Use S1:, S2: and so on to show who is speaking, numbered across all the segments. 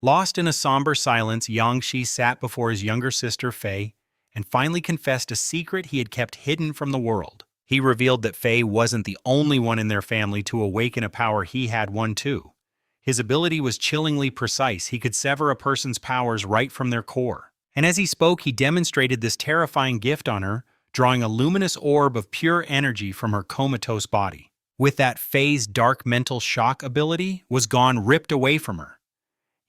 S1: Lost in a somber silence, Yangshi sat before his younger sister Fei and finally confessed a secret he had kept hidden from the world. He revealed that Fei wasn't the only one in their family to awaken a power he had one too. His ability was chillingly precise. He could sever a person's powers right from their core. And as he spoke, he demonstrated this terrifying gift on her, drawing a luminous orb of pure energy from her comatose body. With that, Fei's dark mental shock ability was gone, ripped away from her.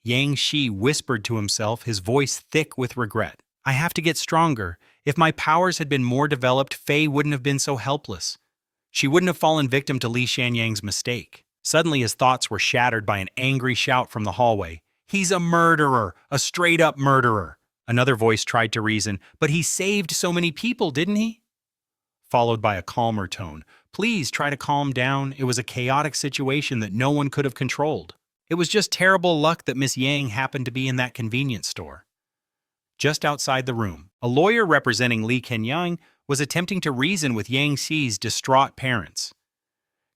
S1: Yang Shi whispered to himself, his voice thick with regret. I have to get stronger. If my powers had been more developed, Fei wouldn't have been so helpless. She wouldn't have fallen victim to Li Shanyang's mistake. Suddenly his thoughts were shattered by an angry shout from the hallway. He's a murderer, a straight-up murderer. Another voice tried to reason, but he saved so many people, didn't he? Followed by a calmer tone. Please try to calm down. It was a chaotic situation that no one could have controlled. It was just terrible luck that Miss Yang happened to be in that convenience store. Just outside the room, a lawyer representing Li Kenyang was attempting to reason with Yang Xi's distraught parents.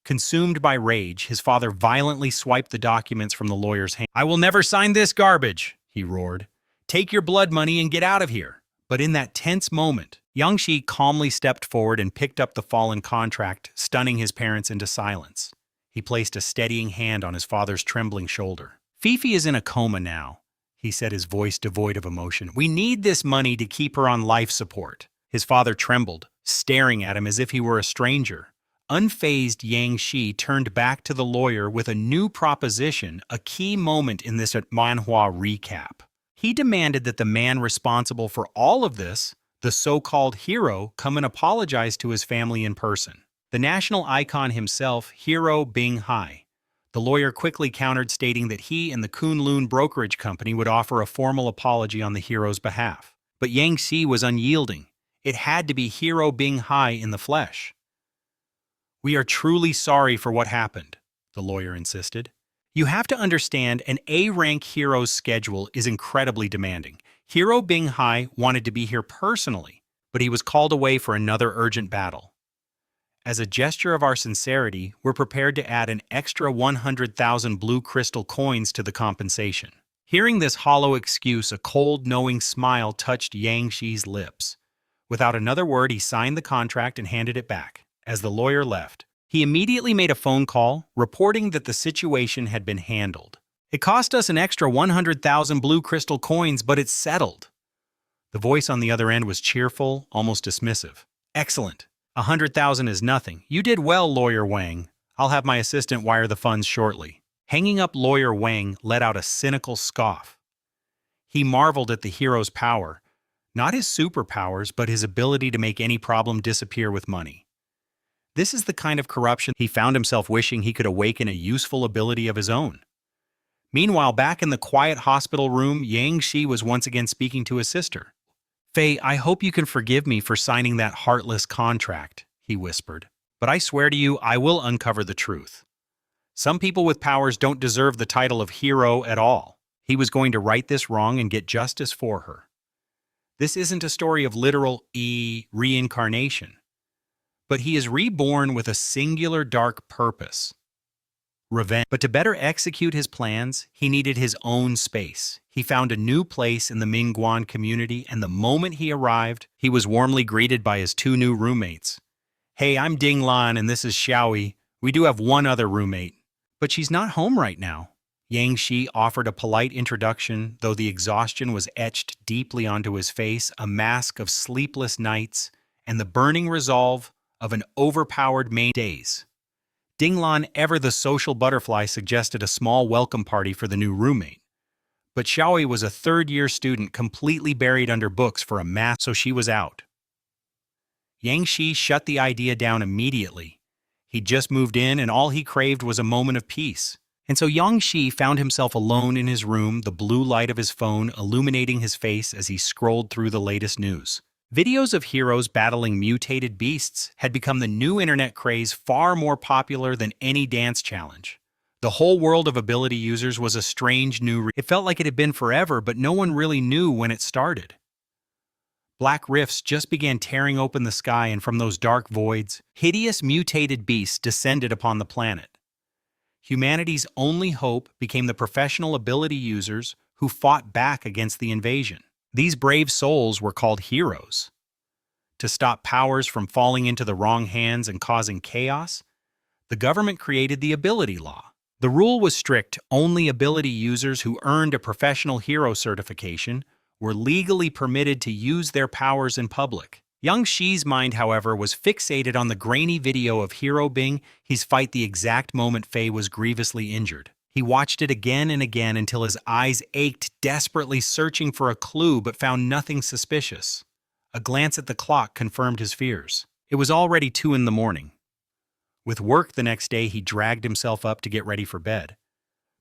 S1: Consumed by rage, his father violently swiped the documents from the lawyer's hand. I will never sign this garbage, he roared. Take your blood money and get out of here. But in that tense moment, Yang Xi calmly stepped forward and picked up the fallen contract, stunning his parents into silence. He placed a steadying hand on his father's trembling shoulder. Fifi is in a coma now, he said, his voice devoid of emotion. We need this money to keep her on life support. His father trembled, staring at him as if he were a stranger. Unfazed, Yang Shi turned back to the lawyer with a new proposition, a key moment in this Manhwa recap. He demanded that the man responsible for all of this, the so-called hero, come and apologize to his family in person. The national icon himself, Hero Bing Hai. The lawyer quickly countered, stating that he and the Kunlun brokerage company would offer a formal apology on the hero's behalf. But Yang Xi was unyielding. It had to be Hero Bing Hai in the flesh. We are truly sorry for what happened, the lawyer insisted. You have to understand, an A-rank hero's schedule is incredibly demanding. Hero Bing Hai wanted to be here personally, but he was called away for another urgent battle. As a gesture of our sincerity, we're prepared to add an extra 100,000 blue crystal coins to the compensation. Hearing this hollow excuse, a cold, knowing smile touched Yang Shi's lips. Without another word, he signed the contract and handed it back. As the lawyer left, he immediately made a phone call, reporting that the situation had been handled. It cost us an extra 100,000 blue crystal coins, but it's settled. The voice on the other end was cheerful, almost dismissive. Excellent. 100,000 is nothing. You did well, Lawyer Wang. I'll have my assistant wire the funds shortly. Hanging up, Lawyer Wang let out a cynical scoff. He marveled at the hero's power, not his superpowers, but his ability to make any problem disappear with money. This is the kind of corruption he found himself wishing he could awaken a useful ability of his own. Meanwhile, back in the quiet hospital room, Yang Shi was once again speaking to his sister. Fei, I hope you can forgive me for signing that heartless contract, he whispered. But I swear to you, I will uncover the truth. Some people with powers don't deserve the title of hero at all. He was going to right this wrong and get justice for her. This isn't a story of literal reincarnation, but he is reborn with a singular dark purpose. Revenge. But to better execute his plans, he needed his own space. He found a new place in the Mingguan community, and the moment he arrived, he was warmly greeted by his two new roommates. Hey, I'm Ding Lan, and this is Xiaoyi. We do have one other roommate, but she's not home right now. Yang Shi offered a polite introduction, though the exhaustion was etched deeply onto his face, a mask of sleepless nights and the burning resolve of an overpowered days. Dinglan, ever the social butterfly, suggested a small welcome party for the new roommate. But Xiaoyi was a third-year student completely buried under books for a math, so she was out. Yang Shi shut the idea down immediately. He'd just moved in, and all he craved was a moment of peace. And so Yang Shi found himself alone in his room, the blue light of his phone illuminating his face as he scrolled through the latest news. Videos of heroes battling mutated beasts had become the new internet craze, far more popular than any dance challenge. The whole world of ability users was a strange new It felt like it had been forever, but no one really knew when it started. Black rifts just began tearing open the sky, and from those dark voids, hideous mutated beasts descended upon the planet. Humanity's only hope became the professional ability users who fought back against the invasion. These brave souls were called heroes. To stop powers from falling into the wrong hands and causing chaos, the government created the ability law. The rule was strict. Only ability users who earned a professional hero certification were legally permitted to use their powers in public. Yang Shi's mind, however, was fixated on the grainy video of Hero Bing he's fight the exact moment Faye was grievously injured. He watched it again and again until his eyes ached, desperately searching for a clue but found nothing suspicious. A glance at the clock confirmed his fears. It was already 2 in the morning. With work the next day, he dragged himself up to get ready for bed.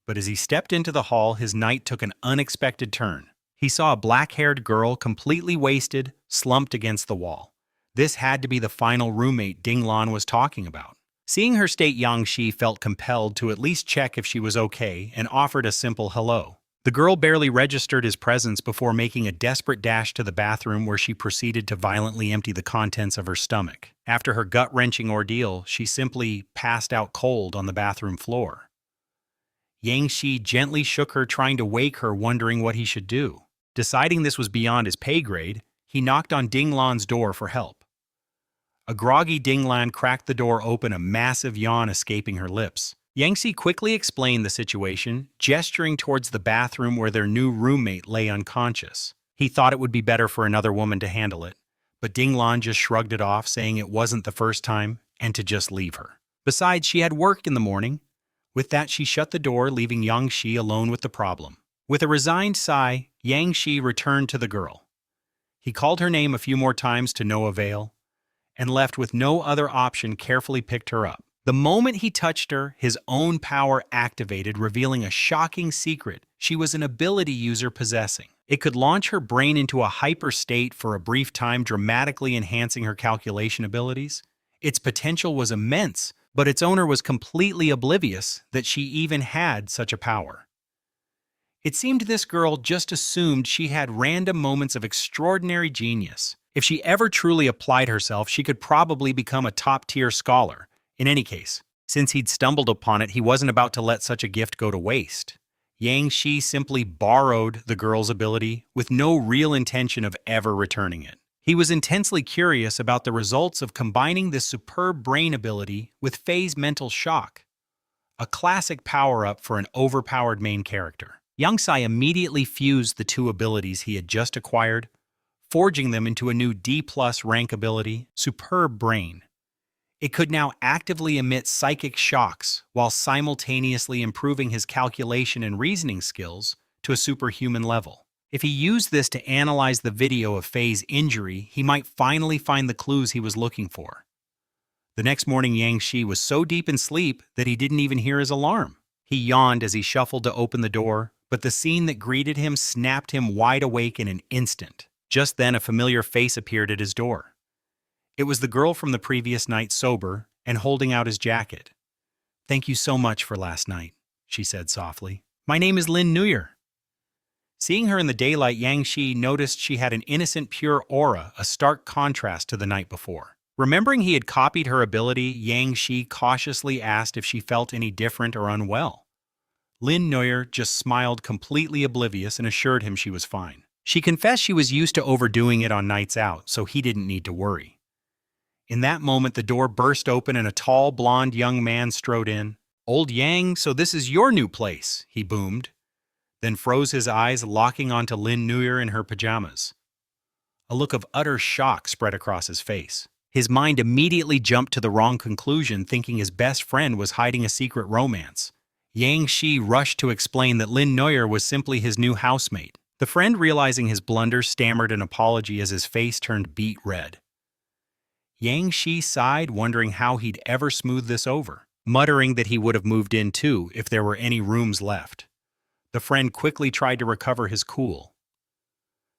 S1: But as he stepped into the hall, his night took an unexpected turn. He saw a black-haired girl, completely wasted, slumped against the wall. This had to be the final roommate Ding Lan was talking about. Seeing her state, Yang Shi felt compelled to at least check if she was okay and offered a simple hello. The girl barely registered his presence before making a desperate dash to the bathroom, where she proceeded to violently empty the contents of her stomach. After her gut-wrenching ordeal, she simply passed out cold on the bathroom floor. Yang Shi gently shook her, trying to wake her, wondering what he should do. Deciding this was beyond his pay grade, he knocked on Ding Lan's door for help. A groggy Ding Lan cracked the door open, a massive yawn escaping her lips. Yang Shi quickly explained the situation, gesturing towards the bathroom where their new roommate lay unconscious. He thought it would be better for another woman to handle it, but Ding Lan just shrugged it off, saying it wasn't the first time and to just leave her. Besides, she had work in the morning. With that, she shut the door, leaving Yang Shi alone with the problem. With a resigned sigh, Yang Shi returned to the girl. He called her name a few more times to no avail, and left with no other option, carefully picked her up. The moment he touched her, his own power activated, revealing a shocking secret she was an ability user possessing. It could launch her brain into a hyper state for a brief time, dramatically enhancing her calculation abilities. Its potential was immense, but its owner was completely oblivious that she even had such a power. It seemed this girl just assumed she had random moments of extraordinary genius. If she ever truly applied herself, she could probably become a top-tier scholar. In any case, since he'd stumbled upon it, he wasn't about to let such a gift go to waste. Yang Shi simply borrowed the girl's ability with no real intention of ever returning it. He was intensely curious about the results of combining this superb brain ability with Faye's mental shock, a classic power-up for an overpowered main character. Yang Shi immediately fused the two abilities he had just acquired, forging them into a new D+ rank ability, Superb Brain. It could now actively emit psychic shocks while simultaneously improving his calculation and reasoning skills to a superhuman level. If he used this to analyze the video of Faye's injury, he might finally find the clues he was looking for. The next morning, Yang Shi was so deep in sleep that he didn't even hear his alarm. He yawned as he shuffled to open the door, but the scene that greeted him snapped him wide awake in an instant. Just then, a familiar face appeared at his door. It was the girl from the previous night, sober and holding out his jacket. "Thank you so much for last night," she said softly. "My name is Lin Nuyer." Seeing her in the daylight, Yang Shi noticed she had an innocent, pure aura, a stark contrast to the night before. Remembering he had copied her ability, Yang Shi cautiously asked if she felt any different or unwell. Lin Nuyer just smiled, completely oblivious, and assured him she was fine. She confessed she was used to overdoing it on nights out, so he didn't need to worry. In that moment, the door burst open and a tall, blonde young man strode in. "Old Yang, so this is your new place," he boomed, then froze his eyes, locking onto Lin Nuyer in her pajamas. A look of utter shock spread across his face. His mind immediately jumped to the wrong conclusion, thinking his best friend was hiding a secret romance. Yang Shi rushed to explain that Lin Nuyer was simply his new housemate. The friend, realizing his blunder, stammered an apology as his face turned beet red. Yang Shi sighed, wondering how he'd ever smooth this over, muttering that he would have moved in too if there were any rooms left. The friend quickly tried to recover his cool,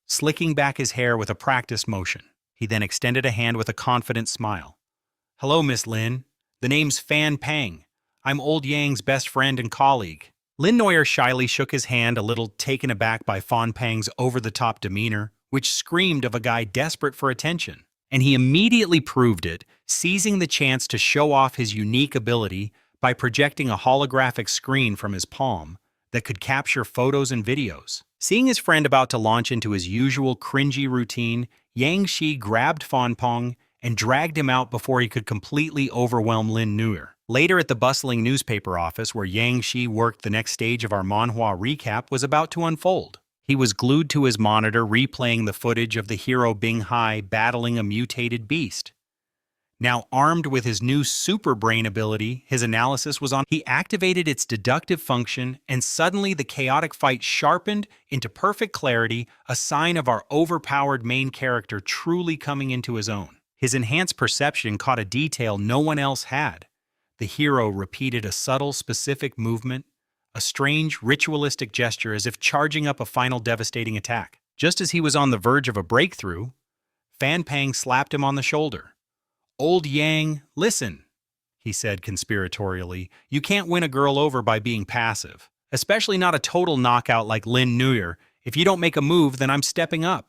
S1: slicking back his hair with a practiced motion. He then extended a hand with a confident smile. "Hello, Miss Lin. The name's Fan Pang. I'm old Yang's best friend and colleague." Lin Nuyer shyly shook his hand, a little taken aback by Fan Pang's over-the-top demeanor, which screamed of a guy desperate for attention. And he immediately proved it, seizing the chance to show off his unique ability by projecting a holographic screen from his palm that could capture photos and videos. Seeing his friend about to launch into his usual cringy routine, Yang Shi grabbed Fan Peng and dragged him out before he could completely overwhelm Lin Nuer. Later at the bustling newspaper office where Yang Shi worked, the next stage of our Manhwa recap was about to unfold. He was glued to his monitor replaying the footage of the hero Bing Hai battling a mutated beast. Now armed with his new super brain ability, his analysis was on. He activated its deductive function, and suddenly the chaotic fight sharpened into perfect clarity, a sign of our overpowered main character truly coming into his own. His enhanced perception caught a detail no one else had. The hero repeated a subtle, specific movement, a strange, ritualistic gesture as if charging up a final devastating attack. Just as he was on the verge of a breakthrough, Fan Peng slapped him on the shoulder. "Old Yang, listen," he said conspiratorially. "You can't win a girl over by being passive. Especially not a total knockout like Lin Nuer. If you don't make a move, then I'm stepping up."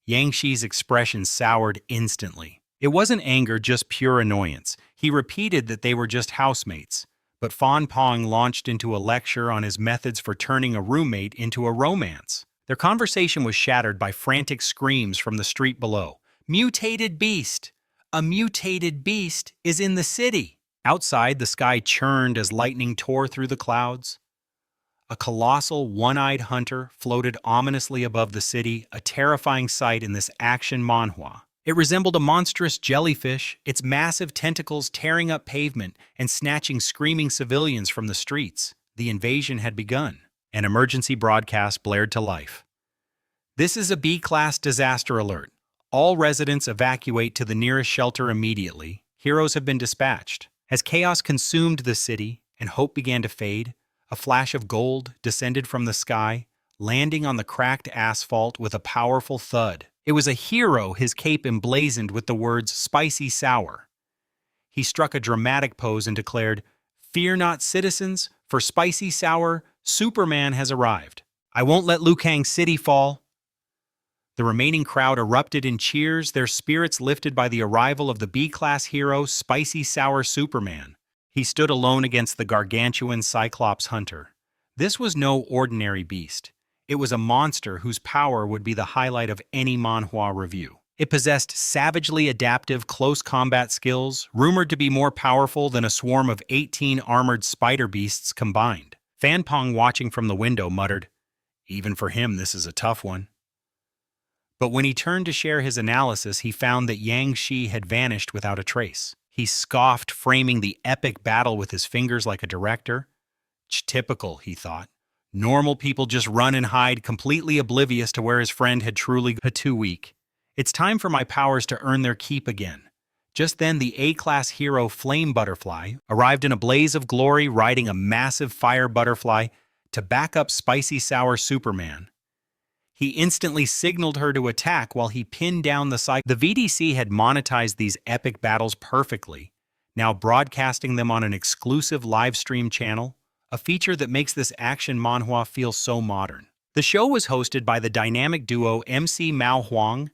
S1: Yang Shi's expression soured instantly. It wasn't anger, just pure annoyance. He repeated that they were just housemates. But Fan Peng launched into a lecture on his methods for turning a roommate into a romance. Their conversation was shattered by frantic screams from the street below. "Mutated beast! A mutated beast is in the city!" Outside, the sky churned as lightning tore through the clouds. A colossal, one-eyed hunter floated ominously above the city, a terrifying sight in this action manhwa. It resembled a monstrous jellyfish, its massive tentacles tearing up pavement and snatching screaming civilians from the streets. The invasion had begun. An emergency broadcast blared to life. "This is a B-class disaster alert. All residents evacuate to the nearest shelter immediately. Heroes have been dispatched." As chaos consumed the city and hope began to fade, a flash of gold descended from the sky, landing on the cracked asphalt with a powerful thud. It was a hero, his cape emblazoned with the words "Spicy Sour." He struck a dramatic pose and declared, "Fear not, citizens, for Spicy Sour, Superman has arrived. I won't let Lukang City fall." The remaining crowd erupted in cheers, their spirits lifted by the arrival of the B-class hero, Spicy Sour Superman. He stood alone against the gargantuan Cyclops hunter. This was no ordinary beast. It was a monster whose power would be the highlight of any manhwa review. It possessed savagely adaptive close combat skills, rumored to be more powerful than a swarm of 18 armored spider beasts combined. Fan Peng, watching from the window, muttered, "Even for him, this is a tough one." But when he turned to share his analysis, he found that Yang Shi had vanished without a trace. He scoffed, framing the epic battle with his fingers like a director. Typical, he thought. Normal people just run and hide, completely oblivious to where his friend had truly got too weak. It's time for my powers to earn their keep again. Just then, the A-class hero Flame Butterfly arrived in a blaze of glory, riding a massive fire butterfly to back up Spicy Sour Superman. He instantly signaled her to attack while he pinned down the cycle. The VDC had monetized these epic battles perfectly, now broadcasting them on an exclusive live stream channel, a feature that makes this action manhwa feel so modern. The show was hosted by the dynamic duo MC Mao Huang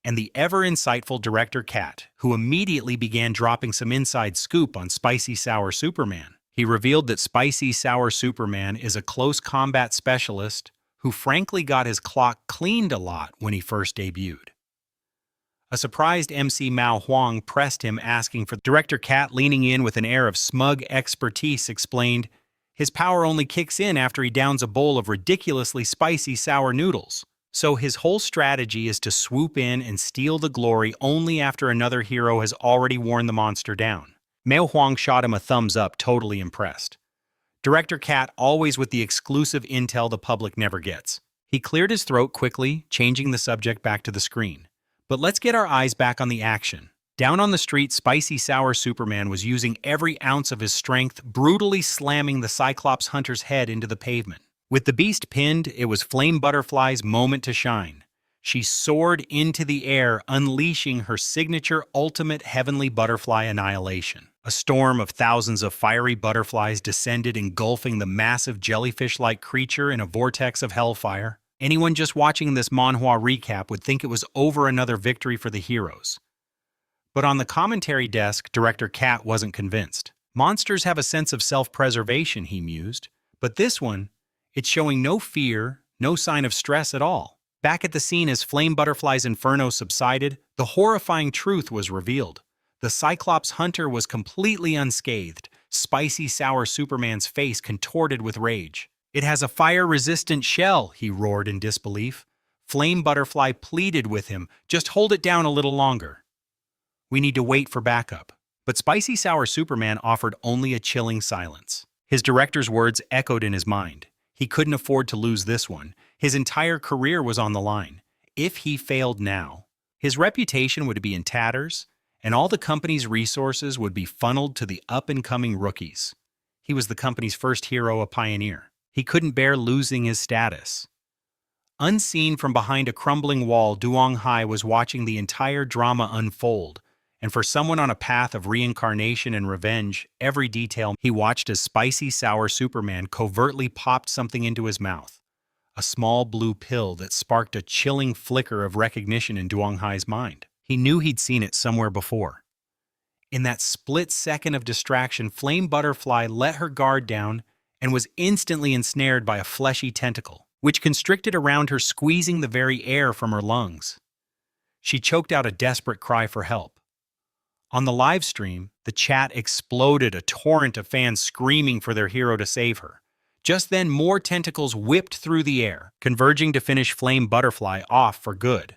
S1: and the ever-insightful director Kat, who immediately began dropping some inside scoop on Spicy Sour Superman. He revealed that Spicy Sour Superman is a close combat specialist who frankly got his clock cleaned a lot when he first debuted. A surprised MC Mao Huang pressed him, asking for director Kat, leaning in with an air of smug expertise, explained, "His power only kicks in after he downs a bowl of ridiculously spicy sour noodles. So his whole strategy is to swoop in and steal the glory only after another hero has already worn the monster down." Mao Huang shot him a thumbs up, totally impressed. Director Kat, always with the exclusive intel the public never gets. He cleared his throat quickly, changing the subject back to the screen. But let's get our eyes back on the action. Down on the street, Spicy Sour Superman was using every ounce of his strength, brutally slamming the Cyclops hunter's head into the pavement. With the beast pinned, it was Flame Butterfly's moment to shine. She soared into the air, unleashing her signature ultimate heavenly butterfly annihilation. A storm of thousands of fiery butterflies descended, engulfing the massive jellyfish-like creature in a vortex of hellfire. Anyone just watching this manhwa recap would think it was over another victory for the heroes. But on the commentary desk, director Kat wasn't convinced. Monsters have a sense of self-preservation, he mused. But this one, it's showing no fear, No sign of stress at all. Back at the scene as Flame Butterfly's inferno subsided, the horrifying truth was revealed. The Cyclops hunter was completely unscathed, spicy sour Superman's face contorted with rage. "It has a fire-resistant shell," he roared in disbelief. Flame Butterfly pleaded with him, "Just hold it down a little longer. We need to wait for backup." But Spicy Sour Superman offered only a chilling silence. His director's words echoed in his mind. He couldn't afford to lose this one. His entire career was on the line. If he failed now, his reputation would be in tatters, and all the company's resources would be funneled to the up-and-coming rookies. He was the company's first hero, a pioneer. He couldn't bear losing his status. Unseen from behind a crumbling wall, Duong Hai was watching the entire drama unfold, and for someone on a path of reincarnation and revenge, every detail he watched as Spicy Sour Superman covertly popped something into his mouth. A small blue pill that sparked a chilling flicker of recognition in Duong Hai's mind. He knew he'd seen it somewhere before. In that split second of distraction, Flame Butterfly let her guard down and was instantly ensnared by a fleshy tentacle, which constricted around her, squeezing the very air from her lungs. She choked out a desperate cry for help. On the live stream, the chat exploded, a torrent of fans screaming for their hero to save her. Just then, more tentacles whipped through the air, converging to finish Flame Butterfly off for good.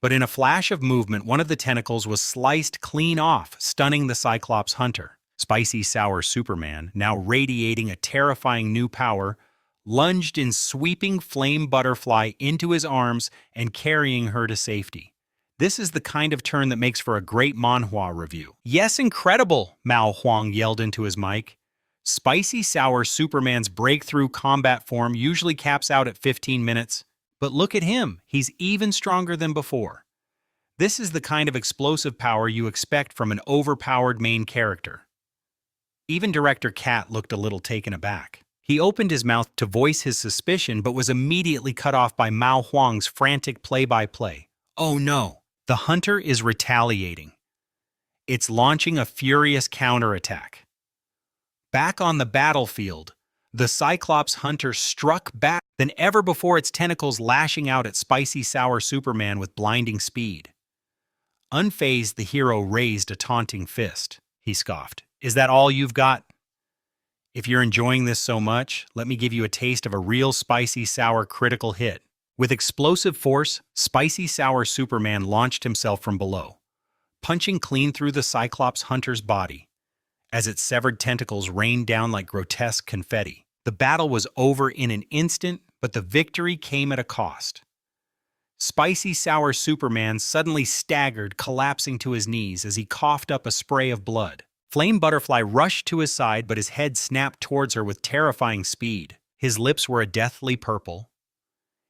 S1: But in a flash of movement, one of the tentacles was sliced clean off, stunning the Cyclops hunter. Spicy Sour Superman, now radiating a terrifying new power, lunged in, sweeping Flame Butterfly into his arms and carrying her to safety. This is the kind of turn that makes for a great Manhwa review. "Yes, incredible," Mao Huang yelled into his mic. Spicy Sour Superman's breakthrough combat form usually caps out at 15 minutes, but look at him, he's even stronger than before. This is the kind of explosive power you expect from an overpowered main character. Even director Kat looked a little taken aback. He opened his mouth to voice his suspicion, but was immediately cut off by Mao Huang's frantic play-by-play. "Oh no, the hunter is retaliating. It's launching a furious counterattack." Back on the battlefield, the Cyclops hunter struck back than ever before, its tentacles lashing out at Spicy Sour Superman with blinding speed. Unfazed, the hero raised a taunting fist. He scoffed. "Is that all you've got? If you're enjoying this so much, let me give you a taste of a real Spicy Sour critical hit." With explosive force, Spicy Sour Superman launched himself from below, punching clean through the Cyclops hunter's body. As its severed tentacles rained down like grotesque confetti. The battle was over in an instant, but the victory came at a cost. Spicy Sour Superman suddenly staggered, collapsing to his knees as he coughed up a spray of blood. Flame Butterfly rushed to his side, but his head snapped towards her with terrifying speed. His lips were a deathly purple,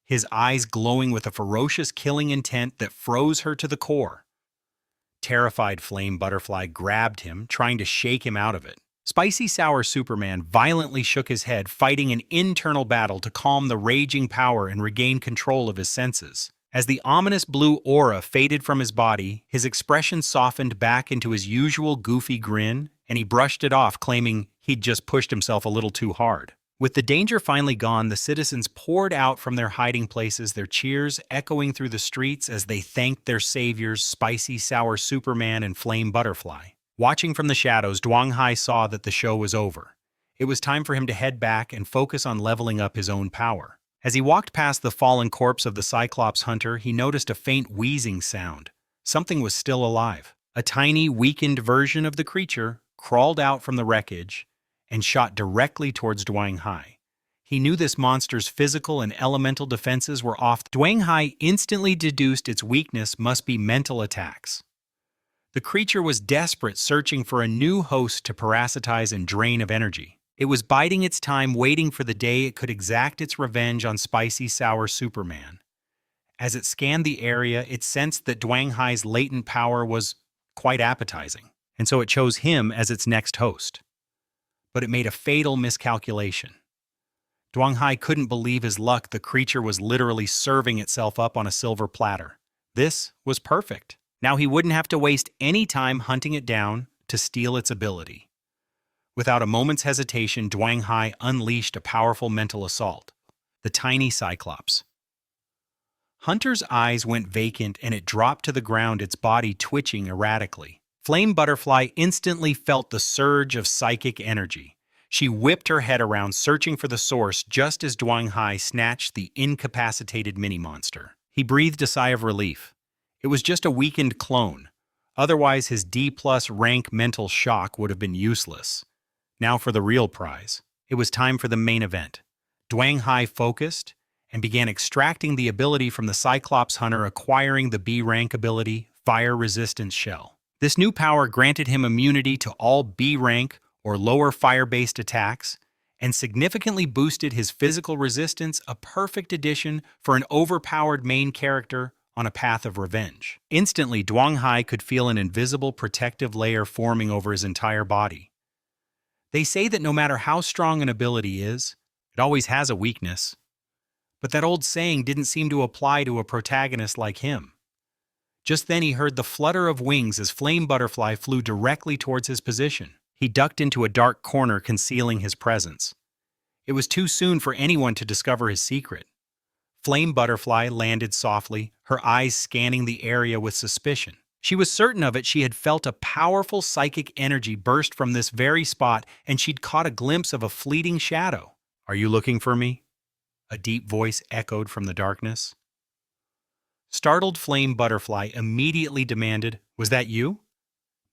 S1: his eyes glowing with a ferocious killing intent that froze her to the core. Terrified, Flame Butterfly grabbed him, trying to shake him out of it. Spicy Sour Superman violently shook his head, fighting an internal battle to calm the raging power and regain control of his senses. As the ominous blue aura faded from his body, his expression softened back into his usual goofy grin, and he brushed it off, claiming he'd just pushed himself a little too hard. With the danger finally gone, the citizens poured out from their hiding places, their cheers echoing through the streets as they thanked their saviors, Spicy Sour Superman and Flame Butterfly. Watching from the shadows, Duong Hai saw that the show was over. It was time for him to head back and focus on leveling up his own power. As he walked past the fallen corpse of the Cyclops hunter, he noticed a faint wheezing sound. Something was still alive. A tiny, weakened version of the creature crawled out from the wreckage and shot directly towards Duong Hai. He knew this monster's physical and elemental defenses were off. Duong Hai instantly deduced its weakness must be mental attacks. The creature was desperate, searching for a new host to parasitize and drain of energy. It was biding its time, waiting for the day it could exact its revenge on Spicy Sour Superman. As it scanned the area, it sensed that Duong Hai's latent power was quite appetizing, and so it chose him as its next host. But it made a fatal miscalculation. Duong Hai couldn't believe his luck. The creature was literally serving itself up on a silver platter. This was perfect. Now he wouldn't have to waste any time hunting it down to steal its ability. Without a moment's hesitation, Duong Hai unleashed a powerful mental assault. the tiny Cyclops. Hunter's eyes went vacant and it dropped to the ground, its body twitching erratically. Flame Butterfly instantly felt the surge of psychic energy. She whipped her head around, searching for the source just as Duang Hai snatched the incapacitated mini-monster. He breathed a sigh of relief. It was just a weakened clone. Otherwise, his D-plus rank mental shock would have been useless. Now for the real prize. It was time for the main event. Duang Hai focused and began extracting the ability from the Cyclops Hunter, acquiring the B-rank ability, Fire Resistance Shell. This new power granted him immunity to all B-rank or lower fire-based attacks, and significantly boosted his physical resistance, a perfect addition for an overpowered main character on a path of revenge. Instantly, Duang Hai could feel an invisible protective layer forming over his entire body. They say that no matter how strong an ability is, it always has a weakness. But that old saying didn't seem to apply to a protagonist like him. Just then he heard the flutter of wings as Flame Butterfly flew directly towards his position. He ducked into a dark corner, concealing his presence. It was too soon for anyone to discover his secret. Flame Butterfly landed softly, her eyes scanning the area with suspicion. She was certain of it. She had felt a powerful psychic energy burst from this very spot, and she'd caught a glimpse of a fleeting shadow. "Are you looking for me?" A deep voice echoed from the darkness. Startled Flame Butterfly immediately demanded, "Was that you?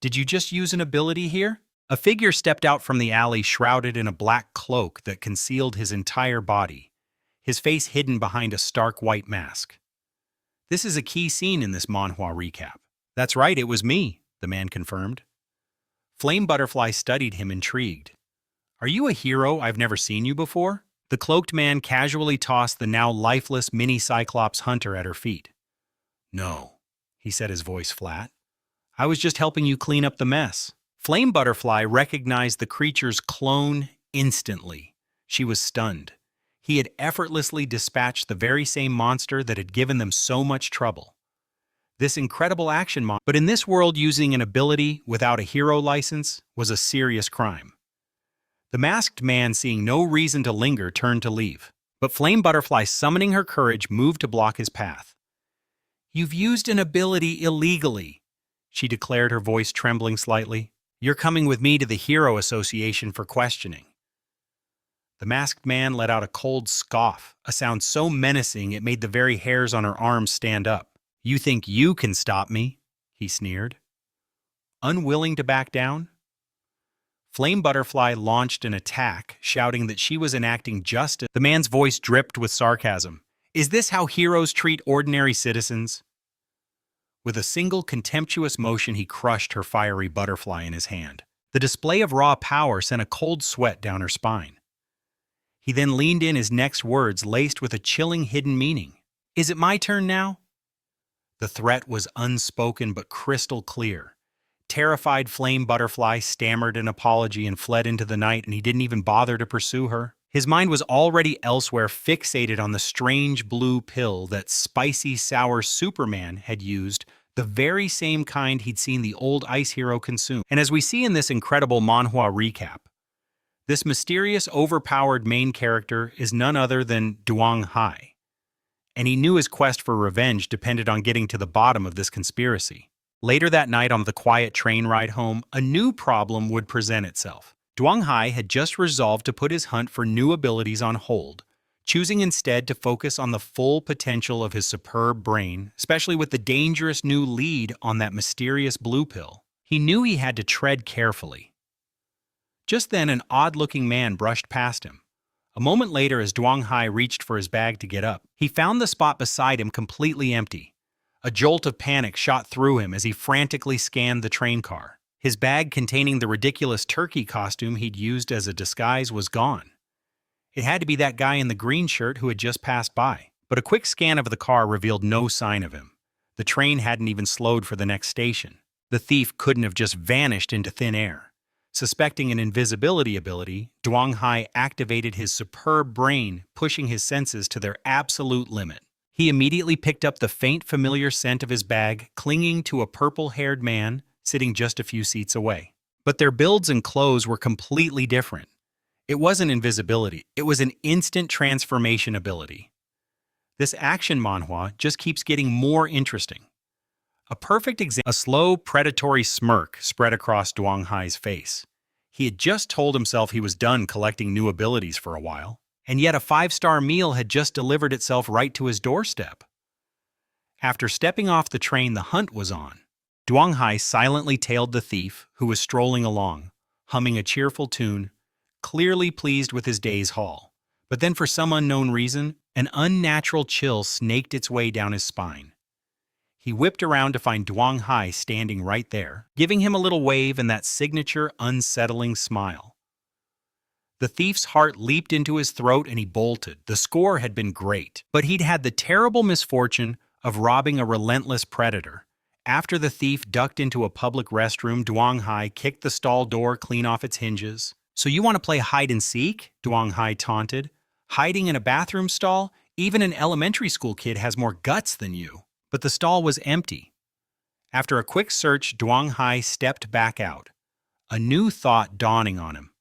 S1: Did you just use an ability here?" A figure stepped out from the alley, shrouded in a black cloak that concealed his entire body, his face hidden behind a stark white mask. This is a key scene in this Manhwa recap. "That's right, it was me," the man confirmed. Flame Butterfly studied him, intrigued. "Are you a hero? I've never seen you before." The cloaked man casually tossed the now lifeless mini-Cyclops Hunter at her feet. "No," he said, his voice flat. "I was just helping you clean up the mess." Flame Butterfly recognized the creature's clone instantly. She was stunned. He had effortlessly dispatched the very same monster that had given them so much trouble. This incredible action monster, but in this world, using an ability without a hero license was a serious crime. The masked man, seeing no reason to linger, turned to leave. But Flame Butterfly, summoning her courage, moved to block his path. "You've used an ability illegally," she declared, her voice trembling slightly. "You're coming with me to the Hero Association for questioning." The masked man let out a cold scoff, a sound so menacing it made the very hairs on her arms stand up. "You think you can stop me?" he sneered. Unwilling to back down, Flame Butterfly launched an attack, shouting that she was enacting justice. The man's voice dripped with sarcasm. "Is this how heroes treat ordinary citizens?" With a single contemptuous motion, he crushed her fiery butterfly in his hand. The display of raw power sent a cold sweat down her spine. He then leaned in, his next words laced with a chilling hidden meaning. "Is it my turn now?" The threat was unspoken but crystal clear. Terrified Flame Butterfly stammered an apology and fled into the night, and he didn't even bother to pursue her. His mind was already elsewhere, fixated on the strange blue pill that spicy sour Superman had used, the very same kind he'd seen the old ice hero consume. And as we see in this incredible manhwa recap, this mysterious, overpowered main character is none other than Duang Hai. And he knew his quest for revenge depended on getting to the bottom of this conspiracy. Later that night, on the quiet train ride home, a new problem would present itself. Duang Hai had just resolved to put his hunt for new abilities on hold, choosing instead to focus on the full potential of his superb brain, especially with the dangerous new lead on that mysterious blue pill. He knew he had to tread carefully. Just then, an odd-looking man brushed past him. A moment later, as Duang Hai reached for his bag to get up, he found the spot beside him completely empty. A jolt of panic shot through him as he frantically scanned the train car. His bag containing the ridiculous turkey costume he'd used as a disguise was gone. It had to be that guy in the green shirt who had just passed by. But a quick scan of the car revealed no sign of him. The train hadn't even slowed for the next station. The thief couldn't have just vanished into thin air. Suspecting an invisibility ability, Duang Hai activated his superb brain, pushing his senses to their absolute limit. He immediately picked up the faint familiar scent of his bag, clinging to a purple-haired man sitting just a few seats away. But their builds and clothes were completely different. It wasn't invisibility, it was an instant transformation ability. This action manhwa just keeps getting more interesting. A perfect example, a slow, predatory smirk spread across Duong Hai's face. He had just told himself he was done collecting new abilities for a while, and yet a five-star meal had just delivered itself right to his doorstep. After stepping off the train the hunt was on, Duong Hai silently tailed the thief, who was strolling along, humming a cheerful tune, clearly pleased with his day's haul. But then for some unknown reason, an unnatural chill snaked its way down his spine. He whipped around to find Duong Hai standing right there, giving him a little wave and that signature unsettling smile. The thief's heart leaped into his throat and he bolted. The score had been great, but he'd had the terrible misfortune of robbing a relentless predator. After the thief ducked into a public restroom, Duong Hai kicked the stall door clean off its hinges. "So you want to play hide and seek?" Duong Hai taunted. "Hiding in a bathroom stall? Even an elementary school kid has more guts than you." But the stall was empty. After a quick search, Duong Hai stepped back out, a new thought dawning on him.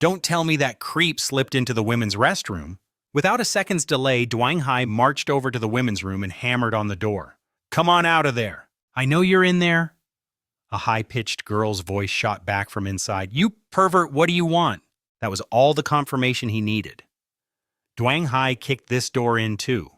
S1: Don't tell me that creep slipped into the women's restroom. Without a second's delay, Duong Hai marched over to the women's room and hammered on the door. "Come on out of there. I know you're in there." A high-pitched girl's voice shot back from inside. "You pervert, what do you want?" That was all the confirmation he needed. Duong Hai kicked this door in too,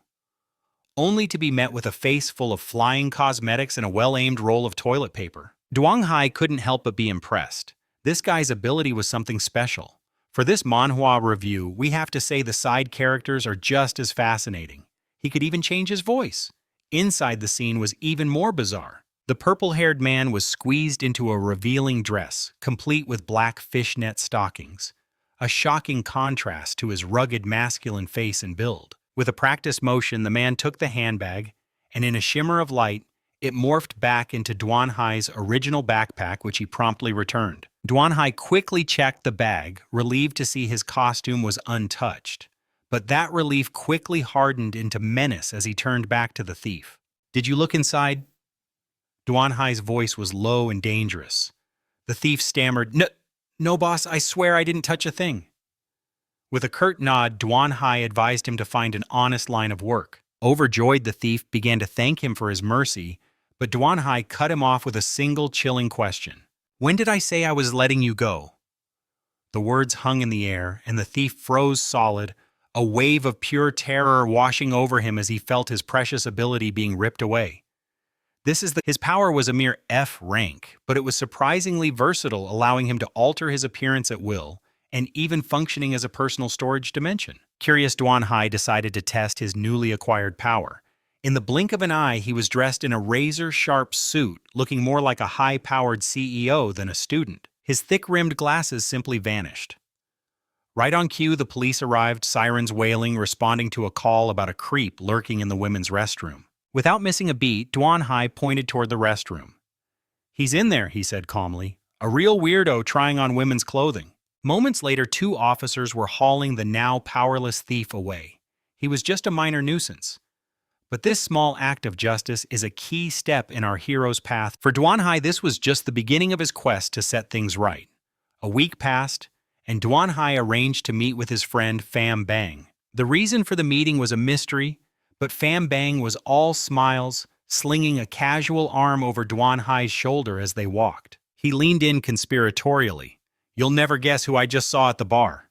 S1: only to be met with a face full of flying cosmetics and a well-aimed roll of toilet paper. Duong Hai couldn't help but be impressed. This guy's ability was something special. For this manhwa review, we have to say the side characters are just as fascinating. He could even change his voice. Inside the scene was even more bizarre. The purple-haired man was squeezed into a revealing dress, complete with black fishnet stockings, a shocking contrast to his rugged masculine face and build. With a practiced motion, the man took the handbag, and in a shimmer of light, it morphed back into Duong Hai's original backpack, which he promptly returned. Duong Hai quickly checked the bag, relieved to see his costume was untouched. But that relief quickly hardened into menace as he turned back to the thief. "Did you look inside?" Duong Hai's voice was low and dangerous. The thief stammered, No, boss, I swear I didn't touch a thing." With a curt nod, Duong Hai advised him to find an honest line of work. Overjoyed, the thief began to thank him for his mercy, but Duong Hai cut him off with a single chilling question. "When did I say I was letting you go?" The words hung in the air, and the thief froze solid, a wave of pure terror washing over him as he felt his precious ability being ripped away. His power was a mere F rank, but it was surprisingly versatile, allowing him to alter his appearance at will, and even functioning as a personal storage dimension. Curious, Duong Hai decided to test his newly acquired power. In the blink of an eye, he was dressed in a razor-sharp suit, looking more like a high-powered CEO than a student. His thick-rimmed glasses simply vanished. Right on cue, the police arrived, sirens wailing, responding to a call about a creep lurking in the women's restroom. Without missing a beat, Duong Hai pointed toward the restroom. "He's in there," he said calmly. "A real weirdo trying on women's clothing." Moments later, two officers were hauling the now powerless thief away. He was just a minor nuisance. But this small act of justice is a key step in our hero's path. For Duong Hai, this was just the beginning of his quest to set things right. A week passed, and Duong Hai arranged to meet with his friend Pham Bang. The reason for the meeting was a mystery, but Pham Bang was all smiles, slinging a casual arm over Duong Hai's shoulder as they walked. He leaned in conspiratorially. "You'll never guess who I just saw at the bar."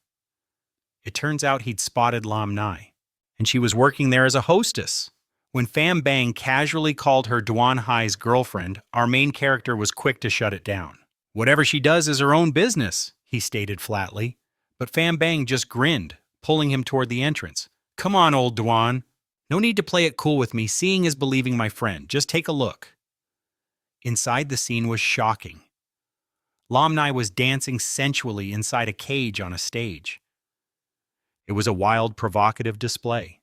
S1: It turns out he'd spotted Lam Nai, and she was working there as a hostess. When Pham Bang casually called her Duong Hai's girlfriend, our main character was quick to shut it down. "Whatever she does is her own business," he stated flatly. But Pham Bang just grinned, pulling him toward the entrance. "Come on, old Duong. No need to play it cool with me. Seeing is believing, my friend. Just take a look." Inside, the scene was shocking. Lam Nai was dancing sensually inside a cage on a stage. It was a wild, provocative display.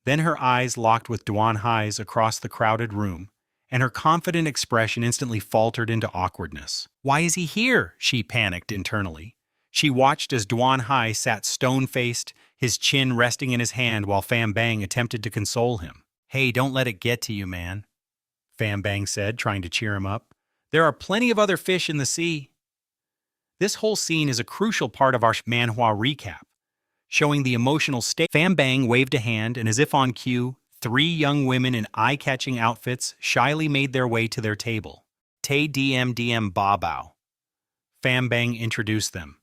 S1: Then her eyes locked with Duong Hai's across the crowded room, and her confident expression instantly faltered into awkwardness. "Why is he here?" she panicked internally. She watched as Duong Hai sat stone-faced, his chin resting in his hand while Pham Bang attempted to console him. "Hey, don't let it get to you, man," Pham Bang said, trying to cheer him up. "There are plenty of other fish in the sea." This whole scene is a crucial part of our manhwa recap, showing the emotional state. Fam Bang waved a hand, and as if on cue, three young women in eye-catching outfits shyly made their way to their table. Tay DM Ba Bao. Fam Bang introduced them.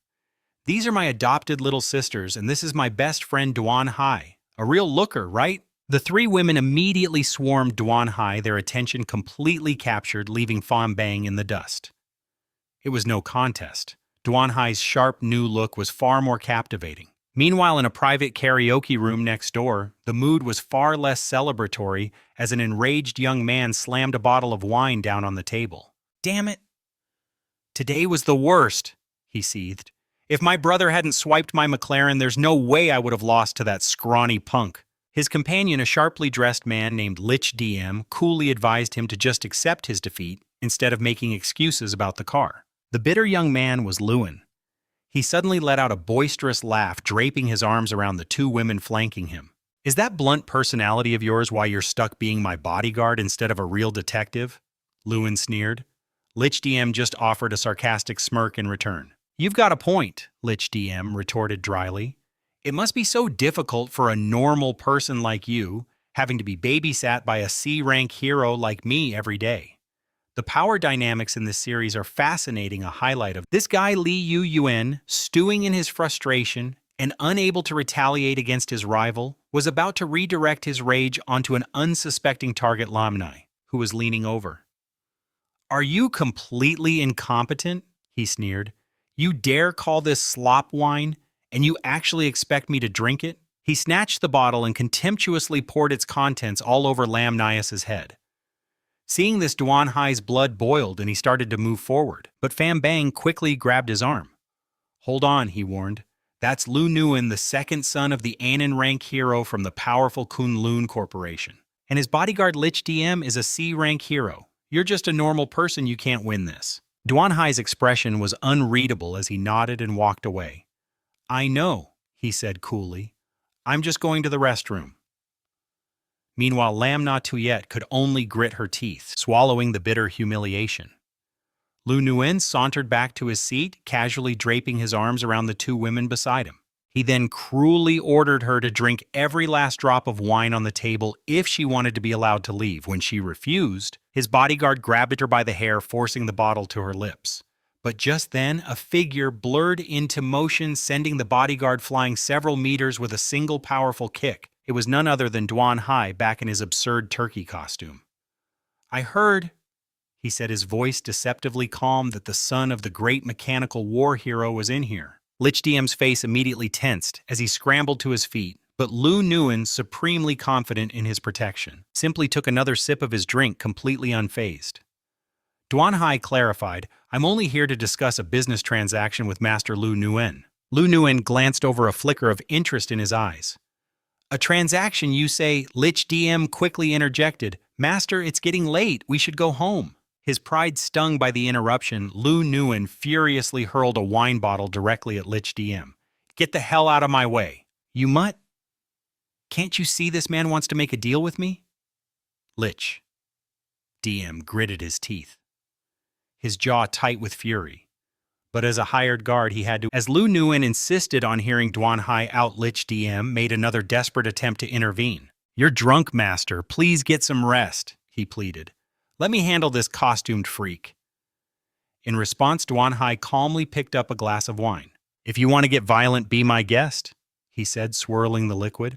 S1: These are my adopted little sisters, and this is my best friend Duan Hai. A real looker, right? The three women immediately swarmed Duan Hai, their attention completely captured, leaving Fam Bang in the dust. It was no contest. Duan Hai's sharp new look was far more captivating. Meanwhile, in a private karaoke room next door, the mood was far less celebratory as an enraged young man slammed a bottle of wine down on the table. Damn it! Today was the worst, he seethed. If my brother hadn't swiped my McLaren, there's no way I would have lost to that scrawny punk. His companion, a sharply dressed man named Lich DM, coolly advised him to just accept his defeat instead of making excuses about the car. The bitter young man was Lewin. He suddenly let out a boisterous laugh, draping his arms around the two women flanking him. Is that blunt personality of yours why you're stuck being my bodyguard instead of a real detective? Lewin sneered. Lich DM just offered a sarcastic smirk in return. You've got a point, Lich DM retorted dryly. It must be so difficult for a normal person like you, having to be babysat by a C-rank hero like me every day. The power dynamics in this series are fascinating, a highlight of this guy Li Yuen, stewing in his frustration and unable to retaliate against his rival, was about to redirect his rage onto an unsuspecting target, Lamnai, who was leaning over. Are you completely incompetent? He sneered. You dare call this slop wine, and you actually expect me to drink it? He snatched the bottle and contemptuously poured its contents all over Lamnias's head. Seeing this, Duan Hai's blood boiled and he started to move forward, but Fam Bang quickly grabbed his arm. Hold on, he warned. That's Lu Nguyen, the second son of the Anon rank hero from the powerful Kunlun Corporation. And his bodyguard Lich DM is a C-rank hero. You're just a normal person, you can't win this. Duan Hai's expression was unreadable as he nodded and walked away. I know, he said coolly. I'm just going to the restroom. Meanwhile, Lam Na Tuyet could only grit her teeth, swallowing the bitter humiliation. Lu Nguyen sauntered back to his seat, casually draping his arms around the two women beside him. He then cruelly ordered her to drink every last drop of wine on the table if she wanted to be allowed to leave. When she refused, his bodyguard grabbed her by the hair, forcing the bottle to her lips. But just then, a figure blurred into motion, sending the bodyguard flying several meters with a single powerful kick. It was none other than Duan Hai back in his absurd turkey costume. I heard, he said, his voice deceptively calm, that the son of the great mechanical war hero was in here. Lich DM's face immediately tensed as he scrambled to his feet, but Lu Nguyen, supremely confident in his protection, simply took another sip of his drink, completely unfazed. Duan Hai clarified, I'm only here to discuss a business transaction with Master Lu Nguyen. Lu Nguyen glanced over, a flicker of interest in his eyes. A transaction, you say? Lich DM quickly interjected. Master, it's getting late. We should go home. His pride stung by the interruption, Lu Nguyen furiously hurled a wine bottle directly at Lich DM. Get the hell out of my way. You mutt? Can't you see this man wants to make a deal with me? Lich DM gritted his teeth, his jaw tight with fury. But as a hired guard, he had to. As Lu Nguyen insisted on hearing Duan Hai out, Lich DM made another desperate attempt to intervene. You're drunk, master. Please get some rest, he pleaded. Let me handle this costumed freak. In response, Duan Hai calmly picked up a glass of wine. If you want to get violent, be my guest, he said, swirling the liquid.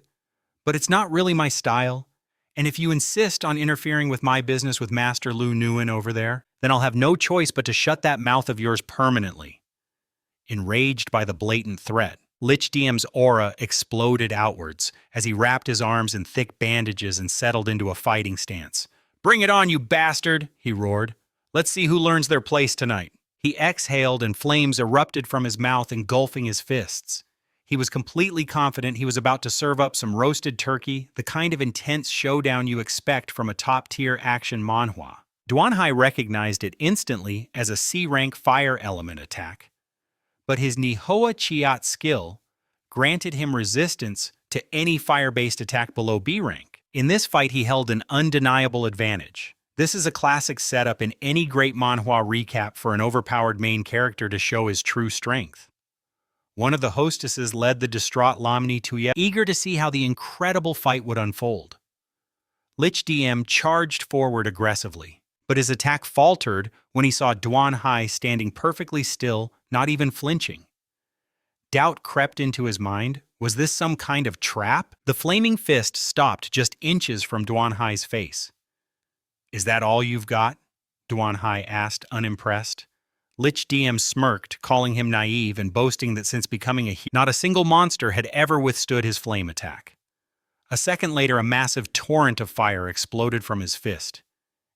S1: But it's not really my style. And if you insist on interfering with my business with Master Lu Nguyen over there, then I'll have no choice but to shut that mouth of yours permanently. Enraged by the blatant threat, Lich DM's aura exploded outwards as he wrapped his arms in thick bandages and settled into a fighting stance. Bring it on, you bastard, he roared. Let's see who learns their place tonight. He exhaled and flames erupted from his mouth, engulfing his fists. He was completely confident he was about to serve up some roasted turkey, the kind of intense showdown you expect from a top-tier action manhwa. Duan Hai recognized it instantly as a C-rank fire element attack, but his Nihua Chiat skill granted him resistance to any fire-based attack below B rank. In this fight, he held an undeniable advantage. This is a classic setup in any great manhwa recap for an overpowered main character to show his true strength. One of the hostesses led the distraught Lamni to Ye, eager to see how the incredible fight would unfold. Lich DM charged forward aggressively, but his attack faltered when he saw Duan Hai standing perfectly still, not even flinching. Doubt crept into his mind. Was this some kind of trap? The flaming fist stopped just inches from Duan Hai's face. "Is that all you've got?" Duan Hai asked, unimpressed. Lich DM smirked, calling him naive and boasting that since becoming a hero, not a single monster had ever withstood his flame attack. A second later, a massive torrent of fire exploded from his fist,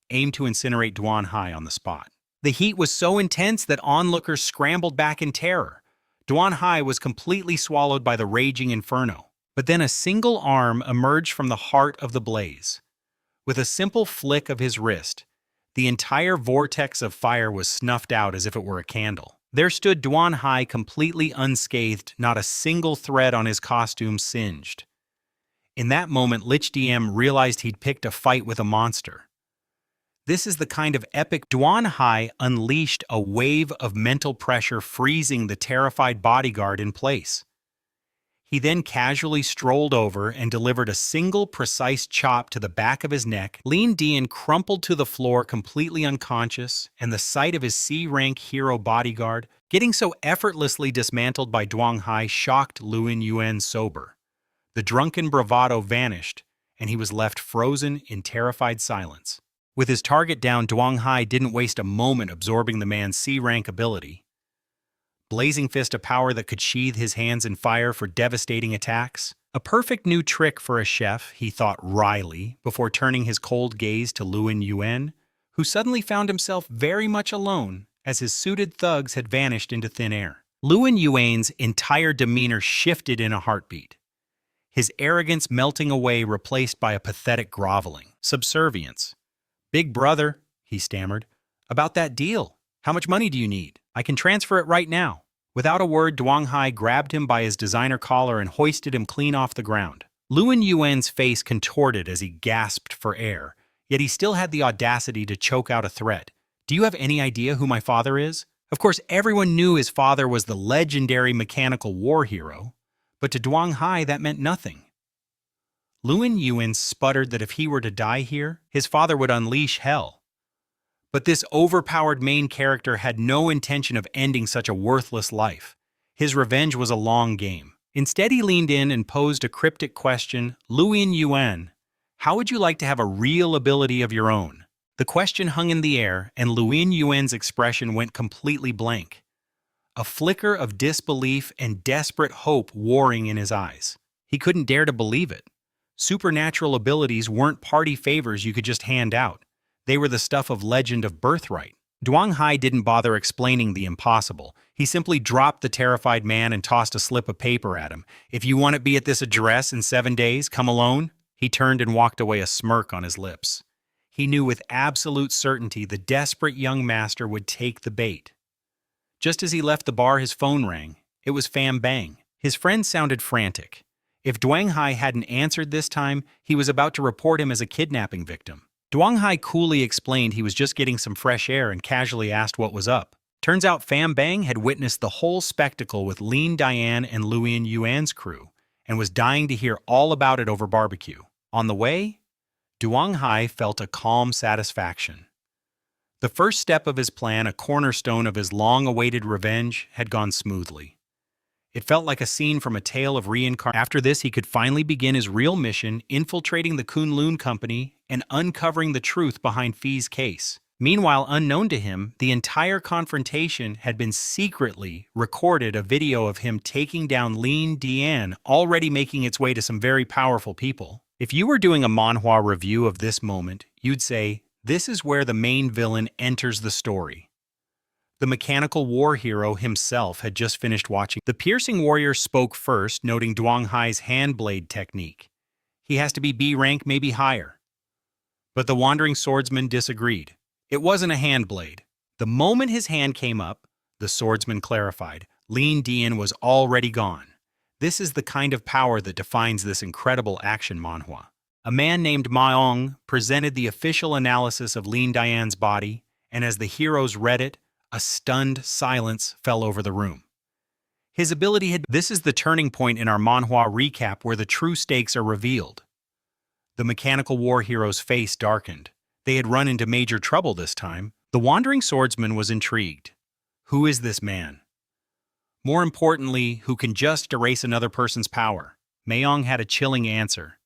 S1: aimed to incinerate Duan Hai on the spot. The heat was so intense that onlookers scrambled back in terror. Duan Hai was completely swallowed by the raging inferno. But then a single arm emerged from the heart of the blaze. With a simple flick of his wrist, the entire vortex of fire was snuffed out as if it were a candle. There stood Duan Hai completely unscathed, not a single thread on his costume singed. In that moment, Lich DM realized he'd picked a fight with a monster. This is the kind of epic. Duan Hai unleashed a wave of mental pressure, freezing the terrified bodyguard in place. He then casually strolled over and delivered a single precise chop to the back of his neck. Lin Dian crumpled to the floor completely unconscious, and the sight of his C-rank hero bodyguard getting so effortlessly dismantled by Duan Hai shocked Luin Yuan sober. The drunken bravado vanished, and he was left frozen in terrified silence. With his target down, Duan Hai didn't waste a moment absorbing the man's C-rank ability. Blazing Fist, a power that could sheathe his hands in fire for devastating attacks. A perfect new trick for a chef, he thought wryly, before turning his cold gaze to Luin Yuan, who suddenly found himself very much alone as his suited thugs had vanished into thin air. Luin Yuan's entire demeanor shifted in a heartbeat, his arrogance melting away, replaced by a pathetic groveling subservience. "Big brother," he stammered, "about that deal. How much money do you need? I can transfer it right now." Without a word, Duan Hai grabbed him by his designer collar and hoisted him clean off the ground. Luin Yuan's face contorted as he gasped for air, yet he still had the audacity to choke out a threat. "Do you have any idea who my father is?" Of course, everyone knew his father was the legendary mechanical war hero, but to Duan Hai that meant nothing. Luin Yuan sputtered that if he were to die here, his father would unleash hell. But this overpowered main character had no intention of ending such a worthless life. His revenge was a long game. Instead, he leaned in and posed a cryptic question. "Luin Yuan, how would you like to have a real ability of your own?" The question hung in the air, and Luin Yuan's expression went completely blank. A flicker of disbelief and desperate hope warring in his eyes. He couldn't dare to believe it. Supernatural abilities weren't party favors you could just hand out. They were the stuff of legend of birthright. Duan Hai didn't bother explaining the impossible. He simply dropped the terrified man and tossed a slip of paper at him. "If you want to be at this address in 7 days, come alone." He turned and walked away, a smirk on his lips. He knew with absolute certainty the desperate young master would take the bait. Just as he left the bar, his phone rang. It was Pham Bang. His friend sounded frantic. If Duan Hai hadn't answered this time, he was about to report him as a kidnapping victim. Duan Hai coolly explained he was just getting some fresh air and casually asked what was up. Turns out Pham Bang had witnessed the whole spectacle with Lin Dian and Luin Yuan's crew and was dying to hear all about it over barbecue. On the way, Duan Hai felt a calm satisfaction. The first step of his plan, a cornerstone of his long-awaited revenge, had gone smoothly. It felt like a scene from a tale of reincarnation. After this, he could finally begin his real mission, infiltrating the Kunlun Company and uncovering the truth behind Fee's case. Meanwhile, unknown to him, the entire confrontation had been secretly recorded, a video of him taking down Lin Dian, already making its way to some very powerful people. If you were doing a manhwa review of this moment, you'd say, this is where the main villain enters the story. The mechanical war hero himself had just finished watching. The piercing warrior spoke first, noting Duan Hai's hand blade technique. He has to be B rank, maybe higher. But the wandering swordsman disagreed. It wasn't a hand blade. The moment his hand came up, the swordsman clarified, Lin Dian was already gone. This is the kind of power that defines this incredible action manhwa. A man named Maong presented the official analysis of Lin Diane's body, and as the heroes read it, a stunned silence fell over the room. His ability had... This is the turning point in our Manhwa recap where the true stakes are revealed. The mechanical war hero's face darkened. They had run into major trouble this time. The wandering swordsman was intrigued. Who is this man? More importantly, who can just erase another person's power? Mayong had a chilling answer.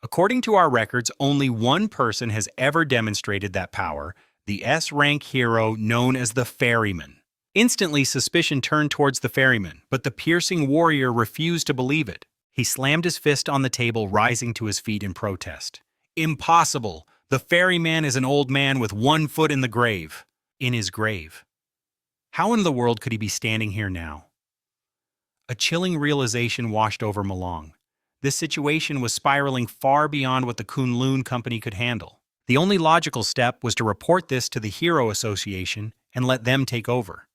S1: According to our records, only one person has ever demonstrated that power, the S-rank hero known as the Ferryman. Instantly, suspicion turned towards the ferryman, but the piercing warrior refused to believe it. He slammed his fist on the table, rising to his feet in protest. Impossible! The ferryman is an old man with one foot in the grave. In his grave. How in the world could he be standing here now? A chilling realization washed over Malong. This situation was spiraling far beyond what the Kunlun company could handle. The only logical step was to report this to the Hero Association and let them take over.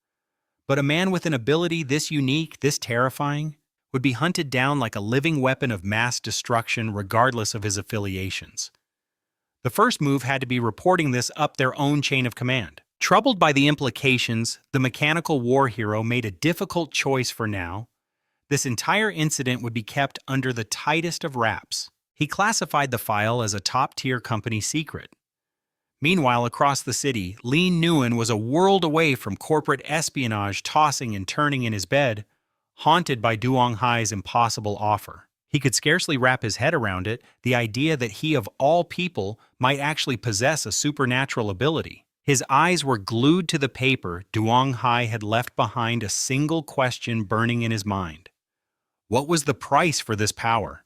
S1: But a man with an ability this unique, this terrifying, would be hunted down like a living weapon of mass destruction regardless of his affiliations. The first move had to be reporting this up their own chain of command. Troubled by the implications, the mechanical war hero made a difficult choice for now. This entire incident would be kept under the tightest of wraps. He classified the file as a top-tier company secret. Meanwhile, across the city, Lin Nguyen was a world away from corporate espionage, tossing and turning in his bed, haunted by Duong Hai's impossible offer. He could scarcely wrap his head around it, the idea that he of all people might actually possess a supernatural ability. His eyes were glued to the paper. Duong Hai had left behind a single question burning in his mind. What was the price for this power?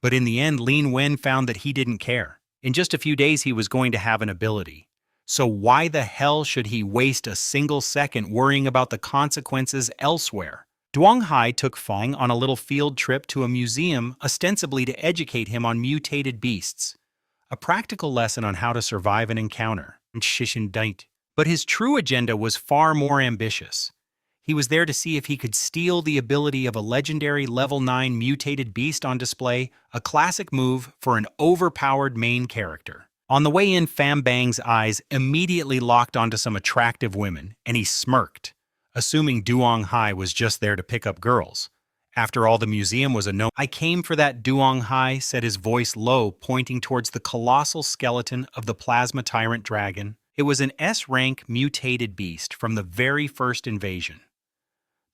S1: But in the end, Lin Wen found that he didn't care. In just a few days, he was going to have an ability. So why the hell should he waste a single second worrying about the consequences elsewhere? Duong Hai took Feng on a little field trip to a museum, ostensibly to educate him on mutated beasts, a practical lesson on how to survive an encounter. But his true agenda was far more ambitious. He was there to see if he could steal the ability of a legendary level 9 mutated beast on display, a classic move for an overpowered main character. On the way in, Pham Bang's eyes immediately locked onto some attractive women, and he smirked, assuming Duong Hai was just there to pick up girls. After all, the museum was a no. I came for that, Duong Hai said, his voice low, pointing towards the colossal skeleton of the plasma tyrant dragon. It was an S-rank mutated beast from the very first invasion.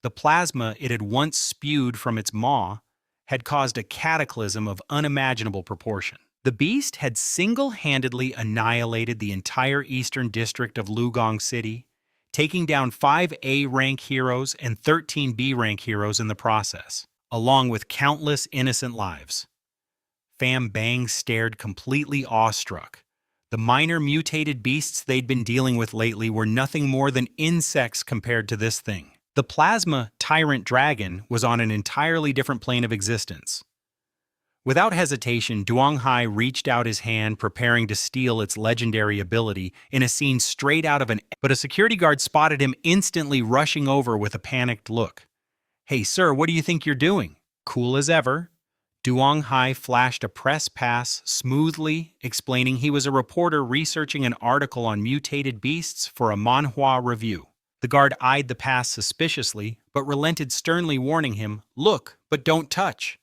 S1: The plasma it had once spewed from its maw had caused a cataclysm of unimaginable proportion. The beast had single-handedly annihilated the entire eastern district of Lugong City, taking down 5 A-rank heroes and 13 B-rank heroes in the process, along with countless innocent lives. Pham Bang stared completely awestruck. The minor mutated beasts they'd been dealing with lately were nothing more than insects compared to this thing. The plasma tyrant dragon was on an entirely different plane of existence. Without hesitation, Duong Hai reached out his hand, preparing to steal its legendary ability in a scene straight out of an... But a security guard spotted him, instantly rushing over with a panicked look. "Hey, sir, what do you think you're doing?" Cool as ever, Duong Hai flashed a press pass smoothly, explaining he was a reporter researching an article on mutated beasts for a Manhwa review. The guard eyed the pass suspiciously, but relented, sternly warning him, "Look, but don't touch."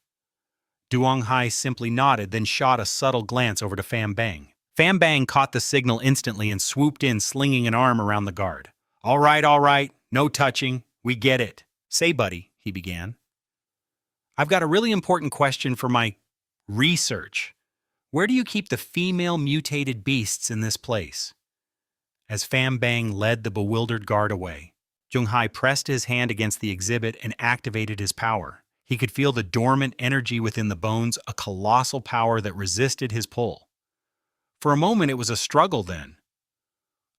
S1: Duong Hai simply nodded, then shot a subtle glance over to Pham Bang. Pham Bang caught the signal instantly and swooped in, slinging an arm around the guard. All right, no touching, we get it. Say, buddy," he began. "I've got a really important question for my research. Where do you keep the female mutated beasts in this place?" As Pham Bang led the bewildered guard away, Duong Hai pressed his hand against the exhibit and activated his power. He could feel the dormant energy within the bones, a colossal power that resisted his pull. For a moment, it was a struggle then.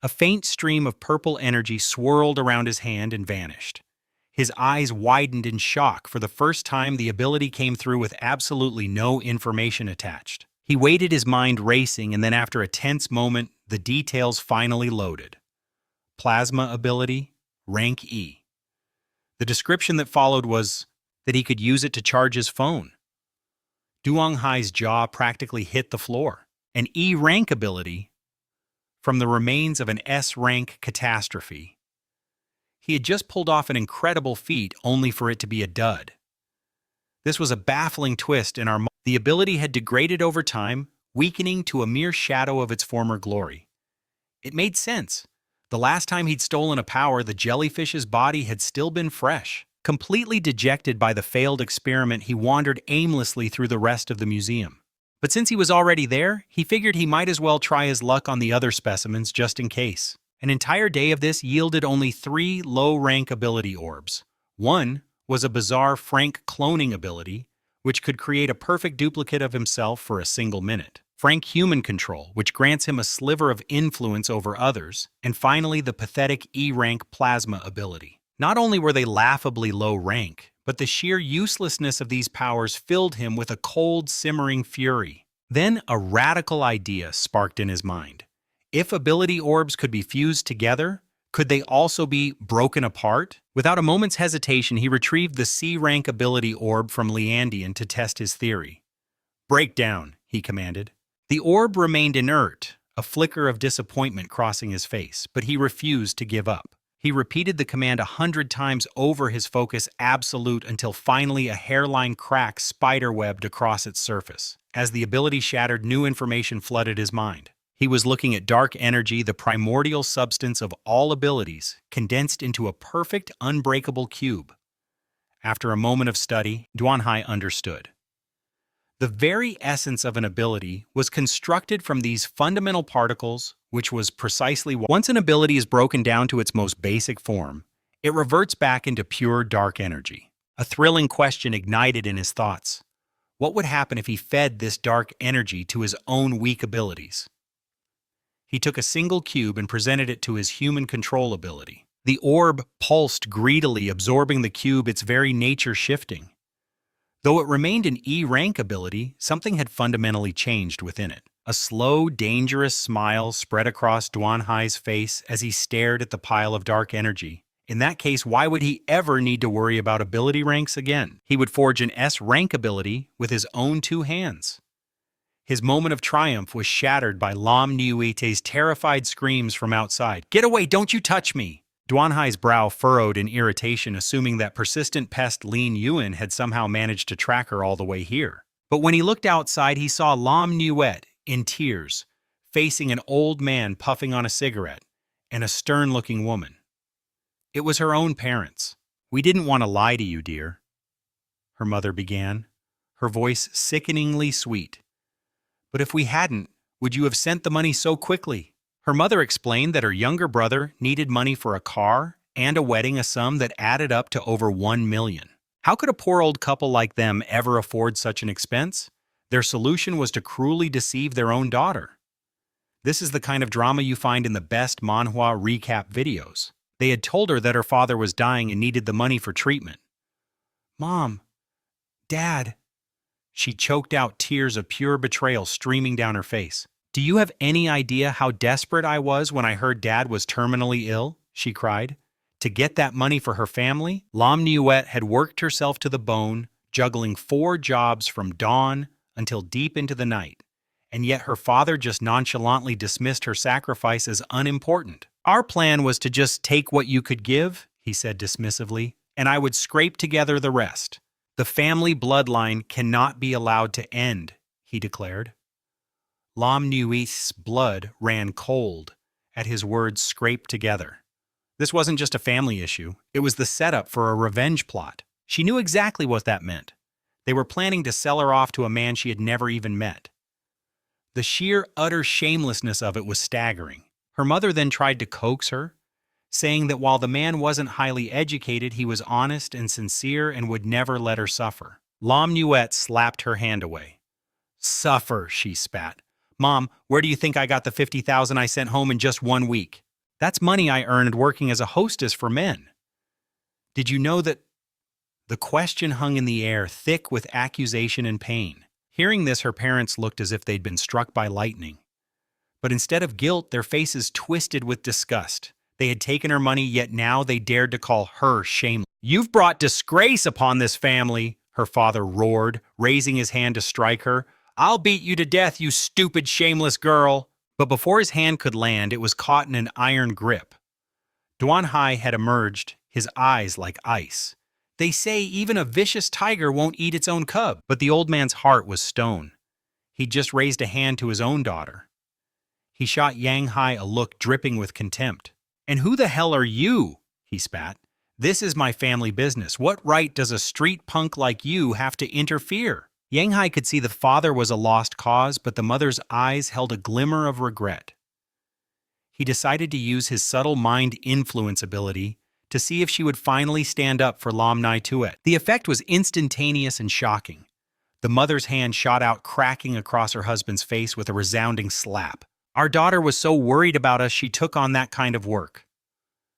S1: A faint stream of purple energy swirled around his hand and vanished. His eyes widened in shock. For the first time, the ability came through with absolutely no information attached. He waited, his mind racing, and then after a tense moment, the details finally loaded. Plasma ability, rank E. The description that followed was that he could use it to charge his phone. Duong Hai's jaw practically hit the floor. An E rank ability from the remains of an S rank catastrophe. He had just pulled off an incredible feat only for it to be a dud. This was a baffling twist in our. The ability had degraded over time, weakening to a mere shadow of its former glory. It made sense. The last time he'd stolen a power, the jellyfish's body had still been fresh. Completely dejected by the failed experiment, he wandered aimlessly through the rest of the museum. But since he was already there, he figured he might as well try his luck on the other specimens just in case. An entire day of this yielded only 3 low-rank ability orbs. One was a bizarre Frank cloning ability, which could create a perfect duplicate of himself for a single minute. Frank human control, which grants him a sliver of influence over others. And finally, the pathetic E-rank plasma ability. Not only were they laughably low rank, but the sheer uselessness of these powers filled him with a cold, simmering fury. Then a radical idea sparked in his mind. If ability orbs could be fused together, could they also be broken apart? Without a moment's hesitation, he retrieved the C-rank ability orb from Liandian to test his theory. "Break down," he commanded. The orb remained inert, a flicker of disappointment crossing his face, but he refused to give up. He repeated the command 100 times over, his focus absolute, until finally a hairline crack spiderwebbed across its surface. As the ability shattered, new information flooded his mind. He was looking at dark energy, the primordial substance of all abilities, condensed into a perfect, unbreakable cube. After a moment of study, Duanhai understood. The very essence of an ability was constructed from these fundamental particles, which was precisely why once an ability is broken down to its most basic form, it reverts back into pure dark energy. A thrilling question ignited in his thoughts. What would happen if he fed this dark energy to his own weak abilities? He took a single cube and presented it to his human control ability. The orb pulsed greedily, absorbing the cube, its very nature shifting. Though it remained an E-rank ability, something had fundamentally changed within it. A slow, dangerous smile spread across Duanhai's face as he stared at the pile of dark energy. In that case, why would he ever need to worry about ability ranks again? He would forge an S-rank ability with his own 2 hands. His moment of triumph was shattered by Lam Niuite's terrified screams from outside. "Get away! Don't you touch me!" Duanhai's brow furrowed in irritation, assuming that persistent pest Lin Yuan had somehow managed to track her all the way here. But when he looked outside, he saw Lam Niuet, in tears, facing an old man puffing on a cigarette, and a stern-looking woman. It was her own parents. "We didn't want to lie to you, dear," her mother began, her voice sickeningly sweet. "But if we hadn't, would you have sent the money so quickly?" Her mother explained that her younger brother needed money for a car and a wedding, a sum that added up to over 1 million. How could a poor old couple like them ever afford such an expense? Their solution was to cruelly deceive their own daughter. This is the kind of drama you find in the best manhwa recap videos. They had told her that her father was dying and needed the money for treatment. "Mom, Dad," she choked out, tears of pure betrayal streaming down her face. "Do you have any idea how desperate I was when I heard Dad was terminally ill?" she cried. To get that money for her family, Lam Niuet had worked herself to the bone, juggling 4 jobs from dawn until deep into the night. And yet her father just nonchalantly dismissed her sacrifice as unimportant. "Our plan was to just take what you could give," he said dismissively, "and I would scrape together the rest. The family bloodline cannot be allowed to end," he declared. Lam Niuet's blood ran cold at his words, "scraped together." This wasn't just a family issue. It was the setup for a revenge plot. She knew exactly what that meant. They were planning to sell her off to a man she had never even met. The sheer, utter shamelessness of it was staggering. Her mother then tried to coax her, saying that while the man wasn't highly educated, he was honest and sincere and would never let her suffer. Lam Niuet slapped her hand away. "Suffer," she spat. "Mom, where do you think I got the 50,000 I sent home in just 1 week? That's money I earned working as a hostess for men. Did you know that?" The question hung in the air, thick with accusation and pain. Hearing this, her parents looked as if they'd been struck by lightning. But instead of guilt, their faces twisted with disgust. They had taken her money, yet now they dared to call her shameless. "You've brought disgrace upon this family," her father roared, raising his hand to strike her. "I'll beat you to death, you stupid, shameless girl!" But before his hand could land, it was caught in an iron grip. Duan Hai had emerged, his eyes like ice. They say even a vicious tiger won't eat its own cub, but the old man's heart was stone. He'd just raised a hand to his own daughter. He shot Yang Hai a look dripping with contempt. "And who the hell are you?" he spat. "This is my family business. What right does a street punk like you have to interfere?" Yang Hai could see the father was a lost cause, but the mother's eyes held a glimmer of regret. He decided to use his subtle mind influence ability to see if she would finally stand up for Lam Nai Tuet. The effect was instantaneous and shocking. The mother's hand shot out, cracking across her husband's face with a resounding slap. "Our daughter was so worried about us she took on that kind of work,"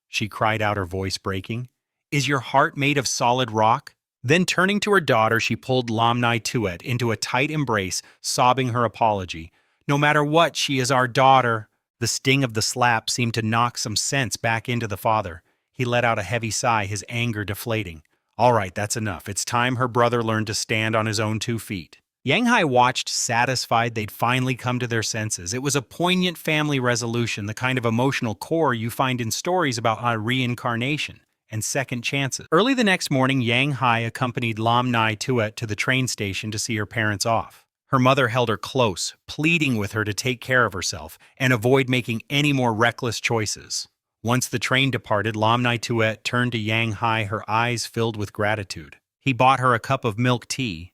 S1: she cried out, her voice breaking. "Is your heart made of solid rock?" Then turning to her daughter, she pulled Lam Nai Tuet into a tight embrace, sobbing her apology. "No matter what, she is our daughter." The sting of the slap seemed to knock some sense back into the father. He let out a heavy sigh, his anger deflating. "All right, that's enough. It's time her brother learned to stand on his own 2 feet." Yang Hai watched, satisfied they'd finally come to their senses. It was a poignant family resolution, the kind of emotional core you find in stories about reincarnation and second chances. Early the next morning, Yang Hai accompanied Lam Nai Tuet to the train station to see her parents off. Her mother held her close, pleading with her to take care of herself and avoid making any more reckless choices. Once the train departed, Lam Nai Tuet turned to Yang Hai, her eyes filled with gratitude. He bought her a cup of milk tea,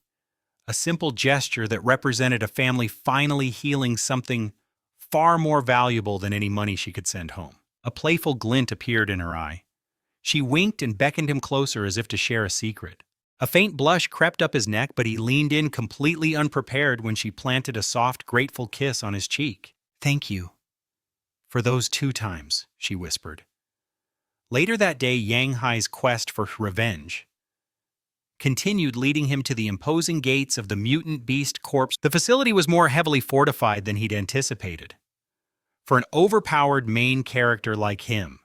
S1: a simple gesture that represented a family finally healing something far more valuable than any money she could send home. A playful glint appeared in her eye. She winked and beckoned him closer as if to share a secret. A faint blush crept up his neck, but he leaned in completely unprepared when she planted a soft, grateful kiss on his cheek. "Thank you for those 2 times," she whispered. Later that day, Yang Hai's quest for revenge continued, leading him to the imposing gates of the Mutant Beast Corps. The facility was more heavily fortified than he'd anticipated. For an overpowered main character like him,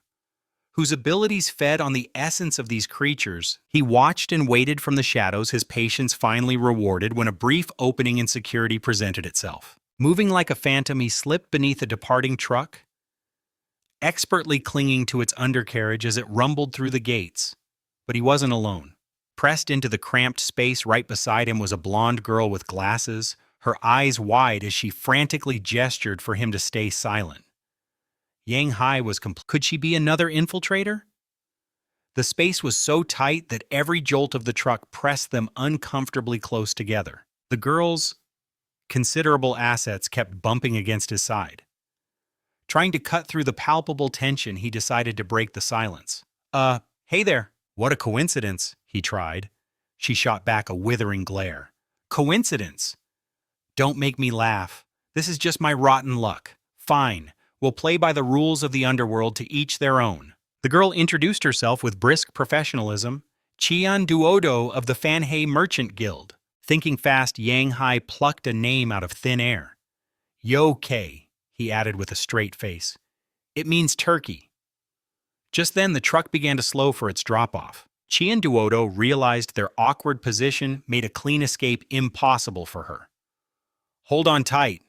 S1: whose abilities fed on the essence of these creatures, he watched and waited from the shadows, his patience finally rewarded when a brief opening in security presented itself. Moving like a phantom, he slipped beneath a departing truck, expertly clinging to its undercarriage as it rumbled through the gates. But he wasn't alone. Pressed into the cramped space right beside him was a blonde girl with glasses, her eyes wide as she frantically gestured for him to stay silent. Yang Hai was Could she be another infiltrator? The space was so tight that every jolt of the truck pressed them uncomfortably close together. The girl's considerable assets kept bumping against his side. Trying to cut through the palpable tension, he decided to break the silence. Hey there." "What a coincidence," he tried. She shot back a withering glare. "Coincidence? Don't make me laugh. This is just my rotten luck. Fine. We'll play by the rules of the underworld, to each their own." The girl introduced herself with brisk professionalism. "Qian Duodo of the Fanhei Merchant Guild." Thinking fast, Yang Hai plucked a name out of thin air. "Yo-Kei," he added with a straight face. "It means turkey." Just then, the truck began to slow for its drop-off. Qian Duodo realized their awkward position made a clean escape impossible for her. "Hold on tight,"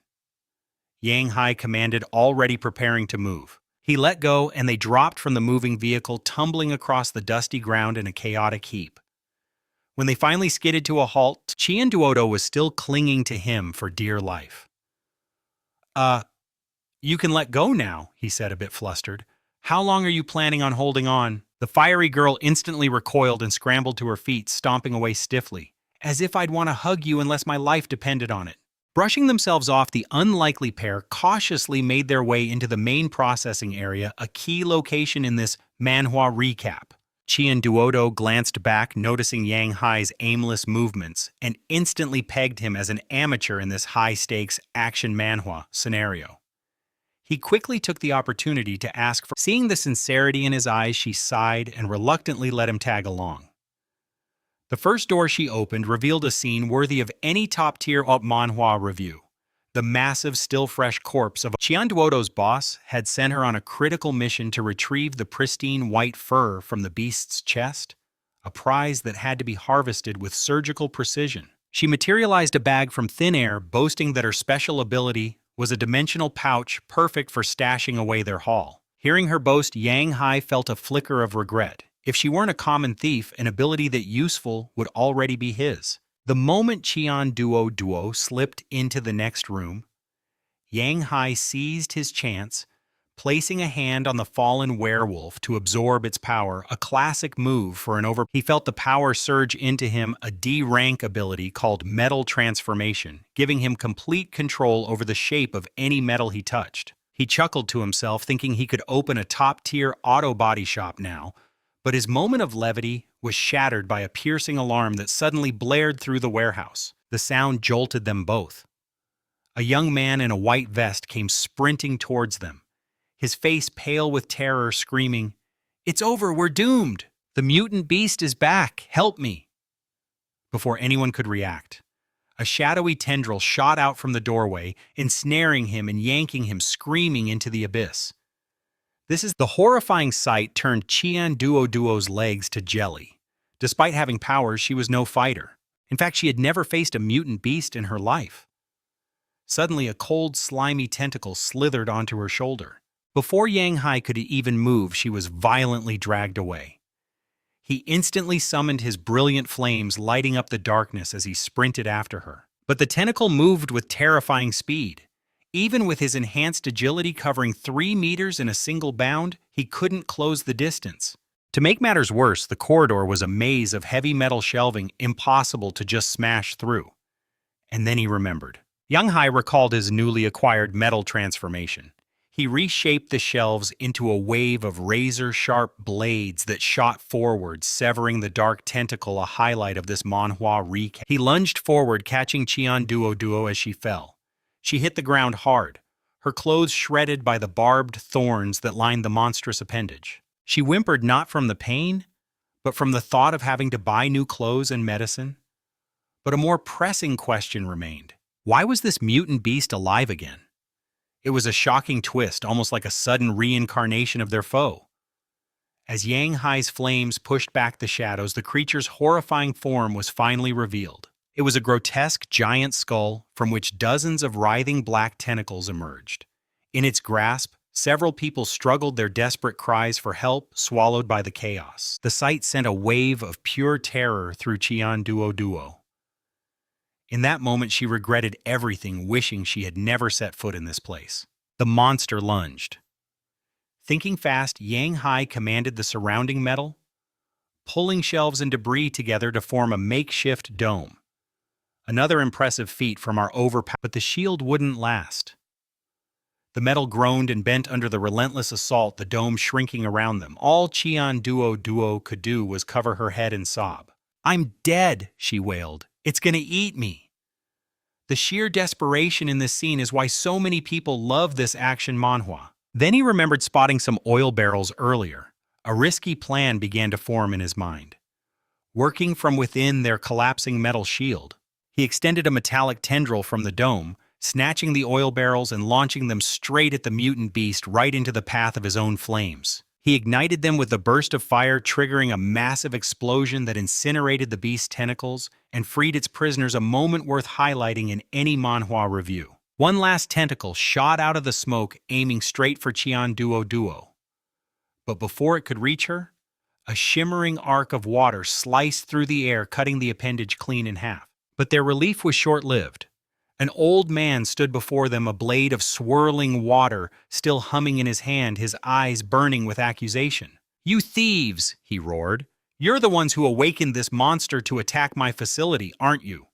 S1: Yang Hai commanded, already preparing to move. He let go, and they dropped from the moving vehicle, tumbling across the dusty ground in a chaotic heap. When they finally skidded to a halt, Qian Duodo was still clinging to him for dear life. You can let go now," he said, a bit flustered. "How long are you planning on holding on?" The fiery girl instantly recoiled and scrambled to her feet, stomping away stiffly. "As if I'd want to hug you unless my life depended on it." Brushing themselves off, the unlikely pair cautiously made their way into the main processing area, a key location in this Manhwa recap. Qian Duodo glanced back, noticing Yang Hai's aimless movements, and instantly pegged him as an amateur in this high-stakes action manhwa scenario. He quickly took the opportunity to ask for. Seeing the sincerity in his eyes, she sighed and reluctantly let him tag along. The first door she opened revealed a scene worthy of any top-tier manhwa review. The massive, still-fresh corpse of Qian Duodo's boss had sent her on a critical mission to retrieve the pristine white fur from the beast's chest, a prize that had to be harvested with surgical precision. She materialized a bag from thin air, boasting that her special ability was a dimensional pouch perfect for stashing away their haul. Hearing her boast, Yang Hai felt a flicker of regret. If she weren't a common thief, an ability that useful would already be his. The moment Qian Duo slipped into the next room, Yang Hai seized his chance, placing a hand on the fallen werewolf to absorb its power, a classic move for an He felt the power surge into him, a D-rank ability called metal transformation, giving him complete control over the shape of any metal he touched. He chuckled to himself, thinking he could open a top-tier auto body shop now, but his moment of levity was shattered by a piercing alarm that suddenly blared through the warehouse. The sound jolted them both. A young man in a white vest came sprinting towards them, his face pale with terror, screaming, "It's over, we're doomed! The mutant beast is back, help me!" Before anyone could react, a shadowy tendril shot out from the doorway, ensnaring him and yanking him screaming into the abyss. The horrifying sight turned Qian Duo's legs to jelly. Despite having powers, she was no fighter. In fact, she had never faced a mutant beast in her life. Suddenly, a cold, slimy tentacle slithered onto her shoulder. Before Yang Hai could even move, she was violently dragged away. He instantly summoned his brilliant flames, lighting up the darkness as he sprinted after her. But the tentacle moved with terrifying speed. Even with his enhanced agility covering 3 meters in a single bound, he couldn't close the distance. To make matters worse, the corridor was a maze of heavy metal shelving impossible to just smash through. And then he remembered. Yang Hai recalled his newly acquired metal transformation. He reshaped the shelves into a wave of razor-sharp blades that shot forward, severing the dark tentacle, a highlight of this manhwa recap. He lunged forward, catching Qian Duo as she fell. She hit the ground hard, her clothes shredded by the barbed thorns that lined the monstrous appendage. She whimpered not from the pain, but from the thought of having to buy new clothes and medicine. But a more pressing question remained. Why was this mutant beast alive again? It was a shocking twist, almost like a sudden reincarnation of their foe. As Yang Hai's flames pushed back the shadows, the creature's horrifying form was finally revealed. It was a grotesque giant skull from which dozens of writhing black tentacles emerged. In its grasp, several people struggled, their desperate cries for help swallowed by the chaos. The sight sent a wave of pure terror through Qian Duo. In that moment, she regretted everything, wishing she had never set foot in this place. The monster lunged. Thinking fast, Yang Hai commanded the surrounding metal, pulling shelves and debris together to form a makeshift dome. Another impressive feat from our overpowered, but the shield wouldn't last. The metal groaned and bent under the relentless assault, the dome shrinking around them. All Qian Duo could do was cover her head and sob. "I'm dead," she wailed. "It's gonna eat me." The sheer desperation in this scene is why so many people love this action manhwa. Then he remembered spotting some oil barrels earlier. A risky plan began to form in his mind. Working from within their collapsing metal shield, he extended a metallic tendril from the dome, snatching the oil barrels and launching them straight at the mutant beast, right into the path of his own flames. He ignited them with a burst of fire, triggering a massive explosion that incinerated the beast's tentacles and freed its prisoners, a moment worth highlighting in any manhwa review. One last tentacle shot out of the smoke, aiming straight for Qian Duo. But before it could reach her, a shimmering arc of water sliced through the air, cutting the appendage clean in half. But their relief was short-lived. An old man stood before them, a blade of swirling water still humming in his hand, his eyes burning with accusation. "You thieves!" he roared. "You're the ones who awakened this monster to attack my facility, aren't you?"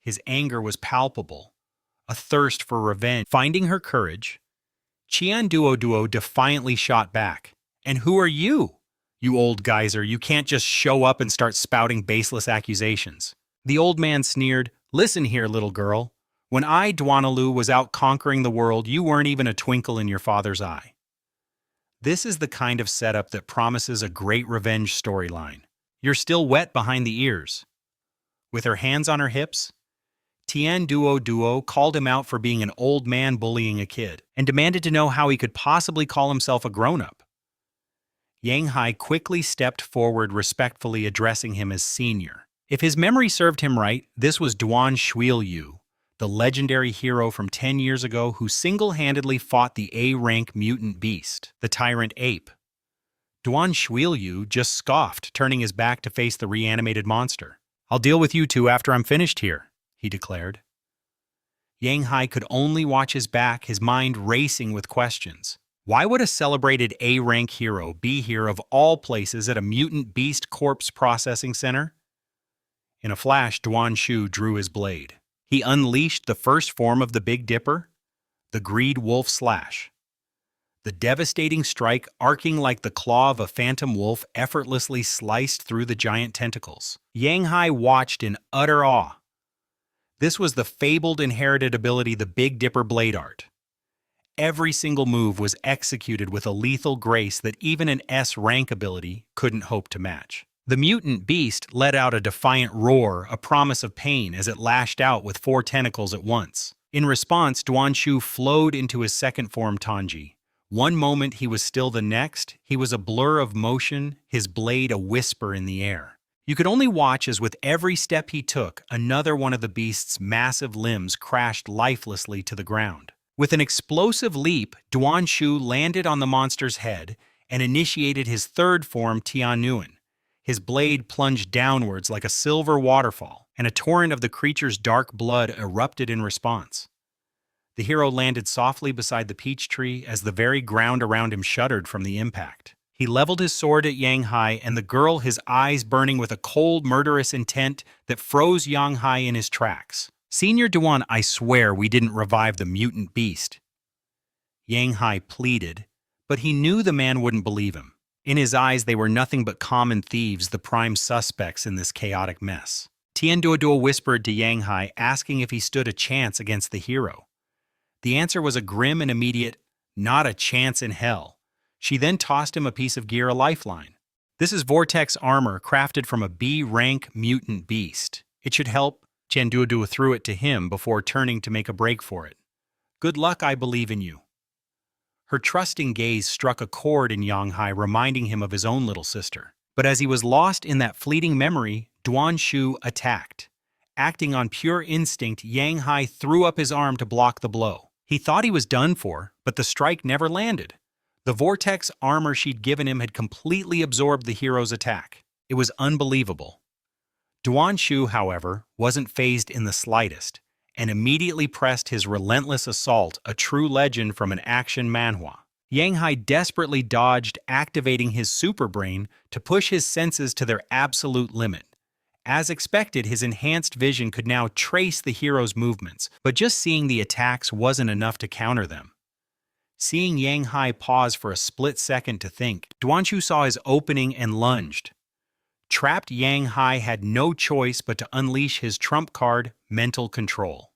S1: His anger was palpable, a thirst for revenge. Finding her courage, Qian Duo defiantly shot back. "And who are you? You old geyser, you can't just show up and start spouting baseless accusations." The old man sneered. "Listen here, little girl. When I, Dwanalu, was out conquering the world, you weren't even a twinkle in your father's eye." This is the kind of setup that promises a great revenge storyline. You're still wet behind the ears. With her hands on her hips, Qian Duo called him out for being an old man bullying a kid, and demanded to know how he could possibly call himself a grown-up. Yang Hai quickly stepped forward, respectfully addressing him as senior. If his memory served him right, this was Duan Shuiyu, the legendary hero from 10 years ago who single-handedly fought the A-rank mutant beast, the tyrant ape. Duan Shuiyu just scoffed, turning his back to face the reanimated monster. "I'll deal with you two after I'm finished here," he declared. Yang Hai could only watch his back, his mind racing with questions. Why would a celebrated A-rank hero be here of all places at a mutant beast corpse processing center? In a flash, Duan Shu drew his blade. He unleashed the first form of the Big Dipper, the Greed Wolf Slash. The devastating strike, arcing like the claw of a phantom wolf, effortlessly sliced through the giant tentacles. Yang Hai watched in utter awe. This was the fabled inherited ability, the Big Dipper Blade Art. Every single move was executed with a lethal grace that even an S-rank ability couldn't hope to match. The mutant beast let out a defiant roar, a promise of pain as it lashed out with 4 tentacles at once. In response, Duan Shu flowed into his second form, Tanji. One moment he was still, the next, he was a blur of motion, his blade a whisper in the air. You could only watch as with every step he took, another one of the beast's massive limbs crashed lifelessly to the ground. With an explosive leap, Duan Shu landed on the monster's head and initiated his third form, Tian Nguyen. His blade plunged downwards like a silver waterfall, and a torrent of the creature's dark blood erupted in response. The hero landed softly beside the peach tree as the very ground around him shuddered from the impact. He leveled his sword at Yang Hai and the girl, his eyes burning with a cold, murderous intent that froze Yang Hai in his tracks. "Senior Duan, I swear we didn't revive the mutant beast," Yang Hai pleaded, but he knew the man wouldn't believe him. In his eyes, they were nothing but common thieves, the prime suspects in this chaotic mess. Tian Duodua whispered to Yang Hai, asking if he stood a chance against the hero. The answer was a grim and immediate, "Not a chance in hell." She then tossed him a piece of gear, a lifeline. "This is Vortex armor crafted from a B-rank mutant beast. It should help." Tian Duodua threw it to him before turning to make a break for it. "Good luck, I believe in you." Her trusting gaze struck a chord in Yang Hai, reminding him of his own little sister. But as he was lost in that fleeting memory, Duan Shu attacked. Acting on pure instinct, Yang Hai threw up his arm to block the blow. He thought he was done for, but the strike never landed. The vortex armor she'd given him had completely absorbed the hero's attack. It was unbelievable. Duan Shu, however, wasn't fazed in the slightest, and immediately pressed his relentless assault, a true legend from an action manhwa. Yang Hai desperately dodged, activating his super brain to push his senses to their absolute limit. As expected, his enhanced vision could now trace the hero's movements, but just seeing the attacks wasn't enough to counter them. Seeing Yang Hai pause for a split second to think, Duan Shu saw his opening and lunged. Trapped Yang Hai had no choice but to unleash his trump card, mental control.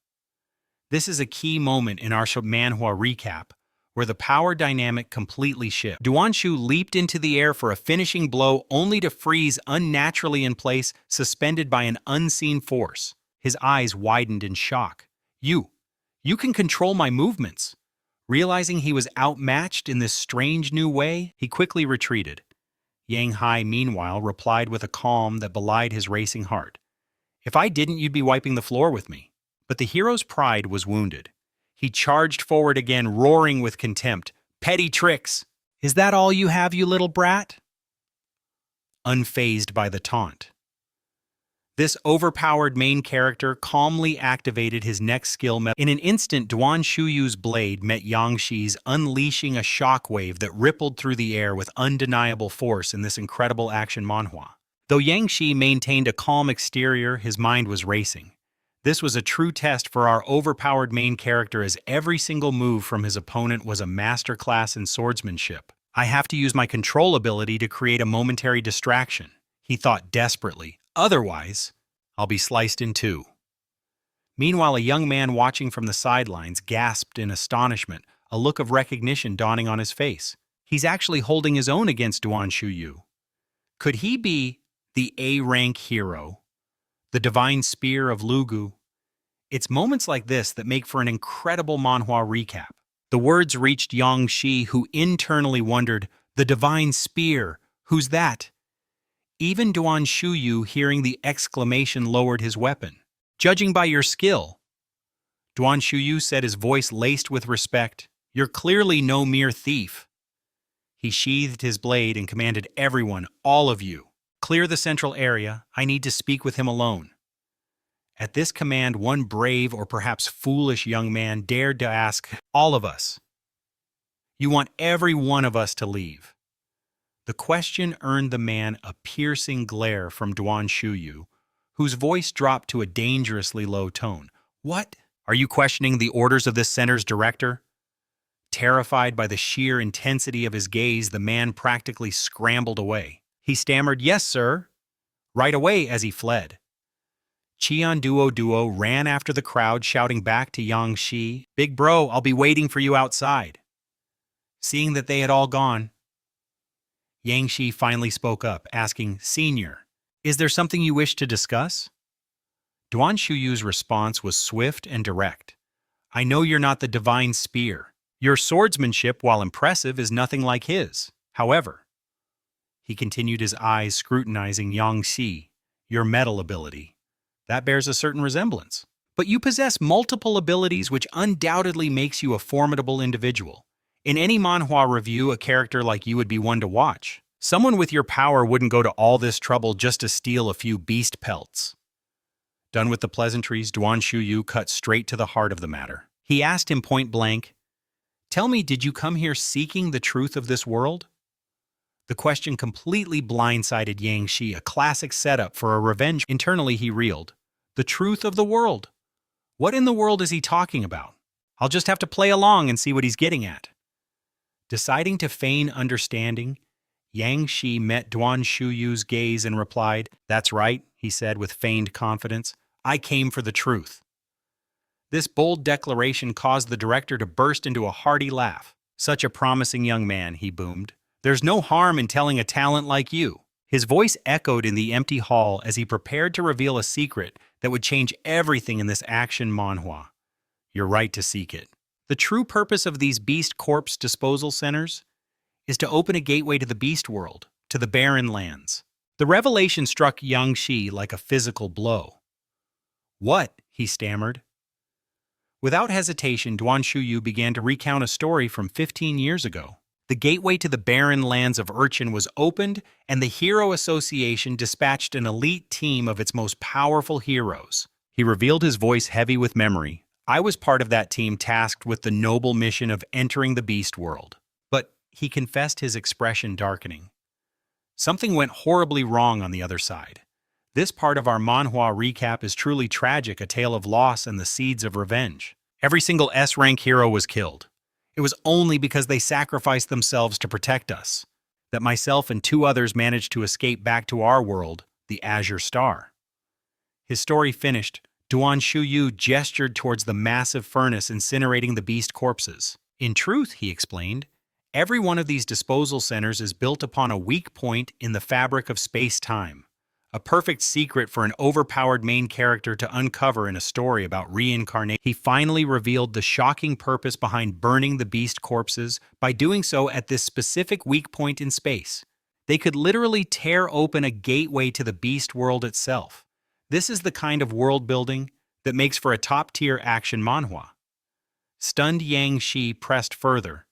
S1: This is a key moment in our manhwa recap, where the power dynamic completely shifts. Duan Shu leaped into the air for a finishing blow only to freeze unnaturally in place, suspended by an unseen force. His eyes widened in shock. You can control my movements." Realizing he was outmatched in this strange new way, he quickly retreated. Yang Hai, meanwhile, replied with a calm that belied his racing heart. "If I didn't, you'd be wiping the floor with me." But the hero's pride was wounded. He charged forward again, roaring with contempt. "Petty tricks! Is that all you have, you little brat?" Unfazed by the taunt, this overpowered main character calmly activated his next skill. In an instant, Duan Shuyu's blade met Yang Shi's, unleashing a shockwave that rippled through the air with undeniable force in this incredible action manhwa. Though Yang Shi maintained a calm exterior, his mind was racing. This was a true test for our overpowered main character, as every single move from his opponent was a masterclass in swordsmanship. "I have to use my control ability to create a momentary distraction," he thought desperately. "Otherwise, I'll be sliced in two." Meanwhile, a young man watching from the sidelines gasped in astonishment, a look of recognition dawning on his face. He's actually holding his own against Duan Shuyu. Could he be the A-rank hero, the divine spear of Lugu? It's moments like this that make for an incredible manhwa recap. The words reached Yang Shi, who internally wondered, The divine spear! Who's that? Even Duan Shuyu, hearing the exclamation, lowered his weapon. Judging by your skill, Duan Shuyu said, his voice laced with respect, you're clearly no mere thief. He sheathed his blade and commanded everyone, all of you, clear the central area. I need to speak with him alone. At this command, one brave or perhaps foolish young man dared to ask, all of us. You want every one of us to leave. The question earned the man a piercing glare from Duan Shuyu, whose voice dropped to a dangerously low tone. What? Are you questioning the orders of this center's director? Terrified by the sheer intensity of his gaze, the man practically scrambled away. He stammered, yes, sir, right away as he fled. Qian Duo ran after the crowd, shouting back to Yang Shi, big bro, I'll be waiting for you outside. Seeing that they had all gone, Yang Shi finally spoke up, asking, Senior, is there something you wish to discuss? Duan Shuyu's response was swift and direct. I know you're not the divine spear. Your swordsmanship, while impressive, is nothing like his. However, he continued, his eyes scrutinizing Yang Shi, your metal ability. That bears a certain resemblance. But you possess multiple abilities, which undoubtedly makes you a formidable individual. In any manhwa review, a character like you would be one to watch. Someone with your power wouldn't go to all this trouble just to steal a few beast pelts. Done with the pleasantries, Duan Shuyu cut straight to the heart of the matter. He asked him point blank, tell me, did you come here seeking the truth of this world? The question completely blindsided Yang Shi, a classic setup for a revenge. Internally, he reeled. The truth of the world? What in the world is he talking about? I'll just have to play along and see what he's getting at. Deciding to feign understanding, Yang Shi met Duan Shuyu's gaze and replied, that's right, he said with feigned confidence. I came for the truth. This bold declaration caused the director to burst into a hearty laugh. Such a promising young man, he boomed. There's no harm in telling a talent like you. His voice echoed in the empty hall as he prepared to reveal a secret that would change everything in this action manhwa. You're right to seek it. The true purpose of these beast corpse disposal centers is to open a gateway to the beast world, to the barren lands. The revelation struck Yang Shi like a physical blow. What? He stammered. Without hesitation, Duan Shuyu began to recount a story from 15 years ago. The gateway to the barren lands of Urchin was opened, and the Hero Association dispatched an elite team of its most powerful heroes. He revealed, his voice heavy with memory. I was part of that team tasked with the noble mission of entering the beast world. But, he confessed, his expression darkening. Something went horribly wrong on the other side. This part of our manhwa recap is truly tragic, a tale of loss and the seeds of revenge. Every single S-rank hero was killed. It was only because they sacrificed themselves to protect us that myself and 2 others managed to escape back to our world, the Azure Star. His story finished, Duan Shuyu gestured towards the massive furnace incinerating the beast corpses. In truth, he explained, every one of these disposal centers is built upon a weak point in the fabric of space-time. A perfect secret for an overpowered main character to uncover in a story about reincarnation. He finally revealed the shocking purpose behind burning the beast corpses by doing so at this specific weak point in space. They could literally tear open a gateway to the beast world itself. This is the kind of world building that makes for a top-tier action manhwa. Stunned, Yang Shi pressed further.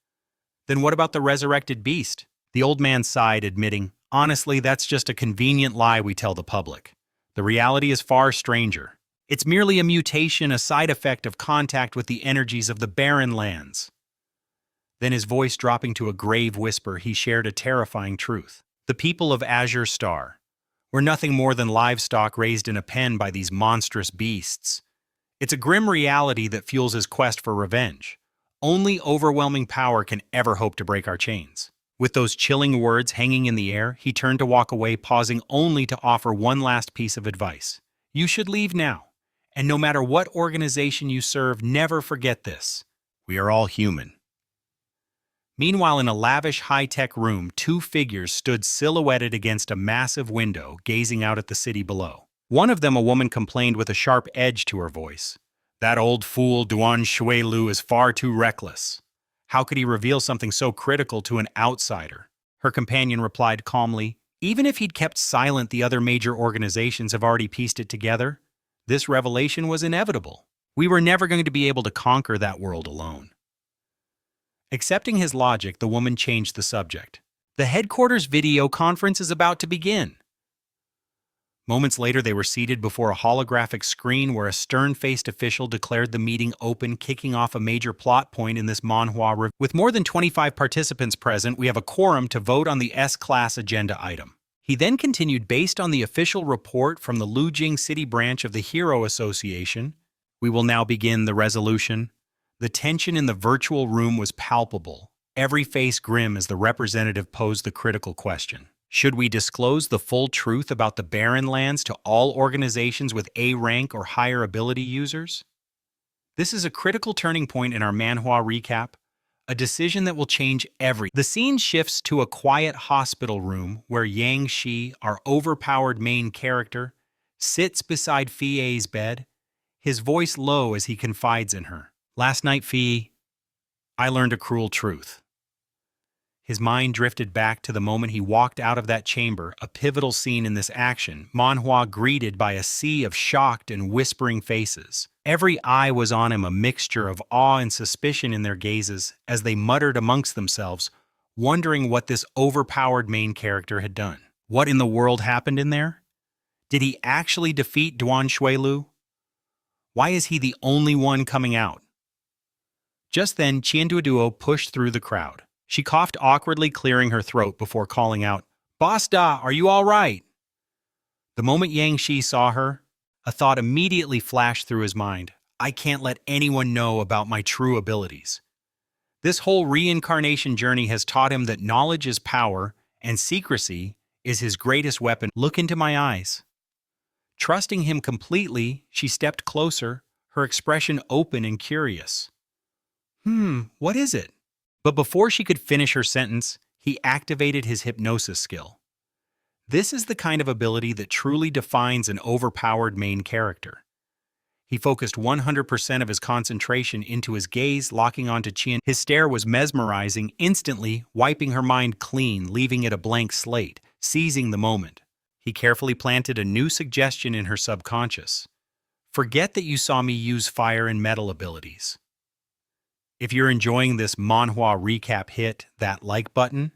S1: Then what about the resurrected beast? The old man sighed, admitting, honestly, that's just a convenient lie we tell the public. The reality is far stranger. It's merely a mutation, a side effect of contact with the energies of the barren lands. Then, his voice dropping to a grave whisper, he shared a terrifying truth. The people of Azure Star were nothing more than livestock raised in a pen by these monstrous beasts. It's a grim reality that fuels his quest for revenge. Only overwhelming power can ever hope to break our chains. With those chilling words hanging in the air, he turned to walk away, pausing only to offer one last piece of advice. You should leave now. And no matter what organization you serve, never forget this. We are all human. Meanwhile, in a lavish, high-tech room, 2 figures stood silhouetted against a massive window, gazing out at the city below. One of them, a woman, complained with a sharp edge to her voice. That old fool Duan Shuilu is far too reckless. How could he reveal something so critical to an outsider? Her companion replied calmly, even if he'd kept silent, the other major organizations have already pieced it together. This revelation was inevitable. We were never going to be able to conquer that world alone. Accepting his logic, the woman changed the subject. The headquarters video conference is about to begin. Moments later, they were seated before a holographic screen where a stern-faced official declared the meeting open, kicking off a major plot point in this manhwa review. With more than 25 participants present, we have a quorum to vote on the S-Class agenda item. He then continued, based on the official report from the Lujing City branch of the Hero Association, we will now begin the resolution. The tension in the virtual room was palpable, every face grim as the representative posed the critical question. Should we disclose the full truth about the barren lands to all organizations with A rank or higher ability users? This is a critical turning point in our manhwa recap, a decision that will change everything. The scene shifts to a quiet hospital room where Yang Shi, our overpowered main character, sits beside Fei's bed, his voice low as he confides in her. Last night, Fei, I learned a cruel truth. His mind drifted back to the moment he walked out of that chamber, a pivotal scene in this action, manhwa greeted by a sea of shocked and whispering faces. Every eye was on him, a mixture of awe and suspicion in their gazes as they muttered amongst themselves, wondering what this overpowered main character had done. What in the world happened in there? Did he actually defeat Duan Shuilu? Why is he the only one coming out? Just then, Duo pushed through the crowd. She coughed awkwardly, clearing her throat before calling out, "Boss Da, are you all right?" The moment Yang Shi saw her, a thought immediately flashed through his mind. I can't let anyone know about my true abilities. This whole reincarnation journey has taught him that knowledge is power and secrecy is his greatest weapon. Look into my eyes. Trusting him completely, she stepped closer, her expression open and curious. What is it? But before she could finish her sentence, he activated his hypnosis skill. This is the kind of ability that truly defines an overpowered main character. He focused 100% of his concentration into his gaze, locking onto Qian. His stare was mesmerizing, instantly wiping her mind clean, leaving it a blank slate. Seizing the moment, he carefully planted a new suggestion in her subconscious. Forget that you saw me use fire and metal abilities. If you're enjoying this manhwa recap, hit that like button.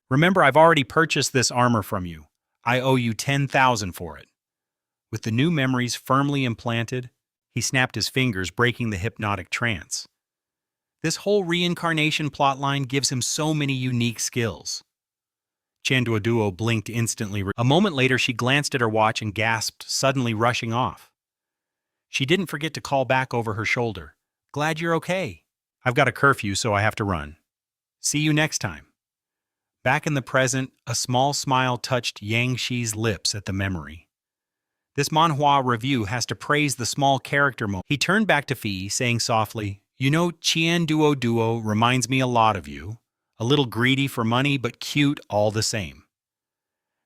S1: Remember, I've already purchased this armor from you. I owe you 10,000 for it. With the new memories firmly implanted, he snapped his fingers, breaking the hypnotic trance. This whole reincarnation plotline gives him so many unique skills. Duo blinked instantly. A moment later, she glanced at her watch and gasped, suddenly rushing off. She didn't forget to call back over her shoulder. Glad you're okay. I've got a curfew, so I have to run. See you next time. Back in the present, a small smile touched Yang Shi's lips at the memory. This manhwa review has to praise the small character moment. He turned back to Fei, saying softly, "You know, Duo reminds me a lot of you. A little greedy for money, but cute all the same."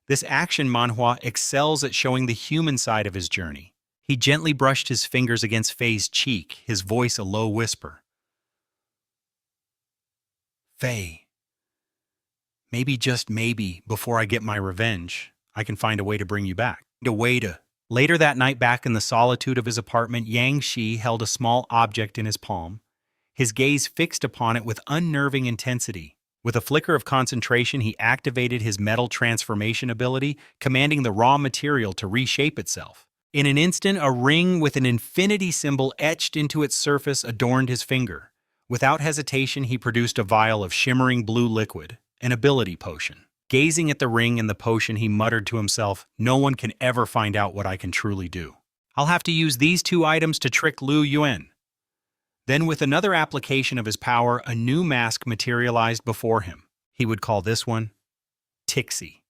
S1: This action manhwa excels at showing the human side of his journey. He gently brushed his fingers against Fei's cheek, his voice a low whisper. Fei, maybe, just maybe, before I get my revenge, I can find a way to bring you back. Later that night, back in the solitude of his apartment, Yang Shi held a small object in his palm, his gaze fixed upon it with unnerving intensity. With a flicker of concentration, he activated his metal transformation ability, commanding the raw material to reshape itself. In an instant, a ring with an infinity symbol etched into its surface adorned his finger. Without hesitation, he produced a vial of shimmering blue liquid, an ability potion. Gazing at the ring and the potion, he muttered to himself, "No one can ever find out what I can truly do. I'll have to use these two items to trick Lu Yuan." Then, with another application of his power, a new mask materialized before him. He would call this one Tixie.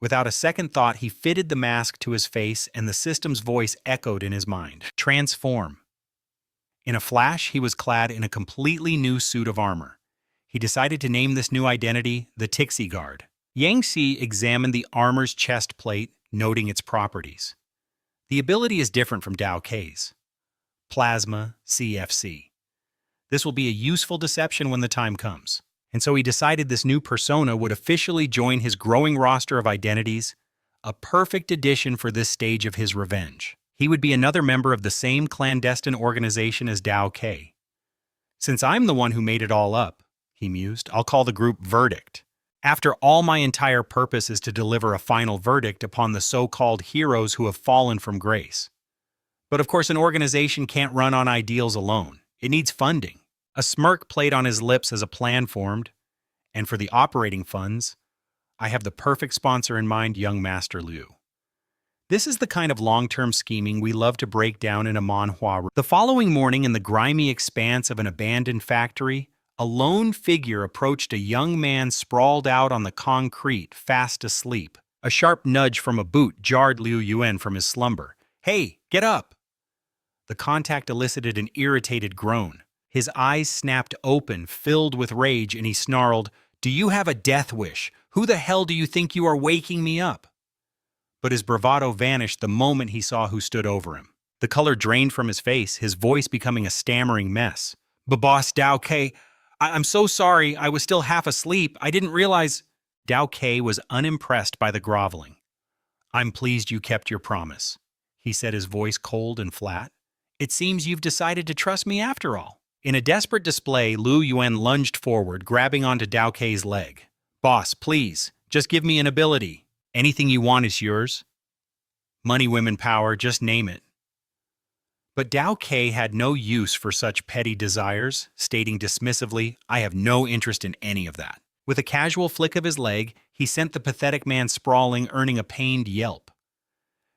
S1: Without a second thought, he fitted the mask to his face, and the system's voice echoed in his mind. Transform. In a flash, he was clad in a completely new suit of armor. He decided to name this new identity the Tixie Guard. Yang Xi examined the armor's chest plate, noting its properties. The ability is different from Dao K's. Plasma CFC. This will be a useful deception when the time comes. And so he decided this new persona would officially join his growing roster of identities, a perfect addition for this stage of his revenge. He would be another member of the same clandestine organization as Dao K. Since I'm the one who made it all up, he mused, I'll call the group Verdict. After all, my entire purpose is to deliver a final verdict upon the so-called heroes who have fallen from grace. But of course, an organization can't run on ideals alone. It needs funding. A smirk played on his lips as a plan formed. And for the operating funds, I have the perfect sponsor in mind, young Master Liu. This is the kind of long-term scheming we love to break down in a manhwa. The following morning, in the grimy expanse of an abandoned factory, a lone figure approached a young man sprawled out on the concrete, fast asleep. A sharp nudge from a boot jarred Liu Yuan from his slumber. "Hey, get up!" The contact elicited an irritated groan. His eyes snapped open, filled with rage, and he snarled, "Do you have a death wish? Who the hell do you think you are waking me up?" But his bravado vanished the moment he saw who stood over him. The color drained from his face, his voice becoming a stammering mess. "Boss Dao K, I'm so sorry, I was still half asleep. I didn't realize—" Dao K was unimpressed by the groveling. "I'm pleased you kept your promise," he said, his voice cold and flat. "It seems you've decided to trust me after all." In a desperate display, Liu Yuan lunged forward, grabbing onto Dao K's leg. "Boss, please, just give me an ability. Anything you want is yours. Money, women, power, just name it." But Dao K had no use for such petty desires, stating dismissively, "I have no interest in any of that." With a casual flick of his leg, he sent the pathetic man sprawling, earning a pained yelp.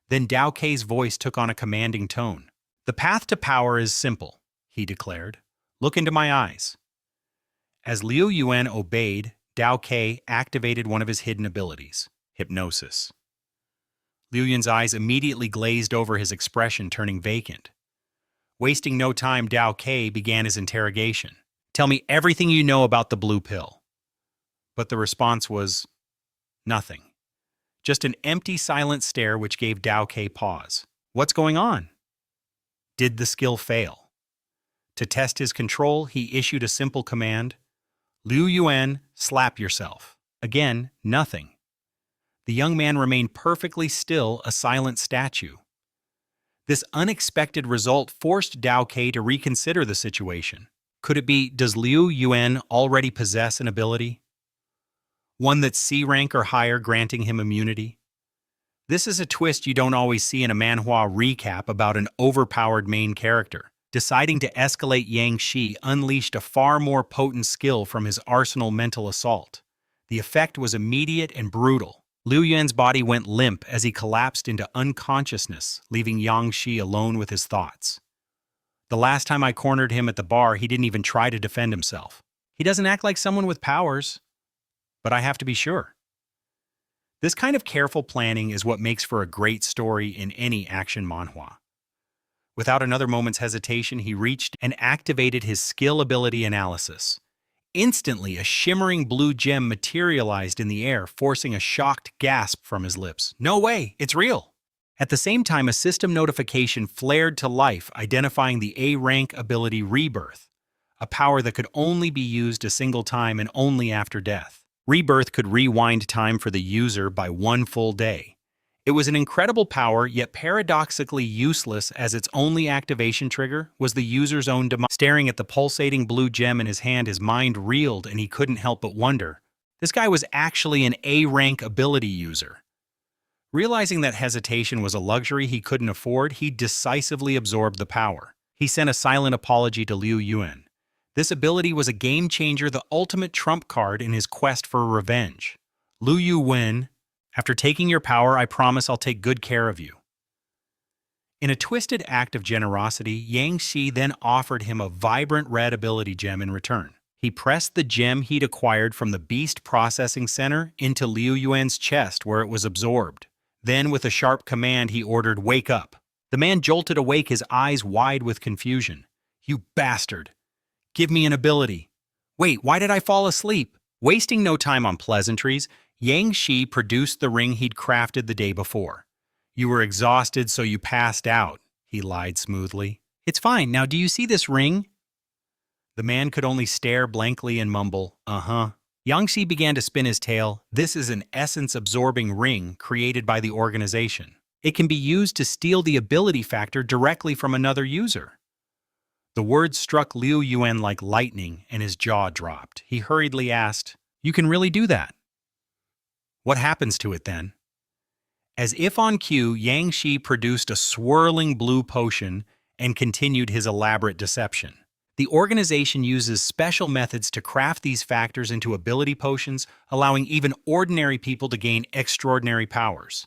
S1: Then Dao K's voice took on a commanding tone. "The path to power is simple," he declared. "Look into my eyes." As Liu Yuan obeyed, Dao K activated one of his hidden abilities, hypnosis. Liu Yuan's eyes immediately glazed over, his expression turning vacant. Wasting no time, Dao K began his interrogation. "Tell me everything you know about the blue pill." But the response was nothing. Just an empty, silent stare which gave Dao K pause. What's going on? Did the skill fail? To test his control, he issued a simple command. "Liu Yuan, slap yourself." Again, nothing. The young man remained perfectly still, a silent statue. This unexpected result forced Dao K to reconsider the situation. Could it be, does Liu Yuan already possess an ability? One that's C rank or higher, granting him immunity? This is a twist you don't always see in a manhwa recap about an overpowered main character. Deciding to escalate, Yang Shi unleashed a far more potent skill from his arsenal mental assault. The effect was immediate and brutal. Liu Yuan's body went limp as he collapsed into unconsciousness, leaving Yang Shi alone with his thoughts. The last time I cornered him at the bar, he didn't even try to defend himself. He doesn't act like someone with powers, but I have to be sure. This kind of careful planning is what makes for a great story in any action manhwa. Without another moment's hesitation, he reached and activated his skill ability analysis. Instantly, a shimmering blue gem materialized in the air, forcing a shocked gasp from his lips. "No way, it's real!" At the same time, a system notification flared to life, identifying the A-rank ability Rebirth, a power that could only be used a single time and only after death. Rebirth could rewind time for the user by 1 full day. It was an incredible power, yet paradoxically useless, as its only activation trigger was the user's own demise. Staring at the pulsating blue gem in his hand, his mind reeled and he couldn't help but wonder. This guy was actually an A-rank ability user. Realizing that hesitation was a luxury he couldn't afford, he decisively absorbed the power. He sent a silent apology to Liu Yuan. This ability was a game-changer, the ultimate trump card in his quest for revenge. "Liu Yuan, after taking your power, I promise I'll take good care of you." In a twisted act of generosity, Yang Shi then offered him a vibrant red ability gem in return. He pressed the gem he'd acquired from the Beast Processing Center into Liu Yuan's chest, where it was absorbed. Then, with a sharp command, he ordered, "Wake up." The man jolted awake, his eyes wide with confusion. "You bastard! Give me an ability." "Wait, why did I fall asleep?" Wasting no time on pleasantries, Yang Shi produced the ring he'd crafted the day before. "You were exhausted, so you passed out," he lied smoothly. "It's fine. Now, do you see this ring?" The man could only stare blankly and mumble, "Uh-huh." Yangshi began to spin his tale. This is an essence-absorbing ring created by the organization. It can be used to steal the ability factor directly from another user. The words struck Liu Yuan like lightning, and his jaw dropped. He hurriedly asked, "You can really do that? What happens to it then?" As if on cue, Yang Shi produced a swirling blue potion and continued his elaborate deception. The organization uses special methods to craft these factors into ability potions, allowing even ordinary people to gain extraordinary powers.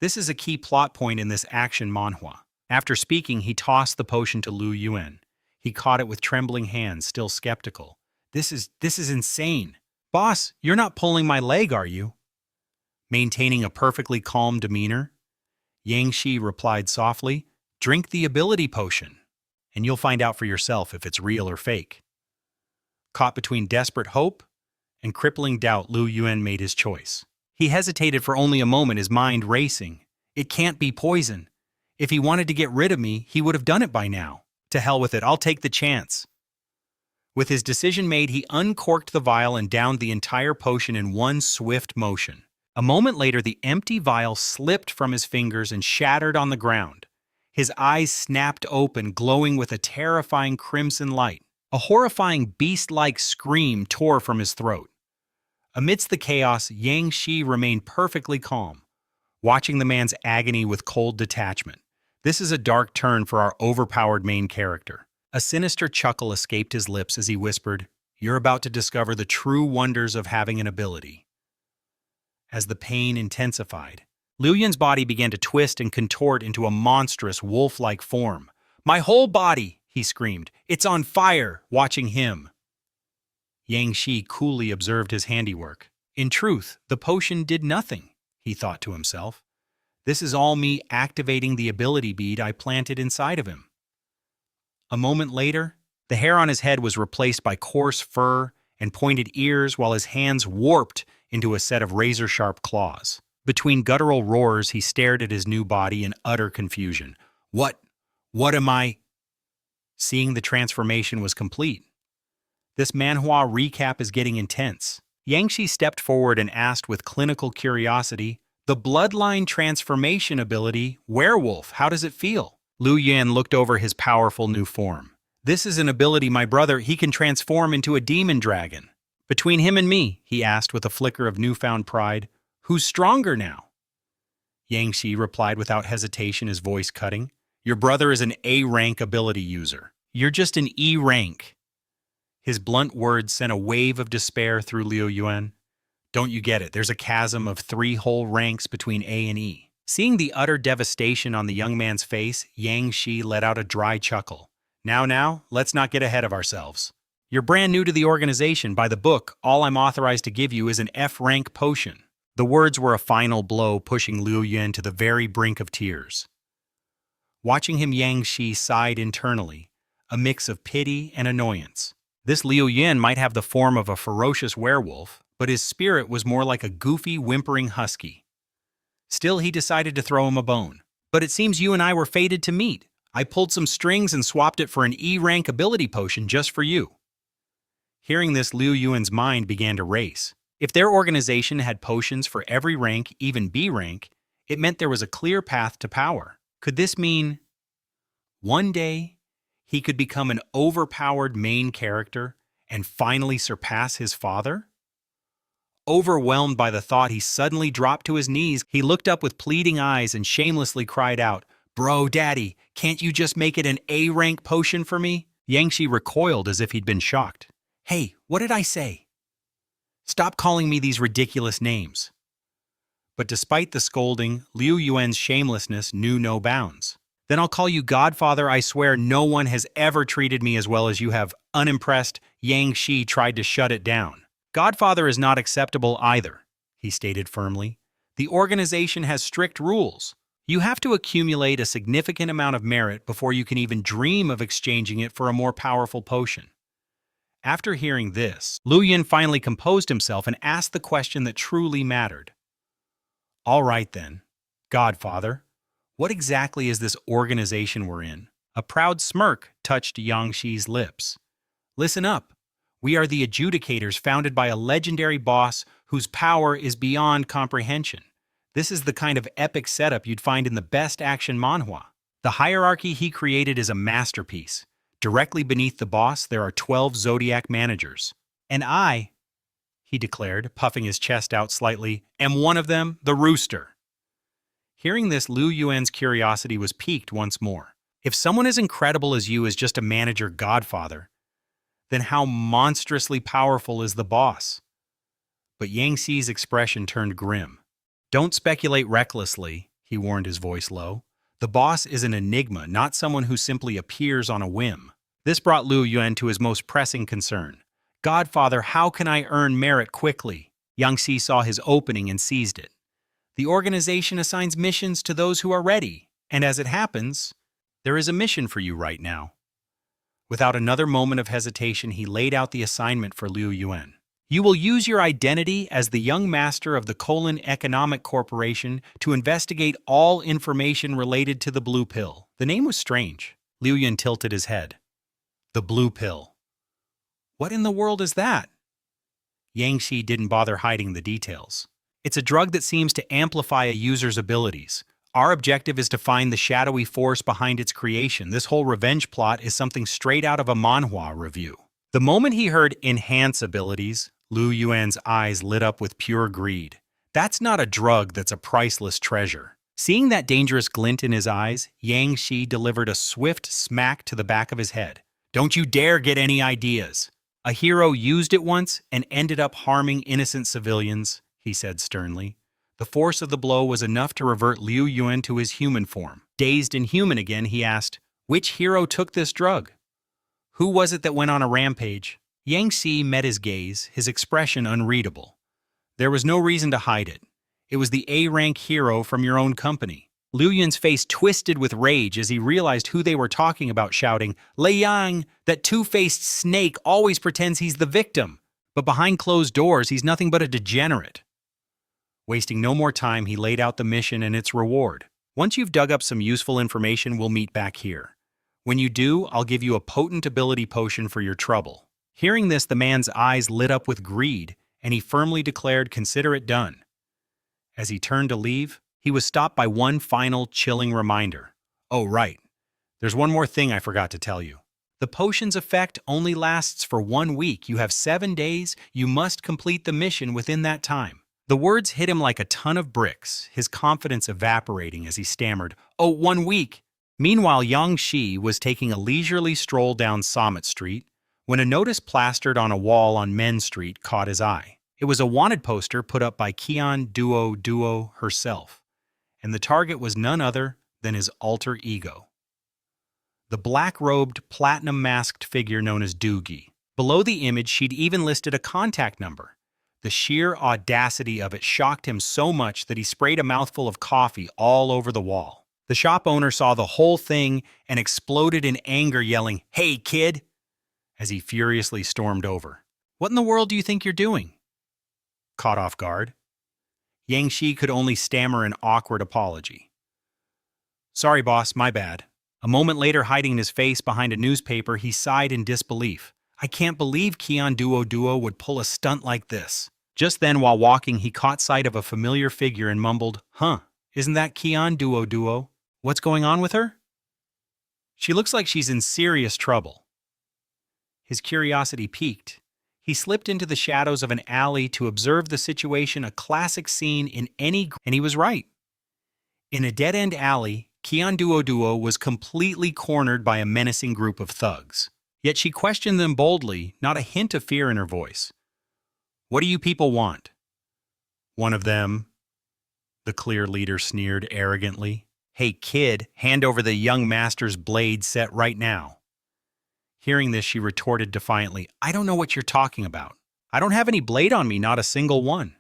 S1: This is a key plot point in this action manhwa. After speaking, he tossed the potion to Liu Yuan. He caught it with trembling hands, still skeptical. This is insane. Boss, you're not pulling my leg, are you?" Maintaining a perfectly calm demeanor, Yang Shi replied softly, "Drink the ability potion, and you'll find out for yourself if it's real or fake." Caught between desperate hope and crippling doubt, Liu Yuan made his choice. He hesitated for only a moment, his mind racing. It can't be poison. If he wanted to get rid of me, he would have done it by now. To hell with it, I'll take the chance. With his decision made, he uncorked the vial and downed the entire potion in one swift motion. A moment later, the empty vial slipped from his fingers and shattered on the ground. His eyes snapped open, glowing with a terrifying crimson light. A horrifying beast-like scream tore from his throat. Amidst the chaos, Yang Shi remained perfectly calm, watching the man's agony with cold detachment. This is a dark turn for our overpowered main character. A sinister chuckle escaped his lips as he whispered, "You're about to discover the true wonders of having an ability." As the pain intensified, Liu Yun's body began to twist and contort into a monstrous wolf-like form. "My whole body!" he screamed. "It's on fire!" Watching him, Yang Shi coolly observed his handiwork. In truth, the potion did nothing, he thought to himself. This is all me activating the ability bead I planted inside of him. A moment later, the hair on his head was replaced by coarse fur and pointed ears, while his hands warped into a set of razor-sharp claws. Between guttural roars, he stared at his new body in utter confusion. What am I? Seeing the transformation was complete. This manhwa recap is getting intense. Yangshi stepped forward and asked with clinical curiosity, "The bloodline transformation ability, werewolf, how does it feel?" Liu Yan looked over his powerful new form. "This is an ability, my brother. He can transform into a demon dragon." "Between him and me," he asked with a flicker of newfound pride, "who's stronger now?" Yangshi replied without hesitation, his voice cutting, "Your brother is an A-rank ability user. You're just an E rank." His blunt words sent a wave of despair through Liu Yuan. "Don't you get it? There's a chasm of 3 whole ranks between A and E." Seeing the utter devastation on the young man's face, Yang Shi let out a dry chuckle. Now, let's not get ahead of ourselves. You're brand new to the organization. By the book, all I'm authorized to give you is an F-rank potion. The words were a final blow, pushing Liu Yuan to the very brink of tears. Watching him, Yang Shi sighed internally, a mix of pity and annoyance. This Liu Yuan might have the form of a ferocious werewolf, but his spirit was more like a goofy, whimpering husky. Still, he decided to throw him a bone. "But it seems you and I were fated to meet. I pulled some strings and swapped it for an E-rank ability potion just for you." Hearing this, Liu Yuan's mind began to race. If their organization had potions for every rank, even B rank, it meant there was a clear path to power. Could this mean one day he could become an overpowered main character and finally surpass his father? Overwhelmed by the thought, he suddenly dropped to his knees. He looked up with pleading eyes and shamelessly cried out, "Bro, Daddy, can't you just make it an A-rank potion for me?" Yangshi recoiled as if he'd been shocked. "Hey, what did I say? Stop calling me these ridiculous names." But despite the scolding, Liu Yuan's shamelessness knew no bounds. "Then I'll call you Godfather. I swear no one has ever treated me as well as you have." Unimpressed, Yang Shi tried to shut it down. "Godfather is not acceptable either," he stated firmly. "The organization has strict rules. You have to accumulate a significant amount of merit before you can even dream of exchanging it for a more powerful potion." After hearing this, Liu Yuan finally composed himself and asked the question that truly mattered. "All right then, Godfather, what exactly is this organization we're in?" A proud smirk touched Yang Shi's lips. Listen up. We are the adjudicators founded by a legendary boss whose power is beyond comprehension. This is the kind of epic setup you'd find in the best action manhwa. The hierarchy he created is a masterpiece. Directly beneath the boss, there are 12 Zodiac managers. And I, he declared, puffing his chest out slightly, am one of them, the Rooster. Hearing this, Liu Yuan's curiosity was piqued once more. If someone as incredible as you is just a manager godfather, then how monstrously powerful is the boss? But Yang Xi's expression turned grim. Don't speculate recklessly, he warned, his voice low. The boss is an enigma, not someone who simply appears on a whim. This brought Liu Yuan to his most pressing concern. Godfather, how can I earn merit quickly? Yang Xi saw his opening and seized it. The organization assigns missions to those who are ready, and as it happens, there is a mission for you right now. Without another moment of hesitation, he laid out the assignment for Liu Yuan. You will use your identity as the young master of the Economic Corporation to investigate all information related to the Blue Pill. The name was strange. Liu Yuan tilted his head. The Blue Pill. What in the world is that? Yang Xi didn't bother hiding the details. It's a drug that seems to amplify a user's abilities. Our objective is to find the shadowy force behind its creation. This whole revenge plot is something straight out of a manhwa review. The moment he heard enhance abilities, Liu Yuan's eyes lit up with pure greed. That's not a drug, that's a priceless treasure. Seeing that dangerous glint in his eyes, Yang Xi delivered a swift smack to the back of his head. Don't you dare get any ideas. A hero used it once and ended up harming innocent civilians, he said sternly. The force of the blow was enough to revert Liu Yuan to his human form. Dazed and human again, he asked, which hero took this drug? Who was it that went on a rampage? Yang Xi met his gaze, his expression unreadable. There was no reason to hide it. It was the A-rank hero from your own company. Liu Yuan's face twisted with rage as he realized who they were talking about, shouting, Lei Yang, that two-faced snake always pretends he's the victim, but behind closed doors he's nothing but a degenerate. Wasting no more time, he laid out the mission and its reward. Once you've dug up some useful information, we'll meet back here. When you do, I'll give you a potent ability potion for your trouble. Hearing this, the man's eyes lit up with greed, and he firmly declared, consider it done. As he turned to leave, he was stopped by one final chilling reminder. Oh, right. There's one more thing I forgot to tell you. The potion's effect only lasts for 1 week. You have 7 days. You must complete the mission within that time. The words hit him like a ton of bricks, his confidence evaporating as he stammered, Oh, 1 week! Meanwhile, Yang Xi was taking a leisurely stroll down Summit Street when a notice plastered on a wall on Men Street caught his eye. It was a wanted poster put up by Qian Duo herself, and the target was none other than his alter ego. The black-robed, platinum-masked figure known as Doogie. Below the image, she'd even listed a contact number. The sheer audacity of it shocked him so much that he sprayed a mouthful of coffee all over the wall. The shop owner saw the whole thing and exploded in anger, yelling, Hey, kid! As he furiously stormed over. What in the world do you think you're doing? Caught off guard, Yang Xi could only stammer an awkward apology. Sorry, boss, my bad. A moment later, hiding his face behind a newspaper, he sighed in disbelief. I can't believe Qian Duo would pull a stunt like this. Just then, while walking, he caught sight of a familiar figure and mumbled, Huh, isn't that Qian Duo? What's going on with her? She looks like she's in serious trouble. His curiosity piqued. He slipped into the shadows of an alley to observe the situation, a classic scene in any, and he was right. In a dead-end alley, Qian Duo was completely cornered by a menacing group of thugs. Yet she questioned them boldly, not a hint of fear in her voice. What do you people want? One of them, the clear leader sneered arrogantly. Hey kid, hand over the young master's blade set right now. Hearing this, she retorted defiantly, I don't know what you're talking about. I don't have any blade on me, not a single one.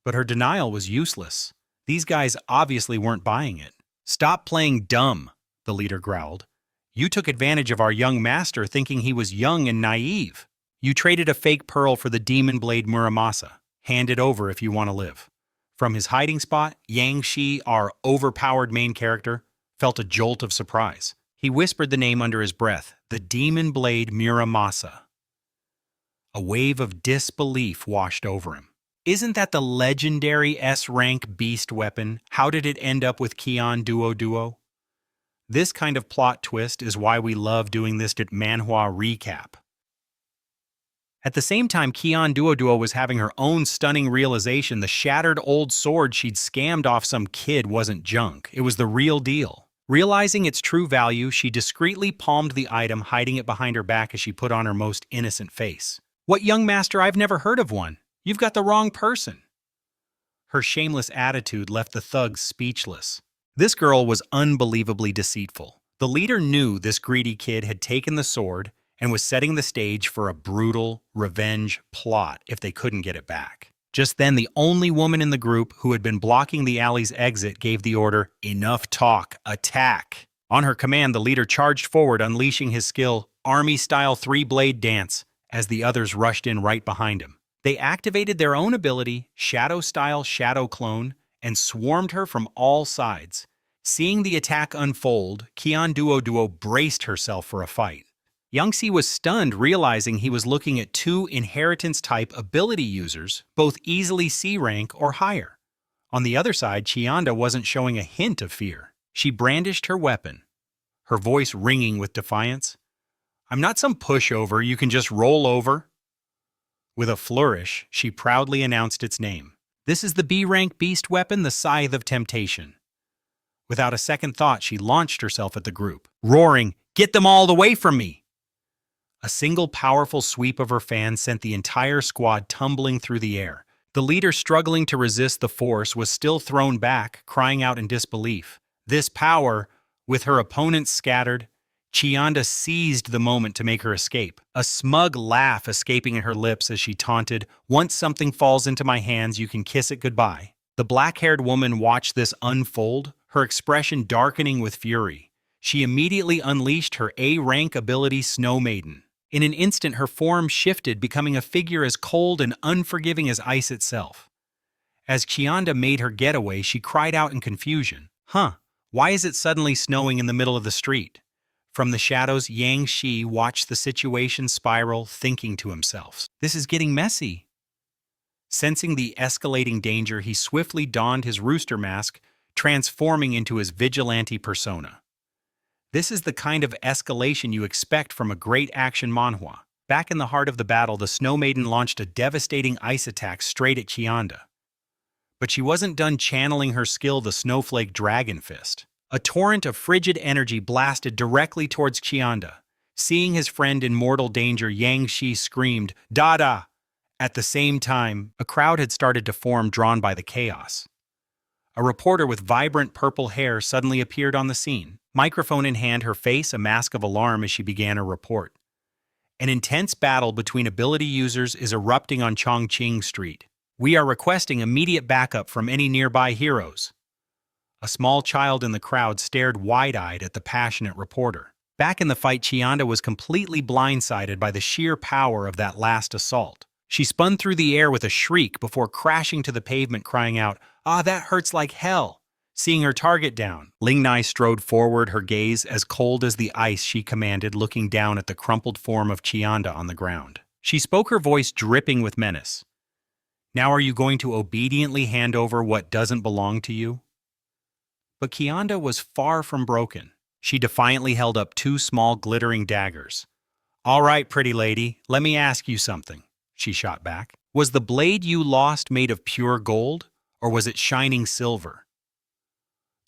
S1: But her denial was useless. These guys obviously weren't buying it. Stop playing dumb, the leader growled. You took advantage of our young master thinking he was young and naive. You traded a fake pearl for the demon blade Muramasa. Hand it over if you want to live. From his hiding spot, Yang Xi, our overpowered main character, felt a jolt of surprise. He whispered the name under his breath, the demon blade Muramasa. A wave of disbelief washed over him. Isn't that the legendary S-rank beast weapon? How did it end up with Kion Duo? This kind of plot twist is why we love doing this at Manhwa Recap. At the same time, Kion Duo was having her own stunning realization the shattered old sword she'd scammed off some kid wasn't junk. It was the real deal. Realizing its true value, she discreetly palmed the item, hiding it behind her back as she put on her most innocent face. "What, young master? I've never heard of one. You've got the wrong person." Her shameless attitude left the thugs speechless. This girl was unbelievably deceitful. The leader knew this greedy kid had taken the sword and was setting the stage for a brutal revenge plot if they couldn't get it back. Just then, the only woman in the group who had been blocking the alley's exit gave the order, "Enough talk, attack." On her command, the leader charged forward, unleashing his skill, army-style three-blade dance, as the others rushed in right behind him. They activated their own ability, shadow-style shadow clone, and swarmed her from all sides. Seeing the attack unfold, Kion Duo braced herself for a fight. Youngsi was stunned, realizing he was looking at two inheritance-type ability users, both easily C rank or higher. On the other side, Chianda wasn't showing a hint of fear. She brandished her weapon, her voice ringing with defiance. "I'm not some pushover you can just roll over." With a flourish, she proudly announced its name. "This is the B-rank beast weapon, the Scythe of Temptation." Without a second thought, she launched herself at the group, roaring, "Get them all away from me!" A single powerful sweep of her fan sent the entire squad tumbling through the air. The leader, struggling to resist the force, was still thrown back, crying out in disbelief. This power, with her opponents scattered, Chianda seized the moment to make her escape, a smug laugh escaping her lips as she taunted, "Once something falls into my hands, you can kiss it goodbye." The black-haired woman watched this unfold, her expression darkening with fury. She immediately unleashed her A-rank ability, Snow Maiden. In an instant, her form shifted, becoming a figure as cold and unforgiving as ice itself. As Chianda made her getaway, she cried out in confusion, Why is it suddenly snowing in the middle of the street?" From the shadows, Yang Shi watched the situation spiral, thinking to himself, "This is getting messy." Sensing the escalating danger, he swiftly donned his rooster mask, transforming into his vigilante persona. This is the kind of escalation you expect from a great action manhwa. Back in the heart of the battle, the Snow Maiden launched a devastating ice attack straight at Chianda. But she wasn't done channeling her skill, the Snowflake Dragon Fist. A torrent of frigid energy blasted directly towards Chianda. Seeing his friend in mortal danger, Yang Shi screamed, "Dada!" At the same time, a crowd had started to form, drawn by the chaos. A reporter with vibrant purple hair suddenly appeared on the scene, microphone in hand, her face a mask of alarm as she began her report. An intense battle between ability users is erupting on Chongqing Street. We are requesting immediate backup from any nearby heroes. A small child in the crowd stared wide-eyed at the passionate reporter. Back in the fight, Chianda was completely blindsided by the sheer power of that last assault. She spun through the air with a shriek before crashing to the pavement, crying out, "That hurts like hell." Seeing her target down, Ling Nai strode forward, her gaze as cold as the ice she commanded, looking down at the crumpled form of Chianda on the ground. She spoke, her voice dripping with menace. "Now are you going to obediently hand over what doesn't belong to you?" But Chianda was far from broken. She defiantly held up two small glittering daggers. "All right, pretty lady, let me ask you something," she shot back. "Was the blade you lost made of pure gold, or was it shining silver?"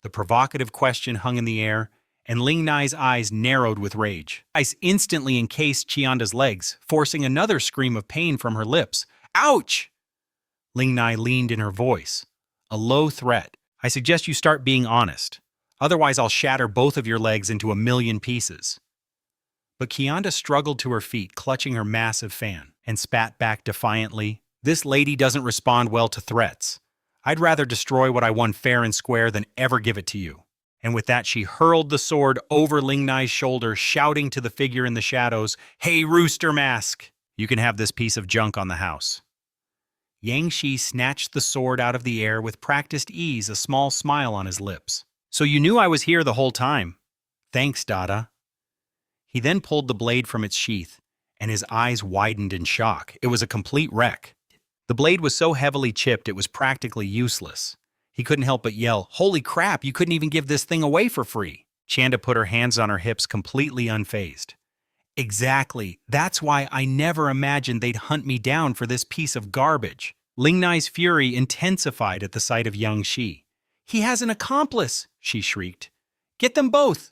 S1: The provocative question hung in the air, and Ling Nai's eyes narrowed with rage. Ice instantly encased Chianda's legs, forcing another scream of pain from her lips. "Ouch!" Ling Nai leaned in her voice, a low threat. "I suggest you start being honest. Otherwise, I'll shatter both of your legs into a million pieces." But Chianda struggled to her feet, clutching her massive fan, and spat back defiantly, "This lady doesn't respond well to threats. I'd rather destroy what I won fair and square than ever give it to you." And with that, she hurled the sword over Ling Nai's shoulder, shouting to the figure in the shadows, "Hey, Rooster Mask! You can have this piece of junk on the house." Yang Shi snatched the sword out of the air with practiced ease, a small smile on his lips. "So you knew I was here the whole time. Thanks, Dada." He then pulled the blade from its sheath and his eyes widened in shock. It was a complete wreck. The blade was so heavily chipped it was practically useless. He couldn't help but yell, "Holy crap, you couldn't even give this thing away for free!" Chanda put her hands on her hips, completely unfazed. "Exactly. That's why I never imagined they'd hunt me down for this piece of garbage." Ling Nai's fury intensified at the sight of Yang Shi. "He has an accomplice!" she shrieked. "Get them both!"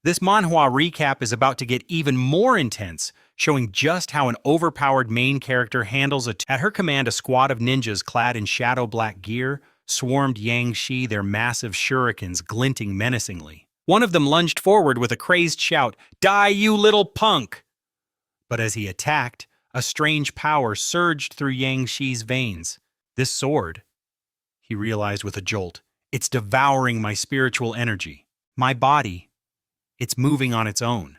S1: This manhwa recap is about to get even more intense, showing just how an overpowered main character handles At her command, a squad of ninjas clad in shadow black gear swarmed Yang Shi, their massive shurikens glinting menacingly. One of them lunged forward with a crazed shout, "Die, you little punk!" But as he attacked, a strange power surged through Yang Shi's veins. "This sword," he realized with a jolt, "it's devouring my spiritual energy. My body, it's moving on its own."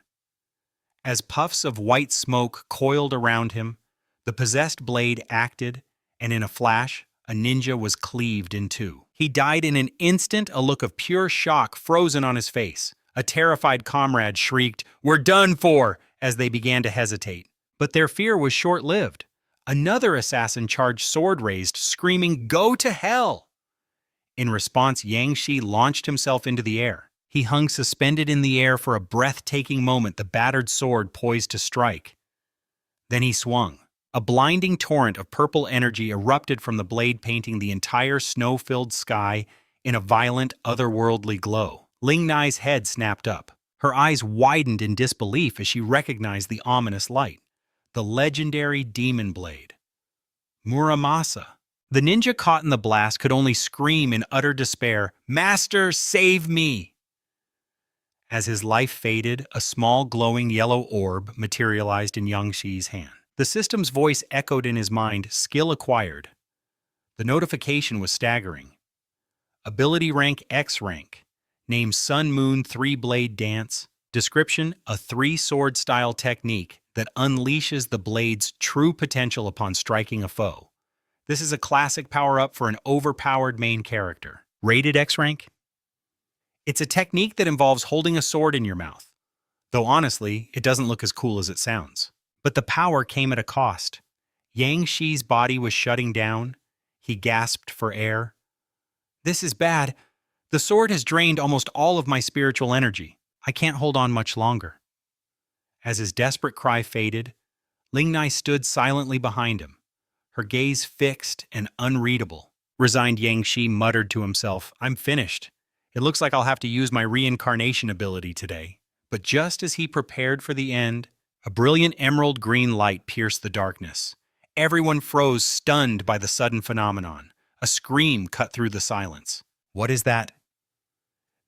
S1: As puffs of white smoke coiled around him, the possessed blade acted, and in a flash, a ninja was cleaved in two. He died in an instant, a look of pure shock frozen on his face. A terrified comrade shrieked, "We're done for!" as they began to hesitate. But their fear was short-lived. Another assassin charged, sword raised, screaming, "Go to hell!" In response, Yang Shi launched himself into the air. He hung suspended in the air for a breathtaking moment, the battered sword poised to strike. Then he swung. A blinding torrent of purple energy erupted from the blade, painting the entire snow-filled sky in a violent, otherworldly glow. Ling Nai's head snapped up. Her eyes widened in disbelief as she recognized the ominous light. The legendary demon blade. Muramasa. The ninja caught in the blast could only scream in utter despair, "Master, save me!" As his life faded, a small glowing yellow orb materialized in Yang Shi's hand. The system's voice echoed in his mind, "Skill acquired." The notification was staggering. Ability rank X rank. Name Sun Moon 3-Blade Dance. Description: a 3-sword style technique that unleashes the blade's true potential upon striking a foe. This is a classic power-up for an overpowered main character. Rated X rank? It's a technique that involves holding a sword in your mouth. Though honestly, it doesn't look as cool as it sounds. But the power came at a cost. Yang Shi's body was shutting down. He gasped for air. "This is bad. The sword has drained almost all of my spiritual energy. I can't hold on much longer." As his desperate cry faded, Ling Nai stood silently behind him, her gaze fixed and unreadable. Resigned, Yang Shi muttered to himself, "I'm finished. It looks like I'll have to use my reincarnation ability today." But just as he prepared for the end, a brilliant emerald green light pierced the darkness. Everyone froze, stunned by the sudden phenomenon. A scream cut through the silence. "What is that?"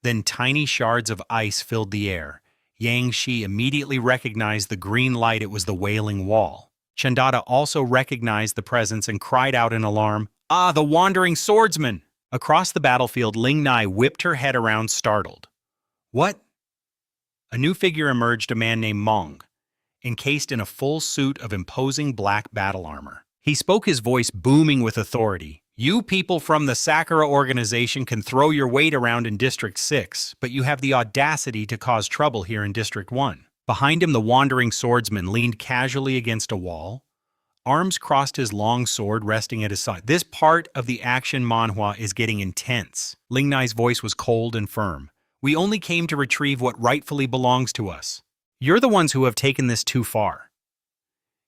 S1: Then tiny shards of ice filled the air. Yang Shi immediately recognized the green light. It was the Wailing Wall. Chandada also recognized the presence and cried out in alarm, "Ah, the wandering swordsman!" Across the battlefield, Ling Nai whipped her head around, startled. "What?" A new figure emerged, a man named Mong, encased in a full suit of imposing black battle armor. He spoke, his voice booming with authority. "You people from the Sakura organization can throw your weight around in District 6, but you have the audacity to cause trouble here in District 1. Behind him, the wandering swordsman leaned casually against a wall. Arms crossed, his long sword resting at his side. This part of the action manhwa is getting intense. Ling Nai's voice was cold and firm. "We only came to retrieve what rightfully belongs to us. You're the ones who have taken this too far."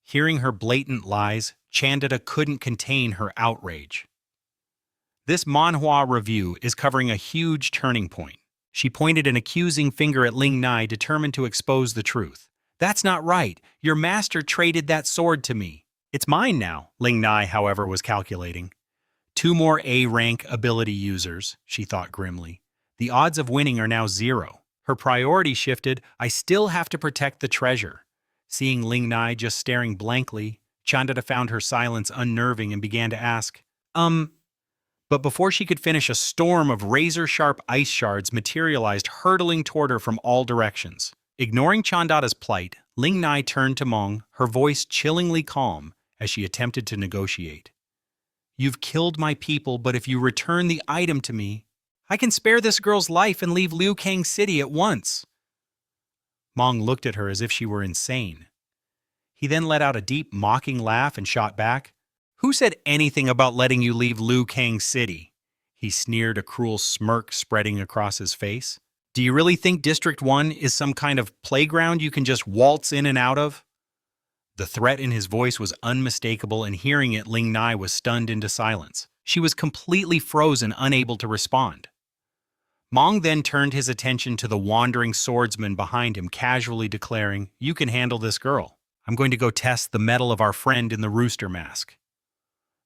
S1: Hearing her blatant lies, Chandada couldn't contain her outrage. This manhwa review is covering a huge turning point. She pointed an accusing finger at Ling Nai, determined to expose the truth. "That's not right. Your master traded that sword to me. It's mine now." Ling Nai, however, was calculating. 2 more A-rank ability users, she thought grimly. The odds of winning are now 0. Her priority shifted. "I still have to protect the treasure." Seeing Ling Nai just staring blankly, Chandada found her silence unnerving and began to ask, But before she could finish, a storm of razor-sharp ice shards materialized, hurtling toward her from all directions. Ignoring Chandada's plight, Ling Nai turned to Mong, her voice chillingly calm as she attempted to negotiate. "You've killed my people, but if you return the item to me, I can spare this girl's life and leave Liu Kang City at once." Mong looked at her as if she were insane. He then let out a deep, mocking laugh and shot back. Who said anything about letting you leave Liu Kang City? He sneered, a cruel smirk spreading across his face. Do you really think District 1 is some kind of playground you can just waltz in and out of? The threat in his voice was unmistakable, and hearing it, Ling Nai was stunned into silence. She was completely frozen, unable to respond. Mong then turned his attention to the wandering swordsman behind him, casually declaring, "You can handle this girl. I'm going to go test the mettle of our friend in the rooster mask."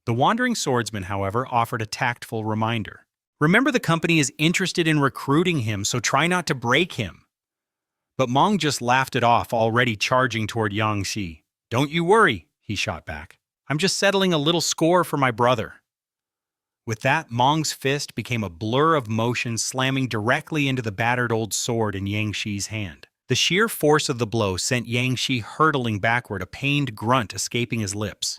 S1: The wandering swordsman, however, offered a tactful reminder. "Remember, the company is interested in recruiting him, so try not to break him." But Mong just laughed it off, already charging toward Yang Xi. "Don't you worry," he shot back. "I'm just settling a little score for my brother." With that, Mong's fist became a blur of motion, slamming directly into the battered old sword in Yang Xi's hand. The sheer force of the blow sent Yang Xi hurtling backward, a pained grunt escaping his lips.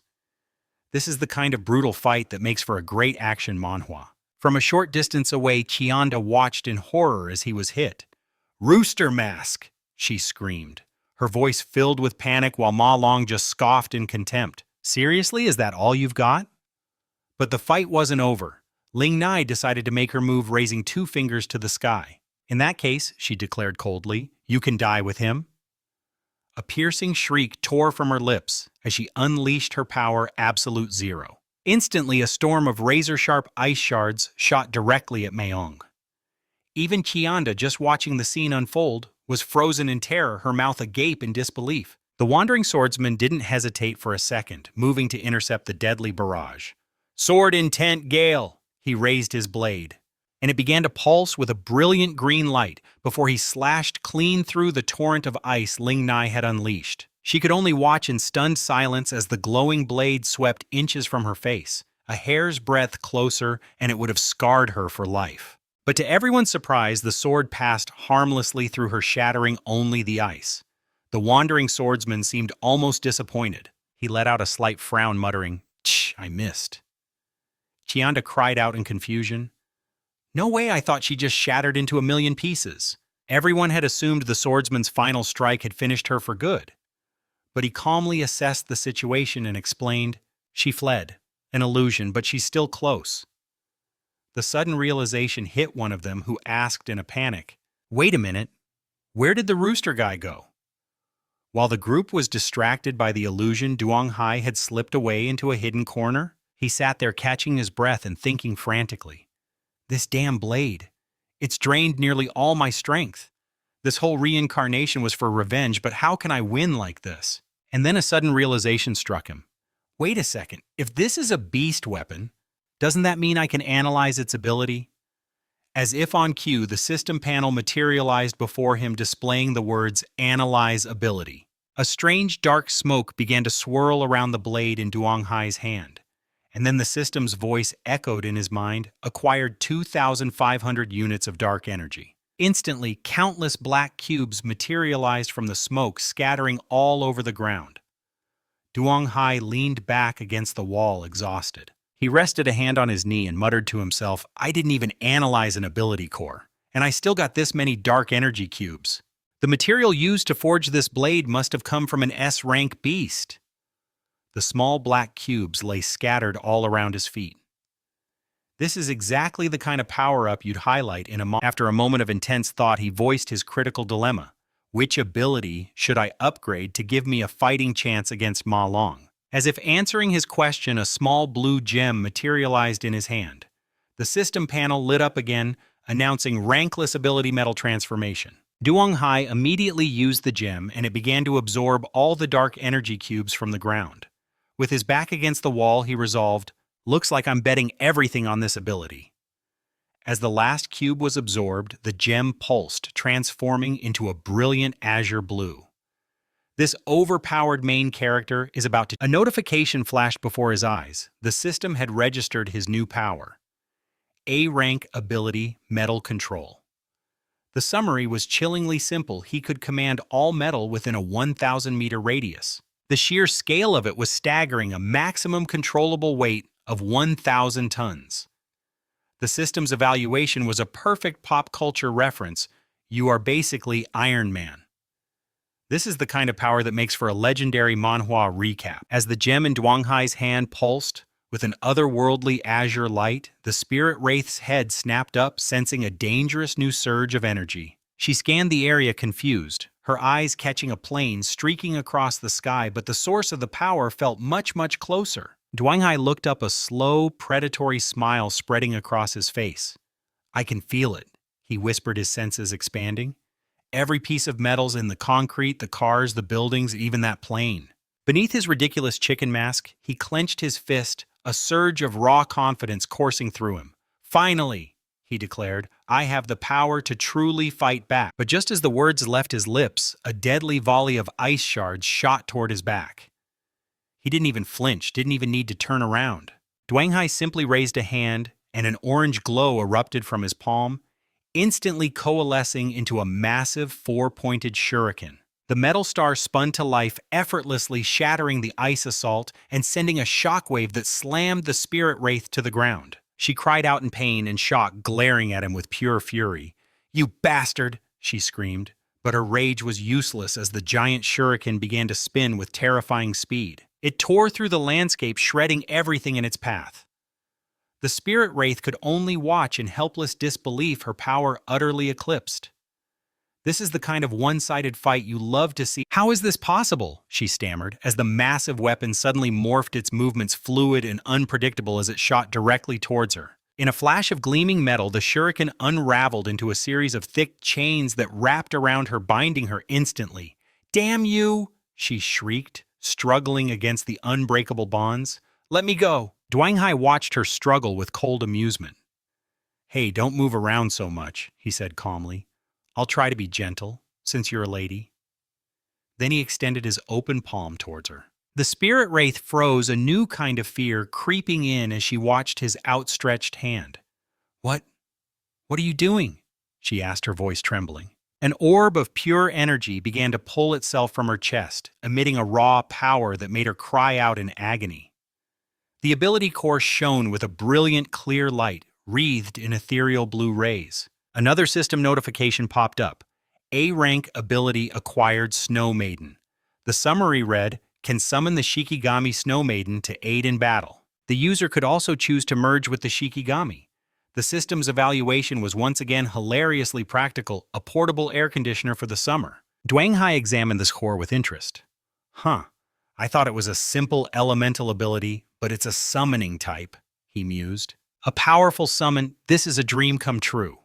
S1: This is the kind of brutal fight that makes for a great action manhwa. From a short distance away, Chianda watched in horror as he was hit. "Rooster mask!" she screamed, her voice filled with panic, while Ma Long just scoffed in contempt. "Seriously, is that all you've got?" But the fight wasn't over. Ling Nai decided to make her move, raising 2 fingers to the sky. "In that case," she declared coldly, "you can die with him." A piercing shriek tore from her lips as she unleashed her power, Absolute Zero. Instantly, a storm of razor-sharp ice shards shot directly at Mayong. Even Chianda, just watching the scene unfold, was frozen in terror, her mouth agape in disbelief. The wandering swordsman didn't hesitate for a second, moving to intercept the deadly barrage. "Sword intent gale!" He raised his blade, and it began to pulse with a brilliant green light before he slashed clean through the torrent of ice Ling Nai had unleashed. She could only watch in stunned silence as the glowing blade swept inches from her face. A hair's breadth closer, and it would have scarred her for life. But to everyone's surprise, the sword passed harmlessly through her, shattering only the ice. The wandering swordsman seemed almost disappointed. He let out a slight frown, muttering, "Tch, I missed." Chianda cried out in confusion. "No way, I thought she just shattered into a million pieces." Everyone had assumed the swordsman's final strike had finished her for good. But he calmly assessed the situation and explained, "She fled. An illusion, but she's still close." The sudden realization hit one of them, who asked in a panic, "Wait a minute, where did the rooster guy go?" While the group was distracted by the illusion, Duong Hai had slipped away into a hidden corner. He sat there catching his breath and thinking frantically. "This damn blade. It's drained nearly all my strength. This whole reincarnation was for revenge, but how can I win like this?" And then a sudden realization struck him. "Wait a second, if this is a beast weapon, doesn't that mean I can analyze its ability?" As if on cue, the system panel materialized before him, displaying the words "Analyze Ability." A strange dark smoke began to swirl around the blade in Duong Hai's hand. And then the system's voice echoed in his mind, "Acquired 2,500 units of dark energy." Instantly, countless black cubes materialized from the smoke, scattering all over the ground. Duong Hai leaned back against the wall, exhausted. He rested a hand on his knee and muttered to himself, "I didn't even analyze an ability core, and I still got this many dark energy cubes. The material used to forge this blade must have come from an S-rank beast." The small black cubes lay scattered all around his feet. This is exactly the kind of power-up you'd highlight in After a moment of intense thought, he voiced his critical dilemma. Which ability should I upgrade to give me a fighting chance against Ma Long? As if answering his question, a small blue gem materialized in his hand. The system panel lit up again, announcing rankless ability metal transformation. Duong Hai immediately used the gem, and it began to absorb all the dark energy cubes from the ground. With his back against the wall, he resolved, "Looks like I'm betting everything on this ability." As the last cube was absorbed, the gem pulsed, transforming into a brilliant azure blue. This overpowered main character is about to... A notification flashed before his eyes. The system had registered his new power. A-rank ability, Metal Control. The summary was chillingly simple. He could command all metal within a 1,000-meter radius. The sheer scale of it was staggering, a maximum controllable weight of 1,000 tons. The system's evaluation was a perfect pop culture reference. You are basically Iron Man. This is the kind of power that makes for a legendary manhwa recap. As the gem in Dwanghai's hand pulsed, with an otherworldly azure light, the spirit wraith's head snapped up, sensing a dangerous new surge of energy. She scanned the area confused, her eyes catching a plane streaking across the sky, but the source of the power felt much, much closer. Dwanghai looked up, a slow, predatory smile spreading across his face. "I can feel it," he whispered, his senses expanding. "Every piece of metals in the concrete, the cars, the buildings, even that plane." Beneath his ridiculous chicken mask, he clenched his fist, a surge of raw confidence coursing through him. "Finally," he declared, "I have the power to truly fight back." But just as the words left his lips, a deadly volley of ice shards shot toward his back. He didn't even flinch, didn't even need to turn around. Dwanghai simply raised a hand, and an orange glow erupted from his palm, instantly coalescing into a massive four-pointed shuriken. The metal star spun to life, effortlessly shattering the ice assault and sending a shockwave that slammed the spirit wraith to the ground. She cried out in pain and shock, glaring at him with pure fury. "You bastard!" she screamed. But her rage was useless as the giant shuriken began to spin with terrifying speed. It tore through the landscape, shredding everything in its path. The spirit wraith could only watch in helpless disbelief, her power utterly eclipsed. "This is the kind of one-sided fight you love to see." "How is this possible?" she stammered, as the massive weapon suddenly morphed, its movements fluid and unpredictable as it shot directly towards her. In a flash of gleaming metal, the shuriken unraveled into a series of thick chains that wrapped around her, binding her instantly. "Damn you!" she shrieked, struggling against the unbreakable bonds. "Let me go!" Dwanghai watched her struggle with cold amusement. "Hey, don't move around so much," he said calmly. "I'll try to be gentle, since you're a lady." Then he extended his open palm towards her. The spirit wraith froze, a new kind of fear creeping in as she watched his outstretched hand. What are you doing?" she asked, her voice trembling. An orb of pure energy began to pull itself from her chest, emitting a raw power that made her cry out in agony. The ability core shone with a brilliant, clear light, wreathed in ethereal blue rays. Another system notification popped up. A-rank ability acquired, Snow Maiden. The summary read, "Can summon the Shikigami Snow Maiden to aid in battle." The user could also choose to merge with the Shikigami. The system's evaluation was once again hilariously practical, a portable air conditioner for the summer. Dwanghai examined this core with interest. I thought it was a simple elemental ability, but it's a summoning type," he mused. "A powerful summon, this is a dream come true."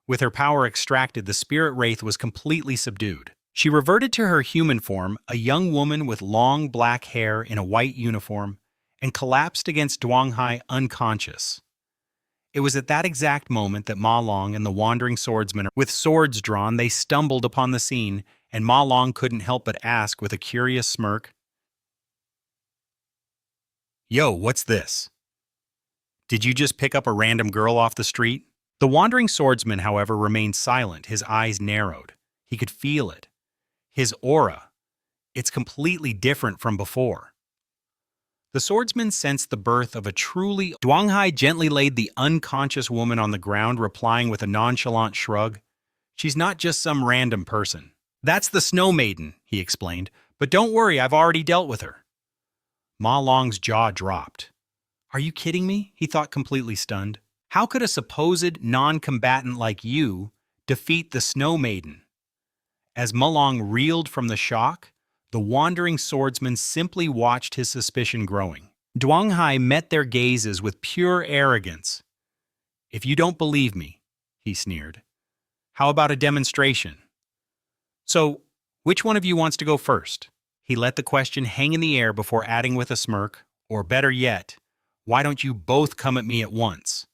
S1: With her power extracted, the spirit wraith was completely subdued. She reverted to her human form, a young woman with long black hair in a white uniform, and collapsed against Dwanghai unconscious. It was at that exact moment that Ma Long and the wandering swordsman, with swords drawn, they stumbled upon the scene, and Ma Long couldn't help but ask with a curious smirk, "Yo, what's this? Did you just pick up a random girl off the street?" The wandering swordsman, however, remained silent, his eyes narrowed. He could feel it. His aura. It's completely different from before. The swordsman sensed the birth of a truly... Dwanghai gently laid the unconscious woman on the ground, replying with a nonchalant shrug. "She's not just some random person. That's the Snow Maiden," he explained. "But don't worry, I've already dealt with her." Ma Long's jaw dropped. "Are you kidding me?" he thought, completely stunned. "How could a supposed non-combatant like you defeat the Snow Maiden?" As Ma Long reeled from the shock, the wandering swordsman simply watched, his suspicion growing. Dwanghai met their gazes with pure arrogance. "If you don't believe me," he sneered, "how about a demonstration? So, which one of you wants to go first?" He let the question hang in the air before adding with a smirk, "Or better yet, why don't you both come at me at once?"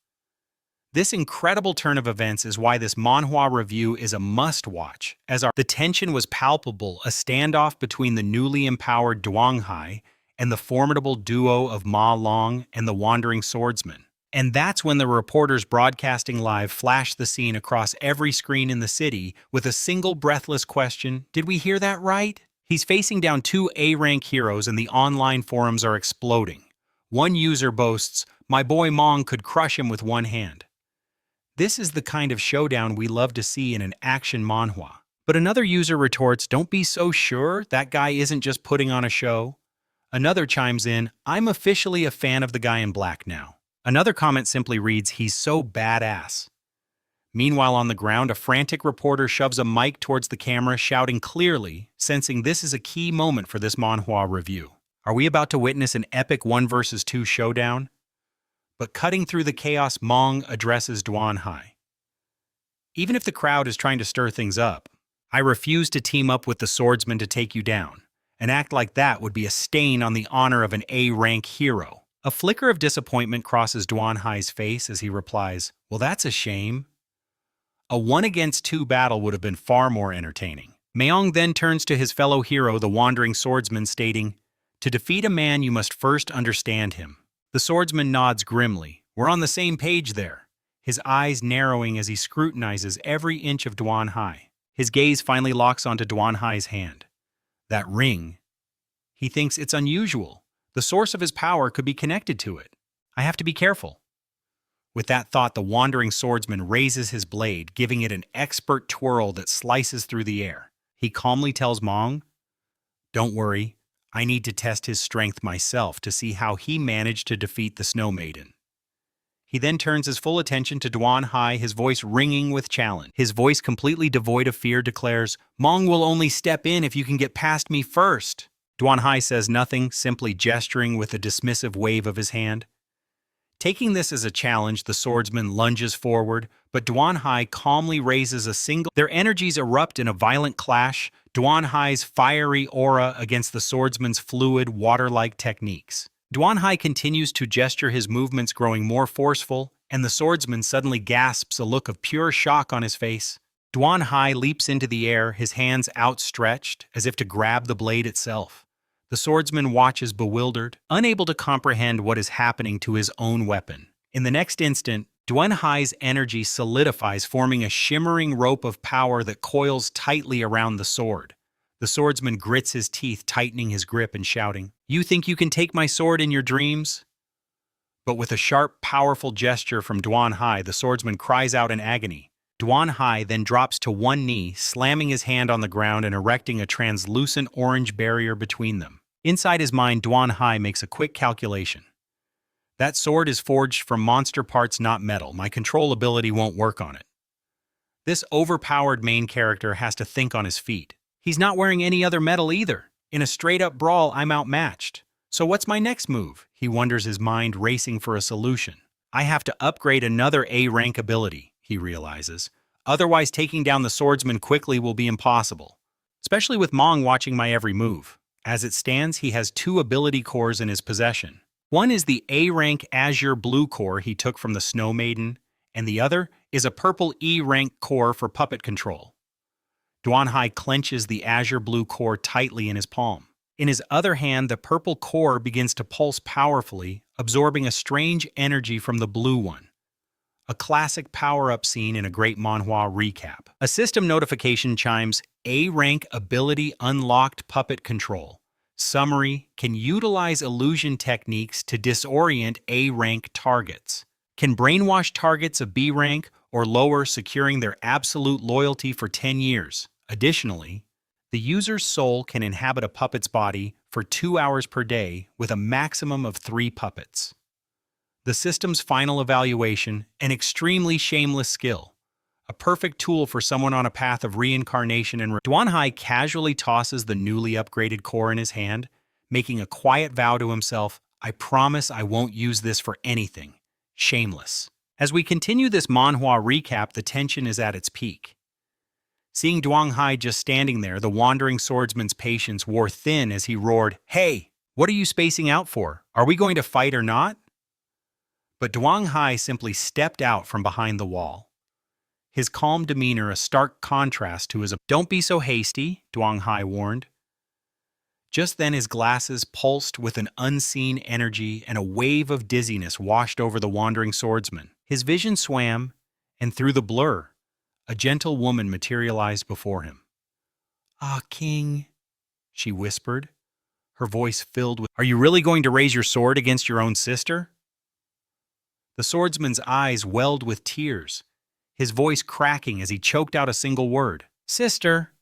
S1: This incredible turn of events is why this manhwa review is a must-watch, as the tension was palpable, a standoff between the newly empowered Dwanghai and the formidable duo of Ma Long and the wandering swordsman. And that's when the reporters broadcasting live flashed the scene across every screen in the city with a single breathless question, "Did we hear that right?" He's facing down two A-rank heroes and the online forums are exploding. One user boasts, "My boy Mong could crush him with one hand." This is the kind of showdown we love to see in an action manhwa. But another user retorts, "Don't be so sure, that guy isn't just putting on a show." Another chimes in, "I'm officially a fan of the guy in black now." Another comment simply reads, "He's so badass." Meanwhile, on the ground, a frantic reporter shoves a mic towards the camera, shouting clearly, sensing this is a key moment for this manhwa review. Are we about to witness an epic 1 versus 2 showdown? But cutting through the chaos, Mong addresses Duan Hai. "Even if the crowd is trying to stir things up, I refuse to team up with the swordsman to take you down. An act like that would be a stain on the honor of an A-rank hero." A flicker of disappointment crosses Duan Hai's face as he replies, "Well, that's a shame. A 1-against-2 battle would have been far more entertaining." Meong then turns to his fellow hero, the wandering swordsman, stating, "To defeat a man, you must first understand him." The swordsman nods grimly. "We're on the same page there," his eyes narrowing as he scrutinizes every inch of Duan Hai. His gaze finally locks onto Duan Hai's hand. That ring. He thinks it's unusual. The source of his power could be connected to it. "I have to be careful." With that thought, the wandering swordsman raises his blade, giving it an expert twirl that slices through the air. He calmly tells Mong, "Don't worry, I need to test his strength myself to see how he managed to defeat the Snow Maiden." He then turns his full attention to Duan Hai, his voice ringing with challenge. His voice, completely devoid of fear, declares, "Mong will only step in if you can get past me first." Duan Hai says nothing, simply gesturing with a dismissive wave of his hand. Taking this as a challenge, the swordsman lunges forward, but Duan Hai calmly raises a single. Their energies erupt in a violent clash, Duan Hai's fiery aura against the swordsman's fluid, water-like techniques. Duan Hai continues to gesture, his movements growing more forceful, and the swordsman suddenly gasps, a look of pure shock on his face. Duan Hai leaps into the air, his hands outstretched, as if to grab the blade itself. The swordsman watches bewildered, unable to comprehend what is happening to his own weapon. In the next instant, Duan Hai's energy solidifies, forming a shimmering rope of power that coils tightly around the sword. The swordsman grits his teeth, tightening his grip and shouting, "You think you can take my sword in your dreams?" But with a sharp, powerful gesture from Duan Hai, the swordsman cries out in agony. Duan Hai then drops to one knee, slamming his hand on the ground and erecting a translucent orange barrier between them. Inside his mind, Duan Hai makes a quick calculation. "That sword is forged from monster parts, not metal. My control ability won't work on it." This overpowered main character has to think on his feet. He's not wearing any other metal either. In a straight-up brawl, I'm outmatched. So what's my next move? He wonders, his mind racing for a solution. "I have to upgrade another A-rank ability," he realizes. "Otherwise, taking down the swordsman quickly will be impossible. Especially with Mong watching my every move." As it stands, he has 2 ability cores in his possession. One is the A-rank Azure Blue core he took from the Snow Maiden, and the other is a purple E-rank core for puppet control. Duan Hai clenches the Azure Blue core tightly in his palm. In his other hand, the purple core begins to pulse powerfully, absorbing a strange energy from the blue one. A classic power-up scene in a great manhwa recap. A system notification chimes, "A-rank ability unlocked, puppet control. Summary: can utilize illusion techniques to disorient A-rank targets. Can brainwash targets of B-rank or lower, securing their absolute loyalty for 10 years. Additionally, the user's soul can inhabit a puppet's body for 2 hours per day with a maximum of 3 puppets." The system's final evaluation, an extremely shameless skill. A perfect tool for someone on a path of reincarnation and Duan Hai casually tosses the newly upgraded core in his hand, making a quiet vow to himself, "I promise I won't use this for anything." Shameless. As we continue this manhwa recap, the tension is at its peak. Seeing Duan Hai just standing there, the wandering swordsman's patience wore thin as he roared, "Hey, what are you spacing out for? Are we going to fight or not?" But Duan Hai simply stepped out from behind the wall. His calm demeanor a stark contrast to his "Don't be so hasty," Duan Hai warned. Just then his glasses pulsed with an unseen energy and a wave of dizziness washed over the wandering swordsman. His vision swam, and through the blur, a gentle woman materialized before him. "Ah, King," she whispered, her voice filled with, "Are you really going to raise your sword against your own sister?" The swordsman's eyes welled with tears, his voice cracking as he choked out a single word. "Sister,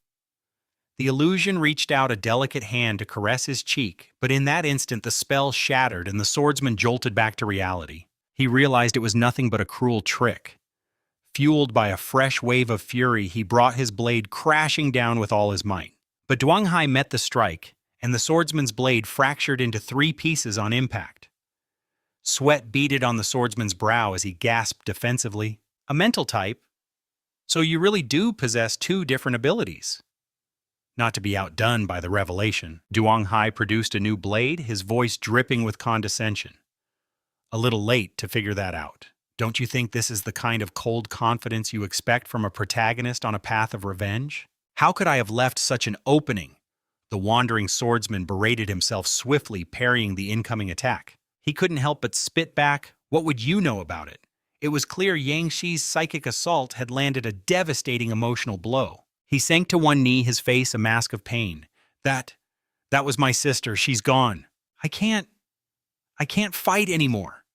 S1: The illusion reached out a delicate hand to caress his cheek, but in that instant the spell shattered and the swordsman jolted back to reality. He realized it was nothing but a cruel trick. Fueled by a fresh wave of fury, he brought his blade crashing down with all his might. But Duang Hai met the strike, and the swordsman's blade fractured into 3 pieces on impact. Sweat beaded on the swordsman's brow as he gasped defensively. A mental type? So you really do possess 2 different abilities. Not to be outdone by the revelation, Duang Hai produced a new blade, his voice dripping with condescension. A little late to figure that out. Don't you think this is the kind of cold confidence you expect from a protagonist on a path of revenge? How could I have left such an opening? The wandering swordsman berated himself swiftly, parrying the incoming attack. He couldn't help but spit back, "What would you know about it?" It was clear Yang Shi's psychic assault had landed a devastating emotional blow. He sank to one knee, his face a mask of pain. That was my sister. She's gone. I can't fight anymore."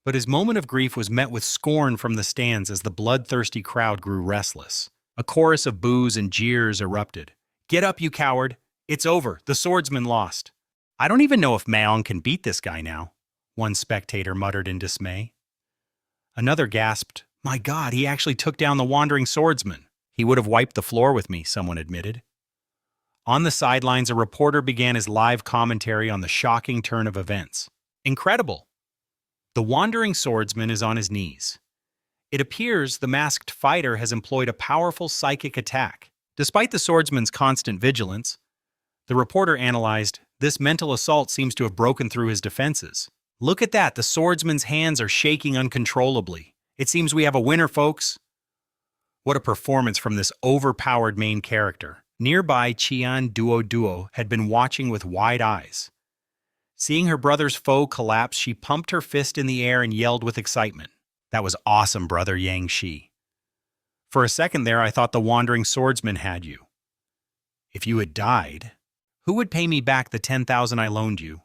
S1: But his moment of grief was met with scorn from the stands as the bloodthirsty crowd grew restless. A chorus of boos and jeers erupted. "Get up, you coward! It's over. The swordsman lost." "I don't even know if Maong can beat this guy now," one spectator muttered in dismay. Another gasped, "My God, he actually took down the wandering swordsman." "He would have wiped the floor with me," someone admitted. On the sidelines, a reporter began his live commentary on the shocking turn of events. "Incredible! The wandering swordsman is on his knees. It appears the masked fighter has employed a powerful psychic attack. Despite the swordsman's constant vigilance," the reporter analyzed, "this mental assault seems to have broken through his defenses. Look at that, the swordsman's hands are shaking uncontrollably. It seems we have a winner, folks." What a performance from this overpowered main character. Nearby, Qian Duo had been watching with wide eyes. Seeing her brother's foe collapse, she pumped her fist in the air and yelled with excitement. "That was awesome, brother Yang Shi. For a second there, I thought the wandering swordsman had you. If you had died, who would pay me back the 10,000 I loaned you?"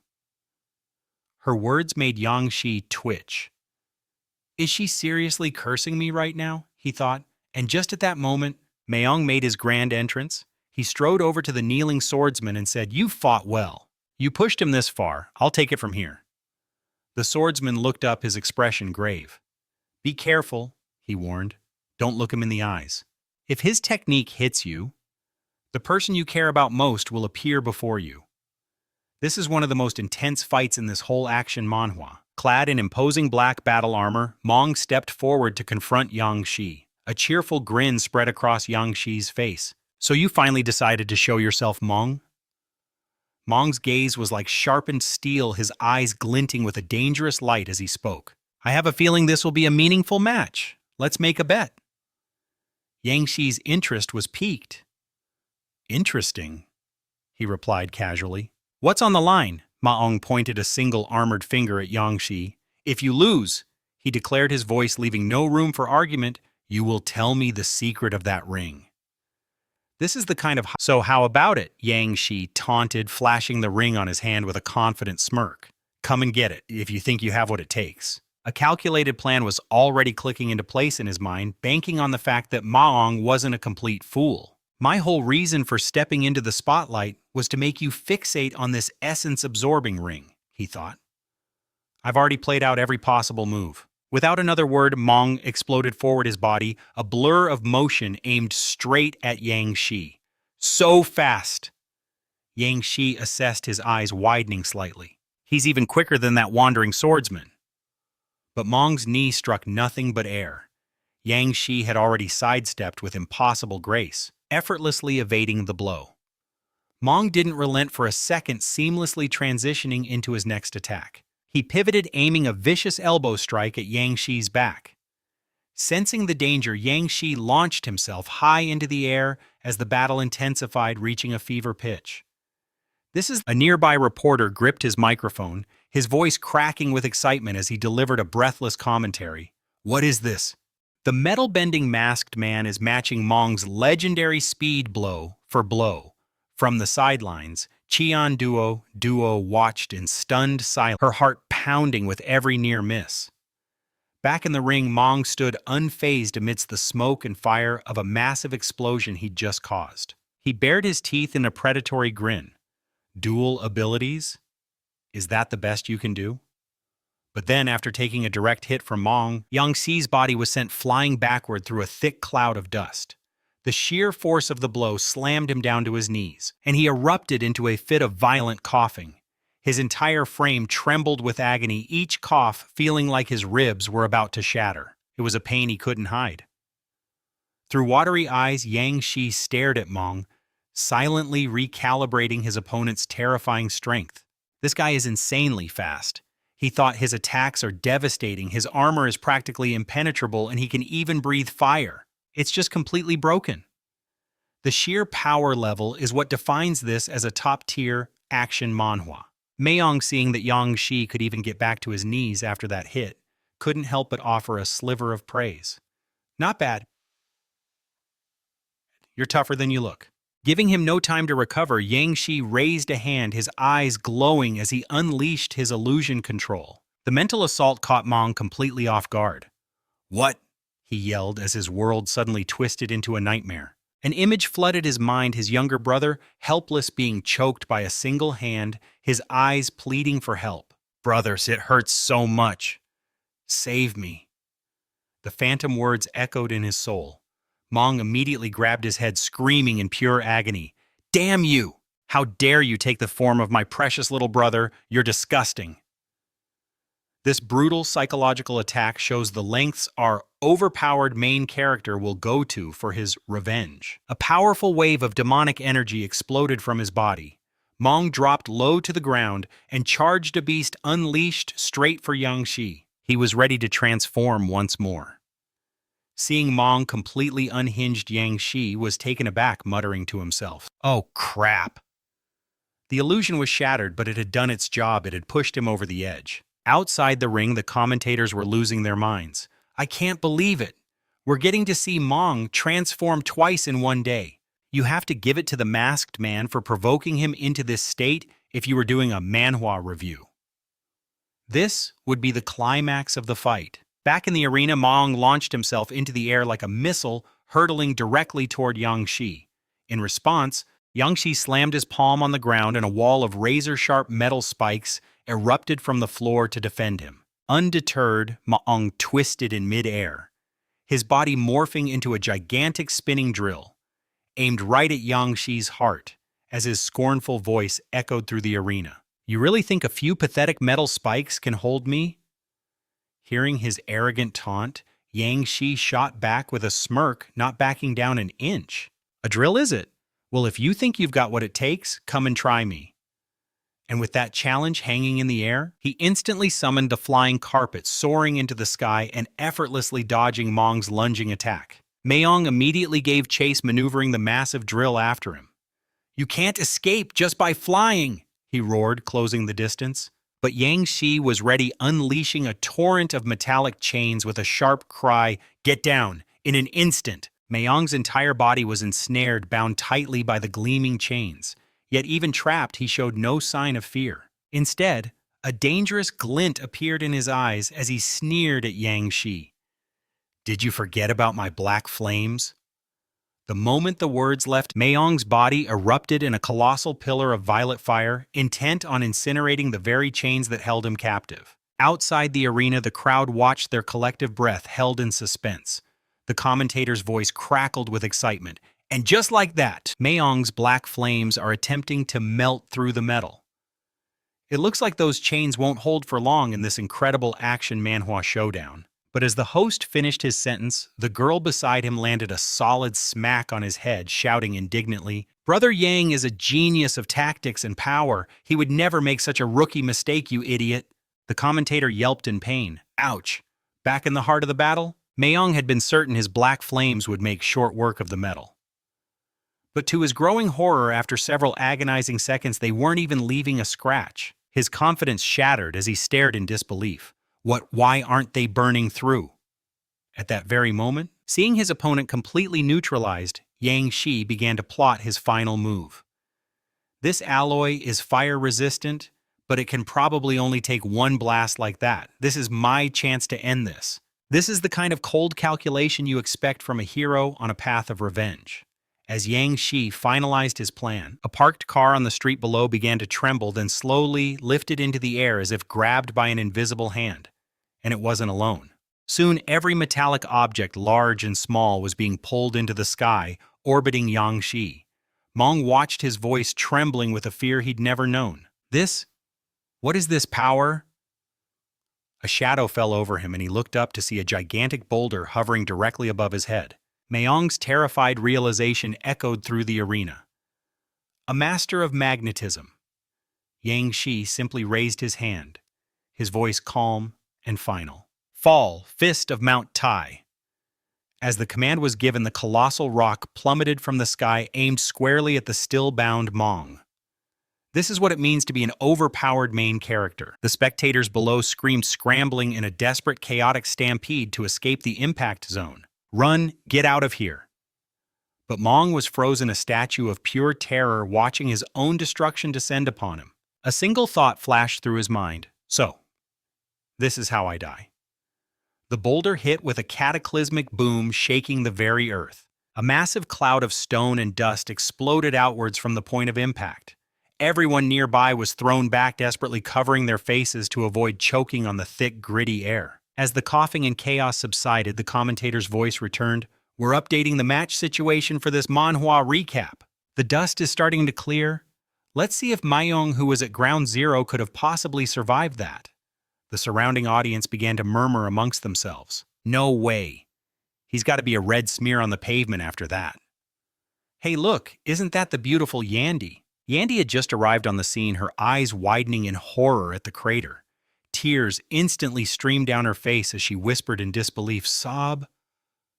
S1: Her words made Yang Shi twitch. "Is she seriously cursing me right now?" he thought. And just at that moment, Maong made his grand entrance. He strode over to the kneeling swordsman and said, "You fought well. You pushed him this far. I'll take it from here." The swordsman looked up, his expression grave. "Be careful," he warned. "Don't look him in the eyes. If his technique hits you, the person you care about most will appear before you." This is one of the most intense fights in this whole action manhwa. Clad in imposing black battle armor, Mong stepped forward to confront Yang Shi. A cheerful grin spread across Yang Shi's face. "So you finally decided to show yourself, Mong?" Mong's gaze was like sharpened steel, his eyes glinting with a dangerous light as he spoke. "I have a feeling this will be a meaningful match. Let's make a bet." Yang Shi's interest was piqued. "Interesting," he replied casually. "What's on the line?" Maong pointed a single armored finger at Yang Shi. "If you lose," he declared, his voice leaving no room for argument, "you will tell me the secret of that ring." This is the kind of... "So how about it?" Yang Shi taunted, flashing the ring on his hand with a confident smirk. "Come and get it, if you think you have what it takes." A calculated plan was already clicking into place in his mind, banking on the fact that Maong wasn't a complete fool. "My whole reason for stepping into the spotlight was to make you fixate on this essence-absorbing ring," he thought. "I've already played out every possible move." Without another word, Mong exploded forward, his body, a blur of motion aimed straight at Yang Shi. "So fast!" Yang Shi assessed, his eyes widening slightly. "He's even quicker than that wandering swordsman." But Mong's knee struck nothing but air. Yang Shi had already sidestepped with impossible grace, effortlessly evading the blow. Mong didn't relent for a second, seamlessly transitioning into his next attack. He pivoted, aiming a vicious elbow strike at Yang Shi's back. Sensing the danger, Yang Shi launched himself high into the air as the battle intensified, reaching a fever pitch. A nearby reporter gripped his microphone, his voice cracking with excitement as he delivered a breathless commentary. "What is this?" The metal-bending masked man is matching Mong's legendary speed blow for blow. From the sidelines, Qian Duo watched in stunned silence, her heart pounding with every near miss. Back in the ring, Mong stood unfazed amidst the smoke and fire of a massive explosion he'd just caused. He bared his teeth in a predatory grin. Dual abilities? Is that the best you can do? But then, after taking a direct hit from Mong, Yang Xi's body was sent flying backward through a thick cloud of dust. The sheer force of the blow slammed him down to his knees, and he erupted into a fit of violent coughing. His entire frame trembled with agony, each cough feeling like his ribs were about to shatter. It was a pain he couldn't hide. Through watery eyes, Yang Xi stared at Mong, silently recalibrating his opponent's terrifying strength. This guy is insanely fast. He thought his attacks are devastating, his armor is practically impenetrable, and he can even breathe fire. It's just completely broken. The sheer power level is what defines this as a top-tier action manhwa. Mayong, seeing that Yang Xi could even get back to his knees after that hit, couldn't help but offer a sliver of praise. Not bad. You're tougher than you look. Giving him no time to recover, Yang Xi raised a hand, his eyes glowing as he unleashed his illusion control. The mental assault caught Mong completely off guard. "What?" he yelled as his world suddenly twisted into a nightmare. An image flooded his mind, his younger brother, helpless, being choked by a single hand, his eyes pleading for help. "Brothers, it hurts so much. Save me." The phantom words echoed in his soul. Mong immediately grabbed his head, screaming in pure agony. "Damn you! How dare you take the form of my precious little brother? You're disgusting." This brutal psychological attack shows the lengths our overpowered main character will go to for his revenge. A powerful wave of demonic energy exploded from his body. Mong dropped low to the ground and charged a beast unleashed straight for Yang Xi. He was ready to transform once more. Seeing Mong completely unhinged, Yang Xi was taken aback, muttering to himself, "Oh, crap." The illusion was shattered, but it had done its job. It had pushed him over the edge. Outside the ring, the commentators were losing their minds. "I can't believe it. We're getting to see Mong transform twice in one day. You have to give it to the masked man for provoking him into this state if you were doing a manhwa review." This would be the climax of the fight. Back in the arena, Mong launched himself into the air like a missile, hurtling directly toward Yang Xi. In response, Yang Xi slammed his palm on the ground and a wall of razor-sharp metal spikes erupted from the floor to defend him. Undeterred, Mong twisted in mid-air, his body morphing into a gigantic spinning drill, aimed right at Yang Xi's heart as his scornful voice echoed through the arena. "You really think a few pathetic metal spikes can hold me?" Hearing his arrogant taunt, Yang Xi shot back with a smirk, not backing down an inch. "A drill, is it? Well, if you think you've got what it takes, come and try me." And with that challenge hanging in the air, he instantly summoned the flying carpet, soaring into the sky and effortlessly dodging Mong's lunging attack. Mayong immediately gave chase, maneuvering the massive drill after him. "You can't escape just by flying," he roared, closing the distance. But Yang Xi was ready, unleashing a torrent of metallic chains with a sharp cry, "Get down!" In an instant, Mayong's entire body was ensnared, bound tightly by the gleaming chains. Yet even trapped, he showed no sign of fear. Instead, a dangerous glint appeared in his eyes as he sneered at Yang Xi. "Did you forget about my black flames?" The moment the words left, Mayong's body erupted in a colossal pillar of violet fire, intent on incinerating the very chains that held him captive. Outside the arena, the crowd watched, their collective breath held in suspense. The commentator's voice crackled with excitement. And just like that, Mayong's black flames are attempting to melt through the metal. It looks like those chains won't hold for long in this incredible action manhwa showdown. But as the host finished his sentence, the girl beside him landed a solid smack on his head, shouting indignantly, "Brother Yang is a genius of tactics and power. He would never make such a rookie mistake, you idiot." The commentator yelped in pain. Ouch. Back in the heart of the battle, Mayong had been certain his black flames would make short work of the metal. But to his growing horror, after several agonizing seconds, they weren't even leaving a scratch. His confidence shattered as he stared in disbelief. Why aren't they burning through? At that very moment, seeing his opponent completely neutralized, Yang Xi began to plot his final move. This alloy is fire-resistant, but it can probably only take one blast like that. This is my chance to end this. This is the kind of cold calculation you expect from a hero on a path of revenge. As Yang Shi finalized his plan, a parked car on the street below began to tremble, then slowly lifted into the air as if grabbed by an invisible hand. And it wasn't alone. Soon every metallic object, large and small, was being pulled into the sky, orbiting Yang Shi. Mong watched his voice trembling with a fear he'd never known. What is this power? A shadow fell over him and he looked up to see a gigantic boulder hovering directly above his head. Mayong's terrified realization echoed through the arena. A master of magnetism. Yang Shi simply raised his hand, his voice calm and final. Fall, fist of Mount Tai. As the command was given, the colossal rock plummeted from the sky, aimed squarely at the still-bound Mong. This is what it means to be an overpowered main character. The spectators below screamed, scrambling in a desperate, chaotic stampede to escape the impact zone. Run, get out of here. But Mong was frozen, a statue of pure terror, watching his own destruction descend upon him. A single thought flashed through his mind. So, this is how I die. The boulder hit with a cataclysmic boom, shaking the very earth. A massive cloud of stone and dust exploded outwards from the point of impact. Everyone nearby was thrown back, desperately covering their faces to avoid choking on the thick, gritty air. As the coughing and chaos subsided, the commentator's voice returned. We're updating the match situation for this Manhwa recap. The dust is starting to clear. Let's see if Mayong, who was at ground zero, could have possibly survived that. The surrounding audience began to murmur amongst themselves. No way. He's got to be a red smear on the pavement after that. Hey look, isn't that the beautiful Yandy? Yandy had just arrived on the scene, her eyes widening in horror at the crater. Tears instantly streamed down her face as she whispered in disbelief, "Sob,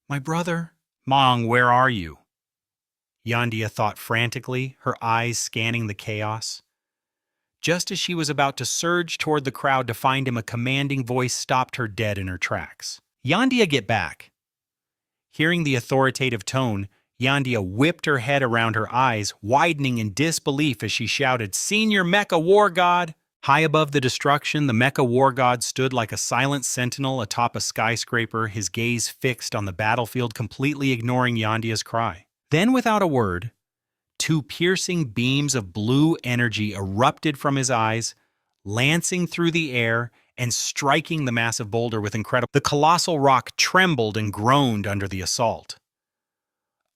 S1: my brother." "Mong, where are you?" Yandia thought frantically, her eyes scanning the chaos. Just as she was about to surge toward the crowd to find him, a commanding voice stopped her dead in her tracks. "Yandia, get back!" Hearing the authoritative tone, Yandia whipped her head around, her eyes widening in disbelief as she shouted, "Senior Mecha War God!" High above the destruction, the Mecha War God stood like a silent sentinel atop a skyscraper, his gaze fixed on the battlefield, completely ignoring Yandia's cry. Then, without a word, two piercing beams of blue energy erupted from his eyes, lancing through the air and striking the massive boulder with incredible. The colossal rock trembled and groaned under the assault.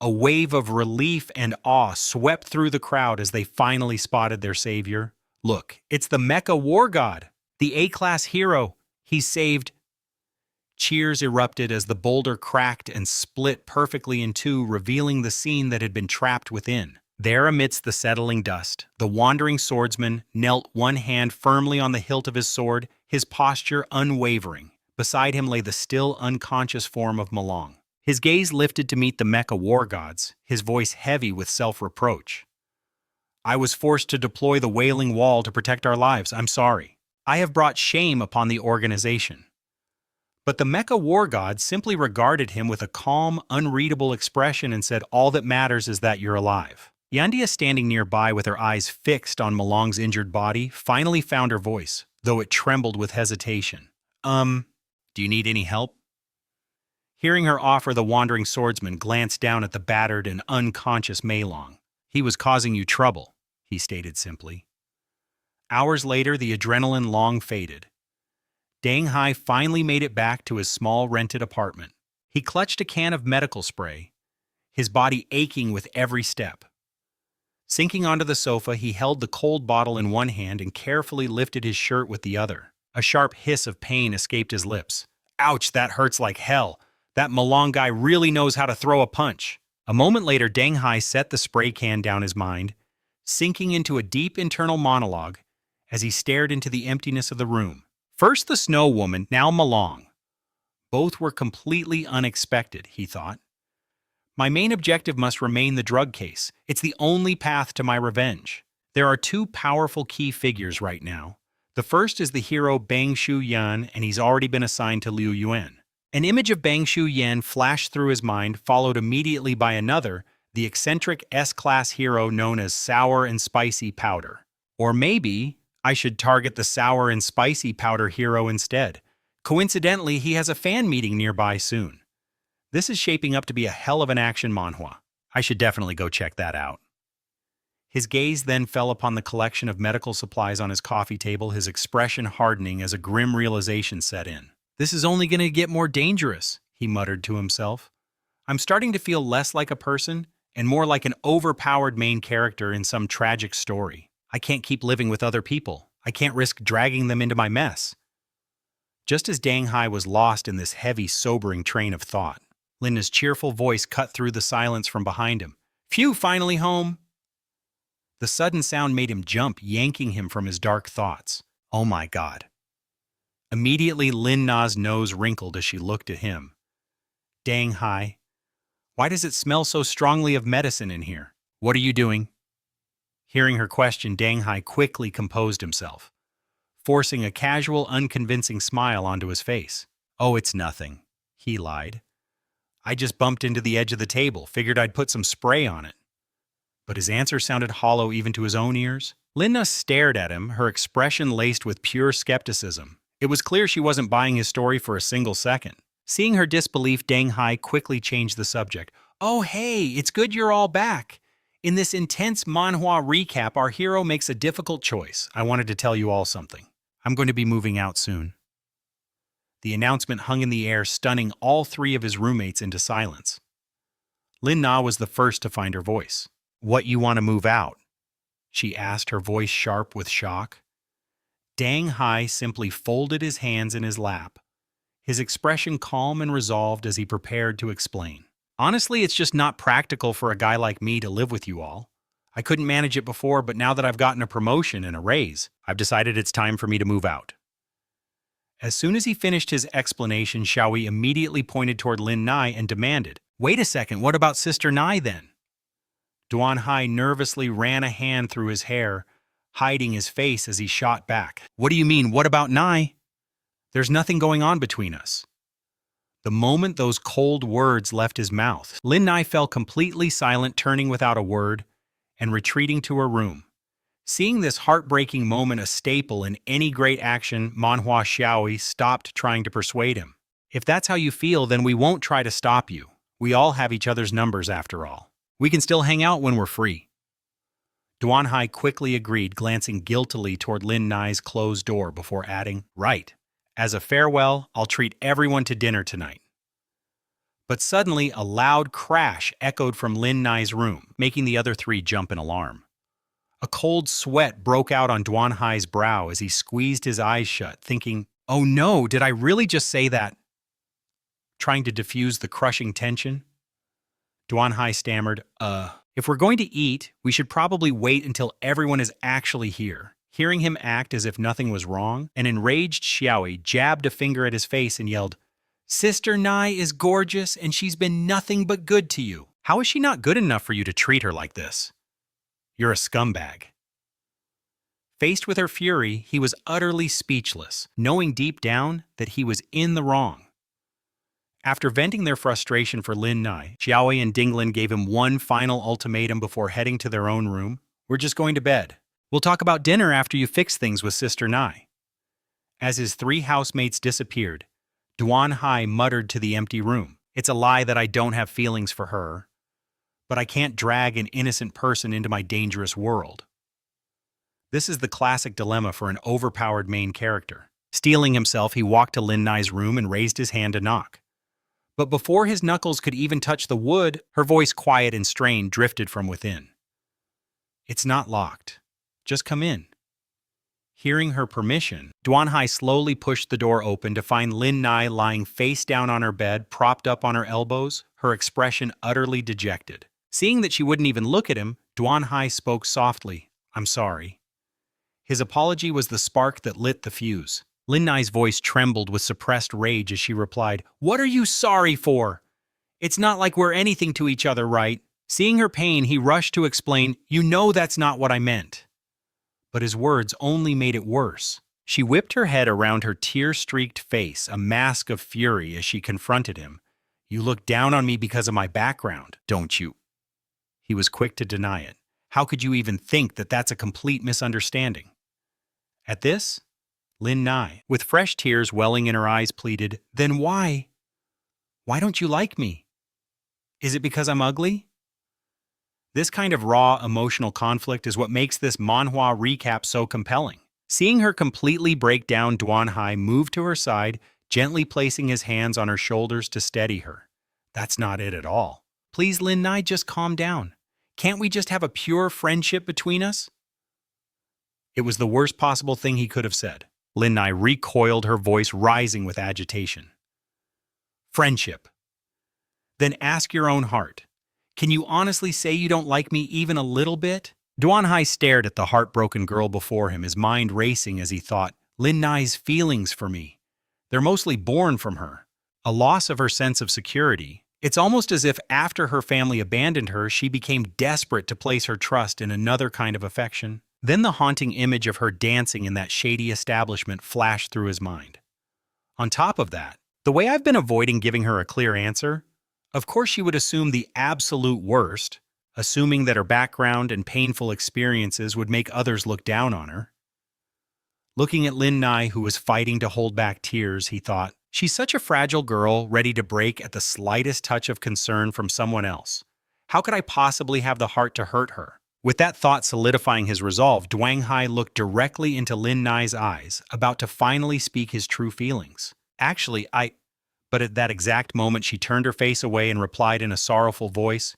S1: A wave of relief and awe swept through the crowd as they finally spotted their savior. Look, it's the Mecha War God, the A-class hero. He's saved. Cheers erupted as the boulder cracked and split perfectly in two, revealing the scene that had been trapped within. There, amidst the settling dust, the wandering swordsman knelt, one hand firmly on the hilt of his sword, his posture unwavering. Beside him lay the still unconscious form of Malong. His gaze lifted to meet the Mecha War Gods, his voice heavy with self-reproach. "I was forced to deploy the Wailing Wall to protect our lives. I'm sorry. I have brought shame upon the organization." But the Mecha War God simply regarded him with a calm, unreadable expression and said, "All that matters is that you're alive." Yandia, standing nearby with her eyes fixed on Malong's injured body, finally found her voice, though it trembled with hesitation. Do you need any help?" Hearing her offer, the wandering swordsman glanced down at the battered and unconscious Malong. "He was causing you trouble," he stated simply. Hours later, the adrenaline long faded. Dang Hai finally made it back to his small rented apartment. He clutched a can of medical spray, his body aching with every step. Sinking onto the sofa, he held the cold bottle in one hand and carefully lifted his shirt with the other. A sharp hiss of pain escaped his lips. "Ouch, that hurts like hell. That Malong guy really knows how to throw a punch." A moment later, Dang Hai set the spray can down his mind, sinking into a deep internal monologue as he stared into the emptiness of the room. First the Snow Woman, now Malong. Both were completely unexpected, he thought. My main objective must remain the drug case. It's the only path to my revenge. There are two powerful key figures right now. The first is the hero Bang Shu Yan, and he's already been assigned to Liu Yuan. An image of Bang Shu Yan flashed through his mind, followed immediately by another, the eccentric S-class hero known as Sour and Spicy Powder. Or maybe I should target the Sour and Spicy Powder hero instead. Coincidentally, he has a fan meeting nearby soon. This is shaping up to be a hell of an action manhwa. I should definitely go check that out. His gaze then fell upon the collection of medical supplies on his coffee table, his expression hardening as a grim realization set in. This is only going to get more dangerous, he muttered to himself. I'm starting to feel less like a person and more like an overpowered main character in some tragic story. I can't keep living with other people. I can't risk dragging them into my mess. Just as Dang Hai was lost in this heavy, sobering train of thought, Linda's cheerful voice cut through the silence from behind him. Phew, finally home! The sudden sound made him jump, yanking him from his dark thoughts. Oh my God. Immediately, Lin Na's nose wrinkled as she looked at him. Dang Hai, why does it smell so strongly of medicine in here? What are you doing? Hearing her question, Dang Hai quickly composed himself, forcing a casual, unconvincing smile onto his face. Oh, it's nothing, he lied. I just bumped into the edge of the table, figured I'd put some spray on it. But his answer sounded hollow even to his own ears. Linna stared at him, her expression laced with pure skepticism. It was clear she wasn't buying his story for a single second. Seeing her disbelief, Dang Hai quickly changed the subject. Oh hey, it's good you're all back. In this intense manhwa recap, our hero makes a difficult choice. I wanted to tell you all something. I'm going to be moving out soon. The announcement hung in the air, stunning all three of his roommates into silence. Lin Na was the first to find her voice. What, you want to move out? She asked, her voice sharp with shock. Dang Hai simply folded his hands in his lap, his expression calm and resolved as he prepared to explain. Honestly, it's just not practical for a guy like me to live with you all. I couldn't manage it before, but now that I've gotten a promotion and a raise, I've decided it's time for me to move out. As soon as he finished his explanation, Xiaoi immediately pointed toward Lin Nai and demanded, Wait a second, what about Sister Nai then? Duan Hai nervously ran a hand through his hair, hiding his face as he shot back. What do you mean, what about Nai? There's nothing going on between us. The moment those cold words left his mouth, Lin Nai fell completely silent, turning without a word and retreating to her room. Seeing this heartbreaking moment a staple in any great action, Manhwa Xiaoi stopped trying to persuade him. If that's how you feel, then we won't try to stop you. We all have each other's numbers after all. We can still hang out when we're free. Duan Hai quickly agreed, glancing guiltily toward Lin Nai's closed door before adding, Right. As a farewell, I'll treat everyone to dinner tonight. But suddenly, a loud crash echoed from Lin Nai's room, making the other three jump in alarm. A cold sweat broke out on Duan Hai's brow as he squeezed his eyes shut, thinking, Oh no, did I really just say that? Trying to diffuse the crushing tension, Duan Hai stammered, If we're going to eat, we should probably wait until everyone is actually here. Hearing him act as if nothing was wrong, an enraged Xiaoi jabbed a finger at his face and yelled, Sister Nai is gorgeous and she's been nothing but good to you. How is she not good enough for you to treat her like this? You're a scumbag. Faced with her fury, he was utterly speechless, knowing deep down that he was in the wrong. After venting their frustration for Lin Nai, Xiaoi and Dinglin gave him one final ultimatum before heading to their own room. We're just going to bed. We'll talk about dinner after you fix things with Sister Nai. As his three housemates disappeared, Duan Hai muttered to the empty room, It's a lie that I don't have feelings for her, but I can't drag an innocent person into my dangerous world. This is the classic dilemma for an overpowered main character. Steeling himself, he walked to Lin Nai's room and raised his hand to knock. But before his knuckles could even touch the wood, her voice, quiet and strained, drifted from within. It's not locked. Just come in. Hearing her permission, Duan Hai slowly pushed the door open to find Lin Nai lying face down on her bed, propped up on her elbows, her expression utterly dejected. Seeing that she wouldn't even look at him, Duan Hai spoke softly, I'm sorry. His apology was the spark that lit the fuse. Lin Nai's voice trembled with suppressed rage as she replied, What are you sorry for? It's not like we're anything to each other, right? Seeing her pain, he rushed to explain, You know that's not what I meant. But his words only made it worse. She whipped her head around her tear-streaked face, a mask of fury as she confronted him. You look down on me because of my background, don't you? He was quick to deny it. How could you even think that that's a complete misunderstanding? At this, Lin Nai, with fresh tears welling in her eyes, pleaded, Then why? Why don't you like me? Is it because I'm ugly? This kind of raw emotional conflict is what makes this manhwa recap so compelling. Seeing her completely break down, Duanhai moved to her side, gently placing his hands on her shoulders to steady her. That's not it at all. Please, Lin Nai, just calm down. Can't we just have a pure friendship between us? It was the worst possible thing he could have said. Lin Nai recoiled, her voice rising with agitation. Friendship. Then ask your own heart. Can you honestly say you don't like me even a little bit? Duanhai stared at the heartbroken girl before him, his mind racing as he thought, Lin Nai's feelings for me. They're mostly born from her. A loss of her sense of security. It's almost as if after her family abandoned her, she became desperate to place her trust in another kind of affection. Then the haunting image of her dancing in that shady establishment flashed through his mind. On top of that, the way I've been avoiding giving her a clear answer, of course she would assume the absolute worst, assuming that her background and painful experiences would make others look down on her. Looking at Lin Nai, who was fighting to hold back tears, he thought, she's such a fragile girl, ready to break at the slightest touch of concern from someone else. How could I possibly have the heart to hurt her? With that thought solidifying his resolve, Duanhai looked directly into Lin Nai's eyes, about to finally speak his true feelings. Actually, But at that exact moment she turned her face away and replied in a sorrowful voice,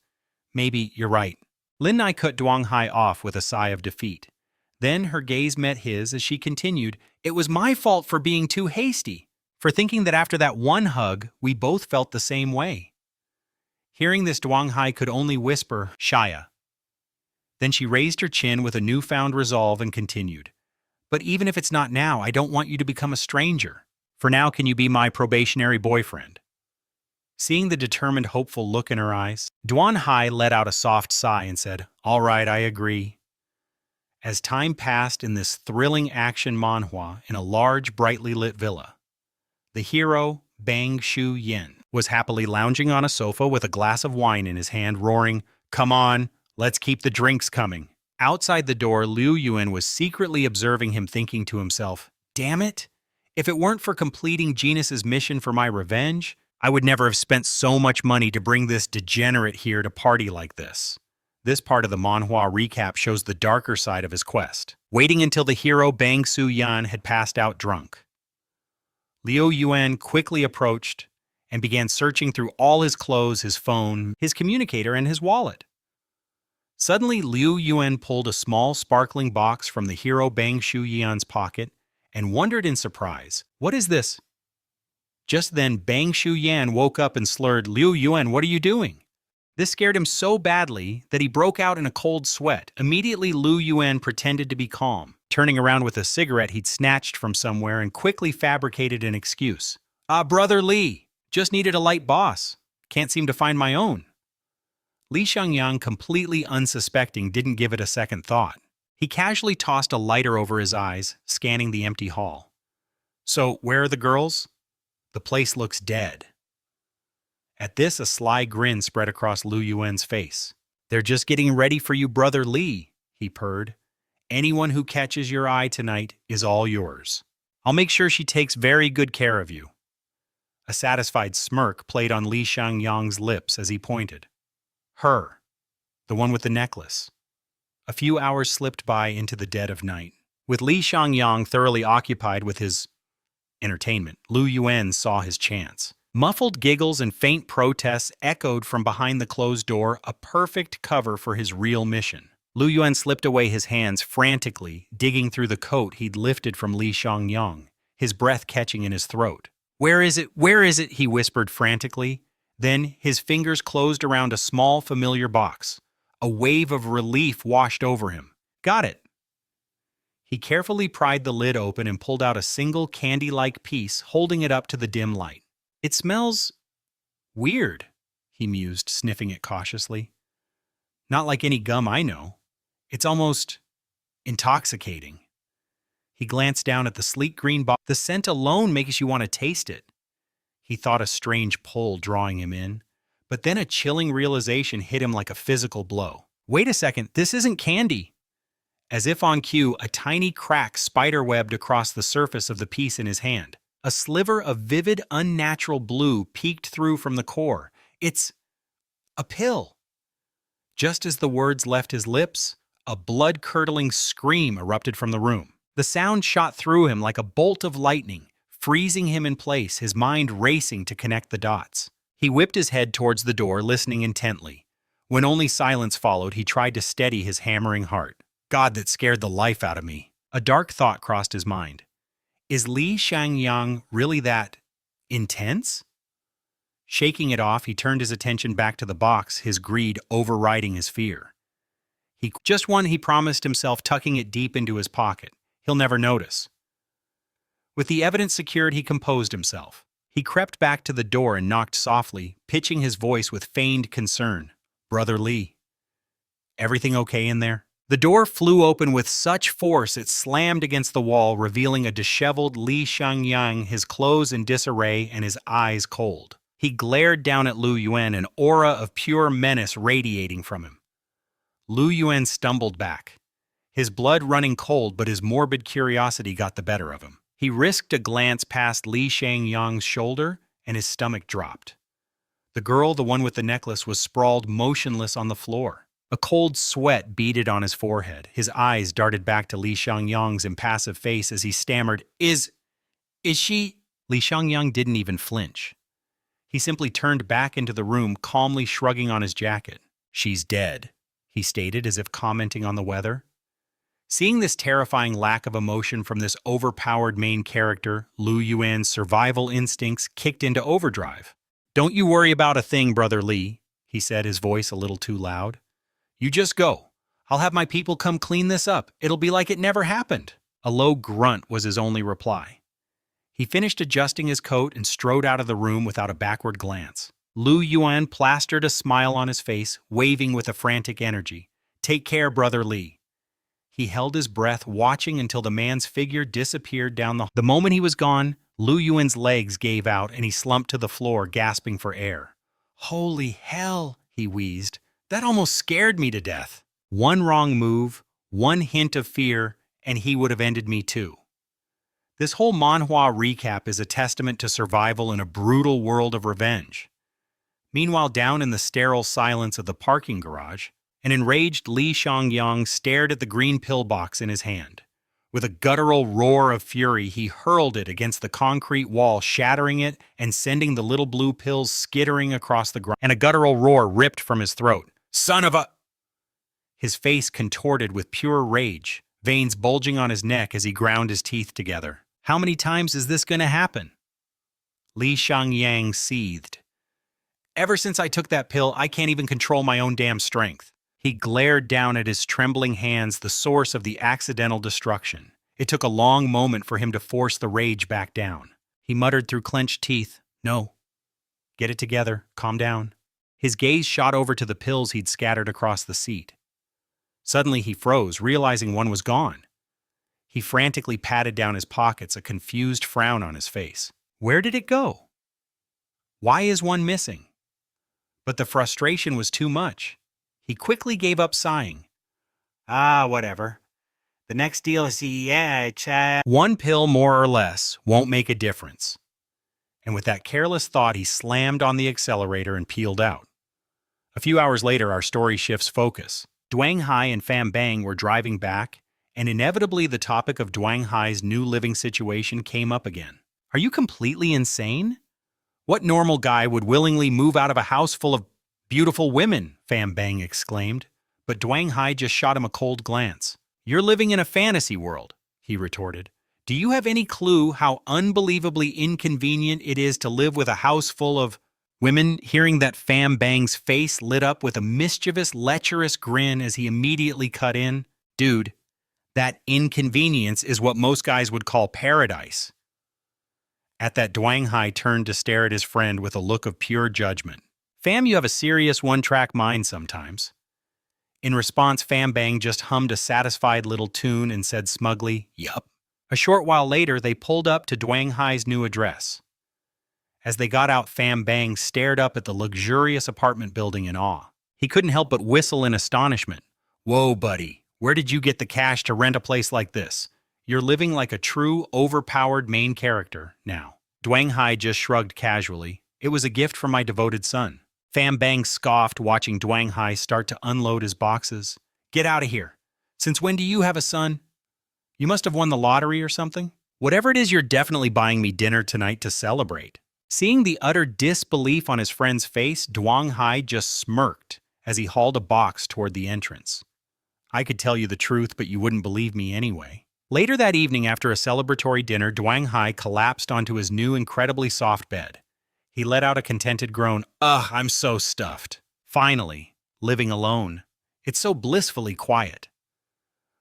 S1: maybe you're right. Lin Nai cut Duanhai off with a sigh of defeat. Then her gaze met his as she continued, it was my fault for being too hasty, for thinking that after that one hug, we both felt the same way. Hearing this, Duanhai could only whisper, Shia. Then she raised her chin with a newfound resolve and continued, but even if it's not now, I don't want you to become a stranger. For now, can you be my probationary boyfriend? Seeing the determined, hopeful look in her eyes, Duanhai let out a soft sigh and said, all right, I agree. As time passed in this thrilling action manhwa in a large, brightly lit villa, the hero, Bang Shu Yen, was happily lounging on a sofa with a glass of wine in his hand, roaring, come on, let's keep the drinks coming. Outside the door, Liu Yuan was secretly observing him, thinking to himself, damn it, if it weren't for completing Genus's mission for my revenge, I would never have spent so much money to bring this degenerate here to party like this. This part of the manhwa recap shows the darker side of his quest, waiting until the hero Bang Soo Yan had passed out drunk. Liu Yuan quickly approached and began searching through all his clothes, his phone, his communicator, and his wallet. Suddenly, Liu Yuan pulled a small sparkling box from the hero Bang Shu Yan's pocket and wondered in surprise, what is this? Just then, Bang Shu Yan woke up and slurred, Liu Yuan, what are you doing? This scared him so badly that he broke out in a cold sweat. Immediately, Liu Yuan pretended to be calm, turning around with a cigarette he'd snatched from somewhere and quickly fabricated an excuse. Brother Li, just needed a light boss. Can't seem to find my own. Li Xiangyang, completely unsuspecting, didn't give it a second thought. He casually tossed a lighter over his eyes, scanning the empty hall. So, where are the girls? The place looks dead. At this, a sly grin spread across Liu Yuan's face. They're just getting ready for you, Brother Li, he purred. Anyone who catches your eye tonight is all yours. I'll make sure she takes very good care of you. A satisfied smirk played on Li Xiangyang's lips as he pointed. Her, the one with the necklace. A few hours slipped by into the dead of night. With Li Xiangyang thoroughly occupied with his entertainment, Liu Yuan saw his chance. Muffled giggles and faint protests echoed from behind the closed door, a perfect cover for his real mission. Liu Yuan slipped away his hands frantically, digging through the coat he'd lifted from Li Xiangyang, his breath catching in his throat. Where is it? Where is it? He whispered frantically. Then his fingers closed around a small, familiar box. A wave of relief washed over him. Got it. He carefully pried the lid open and pulled out a single candy-like piece, holding it up to the dim light. It smells weird, he mused, sniffing it cautiously. Not like any gum I know. It's almost intoxicating. He glanced down at the sleek green box. The scent alone makes you want to taste it. He thought a strange pull drawing him in, but then a chilling realization hit him like a physical blow. Wait a second, this isn't candy. As if on cue, a tiny crack spiderwebbed across the surface of the piece in his hand. A sliver of vivid, unnatural blue peeked through from the core. It's a pill. Just as the words left his lips, a blood-curdling scream erupted from the room. The sound shot through him like a bolt of lightning, freezing him in place, his mind racing to connect the dots. He whipped his head towards the door, listening intently. When only silence followed, he tried to steady his hammering heart. God, that scared the life out of me. A dark thought crossed his mind. Is Li Shangyang really that intense? Shaking it off, he turned his attention back to the box, his greed overriding his fear. Just one, he promised himself, tucking it deep into his pocket. He'll never notice. With the evidence secured, he composed himself. He crept back to the door and knocked softly, pitching his voice with feigned concern. Brother Li, everything okay in there? The door flew open with such force it slammed against the wall, revealing a disheveled Li Shangyang, his clothes in disarray and his eyes cold. He glared down at Lu Yuan, an aura of pure menace radiating from him. Lu Yuan stumbled back, his blood running cold, but his morbid curiosity got the better of him. He risked a glance past Li Shangyang's shoulder, and his stomach dropped. The girl, the one with the necklace, was sprawled motionless on the floor. A cold sweat beaded on his forehead. His eyes darted back to Li Shangyang's impassive face as he stammered, Is she? Li Shangyang didn't even flinch. He simply turned back into the room, calmly shrugging on his jacket. She's dead, he stated, as if commenting on the weather. Seeing this terrifying lack of emotion from this overpowered main character, Lu Yuan's survival instincts kicked into overdrive. Don't you worry about a thing, Brother Li, he said, his voice a little too loud. You just go. I'll have my people come clean this up. It'll be like it never happened. A low grunt was his only reply. He finished adjusting his coat and strode out of the room without a backward glance. Lu Yuan plastered a smile on his face, waving with a frantic energy. Take care, Brother Li. He held his breath, watching until the man's figure disappeared down the hall. The moment he was gone, Lu Yuan's legs gave out and he slumped to the floor, gasping for air. Holy hell, he wheezed. That almost scared me to death. One wrong move, one hint of fear, and he would have ended me too. This whole Manhwa recap is a testament to survival in a brutal world of revenge. Meanwhile, down in the sterile silence of the parking garage, an enraged Li Shangyang stared at the green pillbox in his hand. With a guttural roar of fury, he hurled it against the concrete wall, shattering it and sending the little blue pills skittering across the ground. And a guttural roar ripped from his throat. Son of a... His face contorted with pure rage, veins bulging on his neck as he ground his teeth together. How many times is this going to happen? Li Shangyang seethed. Ever since I took that pill, I can't even control my own damn strength. He glared down at his trembling hands, the source of the accidental destruction. It took a long moment for him to force the rage back down. He muttered through clenched teeth, No. Get it together. Calm down. His gaze shot over to the pills he'd scattered across the seat. Suddenly he froze, realizing one was gone. He frantically patted down his pockets, a confused frown on his face. Where did it go? Why is one missing? But the frustration was too much. He quickly gave up, sighing. Whatever. The next deal is one pill more or less won't make a difference. And with that careless thought, he slammed on the accelerator and peeled out. A few hours later, our story shifts focus. Duang Hai and Pham Bang were driving back, and inevitably the topic of Duang Hai's new living situation came up again. Are you completely insane? What normal guy would willingly move out of a house full of beautiful women? Pham Bang exclaimed. But Duang Hai just shot him a cold glance. You're living in a fantasy world, he retorted. Do you have any clue how unbelievably inconvenient it is to live with a house full of women? Hearing that, Pham Bang's face lit up with a mischievous, lecherous grin as he immediately cut in. Dude, that inconvenience is what most guys would call paradise. At that, Duang Hai turned to stare at his friend with a look of pure judgment. Pham, you have a serious one-track mind sometimes. In response, Pham Bang just hummed a satisfied little tune and said smugly, Yup. A short while later, they pulled up to Duang Hai's new address. As they got out, Pham Bang stared up at the luxurious apartment building in awe. He couldn't help but whistle in astonishment. Whoa, buddy, where did you get the cash to rent a place like this? You're living like a true, overpowered main character now. Duang Hai just shrugged casually. It was a gift from my devoted son. Pham Bang scoffed, watching Dwang Hai start to unload his boxes. Get out of here. Since when do you have a son? You must have won the lottery or something. Whatever it is, you're definitely buying me dinner tonight to celebrate. Seeing the utter disbelief on his friend's face, Dwang Hai just smirked as he hauled a box toward the entrance. I could tell you the truth, but you wouldn't believe me anyway. Later that evening, after a celebratory dinner, Dwang Hai collapsed onto his new incredibly soft bed. He let out a contented groan. Ugh, I'm so stuffed. Finally, living alone. It's so blissfully quiet.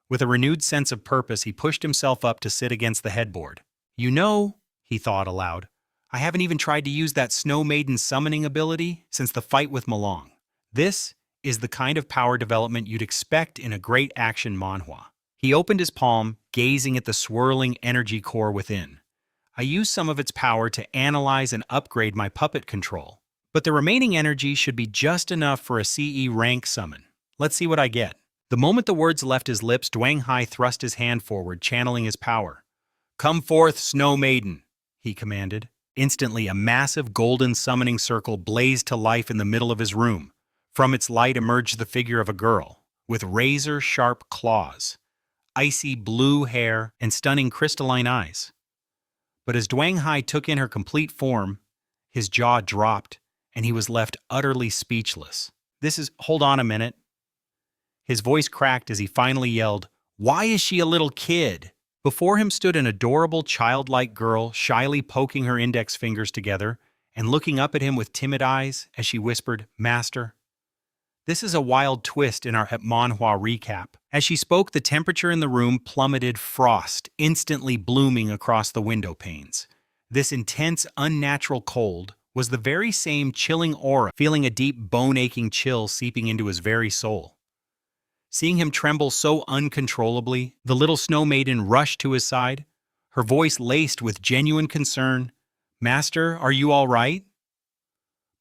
S1: With a renewed sense of purpose, he pushed himself up to sit against the headboard. You know, he thought aloud, I haven't even tried to use that Snow Maiden summoning ability since the fight with Malong. This is the kind of power development you'd expect in a great action manhwa. He opened his palm, gazing at the swirling energy core within. I used some of its power to analyze and upgrade my puppet control, but the remaining energy should be just enough for a CE rank summon. Let's see what I get. The moment the words left his lips, Dwang Hai thrust his hand forward, channeling his power. Come forth, Snow Maiden, he commanded. Instantly, a massive golden summoning circle blazed to life in the middle of his room. From its light emerged the figure of a girl, with razor-sharp claws, icy blue hair, and stunning crystalline eyes. But as Dwang Hai took in her complete form, his jaw dropped, and he was left utterly speechless. Hold on a minute. His voice cracked as he finally yelled, Why is she a little kid? Before him stood an adorable childlike girl, shyly poking her index fingers together and looking up at him with timid eyes as she whispered, Master. This is a wild twist in our manhwa recap. As she spoke, the temperature in the room plummeted, frost instantly blooming across the window panes. This intense, unnatural cold was the very same chilling aura, feeling a deep, bone-aching chill seeping into his very soul. Seeing him tremble so uncontrollably, the little Snow Maiden rushed to his side, her voice laced with genuine concern. Master, are you all right?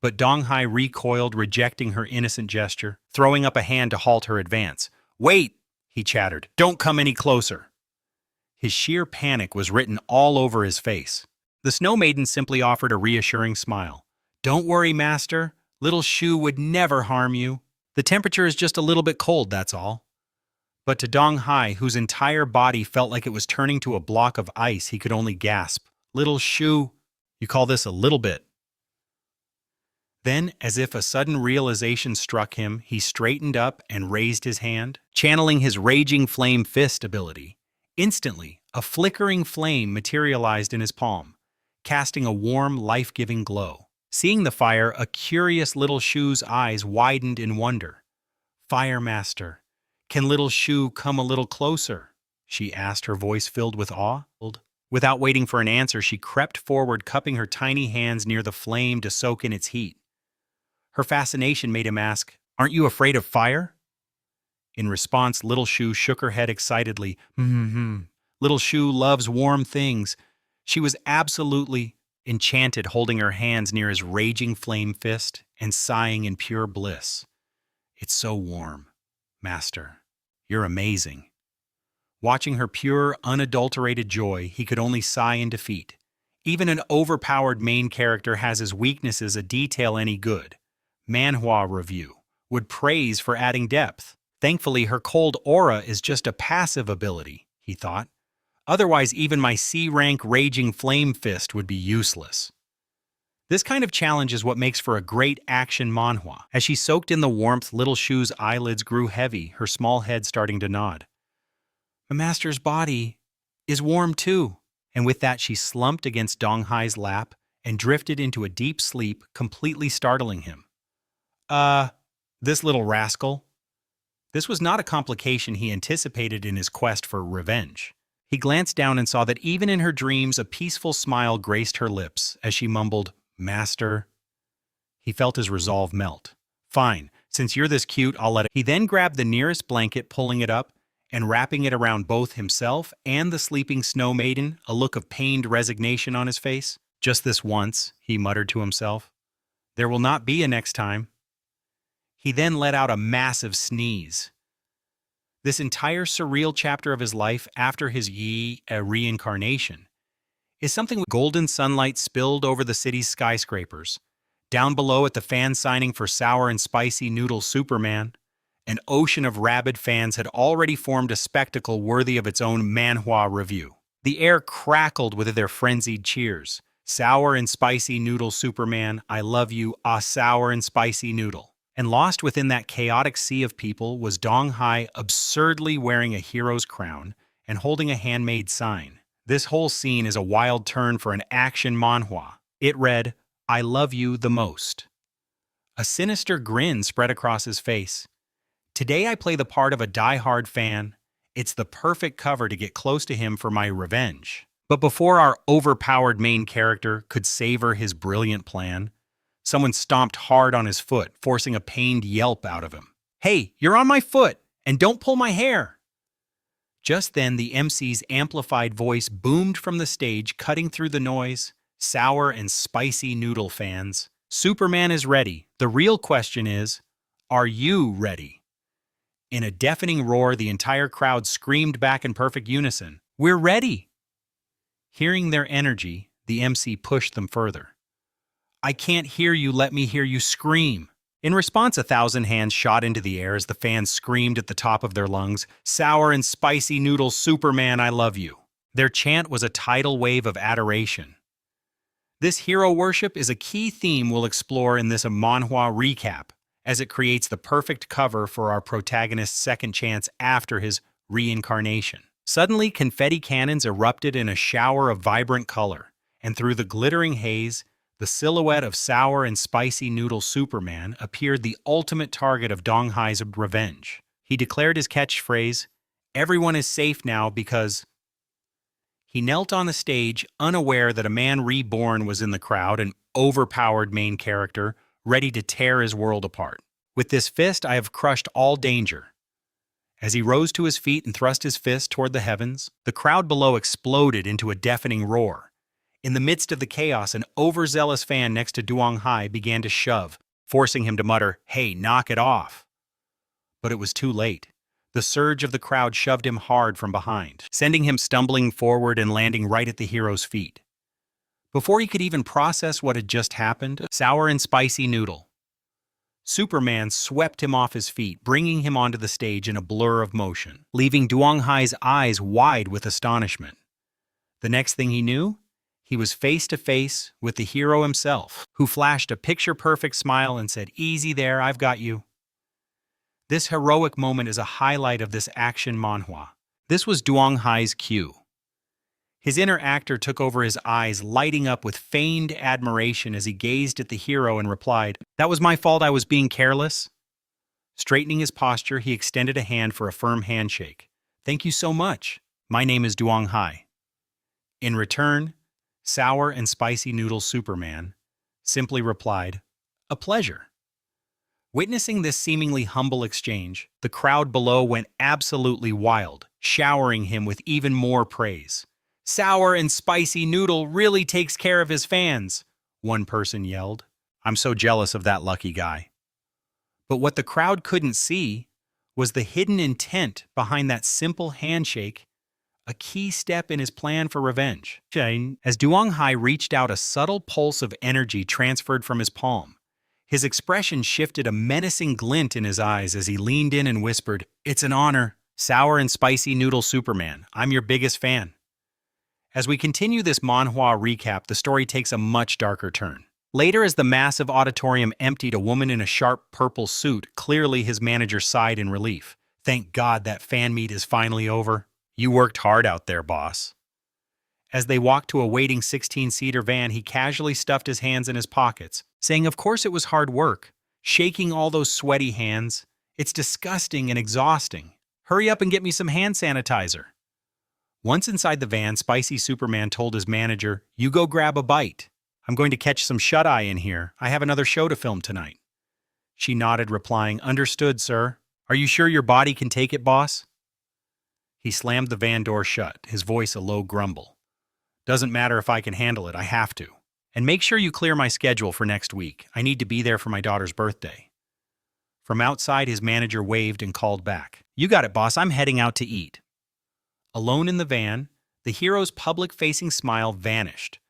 S1: But Dong Hai recoiled, rejecting her innocent gesture, throwing up a hand to halt her advance. Wait, he chattered. Don't come any closer. His sheer panic was written all over his face. The Snow Maiden simply offered a reassuring smile. Don't worry, Master. Little Shu would never harm you. The temperature is just a little bit cold, that's all. But to Dong Hai, whose entire body felt like it was turning to a block of ice, he could only gasp. Little Shu, you call this a little bit? Then, as if a sudden realization struck him, he straightened up and raised his hand, channeling his Raging Flame Fist ability. Instantly, a flickering flame materialized in his palm, casting a warm, life-giving glow. Seeing the fire, a curious little Shu's eyes widened in wonder. Fire Master, can little Shu come a little closer? She asked, her voice filled with awe. Without waiting for an answer, she crept forward, cupping her tiny hands near the flame to soak in its heat. Her fascination made him ask, Aren't you afraid of fire? In response, little Shu shook her head excitedly. Little Shu loves warm things. She was absolutely enchanted, holding her hands near his raging flame fist and sighing in pure bliss. It's so warm, Master. You're amazing. Watching her pure, unadulterated joy, he could only sigh in defeat. Even an overpowered main character has his weaknesses, a detail any good. Manhwa Review would praise for adding depth. Thankfully, her cold aura is just a passive ability, he thought. Otherwise, even my C-rank Raging Flame Fist would be useless. This kind of challenge is what makes for a great action manhwa. As she soaked in the warmth, little Shu's eyelids grew heavy, her small head starting to nod. My master's body is warm too. And with that, she slumped against Dong Hai's lap and drifted into a deep sleep, completely startling him. This little rascal. This was not a complication he anticipated in his quest for revenge. He glanced down and saw that even in her dreams, a peaceful smile graced her lips as she mumbled, Master. He felt his resolve melt. Fine, since you're this cute, I'll let it. He then grabbed the nearest blanket, pulling it up and wrapping it around both himself and the sleeping Snow Maiden, a look of pained resignation on his face. Just this once, he muttered to himself. There will not be a next time. He then let out a massive sneeze. This entire surreal chapter of his life after his reincarnation is something with golden sunlight spilled over the city's skyscrapers, Down below at the fan signing for Sour and Spicy Noodle Superman, an ocean of rabid fans had already formed a spectacle worthy of its own Manhwa review. The air crackled with their frenzied cheers. Sour and Spicy Noodle Superman, I love you, Sour and Spicy Noodle. And lost within that chaotic sea of people was Dong Hai absurdly wearing a hero's crown and holding a handmade sign. This whole scene is a wild turn for an action manhwa. It read, I love you the most. A sinister grin spread across his face. Today I play the part of a die-hard fan. It's the perfect cover to get close to him for my revenge. But before our overpowered main character could savor his brilliant plan, someone stomped hard on his foot, forcing a pained yelp out of him. Hey, you're on my foot, and don't pull my hair! Just then, the MC's amplified voice boomed from the stage, cutting through the noise. Sour and Spicy Noodle fans, Superman is ready. The real question is, are you ready? In a deafening roar, the entire crowd screamed back in perfect unison, we're ready! Hearing their energy, the MC pushed them further. I can't hear you, let me hear you scream. In response, 1,000 hands shot into the air as the fans screamed at the top of their lungs, Sour and Spicy Noodle Superman, I love you. Their chant was a tidal wave of adoration. This hero worship is a key theme we'll explore in this manhwa recap, as it creates the perfect cover for our protagonist's second chance after his reincarnation. Suddenly, confetti cannons erupted in a shower of vibrant color, and through the glittering haze, the silhouette of Sour and Spicy Noodle Superman appeared, the ultimate target of Dong Hai's revenge. He declared his catchphrase, everyone is safe now because... He knelt on the stage, unaware that a man reborn was in the crowd, an overpowered main character, ready to tear his world apart. With this fist, I have crushed all danger. As he rose to his feet and thrust his fist toward the heavens, the crowd below exploded into a deafening roar. In the midst of the chaos, an overzealous fan next to Dong Hai began to shove, forcing him to mutter, hey, knock it off. But it was too late. The surge of the crowd shoved him hard from behind, sending him stumbling forward and landing right at the hero's feet. Before he could even process what had just happened, Sour and Spicy Noodle Superman swept him off his feet, bringing him onto the stage in a blur of motion, leaving Dong Hai's eyes wide with astonishment. The next thing he knew, he was face to face with the hero himself, who flashed a picture-perfect smile and said, easy there, I've got you. This heroic moment is a highlight of this action manhwa. This was Dong Hai's cue. His inner actor took over, his eyes lighting up with feigned admiration as he gazed at the hero and replied, that was my fault, I was being careless. Straightening his posture, he extended a hand for a firm handshake. Thank you so much. My name is Dong Hai. In return, Sour and Spicy Noodle Superman simply replied, a pleasure. Witnessing this seemingly humble exchange, the crowd below went absolutely wild, showering him with even more praise. Sour and Spicy Noodle really takes care of his fans, one person yelled. I'm so jealous of that lucky guy. But what the crowd couldn't see was the hidden intent behind that simple handshake, a key step in his plan for revenge. As Dong Hai reached out, a subtle pulse of energy transferred from his palm. His expression shifted, a menacing glint in his eyes as he leaned in and whispered, it's an honor, Sour and Spicy Noodle Superman. I'm your biggest fan. As we continue this manhwa recap, the story takes a much darker turn. Later, as the massive auditorium emptied, a woman in a sharp purple suit, clearly his manager, sighed in relief. Thank God that fan meet is finally over. You worked hard out there, boss. As they walked to a waiting 16-seater van, he casually stuffed his hands in his pockets, saying of course it was hard work, shaking all those sweaty hands. It's disgusting and exhausting. Hurry up and get me some hand sanitizer. Once inside the van, Spicy Superman told his manager, you go grab a bite. I'm going to catch some shut-eye in here. I have another show to film tonight. She nodded, replying, understood, sir. Are you sure your body can take it, boss? He slammed the van door shut, his voice a low grumble. Doesn't matter if I can handle it, I have to. And make sure you clear my schedule for next week. I need to be there for my daughter's birthday. From outside, his manager waved and called back. You got it, boss. I'm heading out to eat. Alone in the van, the hero's public-facing smile vanished,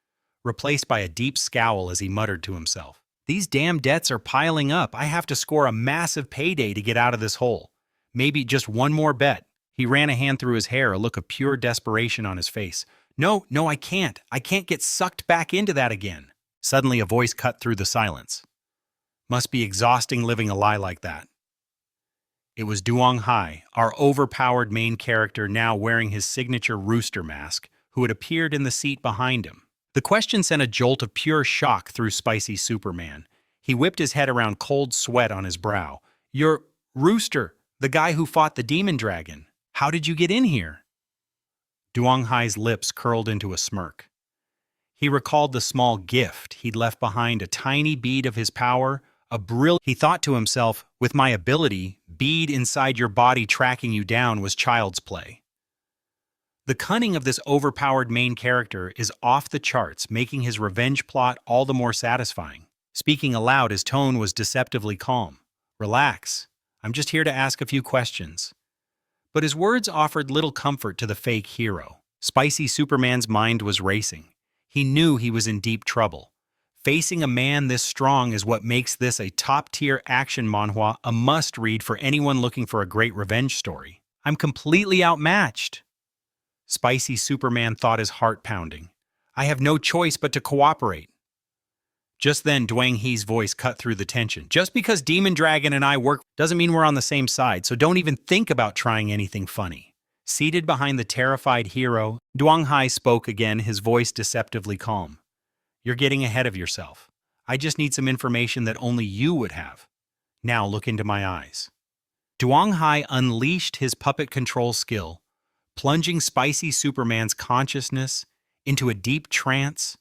S1: replaced by a deep scowl as he muttered to himself. These damn debts are piling up. I have to score a massive payday to get out of this hole. Maybe just one more bet. He ran a hand through his hair, a look of pure desperation on his face. No, no, I can't. I can't get sucked back into that again. Suddenly a voice cut through the silence. Must be exhausting living a lie like that. It was Duong Hai, our overpowered main character now wearing his signature rooster mask, who had appeared in the seat behind him. The question sent a jolt of pure shock through Spicy Superman. He whipped his head around, cold sweat on his brow. "You're Rooster, the guy who fought the demon dragon. How did you get in here?" Duong Hai's lips curled into a smirk. He recalled the small gift he'd left behind, a tiny bead of his power, he thought to himself, with my ability, bead inside your body tracking you down was child's play. The cunning of this overpowered main character is off the charts, making his revenge plot all the more satisfying. Speaking aloud, his tone was deceptively calm. "Relax. I'm just here to ask a few questions." But his words offered little comfort to the fake hero. Spicy Superman's mind was racing. He knew he was in deep trouble. Facing a man this strong is what makes this a top-tier action manhwa, a must-read for anyone looking for a great revenge story. "I'm completely outmatched." Spicy Superman thought, his heart pounding. "I have no choice but to cooperate." Just then, Duong Hee's voice cut through the tension. "Just because Demon Dragon and I work doesn't mean we're on the same side, so don't even think about trying anything funny." Seated behind the terrified hero, Duong Hai spoke again, his voice deceptively calm. "You're getting ahead of yourself. I just need some information that only you would have. Now look into my eyes." Duong Hai unleashed his puppet control skill, plunging Spicy Superman's consciousness into a deep trance,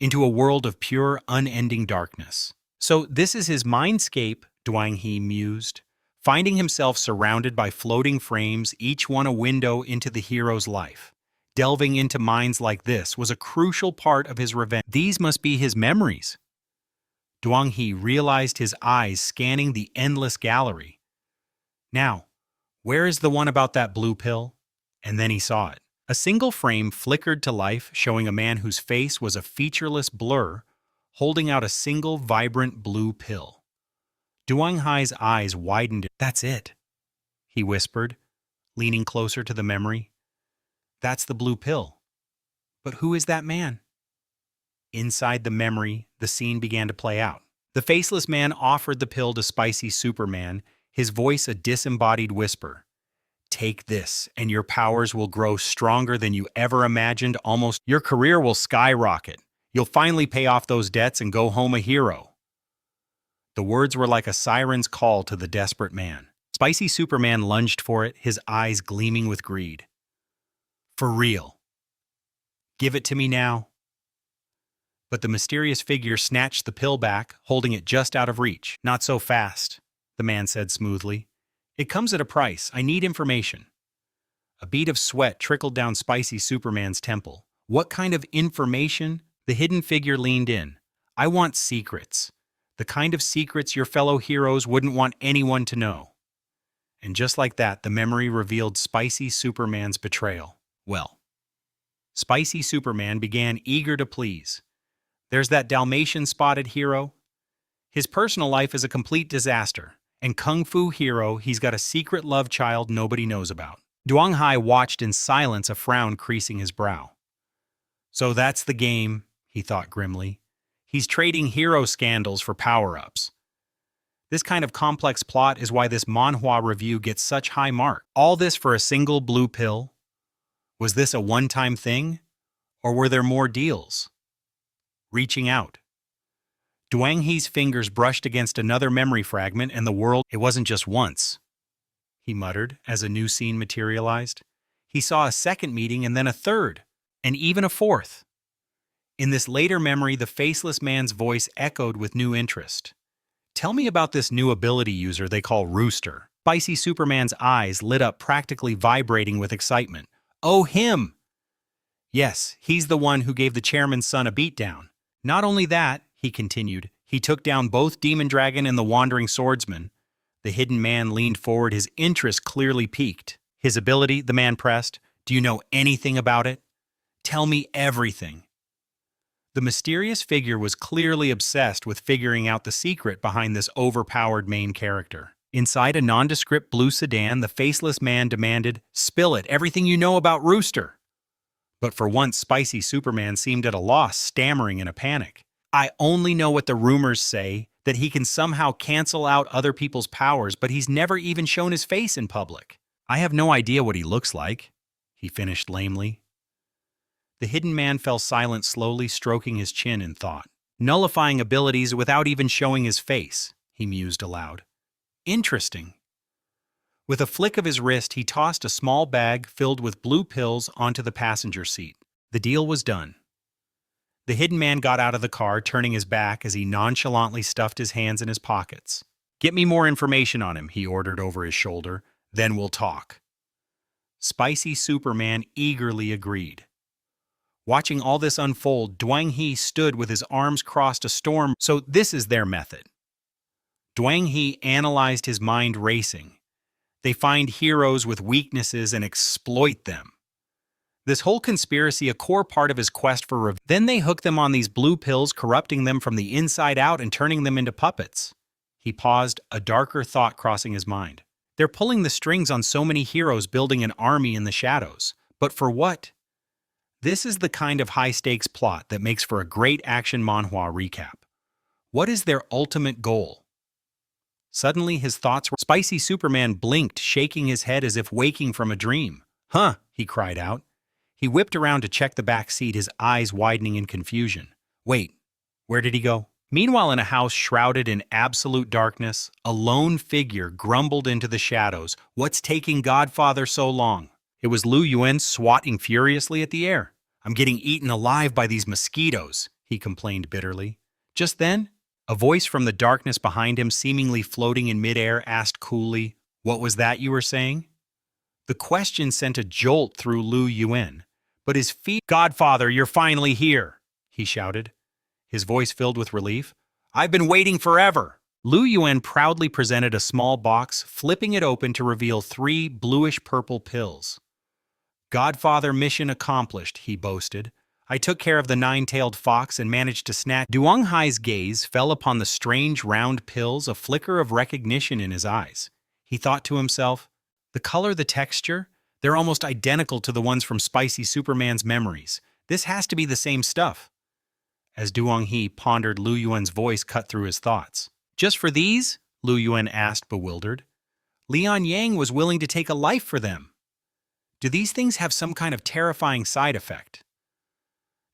S1: into a world of pure, unending darkness. So this is his mindscape, Duong Hee mused, finding himself surrounded by floating frames, each one a window into the hero's life. Delving into minds like this was a crucial part of his revenge. These must be his memories. Duong Hee realized, his eyes scanning the endless gallery. Now, where is the one about that blue pill? And then he saw it. A single frame flickered to life, showing a man whose face was a featureless blur, holding out a single vibrant blue pill. Duong Hai's eyes widened. "That's it," he whispered, leaning closer to the memory. "That's the blue pill. But who is that man?" Inside the memory, the scene began to play out. The faceless man offered the pill to Spicy Superman, his voice a disembodied whisper. "Take this, and your powers will grow stronger than you ever imagined. Your career will skyrocket. You'll finally pay off those debts and go home a hero." The words were like a siren's call to the desperate man. Spicy Superman lunged for it, his eyes gleaming with greed. "For real. Give it to me now." But the mysterious figure snatched the pill back, holding it just out of reach. "Not so fast," the man said smoothly. "It comes at a price. I need information." A bead of sweat trickled down Spicy Superman's temple. "What kind of information?" The hidden figure leaned in. "I want secrets. The kind of secrets your fellow heroes wouldn't want anyone to know." And just like that, the memory revealed Spicy Superman's betrayal. Well, Spicy Superman began, eager to please. There's that Dalmatian-spotted hero. His personal life is a complete disaster. And Kung Fu hero, he's got a secret love child nobody knows about. Duong Hai watched in silence, a frown creasing his brow. "So that's the game," he thought grimly. "He's trading hero scandals for power-ups. This kind of complex plot is why this manhwa review gets such high marks. All this for a single blue pill? Was this a one-time thing? Or were there more deals?" Reaching out, Duong Hee's fingers brushed against another memory fragment, and the world— "It wasn't just once," he muttered as a new scene materialized. He saw a second meeting, and then a third, and even a fourth. In this later memory, the faceless man's voice echoed with new interest. "Tell me about this new ability user they call Rooster." Spicy Superman's eyes lit up, practically vibrating with excitement. "Oh, him!" "Yes, he's the one who gave the chairman's son a beatdown. Not only that," he continued, "he took down both Demon Dragon and the Wandering Swordsman." The hidden man leaned forward, his interest clearly piqued. "His ability," the man pressed. "Do you know anything about it? Tell me everything." The mysterious figure was clearly obsessed with figuring out the secret behind this overpowered main character. Inside a nondescript blue sedan, the faceless man demanded, "Spill it, everything you know about Rooster." But for once, Spicy Superman seemed at a loss, stammering in a panic. "I only know what the rumors say, that he can somehow cancel out other people's powers, but he's never even shown his face in public. I have no idea what he looks like," he finished lamely. The hidden man fell silent, slowly stroking his chin in thought. "Nullifying abilities without even showing his face," he mused aloud. "Interesting." With a flick of his wrist, he tossed a small bag filled with blue pills onto the passenger seat. The deal was done. The hidden man got out of the car, turning his back as he nonchalantly stuffed his hands in his pockets. "Get me more information on him," he ordered over his shoulder. "Then we'll talk." Spicy Superman eagerly agreed. Watching all this unfold, Dwang Hee stood with his arms crossed, a storm. So this is their method. Dwang Hee analyzed, his mind racing. They find heroes with weaknesses and exploit them. This whole conspiracy, a core part of his quest for revenge. Then they hook them on these blue pills, corrupting them from the inside out and turning them into puppets. He paused, a darker thought crossing his mind. They're pulling the strings on so many heroes, building an army in the shadows. But for what? This is the kind of high-stakes plot that makes for a great action manhwa recap. What is their ultimate goal? Suddenly, his thoughts were... Spicy Superman blinked, shaking his head as if waking from a dream. "Huh," he cried out. He whipped around to check the back seat, his eyes widening in confusion. "Wait, where did he go?" Meanwhile, in a house shrouded in absolute darkness, a lone figure grumbled into the shadows. "What's taking Godfather so long?" It was Lu Yuen, swatting furiously at the air. "I'm getting eaten alive by these mosquitoes," he complained bitterly. Just then, a voice from the darkness behind him, seemingly floating in midair, asked coolly, "What was that you were saying?" The question sent a jolt through Lu Yuen, but his feet... "Godfather, you're finally here," he shouted, his voice filled with relief. "I've been waiting forever." Lu Yuen proudly presented a small box, flipping it open to reveal 3 bluish-purple pills. "Godfather, mission accomplished," he boasted. "I took care of the 9-tailed fox and managed to snatch..." Duong Hai's gaze fell upon the strange round pills, a flicker of recognition in his eyes. He thought to himself, the color, the texture, they're almost identical to the ones from Spicy Superman's memories. This has to be the same stuff. As Duong Hee pondered, Lu Yuen's voice cut through his thoughts. "Just for these?" Lu Yuen asked, bewildered. "Lian Yang was willing to take a life for them. Do these things have some kind of terrifying side effect?"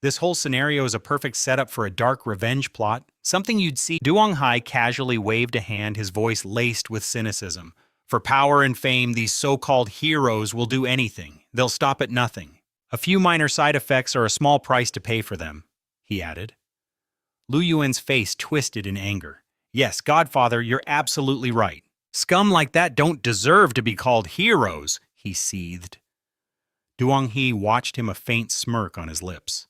S1: This whole scenario is a perfect setup for a dark revenge plot, something you'd see. Duong Hai casually waved a hand, his voice laced with cynicism. "For power and fame, these so-called heroes will do anything. They'll stop at nothing. A few minor side effects are a small price to pay for them," he added. Lu Yuen's face twisted in anger. "Yes, Godfather, you're absolutely right. Scum like that don't deserve to be called heroes," he seethed. Duong Hee watched him, a faint smirk on his lips.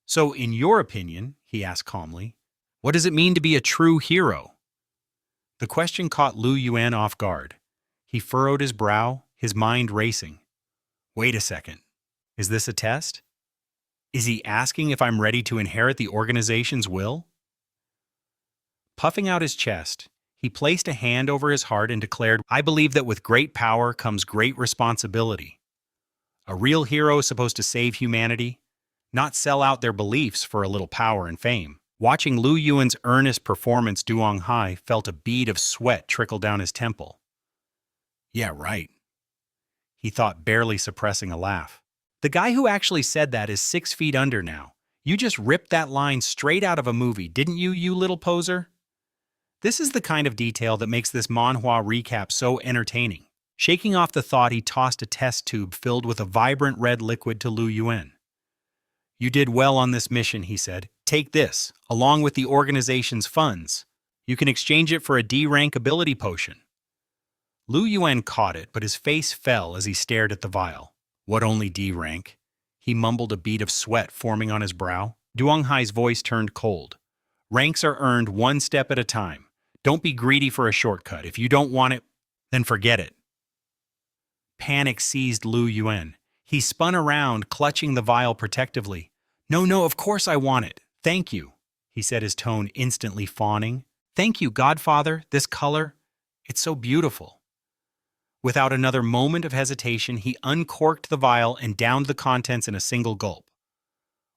S1: "So, in your opinion," he asked calmly, "what does it mean to be a true hero?" The question caught Lu Yuen off guard. He furrowed his brow, his mind racing. "Wait a second. Is this a test? Is he asking if I'm ready to inherit the organization's will?" Puffing out his chest, he placed a hand over his heart and declared, "I believe that with great power comes great responsibility. A real hero is supposed to save humanity, not sell out their beliefs for a little power and fame." Watching Lu Yuen's earnest performance, Duong Hai felt a bead of sweat trickle down his temple. "Yeah, right," he thought, barely suppressing a laugh. The guy who actually said that is 6 feet under now. You just ripped that line straight out of a movie, didn't you, you little poser? This is the kind of detail that makes this manhwa recap so entertaining. Shaking off the thought, he tossed a test tube filled with a vibrant red liquid to Lu Yuen. "You did well on this mission," he said. "Take this, along with the organization's funds. You can exchange it for a D-rank ability potion." Lu Yuen caught it, but his face fell as he stared at the vial. "What, only D-rank?" He mumbled, a bead of sweat forming on his brow. Duong Hai's voice turned cold. "Ranks are earned one step at a time. Don't be greedy for a shortcut. If you don't want it, then forget it." Panic seized Lu Yuen. He spun around, clutching the vial protectively. No, of course I want it," Thank you, he said, his tone instantly fawning. Thank you, Godfather, this color. It's so beautiful. Without another moment of hesitation, he uncorked the vial and downed the contents in a single gulp.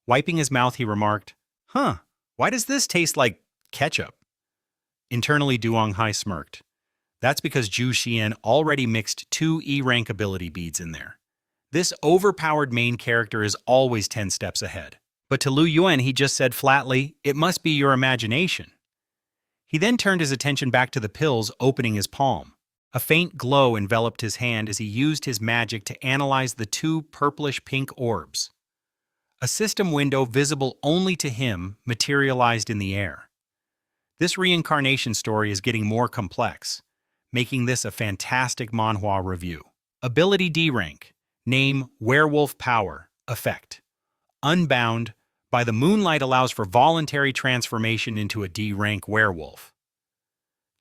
S1: Wiping his mouth, he remarked, "Huh, why does this taste like ketchup?" Internally, Duong Hai smirked. That's because Zhu Xian already mixed 2 E-rank ability beads in there. This overpowered main character is always 10 steps ahead. But to Lu Yuan, he just said flatly, "It must be your imagination." He then turned his attention back to the pills, opening his palm. A faint glow enveloped his hand as he used his magic to analyze the 2 purplish-pink orbs. A system window visible only to him materialized in the air. This reincarnation story is getting more complex, making this a fantastic manhwa review. Ability D rank. Name Werewolf Power. Effect. Unbound. By the moonlight allows for voluntary transformation into a D rank werewolf.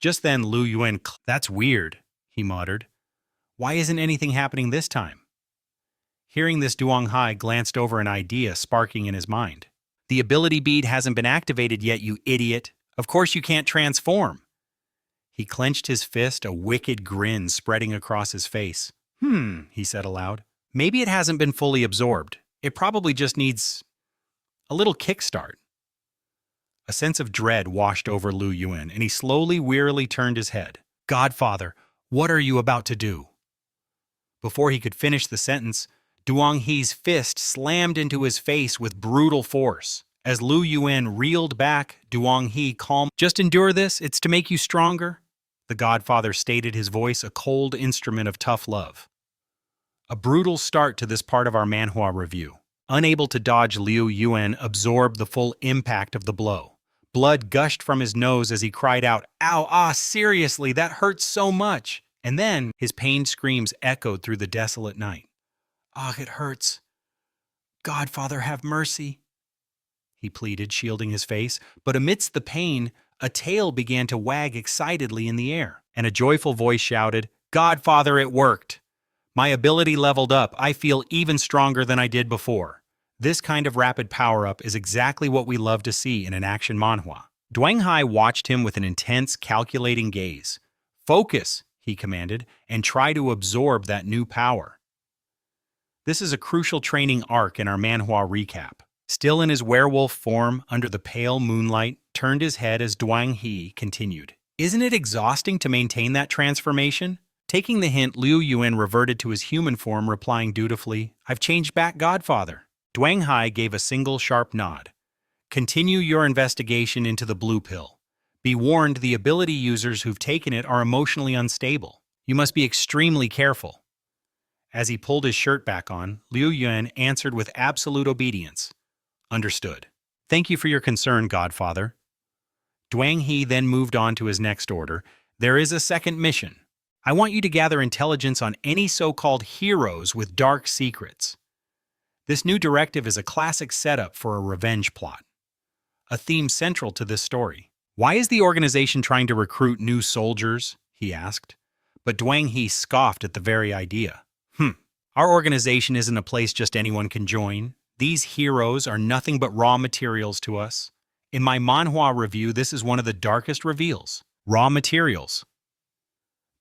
S1: Just then Lu Yuan, "That's weird," he muttered. "Why isn't anything happening this time?" Hearing this, Duong Hai glanced over an idea sparking in his mind. "The ability bead hasn't been activated yet, you idiot. Of course you can't transform." He clenched his fist, a wicked grin spreading across his face. He said aloud. "Maybe it hasn't been fully absorbed. It probably just needs a little kickstart." A sense of dread washed over Lu Yuan, and he slowly, wearily turned his head. "Godfather, what are you about to do?" Before he could finish the sentence, Duong He's fist slammed into his face with brutal force. As Lu Yuan reeled back, Duong He calmed. "Just endure this, it's to make you stronger," the Godfather stated, his voice a cold instrument of tough love. A brutal start to this part of our manhwa review. Unable to dodge, Liu Yuan absorbed the full impact of the blow. Blood gushed from his nose as he cried out, "Ow, seriously, that hurts so much." And then his pained screams echoed through the desolate night. It hurts. Godfather, have mercy," he pleaded, shielding his face. But amidst the pain, a tail began to wag excitedly in the air, and a joyful voice shouted, "Godfather, it worked! My ability leveled up. I feel even stronger than I did before." This kind of rapid power-up is exactly what we love to see in an action manhwa. Duong Hai watched him with an intense, calculating gaze. "Focus," he commanded, "and try to absorb that new power." This is a crucial training arc in our manhwa recap. Still in his werewolf form, under the pale moonlight, turned his head as Duong He continued. "Isn't it exhausting to maintain that transformation?" Taking the hint, Liu Yuan reverted to his human form, replying dutifully, "I've changed back, Godfather." Duong Hai gave a single sharp nod. "Continue your investigation into the blue pill. Be warned, the ability users who've taken it are emotionally unstable. You must be extremely careful." As he pulled his shirt back on, Liu Yuan answered with absolute obedience. "Understood. Thank you for your concern, Godfather." Duong He then moved on to his next order. "There is a second mission. I want you to gather intelligence on any so-called heroes with dark secrets." This new directive is a classic setup for a revenge plot, a theme central to this story. "Why is the organization trying to recruit new soldiers?" he asked. But Duong He scoffed at the very idea. Our organization isn't a place just anyone can join. These heroes are nothing but raw materials to us. In my manhwa review, this is one of the darkest reveals. Raw materials.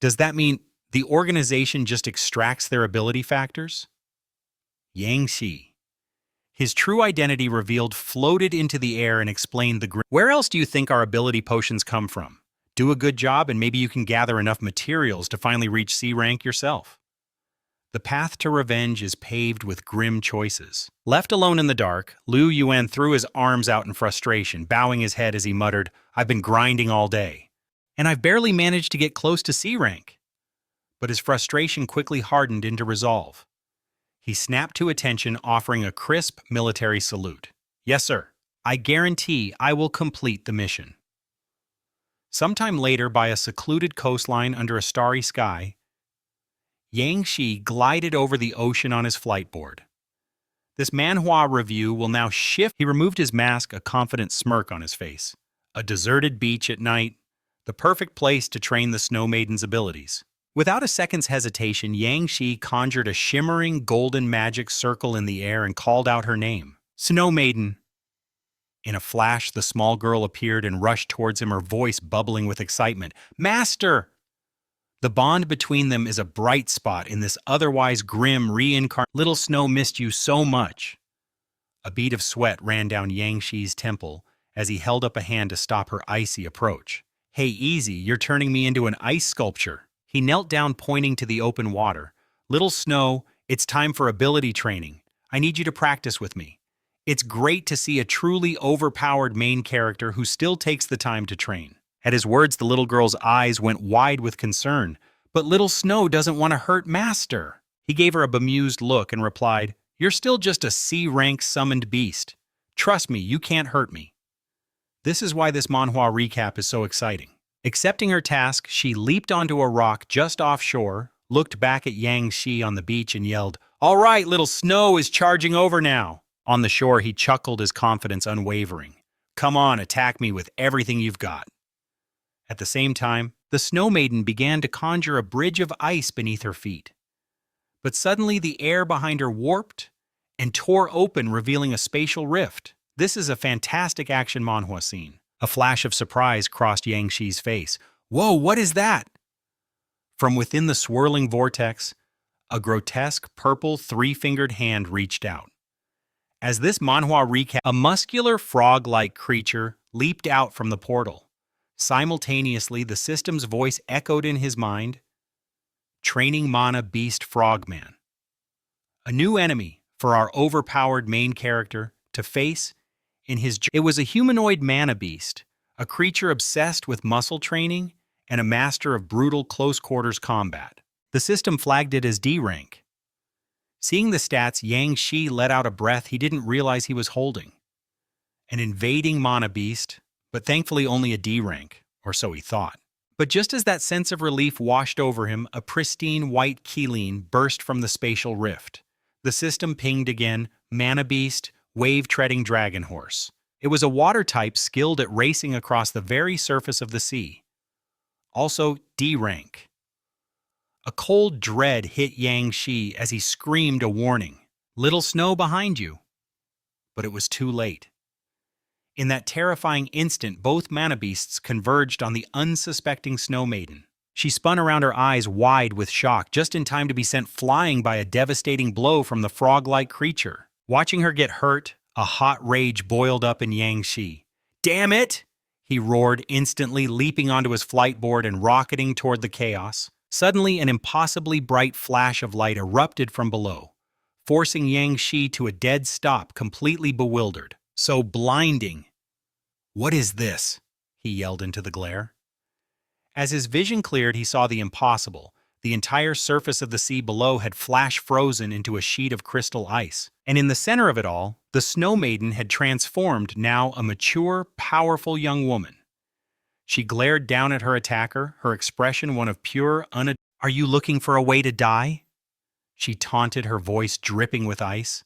S1: Does that mean the organization just extracts their ability factors? Yang Xi. His true identity revealed, floated into the air and explained the "Where else do you think our ability potions come from? Do a good job and maybe you can gather enough materials to finally reach C rank yourself." The path to revenge is paved with grim choices. Left alone in the dark, Liu Yuan threw his arms out in frustration, bowing his head as he muttered, "I've been grinding all day, and I've barely managed to get close to C rank." But his frustration quickly hardened into resolve. He snapped to attention, offering a crisp military salute. "Yes, sir. I guarantee I will complete the mission." Sometime later, by a secluded coastline under a starry sky, Yang Xi glided over the ocean on his flightboard. This manhwa review will now shift. He removed his mask, a confident smirk on his face. A deserted beach at night, the perfect place to train the Snow Maiden's abilities. Without a second's hesitation, Yang Xi conjured a shimmering golden magic circle in the air and called out her name. "Snow Maiden." In a flash, the small girl appeared and rushed towards him, her voice bubbling with excitement. Master! The bond between them is a bright spot in this otherwise grim reincarnation. Little Snow missed you so much. A bead of sweat ran down Yang Shi's temple as he held up a hand to stop her icy approach. Hey, easy, you're turning me into an ice sculpture. He knelt down, pointing to the open water. Little Snow, it's time for ability training. I need you to practice with me. It's great to see a truly overpowered main character who still takes the time to train. At his words, the little girl's eyes went wide with concern. But Little Snow doesn't want to hurt Master. He gave her a bemused look and replied, You're still just a C-rank summoned beast. Trust me, you can't hurt me. This is why this manhwa recap is so exciting. Accepting her task, she leaped onto a rock just offshore, looked back at Yang Shi on the beach and yelled, All right, Little Snow is charging over now. On the shore, he chuckled, his confidence unwavering. Come on, attack me with everything you've got. At the same time, the Snow Maiden began to conjure a bridge of ice beneath her feet. But suddenly the air behind her warped and tore open, revealing a spatial rift. This is a fantastic action manhwa scene. A flash of surprise crossed Yang Shi's face. Whoa, what is that? From within the swirling vortex, a grotesque purple three-fingered hand reached out. As this manhwa recap, a muscular frog-like creature leaped out from the portal. Simultaneously, the system's voice echoed in his mind, Training Mana Beast Frogman. A new enemy for our overpowered main character to face in his journey. It was a humanoid mana beast, a creature obsessed with muscle training and a master of brutal close-quarters combat. The system flagged it as D rank. Seeing the stats, Yang Shi let out a breath he didn't realize he was holding. An invading mana beast, but thankfully only a D rank, or so he thought. But just as that sense of relief washed over him, a pristine white Keeleen burst from the spatial rift. The system pinged again, Mana Beast, Wave-Treading Dragon Horse. It was a water type skilled at racing across the very surface of the sea. Also, D rank. A cold dread hit Yang Shi as he screamed a warning. Little Snow behind you. But it was too late. In that terrifying instant, both mana beasts converged on the unsuspecting Snow Maiden. She spun around, her eyes wide with shock, just in time to be sent flying by a devastating blow from the frog-like creature. Watching her get hurt, a hot rage boiled up in Yang Shi. Damn it! He roared, instantly leaping onto his flight board and rocketing toward the chaos. Suddenly, an impossibly bright flash of light erupted from below, forcing Yang Shi to a dead stop, completely bewildered. So blinding. What is this? He yelled into the glare. As his vision cleared, he saw the impossible. The entire surface of the sea below had flash frozen into a sheet of crystal ice. And in the center of it all, the Snow Maiden had transformed, now a mature, powerful young woman. She glared down at her attacker, her expression one of pure, Are you looking for a way to die? She taunted, her voice dripping with ice.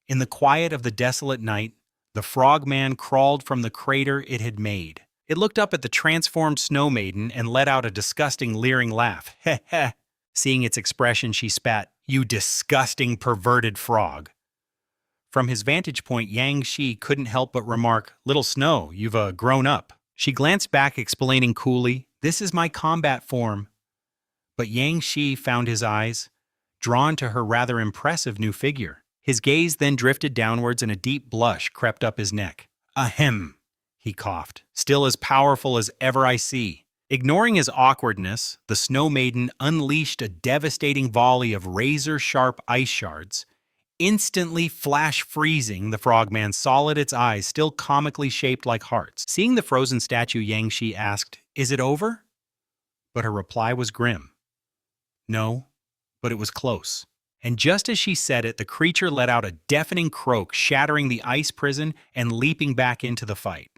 S1: In the quiet of the desolate night, the frogman crawled from the crater it had made. It looked up at the transformed Snow Maiden and let out a disgusting, leering laugh. Heh heh. Seeing its expression, she spat, You disgusting, perverted frog. From his vantage point, Yang Shi couldn't help but remark, Little Snow, you've grown up. She glanced back, explaining coolly, This is my combat form. But Yang Shi found his eyes drawn to her rather impressive new figure. His gaze then drifted downwards and a deep blush crept up his neck. Ahem, he coughed. Still as powerful as ever I see. Ignoring his awkwardness, the Snow Maiden unleashed a devastating volley of razor-sharp ice shards. Instantly flash freezing, the frogman saw at its eyes, still comically shaped like hearts. Seeing the frozen statue, Yang Shi asked, Is it over? But her reply was grim. No, but it was close. And just as she said it, the creature let out a deafening croak, shattering the ice prison and leaping back into the fight.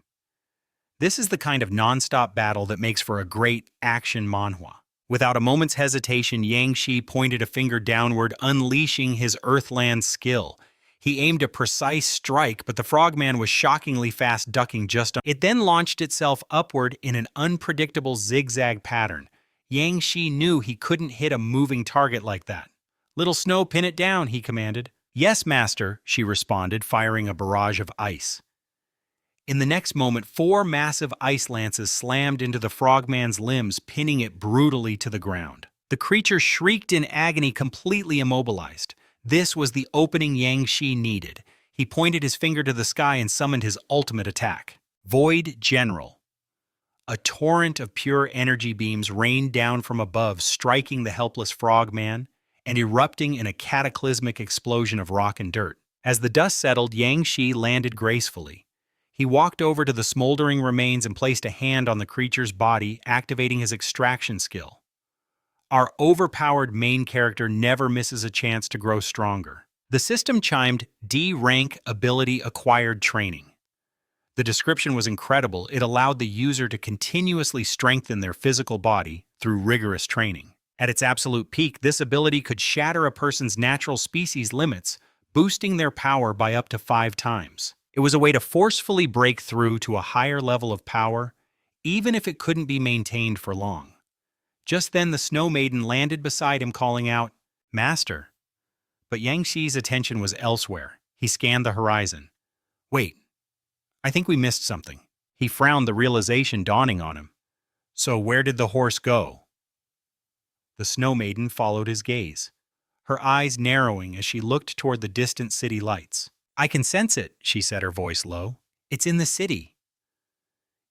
S1: This is the kind of non-stop battle that makes for a great action manhwa. Without a moment's hesitation, Yang Shi pointed a finger downward, unleashing his earthland skill. He aimed a precise strike, but the frogman was shockingly fast, ducking just on. It then launched itself upward in an unpredictable zigzag pattern. Yang Shi knew he couldn't hit a moving target like that. Little Snow, pin it down, he commanded. Yes, master, she responded, firing a barrage of ice. In the next moment, 4 massive ice lances slammed into the frogman's limbs, pinning it brutally to the ground. The creature shrieked in agony, completely immobilized. This was the opening Yang Shi needed. He pointed his finger to the sky and summoned his ultimate attack. Void General. A torrent of pure energy beams rained down from above, striking the helpless frogman and erupting in a cataclysmic explosion of rock and dirt. As the dust settled, Yang Shi landed gracefully. He walked over to the smoldering remains and placed a hand on the creature's body, activating his extraction skill. Our overpowered main character never misses a chance to grow stronger. The system chimed D-Rank Ability Acquired Training. The description was incredible. It allowed the user to continuously strengthen their physical body through rigorous training. At its absolute peak, this ability could shatter a person's natural species limits, boosting their power by up to 5 times. It was a way to forcefully break through to a higher level of power, even if it couldn't be maintained for long. Just then, the Snow Maiden landed beside him, calling out, "Master." But Yang Shi's attention was elsewhere. He scanned the horizon. "Wait, I think we missed something." He frowned, the realization dawning on him. "So where did the horse go?" The Snow Maiden followed his gaze, her eyes narrowing as she looked toward the distant city lights. "I can sense it," she said, her voice low. "It's in the city."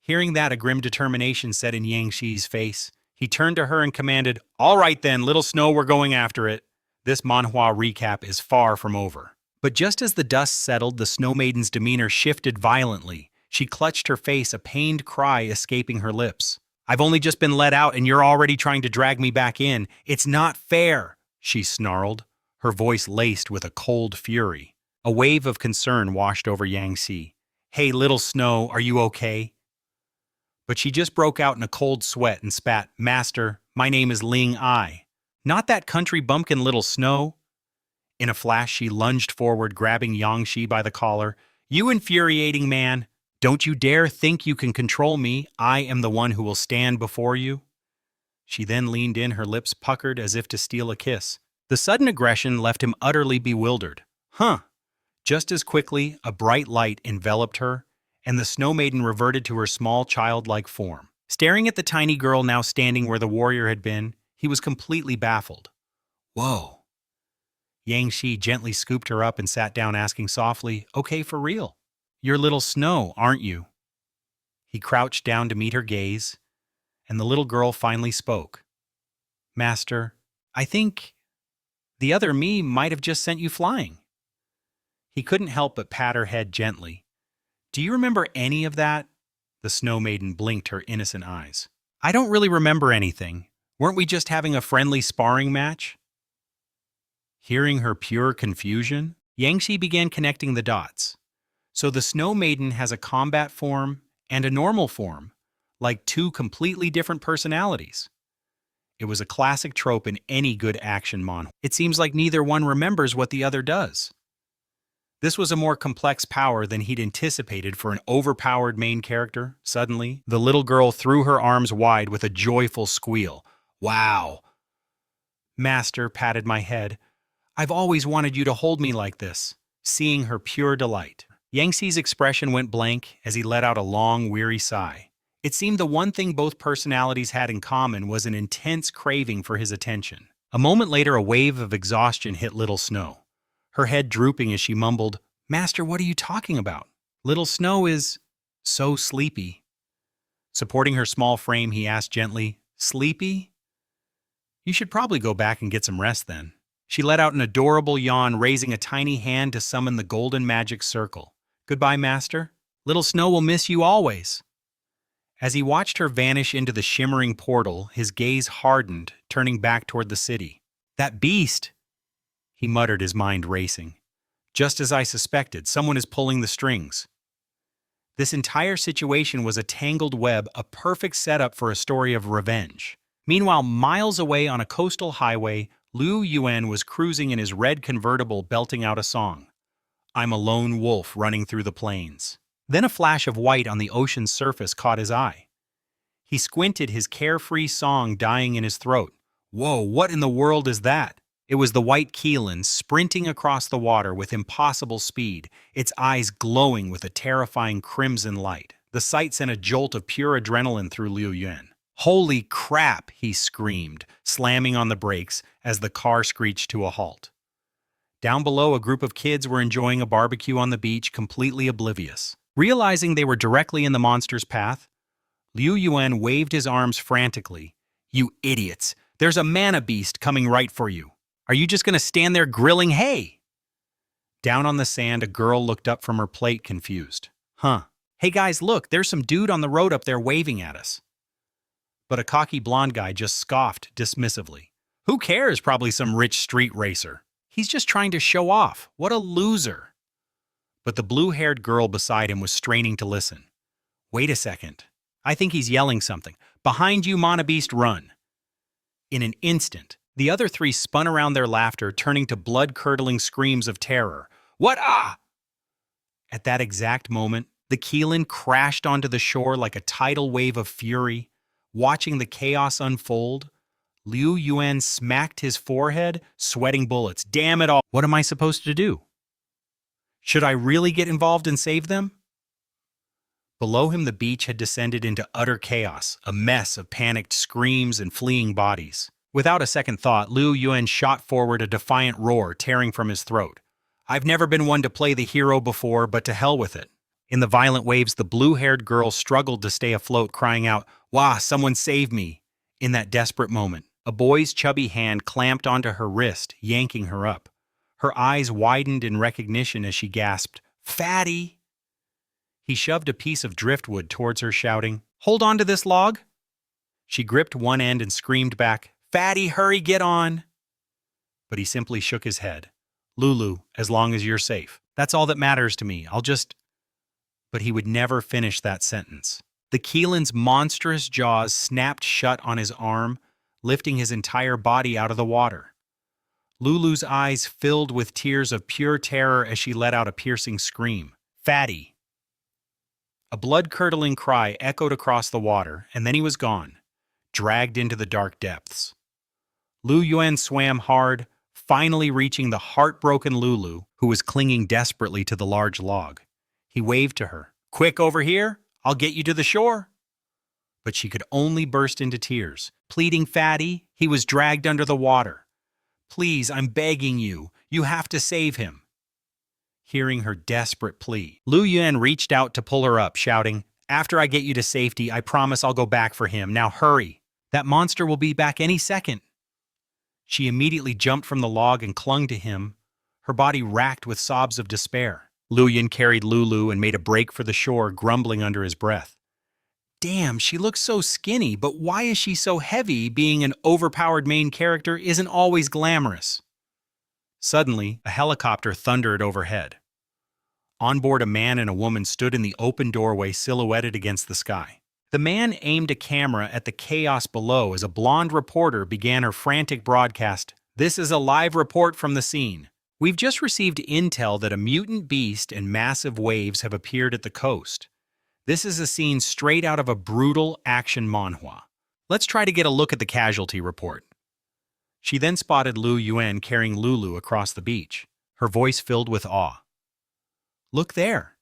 S1: Hearing that, a grim determination set in Yang Shi's face. He turned to her and commanded, "All right then, little Snow, we're going after it." This Manhwa recap is far from over. But just as the dust settled, the Snow Maiden's demeanor shifted violently. She clutched her face, a pained cry escaping her lips. "I've only just been let out and you're already trying to drag me back in. It's not fair," she snarled, her voice laced with a cold fury. A wave of concern washed over Yang Shi. "Hey, little Snow, are you okay?" But she just broke out in a cold sweat and spat, "Master, my name is Ling Ai. Not that country bumpkin, little Snow." In a flash, she lunged forward, grabbing Yang Shi by the collar. "You infuriating man! Don't you dare think you can control me. I am the one who will stand before you." She then leaned in, her lips puckered as if to steal a kiss. The sudden aggression left him utterly bewildered. Just as quickly, a bright light enveloped her, and the Snow Maiden reverted to her small childlike form. Staring at the tiny girl now standing where the warrior had been, he was completely baffled. "Whoa." Yang Shi gently scooped her up and sat down, asking softly, "Okay, for real? You're little Snow, aren't you?" He crouched down to meet her gaze, and the little girl finally spoke. "Master, I think the other me might have just sent you flying." He couldn't help but pat her head gently. "Do you remember any of that?" The Snow Maiden blinked her innocent eyes. "I don't really remember anything. Weren't we just having a friendly sparring match?" Hearing her pure confusion, Yang Shi began connecting the dots. So the Snow Maiden has a combat form and a normal form, like 2 completely different personalities. It was a classic trope in any good action manhwa. It seems like neither one remembers what the other does. This was a more complex power than he'd anticipated for an overpowered main character. Suddenly, the little girl threw her arms wide with a joyful squeal. "Wow!" "Master," patted my head. "I've always wanted you to hold me like this." Seeing her pure delight, Yang Xi's expression went blank as he let out a long, weary sigh. It seemed the one thing both personalities had in common was an intense craving for his attention. A moment later, a wave of exhaustion hit little Snow, her head drooping as she mumbled, "Master, what are you talking about? Little Snow is so sleepy." Supporting her small frame, he asked gently, "Sleepy? You should probably go back and get some rest then." She let out an adorable yawn, raising a tiny hand to summon the golden magic circle. "Goodbye, Master. Little Snow will miss you always." As he watched her vanish into the shimmering portal, his gaze hardened, turning back toward the city. "That beast!" he muttered, his mind racing. "Just as I suspected, someone is pulling the strings." This entire situation was a tangled web, a perfect setup for a story of revenge. Meanwhile, miles away on a coastal highway, Liu Yuan was cruising in his red convertible, belting out a song. "I'm a lone wolf running through the plains." Then a flash of white on the ocean's surface caught his eye. He squinted, his carefree song dying in his throat. "Whoa, what in the world is that?" It was the white Keelan sprinting across the water with impossible speed, its eyes glowing with a terrifying crimson light. The sight sent a jolt of pure adrenaline through Liu Yuan. "Holy crap!" he screamed, slamming on the brakes as the car screeched to a halt. Down below, a group of kids were enjoying a barbecue on the beach, completely oblivious. Realizing they were directly in the monster's path, Liu Yuan waved his arms frantically. "You idiots! There's a mana beast coming right for you. Are you just going to stand there grilling hay?" Down on the sand, a girl looked up from her plate, confused. "Huh. Hey guys, look, there's some dude on the road up there waving at us." But a cocky blonde guy just scoffed dismissively. "Who cares? Probably some rich street racer. He's just trying to show off. What a loser." But the blue-haired girl beside him was straining to listen. "Wait a second. I think he's yelling something. Behind you, Mana Beast, run." In an instant, the other three spun around their laughter, turning to blood-curdling screams of terror. "What ah!" At that exact moment, the Keelan crashed onto the shore like a tidal wave of fury. Watching the chaos unfold, Liu Yuan smacked his forehead, sweating bullets. "Damn it all! What am I supposed to do? Should I really get involved and save them?" Below him, the beach had descended into utter chaos, a mess of panicked screams and fleeing bodies. Without a second thought, Liu Yuan shot forward, a defiant roar tearing from his throat. "I've never been one to play the hero before, but to hell with it." In the violent waves, the blue-haired girl struggled to stay afloat, crying out, "Wah, someone save me!" In that desperate moment, a boy's chubby hand clamped onto her wrist, yanking her up. Her eyes widened in recognition as she gasped, "Fatty!" He shoved a piece of driftwood towards her, shouting, "Hold on to this log!" She gripped one end and screamed back, "Fatty, hurry, get on!" But he simply shook his head. "Lulu, as long as you're safe. That's all that matters to me. I'll just—" But he would never finish that sentence. The Keelan's monstrous jaws snapped shut on his arm, lifting his entire body out of the water. Lulu's eyes filled with tears of pure terror as she let out a piercing scream. "Fatty!" A blood-curdling cry echoed across the water, and then he was gone, dragged into the dark depths. Liu Yuan swam hard, finally reaching the heartbroken Lulu, who was clinging desperately to the large log. He waved to her. "Quick, over here! I'll get you to the shore!" But she could only burst into tears. Pleading, "Fatty," he was dragged under the water. "Please, I'm begging you. You have to save him." Hearing her desperate plea, Liu Yuan reached out to pull her up, shouting, "After I get you to safety, I promise I'll go back for him. Now hurry. That monster will be back any second." She immediately jumped from the log and clung to him, her body racked with sobs of despair. Liu Yuan carried Lulu and made a break for the shore, grumbling under his breath. "Damn, she looks so skinny, but why is she so heavy? Being an overpowered main character isn't always glamorous." Suddenly, a helicopter thundered overhead. On board, a man and a woman stood in the open doorway, silhouetted against the sky. The man aimed a camera at the chaos below as a blonde reporter began her frantic broadcast. "This is a live report from the scene. We've just received intel that a mutant beast and massive waves have appeared at the coast. This is a scene straight out of a brutal action manhwa. Let's try to get a look at the casualty report." She then spotted Liu Yuan carrying Lulu across the beach, her voice filled with awe. "Look there.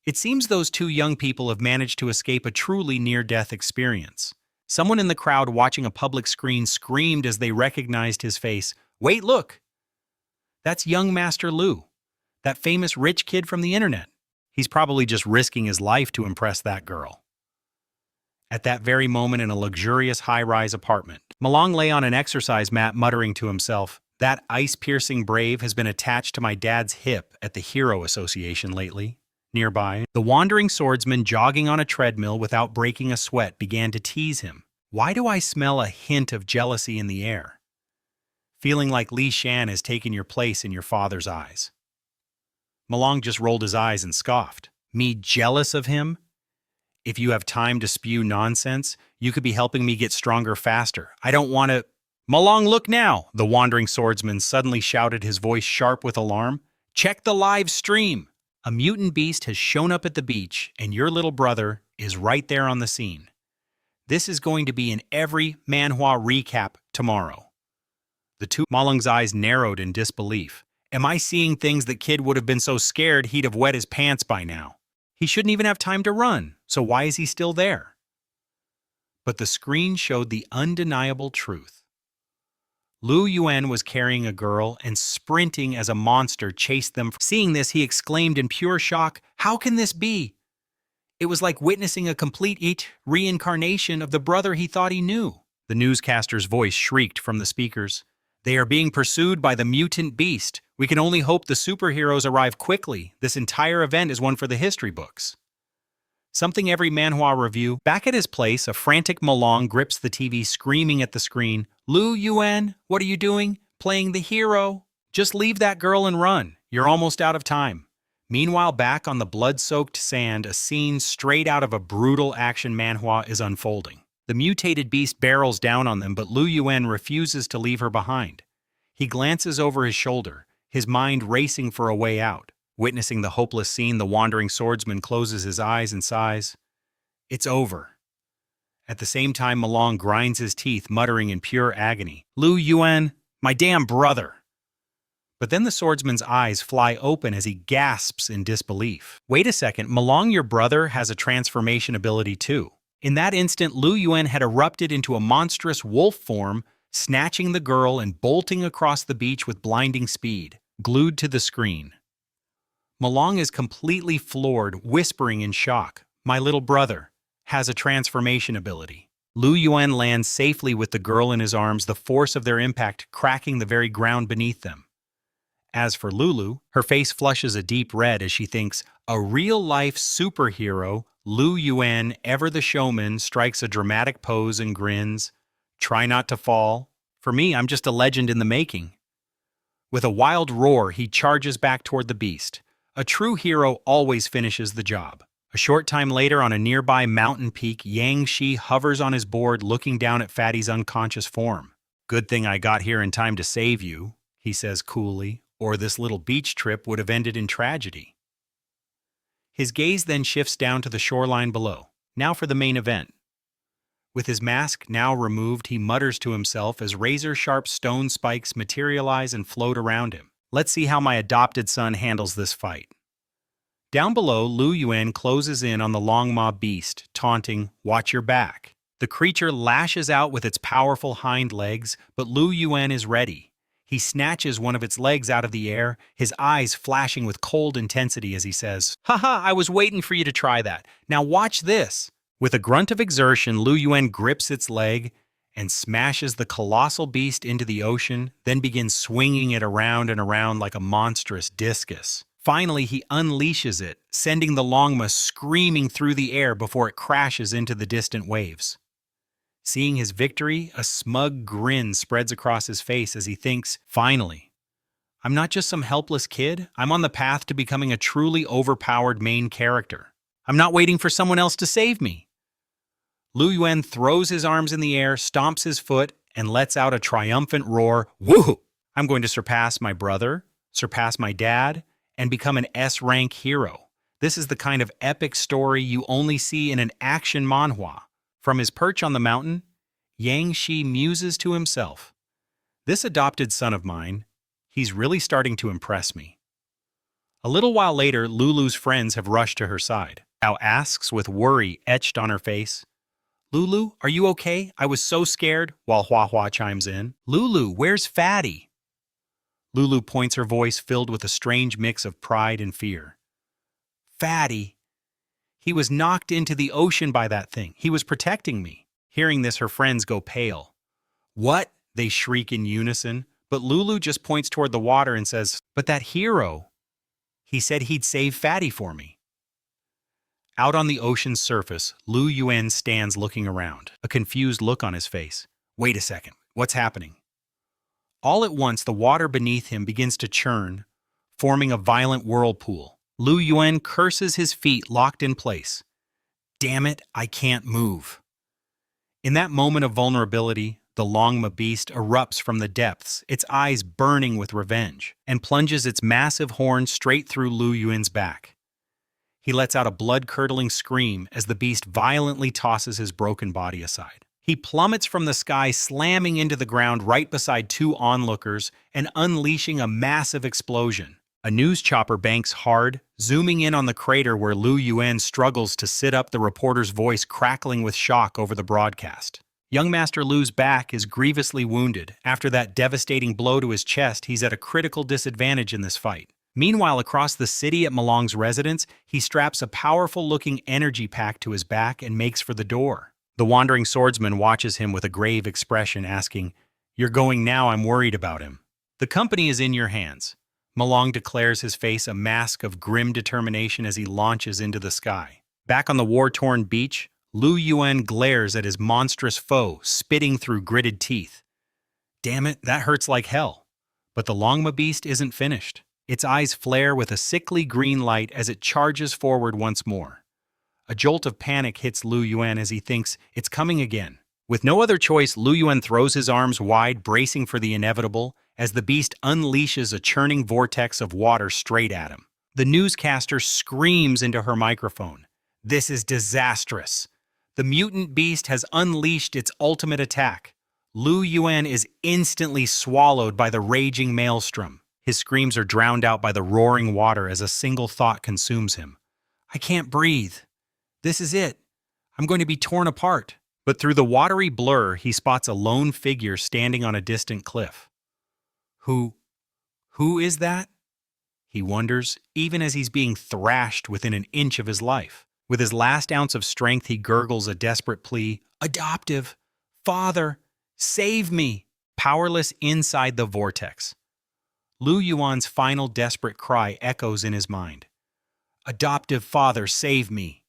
S1: It seems those two young people have managed to escape a truly near-death experience." Someone in the crowd watching a public screen screamed as they recognized his face. "Wait, look! That's young Master Lu, that famous rich kid from the internet. He's probably just risking his life to impress that girl." At that very moment, in a luxurious high-rise apartment, Malong lay on an exercise mat, muttering to himself, "That ice-piercing brave has been attached to my dad's hip at the Hero Association lately." Nearby, the wandering swordsman, jogging on a treadmill without breaking a sweat, began to tease him. "Why do I smell a hint of jealousy in the air? Feeling like Li Shan has taken your place in your father's eyes." Malong just rolled his eyes and scoffed. "Me jealous of him? If you have time to spew nonsense, you could be helping me get stronger faster. I don't want to—" "Malong, look now!" The wandering swordsman suddenly shouted, his voice sharp with alarm. "Check the live stream! A mutant beast has shown up at the beach, and your little brother is right there on the scene. This is going to be in every manhwa recap tomorrow." The two Malung's eyes narrowed in disbelief. Am I seeing things that kid would have been so scared he'd have wet his pants by now? He shouldn't even have time to run, so why is he still there? But the screen showed the undeniable truth. Lu Yuan was carrying a girl and sprinting as a monster chased them. Seeing this, he exclaimed in pure shock, "How can this be?" It was like witnessing a complete reincarnation of the brother he thought he knew. The newscaster's voice shrieked from the speakers. They are being pursued by the mutant beast. We can only hope the superheroes arrive quickly. This entire event is one for the history books. Something every manhwa review. Back at his place, a frantic Malong grips the TV, screaming at the screen. Lu Yuan, what are you doing? Playing the hero? Just leave that girl and run. You're almost out of time. Meanwhile, back on the blood-soaked sand, a scene straight out of a brutal action manhwa is unfolding. The mutated beast barrels down on them, but Lu Yuan refuses to leave her behind. He glances over his shoulder, his mind racing for a way out. Witnessing the hopeless scene, the wandering swordsman closes his eyes and sighs. It's over. At the same time, Malong grinds his teeth, muttering in pure agony. Lu Yuan, my damn brother! But then the swordsman's eyes fly open as he gasps in disbelief. Wait a second, Malong, your brother, has a transformation ability too. In that instant, Lu Yuan had erupted into a monstrous wolf form, snatching the girl and bolting across the beach with blinding speed. Glued to the screen, Malong is completely floored, whispering in shock, "My little brother has a transformation ability." Lu Yuan lands safely with the girl in his arms, the force of their impact cracking the very ground beneath them. As for Lulu, her face flushes a deep red as she thinks, a real-life superhero, Lu Yuan, ever the showman, strikes a dramatic pose and grins. Try not to fall. For me, I'm just a legend in the making. With a wild roar, he charges back toward the beast. A true hero always finishes the job. A short time later, on a nearby mountain peak, Yang Shi hovers on his board looking down at Fatty's unconscious form. "Good thing I got here in time to save you," he says coolly, "or this little beach trip would have ended in tragedy." His gaze then shifts down to the shoreline below. Now for the main event. With his mask now removed, he mutters to himself as razor-sharp stone spikes materialize and float around him. Let's see how my adopted son handles this fight. Down below, Lu Yuan closes in on the Longma beast, taunting, "Watch your back." The creature lashes out with its powerful hind legs, but Lu Yuan is ready. He snatches one of its legs out of the air, his eyes flashing with cold intensity as he says, "Haha, I was waiting for you to try that. Now watch this." With a grunt of exertion, Lu Yuan grips its leg and smashes the colossal beast into the ocean, then begins swinging it around and around like a monstrous discus. Finally, he unleashes it, sending the Longma screaming through the air before it crashes into the distant waves. Seeing his victory, a smug grin spreads across his face as he thinks, "Finally, I'm not just some helpless kid, I'm on the path to becoming a truly overpowered main character. I'm not waiting for someone else to save me." Lu Yuan throws his arms in the air, stomps his foot, and lets out a triumphant roar. "Woohoo! I'm going to surpass my brother, surpass my dad, and become an S-rank hero. This is the kind of epic story you only see in an action manhwa." From his perch on the mountain, Yang Shi muses to himself, "This adopted son of mine, he's really starting to impress me." A little while later, Lulu's friends have rushed to her side. Ao asks with worry etched on her face, "Lulu, are you okay? I was so scared," while Hua Hua chimes in, "Lulu, where's Fatty?" Lulu points, her voice filled with a strange mix of pride and fear. "Fatty? He was knocked into the ocean by that thing. He was protecting me." Hearing this, her friends go pale. "What?" they shriek in unison, but Lulu just points toward the water and says, "But that hero, he said he'd save Fatty for me." Out on the ocean's surface, Lu Yuan stands looking around, a confused look on his face. Wait a second, what's happening? All at once, the water beneath him begins to churn, forming a violent whirlpool. Lu Yuan curses his feet locked in place. Damn it, I can't move. In that moment of vulnerability, the Longma beast erupts from the depths, its eyes burning with revenge, and plunges its massive horn straight through Lu Yuan's back. He lets out a blood-curdling scream as the beast violently tosses his broken body aside. He plummets from the sky, slamming into the ground right beside two onlookers and unleashing a massive explosion. A news chopper banks hard, zooming in on the crater where Lu Yuan struggles to sit up, the reporter's voice crackling with shock over the broadcast. Young Master Lu's back is grievously wounded. After that devastating blow to his chest, he's at a critical disadvantage in this fight. Meanwhile, across the city at Malong's residence, he straps a powerful-looking energy pack to his back and makes for the door. The wandering swordsman watches him with a grave expression, asking, "You're going now, I'm worried about him." "The company is in your hands," Malong declares, his face a mask of grim determination as he launches into the sky. Back on the war-torn beach, Lu Yuan glares at his monstrous foe, spitting through gritted teeth. Damn it, that hurts like hell. But the Longma beast isn't finished. Its eyes flare with a sickly green light as it charges forward once more. A jolt of panic hits Lu Yuan as he thinks it's coming again. With no other choice, Lu Yuan throws his arms wide, bracing for the inevitable, as the beast unleashes a churning vortex of water straight at him. The newscaster screams into her microphone. "This is disastrous. The mutant beast has unleashed its ultimate attack." Lu Yuan is instantly swallowed by the raging maelstrom. His screams are drowned out by the roaring water as a single thought consumes him. "I can't breathe. This is it. I'm going to be torn apart." But through the watery blur, he spots a lone figure standing on a distant cliff. Who is that? He wonders, even as he's being thrashed within an inch of his life. With his last ounce of strength, he gurgles a desperate plea. "Adoptive! Father! Save me!" Powerless inside the vortex. Lu Yuan's final desperate cry echoes in his mind. "Adoptive father, save me!"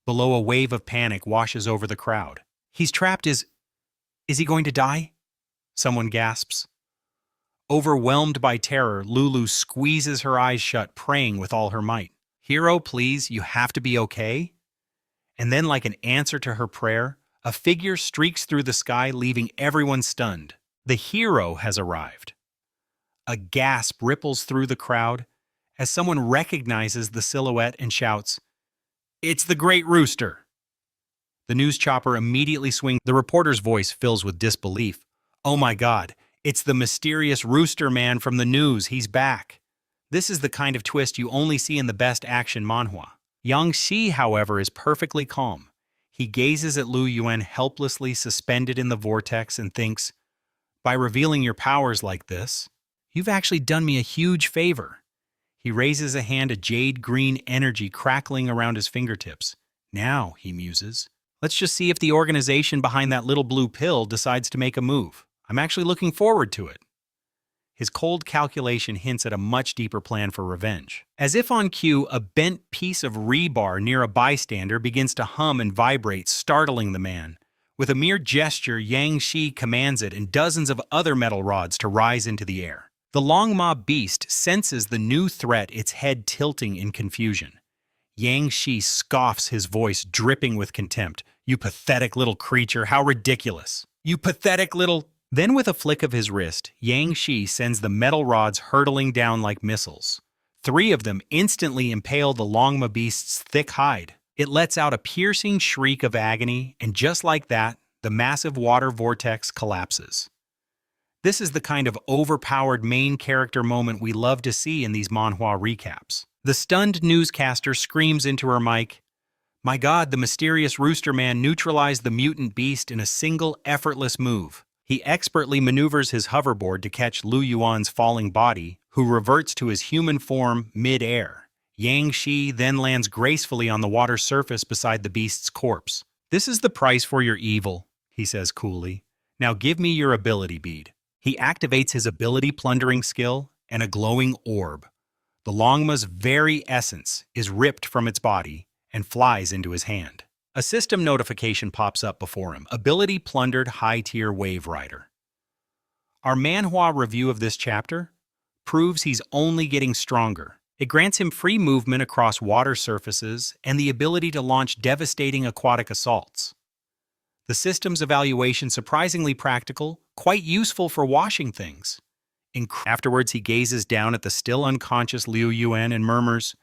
S1: Below, a wave of panic washes over the crowd. "He's trapped. Is he going to die?" Someone gasps. Overwhelmed by terror, Lulu squeezes her eyes shut, praying with all her might. "Hero, please, you have to be okay." And then, like an answer to her prayer, a figure streaks through the sky, leaving everyone stunned. The hero has arrived. A gasp ripples through the crowd as someone recognizes the silhouette and shouts, "It's the Great Rooster!" The news chopper immediately swings. The reporter's voice fills with disbelief. "Oh my God, it's the mysterious Rooster Man from the news. He's back." This is the kind of twist you only see in the best action manhwa. Yang Shi, however, is perfectly calm. He gazes at Lu Yuan helplessly suspended in the vortex and thinks, "By revealing your powers like this, you've actually done me a huge favor." He raises a hand, a jade-green energy crackling around his fingertips. "Now," he muses, "let's just see if the organization behind that little blue pill decides to make a move. I'm actually looking forward to it." His cold calculation hints at a much deeper plan for revenge. As if on cue, a bent piece of rebar near a bystander begins to hum and vibrate, startling the man. With a mere gesture, Yang Shi commands it and dozens of other metal rods to rise into the air. The Longma beast senses the new threat, its head tilting in confusion. Yang Shi scoffs, his voice dripping with contempt. "You pathetic little creature, how ridiculous! You pathetic little—" Then with a flick of his wrist, Yang Shi sends the metal rods hurtling down like missiles. 3 of them instantly impale the Longma beast's thick hide. It lets out a piercing shriek of agony, and just like that, the massive water vortex collapses. This is the kind of overpowered main character moment we love to see in these manhwa recaps. The stunned newscaster screams into her mic, "My God, the mysterious Rooster Man neutralized the mutant beast in a single effortless move." He expertly maneuvers his hoverboard to catch Lu Yuan's falling body, who reverts to his human form mid-air. Yang Shi then lands gracefully on the water surface beside the beast's corpse. "This is the price for your evil," he says coolly. "Now give me your ability bead." He activates his ability plundering skill, and a glowing orb, the Longma's very essence, is ripped from its body and flies into his hand. A system notification pops up before him. Ability plundered, high-tier Wave Rider. Our manhwa review of this chapter proves he's only getting stronger. It grants him free movement across water surfaces and the ability to launch devastating aquatic assaults. The system's evaluation surprisingly practical, quite useful for washing things. Afterwards, he gazes down at the still unconscious Liu Yuan and murmurs,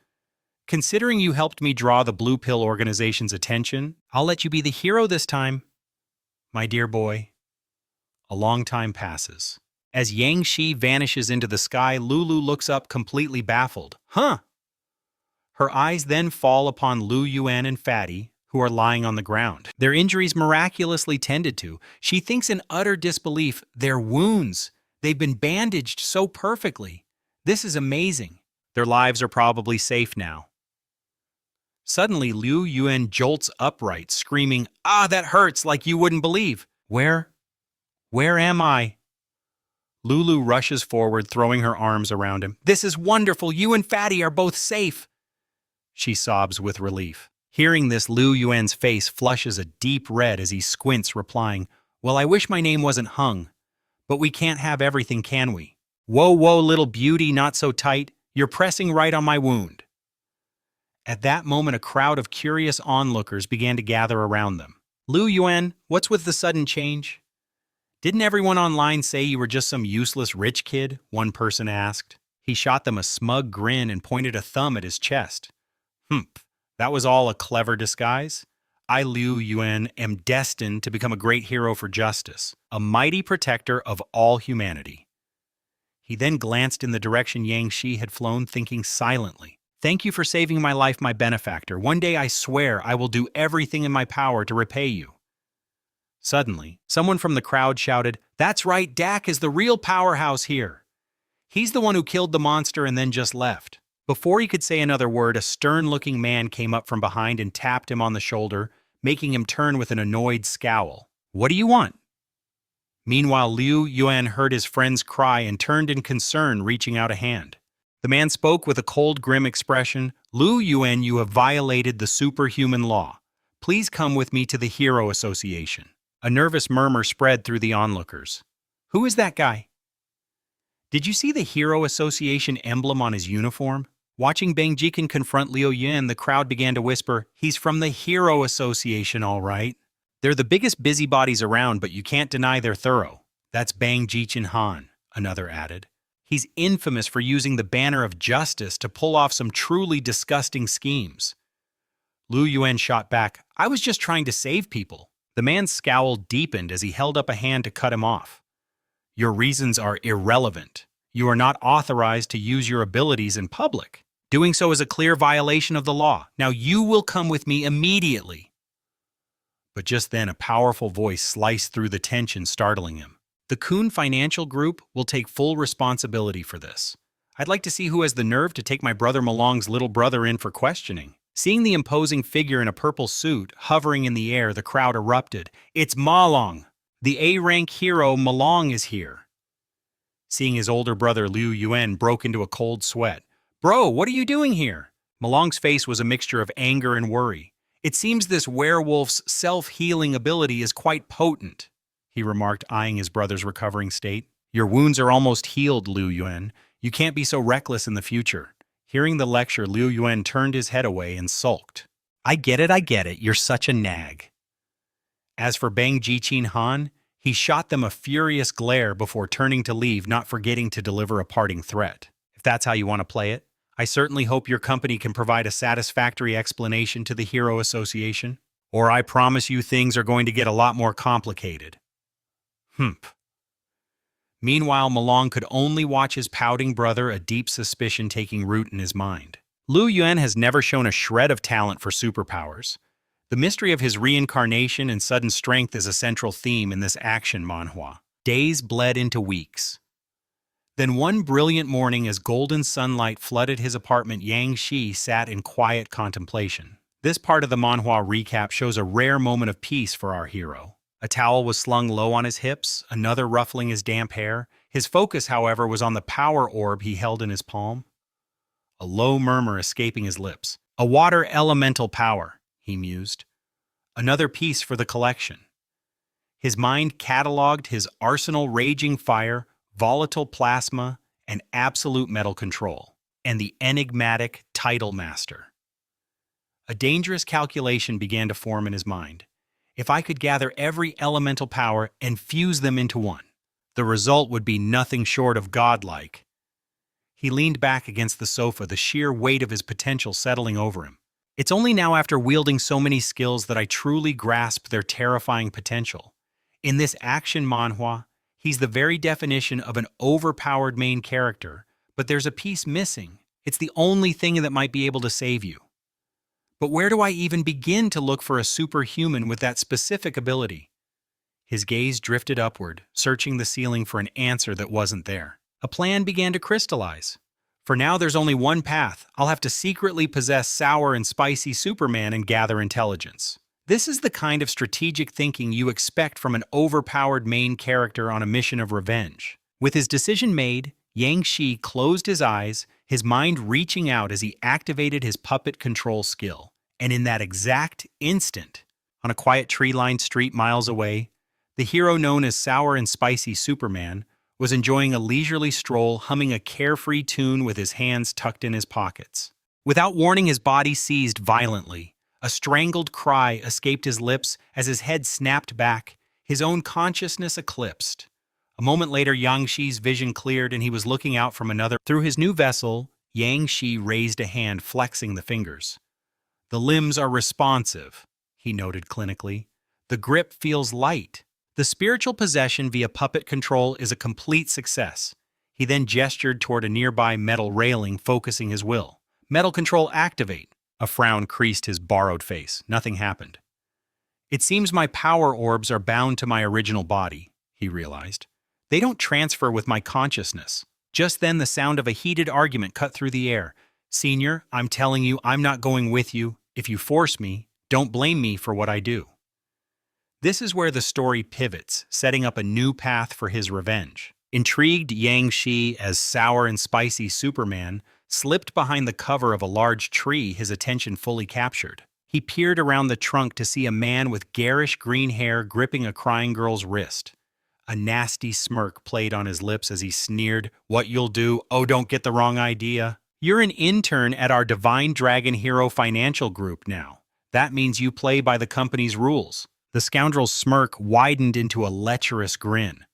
S1: "Considering you helped me draw the Blue Pill organization's attention, I'll let you be the hero this time." My dear boy, a long time passes. As Yang Shi vanishes into the sky, Lulu looks up completely baffled. Huh? Her eyes then fall upon Lu Yuan and Fatty, who are lying on the ground. Their injuries miraculously tended to. She thinks in utter disbelief, their wounds. They've been bandaged so perfectly. This is amazing. Their lives are probably safe now. Suddenly, Liu Yuan jolts upright, screaming, "Ah, that hurts like you wouldn't believe! Where am I?" Lulu rushes forward, throwing her arms around him. "This is wonderful! You and Fatty are both safe!" She sobs with relief. Hearing this, Liu Yuan's face flushes a deep red as he squints, replying, "Well, I wish my name wasn't Hung, but we can't have everything, can we? Whoa, whoa, little beauty, not so tight. You're pressing right on my wound." At that moment, a crowd of curious onlookers began to gather around them. "Liu Yuan, what's with the sudden change? Didn't everyone online say you were just some useless rich kid?" one person asked. He shot them a smug grin and pointed a thumb at his chest. "Humph, that was all a clever disguise. I, Liu Yuan, am destined to become a great hero for justice, a mighty protector of all humanity." He then glanced in the direction Yang Shi had flown, thinking silently. "Thank you for saving my life, my benefactor. One day I swear I will do everything in my power to repay you." Suddenly, someone from the crowd shouted, "That's right, Dak is the real powerhouse here. He's the one who killed the monster and then just left." Before he could say another word, a stern-looking man came up from behind and tapped him on the shoulder, making him turn with an annoyed scowl. "What do you want?" Meanwhile, Liu Yuan heard his friend's cry and turned in concern, reaching out a hand. The man spoke with a cold, grim expression. "Liu Yuan, you have violated the superhuman law. Please come with me to the Hero Association." A nervous murmur spread through the onlookers. "Who is that guy? Did you see the Hero Association emblem on his uniform?" Watching Bang Jikin confront Liu Yuan, the crowd began to whisper, "He's from the Hero Association, all right. They're the biggest busybodies around, but you can't deny they're thorough." "That's Bang Jichen Han," another added. "He's infamous for using the banner of justice to pull off some truly disgusting schemes." Liu Yuan shot back, "I was just trying to save people." The man's scowl deepened as he held up a hand to cut him off. "Your reasons are irrelevant. You are not authorized to use your abilities in public. Doing so is a clear violation of the law. Now you will come with me immediately." But just then, a powerful voice sliced through the tension, startling him. "The Kuhn Financial Group will take full responsibility for this. I'd like to see who has the nerve to take my brother Malong's little brother in for questioning." Seeing the imposing figure in a purple suit hovering in the air, the crowd erupted. "It's Malong! The A-rank hero Malong is here." Seeing his older brother Liu Yuan broke into a cold sweat. "Bro, what are you doing here?" Malong's face was a mixture of anger and worry. "It seems this werewolf's self-healing ability is quite potent," he remarked, eyeing his brother's recovering state. "Your wounds are almost healed, Liu Yuan. You can't be so reckless in the future." Hearing the lecture, Liu Yuan turned his head away and sulked. I get it, you're such a nag." As for Bang Jichen Han, he shot them a furious glare before turning to leave, not forgetting to deliver a parting threat. "If that's how you want to play it, I certainly hope your company can provide a satisfactory explanation to the Hero Association, or I promise you things are going to get a lot more complicated." Humph. Meanwhile, Malong could only watch his pouting brother, a deep suspicion taking root in his mind. Liu Yuan has never shown a shred of talent for superpowers. The mystery of his reincarnation and sudden strength is a central theme in this action manhwa. Days bled into weeks. Then one brilliant morning, as golden sunlight flooded his apartment, Yang Shi sat in quiet contemplation. This part of the manhwa recap shows a rare moment of peace for our hero. A towel was slung low on his hips, another ruffling his damp hair. His focus, however, was on the power orb he held in his palm. A low murmur escaping his lips. "A water elemental power," he mused. "Another piece for the collection." His mind catalogued his arsenal: raging fire, volatile plasma, and absolute metal control. And the enigmatic Title Master. A dangerous calculation began to form in his mind. If I could gather every elemental power and fuse them into one, the result would be nothing short of godlike. He leaned back against the sofa, the sheer weight of his potential settling over him. It's only now, after wielding so many skills, that I truly grasp their terrifying potential. In this action manhwa, he's the very definition of an overpowered main character, but there's a piece missing. It's the only thing that might be able to save you. But where do I even begin to look for a superhuman with that specific ability? His gaze drifted upward, searching the ceiling for an answer that wasn't there. A plan began to crystallize. For now, there's only one path. I'll have to secretly possess sour and spicy Superman and gather intelligence. This is the kind of strategic thinking you expect from an overpowered main character on a mission of revenge. With his decision made, Yang Shi closed his eyes, his mind reaching out as he activated his puppet control skill. And in that exact instant, on a quiet tree-lined street miles away, the hero known as Sour and Spicy Superman was enjoying a leisurely stroll, humming a carefree tune with his hands tucked in his pockets. Without warning, his body seized violently. A strangled cry escaped his lips as his head snapped back, his own consciousness eclipsed. A moment later, Yang Shi's vision cleared and he was looking out from another. Through his new vessel, Yang Shi raised a hand, flexing the fingers. "The limbs are responsive," he noted clinically. "The grip feels light." The spiritual possession via puppet control is a complete success. He then gestured toward a nearby metal railing, focusing his will. "Metal control activate." A frown creased his borrowed face. Nothing happened. "It seems my power orbs are bound to my original body," he realized. "They don't transfer with my consciousness." Just then, the sound of a heated argument cut through the air. "Senior, I'm telling you, I'm not going with you. If you force me, don't blame me for what I do." This is where the story pivots, setting up a new path for his revenge. Intrigued, Yang Shi, as Sour and Spicy Superman, slipped behind the cover of a large tree, his attention fully captured. He peered around the trunk to see a man with garish green hair gripping a crying girl's wrist. A nasty smirk played on his lips as he sneered, "What you'll do? Oh, don't get the wrong idea. You're an intern at our Divine Dragon Hero Financial Group now. That means you play by the company's rules." The scoundrel's smirk widened into a lecherous grin.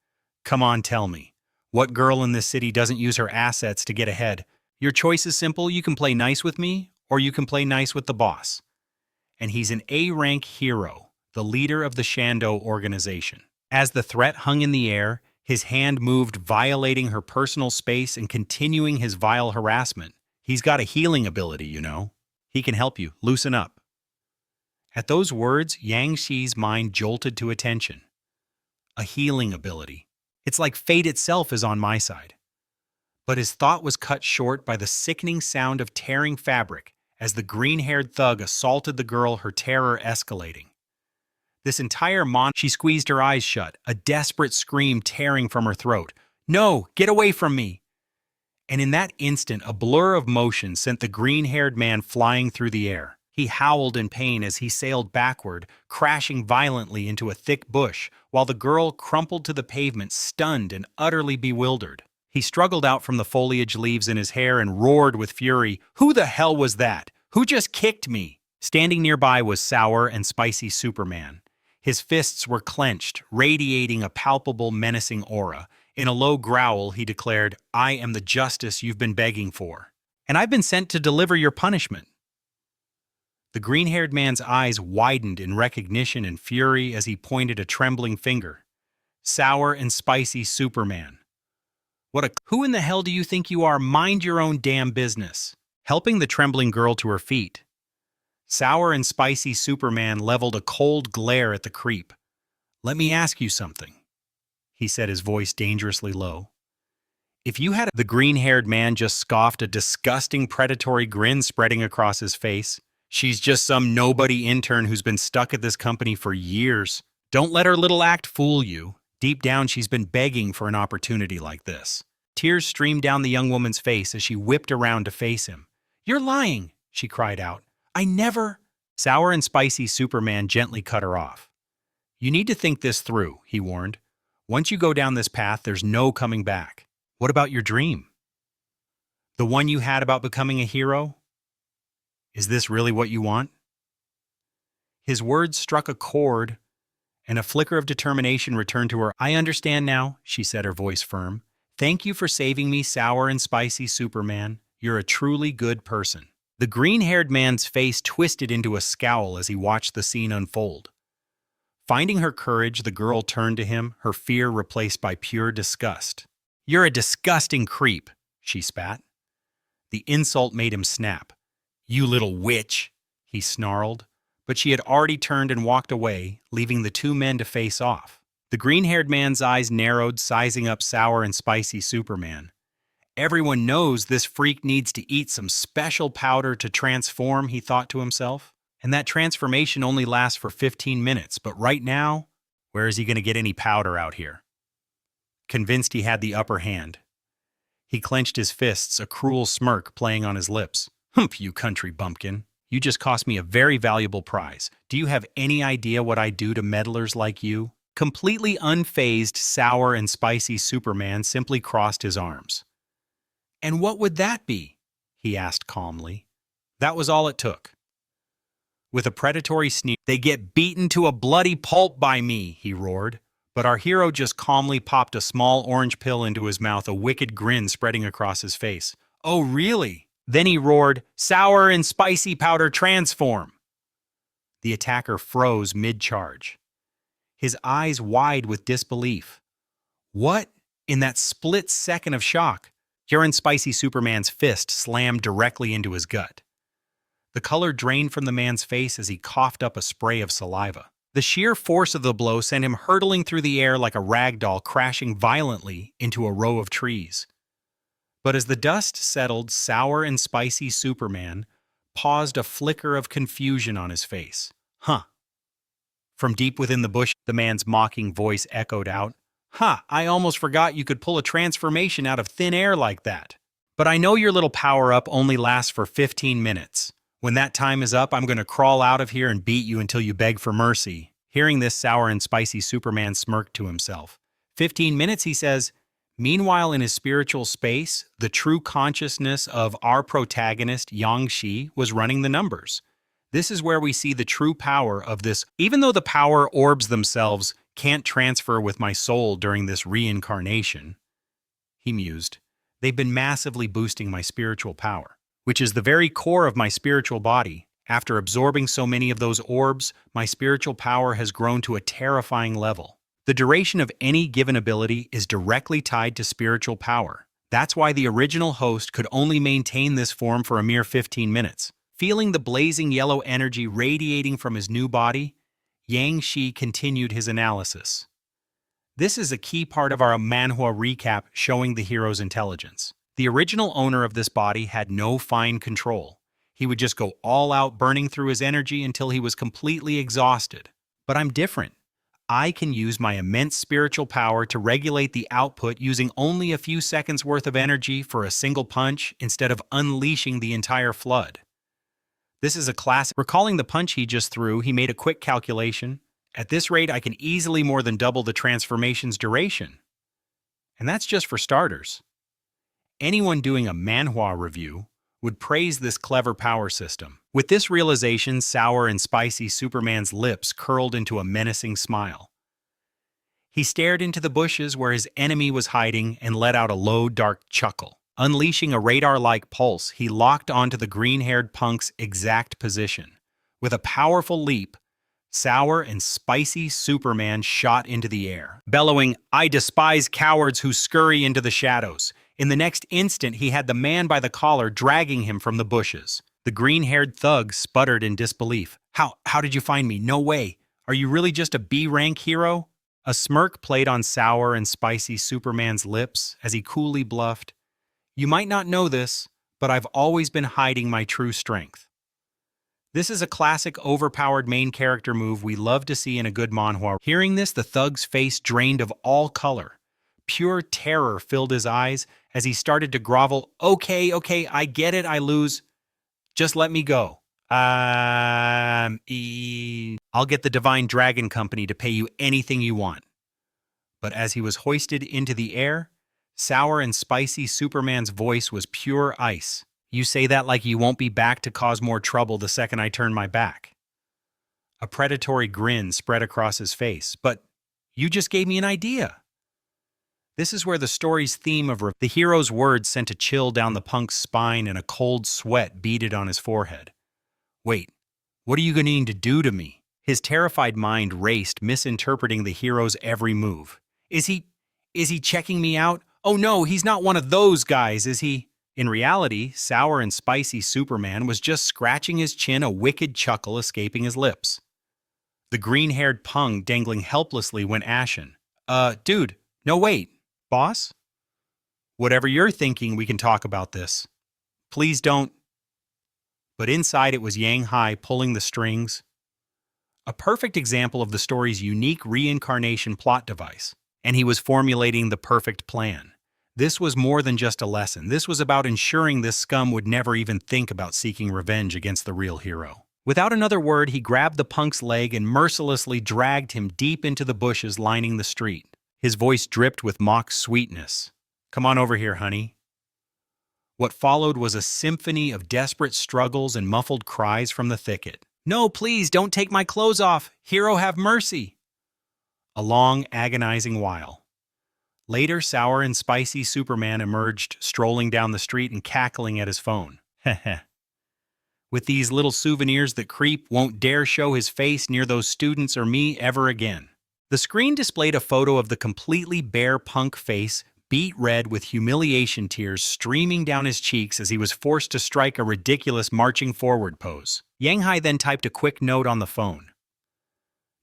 S1: "Come on, tell me. What girl in this city doesn't use her assets to get ahead? Your choice is simple. You can play nice with me, or you can play nice with the boss." And he's an A-rank hero, the leader of the Shando organization. As the threat hung in the air, his hand moved, violating her personal space and continuing his vile harassment. "He's got a healing ability, you know. He can help you. Loosen up." At those words, Yang Shi's mind jolted to attention. A healing ability. It's like fate itself is on my side. But his thought was cut short by the sickening sound of tearing fabric as the green-haired thug assaulted the girl, her terror escalating. This entire she squeezed her eyes shut, a desperate scream tearing from her throat. "No, get away from me!" And in that instant, a blur of motion sent the green-haired man flying through the air. He howled in pain as he sailed backward, crashing violently into a thick bush, while the girl crumpled to the pavement, stunned and utterly bewildered. He struggled out from the foliage, leaves in his hair, and roared with fury, "Who the hell was that? Who just kicked me?" Standing nearby was Sour and Spicy Superman. His fists were clenched, radiating a palpable, menacing aura. In a low growl, he declared, "I am the justice you've been begging for, and I've been sent to deliver your punishment." The green-haired man's eyes widened in recognition and fury as he pointed a trembling finger. "Sour and Spicy Superman. Who in the hell do you think you are? Mind your own damn business." Helping the trembling girl to her feet, Sour and Spicy Superman leveled a cold glare at the creep. "Let me ask you something," he said, his voice dangerously low. "If you had..." The green-haired man just scoffed, a disgusting predatory grin spreading across his face. "She's just some nobody intern who's been stuck at this company for years. Don't let her little act fool you. Deep down, she's been begging for an opportunity like this." Tears streamed down the young woman's face as she whipped around to face him. "You're lying," she cried out. "I never..." Sour and Spicy Superman gently cut her off. "You need to think this through," he warned. "Once you go down this path, there's no coming back. What about your dream? The one you had about becoming a hero? Is this really what you want?" His words struck a chord, and a flicker of determination returned to her. "I understand now," she said, her voice firm. "Thank you for saving me, Sour and Spicy Superman. You're a truly good person." The green-haired man's face twisted into a scowl as he watched the scene unfold. Finding her courage, the girl turned to him, her fear replaced by pure disgust. "You're a disgusting creep," she spat. The insult made him snap. "You little witch," he snarled. But she had already turned and walked away, leaving the two men to face off. The green-haired man's eyes narrowed, sizing up sour and spicy Superman. "Everyone knows this freak needs to eat some special powder to transform," he thought to himself. "And that transformation only lasts for 15 minutes, but right now, where is he going to get any powder out here?" Convinced he had the upper hand, he clenched his fists, a cruel smirk playing on his lips. "Humph, you country bumpkin. You just cost me a very valuable prize. Do you have any idea what I do to meddlers like you?" Completely unfazed, sour and spicy Superman simply crossed his arms. "And what would that be?" he asked calmly. That was all it took. With a predatory sneer, "They get beaten to a bloody pulp by me," he roared. But our hero just calmly popped a small orange pill into his mouth, a wicked grin spreading across his face. "Oh, really?" Then he roared, "Sour and spicy powder transform!" The attacker froze mid-charge, his eyes wide with disbelief. What? In that split second of shock, Sour and spicy Superman's fist slammed directly into his gut. The color drained from the man's face as he coughed up a spray of saliva. The sheer force of the blow sent him hurtling through the air like a rag doll, crashing violently into a row of trees. But as the dust settled, sour and spicy Superman paused, a flicker of confusion on his face. "Huh." From deep within the bush, the man's mocking voice echoed out. I almost forgot you could pull a transformation out of thin air like that. But I know your little power-up only lasts for 15 minutes. When that time is up, I'm going to crawl out of here and beat you until you beg for mercy." Hearing this, sour and spicy Superman smirked to himself. 15 minutes, he says. Meanwhile, in his spiritual space, the true consciousness of our protagonist, Yang-Shi, was running the numbers. This is where we see the true power of this. Even though the power orbs themselves can't transfer with my soul during this reincarnation, he mused, they've been massively boosting my spiritual power, which is the very core of my spiritual body. After absorbing so many of those orbs, my spiritual power has grown to a terrifying level. The duration of any given ability is directly tied to spiritual power. That's why the original host could only maintain this form for a mere 15 minutes. Feeling the blazing yellow energy radiating from his new body, Yang-Shi continued his analysis. This is a key part of our Manhwa recap showing the hero's intelligence. The original owner of this body had no fine control. He would just go all out, burning through his energy until he was completely exhausted. But I'm different. I can use my immense spiritual power to regulate the output using only a few seconds worth of energy for a single punch instead of unleashing the entire flood. This is a classic. Recalling the punch he just threw, he made a quick calculation. At this rate, I can easily more than double the transformation's duration. And that's just for starters. Anyone doing a Manhwa review would praise this clever power system. With this realization, sour and spicy Superman's lips curled into a menacing smile. He stared into the bushes where his enemy was hiding and let out a low, dark chuckle. Unleashing a radar-like pulse, he locked onto the green-haired punk's exact position. With a powerful leap, sour and spicy Superman shot into the air, bellowing, "I despise cowards who scurry into the shadows." In the next instant, he had the man by the collar, dragging him from the bushes. The green-haired thug sputtered in disbelief. How did you find me? No way. Are you really just a B-rank hero?" A smirk played on sour and spicy Superman's lips as he coolly bluffed, "You might not know this, but I've always been hiding my true strength." This is a classic overpowered main character move we love to see in a good manhwa. Hearing this, the thug's face drained of all color. Pure terror filled his eyes as he started to grovel. Okay, I get it, I lose. Just let me go. I'll get the Divine Dragon Company to pay you anything you want." But as he was hoisted into the air, sour and spicy Superman's voice was pure ice. "You say that like you won't be back to cause more trouble the second I turn my back." A predatory grin spread across his face. "But you just gave me an idea." This is where the story's theme of the hero's words sent a chill down the punk's spine and a cold sweat beaded on his forehead. "Wait, what are you going to need to do to me?" His terrified mind raced, misinterpreting the hero's every move. Is he checking me out? Oh no, he's not one of those guys, is he? In reality, sour and spicy Superman was just scratching his chin, a wicked chuckle escaping his lips. The green-haired Pung dangling helplessly went ashen. Dude, no wait. Boss? Whatever you're thinking, we can talk about this. Please don't. But inside it was Yang Hai pulling the strings. A perfect example of the story's unique reincarnation plot device. And he was formulating the perfect plan. This was more than just a lesson. This was about ensuring this scum would never even think about seeking revenge against the real hero. Without another word, he grabbed the punk's leg and mercilessly dragged him deep into the bushes lining the street. His voice dripped with mock sweetness. Come on over here, honey. What followed was a symphony of desperate struggles and muffled cries from the thicket. No, please, don't take my clothes off. Hero, have mercy. A long, agonizing while. Later, sour and spicy Superman emerged, strolling down the street and cackling at his phone. Heh. With these little souvenirs that creep won't dare show his face near those students or me ever again. The screen displayed a photo of the completely bare punk face, beet red with humiliation tears streaming down his cheeks as he was forced to strike a ridiculous marching forward pose. Yang Hai then typed a quick note on the phone.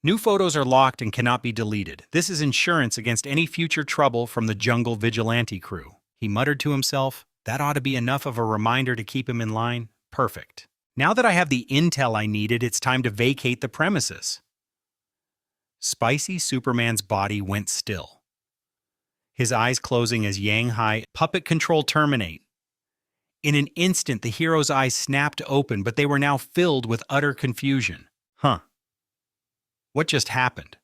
S1: New photos are locked and cannot be deleted. This is insurance against any future trouble from the jungle vigilante crew. He muttered to himself, that ought to be enough of a reminder to keep him in line. Perfect. Now that I have the intel I needed, it's time to vacate the premises. Spicy Superman's body went still. His eyes closing as Yang Hai puppet control terminate. In an instant, the hero's eyes snapped open, but they were now filled with utter confusion. What just happened?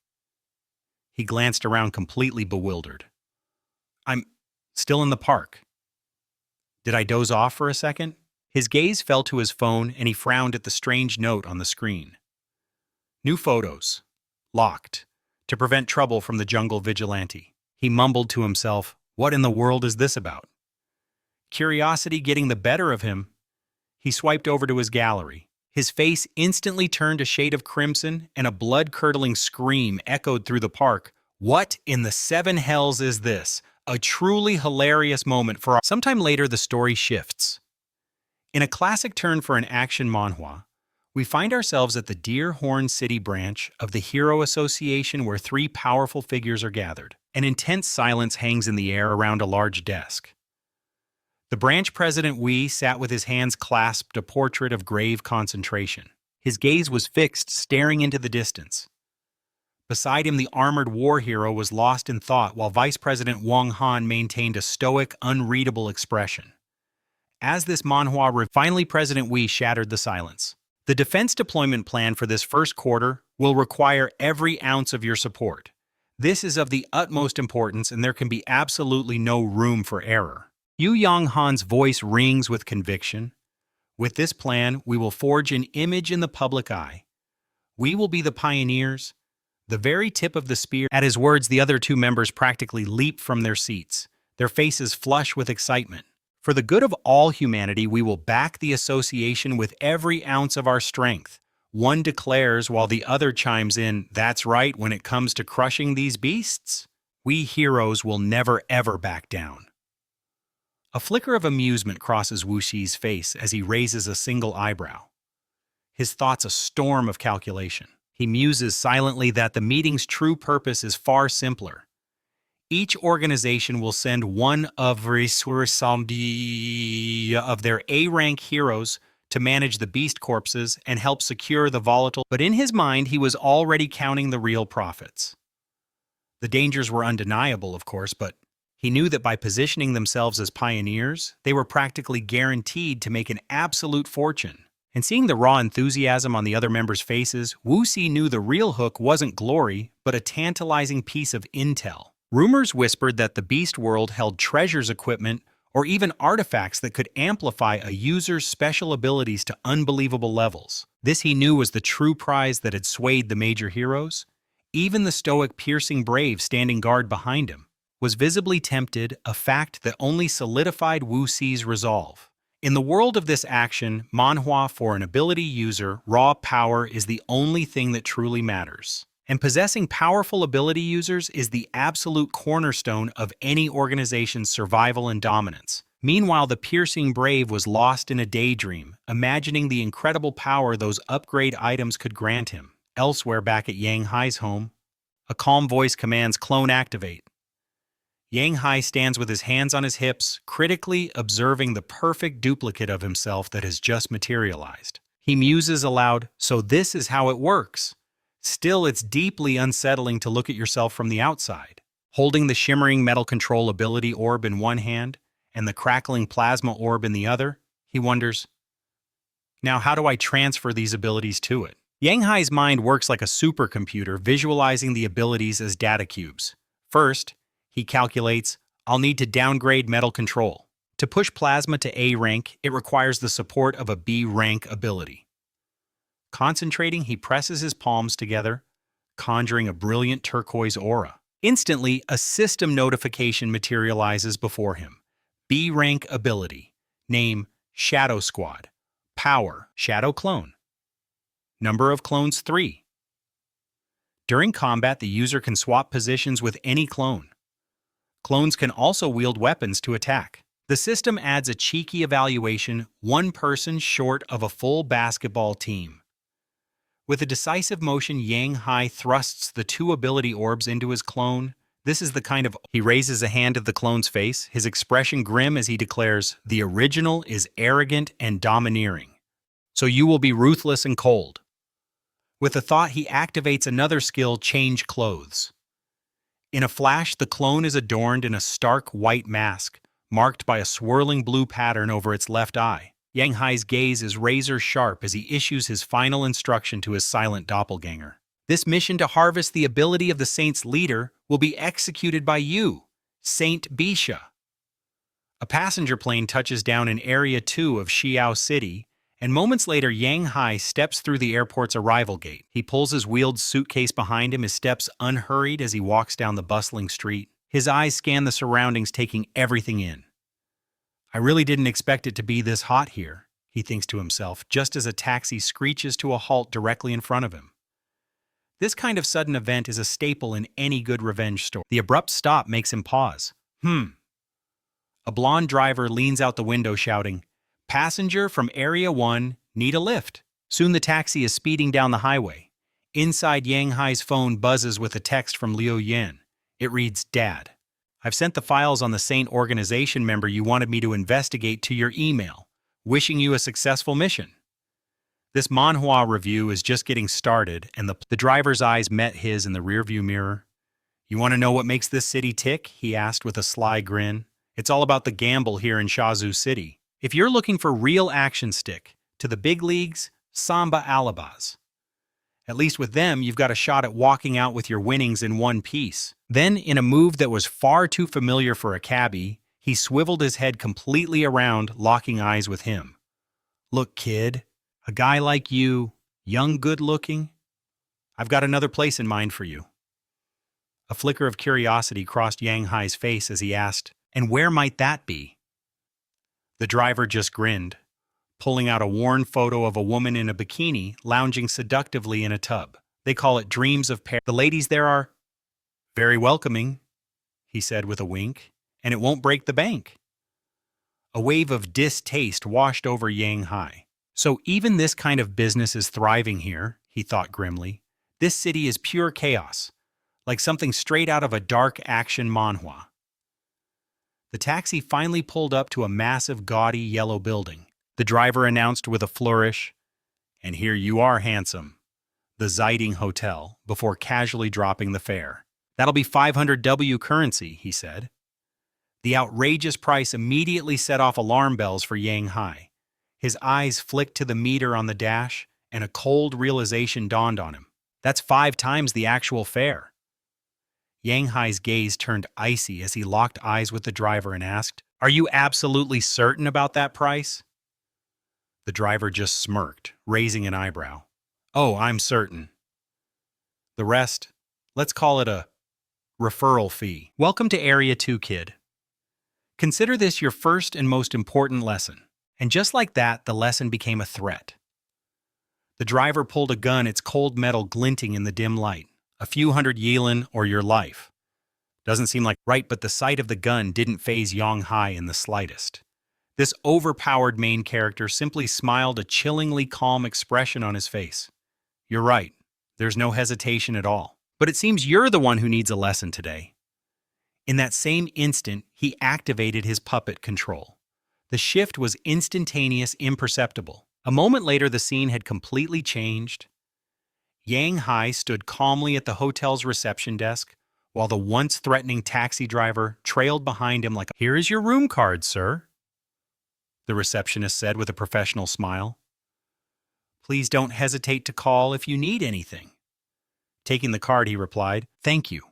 S1: He glanced around completely bewildered. I'm still in the park. Did I doze off for a second? His gaze fell to his phone and he frowned at the strange note on the screen. New photos. Locked. To prevent trouble from the jungle vigilante. He mumbled to himself, what in the world is this about? Curiosity getting the better of him, he swiped over to his gallery. His face instantly turned a shade of crimson, and a blood-curdling scream echoed through the park. What in the seven hells is this? A truly hilarious moment for our... Sometime later, the story shifts. In a classic turn for an action manhwa, we find ourselves at the Deer Horn City branch of the Hero Association where three powerful figures are gathered. An intense silence hangs in the air around a large desk. The branch president Wee sat with his hands clasped, a portrait of grave concentration. His gaze was fixed, staring into the distance. Beside him, the armored war hero was lost in thought, while Vice President Wong Han maintained a stoic, unreadable expression. As this manhwa finally, President Wee shattered the silence. The defense deployment plan for this first quarter will require every ounce of your support. This is of the utmost importance, and there can be absolutely no room for error. Yu Yang Han's voice rings with conviction. With this plan, we will forge an image in the public eye. We will be the pioneers, the very tip of the spear. At his words, the other two members practically leaped from their seats, their faces flush with excitement. For the good of all humanity, we will back the association with every ounce of our strength. One declares while the other chimes in, that's right, when it comes to crushing these beasts, we heroes will never ever back down. A flicker of amusement crosses Wu Xi's face as he raises a single eyebrow. His thoughts a storm of calculation. He muses silently that the meeting's true purpose is far simpler. Each organization will send one of their A-rank heroes to manage the beast corpses and help secure the volatile. But in his mind, he was already counting the real profits. The dangers were undeniable, of course, but he knew that by positioning themselves as pioneers, they were practically guaranteed to make an absolute fortune. And seeing the raw enthusiasm on the other members' faces, Wu Xi knew the real hook wasn't glory, but a tantalizing piece of intel. Rumors whispered that the Beast World held treasures, equipment, or even artifacts that could amplify a user's special abilities to unbelievable levels. This he knew was the true prize that had swayed the major heroes. Even the stoic, piercing brave standing guard behind him was visibly tempted, a fact that only solidified Wu Xi's resolve. In the world of this action, Manhwa for an ability user, raw power is the only thing that truly matters. And possessing powerful ability users is the absolute cornerstone of any organization's survival and dominance. Meanwhile, the piercing brave was lost in a daydream, imagining the incredible power those upgrade items could grant him. Elsewhere back at Yang Hai's home, a calm voice commands clone activate. Yang Hai stands with his hands on his hips, critically observing the perfect duplicate of himself that has just materialized. He muses aloud, so this is how it works. Still, it's deeply unsettling to look at yourself from the outside. Holding the shimmering metal control ability orb in one hand and the crackling plasma orb in the other, he wonders, now how do I transfer these abilities to it? Yang Hai's mind works like a supercomputer, visualizing the abilities as data cubes. First, he calculates, I'll need to downgrade metal control. To push plasma to A rank, it requires the support of a B rank ability. Concentrating, he presses his palms together, conjuring a brilliant turquoise aura. Instantly, a system notification materializes before him. B rank ability. Name, Shadow Squad. Power, Shadow Clone. Number of clones, 3. During combat, the user can swap positions with any clone. Clones can also wield weapons to attack. The system adds a cheeky evaluation, one person short of a full basketball team. With a decisive motion, Yang Hai thrusts the 2 ability orbs into his clone. This is the kind of... He raises a hand to the clone's face, his expression grim as he declares, the original is arrogant and domineering. So you will be ruthless and cold. With a thought, he activates another skill, change clothes. In a flash, the clone is adorned in a stark white mask, marked by a swirling blue pattern over its left eye. Yang Hai's gaze is razor-sharp as he issues his final instruction to his silent doppelganger. This mission to harvest the ability of the Saint's leader will be executed by you, Saint Bisha. A passenger plane touches down in Area 2 of Xiao City, and moments later Yang Hai steps through the airport's arrival gate. He pulls his wheeled suitcase behind him, his steps unhurried as he walks down the bustling street. His eyes scan the surroundings, taking everything in. I really didn't expect it to be this hot here, he thinks to himself, just as a taxi screeches to a halt directly in front of him. This kind of sudden event is a staple in any good revenge story. The abrupt stop makes him pause. A blonde driver leans out the window shouting, "Passenger from Area 1, need a lift." Soon the taxi is speeding down the highway. Inside, Yang Hai's phone buzzes with a text from Liu Yan. It reads, Dad, I've sent the files on the Saint organization member you wanted me to investigate to your email. Wishing you a successful mission. This Manhwa review is just getting started, and the driver's eyes met his in the rearview mirror. You want to know what makes this city tick? He asked with a sly grin. It's all about the gamble here in Shazhou City. If you're looking for real action, stick to the big leagues, Samba Alabas. At least with them, you've got a shot at walking out with your winnings in one piece. Then, in a move that was far too familiar for a cabbie, he swiveled his head completely around, locking eyes with him. Look, kid, a guy like you, young, good-looking, I've got another place in mind for you. A flicker of curiosity crossed Yang Hai's face as he asked, and where might that be? The driver just grinned, pulling out a worn photo of a woman in a bikini lounging seductively in a tub. They call it Dreams of Paris. The ladies there are very welcoming, he said with a wink, and it won't break the bank. A wave of distaste washed over Yang Hai. So even this kind of business is thriving here, he thought grimly. This city is pure chaos, like something straight out of a dark action manhwa. The taxi finally pulled up to a massive, gaudy yellow building. The driver announced with a flourish, and here you are, handsome, the Ziding Hotel, before casually dropping the fare. That'll be 500 W currency, he said. The outrageous price immediately set off alarm bells for Yang Hai. His eyes flicked to the meter on the dash, and a cold realization dawned on him. That's 5 times the actual fare. Yang Hai's gaze turned icy as he locked eyes with the driver and asked, Are you absolutely certain about that price? The driver just smirked, raising an eyebrow. Oh, I'm certain. The rest, let's call it a referral fee. Welcome to Area 2, kid. Consider this your first and most important lesson. And just like that, the lesson became a threat. The driver pulled a gun, its cold metal glinting in the dim light. A few hundred yelin or your life. Doesn't seem like right, but the sight of the gun didn't faze Yang Hai in the slightest. This overpowered main character simply smiled, a chillingly calm expression on his face. You're right. There's no hesitation at all. But it seems you're the one who needs a lesson today. In that same instant, he activated his puppet control. The shift was instantaneous, imperceptible. A moment later, the scene had completely changed. Yang Hai stood calmly at the hotel's reception desk, while the once threatening taxi driver trailed behind him like, "Here is your room card, sir," the receptionist said with a professional smile. "Please don't hesitate to call if you need anything." Taking the card, he replied, "Thank you."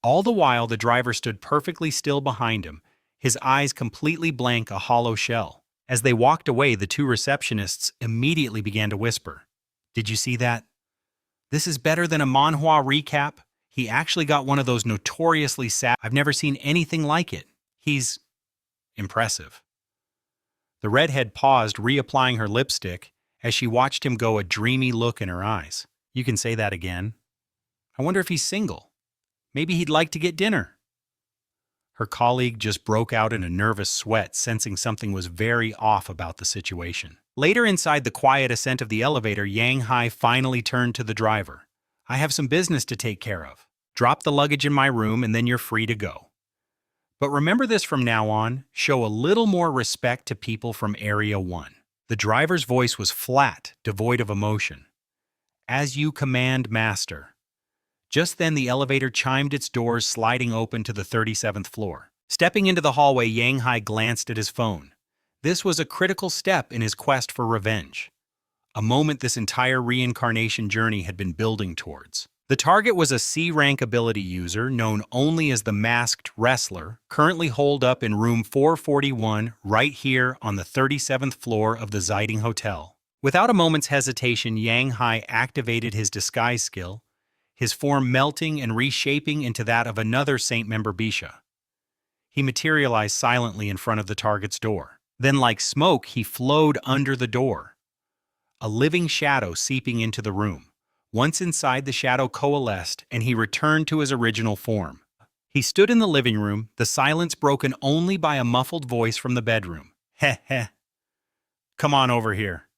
S1: All the while, the driver stood perfectly still behind him, his eyes completely blank, a hollow shell. As they walked away, the two receptionists immediately began to whisper. "Did you see that? This is better than a Manhwa recap. He actually got one of those notoriously sad. I've never seen anything like it. He's impressive." The redhead paused, reapplying her lipstick, as she watched him go, a dreamy look in her eyes. "You can say that again. I wonder if he's single. Maybe he'd like to get dinner." Her colleague just broke out in a nervous sweat, sensing something was very off about the situation. Later, inside the quiet ascent of the elevator, Yang Hai finally turned to the driver. "I have some business to take care of. Drop the luggage in my room and then you're free to go. But remember this from now on, show a little more respect to people from Area 1. The driver's voice was flat, devoid of emotion. "As you command, master." Just then, the elevator chimed, its doors sliding open to the 37th floor. Stepping into the hallway, Yang Hai glanced at his phone. This was a critical step in his quest for revenge. A moment this entire reincarnation journey had been building towards. The target was a C-rank ability user known only as the Masked Wrestler, currently holed up in room 441 right here on the 37th floor of the Ziding Hotel. Without a moment's hesitation, Yang Hai activated his disguise skill, his form melting and reshaping into that of another Saint member Bisha. He materialized silently in front of the target's door. Then, like smoke, he flowed under the door, a living shadow seeping into the room. Once inside, the shadow coalesced, and he returned to his original form. He stood in the living room, the silence broken only by a muffled voice from the bedroom. "Heh heh. Come on over here."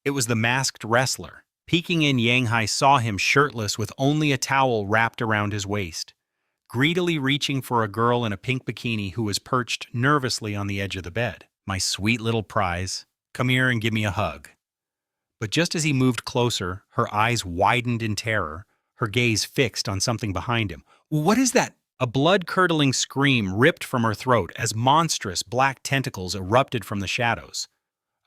S1: It was the Masked Wrestler. Peeking in, Yang Hai saw him shirtless with only a towel wrapped around his waist, greedily reaching for a girl in a pink bikini who was perched nervously on the edge of the bed. "My sweet little prize, come here and give me a hug." But just as he moved closer, her eyes widened in terror, her gaze fixed on something behind him. "What is that?" A blood-curdling scream ripped from her throat as monstrous black tentacles erupted from the shadows.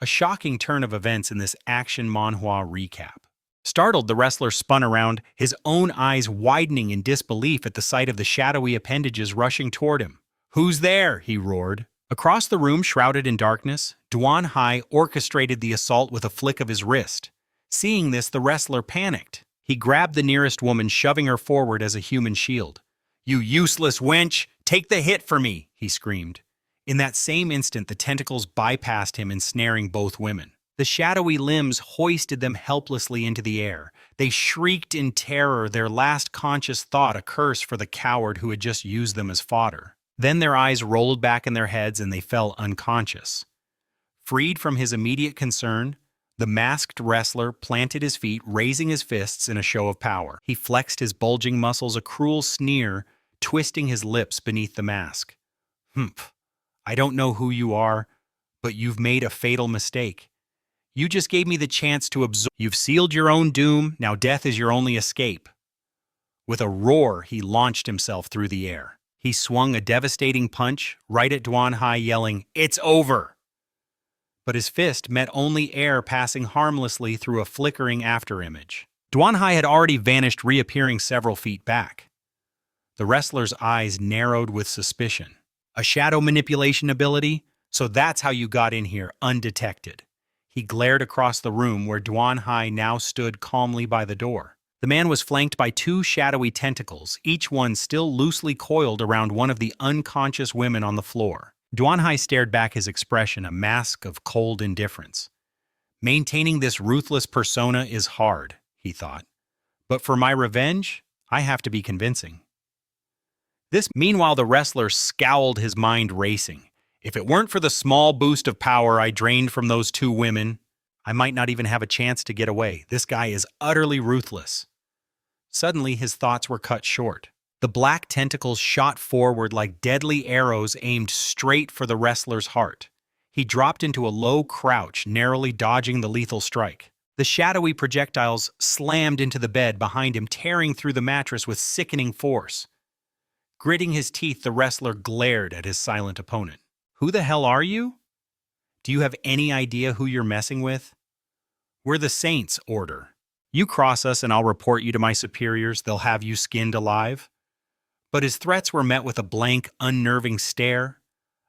S1: A shocking turn of events in this action manhwa recap. Startled, the wrestler spun around, his own eyes widening in disbelief at the sight of the shadowy appendages rushing toward him. "Who's there?" he roared. Across the room, shrouded in darkness, Duan Hai orchestrated the assault with a flick of his wrist. Seeing this, the wrestler panicked. He grabbed the nearest woman, shoving her forward as a human shield. "You useless wench! Take the hit for me!" he screamed. In that same instant, the tentacles bypassed him, ensnaring both women. The shadowy limbs hoisted them helplessly into the air. They shrieked in terror, their last conscious thought a curse for the coward who had just used them as fodder. Then their eyes rolled back in their heads and they fell unconscious. Freed from his immediate concern, the Masked Wrestler planted his feet, raising his fists in a show of power. He flexed his bulging muscles, a cruel sneer, twisting his lips beneath the mask. "Humph. I don't know who you are, but you've made a fatal mistake. You just gave me the chance to absorb. You've sealed your own doom, now death is your only escape." With a roar, he launched himself through the air. He swung a devastating punch right at Duan Hai, yelling, "It's over!" But his fist met only air, passing harmlessly through a flickering afterimage. Duan Hai had already vanished, reappearing several feet back. The wrestler's eyes narrowed with suspicion. "A shadow manipulation ability? So that's how you got in here, undetected." He glared across the room where Duan Hai now stood calmly by the door. The man was flanked by two shadowy tentacles, each one still loosely coiled around one of the unconscious women on the floor. Duanhai stared back, his expression a mask of cold indifference. Maintaining this ruthless persona is hard, he thought. But for my revenge, I have to be convincing. Meanwhile, the wrestler scowled, his mind racing. If it weren't for the small boost of power I drained from those two women, I might not even have a chance to get away. This guy is utterly ruthless. Suddenly, his thoughts were cut short. The black tentacles shot forward like deadly arrows aimed straight for the wrestler's heart. He dropped into a low crouch, narrowly dodging the lethal strike. The shadowy projectiles slammed into the bed behind him, tearing through the mattress with sickening force. Gritting his teeth, the wrestler glared at his silent opponent. "Who the hell are you? Do you have any idea who you're messing with? We're the Saints' order. You cross us and I'll report you to my superiors. They'll have you skinned alive." But his threats were met with a blank, unnerving stare,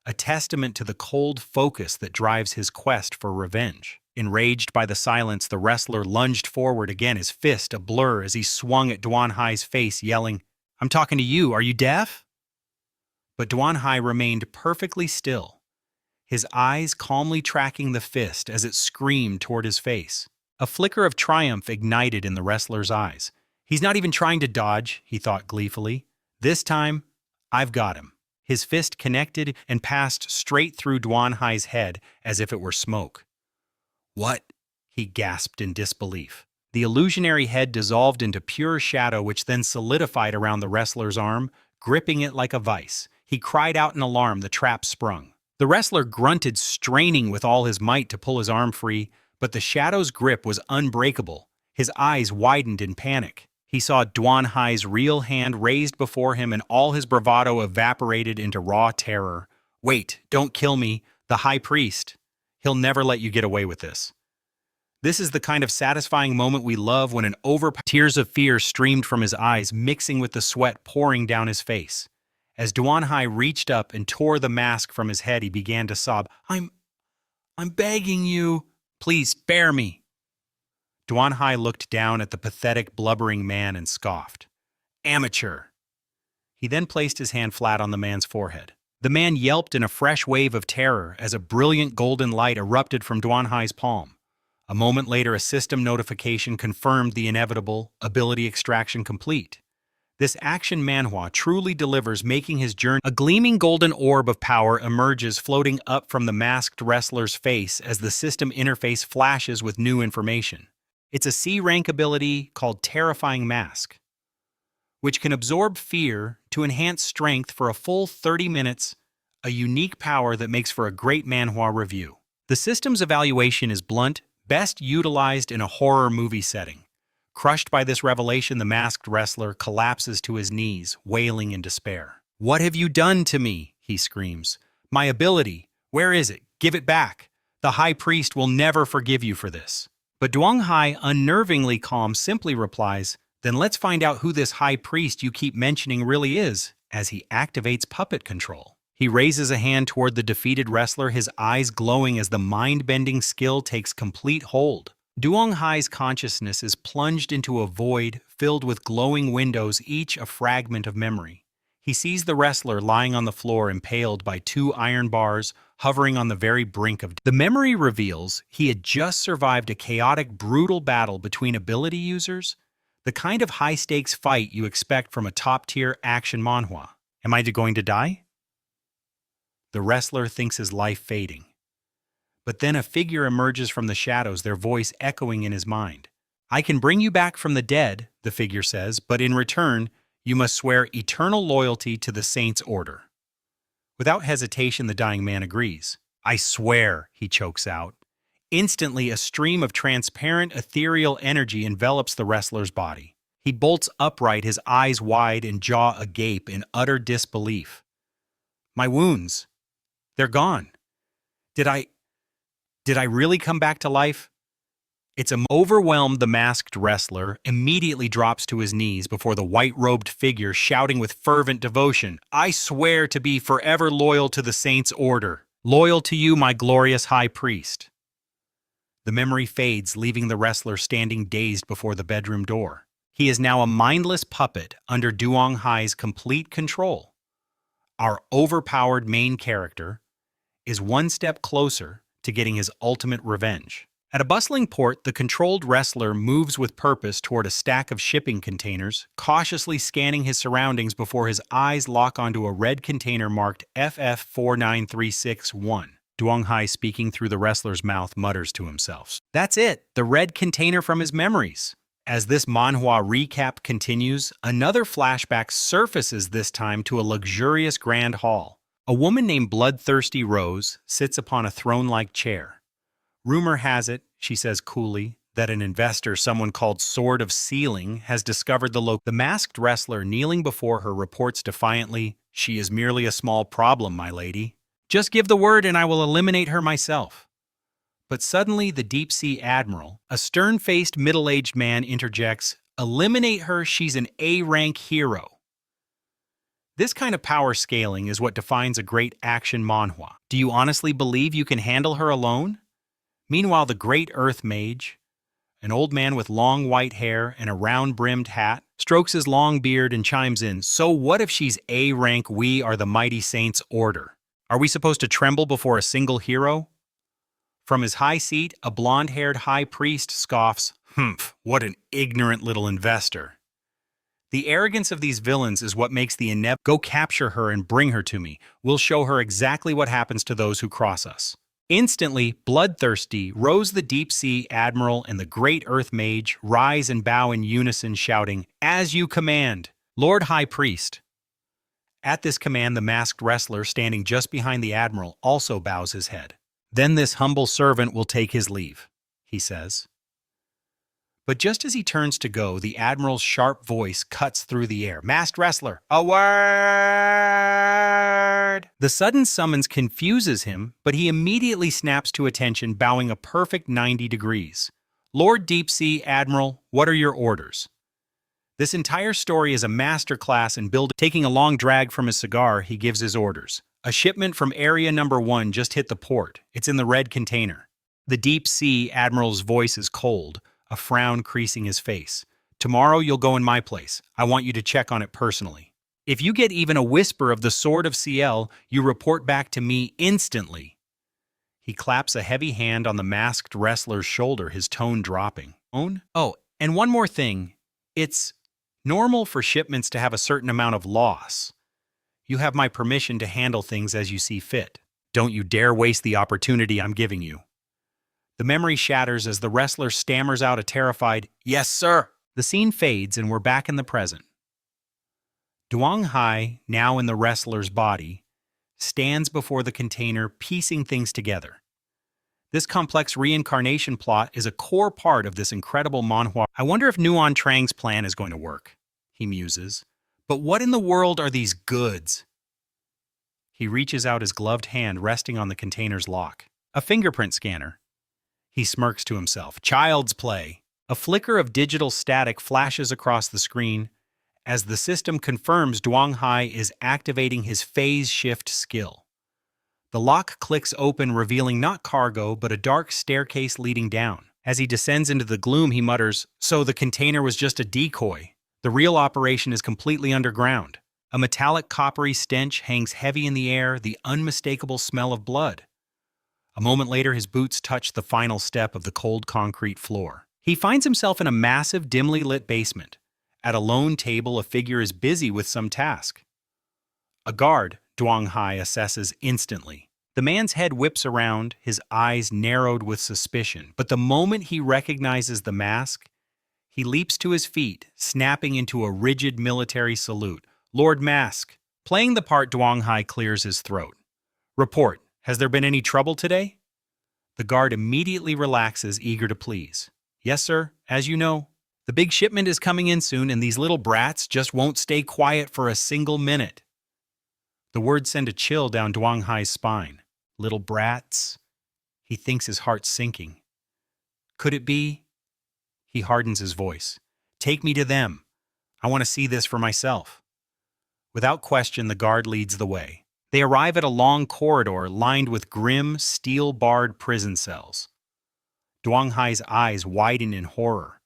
S1: a testament to the cold focus that drives his quest for revenge. Enraged by the silence, the wrestler lunged forward again, his fist a blur as he swung at Duanhai's face, yelling, "I'm talking to you, are you deaf?" But Duanhai remained perfectly still, his eyes calmly tracking the fist as it screamed toward his face. A flicker of triumph ignited in the wrestler's eyes. He's not even trying to dodge, he thought gleefully. This time, I've got him. His fist connected and passed straight through Duanhai's head as if it were smoke. "What?" he gasped in disbelief. The illusionary head dissolved into pure shadow, which then solidified around the wrestler's arm, gripping it like a vice. He cried out in alarm, the trap sprung. The wrestler grunted, straining with all his might to pull his arm free, but the shadow's grip was unbreakable. His eyes widened in panic. He saw Duanhai's real hand raised before him, and all his bravado evaporated into raw terror. "Wait, don't kill me. The High Priest. He'll never let you get away with this." This is the kind of satisfying moment we love, when tears of fear streamed from his eyes, mixing with the sweat pouring down his face. As Duanhai reached up and tore the mask from his head, he began to sob. I'm begging you. Please spare me." Duanhai looked down at the pathetic, blubbering man and scoffed. "Amateur." He then placed his hand flat on the man's forehead. The man yelped in a fresh wave of terror as a brilliant golden light erupted from Duanhai's palm. A moment later, a system notification confirmed the inevitable: ability extraction complete. This action manhwa truly delivers, making his journey. A gleaming golden orb of power emerges, floating up from the masked wrestler's face as the system interface flashes with new information. It's a C-rank ability called Terrifying Mask, which can absorb fear to enhance strength for a full 30 minutes, a unique power that makes for a great manhwa review. The system's evaluation is blunt, best utilized in a horror movie setting. Crushed by this revelation, the masked wrestler collapses to his knees, wailing in despair. "What have you done to me?" he screams. "My ability, where is it? Give it back. The High Priest will never forgive you for this." But Duanhai, unnervingly calm, simply replies, "Then let's find out who this High Priest you keep mentioning really is," as he activates puppet control. He raises a hand toward the defeated wrestler, his eyes glowing as the mind-bending skill takes complete hold. Duanhai's consciousness is plunged into a void filled with glowing windows, each a fragment of memory. He sees the wrestler lying on the floor, impaled by 2 iron bars, hovering on the very brink of death. The memory reveals he had just survived a chaotic, brutal battle between ability users, the kind of high-stakes fight you expect from a top-tier action manhwa. Am I going to die? The wrestler thinks his life fading. But then a figure emerges from the shadows, their voice echoing in his mind. "I can bring you back from the dead," the figure says, "but in return, you must swear eternal loyalty to the Saints' order." Without hesitation, the dying man agrees. "I swear," he chokes out. Instantly, a stream of transparent, ethereal energy envelops the wrestler's body. He bolts upright, his eyes wide and jaw agape in utter disbelief. "My wounds, they're gone. Did I really come back to life?" Overwhelmed, the masked wrestler immediately drops to his knees before the white-robed figure, shouting with fervent devotion, "I swear to be forever loyal to the Saints' order. Loyal to you, my glorious High Priest." The memory fades, leaving the wrestler standing dazed before the bedroom door. He is now a mindless puppet under Duanhai's complete control. Our overpowered main character, is one step closer to getting his ultimate revenge. At a bustling port, the controlled wrestler moves with purpose toward a stack of shipping containers, cautiously scanning his surroundings before his eyes lock onto a red container marked FF49361. Duanghai, speaking through the wrestler's mouth, mutters to himself, "That's it, the red container from his memories." As this manhwa recap continues, another flashback surfaces, this time to a luxurious grand hall. A woman named Bloodthirsty Rose sits upon a throne-like chair. Rumor has it, she says coolly, that an investor, someone called Sword of Sealing, has discovered the masked wrestler kneeling before her reports defiantly, "She is merely a small problem, my lady. Just give the word and I will eliminate her myself." But suddenly the deep-sea admiral, a stern-faced middle-aged man, interjects, "Eliminate her, she's an A-rank hero." This kind of power scaling is what defines a great action manhwa. Do you honestly believe you can handle her alone? Meanwhile, the great Earth Mage, an old man with long white hair and a round-brimmed hat, strokes his long beard and chimes in, "So what if she's A-rank? We are the mighty saints' order. Are we supposed to tremble before a single hero?" From his high seat, a blonde-haired high priest scoffs, "Humph, what an ignorant little investor." The arrogance of these villains is what makes the inevitable, "Go capture her and bring her to me. We'll show her exactly what happens to those who cross us." Instantly, Bloodthirsty, Rose the Deep-Sea Admiral, and the Great Earth Mage rise and bow in unison, shouting, "As you command, Lord High Priest." At this command, the masked wrestler standing just behind the Admiral also bows his head. "Then this humble servant will take his leave," he says. But just as he turns to go, the Admiral's sharp voice cuts through the air. "Masked wrestler, a word!" The sudden summons confuses him, but he immediately snaps to attention, bowing a perfect 90 degrees. "Lord Deep-Sea Admiral, what are your orders?" This entire story is a masterclass in building. Taking a long drag from his cigar, he gives his orders. "A shipment from Area Number 1 just hit the port. It's in the red container." The Deep-Sea Admiral's voice is cold, a frown creasing his face. "Tomorrow you'll go in my place. I want you to check on it personally. If you get even a whisper of the Sword of CL, you report back to me instantly." He claps a heavy hand on the masked wrestler's shoulder, his tone dropping. "Oh, and one more thing. It's normal for shipments to have a certain amount of loss. You have my permission to handle things as you see fit. Don't you dare waste the opportunity I'm giving you." The memory shatters as the wrestler stammers out a terrified, "Yes, sir." The scene fades and we're back in the present. Duanghai, now in the wrestler's body, stands before the container, piecing things together. This complex reincarnation plot is a core part of this incredible manhwa. "I wonder if Nuon Trang's plan is going to work," he muses. "But what in the world are these goods?" He reaches out his gloved hand, resting on the container's lock. "A fingerprint scanner." He smirks to himself. "Child's play." A flicker of digital static flashes across the screen as the system confirms Duanghai is activating his phase shift skill. The lock clicks open, revealing not cargo, but a dark staircase leading down. As he descends into the gloom, he mutters, "So the container was just a decoy. The real operation is completely underground." A metallic coppery stench hangs heavy in the air, the unmistakable smell of blood. A moment later, his boots touch the final step of the cold concrete floor. He finds himself in a massive, dimly lit basement. At a lone table, a figure is busy with some task. A guard, Duanghai assesses instantly. The man's head whips around, his eyes narrowed with suspicion. But the moment he recognizes the mask, he leaps to his feet, snapping into a rigid military salute. "Lord Mask." Playing the part, Duanghai clears his throat. "Report. Has there been any trouble today?" The guard immediately relaxes, eager to please. "Yes, sir. As you know, the big shipment is coming in soon, and these little brats just won't stay quiet for a single minute." The words send a chill down Duanghai's spine. Little brats? He thinks, his heart sinking. Could it be? He hardens his voice. "Take me to them. I want to see this for myself." Without question, the guard leads the way. They arrive at a long corridor lined with grim, steel-barred prison cells. Duanghai's eyes widen in horror.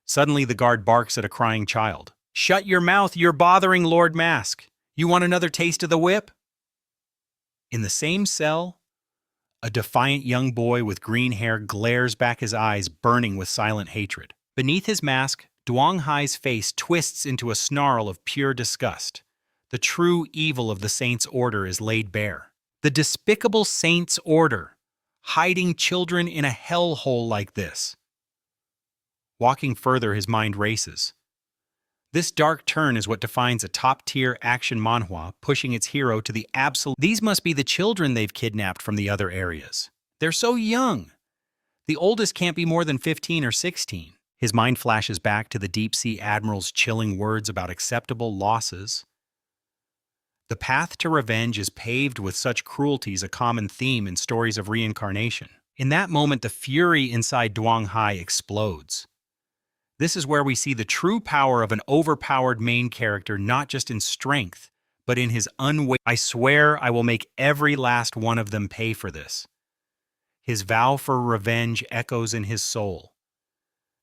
S1: Suddenly, the guard barks at a crying child. "Shut your mouth! You're bothering Lord Mask! You want another taste of the whip?" In the same cell, a defiant young boy with green hair glares back, his eyes burning with silent hatred. Beneath his mask, Duong Hai's face twists into a snarl of pure disgust. The true evil of the Saints' Order is laid bare. The despicable Saints' Order, hiding children in a hellhole like this. Walking further, his mind races. This dark turn is what defines a top-tier action manhwa, pushing its hero to the absolute. These must be the children they've kidnapped from the other areas. They're so young. The oldest can't be more than 15 or 16. His mind flashes back to the deep-sea admiral's chilling words about acceptable losses. The path to revenge is paved with such cruelties, a common theme in stories of reincarnation. In that moment, the fury inside Duong Hai explodes. This is where we see the true power of an overpowered main character, not just in strength, but in his I swear I will make every last one of them pay for this. His vow for revenge echoes in his soul.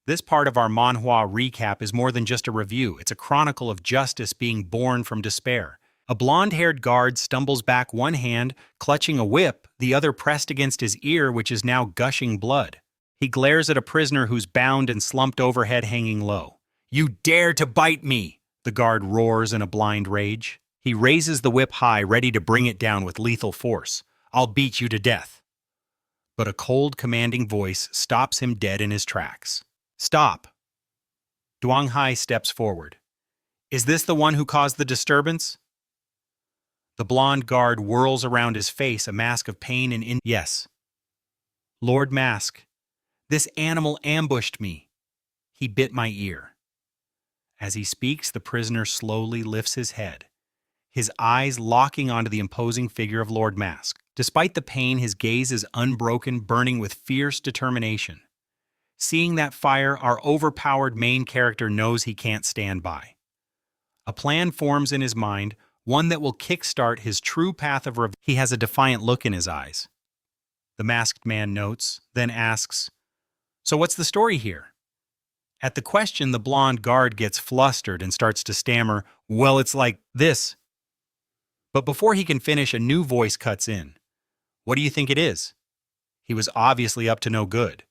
S1: This part of our manhwa recap is more than just a review. It's a chronicle of justice being born from despair. A blonde-haired guard stumbles back, one hand clutching a whip, the other pressed against his ear, which is now gushing blood. He glares at a prisoner who's bound and slumped overhead, hanging low. "You dare to bite me!" the guard roars in a blind rage. He raises the whip high, ready to bring it down with lethal force. "I'll beat you to death." But a cold, commanding voice stops him dead in his tracks. "Stop." Duong Hai steps forward. "Is this the one who caused the disturbance?" The blonde guard whirls around his face, a mask of pain and Yes. "Lord Mask, this animal ambushed me. He bit my ear." As he speaks, the prisoner slowly lifts his head, his eyes locking onto the imposing figure of Lord Mask. Despite the pain, his gaze is unbroken, burning with fierce determination. Seeing that fire, our overpowered main character knows he can't stand by. A plan forms in his mind, one that will kickstart his true path of revenge. He has a defiant look in his eyes. The masked man notes, then asks, "So what's the story here?" At the question, the blonde guard gets flustered and starts to stammer, "Well, it's like this." But before he can finish, a new voice cuts in. "What do you think it is?" He was obviously up to no good.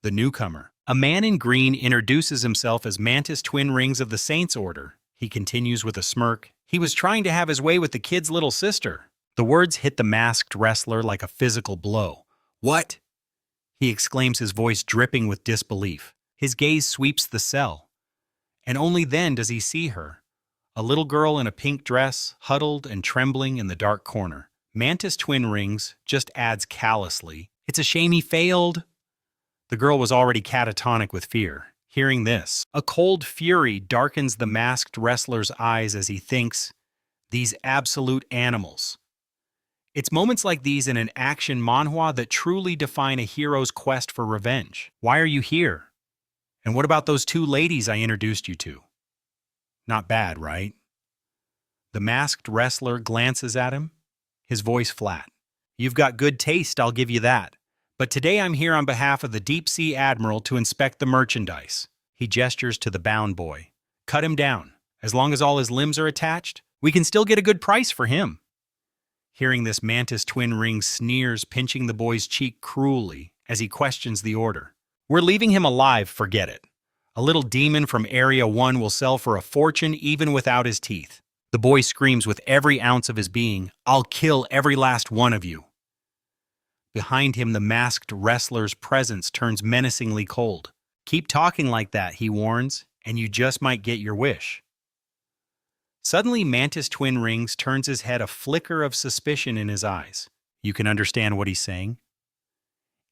S1: The newcomer, a man in green, introduces himself as Mantis Twin Rings of the Saints Order. He continues with a smirk. "He was trying to have his way with the kid's little sister." The words hit the masked wrestler like a physical blow. "What?" he exclaims, his voice dripping with disbelief. His gaze sweeps the cell, and only then does he see her, a little girl in a pink dress, huddled and trembling in the dark corner. Mantis Twin Rings just adds callously, "It's a shame he failed." The girl was already catatonic with fear. Hearing this, a cold fury darkens the masked wrestler's eyes as he thinks, "These absolute animals." It's moments like these in an action manhwa that truly define a hero's quest for revenge. Why are you here? And what about those two ladies I introduced you to? Not bad, right? The masked wrestler glances at him, his voice flat. "You've got good taste, I'll give you that. But today I'm here on behalf of the deep-sea admiral to inspect the merchandise." He gestures to the bound boy. "Cut him down. As long as all his limbs are attached, we can still get a good price for him." Hearing this, Mantis Twin Rings sneers, pinching the boy's cheek cruelly as he questions the order. "We're leaving him alive, forget it. A little demon from Area 1 will sell for a fortune even without his teeth." The boy screams with every ounce of his being, "I'll kill every last one of you." Behind him, the masked wrestler's presence turns menacingly cold. "Keep talking like that," he warns, "and you just might get your wish." Suddenly, Mantis Twin Rings turns his head, a flicker of suspicion in his eyes. You can understand what he's saying?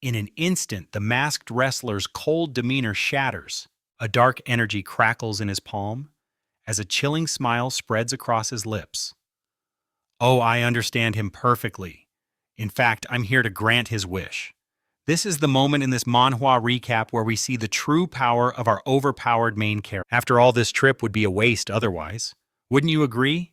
S1: In an instant, the masked wrestler's cold demeanor shatters. A dark energy crackles in his palm, as a chilling smile spreads across his lips. "Oh, I understand him perfectly. In fact, I'm here to grant his wish." This is the moment in this manhwa recap where we see the true power of our overpowered main character. After all, this trip would be a waste otherwise. Wouldn't you agree?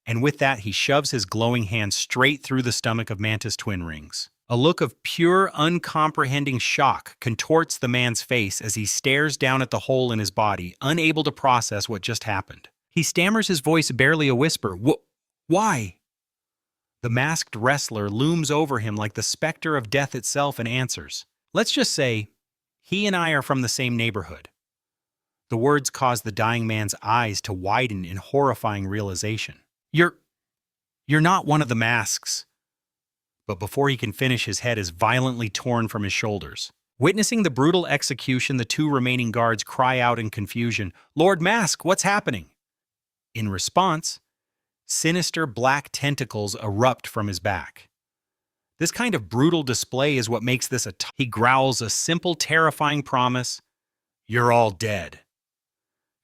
S1: And with that, he shoves his glowing hand straight through the stomach of Mantis Twin Rings. A look of pure, uncomprehending shock contorts the man's face as he stares down at the hole in his body, unable to process what just happened. He stammers, his voice barely a whisper, "Why?" The masked wrestler looms over him like the specter of death itself and answers. Let's just say, he and I are from the same neighborhood. The words cause the dying man's eyes to widen in horrifying realization. You're not one of the masks. But before he can finish, his head is violently torn from his shoulders. Witnessing the brutal execution, the two remaining guards cry out in confusion, "Lord Mask, what's happening?" In response, sinister black tentacles erupt from his back. This kind of brutal display is what makes this he growls a simple, terrifying promise, "You're all dead."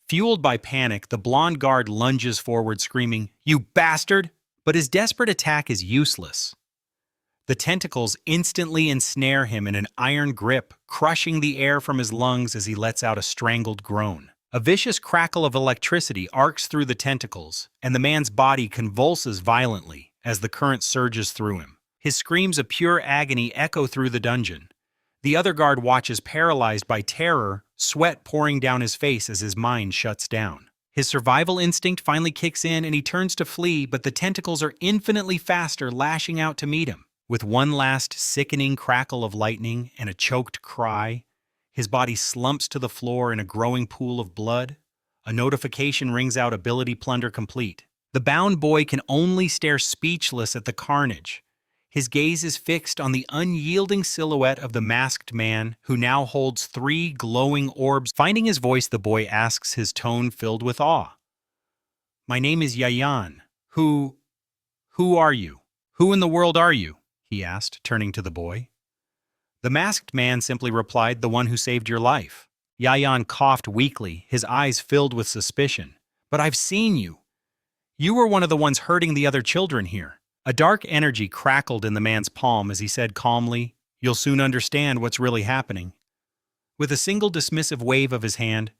S1: Fueled by panic, the blonde guard lunges forward screaming, "You bastard!" But his desperate attack is useless. The tentacles instantly ensnare him in an iron grip, crushing the air from his lungs as he lets out a strangled groan. A vicious crackle of electricity arcs through the tentacles, and the man's body convulses violently as the current surges through him. His screams of pure agony echo through the dungeon. The other guard watches paralyzed by terror, sweat pouring down his face as his mind shuts down. His survival instinct finally kicks in and he turns to flee, but the tentacles are infinitely faster, lashing out to meet him. With one last sickening crackle of lightning and a choked cry, his body slumps to the floor in a growing pool of blood. A notification rings out, "Ability plunder complete." The bound boy can only stare speechless at the carnage. His gaze is fixed on the unyielding silhouette of the masked man, who now holds 3 glowing orbs. Finding his voice, the boy asks, his tone filled with awe. "My name is Yayan. Who are you? Who in the world are you?" he asked, turning to the boy. The masked man simply replied, "The one who saved your life." Yayan coughed weakly, his eyes filled with suspicion. "But I've seen you. You were one of the ones hurting the other children here." A dark energy crackled in the man's palm as he said calmly, "You'll soon understand what's really happening." With a single dismissive wave of his hand,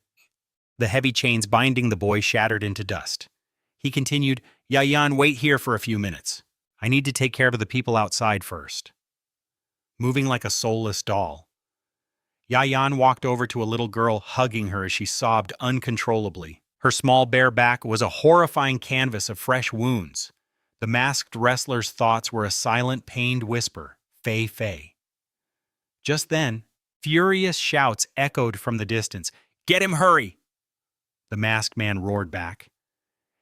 S1: the heavy chains binding the boy shattered into dust. He continued, "Yayan, wait here for a few minutes. I need to take care of the people outside first." Moving like a soulless doll, Yayan walked over to a little girl, hugging her as she sobbed uncontrollably. Her small bare back was a horrifying canvas of fresh wounds. The masked wrestler's thoughts were a silent, pained whisper, "Fei Fei." Just then, furious shouts echoed from the distance. "Get him, hurry!" The masked man roared back,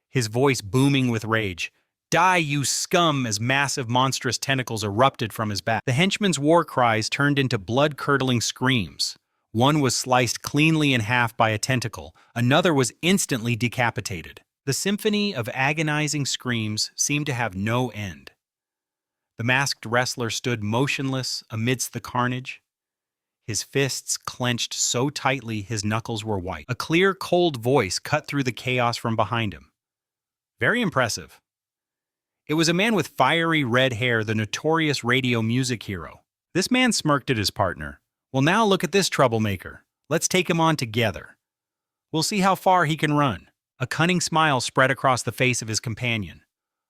S1: his voice booming with rage. "Die, you scum!" as massive, monstrous tentacles erupted from his back. The henchman's war cries turned into blood-curdling screams. One was sliced cleanly in half by a tentacle, another was instantly decapitated. The symphony of agonizing screams seemed to have no end. The masked wrestler stood motionless amidst the carnage, his fists clenched so tightly his knuckles were white. A clear, cold voice cut through the chaos from behind him. "Very impressive." It was a man with fiery red hair, the notorious radio music hero. This man smirked at his partner. "Well, now look at this troublemaker. Let's take him on together. We'll see how far he can run." A cunning smile spread across the face of his companion.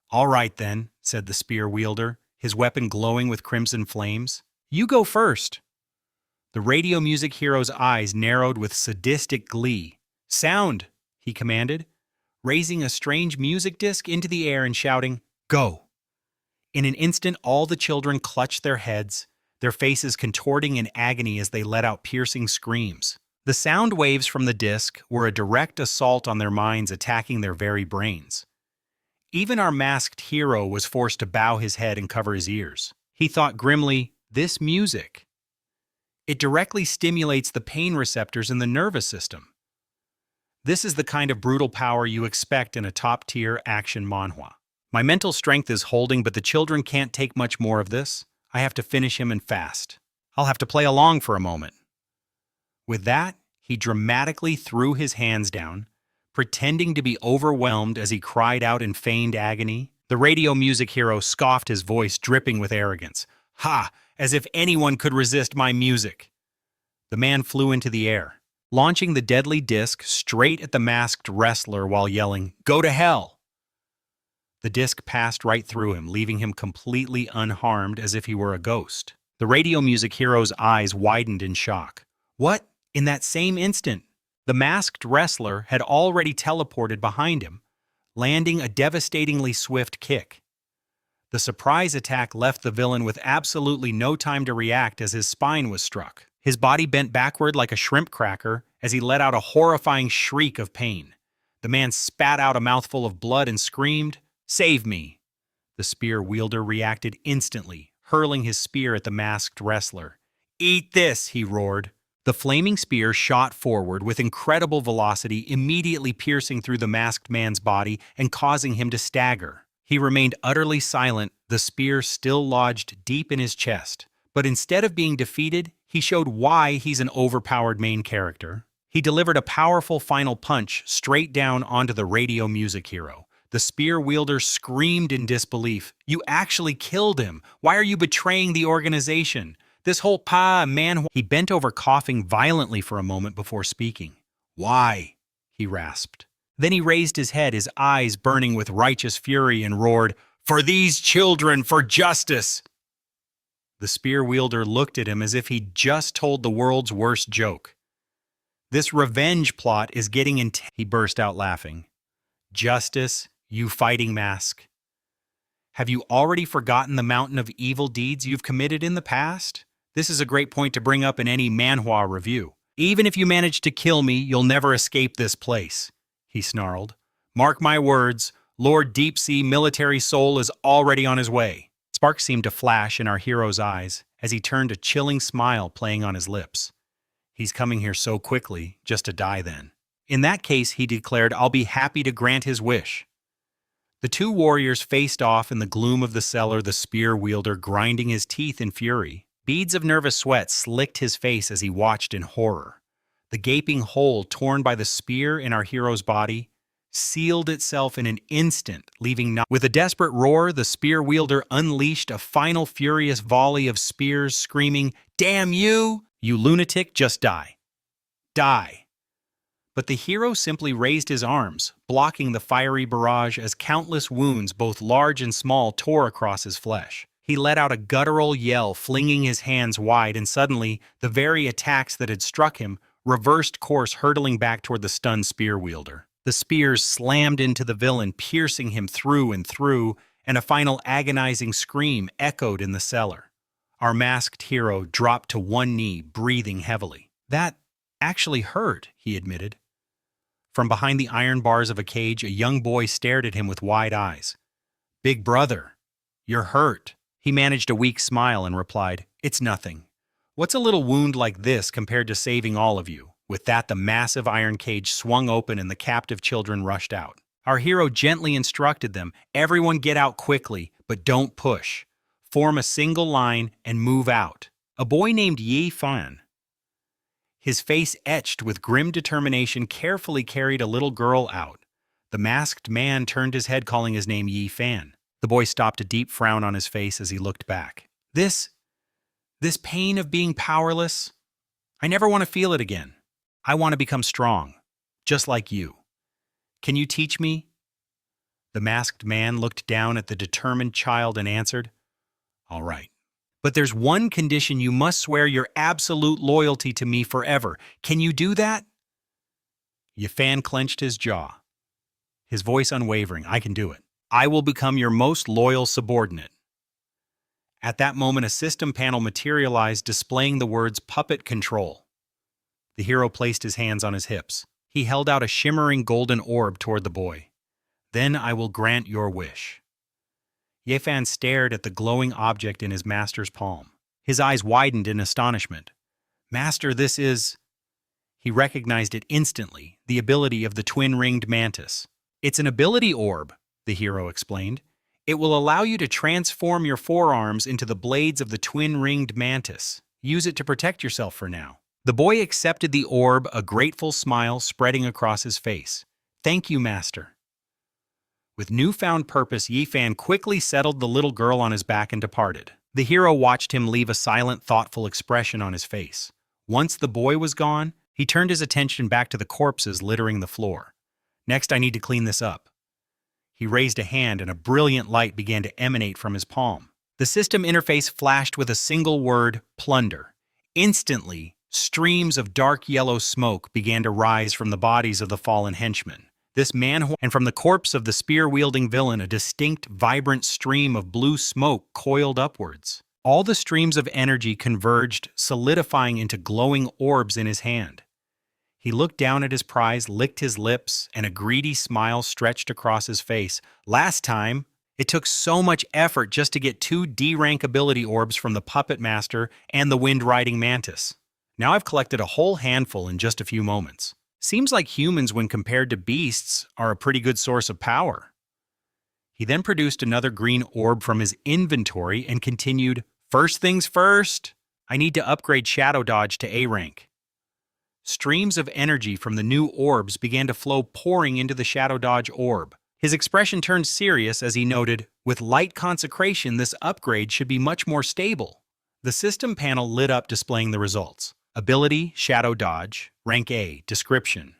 S1: "All right then," said the spear wielder, his weapon glowing with crimson flames. "You go first." The radio music hero's eyes narrowed with sadistic glee. "Sound," he commanded, raising a strange music disc into the air and shouting, "Go!" In an instant, all the children clutched their heads, their faces contorting in agony as they let out piercing screams. The sound waves from the disc were a direct assault on their minds, attacking their very brains. Even our masked hero was forced to bow his head and cover his ears. He thought grimly, "This music. It directly stimulates the pain receptors in the nervous system. This is the kind of brutal power you expect in a top-tier action manhwa. My mental strength is holding, but the children can't take much more of this. I have to finish him and fast. I'll have to play along for a moment." With that, he dramatically threw his hands down, pretending to be overwhelmed as he cried out in feigned agony. The radio music hero scoffed, his voice dripping with arrogance. "Ha! As if anyone could resist my music." The man flew into the air, launching the deadly disc straight at the masked wrestler while yelling, "Go to hell!" The disc passed right through him, leaving him completely unharmed as if he were a ghost. The radio music hero's eyes widened in shock. What? In that same instant, the masked wrestler had already teleported behind him, landing a devastatingly swift kick. The surprise attack left the villain with absolutely no time to react as his spine was struck. His body bent backward like a shrimp cracker as he let out a horrifying shriek of pain. The man spat out a mouthful of blood and screamed, "Save me!" The spear wielder reacted instantly, hurling his spear at the masked wrestler. "Eat this!" he roared. The flaming spear shot forward with incredible velocity, immediately piercing through the masked man's body and causing him to stagger. He remained utterly silent, the spear still lodged deep in his chest. But instead of being defeated, he showed why he's an overpowered main character. He delivered a powerful final punch straight down onto the radio music hero. The spear wielder screamed in disbelief. "You actually killed him! Why are you betraying the organization? This whole Manhwa—" He bent over, coughing violently for a moment before speaking. "Why?" he rasped. Then he raised his head, his eyes burning with righteous fury, and roared, "For these children, for justice!" The spear wielder looked at him as if he'd just told the world's worst joke. "This revenge plot is getting intense," he burst out laughing. "Justice, you fighting mask. Have you already forgotten the mountain of evil deeds you've committed in the past? This is a great point to bring up in any manhwa review. Even if you manage to kill me, you'll never escape this place," he snarled. "Mark my words, Lord Deep Sea Military Soul is already on his way." Sparks seemed to flash in our hero's eyes as he turned, a chilling smile playing on his lips. "He's coming here so quickly, just to die then." "In that case," he declared, "I'll be happy to grant his wish." The two warriors faced off in the gloom of the cellar, the spear wielder grinding his teeth in fury. Beads of nervous sweat slicked his face as he watched in horror. The gaping hole torn by the spear in our hero's body sealed itself in an instant, leaving no— With a desperate roar, the spear wielder unleashed a final furious volley of spears, screaming, "Damn you! You lunatic, just die. Die!" But the hero simply raised his arms, blocking the fiery barrage as countless wounds, both large and small, tore across his flesh. He let out a guttural yell, flinging his hands wide, and suddenly, the very attacks that had struck him reversed course, hurtling back toward the stunned spear wielder. The spears slammed into the villain, piercing him through and through, and a final agonizing scream echoed in the cellar. Our masked hero dropped to one knee, breathing heavily. "That actually hurt," he admitted. From behind the iron bars of a cage, a young boy stared at him with wide eyes. "Big brother, you're hurt." He managed a weak smile and replied, "It's nothing. What's a little wound like this compared to saving all of you?" With that, the massive iron cage swung open and the captive children rushed out. Our hero gently instructed them, "Everyone get out quickly, but don't push. Form a single line and move out." A boy named Yi Fan, his face etched with grim determination, carefully carried a little girl out. The masked man turned his head, calling his name Yi Fan. The boy stopped, a deep frown on his face as he looked back. This pain of being powerless, I never want to feel it again. I want to become strong, just like you. Can you teach me?" The masked man looked down at the determined child and answered, "All right. But there's one condition: you must swear your absolute loyalty to me forever. Can you do that?" Yifan clenched his jaw, his voice unwavering. "I can do it. I will become your most loyal subordinate." At that moment, a system panel materialized, displaying the words "Puppet Control." The hero placed his hands on his hips. He held out a shimmering golden orb toward the boy. "Then I will grant your wish." Yefan stared at the glowing object in his master's palm. His eyes widened in astonishment. "Master, this is—" He recognized it instantly, the ability of the twin-ringed mantis. "It's an ability orb," the hero explained. "It will allow you to transform your forearms into the blades of the twin-ringed mantis. Use it to protect yourself for now." The boy accepted the orb, a grateful smile spreading across his face. "Thank you, master." With newfound purpose, Yifan quickly settled the little girl on his back and departed. The hero watched him leave a silent, thoughtful expression on his face. Once the boy was gone, he turned his attention back to the corpses littering the floor. "Next, I need to clean this up." He raised a hand and a brilliant light began to emanate from his palm. The system interface flashed with a single word: plunder. Instantly, streams of dark yellow smoke began to rise from the bodies of the fallen henchmen. This Manhwa, and from the corpse of the spear-wielding villain, a distinct, vibrant stream of blue smoke coiled upwards. All the streams of energy converged, solidifying into glowing orbs in his hand. He looked down at his prize, licked his lips, and a greedy smile stretched across his face. Last time, it took so much effort just to get 2 D-rank ability orbs from the Puppet Master and the Wind-Riding Mantis. Now I've collected a whole handful in just a few moments. Seems like humans, when compared to beasts, are a pretty good source of power. He then produced another green orb from his inventory and continued, "First things first, I need to upgrade Shadow Dodge to A rank." Streams of energy from the new orbs began to flow, pouring into the Shadow Dodge orb. His expression turned serious as he noted, "With light consecration, this upgrade should be much more stable." The system panel lit up, displaying the results. Ability, Shadow Dodge, Rank A, Description.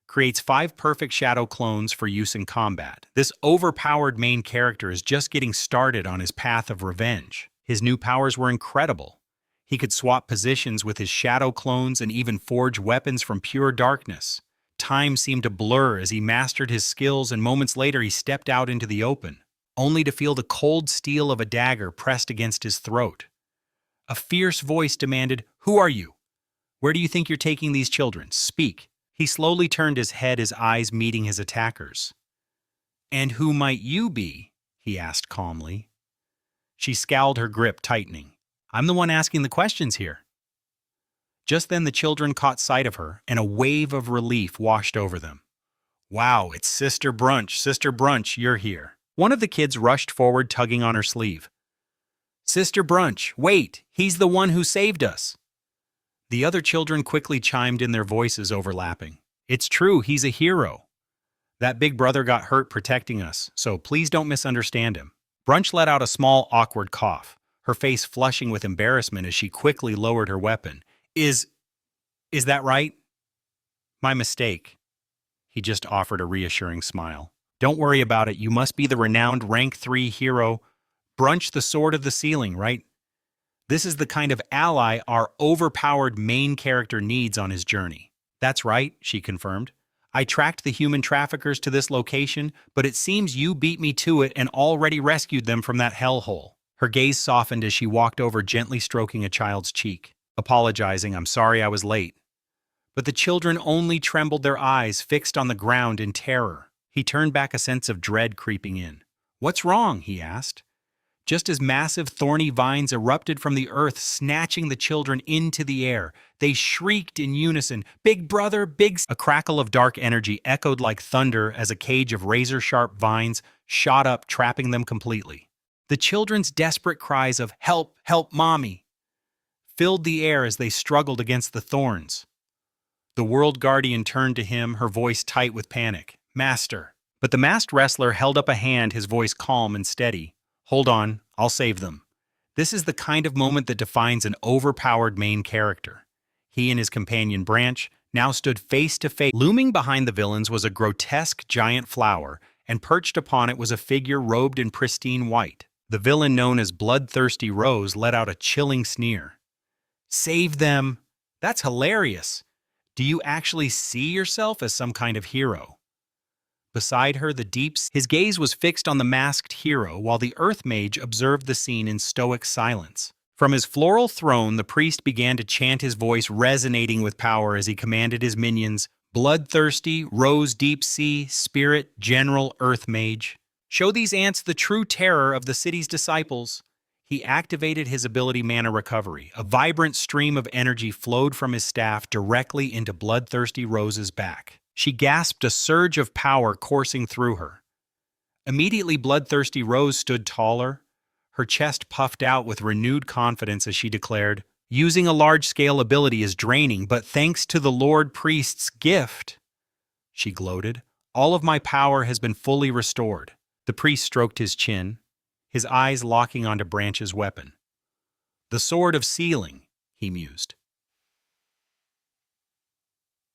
S1: Creates 5 perfect shadow clones for use in combat. This overpowered main character is just getting started on his path of revenge. His new powers were incredible. He could swap positions with his shadow clones and even forge weapons from pure darkness. Time seemed to blur as he mastered his skills, and moments later he stepped out into the open, only to feel the cold steel of a dagger pressed against his throat. A fierce voice demanded, "Who are you? Where do you think you're taking these children? Speak." He slowly turned his head, his eyes meeting his attackers. "And who might you be?" he asked calmly. She scowled, her grip tightening. "I'm the one asking the questions here." Just then the children caught sight of her, and a wave of relief washed over them. "Wow, it's Sister Brunch. Sister Brunch, you're here." One of the kids rushed forward, tugging on her sleeve. "Sister Brunch, wait, he's the one who saved us." The other children quickly chimed in, their voices overlapping. "It's true, he's a hero. That big brother got hurt protecting us, so please don't misunderstand him." Brunch let out a small, awkward cough, her face flushing with embarrassment as she quickly lowered her weapon. Is that right?" "My mistake." He just offered a reassuring smile. "Don't worry about it, you must be the renowned Rank 3 hero, Brunch the Sword of the Ceiling, right? This is the kind of ally our overpowered main character needs on his journey." "That's right," she confirmed. "I tracked the human traffickers to this location, but it seems you beat me to it and already rescued them from that hellhole." Her gaze softened as she walked over, gently stroking a child's cheek. Apologizing, "I'm sorry I was late." But the children only trembled, their eyes fixed on the ground in terror. He turned back, a sense of dread creeping in. "What's wrong?" he asked. Just as massive thorny vines erupted from the earth, snatching the children into the air, they shrieked in unison, "Big brother, big..." A crackle of dark energy echoed like thunder as a cage of razor-sharp vines shot up, trapping them completely. The children's desperate cries of "Help, help, mommy!" filled the air as they struggled against the thorns. The World Guardian turned to him, her voice tight with panic. "Master." But the masked wrestler held up a hand, his voice calm and steady. "Hold on, I'll save them." This is the kind of moment that defines an overpowered main character. He and his companion Branch now stood face to face. Looming behind the villains was a grotesque giant flower, and perched upon it was a figure robed in pristine white. The villain, known as Bloodthirsty Rose, let out a chilling sneer. "Save them? That's hilarious. Do you actually see yourself as some kind of hero?" Beside her, his gaze was fixed on the masked hero, while the Earth Mage observed the scene in stoic silence. From his floral throne, the priest began to chant, his voice resonating with power as he commanded his minions, "Bloodthirsty, Rose Deep Sea, Spirit, General, Earth Mage. Show these ants the true terror of the city's disciples." He activated his ability Mana Recovery. A vibrant stream of energy flowed from his staff directly into Bloodthirsty Rose's back. She gasped, a surge of power coursing through her. Immediately, Bloodthirsty Rose stood taller, her chest puffed out with renewed confidence as she declared, "Using a large-scale ability is draining, but thanks to the Lord Priest's gift," she gloated, "all of my power has been fully restored." The priest stroked his chin, his eyes locking onto Branch's weapon. "The Sword of Sealing," he mused.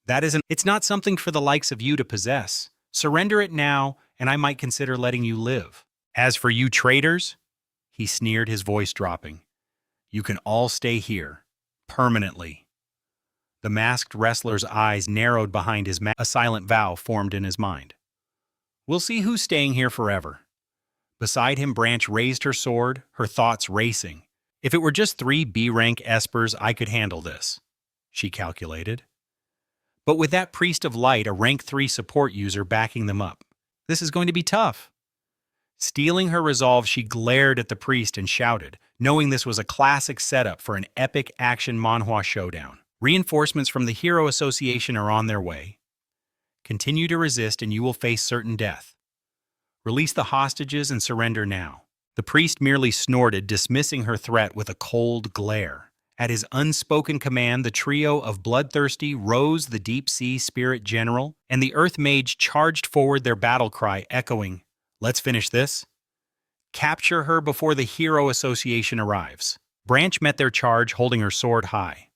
S1: It's not something for the likes of you to possess. Surrender it now, and I might consider letting you live. As for you traitors," he sneered, his voice dropping, "you can all stay here, permanently." The masked wrestler's eyes narrowed behind his mask. A silent vow formed in his mind. We'll see who's staying here forever. Beside him, Branch raised her sword, her thoughts racing. If it were just 3 B-rank espers, I could handle this, she calculated. But with that priest of light, a rank 3 support user backing them up, this is going to be tough. Steeling her resolve, she glared at the priest and shouted, knowing this was a classic setup for an epic action manhwa showdown. Reinforcements from the Hero Association are on their way. Continue to resist and you will face certain death. Release the hostages and surrender now. The priest merely snorted, dismissing her threat with a cold glare. At his unspoken command, the trio of bloodthirsty Rose, the deep-sea spirit general, and the earth mage charged forward, their battle cry echoing, "Let's finish this." Capture her before the Hero Association arrives. Branch met their charge, holding her sword high.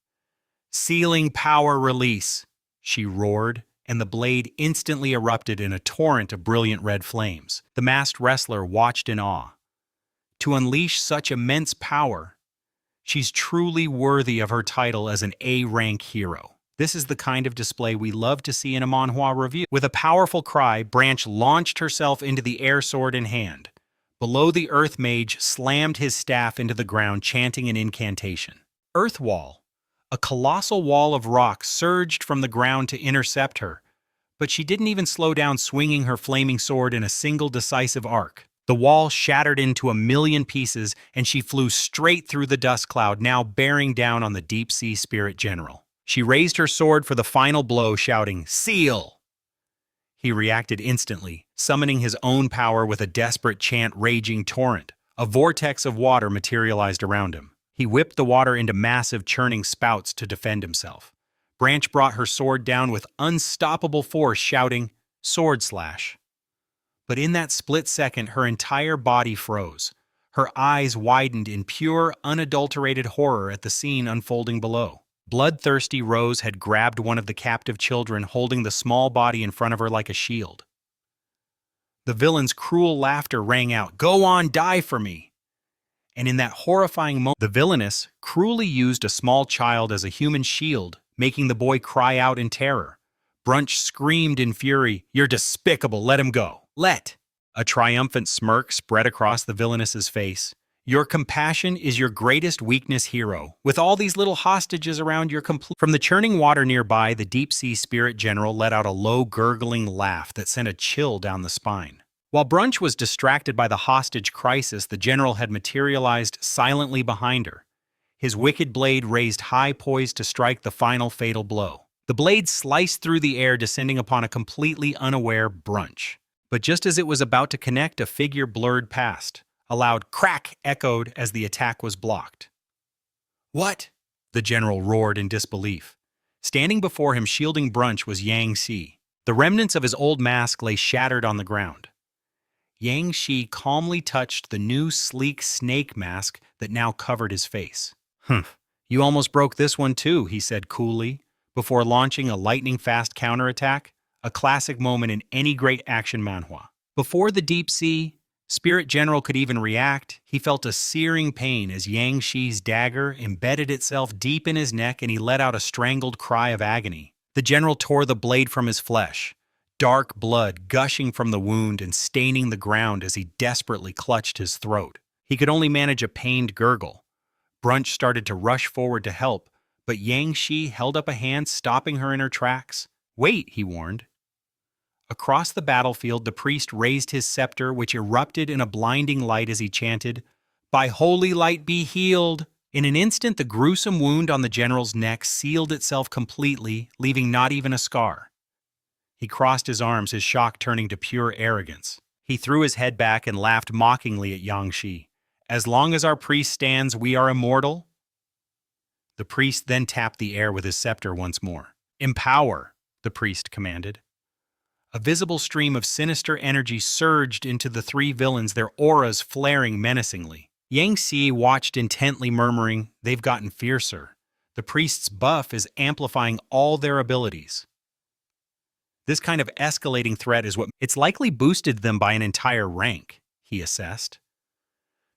S1: Sealing power release, she roared, and the blade instantly erupted in a torrent of brilliant red flames. The masked wrestler watched in awe. To unleash such immense power, she's truly worthy of her title as an A-rank hero. This is the kind of display we love to see in a manhwa review. With a powerful cry, Branch launched herself into the air, sword in hand. Below, the earth mage slammed his staff into the ground, chanting an incantation. Earth Wall. A colossal wall of rock surged from the ground to intercept her, but she didn't even slow down, swinging her flaming sword in a single decisive arc. The wall shattered into a million pieces, and she flew straight through the dust cloud, now bearing down on the deep-sea spirit general. She raised her sword for the final blow, shouting, "Seal!" He reacted instantly, summoning his own power with a desperate chant. Raging torrent. A vortex of water materialized around him. He whipped the water into massive churning spouts to defend himself. Branch brought her sword down with unstoppable force, shouting, "Sword slash!" But in that split second, her entire body froze. Her eyes widened in pure, unadulterated horror at the scene unfolding below. Bloodthirsty Rose had grabbed one of the captive children, holding the small body in front of her like a shield. The villain's cruel laughter rang out, "Go on, die for me!" And in that horrifying moment, the villainess cruelly used a small child as a human shield, making the boy cry out in terror. Brunch screamed in fury, "You're despicable, let him go." "Let!" A triumphant smirk spread across the villainess's face. "Your compassion is your greatest weakness, hero. With all these little hostages around, you're complete." From the churning water nearby, the deep-sea spirit general let out a low, gurgling laugh that sent a chill down the spine. While Brunch was distracted by the hostage crisis, the general had materialized silently behind her. His wicked blade raised high, poised to strike the final fatal blow. The blade sliced through the air, descending upon a completely unaware Brunch. But just as it was about to connect, a figure blurred past. A loud crack echoed as the attack was blocked. "What?" the general roared in disbelief. Standing before him, shielding Brunch, was Yang Shi. The remnants of his old mask lay shattered on the ground. Yang Shi calmly touched the new sleek snake mask that now covered his face. "Humph, you almost broke this one too," he said coolly, before launching a lightning-fast counterattack, a classic moment in any great action manhwa. Before the deep-sea spirit general could even react, he felt a searing pain as Yang Shi's dagger embedded itself deep in his neck, and he let out a strangled cry of agony. The general tore the blade from his flesh, dark blood gushing from the wound and staining the ground as he desperately clutched his throat. He could only manage a pained gurgle. Brunch started to rush forward to help, but Yang Shi held up a hand, stopping her in her tracks. "Wait," he warned. Across the battlefield, the priest raised his scepter, which erupted in a blinding light as he chanted, "By holy light be healed!" In an instant, the gruesome wound on the general's neck sealed itself completely, leaving not even a scar. He crossed his arms, his shock turning to pure arrogance. He threw his head back and laughed mockingly at Yang Shi. "As long as our priest stands, we are immortal?" The priest then tapped the air with his scepter once more. "Empower," the priest commanded. A visible stream of sinister energy surged into the 3 villains, their auras flaring menacingly. Yang Xi watched intently, murmuring, "They've gotten fiercer. The priest's buff is amplifying all their abilities." This kind of escalating threat is it's likely boosted them by an entire rank, he assessed.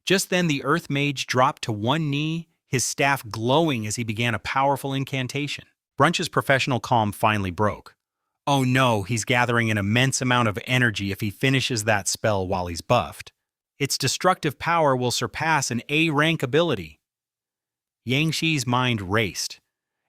S1: Just then, the Earth Mage dropped to one knee, his staff glowing as he began a powerful incantation. Brunch's professional calm finally broke. Oh no, he's gathering an immense amount of energy if he finishes that spell while he's buffed. Its destructive power will surpass an A-rank ability. Yangxi's mind raced.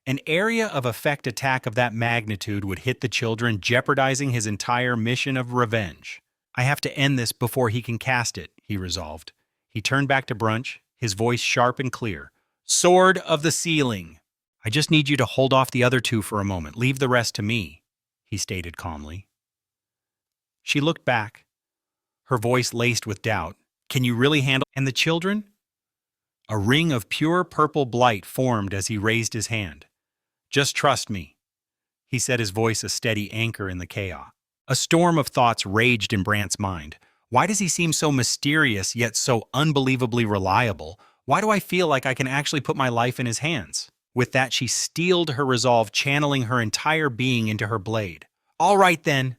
S1: An area of effect attack of that magnitude would hit the children, jeopardizing his entire mission of revenge. I have to end this before he can cast it, he resolved. He turned back to Brunch, his voice sharp and clear. Sword of the Ceiling! I just need you to hold off the other two for a moment. Leave the rest to me, he stated calmly. She looked back, her voice laced with doubt. Can you really handle— And the children? A ring of pure purple blight formed as he raised his hand. Just trust me, he said, his voice a steady anchor in the chaos. A storm of thoughts raged in Brant's mind. Why does he seem so mysterious yet so unbelievably reliable? Why do I feel like I can actually put my life in his hands? With that, she steeled her resolve, channeling her entire being into her blade. All right then,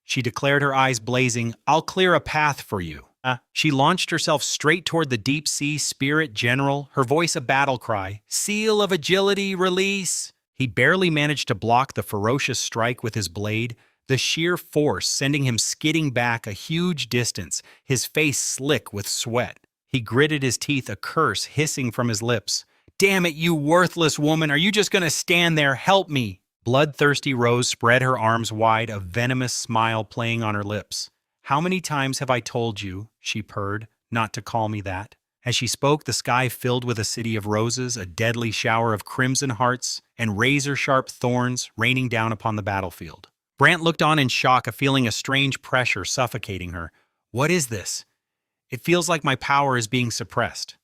S1: she declared, her eyes blazing. I'll clear a path for you. She launched herself straight toward the deep sea spirit general, her voice a battle cry. Seal of agility, release! He barely managed to block the ferocious strike with his blade, the sheer force sending him skidding back a huge distance, his face slick with sweat. He gritted his teeth, a curse hissing from his lips. Damn it, you worthless woman! Are you just gonna stand there? Help me! Bloodthirsty Rose spread her arms wide, a venomous smile playing on her lips. How many times have I told you, she purred, not to call me that? As she spoke, the sky filled with a city of roses, a deadly shower of crimson hearts, and razor-sharp thorns raining down upon the battlefield. Brant looked on in shock, feeling a strange pressure suffocating her. What is this? It feels like my power is being suppressed.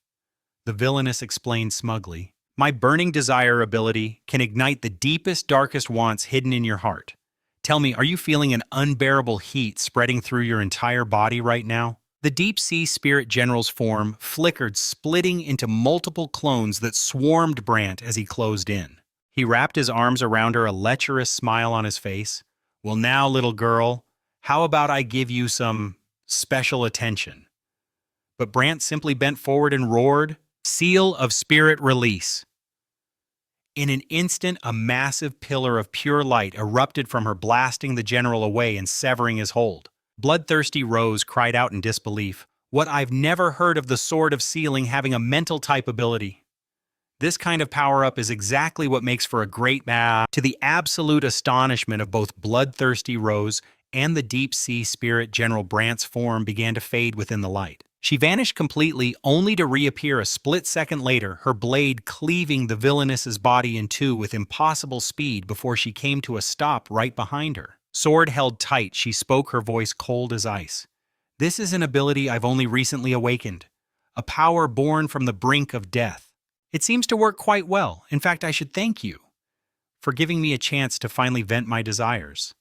S1: The villainess explained smugly. My burning desire ability can ignite the deepest, darkest wants hidden in your heart. Tell me, are you feeling an unbearable heat spreading through your entire body right now? The deep sea spirit general's form flickered, splitting into multiple clones that swarmed Brant as he closed in. He wrapped his arms around her, a lecherous smile on his face. Well now, little girl, how about I give you some special attention? But Brant simply bent forward and roared, Seal of Spirit Release. In an instant, a massive pillar of pure light erupted from her, blasting the general away and severing his hold. Bloodthirsty Rose cried out in disbelief. What, I've never heard of the Sword of Ceiling having a mental type ability. This kind of power-up is exactly what makes for a great match. To the absolute astonishment of both Bloodthirsty Rose and the deep sea spirit general, Brant's form began to fade within the light. She vanished completely, only to reappear a split second later, her blade cleaving the villainess's body in two with impossible speed before she came to a stop right behind her. Sword held tight, she spoke, her voice cold as ice. This is an ability I've only recently awakened, a power born from the brink of death. It seems to work quite well. In fact, I should thank you for giving me a chance to finally vent my desires.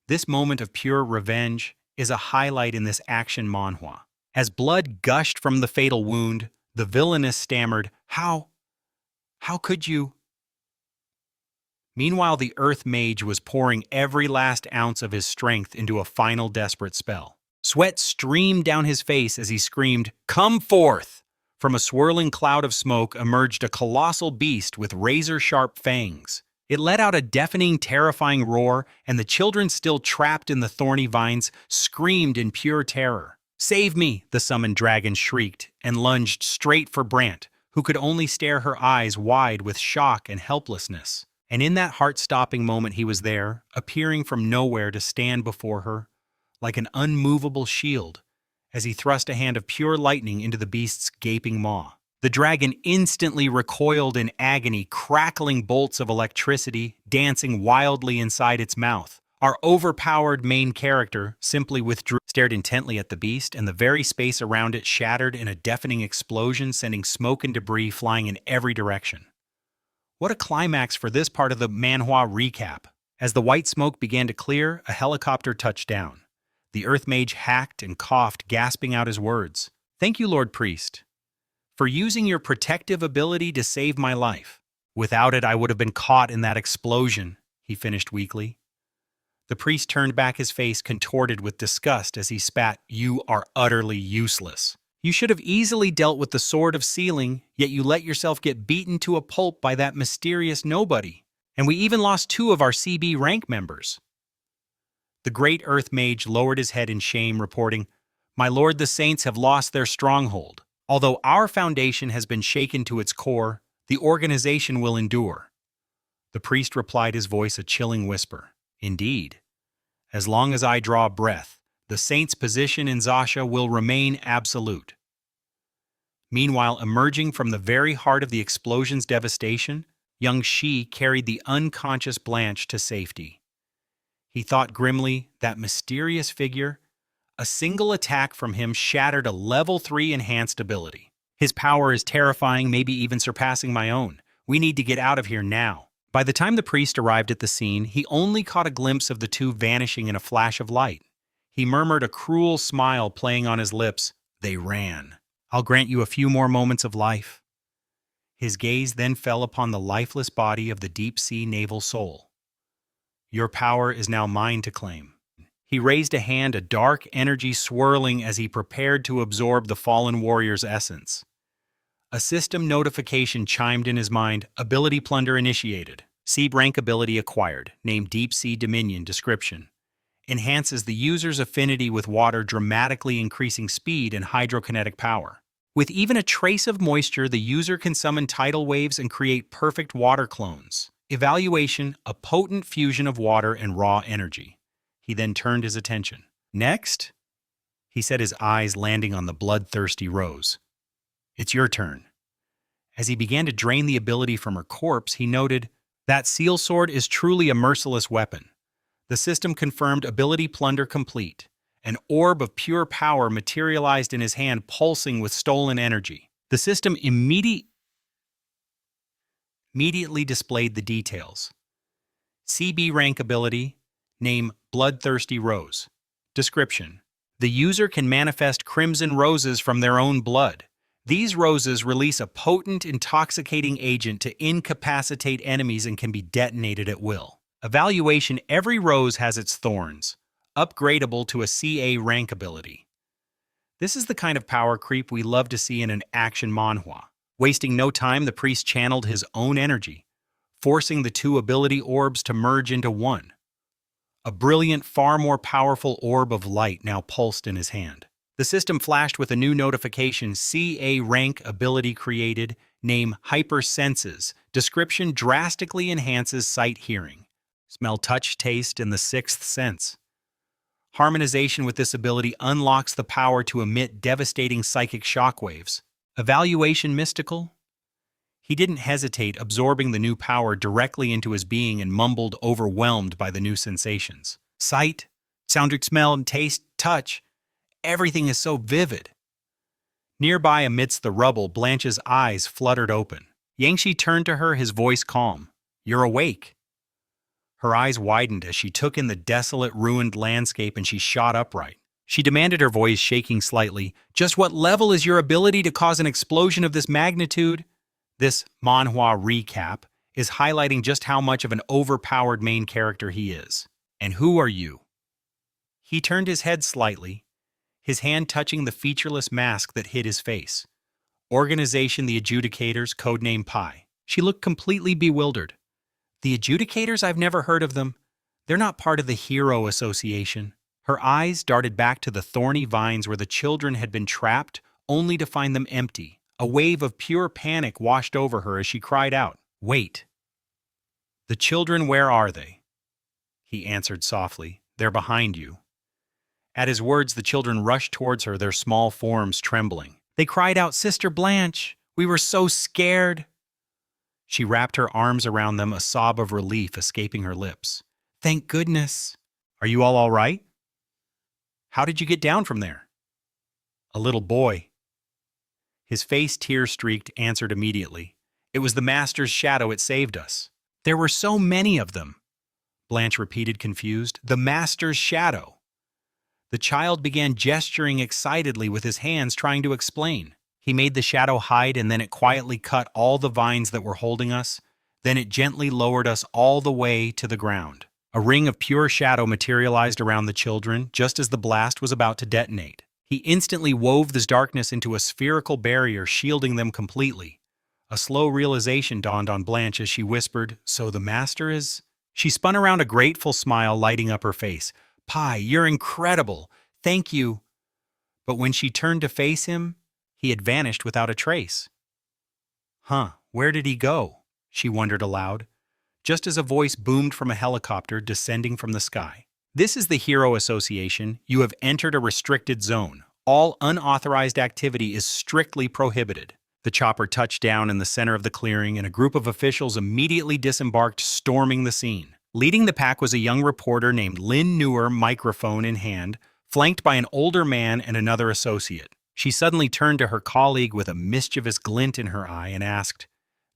S1: This moment of pure revenge is a highlight in this action manhwa. As blood gushed from the fatal wound, the villainess stammered, How could you? Meanwhile, the Earth Mage was pouring every last ounce of his strength into a final desperate spell. Sweat streamed down his face as he screamed, Come forth! From a swirling cloud of smoke emerged a colossal beast with razor-sharp fangs. It let out a deafening, terrifying roar, and the children, still trapped in the thorny vines, screamed in pure terror. Save me, the summoned dragon shrieked, and lunged straight for Brant, who could only stare, her eyes wide with shock and helplessness. And in that heart-stopping moment he was there, appearing from nowhere to stand before her, like an unmovable shield, as he thrust a hand of pure lightning into the beast's gaping maw. The dragon instantly recoiled in agony, crackling bolts of electricity dancing wildly inside its mouth. Our overpowered main character simply withdrew, stared intently at the beast, and the very space around it shattered in a deafening explosion, sending smoke and debris flying in every direction. What a climax for this part of the manhwa recap. As the white smoke began to clear, a helicopter touched down. The Earth Mage hacked and coughed, gasping out his words. Thank you, Lord Priest, for using your protective ability to save my life. Without it, I would have been caught in that explosion, he finished weakly. The priest turned back, his face contorted with disgust as he spat, You are utterly useless. You should have easily dealt with the Sword of Ceiling, yet you let yourself get beaten to a pulp by that mysterious nobody. And we even lost 2 of our CB rank members. The great Earth Mage lowered his head in shame, reporting, "My lord, the Saints have lost their stronghold. Although our foundation has been shaken to its core, the organization will endure." The priest replied, his voice a chilling whisper, "Indeed. As long as I draw breath, the Saints' position in Zasha will remain absolute." Meanwhile, emerging from the very heart of the explosion's devastation, young Shi carried the unconscious Blanche to safety. He thought grimly, that mysterious figure, a single attack from him shattered a level 3 enhanced ability. His power is terrifying, maybe even surpassing my own. We need to get out of here now. By the time the priest arrived at the scene, he only caught a glimpse of the 2 vanishing in a flash of light. He murmured, a cruel smile playing on his lips, "They ran. I'll grant you a few more moments of life." His gaze then fell upon the lifeless body of the deep-sea naval soul. "Your power is now mine to claim." He raised a hand, a dark energy swirling as he prepared to absorb the fallen warrior's essence. A system notification chimed in his mind, ability plunder initiated. Sea rank ability acquired, named Deep Sea Dominion. Description: enhances the user's affinity with water, dramatically increasing speed and hydrokinetic power. With even a trace of moisture, the user can summon tidal waves and create perfect water clones. Evaluation: a potent fusion of water and raw energy. He then turned his attention. "Next," he said, his eyes landing on the bloodthirsty Rose. "It's your turn." As he began to drain the ability from her corpse, he noted, "That seal sword is truly a merciless weapon." The system confirmed ability plunder complete. An orb of pure power materialized in his hand, pulsing with stolen energy. The system immediately displayed the details. CB rank ability, name Bloodthirsty Rose. Description: the user can manifest crimson roses from their own blood. These roses release a potent, intoxicating agent to incapacitate enemies and can be detonated at will. Evaluation: every rose has its thorns. Upgradable to a CA rank ability. This is the kind of power creep we love to see in an action manhwa. Wasting no time, the priest channeled his own energy, forcing the 2 ability orbs to merge into one. A brilliant, far more powerful orb of light now pulsed in his hand. The system flashed with a new notification, CA rank ability created, name Hyper Senses. Description: drastically enhances sight, hearing, smell, touch, taste, and the 6th sense. Harmonization with this ability unlocks the power to emit devastating psychic shockwaves. Evaluation: mystical? He didn't hesitate, absorbing the new power directly into his being and mumbled, overwhelmed by the new sensations. Sight, sound, smell, and taste, touch. Everything is so vivid. Nearby, amidst the rubble, Blanche's eyes fluttered open. Yangshi turned to her, his voice calm. "You're awake." Her eyes widened as she took in the desolate, ruined landscape, and she shot upright. She demanded, her voice shaking slightly, "Just what level is your ability to cause an explosion of this magnitude?" This manhwa recap is highlighting just how much of an overpowered main character he is. "And who are you?" He turned his head slightly, his hand touching the featureless mask that hid his face. "Organization the Adjudicators, codename Pi." She looked completely bewildered. "The Adjudicators? I've never heard of them. They're not part of the Hero Association." Her eyes darted back to the thorny vines where the children had been trapped, only to find them empty. A wave of pure panic washed over her as she cried out, "Wait! The children, where are they?" He answered softly, "They're behind you." At his words, the children rushed towards her, their small forms trembling. They cried out, "Sister Blanche! We were so scared!" She wrapped her arms around them, a sob of relief escaping her lips. "Thank goodness! Are you all right? How did you get down from there?" "A little boy." His face tear-streaked answered immediately. "It was the Master's shadow, it saved us." "There were so many of them," Blanche repeated, confused. "The Master's shadow." The child began gesturing excitedly with his hands, trying to explain. "He made the shadow hide, and then it quietly cut all the vines that were holding us. Then it gently lowered us all the way to the ground." A ring of pure shadow materialized around the children, just as the blast was about to detonate. He instantly wove this darkness into a spherical barrier, shielding them completely. A slow realization dawned on Blanche as she whispered, "So the master is—" She spun around, a grateful smile lighting up her face. "Pi, you're incredible. Thank you." But when she turned to face him, he had vanished without a trace. "Huh, where did he go?" she wondered aloud, just as a voice boomed from a helicopter descending from the sky. "This is the Hero Association. You have entered a restricted zone. All unauthorized activity is strictly prohibited." The chopper touched down in the center of the clearing, and a group of officials immediately disembarked, storming the scene. Leading the pack was a young reporter named Lynn Newer, microphone in hand, flanked by an older man and another associate. She suddenly turned to her colleague with a mischievous glint in her eye and asked,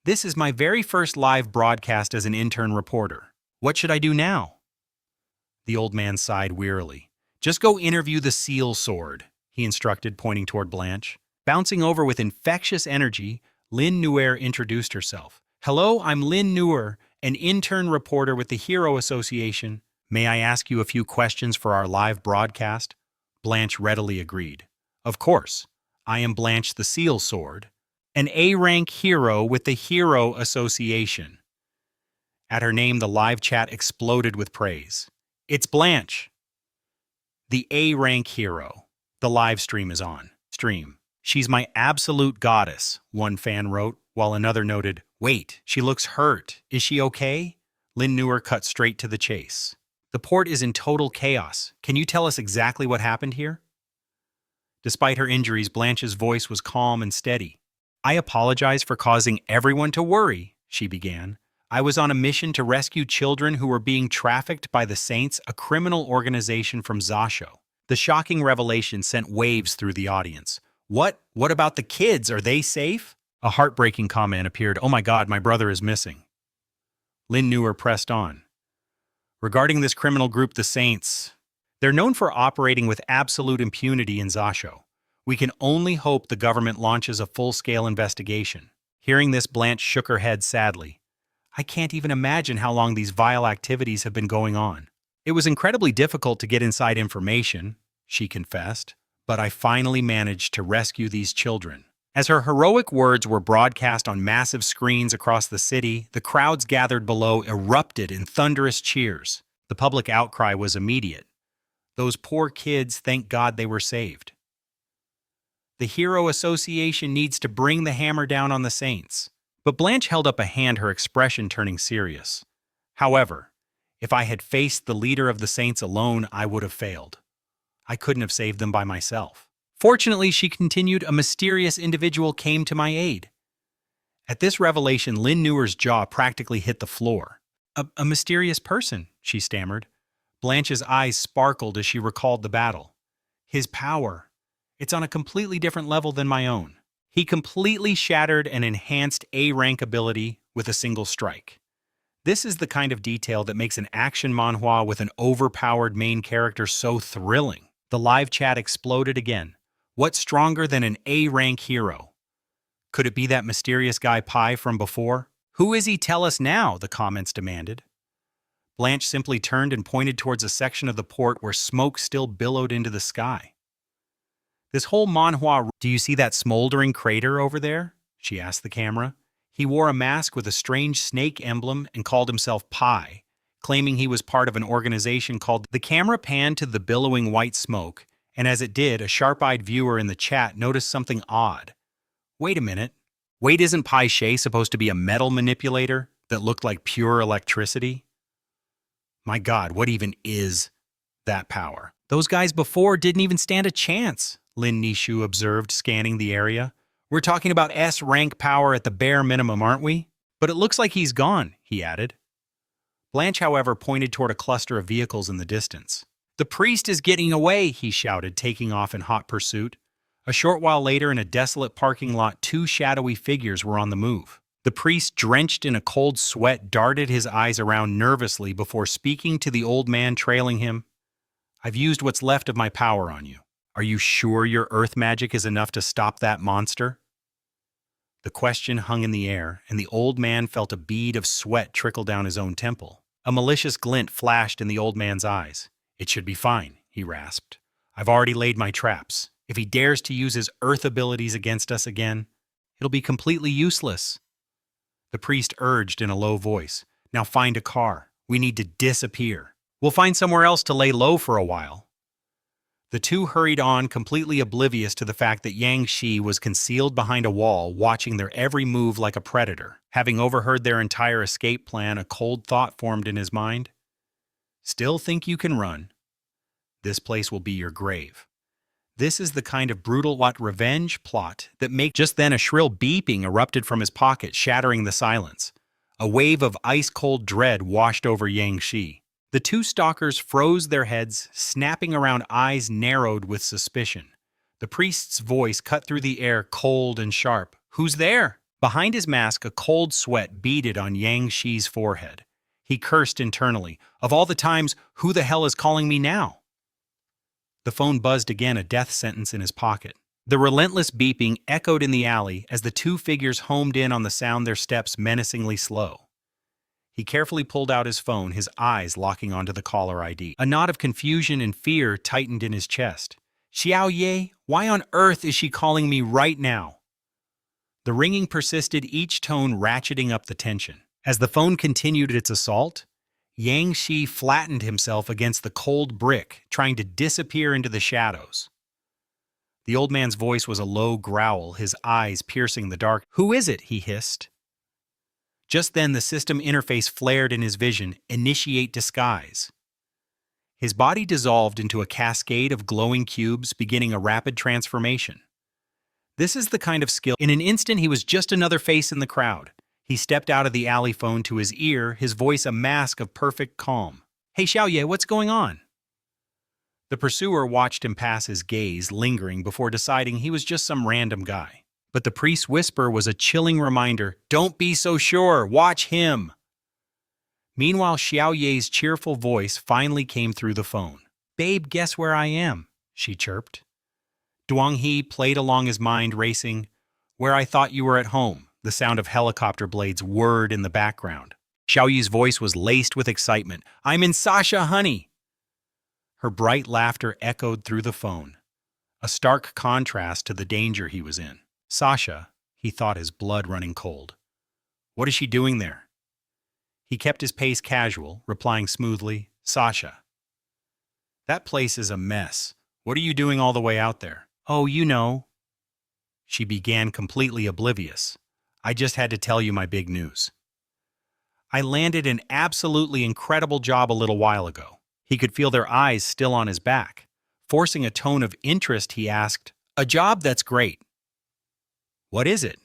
S1: "This is my very first live broadcast as an intern reporter. What should I do now?" The old man sighed wearily. "Just go interview the Seal Sword," he instructed, pointing toward Blanche. Bouncing over with infectious energy, Lynn Newer introduced herself. "Hello, I'm Lynn Newer, an intern reporter with the Hero Association. May I ask you a few questions for our live broadcast?" Blanche readily agreed. "Of course. I am Blanche the Seal Sword, an A-rank hero with the Hero Association." At her name, the live chat exploded with praise. "It's Blanche, the A-rank hero. The live stream is on. Stream. She's my absolute goddess," one fan wrote, while another noted, "Wait, she looks hurt. Is she okay?" Lynn Newer cut straight to the chase. "The port is in total chaos. Can you tell us exactly what happened here?" Despite her injuries, Blanche's voice was calm and steady. "I apologize for causing everyone to worry," she began. "I was on a mission to rescue children who were being trafficked by the Saints, a criminal organization from Zasho." The shocking revelation sent waves through the audience. What about the kids? Are they safe?" A heartbreaking comment appeared. "Oh my God, my brother is missing." Lynn Newer pressed on. "Regarding this criminal group, the Saints, they're known for operating with absolute impunity in Zasho. We can only hope the government launches a full-scale investigation." Hearing this, Blanche shook her head sadly. "I can't even imagine how long these vile activities have been going on. It was incredibly difficult to get inside information," she confessed, "but I finally managed to rescue these children." As her heroic words were broadcast on massive screens across the city, the crowds gathered below erupted in thunderous cheers. The public outcry was immediate. Those poor kids, thank God they were saved. The Hero Association needs to bring the hammer down on the Saints. But Blanche held up a hand, her expression turning serious. "However, if I had faced the leader of the Saints alone, I would have failed. I couldn't have saved them by myself. Fortunately," she continued, "a mysterious individual came to my aid." At this revelation, Lynn Newer's jaw practically hit the floor. A mysterious person," she stammered. Blanche's eyes sparkled as she recalled the battle. "His power, it's on a completely different level than my own. He completely shattered an enhanced A-rank ability with a single strike. This is the kind of detail that makes an action manhwa with an overpowered main character so thrilling." The live chat exploded again. "What's stronger than an A-rank hero? Could it be that mysterious guy Pi from before? Who is he? Tell us now," the comments demanded. Blanche simply turned and pointed towards a section of the port where smoke still billowed into the sky. "This whole manhwa— Do you see that smoldering crater over there?" she asked the camera. He wore a mask with a strange snake emblem and called himself Pi, claiming he was part of an organization called— The camera panned to the billowing white smoke, and as it did, a sharp-eyed viewer in the chat noticed something odd. "Wait a minute. Wait, isn't Pai Shay supposed to be a metal manipulator that looked like pure electricity? My God, what even is that power? Those guys before didn't even stand a chance," Lin Nishu observed, scanning the area. "We're talking about S-rank power at the bare minimum, aren't we? But it looks like he's gone," he added. Blanche, however, pointed toward a cluster of vehicles in the distance. "The priest is getting away," he shouted, taking off in hot pursuit. A short while later, in a desolate parking lot, two shadowy figures were on the move. The priest, drenched in a cold sweat, darted his eyes around nervously before speaking to the old man trailing him. "I've used what's left of my power on you. Are you sure your earth magic is enough to stop that monster?" The question hung in the air, and the old man felt a bead of sweat trickle down his own temple. A malicious glint flashed in the old man's eyes. "It should be fine," he rasped. "I've already laid my traps. If he dares to use his earth abilities against us again, it'll be completely useless." The priest urged in a low voice. Now find a car. We need to disappear. We'll find somewhere else to lay low for a while. The two hurried on, completely oblivious to the fact that Yang Shi was concealed behind a wall, watching their every move like a predator. Having overheard their entire escape plan, a cold thought formed in his mind. Still think you can run? This place will be your grave. This is the kind of brutal revenge plot that makes. Just then a shrill beeping erupted from his pocket, shattering the silence. A wave of ice-cold dread washed over Yang Shi. The two stalkers froze their heads, snapping around, eyes narrowed with suspicion. The priest's voice cut through the air, cold and sharp. Who's there? Behind his mask, a cold sweat beaded on Yang Shi's forehead. He cursed internally. Of all the times, who the hell is calling me now? The phone buzzed again, a death sentence in his pocket. The relentless beeping echoed in the alley as the two figures homed in on the sound, their steps menacingly slow. He carefully pulled out his phone, his eyes locking onto the caller ID. A knot of confusion and fear tightened in his chest. Xiao Ye, why on earth is she calling me right now? The ringing persisted, each tone ratcheting up the tension. As the phone continued its assault, Yang Shi flattened himself against the cold brick, trying to disappear into the shadows. The old man's voice was a low growl, his eyes piercing the dark. Who is it? He hissed. Just then, the system interface flared in his vision. Initiate disguise. His body dissolved into a cascade of glowing cubes, beginning a rapid transformation. This is the kind of skill. In an instant, he was just another face in the crowd. He stepped out of the alley, phone to his ear, his voice a mask of perfect calm. Hey Xiaoye, what's going on? The pursuer watched him pass, his gaze lingering before deciding he was just some random guy. But the priest's whisper was a chilling reminder. Don't be so sure, watch him. Meanwhile, Xiaoye's cheerful voice finally came through the phone. Babe, guess where I am? She chirped. Duang He played along, his mind racing. Where I thought you were at home. The sound of helicopter blades whirred in the background. Xiaoye's voice was laced with excitement. I'm in Sasha, honey. Her bright laughter echoed through the phone, a stark contrast to the danger he was in. Sasha, he thought, his blood running cold. What is she doing there? He kept his pace casual, replying smoothly, Sasha. That place is a mess. What are you doing all the way out there? Oh, you know. She began, completely oblivious. I just had to tell you my big news. I landed an absolutely incredible job a little while ago. He could feel their eyes still on his back. Forcing a tone of interest, he asked, A job that's great. What is it?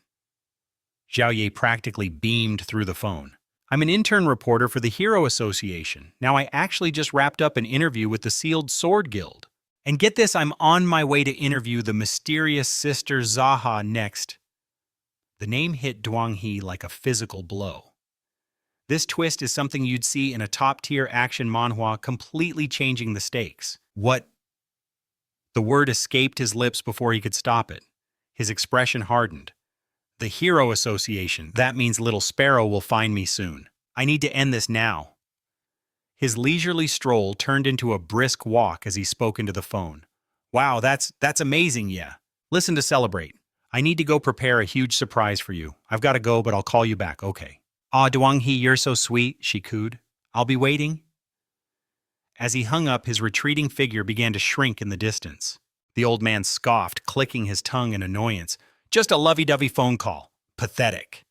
S1: Xiao Ye practically beamed through the phone. I'm an intern reporter for the Hero Association. Now I actually just wrapped up an interview with the Sealed Sword Guild. And get this, I'm on my way to interview the mysterious Sister Zaha next. The name hit Duang He like a physical blow. This twist is something you'd see in a top-tier action manhwa, completely changing the stakes. What? The word escaped his lips before he could stop it. His expression hardened. The Hero Association. That means Little Sparrow will find me soon. I need to end this now. His leisurely stroll turned into a brisk walk as he spoke into the phone. Wow, that's amazing, yeah. Listen, to celebrate, I need to go prepare a huge surprise for you. I've got to go, but I'll call you back, okay. Aw, Duang He, you're so sweet, she cooed. I'll be waiting. As he hung up, his retreating figure began to shrink in the distance. The old man scoffed, clicking his tongue in annoyance. Just a lovey-dovey phone call. Pathetic.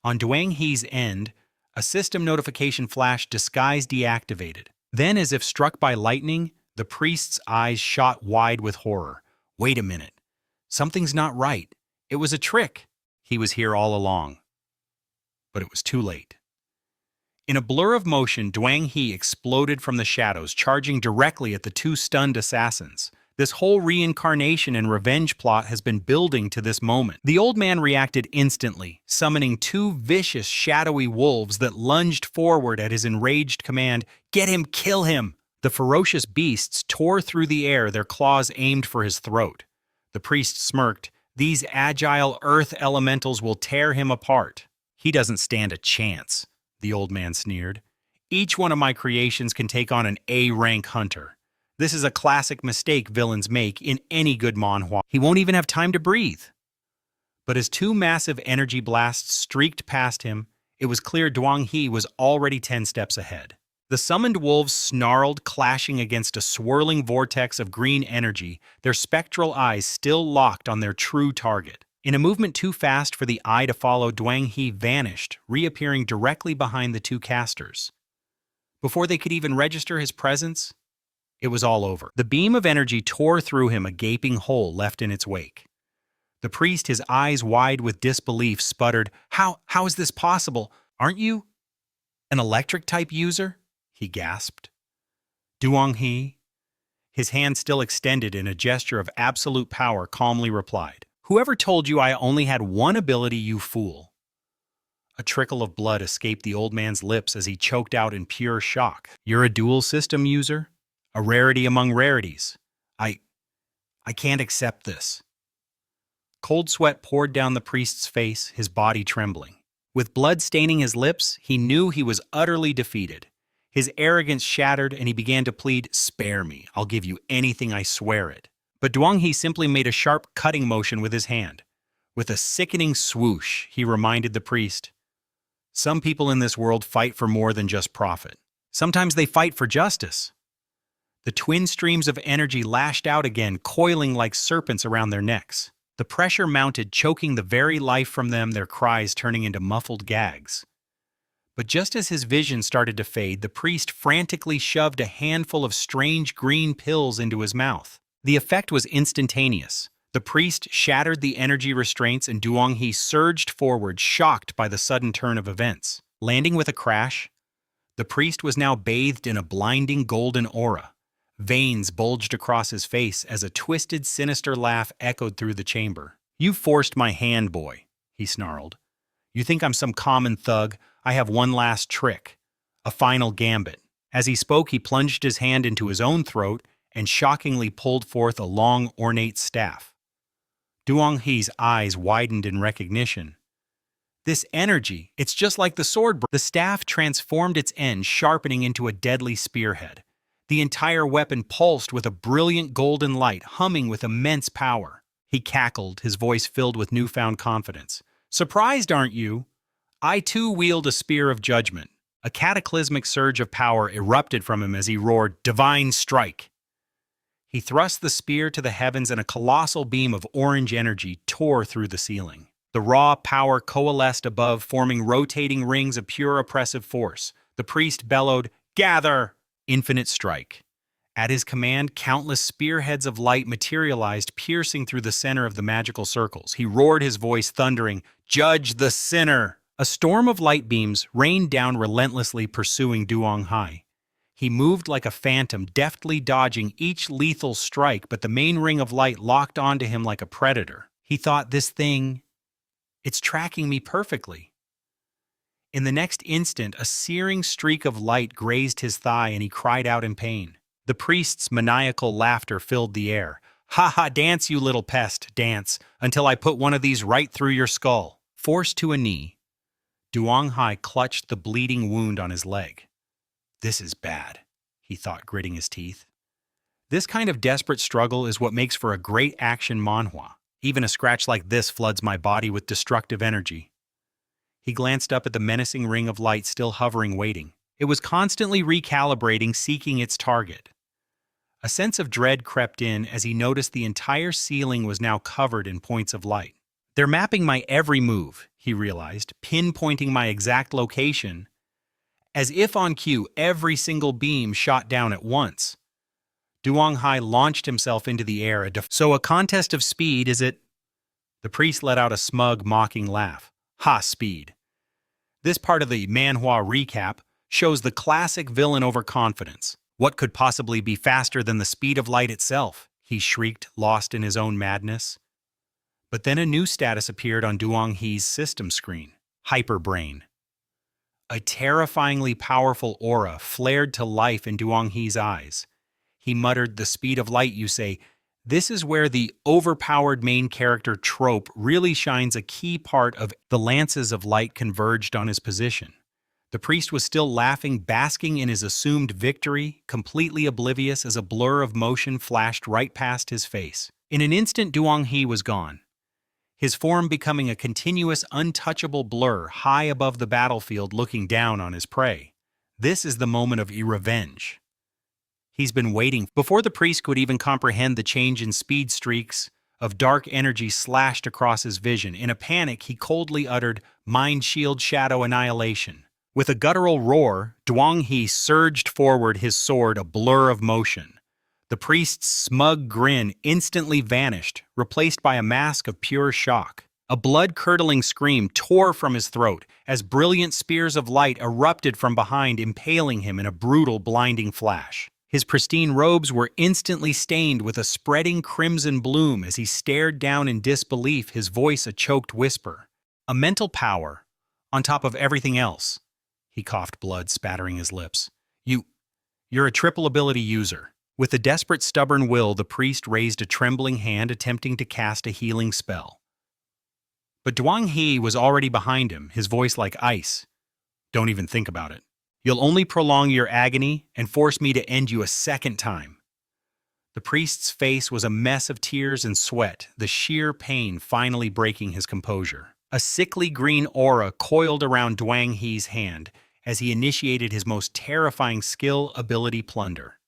S1: On Duang He's end, a system notification flash, disguise deactivated. Then, as if struck by lightning, the priest's eyes shot wide with horror. Wait a minute. Something's not right. It was a trick. He was here all along. But it was too late. In a blur of motion, Duang He exploded from the shadows, charging directly at the two stunned assassins. This whole reincarnation and revenge plot has been building to this moment. The old man reacted instantly, summoning two vicious, shadowy wolves that lunged forward at his enraged command. Get him, kill him! The ferocious beasts tore through the air, their claws aimed for his throat. The priest smirked. These agile earth elementals will tear him apart. He doesn't stand a chance, the old man sneered. Each one of my creations can take on an A-rank hunter. This is a classic mistake villains make in any good manhwa. He won't even have time to breathe. But as two massive energy blasts streaked past him, it was clear Duang He was already 10 steps ahead. The summoned wolves snarled, clashing against a swirling vortex of green energy, their spectral eyes still locked on their true target. In a movement too fast for the eye to follow, Duang He vanished, reappearing directly behind the two casters. Before they could even register his presence, it was all over. The beam of energy tore through him, a gaping hole left in its wake. The priest, his eyes wide with disbelief, sputtered, How is this possible? Aren't you an electric-type user?" he gasped. Duang He, his hand still extended in a gesture of absolute power, calmly replied, "Whoever told you I only had one ability, you fool?" A trickle of blood escaped the old man's lips as he choked out in pure shock. "You're a dual system user? A rarity among rarities. I can't accept this." Cold sweat poured down the priest's face, his body trembling. With blood staining his lips, he knew he was utterly defeated. His arrogance shattered, and he began to plead, "Spare me, I'll give you anything, I swear it." But Duang He simply made a sharp cutting motion with his hand. With a sickening swoosh, he reminded the priest, "Some people in this world fight for more than just profit. Sometimes they fight for justice." The twin streams of energy lashed out again, coiling like serpents around their necks. The pressure mounted, choking the very life from them, their cries turning into muffled gags. But just as his vision started to fade, the priest frantically shoved a handful of strange green pills into his mouth. The effect was instantaneous. The priest shattered the energy restraints, and Duang He surged forward, shocked by the sudden turn of events. Landing with a crash, the priest was now bathed in a blinding golden aura. Veins bulged across his face as a twisted, sinister laugh echoed through the chamber. "You forced my hand, boy," he snarled. "You think I'm some common thug? I have one last trick, a final gambit." As he spoke, he plunged his hand into his own throat and shockingly pulled forth a long, ornate staff. Duang He's eyes widened in recognition. "This energy, it's just like the sword." The staff transformed its end, sharpening into a deadly spearhead. The entire weapon pulsed with a brilliant golden light, humming with immense power. He cackled, his voice filled with newfound confidence. "Surprised, aren't you? I too wield a spear of judgment." A cataclysmic surge of power erupted from him as he roared, "Divine strike!" He thrust the spear to the heavens, and a colossal beam of orange energy tore through the ceiling. The raw power coalesced above, forming rotating rings of pure oppressive force. The priest bellowed, "Gather!" Infinite strike. At his command, countless spearheads of light materialized, piercing through the center of the magical circles. He roared, his voice thundering, "Judge the sinner!" A storm of light beams rained down relentlessly, pursuing Duang He. He moved like a phantom, deftly dodging each lethal strike, but the main ring of light locked onto him like a predator. He thought, "This thing, it's tracking me perfectly." In the next instant, a searing streak of light grazed his thigh, and he cried out in pain. The priest's maniacal laughter filled the air. "Ha ha, dance, you little pest, dance, until I put one of these right through your skull." Forced to a knee, Duang He clutched the bleeding wound on his leg. "This is bad," he thought, gritting his teeth. This kind of desperate struggle is what makes for a great action manhwa. Even a scratch like this floods my body with destructive energy. He glanced up at the menacing ring of light still hovering, waiting. It was constantly recalibrating, seeking its target. A sense of dread crept in as he noticed the entire ceiling was now covered in points of light. "They're mapping my every move," he realized, "pinpointing my exact location. As if on cue, every single beam shot down at once." Duang He launched himself into the air. "So a contest of speed, is it?" The priest let out a smug, mocking laugh. "Ha, speed. This part of the manhwa recap shows the classic villain overconfidence. What could possibly be faster than the speed of light itself?" he shrieked, lost in his own madness. But then a new status appeared on Duang He's system screen. Hyperbrain. A terrifyingly powerful aura flared to life in Duang He's eyes. He muttered, "The speed of light, you say? This is where the overpowered main character trope really shines. A key part of the lances of light converged on his position." The priest was still laughing, basking in his assumed victory, completely oblivious as a blur of motion flashed right past his face. In an instant, Duang He was gone. his form becoming a continuous, untouchable blur high above the battlefield looking down on his prey. This is the moment of revenge. He's been waiting. Before the priest could even comprehend the change in speed, streaks of dark energy slashed across his vision. In a panic, he coldly uttered, "Mind Shield Shadow Annihilation." With a guttural roar, Duang He surged forward, his sword a blur of motion. The priest's smug grin instantly vanished, replaced by a mask of pure shock. A blood-curdling scream tore from his throat as brilliant spears of light erupted from behind, impaling him in a brutal, blinding flash. His pristine robes were instantly stained with a spreading crimson bloom as he stared down in disbelief, his voice a choked whisper. "A mental power, on top of everything else." He coughed, blood spattering his lips. You're a triple ability user." With a desperate, stubborn will, the priest raised a trembling hand, attempting to cast a healing spell. But Duang He was already behind him, his voice like ice. "Don't even think about it. You'll only prolong your agony and force me to end you a second time." The priest's face was a mess of tears and sweat, the sheer pain finally breaking his composure. A sickly green aura coiled around Duang He's hand as he initiated his most terrifying skill, ability Plunder.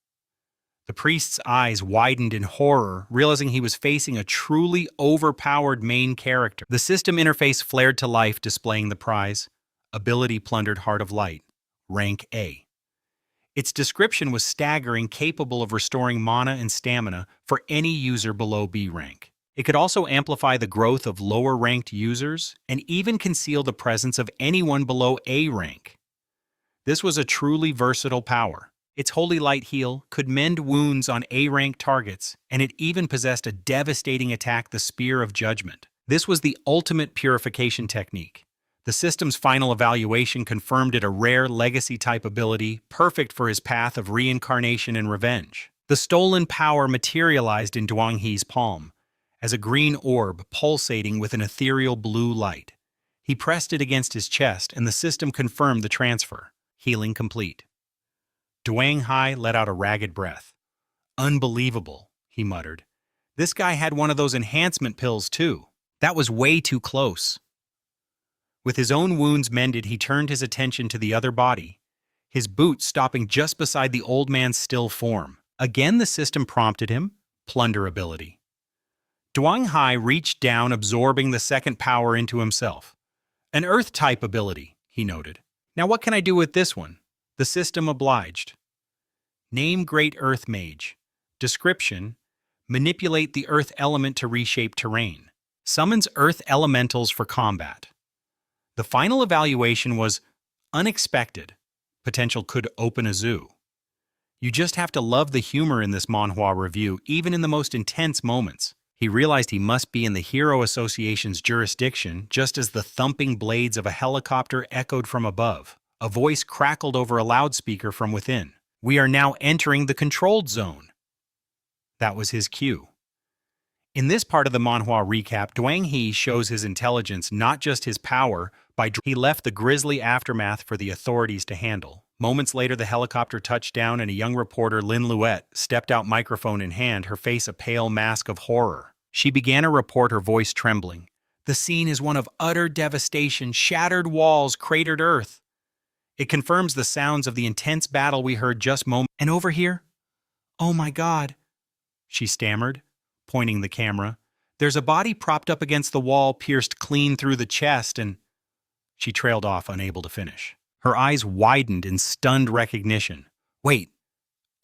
S1: The priest's eyes widened in horror, realizing he was facing a truly overpowered main character. The system interface flared to life, displaying the prize, Ability Plundered Heart of Light, rank A. Its description was staggering, capable of restoring mana and stamina for any user below B rank. It could also amplify the growth of lower-ranked users and even conceal the presence of anyone below A rank. This was a truly versatile power. Its Holy Light Heal could mend wounds on A-rank targets, and it even possessed a devastating attack, the Spear of Judgment. This was the ultimate purification technique. The system's final evaluation confirmed it a rare legacy-type ability, perfect for his path of reincarnation and revenge. The stolen power materialized in Duang He's palm, as a green orb pulsating with an ethereal blue light. He pressed it against his chest, and the system confirmed the transfer. Healing complete. Duang He let out a ragged breath. "Unbelievable," he muttered. "This guy had one of those enhancement pills too. That was way too close." With his own wounds mended, he turned his attention to the other body, his boot stopping just beside the old man's still form. Again the system prompted him, Plunder ability. Duang He reached down, absorbing the second power into himself. "An Earth-type ability," he noted. "Now what can I do with this one?" The system obliged. Name Great Earth Mage. Description: manipulate the earth element to reshape terrain. Summons earth elementals for combat. The final evaluation was unexpected. Potential could open a zoo. You just have to love the humor in this Manhwa review, even in the most intense moments. He realized he must be in the Hero Association's jurisdiction, just as the thumping blades of a helicopter echoed from above. A voice crackled over a loudspeaker from within. "We are now entering the controlled zone." That was his cue. In this part of the Manhwa recap, Duang He shows his intelligence, not just his power. He left the grisly aftermath for the authorities to handle. Moments later, the helicopter touched down and a young reporter, Lin Luet, stepped out, microphone in hand, her face a pale mask of horror. She began a report, her voice trembling. "The scene is one of utter devastation, shattered walls, cratered earth. It confirms the sounds of the intense battle we heard just moments. And over here? Oh my God," she stammered, pointing the camera. "There's a body propped up against the wall, pierced clean through the chest," and she trailed off, unable to finish. Her eyes widened in stunned recognition. "Wait,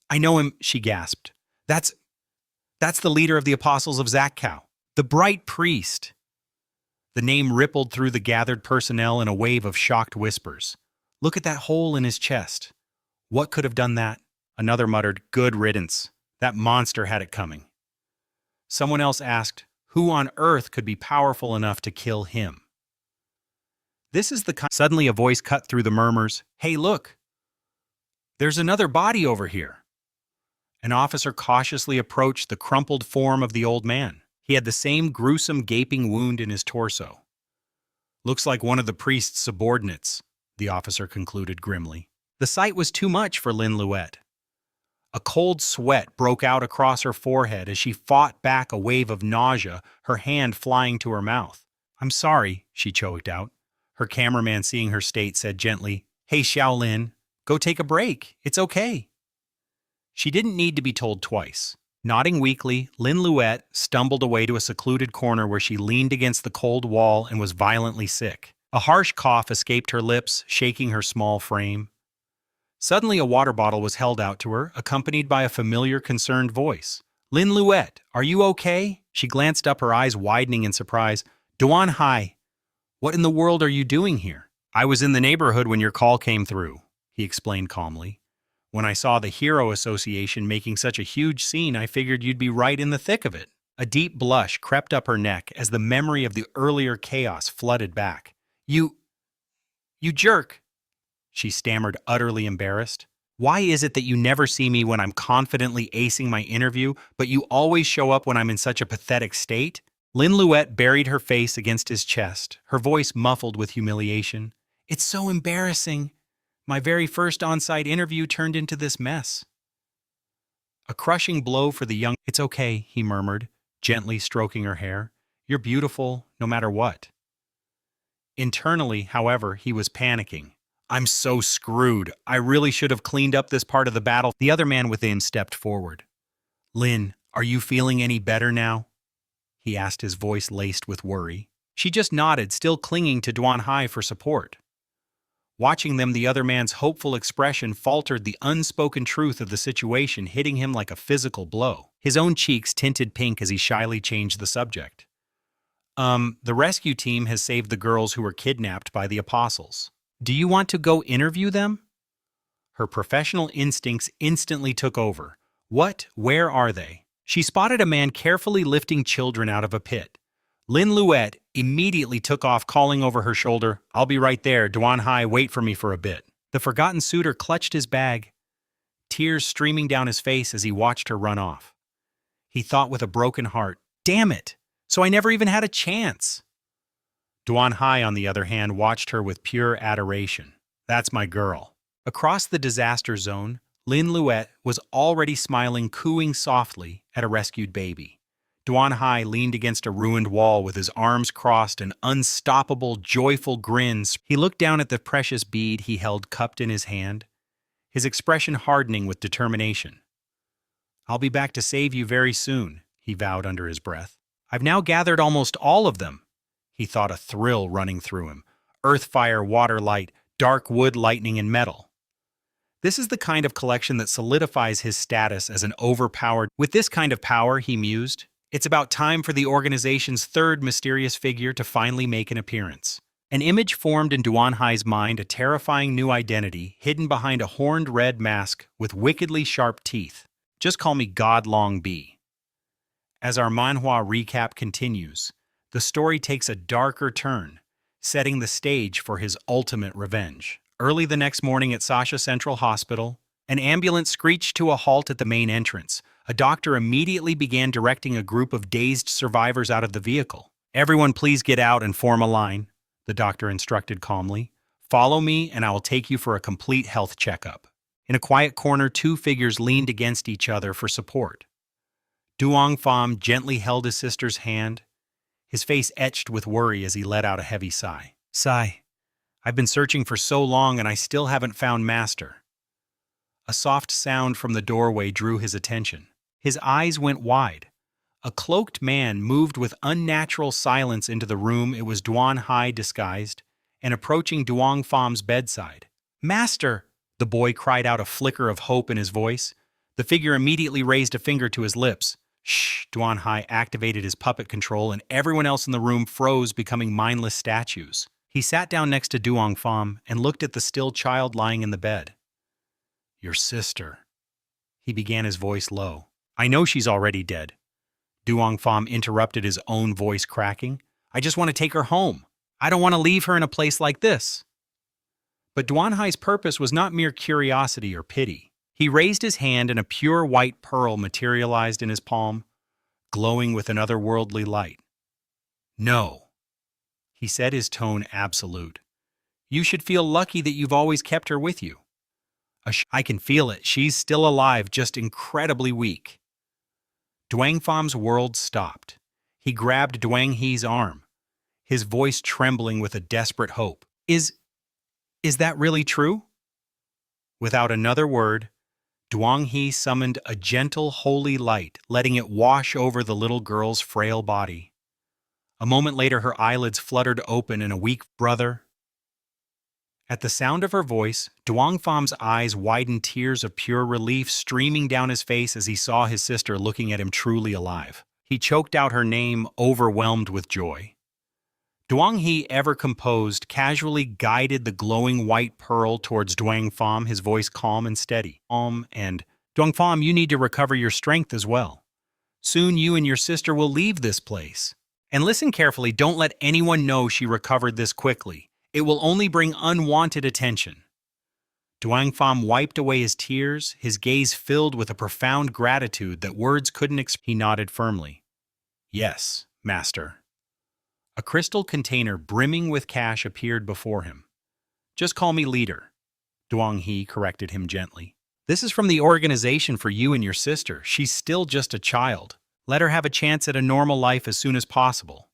S1: I know him," she gasped. That's the leader of the Apostles of Zakkow, the Bright Priest." The name rippled through the gathered personnel in a wave of shocked whispers. "Look at that hole in his chest. What could have done that?" Another muttered, "Good riddance. That monster had it coming." Someone else asked, "Who on earth could be powerful enough to kill him?" Suddenly a voice cut through the murmurs. "Hey, look! There's another body over here." An officer cautiously approached the crumpled form of the old man. He had the same gruesome gaping wound in his torso. "Looks like one of the priest's subordinates," the officer concluded grimly. The sight was too much for Lin Luet. A cold sweat broke out across her forehead as she fought back a wave of nausea, her hand flying to her mouth. "I'm sorry," she choked out. Her cameraman, seeing her state, said gently, "Hey, Xiaolin, go take a break. It's okay." She didn't need to be told twice. Nodding weakly, Lin Luet stumbled away to a secluded corner where she leaned against the cold wall and was violently sick. A harsh cough escaped her lips, shaking her small frame. Suddenly a water bottle was held out to her, accompanied by a familiar, concerned voice. "Lin Luet, are you okay?" She glanced up, her eyes widening in surprise. "Duan Hai, what in the world are you doing here?" "I was in the neighborhood when your call came through," he explained calmly. "When I saw the Hero Association making such a huge scene, I figured you'd be right in the thick of it." A deep blush crept up her neck as the memory of the earlier chaos flooded back. You jerk," she stammered, utterly embarrassed. "Why is it that you never see me when I'm confidently acing my interview, but you always show up when I'm in such a pathetic state?" Lin Luet buried her face against his chest, her voice muffled with humiliation. "It's so embarrassing. My very first on-site interview turned into this mess." A crushing blow for the young— "It's okay," he murmured, gently stroking her hair. "You're beautiful, no matter what." Internally, however, he was panicking. "I'm so screwed. I really should have cleaned up this part of the battle." The other man within stepped forward. "Lin, are you feeling any better now?" he asked, his voice laced with worry. She just nodded, still clinging to Duan Hai for support. Watching them, the other man's hopeful expression faltered, the unspoken truth of the situation hitting him like a physical blow. His own cheeks tinted pink as he shyly changed the subject. The rescue team has saved the girls who were kidnapped by the apostles. Do you want to go interview them?" Her professional instincts instantly took over. "What? Where are they?" She spotted a man carefully lifting children out of a pit. Lin Luet immediately took off, calling over her shoulder, "I'll be right there. Duan Hai, wait for me for a bit." The forgotten suitor clutched his bag, tears streaming down his face as he watched her run off. He thought with a broken heart, "Damn it! So I never even had a chance." Duan Hai, on the other hand, watched her with pure adoration. "That's my girl." Across the disaster zone, Lin Luet was already smiling, cooing softly at a rescued baby. Duan Hai leaned against a ruined wall with his arms crossed, an unstoppable, joyful grin. He looked down at the precious bead he held cupped in his hand, his expression hardening with determination. "I'll be back to save you very soon," he vowed under his breath. "I've now gathered almost all of them." He thought, a thrill running through him. Earth, fire, water, light, dark wood, lightning, and metal. This is the kind of collection that solidifies his status as an overpowered— With this kind of power, he mused, it's about time for the organization's third mysterious figure to finally make an appearance. An image formed in Duan Hai's mind, a terrifying new identity hidden behind a horned red mask with wickedly sharp teeth. Just call me God Long B. As our Manhwa recap continues, the story takes a darker turn, setting the stage for his ultimate revenge. Early the next morning at Sasha Central Hospital, an ambulance screeched to a halt at the main entrance. A doctor immediately began directing a group of dazed survivors out of the vehicle. "Everyone please get out and form a line," the doctor instructed calmly. "Follow me and I will take you for a complete health checkup." In a quiet corner, two figures leaned against each other for support. Duong Pham gently held his sister's hand, his face etched with worry as he let out a heavy sigh. "Sigh. I've been searching for so long and I still haven't found Master." A soft sound from the doorway drew his attention. His eyes went wide. A cloaked man moved with unnatural silence into the room. It was Duan Hai disguised, and approaching Duong Pham's bedside. "Master!" the boy cried out, a flicker of hope in his voice. The figure immediately raised a finger to his lips. "Shh!" Duan Hai activated his puppet control, and everyone else in the room froze, becoming mindless statues. He sat down next to Duong Pham and looked at the still child lying in the bed. "Your sister," he began, his voice low. "I know she's already dead." Duong Pham interrupted, his own voice cracking. "I just want to take her home. I don't want to leave her in a place like this." But Duan Hai's purpose was not mere curiosity or pity. He raised his hand and a pure white pearl materialized in his palm, glowing with an otherworldly light. "No," he said, his tone absolute. "You should feel lucky that you've always kept her with you." I can feel it. She's still alive, just incredibly weak. Duang Fam's world stopped. He grabbed Duang He's arm, his voice trembling with a desperate hope. Is that really true? Without another word, Duang He summoned a gentle, holy light, letting it wash over the little girl's frail body. A moment later, her eyelids fluttered open in a weak brother. At the sound of her voice, Duang Fam's eyes widened, tears of pure relief streaming down his face as he saw his sister looking at him truly alive. He choked out her name, overwhelmed with joy. Duang He, ever composed, casually guided the glowing white pearl towards Duang Fam, his voice calm and steady. Duang Fam, you need to recover your strength as well. Soon you and your sister will leave this place. And listen carefully, don't let anyone know she recovered this quickly. It will only bring unwanted attention. Duang Fam wiped away his tears, his gaze filled with a profound gratitude that words couldn't express. He nodded firmly. Yes, master. A crystal container brimming with cash appeared before him. Just call me leader, Duang He corrected him gently. This is from the organization for you and your sister. She's still just a child. Let her have a chance at a normal life as soon as possible.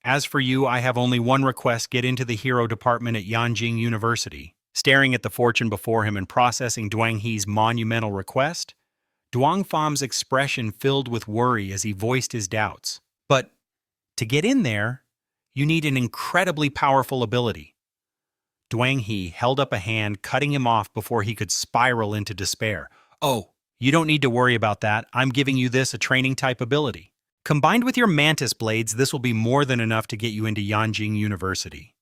S1: As for you, I have only one request: get into the hero department at Yanjing University. Staring at the fortune before him and processing Duang He's monumental request, Duang Fam's expression filled with worry as he voiced his doubts. But to get in there, you need an incredibly powerful ability. Duang He held up a hand, cutting him off before he could spiral into despair. Oh, you don't need to worry about that. I'm giving you this, a training type ability. Combined with your mantis blades, this will be more than enough to get you into Yanjing University.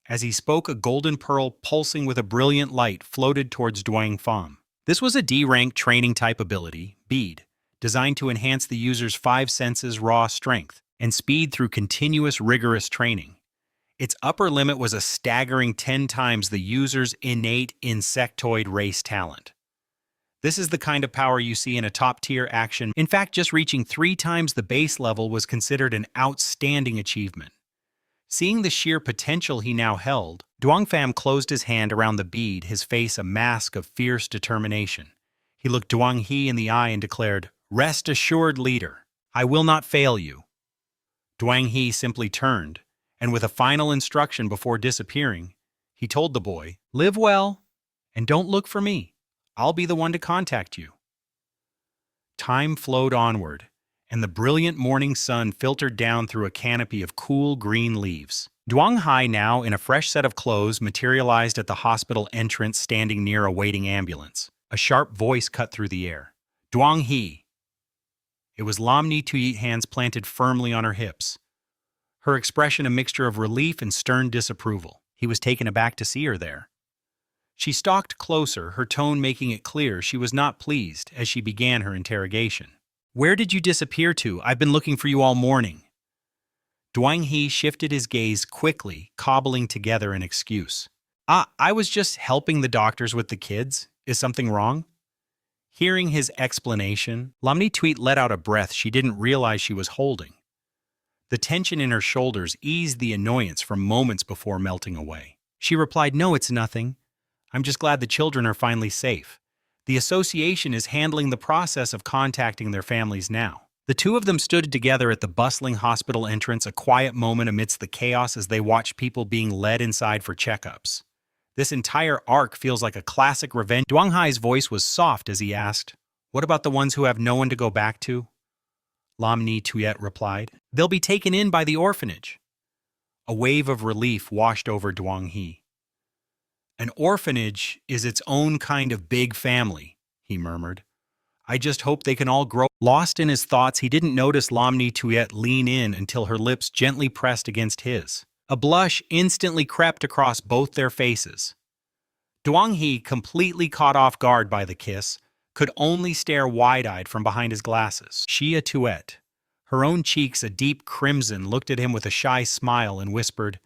S1: As he spoke, a golden pearl pulsing with a brilliant light floated towards Duang Fam. This was a D-rank training type ability, bead, designed to enhance the user's 5 senses' raw strength and speed through continuous rigorous training. Its upper limit was a staggering 10 times the user's innate insectoid race talent. This is the kind of power you see in a top-tier action. In fact, just reaching 3 times the base level was considered an outstanding achievement. Seeing the sheer potential he now held, Duang Fam closed his hand around the bead, his face a mask of fierce determination. He looked Duang He in the eye and declared, "Rest assured, leader, I will not fail you." Duang He simply turned, and with a final instruction before disappearing, he told the boy, "Live well, and don't look for me. I'll be the one to contact you." Time flowed onward, and the brilliant morning sun filtered down through a canopy of cool green leaves. Duang Hai, now in a fresh set of clothes, materialized at the hospital entrance, standing near a waiting ambulance. A sharp voice cut through the air. "Duang He." It was Lam Ni Tuyet, hands planted firmly on her hips. Her expression a mixture of relief and stern disapproval. He was taken aback to see her there. She stalked closer, her tone making it clear she was not pleased as she began her interrogation. "Where did you disappear to? I've been looking for you all morning." Duang He shifted his gaze quickly, cobbling together an excuse. I was just helping the doctors with the kids. Is something wrong?" Hearing his explanation, Lam Ni Tuyet let out a breath she didn't realize she was holding. The tension in her shoulders eased the annoyance from moments before melting away. She replied, "No, it's nothing. I'm just glad the children are finally safe. The association is handling the process of contacting their families now." The two of them stood together at the bustling hospital entrance, a quiet moment amidst the chaos as they watched people being led inside for checkups. This entire arc feels like a classic revenge. Duang Hai's voice was soft as he asked, "What about the ones who have no one to go back to?" Lam Ni Tuyet replied, "They'll be taken in by the orphanage." A wave of relief washed over Duang He. "An orphanage is its own kind of big family," he murmured. "I just hope they can all grow." Lost in his thoughts, he didn't notice Lam Ni Tuyet lean in until her lips gently pressed against his. A blush instantly crept across both their faces. Duang He, completely caught off guard by the kiss, could only stare wide-eyed from behind his glasses. Xia Tuet, her own cheeks a deep crimson, looked at him with a shy smile and whispered,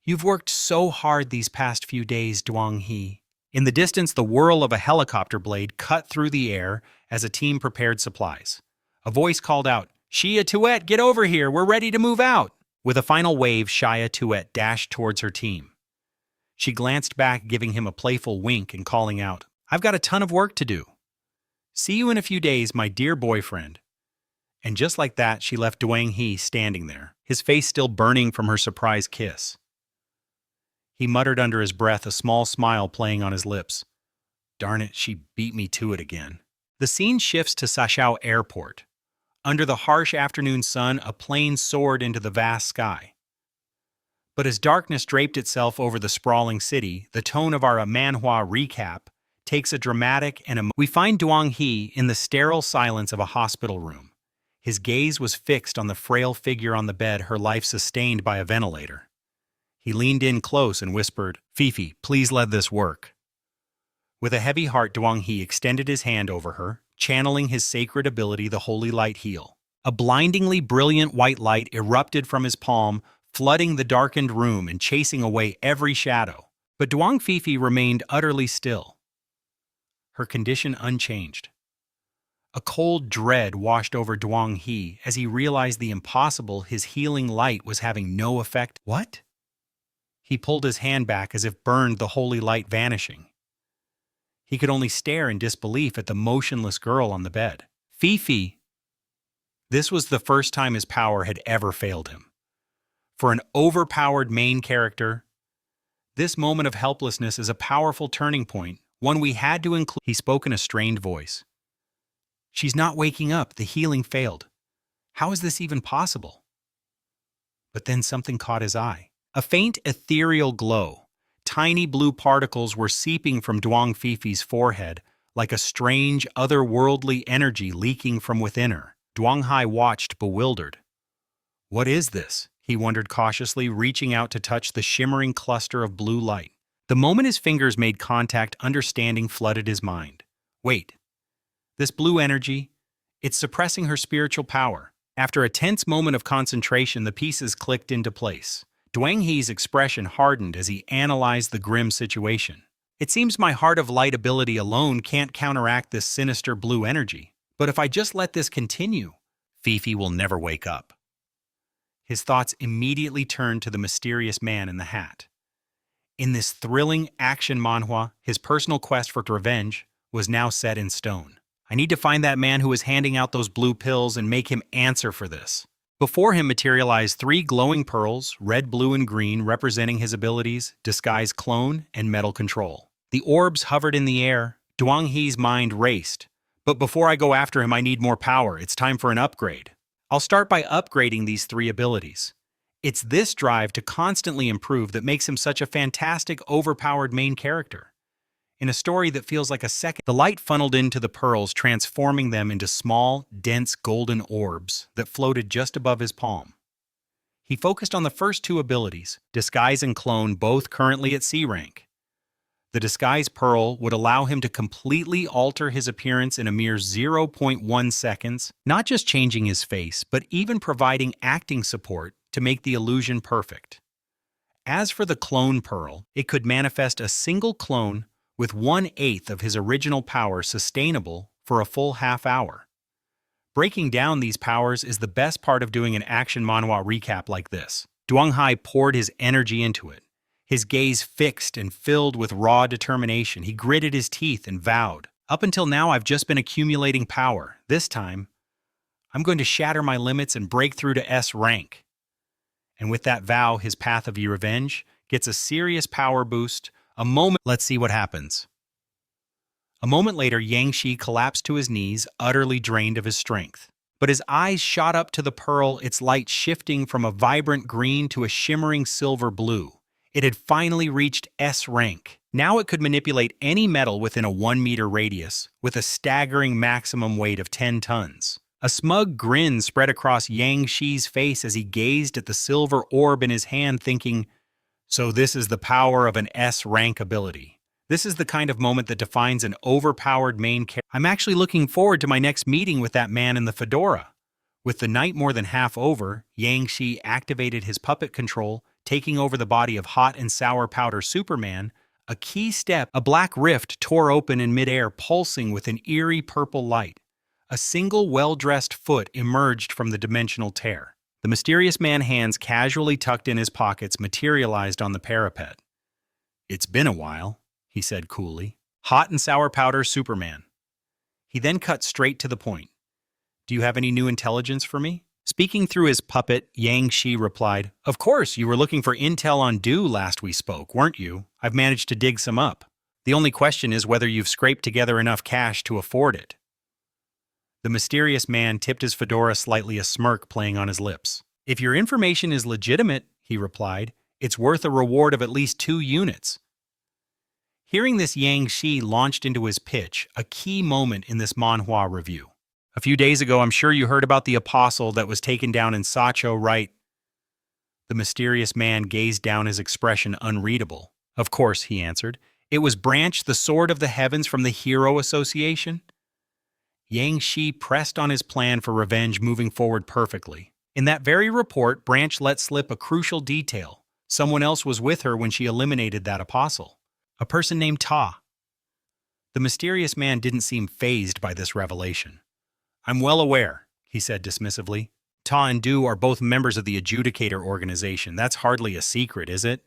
S1: "You've worked so hard these past few days, Duang He." In the distance, the whirl of a helicopter blade cut through the air as a team prepared supplies. A voice called out, "Xia Tuet, get over here, we're ready to move out." With a final wave, Xia Tuet dashed towards her team. She glanced back, giving him a playful wink and calling out, I've got a ton of work to do. See you in a few days, my dear boyfriend. And just like that, she left Dwang Hee standing there, his face still burning from her surprise kiss. He muttered under his breath, a small smile playing on his lips. Darn it, she beat me to it again. The scene shifts to Sashao Airport. Under the harsh afternoon sun, a plane soared into the vast sky. But as darkness draped itself over the sprawling city, the tone of our Manhwa recap takes a dramatic and we find Dwang Hee in the sterile silence of a hospital room. His gaze was fixed on the frail figure on the bed, her life sustained by a ventilator. He leaned in close and whispered, "Fifi, please let this work." With a heavy heart, Dwang Hee extended his hand over her, channeling his sacred ability, the Holy Light Heal. A blindingly brilliant white light erupted from his palm, flooding the darkened room and chasing away every shadow. But Dwang Fifi remained utterly still, her condition unchanged. A cold dread washed over Dwang Hee as he realized the impossible. His healing light was having no effect. What? He pulled his hand back as if burned, the holy light vanishing. He could only stare in disbelief at the motionless girl on the bed. Fifi! This was the first time his power had ever failed him. For an overpowered main character, this moment of helplessness is a powerful turning point, one we had to include. He spoke in a strained voice. She's not waking up. The healing failed. How is this even possible? But then something caught his eye. A faint ethereal glow. Tiny blue particles were seeping from Dwang Fifi's forehead, like a strange, otherworldly energy leaking from within her. Dwang Hai watched, bewildered. What is this? He wondered cautiously, reaching out to touch the shimmering cluster of blue light. The moment his fingers made contact, understanding flooded his mind. Wait. This blue energy, it's suppressing her spiritual power. After a tense moment of concentration, the pieces clicked into place. Dwang Hee's expression hardened as he analyzed the grim situation. It seems my Heart of Light ability alone can't counteract this sinister blue energy. But if I just let this continue, Fifi will never wake up. His thoughts immediately turned to the mysterious man in the hat. In this thrilling action manhwa, his personal quest for revenge was now set in stone. I need to find that man who is handing out those blue pills and make him answer for this. Before him materialized 3 glowing pearls, red, blue, and green, representing his abilities, disguise, clone, and metal control. The orbs hovered in the air. Dwang Hee's mind raced. But before I go after him, I need more power. It's time for an upgrade. I'll start by upgrading these 3 abilities. It's this drive to constantly improve that makes him such a fantastic, overpowered main character. In a story that feels like a second, the light funneled into the pearls, transforming them into small, dense golden orbs that floated just above his palm. He focused on the first 2 abilities, Disguise and Clone, both currently at C rank. The Disguise Pearl would allow him to completely alter his appearance in a mere 0.1 seconds, not just changing his face, but even providing acting support to make the illusion perfect. As for the Clone Pearl, it could manifest a single clone with 1/8 of his original power sustainable for a full half hour. Breaking down these powers is the best part of doing an action manhwa recap like this. Dwang Hai poured his energy into it. His gaze fixed and filled with raw determination. He gritted his teeth and vowed, "Up until now, I've just been accumulating power. This time, I'm going to shatter my limits and break through to S rank." And with that vow, his path of revenge gets a serious power boost. Let's see what happens. A moment later, Yang Shi collapsed to his knees, utterly drained of his strength. But his eyes shot up to the pearl, its light shifting from a vibrant green to a shimmering silver blue. It had finally reached S rank. Now it could manipulate any metal within a 1-meter radius, with a staggering maximum weight of 10 tons. A smug grin spread across Yang Shi's face as he gazed at the silver orb in his hand, thinking, so this is the power of an S-rank ability. This is the kind of moment that defines an overpowered main character. I'm actually looking forward to my next meeting with that man in the fedora. With the night more than half over, Yang Shi activated his puppet control, taking over the body of hot and sour powder Superman. A key step, a black rift tore open in midair, pulsing with an eerie purple light. A single well-dressed foot emerged from the dimensional tear. The mysterious man's hands, casually tucked in his pockets, materialized on the parapet. "It's been a while," he said coolly. Hot and sour powder Superman. He then cut straight to the point. Do you have any new intelligence for me? Speaking through his puppet, Yang Shi replied, Of course, you were looking for intel on Do last we spoke, weren't you? I've managed to dig some up. The only question is whether you've scraped together enough cash to afford it. The mysterious man tipped his fedora slightly, a smirk playing on his lips. If your information is legitimate, he replied, it's worth a reward of at least 2 units. Hearing this, Yang Shi launched into his pitch, a key moment in this manhwa review. A few days ago, I'm sure you heard about the apostle that was taken down in Sacho, right? The mysterious man gazed down, his expression unreadable. Of course, he answered. It was Branch, the Sword of the Heavens from the Hero Association. Yang Shi pressed on his plan for revenge, moving forward perfectly. In that very report, Branch let slip a crucial detail. Someone else was with her when she eliminated that apostle. A person named Ta. The mysterious man didn't seem fazed by this revelation. I'm well aware, he said dismissively. Ta and Du are both members of the Adjudicator organization. That's hardly a secret, is it?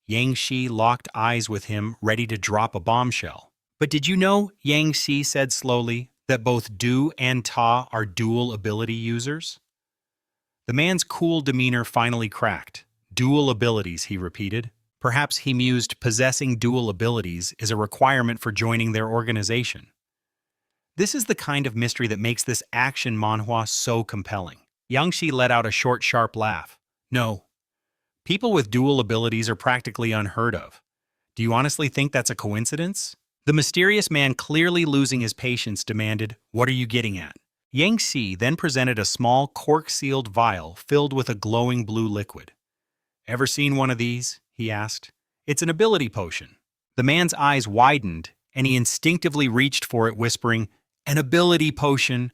S1: Yang Shi locked eyes with him, ready to drop a bombshell. But did you know, Yang Shi said slowly, that both Du and Ta are dual ability users? The man's cool demeanor finally cracked. Dual abilities, he repeated. Perhaps he mused possessing dual abilities is a requirement for joining their organization. This is the kind of mystery that makes this action manhwa so compelling. Yang Shi let out a short, sharp laugh. No. People with dual abilities are practically unheard of. Do you honestly think that's a coincidence? The mysterious man, clearly losing his patience, demanded, What are you getting at? Yang Shi then presented a small, cork-sealed vial filled with a glowing blue liquid. Ever seen one of these? He asked. It's an ability potion. The man's eyes widened, and he instinctively reached for it, whispering, An ability potion.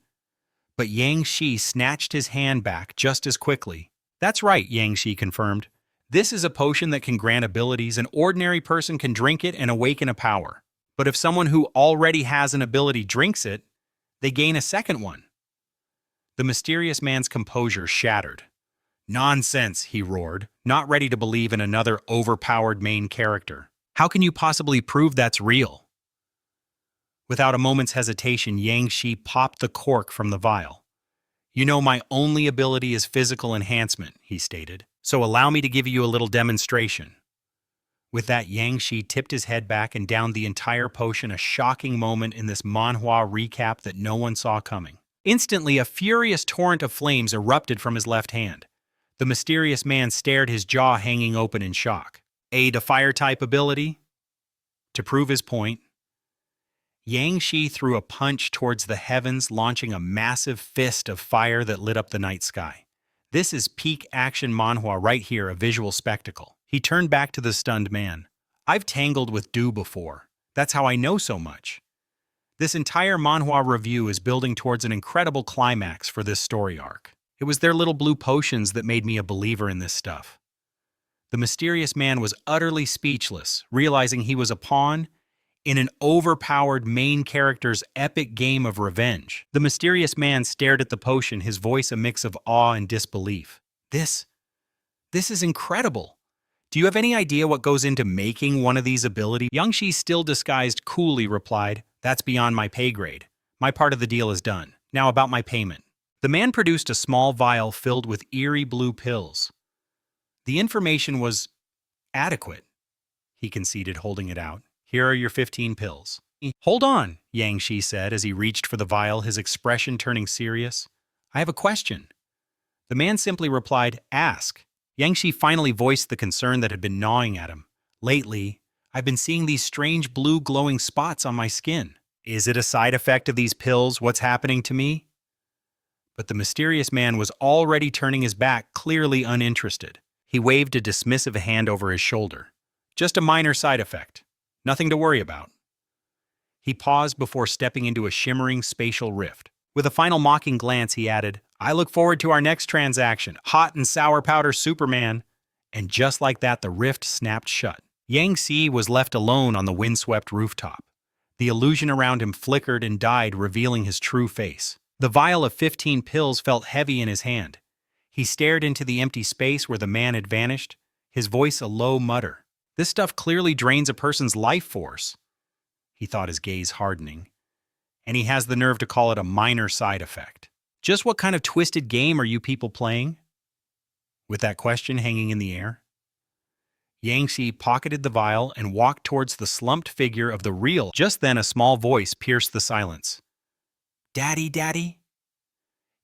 S1: But Yang Shi snatched his hand back just as quickly. That's right, Yang Shi confirmed. This is a potion that can grant abilities. An ordinary person can drink it and awaken a power. But if someone who already has an ability drinks it, they gain a second one. The mysterious man's composure shattered. Nonsense, he roared, not ready to believe in another overpowered main character. How can you possibly prove that's real? Without a moment's hesitation, Yang Shi popped the cork from the vial. You know, my only ability is physical enhancement, he stated, so allow me to give you a little demonstration. With that, Yang Shi tipped his head back and downed the entire potion, a shocking moment in this manhwa recap that no one saw coming. Instantly, a furious torrent of flames erupted from his left hand. The mysterious man stared, his jaw hanging open in shock. A fire-type ability? To prove his point, Yang Shi threw a punch towards the heavens, launching a massive fist of fire that lit up the night sky. This is peak action manhwa right here, a visual spectacle. He turned back to the stunned man. I've tangled with Du before. That's how I know so much. This entire manhwa review is building towards an incredible climax for this story arc. It was their little blue potions that made me a believer in this stuff. The mysterious man was utterly speechless, realizing he was a pawn in an overpowered main character's epic game of revenge. The mysterious man stared at the potion, his voice a mix of awe and disbelief. This is incredible. Do you have any idea what goes into making one of these abilities? Yang Shi, still disguised, coolly replied, That's beyond my pay grade. My part of the deal is done. Now about my payment. The man produced a small vial filled with eerie blue pills. The information was adequate, he conceded, holding it out. Here are your 15 pills. Hold on, Yang Shi said as he reached for the vial, his expression turning serious. I have a question. The man simply replied, Ask. Yang Shi finally voiced the concern that had been gnawing at him. Lately, I've been seeing these strange blue glowing spots on my skin. Is it a side effect of these pills? What's happening to me? But the mysterious man was already turning his back, clearly uninterested. He waved a dismissive hand over his shoulder. Just a minor side effect. Nothing to worry about. He paused before stepping into a shimmering spatial rift. With a final mocking glance, he added, I look forward to our next transaction, hot and sour powder Superman. And just like that, the rift snapped shut. Yang Shi was left alone on the windswept rooftop. The illusion around him flickered and died, revealing his true face. The vial of 15 pills felt heavy in his hand. He stared into the empty space where the man had vanished, his voice a low mutter. This stuff clearly drains a person's life force. he thought, his gaze hardening. And he has the nerve to call it a minor side effect. Just what kind of twisted game are you people playing? With that question hanging in the air, Yangshi pocketed the vial and walked towards the slumped figure of the real. Just then a small voice pierced the silence. "Daddy, Daddy?"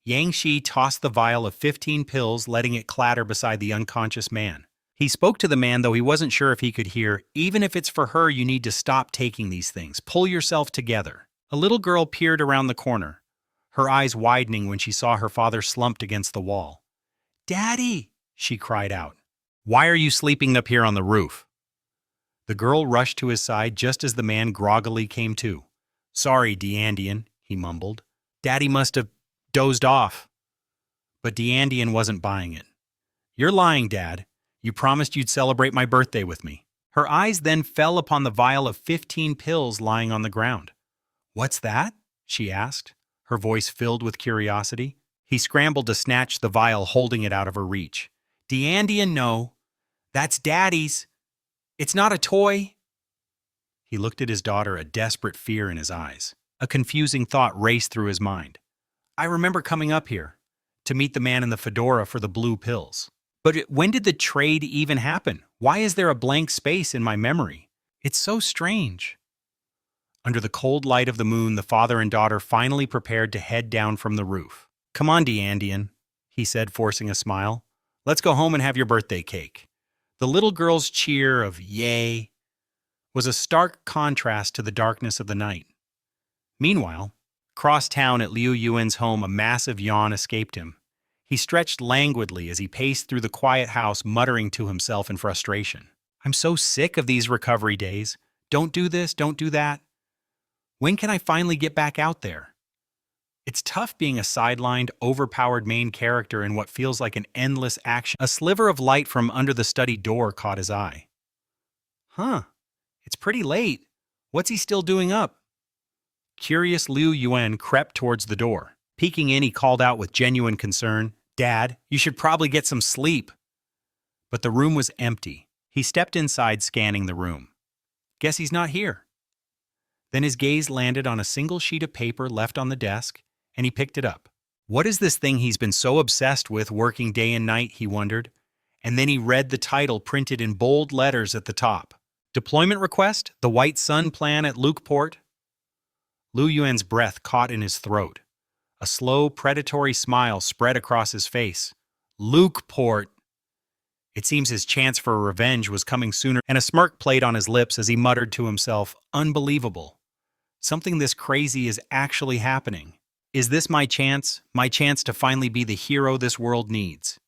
S1: Yangshi tossed the vial of 15 pills, letting it clatter beside the unconscious man. He spoke to the man, though he wasn't sure if he could hear. "Even if it's for her, you need to stop taking these things. Pull yourself together." A little girl peered around the corner, her eyes widening when she saw her father slumped against the wall. "Daddy!" she cried out. "Why are you sleeping up here on the roof?" The girl rushed to his side just as the man groggily came to. "Sorry, Deandian," he mumbled. "Daddy must have dozed off." But Deandian wasn't buying it. "You're lying, Dad. You promised you'd celebrate my birthday with me." Her eyes then fell upon the vial of 15 pills lying on the ground. "What's that?" she asked, her voice filled with curiosity. He scrambled to snatch the vial, holding it out of her reach. "Deandian, no. That's Daddy's. It's not a toy." He looked at his daughter, a desperate fear in his eyes. A confusing thought raced through his mind. "I remember coming up here to meet the man in the fedora for the blue pills. But when did the trade even happen? Why is there a blank space in my memory? It's so strange." Under the cold light of the moon, the father and daughter finally prepared to head down from the roof. "Come on, Deandian," he said, forcing a smile. "Let's go home and have your birthday cake." The little girl's cheer of "yay" was a stark contrast to the darkness of the night. Meanwhile, across town at Liu Yuan's home, a massive yawn escaped him. He stretched languidly as he paced through the quiet house, muttering to himself in frustration. "I'm so sick of these recovery days. Don't do this, don't do that. When can I finally get back out there?" It's tough being a sidelined, overpowered main character in what feels like an endless action. A sliver of light from under the study door caught his eye. "Huh, it's pretty late. What's he still doing up?" Curious Liu Yuan crept towards the door. Peeking in, he called out with genuine concern, "Dad, you should probably get some sleep." But the room was empty. He stepped inside, scanning the room. "Guess he's not here." Then his gaze landed on a single sheet of paper left on the desk, and he picked it up. What is this thing he's been so obsessed with, working day and night, he wondered. And then he read the title printed in bold letters at the top. "Deployment request, the White Sun plan at Lukeport." Liu Yuan's breath caught in his throat. A slow, predatory smile spread across his face. Lukeport! It seems his chance for revenge was coming sooner, and a smirk played on his lips as he muttered to himself, "Unbelievable. Something this crazy is actually happening. Is this my chance to finally be the hero this world needs?"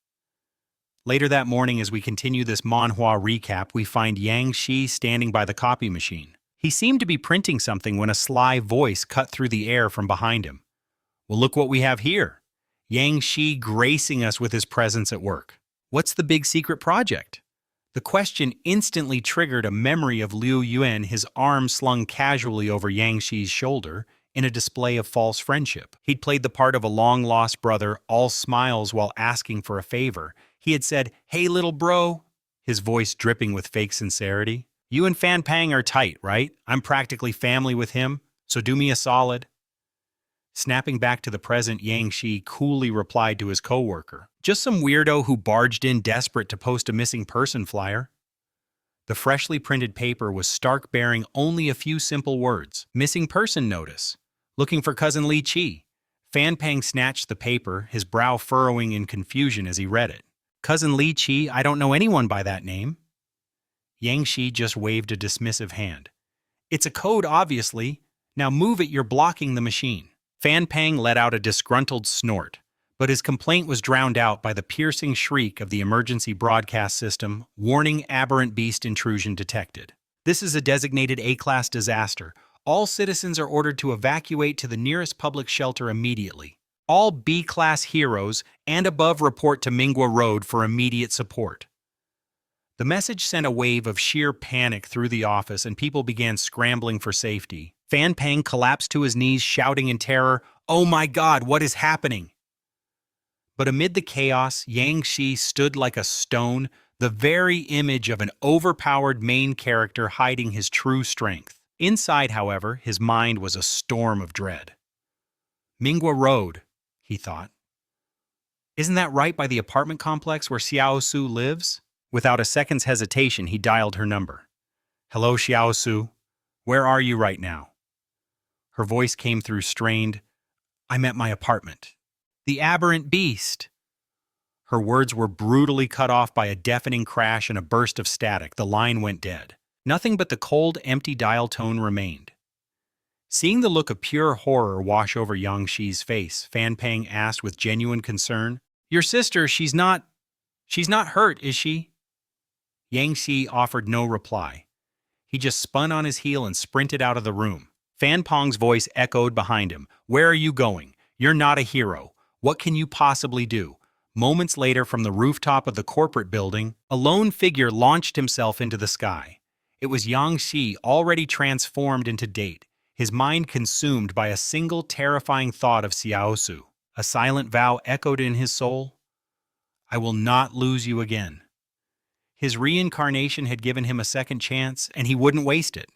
S1: Later that morning, as we continue this Manhwa recap, we find Yang Shi standing by the copy machine. He seemed to be printing something when a sly voice cut through the air from behind him. "Well, look what we have here. Yang Shi gracing us with his presence at work. What's the big secret project?" The question instantly triggered a memory of Liu Yuan, his arm slung casually over Yang Shi's shoulder in a display of false friendship. He'd played the part of a long-lost brother, all smiles while asking for a favor. He had said, "Hey, little bro," his voice dripping with fake sincerity. "You and Fan Pang are tight, right? I'm practically family with him, so do me a solid." Snapping back to the present, Yang Shi coolly replied to his coworker, "Just some weirdo who barged in desperate to post a missing person flyer." The freshly printed paper was stark, bearing only a few simple words. "Missing person notice. Looking for cousin Li Chi." Fan Pang snatched the paper, his brow furrowing in confusion as he read it. "Cousin Li Chi? I don't know anyone by that name." Yang Shi just waved a dismissive hand. "It's a code, obviously. Now move it, you're blocking the machine." Fan Pang let out a disgruntled snort, but his complaint was drowned out by the piercing shriek of the emergency broadcast system, "Warning, aberrant beast intrusion detected. This is a designated A-class disaster. All citizens are ordered to evacuate to the nearest public shelter immediately. All B-class heroes and above report to Manhwa Road for immediate support." The message sent a wave of sheer panic through the office, and people began scrambling for safety. Fan Pang collapsed to his knees, shouting in terror, "Oh my God, what is happening?" But amid the chaos, Yang Shi stood like a stone, the very image of an overpowered main character hiding his true strength. Inside, however, his mind was a storm of dread. Manhwa Road, he thought. Isn't that right by the apartment complex where Xiao Su lives? Without a second's hesitation, he dialed her number. Hello, Xiao Su. Where are you right now? Her voice came through strained. I'm at my apartment. The aberrant beast. Her words were brutally cut off by a deafening crash and a burst of static. The line went dead. Nothing but the cold, empty dial tone remained. Seeing the look of pure horror wash over Yang Shi's face, Fan Peng asked with genuine concern, Your sister, she's not hurt, is she? Yang Shi offered no reply. He just spun on his heel and sprinted out of the room. Fan Peng's voice echoed behind him. Where are you going? You're not a hero. What can you possibly do? Moments later, from the rooftop of the corporate building, a lone figure launched himself into the sky. It was Yang Shi, already transformed into date, his mind consumed by a single terrifying thought of Xiao Su. A silent vow echoed in his soul. I will not lose you again. His reincarnation had given him a second chance, and he wouldn't waste it.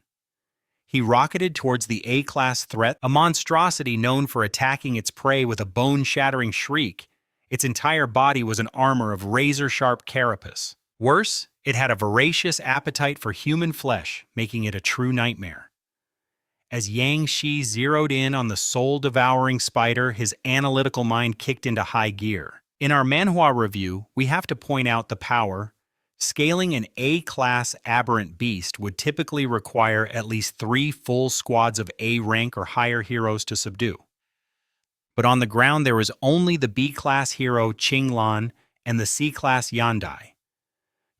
S1: He rocketed towards the A-class threat, a monstrosity known for attacking its prey with a bone-shattering shriek. Its entire body was an armor of razor-sharp carapace. Worse, it had a voracious appetite for human flesh, making it a true nightmare. As Yang Shi zeroed in on the soul-devouring spider, his analytical mind kicked into high gear. In our Manhwa review, we have to point out the power. Scaling an A-class aberrant beast would typically require at least 3 full squads of A-rank or higher heroes to subdue. But on the ground there was only the B-class hero Qinglan and the C-class Yandai.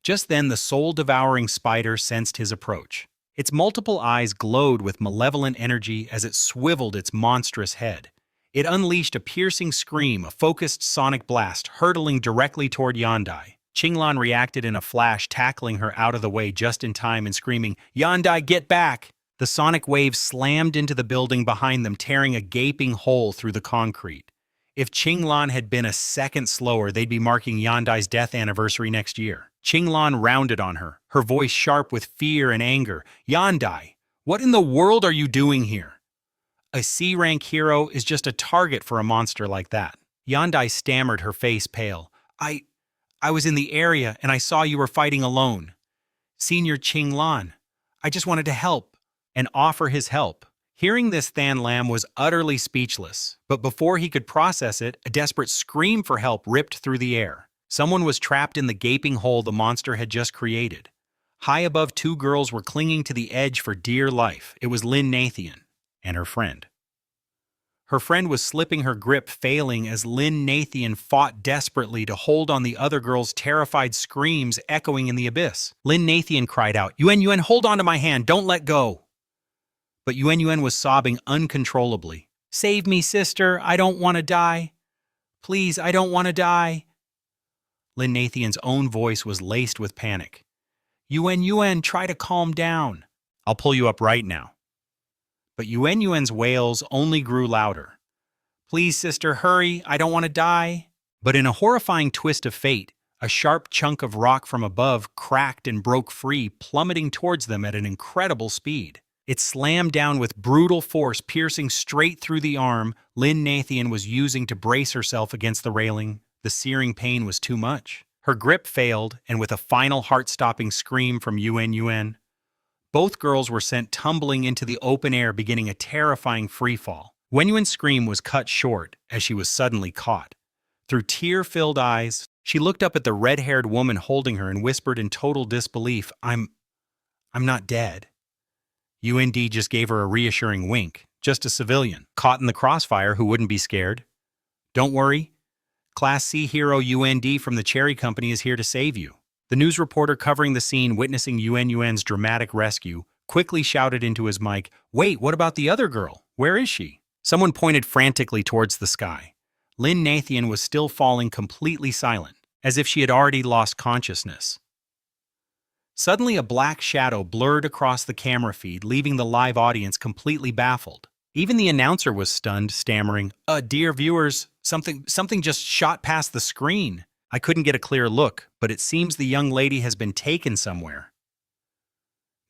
S1: Just then the soul-devouring spider sensed his approach. Its multiple eyes glowed with malevolent energy as it swiveled its monstrous head. It unleashed a piercing scream, a focused sonic blast, hurtling directly toward Yandai. Qinglan reacted in a flash, tackling her out of the way just in time and screaming, Yandai, get back! The sonic wave slammed into the building behind them, tearing a gaping hole through the concrete. If Qinglan had been a second slower, they'd be marking Yandai's death anniversary next year. Qinglan rounded on her, her voice sharp with fear and anger. Yandai, what in the world are you doing here? A C-rank hero is just a target for a monster like that. Yandai stammered, her face pale. I was in the area and I saw you were fighting alone. Senior Qinglan, I just wanted to help and offer his help. Hearing this, Than Lam was utterly speechless, but before he could process it, a desperate scream for help ripped through the air. Someone was trapped in the gaping hole the monster had just created. High above, 2 girls were clinging to the edge for dear life. It was Lin Nathan and her friend. Her friend was slipping her grip, failing as Lin Nathan fought desperately to hold on the other girl's terrified screams echoing in the abyss. Lin Nathan cried out, Yuen, hold on to my hand, don't let go. But Yuen was sobbing uncontrollably. Save me, sister, I don't want to die. Please, I don't want to die. Lin Nathan's own voice was laced with panic. Yuen, try to calm down. I'll pull you up right now. But Yuen's wails only grew louder. Please, sister, hurry, I don't want to die. But in a horrifying twist of fate, a sharp chunk of rock from above cracked and broke free, plummeting towards them at an incredible speed. It slammed down with brutal force, piercing straight through the arm Lin Nathan was using to brace herself against the railing. The searing pain was too much. Her grip failed, and with a final heart-stopping scream from Yuen, both girls were sent tumbling into the open air, beginning a terrifying freefall. Yuen's scream was cut short as she was suddenly caught. Through tear-filled eyes, she looked up at the red-haired woman holding her and whispered in total disbelief, I'm not dead. UND just gave her a reassuring wink, just a civilian, caught in the crossfire who wouldn't be scared. Don't worry, Class C hero UND from the Cherry Company is here to save you. The news reporter covering the scene, witnessing Yuen's dramatic rescue, quickly shouted into his mic, Wait, what about the other girl? Where is she? Someone pointed frantically towards the sky. Lin Nathan was still falling completely silent, as if she had already lost consciousness. Suddenly, a black shadow blurred across the camera feed, leaving the live audience completely baffled. Even the announcer was stunned, stammering, Dear viewers, something just shot past the screen. I couldn't get a clear look, but it seems the young lady has been taken somewhere.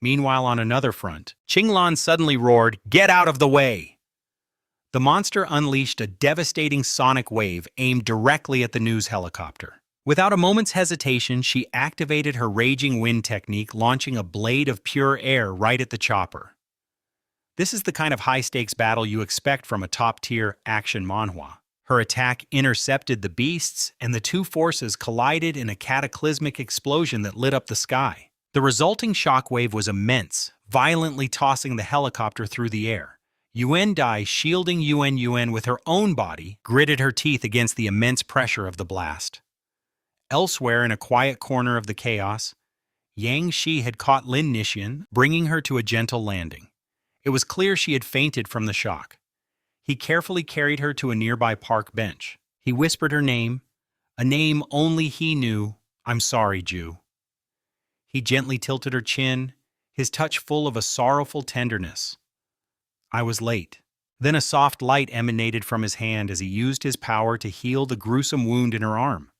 S1: Meanwhile, on another front, Qinglan suddenly roared, "Get out of the way!" The monster unleashed a devastating sonic wave aimed directly at the news helicopter. Without a moment's hesitation, she activated her raging wind technique, launching a blade of pure air right at the chopper. This is the kind of high-stakes battle you expect from a top-tier action manhwa. Her attack intercepted the beasts, and the two forces collided in a cataclysmic explosion that lit up the sky. The resulting shockwave was immense, violently tossing the helicopter through the air. Yuan Dai, shielding Yuan with her own body, gritted her teeth against the immense pressure of the blast. Elsewhere, in a quiet corner of the chaos, Yang Shi had caught Lin Nishian, bringing her to a gentle landing. It was clear she had fainted from the shock. He carefully carried her to a nearby park bench. He whispered her name, a name only he knew. "I'm sorry, Ju." He gently tilted her chin, his touch full of a sorrowful tenderness. "I was late." Then a soft light emanated from his hand as he used his power to heal the gruesome wound in her arm.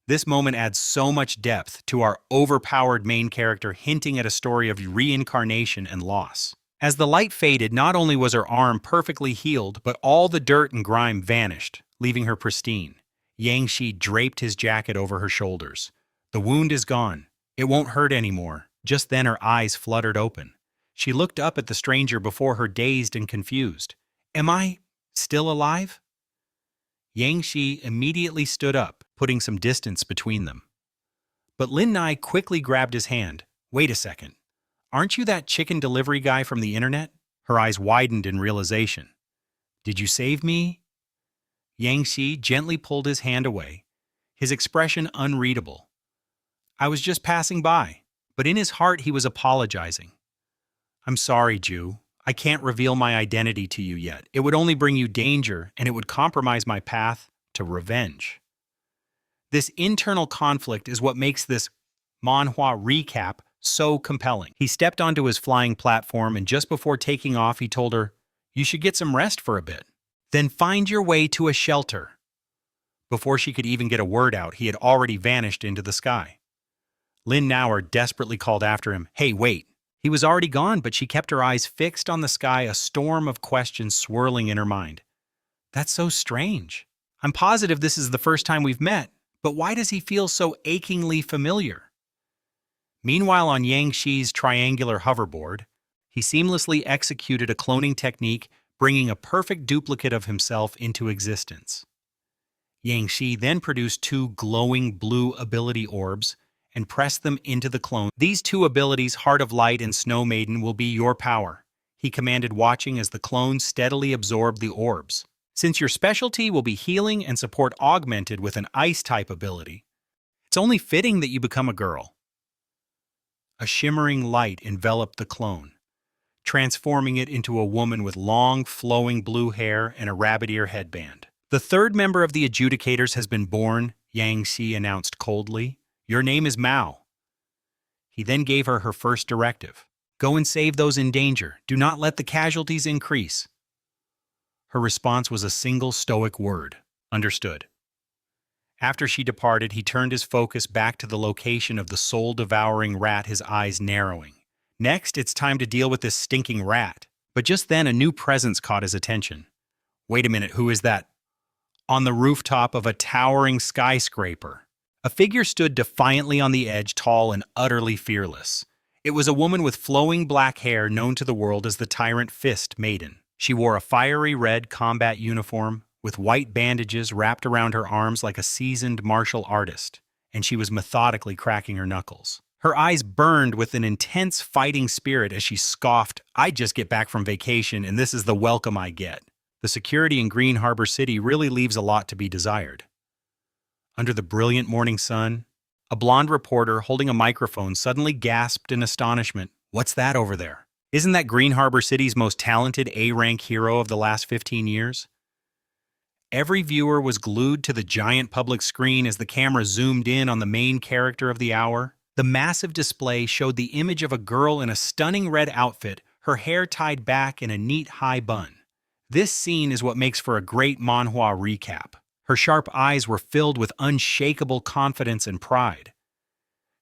S1: This moment adds so much depth to our overpowered main character, hinting at a story of reincarnation and loss. As the light faded, not only was her arm perfectly healed, but all the dirt and grime vanished, leaving her pristine. Yang Shi draped his jacket over her shoulders. "The wound is gone. It won't hurt anymore." Just then her eyes fluttered open. She looked up at the stranger before her, dazed and confused. "Am I still alive?" Yang Shi immediately stood up, putting some distance between them. But Lin Nai quickly grabbed his hand. "Wait a second. Aren't you that chicken delivery guy from the internet?" Her eyes widened in realization. "Did you save me?" Yang Shi gently pulled his hand away, his expression unreadable. "I was just passing by," but in his heart he was apologizing. "I'm sorry, Ju. I can't reveal my identity to you yet. It would only bring you danger, and it would compromise my path to revenge." This internal conflict is what makes this manhwa recap so compelling. He stepped onto his flying platform, and just before taking off, he told her, "You should get some rest for a bit. Then find your way to a shelter." Before she could even get a word out, he had already vanished into the sky. Lin Nauer desperately called after him, "Hey, wait." He was already gone, but she kept her eyes fixed on the sky, a storm of questions swirling in her mind. "That's so strange. I'm positive this is the first time we've met, but why does he feel so achingly familiar?" Meanwhile, on Yang Shi's triangular hoverboard, he seamlessly executed a cloning technique, bringing a perfect duplicate of himself into existence. Yang Shi then produced two glowing blue ability orbs and pressed them into the clone. "These two abilities, Heart of Light and Snow Maiden, will be your power," he commanded, watching as the clone steadily absorbed the orbs. "Since your specialty will be healing and support augmented with an Ice-type ability, it's only fitting that you become a girl." A shimmering light enveloped the clone, transforming it into a woman with long, flowing blue hair and a rabbit ear headband. "The third member of the adjudicators has been born," Yang Shi announced coldly. "Your name is Mao." He then gave her her first directive. "Go and save those in danger. Do not let the casualties increase." Her response was a single stoic word: "Understood." After she departed, he turned his focus back to the location of the soul-devouring rat, his eyes narrowing. Next, it's time to deal with this stinking rat. But just then, a new presence caught his attention. "Wait a minute, who is that?" On the rooftop of a towering skyscraper, a figure stood defiantly on the edge, tall and utterly fearless. It was a woman with flowing black hair, known to the world as the Tyrant Fist Maiden. She wore a fiery red combat uniform, with white bandages wrapped around her arms like a seasoned martial artist, and she was methodically cracking her knuckles. Her eyes burned with an intense fighting spirit as she scoffed, "I just get back from vacation, and this is the welcome I get." The security in Green Harbor City really leaves a lot to be desired. Under the brilliant morning sun, a blonde reporter holding a microphone suddenly gasped in astonishment. "What's that over there? Isn't that Green Harbor City's most talented A-rank hero of the last 15 years? Every viewer was glued to the giant public screen as the camera zoomed in on the main character of the hour. The massive display showed the image of a girl in a stunning red outfit, her hair tied back in a neat high bun. This scene is what makes for a great manhwa recap. Her sharp eyes were filled with unshakable confidence and pride.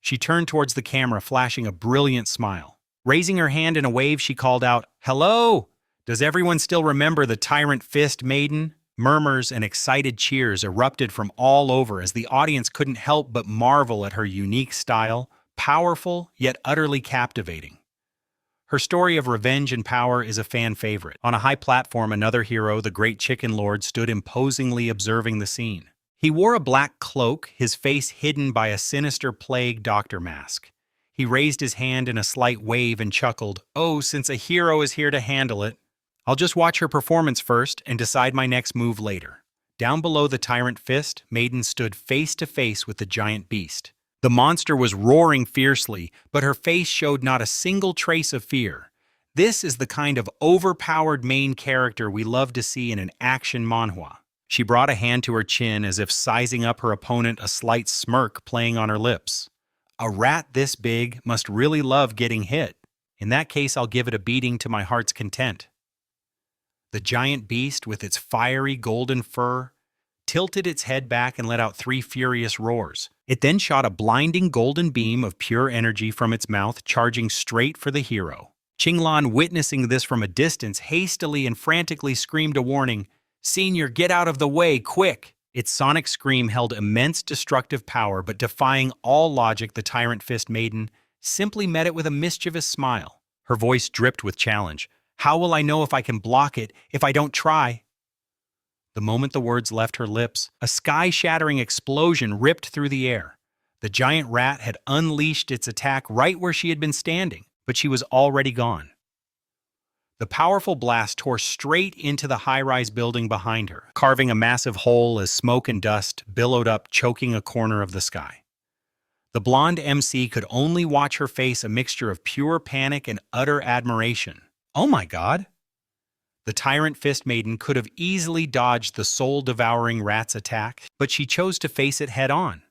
S1: She turned towards the camera, flashing a brilliant smile. Raising her hand in a wave, she called out, "Hello! Does everyone still remember the Tyrant Fist Maiden?" Murmurs and excited cheers erupted from all over as the audience couldn't help but marvel at her unique style, powerful yet utterly captivating. Her story of revenge and power is a fan favorite. On a high platform, another hero, the Great Chicken Lord, stood imposingly observing the scene. He wore a black cloak, his face hidden by a sinister plague doctor mask. He raised his hand in a slight wave and chuckled, "Oh, since a hero is here to handle it, I'll just watch her performance first and decide my next move later." Down below the Tyrant Fist, Maiden stood face to face with the giant beast. The monster was roaring fiercely, but her face showed not a single trace of fear. This is the kind of overpowered main character we love to see in an action manhwa. She brought a hand to her chin as if sizing up her opponent, a slight smirk playing on her lips. A rat this big must really love getting hit. In that case, I'll give it a beating to my heart's content. The giant beast, with its fiery golden fur, tilted its head back and let out 3 furious roars. It then shot a blinding golden beam of pure energy from its mouth, charging straight for the hero. Qinglan, witnessing this from a distance, hastily and frantically screamed a warning, "Senior, get out of the way, quick!" Its sonic scream held immense destructive power, but defying all logic, the Tyrant Fist Maiden simply met it with a mischievous smile. Her voice dripped with challenge. "How will I know if I can block it if I don't try?" The moment the words left her lips, a sky-shattering explosion ripped through the air. The giant rat had unleashed its attack right where she had been standing, but she was already gone. The powerful blast tore straight into the high-rise building behind her, carving a massive hole as smoke and dust billowed up, choking a corner of the sky. The blonde MC could only watch her face a mixture of pure panic and utter admiration. "Oh my God!" The Tyrant Fist Maiden could have easily dodged the soul-devouring rat's attack, but she chose to face it head-on.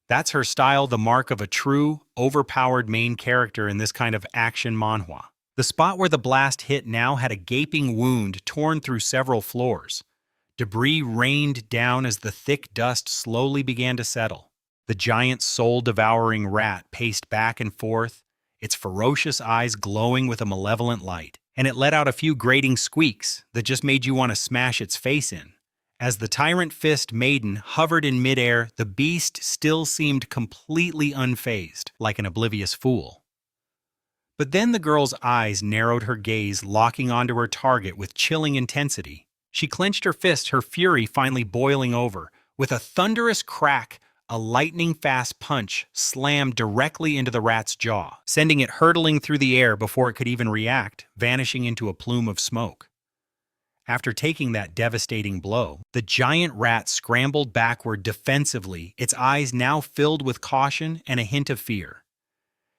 S1: That's her style, the mark of a true, overpowered main character in this kind of action manhwa. The spot where the blast hit now had a gaping wound torn through several floors. Debris rained down as the thick dust slowly began to settle. The giant soul-devouring rat paced back and forth, its ferocious eyes glowing with a malevolent light, and it let out a few grating squeaks that just made you want to smash its face in. As the Tyrant Fist Maiden hovered in midair, the beast still seemed completely unfazed, like an oblivious fool. But then the girl's eyes narrowed, her gaze locking onto her target with chilling intensity. She clenched her fist, her fury finally boiling over. With a thunderous crack, a lightning-fast punch slammed directly into the rat's jaw, sending it hurtling through the air before it could even react, vanishing into a plume of smoke. After taking that devastating blow, the giant rat scrambled backward defensively, its eyes now filled with caution and a hint of fear.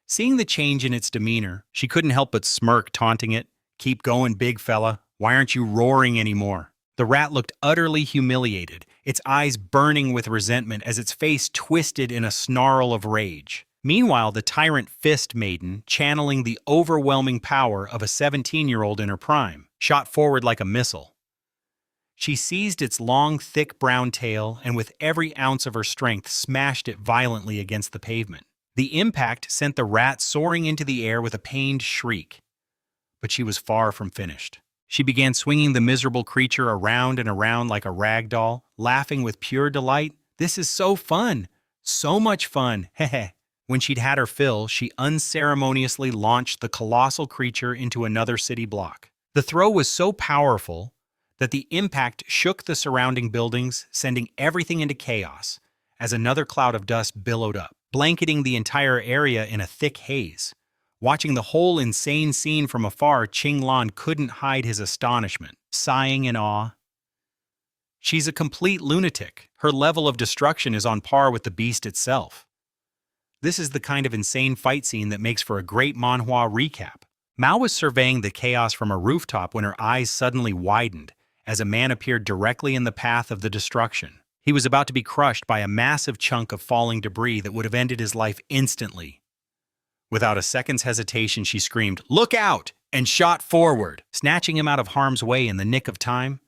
S1: Seeing the change in its demeanor, she couldn't help but smirk, taunting it. "Keep going, big fella. Why aren't you roaring anymore?" The rat looked utterly humiliated, its eyes burning with resentment as its face twisted in a snarl of rage. Meanwhile, the Tyrant Fist Maiden, channeling the overwhelming power of a 17-year-old in her prime, shot forward like a missile. She seized its long, thick brown tail and with every ounce of her strength smashed it violently against the pavement. The impact sent the rat soaring into the air with a pained shriek. But she was far from finished. She began swinging the miserable creature around and around like a rag doll, laughing with pure delight. "This is so fun! So much fun! Heh." When she'd had her fill, she unceremoniously launched the colossal creature into another city block. The throw was so powerful that the impact shook the surrounding buildings, sending everything into chaos, as another cloud of dust billowed up, blanketing the entire area in a thick haze. Watching the whole insane scene from afar, Qinglan couldn't hide his astonishment, sighing in awe. She's a complete lunatic. Her level of destruction is on par with the beast itself. This is the kind of insane fight scene that makes for a great manhwa recap. Mao was surveying the chaos from a rooftop when her eyes suddenly widened as a man appeared directly in the path of the destruction. He was about to be crushed by a massive chunk of falling debris that would have ended his life instantly. Without a second's hesitation, she screamed, "Look out!" and shot forward, snatching him out of harm's way in the nick of time.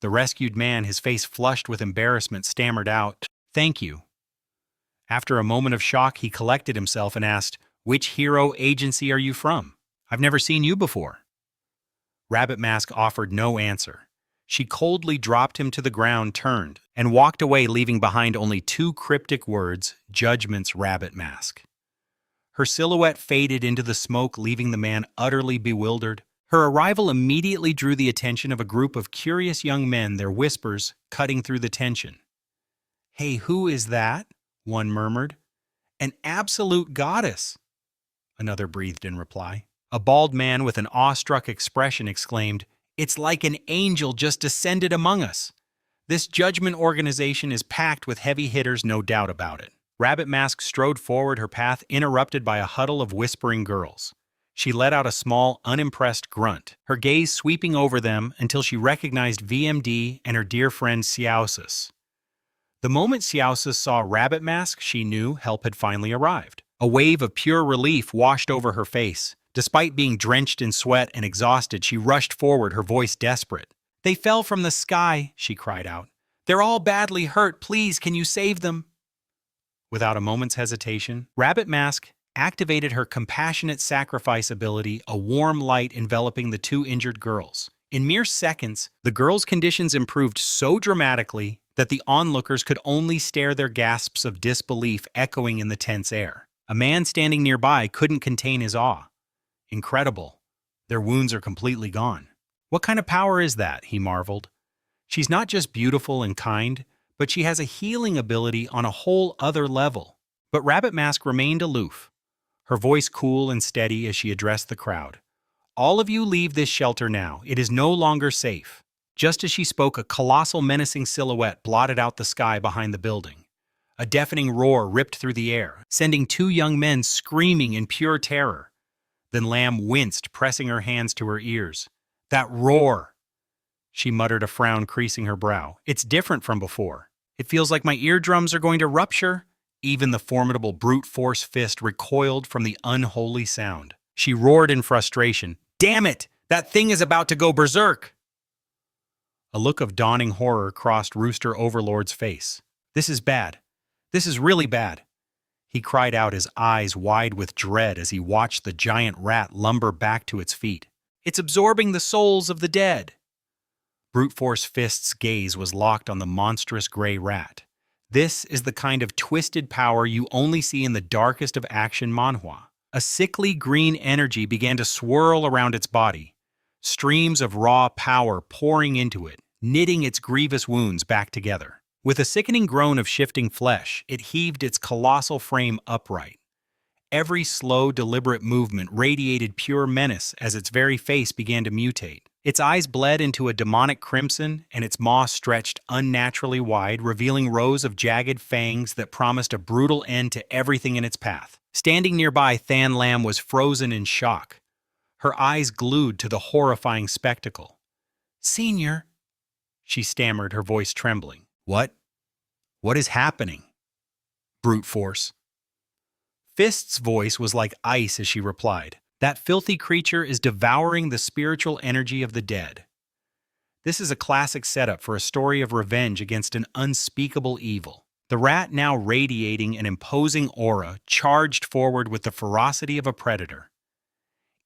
S1: The rescued man, his face flushed with embarrassment, stammered out, "Thank you." After a moment of shock, he collected himself and asked, Which hero agency are you from? I've never seen you before. Rabbit Mask offered no answer. She coldly dropped him to the ground, turned, and walked away, leaving behind only two cryptic words, Judgment's Rabbit Mask. Her silhouette faded into the smoke, leaving the man utterly bewildered. Her arrival immediately drew the attention of a group of curious young men, their whispers cutting through the tension. "Hey, who is that?" one murmured. "An absolute goddess," another breathed in reply. A bald man with an awestruck expression exclaimed, "It's like an angel just descended among us. This judgment organization is packed with heavy hitters, no doubt about it." Rabbit Mask strode forward, her path interrupted by a huddle of whispering girls. She let out a small, unimpressed grunt, her gaze sweeping over them until she recognized VMD and her dear friend Xiaosis. The moment Xiaosis saw Rabbit Mask, she knew help had finally arrived. A wave of pure relief washed over her face. Despite being drenched in sweat and exhausted, she rushed forward, her voice desperate. "They fell from the sky," she cried out. "They're all badly hurt. Please, can you save them?" Without a moment's hesitation, Rabbit Mask activated her compassionate sacrifice ability, a warm light enveloping the two injured girls. In mere seconds, the girls' conditions improved so dramatically that the onlookers could only stare, their gasps of disbelief echoing in the tense air. A man standing nearby couldn't contain his awe. "Incredible. Their wounds are completely gone. What kind of power is that?" he marveled. "She's not just beautiful and kind, but she has a healing ability on a whole other level." But Rabbit Mask remained aloof, her voice cool and steady as she addressed the crowd. "All of you leave this shelter now. It is no longer safe." Just as she spoke, a colossal, menacing silhouette blotted out the sky behind the building. A deafening roar ripped through the air, sending two young men screaming in pure terror. Then Lamb winced, pressing her hands to her ears. "That roar!" she muttered, a frown creasing her brow. "It's different from before. It feels like my eardrums are going to rupture." Even the formidable brute force fist recoiled from the unholy sound. She roared in frustration, "Damn it! That thing is about to go berserk!" A look of dawning horror crossed Rooster Overlord's face. "This is bad. This is really bad," he cried out, his eyes wide with dread as he watched the giant rat lumber back to its feet. "It's absorbing the souls of the dead." Brute Force Fist's gaze was locked on the monstrous gray rat. This is the kind of twisted power you only see in the darkest of action manhwa. A sickly green energy began to swirl around its body, streams of raw power pouring into it, knitting its grievous wounds back together. With a sickening groan of shifting flesh, it heaved its colossal frame upright. Every slow, deliberate movement radiated pure menace as its very face began to mutate. Its eyes bled into a demonic crimson, and its maw stretched unnaturally wide, revealing rows of jagged fangs that promised a brutal end to everything in its path. Standing nearby, Than Lam was frozen in shock, her eyes glued to the horrifying spectacle. "Senior," she stammered, her voice trembling. "What? What is happening?" Brute Force. Fist's voice was like ice as she replied. "That filthy creature is devouring the spiritual energy of the dead." This is a classic setup for a story of revenge against an unspeakable evil. The rat, now radiating an imposing aura, charged forward with the ferocity of a predator.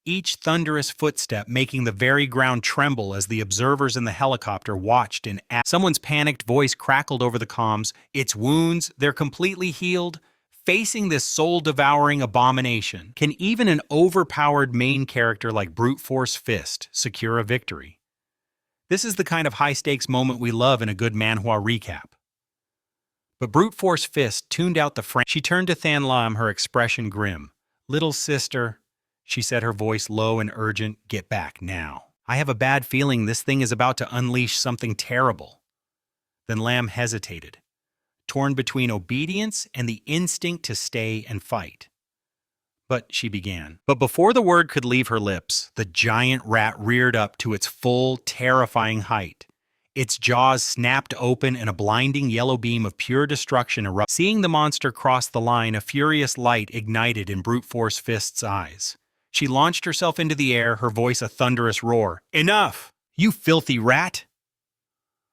S1: Each thunderous footstep making the very ground tremble as the observers in the helicopter watched in awe. Someone's panicked voice crackled over the comms. "Its wounds, they're completely healed. Facing this soul-devouring abomination, can even an overpowered main character like Brute Force Fist secure a victory?" This is the kind of high-stakes moment we love in a good manhwa recap. But Brute Force Fist tuned out the frame. She turned to Than Lam, her expression grim. "Little sister," she said, her voice low and urgent, "get back now. I have a bad feeling this thing is about to unleash something terrible." Then Lam hesitated, torn between obedience and the instinct to stay and fight. "But," she began. But before the word could leave her lips, the giant rat reared up to its full, terrifying height. Its jaws snapped open and a blinding yellow beam of pure destruction erupted. Seeing the monster cross the line, a furious light ignited in Brute Force Fist's eyes. She launched herself into the air, her voice a thunderous roar. "Enough, you filthy rat!"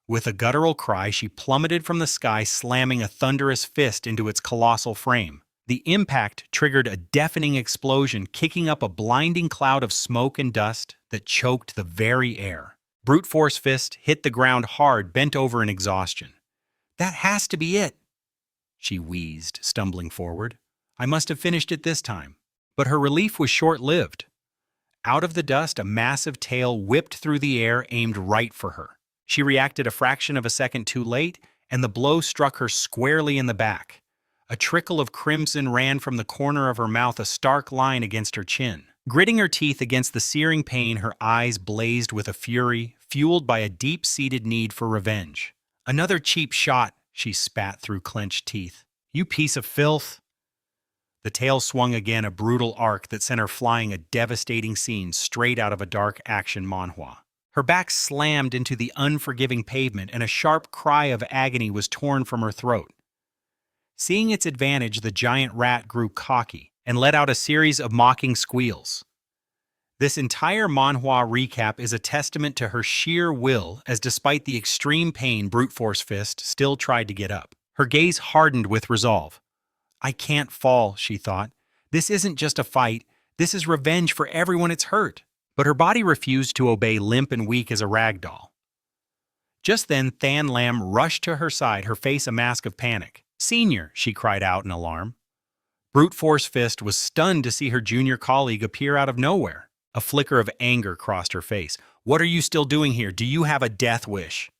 S1: With a guttural cry, she plummeted from the sky, slamming a thunderous fist into its colossal frame. The impact triggered a deafening explosion, kicking up a blinding cloud of smoke and dust that choked the very air. Brute Force Fist hit the ground hard, bent over in exhaustion. "That has to be it," she wheezed, stumbling forward. "I must have finished it this time." But her relief was short-lived. Out of the dust, a massive tail whipped through the air, aimed right for her. She reacted a fraction of a second too late, and the blow struck her squarely in the back. A trickle of crimson ran from the corner of her mouth, a stark line against her chin. Gritting her teeth against the searing pain, her eyes blazed with a fury, fueled by a deep-seated need for revenge. "Another cheap shot," she spat through clenched teeth. "You piece of filth." The tail swung again, a brutal arc that sent her flying, a devastating scene straight out of a dark action manhwa. Her back slammed into the unforgiving pavement, and a sharp cry of agony was torn from her throat. Seeing its advantage, the giant rat grew cocky and let out a series of mocking squeals. This entire manhwa recap is a testament to her sheer will, as despite the extreme pain, Brute Force Fist still tried to get up. Her gaze hardened with resolve. "I can't fall," she thought. "This isn't just a fight. This is revenge for everyone it's hurt." But her body refused to obey, limp and weak as a rag doll. Just then, Than Lam rushed to her side, her face a mask of panic. "Senior," she cried out in alarm. Brute Force Fist was stunned to see her junior colleague appear out of nowhere. A flicker of anger crossed her face. "What are you still doing here? Do you have a death wish?"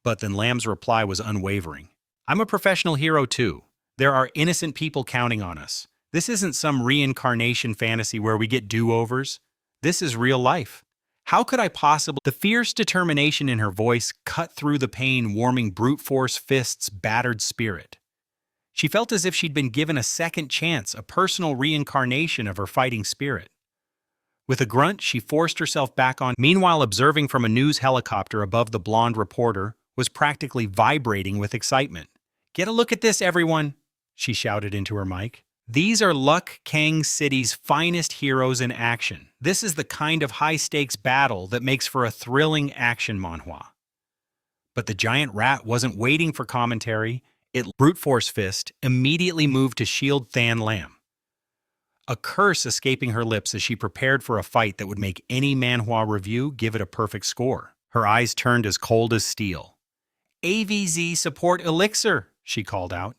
S1: But then Lam's reply was unwavering. "I'm a professional hero too. There are innocent people counting on us. This isn't some reincarnation fantasy where we get do-overs. This is real life. How could I possibly—" The fierce determination in her voice cut through the pain, warming Brute Force Fist's battered spirit. She felt as if she'd been given a second chance, a personal reincarnation of her fighting spirit. With a grunt, she forced herself back on. Meanwhile, observing from a news helicopter above, the blonde reporter was practically vibrating with excitement. "Get a look at this, everyone," she shouted into her mic. "These are Luck Kang City's finest heroes in action. This is the kind of high-stakes battle that makes for a thrilling action manhwa." But the giant rat wasn't waiting for commentary. Brute Force Fist immediately moved to shield Than Lam, a curse escaping her lips as she prepared for a fight that would make any manhwa review give it a perfect score. Her eyes turned as cold as steel. "AVZ support elixir," she called out.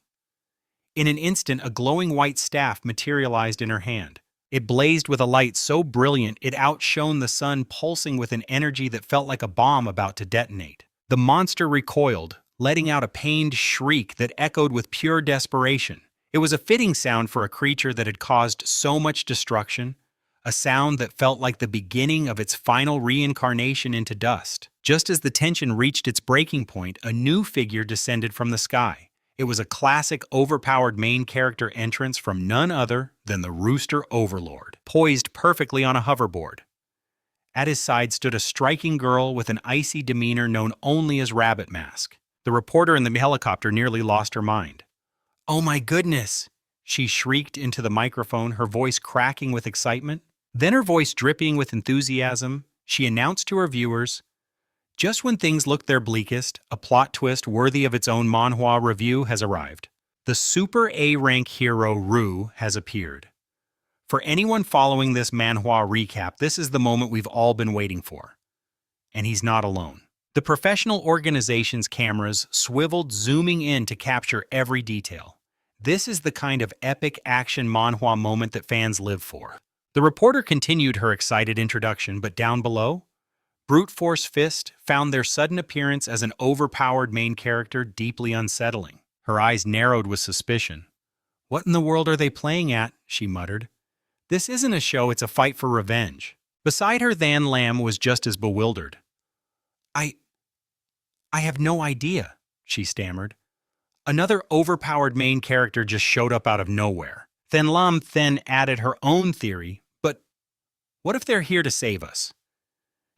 S1: In an instant, a glowing white staff materialized in her hand. It blazed with a light so brilliant it outshone the sun, pulsing with an energy that felt like a bomb about to detonate. The monster recoiled, letting out a pained shriek that echoed with pure desperation. It was a fitting sound for a creature that had caused so much destruction, a sound that felt like the beginning of its final reincarnation into dust. Just as the tension reached its breaking point, a new figure descended from the sky. It was a classic Overpowered main character entrance from none other than the Rooster Overlord, poised perfectly on a hoverboard. At his side stood a striking girl with an icy demeanor known only as Rabbit Mask. The reporter in the helicopter nearly lost her mind. "Oh my goodness!" she shrieked into the microphone, her voice cracking with excitement. Then, her voice dripping with enthusiasm, she announced to her viewers, "Just when things looked their bleakest, a plot twist worthy of its own manhwa review has arrived. The Super A-rank hero Ru has appeared. For anyone following this manhwa recap, this is the moment we've all been waiting for. And he's not alone." The professional organization's cameras swiveled, zooming in to capture every detail. This is the kind of epic action manhwa moment that fans live for. The reporter continued her excited introduction, but down below, Brute Force Fist found their sudden appearance as an overpowered main character deeply unsettling. Her eyes narrowed with suspicion. "What in the world are they playing at?" she muttered. "This isn't a show, it's a fight for revenge." Beside her, Than Lam was just as bewildered. I have no idea," she stammered. "Another overpowered main character just showed up out of nowhere." Than Lam then added her own theory, "But what if they're here to save us?"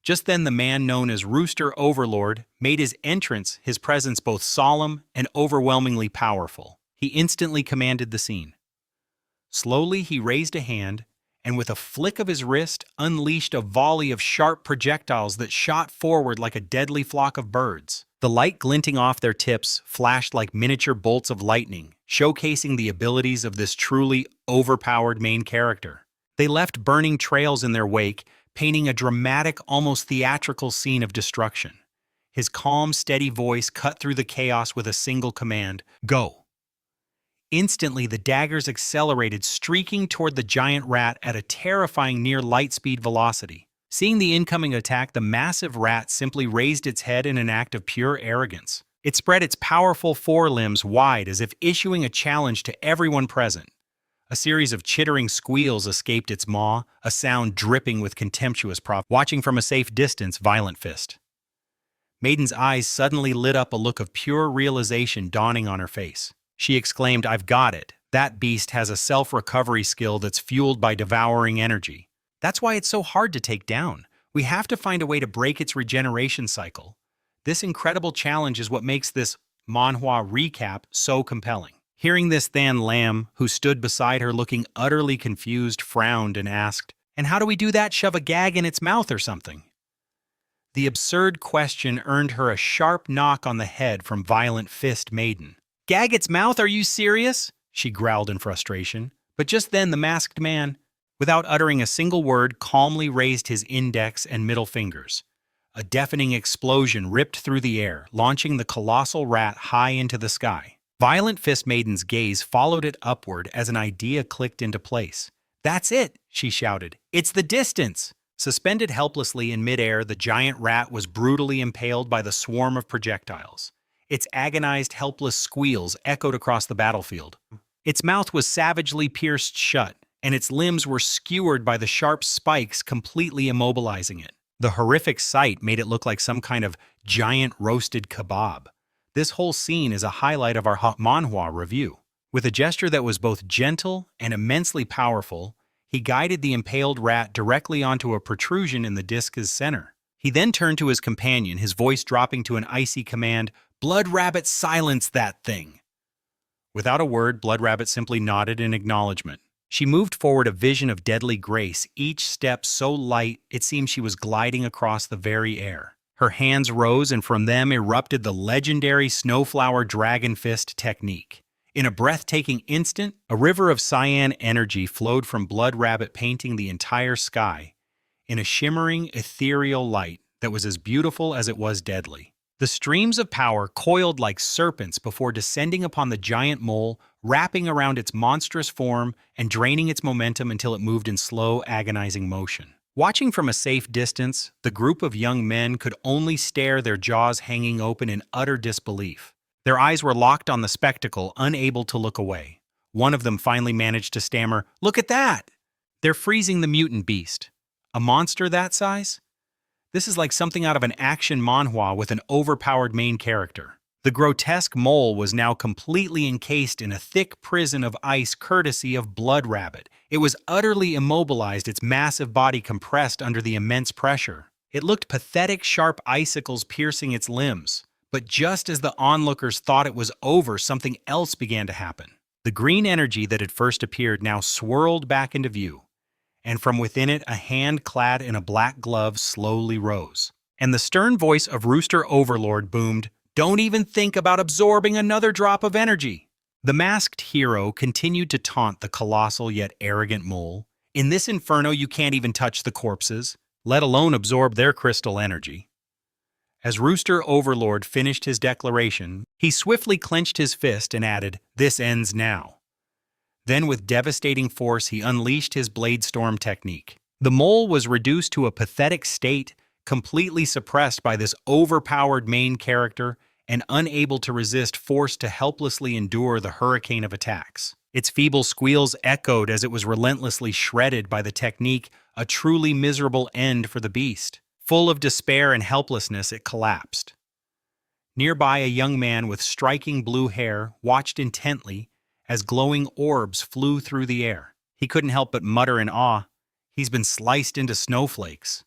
S1: Just then, the man known as Rooster Overlord made his entrance, his presence both solemn and overwhelmingly powerful. He instantly commanded the scene. Slowly, he raised a hand, and with a flick of his wrist, unleashed a volley of sharp projectiles that shot forward like a deadly flock of birds. The light glinting off their tips flashed like miniature bolts of lightning, showcasing the abilities of this truly overpowered main character. They left burning trails in their wake, painting a dramatic, almost theatrical scene of destruction. His calm, steady voice cut through the chaos with a single command: "Go." Instantly, the daggers accelerated, streaking toward the giant rat at a terrifying near-light-speed velocity. Seeing the incoming attack, the massive rat simply raised its head in an act of pure arrogance. It spread its powerful forelimbs wide as if issuing a challenge to everyone present. A series of chittering squeals escaped its maw, a sound dripping with contemptuous prop. Watching from a safe distance, Violent Fist. Maiden's eyes suddenly lit up, a look of pure realization dawning on her face. She exclaimed, "I've got it. That beast has a self-recovery skill that's fueled by devouring energy. That's why it's so hard to take down. We have to find a way to break its regeneration cycle. This incredible challenge is what makes this Manhwa recap so compelling." Hearing this, Than Lam, who stood beside her looking utterly confused, frowned and asked, "And how do we do that? Shove a gag in its mouth or something?" The absurd question earned her a sharp knock on the head from Violent Fist Maiden. "Gag its mouth? Are you serious?" she growled in frustration. But just then the masked man, without uttering a single word, calmly raised his index and middle fingers. A deafening explosion ripped through the air, launching the colossal rat high into the sky. Violent Fist Maiden's gaze followed it upward as an idea clicked into place. "That's it!" she shouted. "It's the distance!" Suspended helplessly in midair, the giant rat was brutally impaled by the swarm of projectiles. Its agonized, helpless squeals echoed across the battlefield. Its mouth was savagely pierced shut, and its limbs were skewered by the sharp spikes, completely immobilizing it. The horrific sight made it look like some kind of giant roasted kebab. This whole scene is a highlight of our Manhwa review. With a gesture that was both gentle and immensely powerful, he guided the impaled rat directly onto a protrusion in the disc's center. He then turned to his companion, his voice dropping to an icy command: "Blood Rabbit, silence that thing!" Without a word, Blood Rabbit simply nodded in acknowledgement. She moved forward, a vision of deadly grace, each step so light it seemed she was gliding across the very air. Her hands rose, and from them erupted the legendary Snowflower Dragon Fist technique. In a breathtaking instant, a river of cyan energy flowed from Blood Rabbit, painting the entire sky in a shimmering, ethereal light that was as beautiful as it was deadly. The streams of power coiled like serpents before descending upon the giant mole, wrapping around its monstrous form and draining its momentum until it moved in slow, agonizing motion. Watching from a safe distance, the group of young men could only stare, their jaws hanging open in utter disbelief. Their eyes were locked on the spectacle, unable to look away. One of them finally managed to stammer, "Look at that! They're freezing the mutant beast. A monster that size? This is like something out of an action manhwa with an overpowered main character." The grotesque mole was now completely encased in a thick prison of ice courtesy of Blood Rabbit. It was utterly immobilized, its massive body compressed under the immense pressure. It looked pathetic, sharp icicles piercing its limbs. But just as the onlookers thought it was over, something else began to happen. The green energy that had first appeared now swirled back into view, and from within it a hand clad in a black glove slowly rose. And the stern voice of Rooster Overlord boomed, "Don't even think about absorbing another drop of energy." The masked hero continued to taunt the colossal yet arrogant mole. "In this inferno you can't even touch the corpses, let alone absorb their crystal energy." As Rooster Overlord finished his declaration, he swiftly clenched his fist and added, "This ends now." Then with devastating force he unleashed his Blade Storm technique. The mole was reduced to a pathetic state, completely suppressed by this overpowered main character and unable to resist, forced to helplessly endure the hurricane of attacks. Its feeble squeals echoed as it was relentlessly shredded by the technique, a truly miserable end for the beast. Full of despair and helplessness, it collapsed. Nearby, a young man with striking blue hair watched intently as glowing orbs flew through the air. He couldn't help but mutter in awe, "He's been sliced into snowflakes."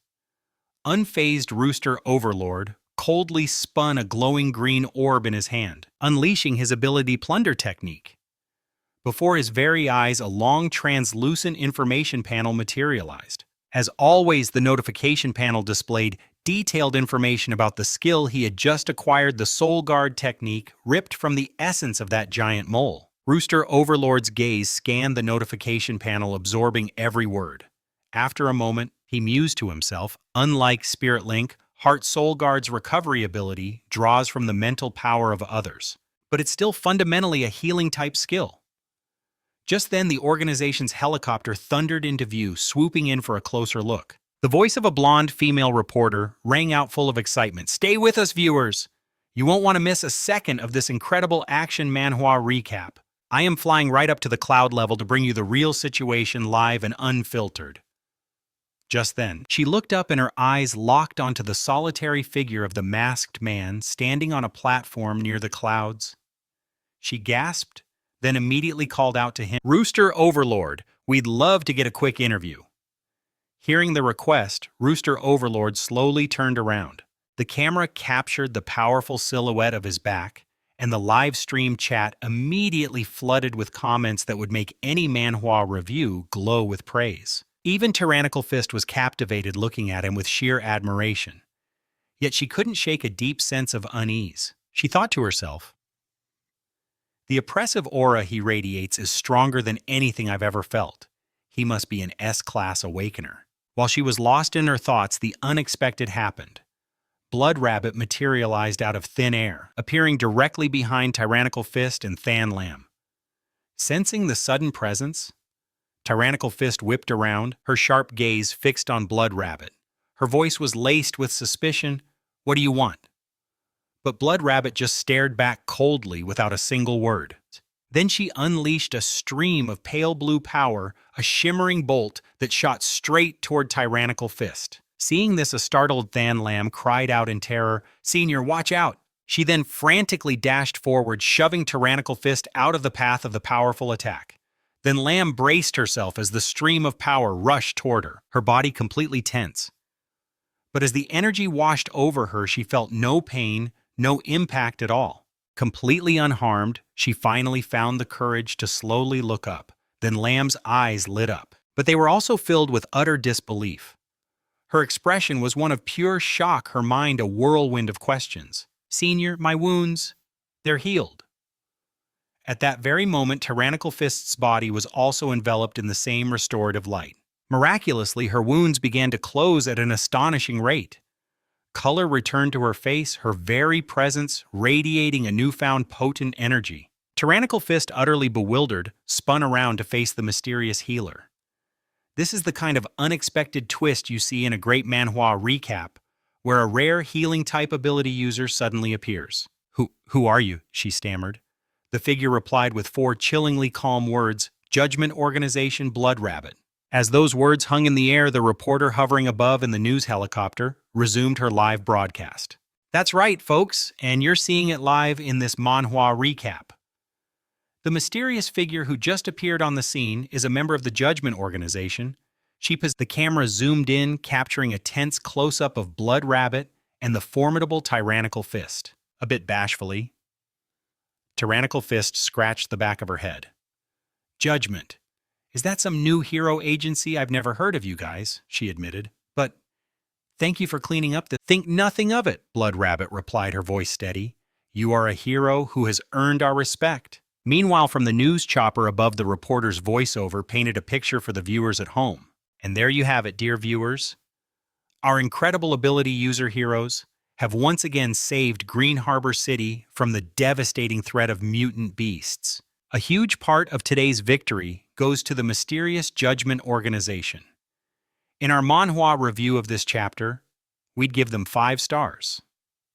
S1: Unfazed Rooster Overlord coldly spun a glowing green orb in his hand, unleashing his ability Plunder technique. Before his very eyes, a long translucent information panel materialized. As always, the notification panel displayed Detailed information about the skill he had just acquired, the Soul Guard technique, ripped from the essence of that giant mole. Rooster Overlord's gaze scanned the notification panel, absorbing every word. After a moment, he mused to himself, unlike Spirit Link, Heart Soul Guard's recovery ability draws from the mental power of others. But it's still fundamentally a healing-type skill. Just then, the organization's helicopter thundered into view, swooping in for a closer look. The voice of a blonde female reporter rang out full of excitement. "Stay with us, viewers! You won't want to miss a second of this incredible action manhwa recap. I am flying right up to the cloud level to bring you the real situation live and unfiltered." Just then, she looked up and her eyes locked onto the solitary figure of the masked man standing on a platform near the clouds. She gasped, then immediately called out to him, "Rooster Overlord, we'd love to get a quick interview." Hearing the request, Rooster Overlord slowly turned around. The camera captured the powerful silhouette of his back, and the live stream chat immediately flooded with comments that would make any manhwa review glow with praise. Even Tyrannical Fist was captivated looking at him with sheer admiration. Yet she couldn't shake a deep sense of unease. She thought to herself, "The oppressive aura he radiates is stronger than anything I've ever felt. He must be an S-class awakener." While she was lost in her thoughts, the unexpected happened. Blood Rabbit materialized out of thin air, appearing directly behind Tyrannical Fist and Than Lam. Sensing the sudden presence, Tyrannical Fist whipped around, her sharp gaze fixed on Blood Rabbit. Her voice was laced with suspicion. "What do you want?" But Blood Rabbit just stared back coldly without a single word. Then she unleashed a stream of pale blue power, a shimmering bolt that shot straight toward Tyrannical Fist. Seeing this, a startled Than Lam cried out in terror, "Senior, watch out!" She then frantically dashed forward, shoving Tyrannical Fist out of the path of the powerful attack. Then Lam braced herself as the stream of power rushed toward her body completely tense. But as the energy washed over her, she felt no pain, no impact at all. Completely unharmed, she finally found the courage to slowly look up. Then Lam's eyes lit up, but they were also filled with utter disbelief. Her expression was one of pure shock, her mind a whirlwind of questions. "Senior, my wounds, they're healed." At that very moment, Tyrannical Fist's body was also enveloped in the same restorative light. Miraculously, her wounds began to close at an astonishing rate. Color returned to her face, her very presence radiating a newfound potent energy. Tyrannical Fist, utterly bewildered, spun around to face the mysterious healer. This is the kind of unexpected twist you see in a great manhwa recap, where a rare healing-type ability user suddenly appears. Who are you?" she stammered. The figure replied with 4 chillingly calm words, "Judgment Organization Blood Rabbit." As those words hung in the air, the reporter hovering above in the news helicopter resumed her live broadcast. "That's right, folks, and you're seeing it live in this manhwa recap. The mysterious figure who just appeared on the scene is a member of the Judgment Organization. The camera zoomed in, capturing a tense close-up of Blood Rabbit and the formidable Tyrannical Fist. A bit bashfully, Tyrannical Fist scratched the back of her head. "Judgment. Is that some new hero agency? I've never heard of you guys," she admitted. "But thank you for cleaning up the—" "Think nothing of it," Blood Rabbit replied, her voice steady. "You are a hero who has earned our respect." Meanwhile, from the news chopper above, the reporter's voiceover painted a picture for the viewers at home. And there you have it, dear viewers. Our incredible ability user heroes have once again saved Green Harbor City from the devastating threat of mutant beasts. A huge part of today's victory goes to the mysterious Judgment Organization. In our manhwa review of this chapter, we'd give them 5 stars.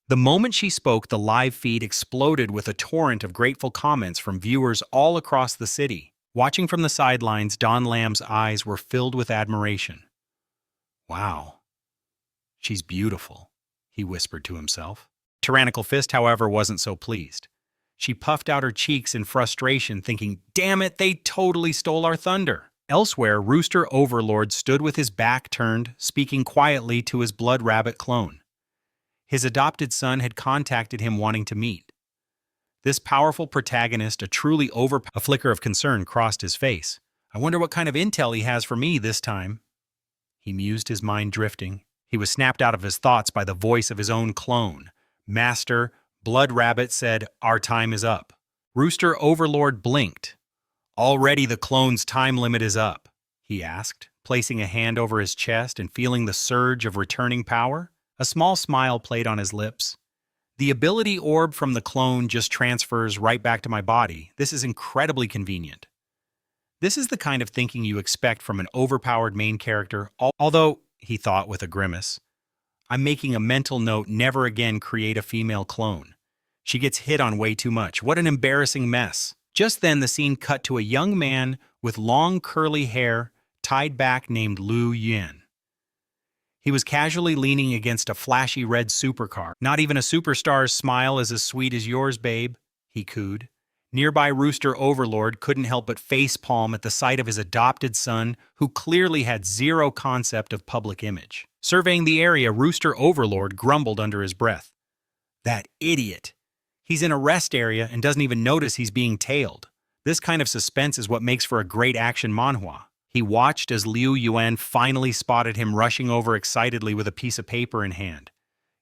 S1: The moment she spoke, the live feed exploded with a torrent of grateful comments from viewers all across the city. Watching from the sidelines, Don Lam's eyes were filled with admiration. "Wow, she's beautiful," he whispered to himself. Tyrannical Fist, however, wasn't so pleased. She puffed out her cheeks in frustration, thinking, "Damn it, they totally stole our thunder." Elsewhere, Rooster Overlord stood with his back turned, speaking quietly to his Blood Rabbit clone. His adopted son had contacted him wanting to meet. This powerful protagonist, a flicker of concern crossed his face. "I wonder what kind of intel he has for me this time." He mused, his mind drifting. He was snapped out of his thoughts by the voice of his own clone. Master, Blood Rabbit said, "Our time is up." Rooster Overlord blinked. "Already the clone's time limit is up?" he asked, placing a hand over his chest and feeling the surge of returning power. A small smile played on his lips. "The ability orb from the clone just transfers right back to my body. This is incredibly convenient." This is the kind of thinking you expect from an overpowered main character, although, he thought with a grimace, I'm making a mental note never again create a female clone. She gets hit on way too much. What an embarrassing mess. Just then the scene cut to a young man with long curly hair tied back named Liu Yuan. He was casually leaning against a flashy red supercar. "Not even a superstar's smile is as sweet as yours, babe," he cooed. Nearby Rooster Overlord couldn't help but facepalm at the sight of his adopted son, who clearly had zero concept of public image. Surveying the area, Rooster Overlord grumbled under his breath. "That idiot! He's in a rest area and doesn't even notice he's being tailed. This kind of suspense is what makes for a great action manhwa." He watched as Liu Yuan finally spotted him rushing over excitedly with a piece of paper in hand.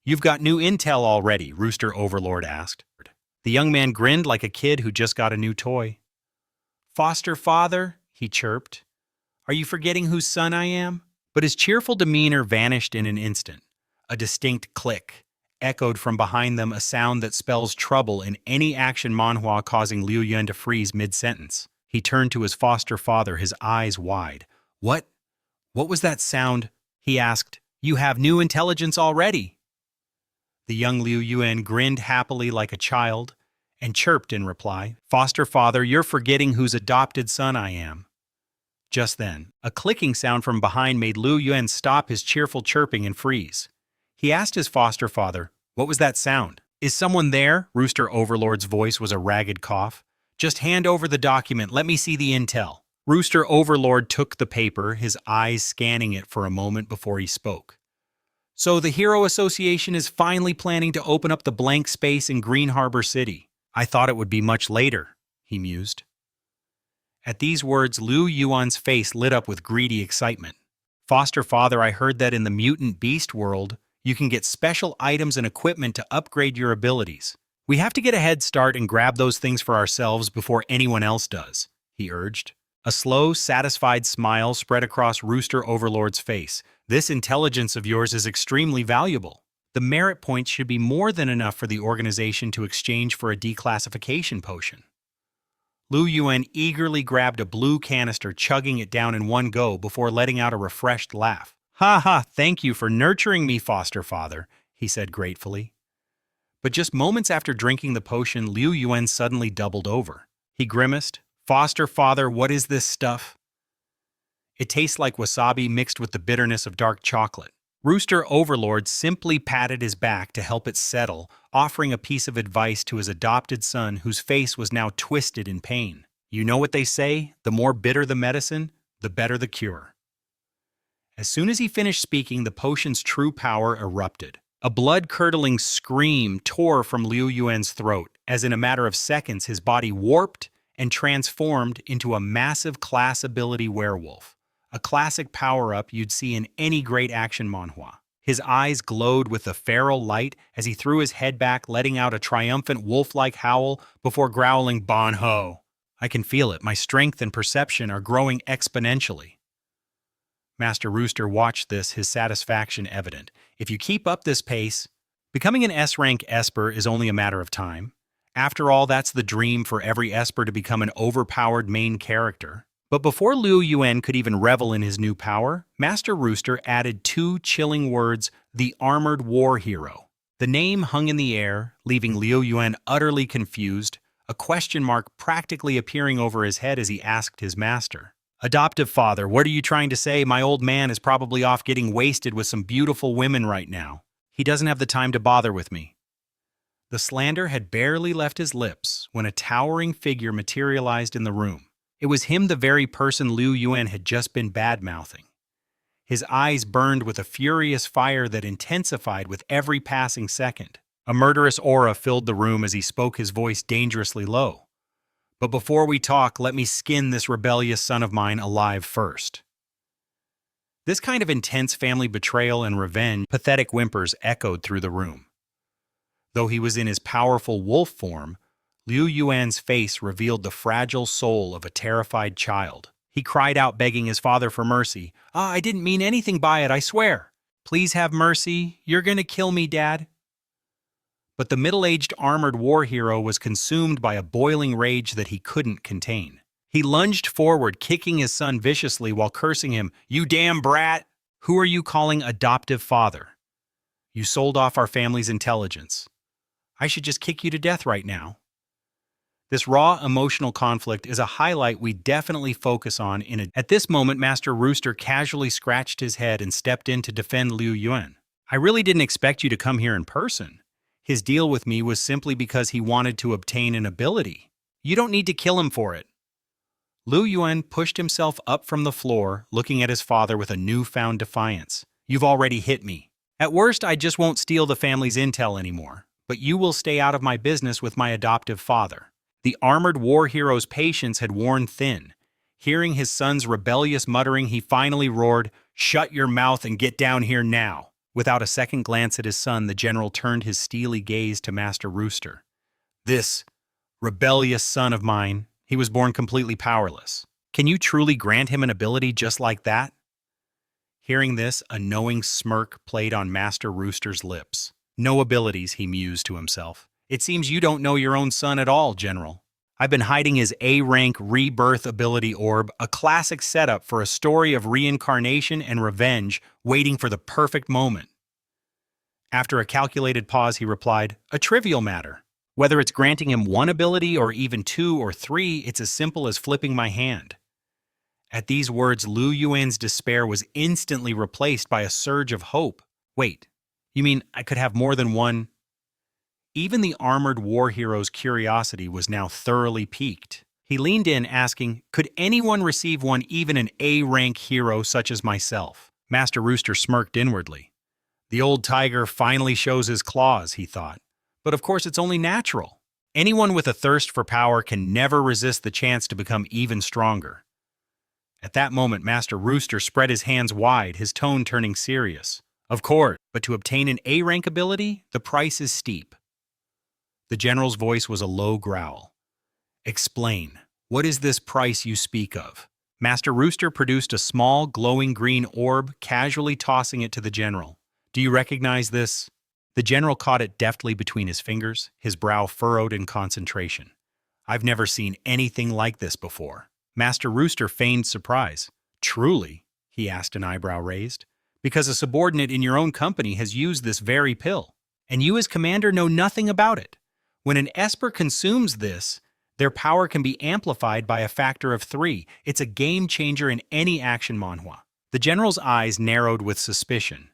S1: "You've got new intel already?" Rooster Overlord asked. The young man grinned like a kid who just got a new toy. "Foster father," he chirped. "Are you forgetting whose son I am?" But his cheerful demeanor vanished in an instant. A distinct click echoed from behind them, a sound that spells trouble in any action manhwa, causing Liu Yuan to freeze mid-sentence. He turned to his foster father, his eyes wide. What was that sound?" he asked. "You have new intelligence already." The young Liu Yuan grinned happily like a child and chirped in reply, "Foster father, you're forgetting whose adopted son I am." Just then, a clicking sound from behind made Liu Yuan stop his cheerful chirping and freeze. He asked his foster father, "What was that sound?" "Is someone there?" Rooster Overlord's voice was a ragged cough. "Just hand over the document. Let me see the intel." Rooster Overlord took the paper, his eyes scanning it for a moment before he spoke. "So the Hero Association is finally planning to open up the blank space in Green Harbor City. I thought it would be much later," he mused. At these words, Liu Yuan's face lit up with greedy excitement. "Foster father, I heard that in the mutant beast world, you can get special items and equipment to upgrade your abilities. We have to get a head start and grab those things for ourselves before anyone else does," he urged. A slow, satisfied smile spread across Rooster Overlord's face. "This intelligence of yours is extremely valuable. The merit points should be more than enough for the organization to exchange for a declassification potion." Liu Yuan eagerly grabbed a blue canister, chugging it down in one go before letting out a refreshed laugh. "Ha ha, thank you for nurturing me, foster father," he said gratefully. But just moments after drinking the potion, Liu Yuan suddenly doubled over. He grimaced. "Foster father, what is this stuff?" "It tastes like wasabi mixed with the bitterness of dark chocolate." Rooster Overlord simply patted his back to help it settle, offering a piece of advice to his adopted son, whose face was now twisted in pain. "You know what they say, the more bitter the medicine, the better the cure." As soon as he finished speaking, the potion's true power erupted. A blood-curdling scream tore from Liu Yuan's throat, as in a matter of seconds his body warped and transformed into a massive class ability werewolf, a classic power-up you'd see in any great action manhwa. His eyes glowed with the feral light as he threw his head back, letting out a triumphant wolf-like howl before growling, "Bon ho! I can feel it. My strength and perception are growing exponentially." Master Rooster watched this, his satisfaction evident. "If you keep up this pace, becoming an S-rank Esper is only a matter of time. After all, that's the dream for every Esper, to become an overpowered main character." But before Liu Yuan could even revel in his new power, Master Rooster added two chilling words: the Armored War Hero. The name hung in the air, leaving Liu Yuan utterly confused, a question mark practically appearing over his head as he asked his master, "Adoptive father, what are you trying to say? My old man is probably off getting wasted with some beautiful women right now. He doesn't have the time to bother with me." The slander had barely left his lips when a towering figure materialized in the room. It was him, the very person Liu Yuan had just been bad-mouthing. His eyes burned with a furious fire that intensified with every passing second. A murderous aura filled the room as he spoke, his voice dangerously low. "But before we talk, let me skin this rebellious son of mine alive first." This kind of intense family betrayal and revenge, pathetic whimpers echoed through the room. Though he was in his powerful wolf form, Liu Yuan's face revealed the fragile soul of a terrified child. He cried out, begging his father for mercy. I didn't mean anything by it, I swear. Please have mercy. You're gonna kill me, Dad. But the middle-aged armored war hero was consumed by a boiling rage that he couldn't contain. He lunged forward, kicking his son viciously while cursing him, "You damn brat! Who are you calling adoptive father? You sold off our family's intelligence. I should just kick you to death right now." This raw emotional conflict is a highlight we definitely focus on At this moment, Master Rooster casually scratched his head and stepped in to defend Liu Yuan. "I really didn't expect you to come here in person. His deal with me was simply because he wanted to obtain an ability. You don't need to kill him for it." Liu Yuan pushed himself up from the floor, looking at his father with a newfound defiance. "You've already hit me. At worst, I just won't steal the family's intel anymore, but you will stay out of my business with my adoptive father." The armored war hero's patience had worn thin. Hearing his son's rebellious muttering, he finally roared, "Shut your mouth and get down here now." Without a second glance at his son, the general turned his steely gaze to Master Rooster. "This rebellious son of mine, he was born completely powerless. Can you truly grant him an ability just like that?" Hearing this, a knowing smirk played on Master Rooster's lips. "No abilities," he mused to himself. "It seems you don't know your own son at all, General. I've been hiding his A-rank rebirth ability orb, a classic setup for a story of reincarnation and revenge, waiting for the perfect moment." After a calculated pause, he replied, "A trivial matter. Whether it's granting him one ability or even 2 or 3, it's as simple as flipping my hand." At these words, Liu Yuan's despair was instantly replaced by a surge of hope. "Wait, you mean I could have more than one?" Even the armored war hero's curiosity was now thoroughly piqued. He leaned in, asking, "Could anyone receive one, even an A-rank hero such as myself?" Master Rooster smirked inwardly. "The old tiger finally shows his claws," he thought. "But of course it's only natural. Anyone with a thirst for power can never resist the chance to become even stronger." At that moment, Master Rooster spread his hands wide, his tone turning serious. "Of course, but to obtain an A-rank ability, the price is steep." The general's voice was a low growl. "Explain. What is this price you speak of?" Master Rooster produced a small, glowing green orb, casually tossing it to the general. "Do you recognize this?" The general caught it deftly between his fingers, his brow furrowed in concentration. "I've never seen anything like this before." Master Rooster feigned surprise. "Truly?" he asked, an eyebrow raised. "Because a subordinate in your own company has used this very pill, and you as commander know nothing about it. When an Esper consumes this, their power can be amplified by a factor of 3. It's a game changer in any action manhwa." The general's eyes narrowed with suspicion.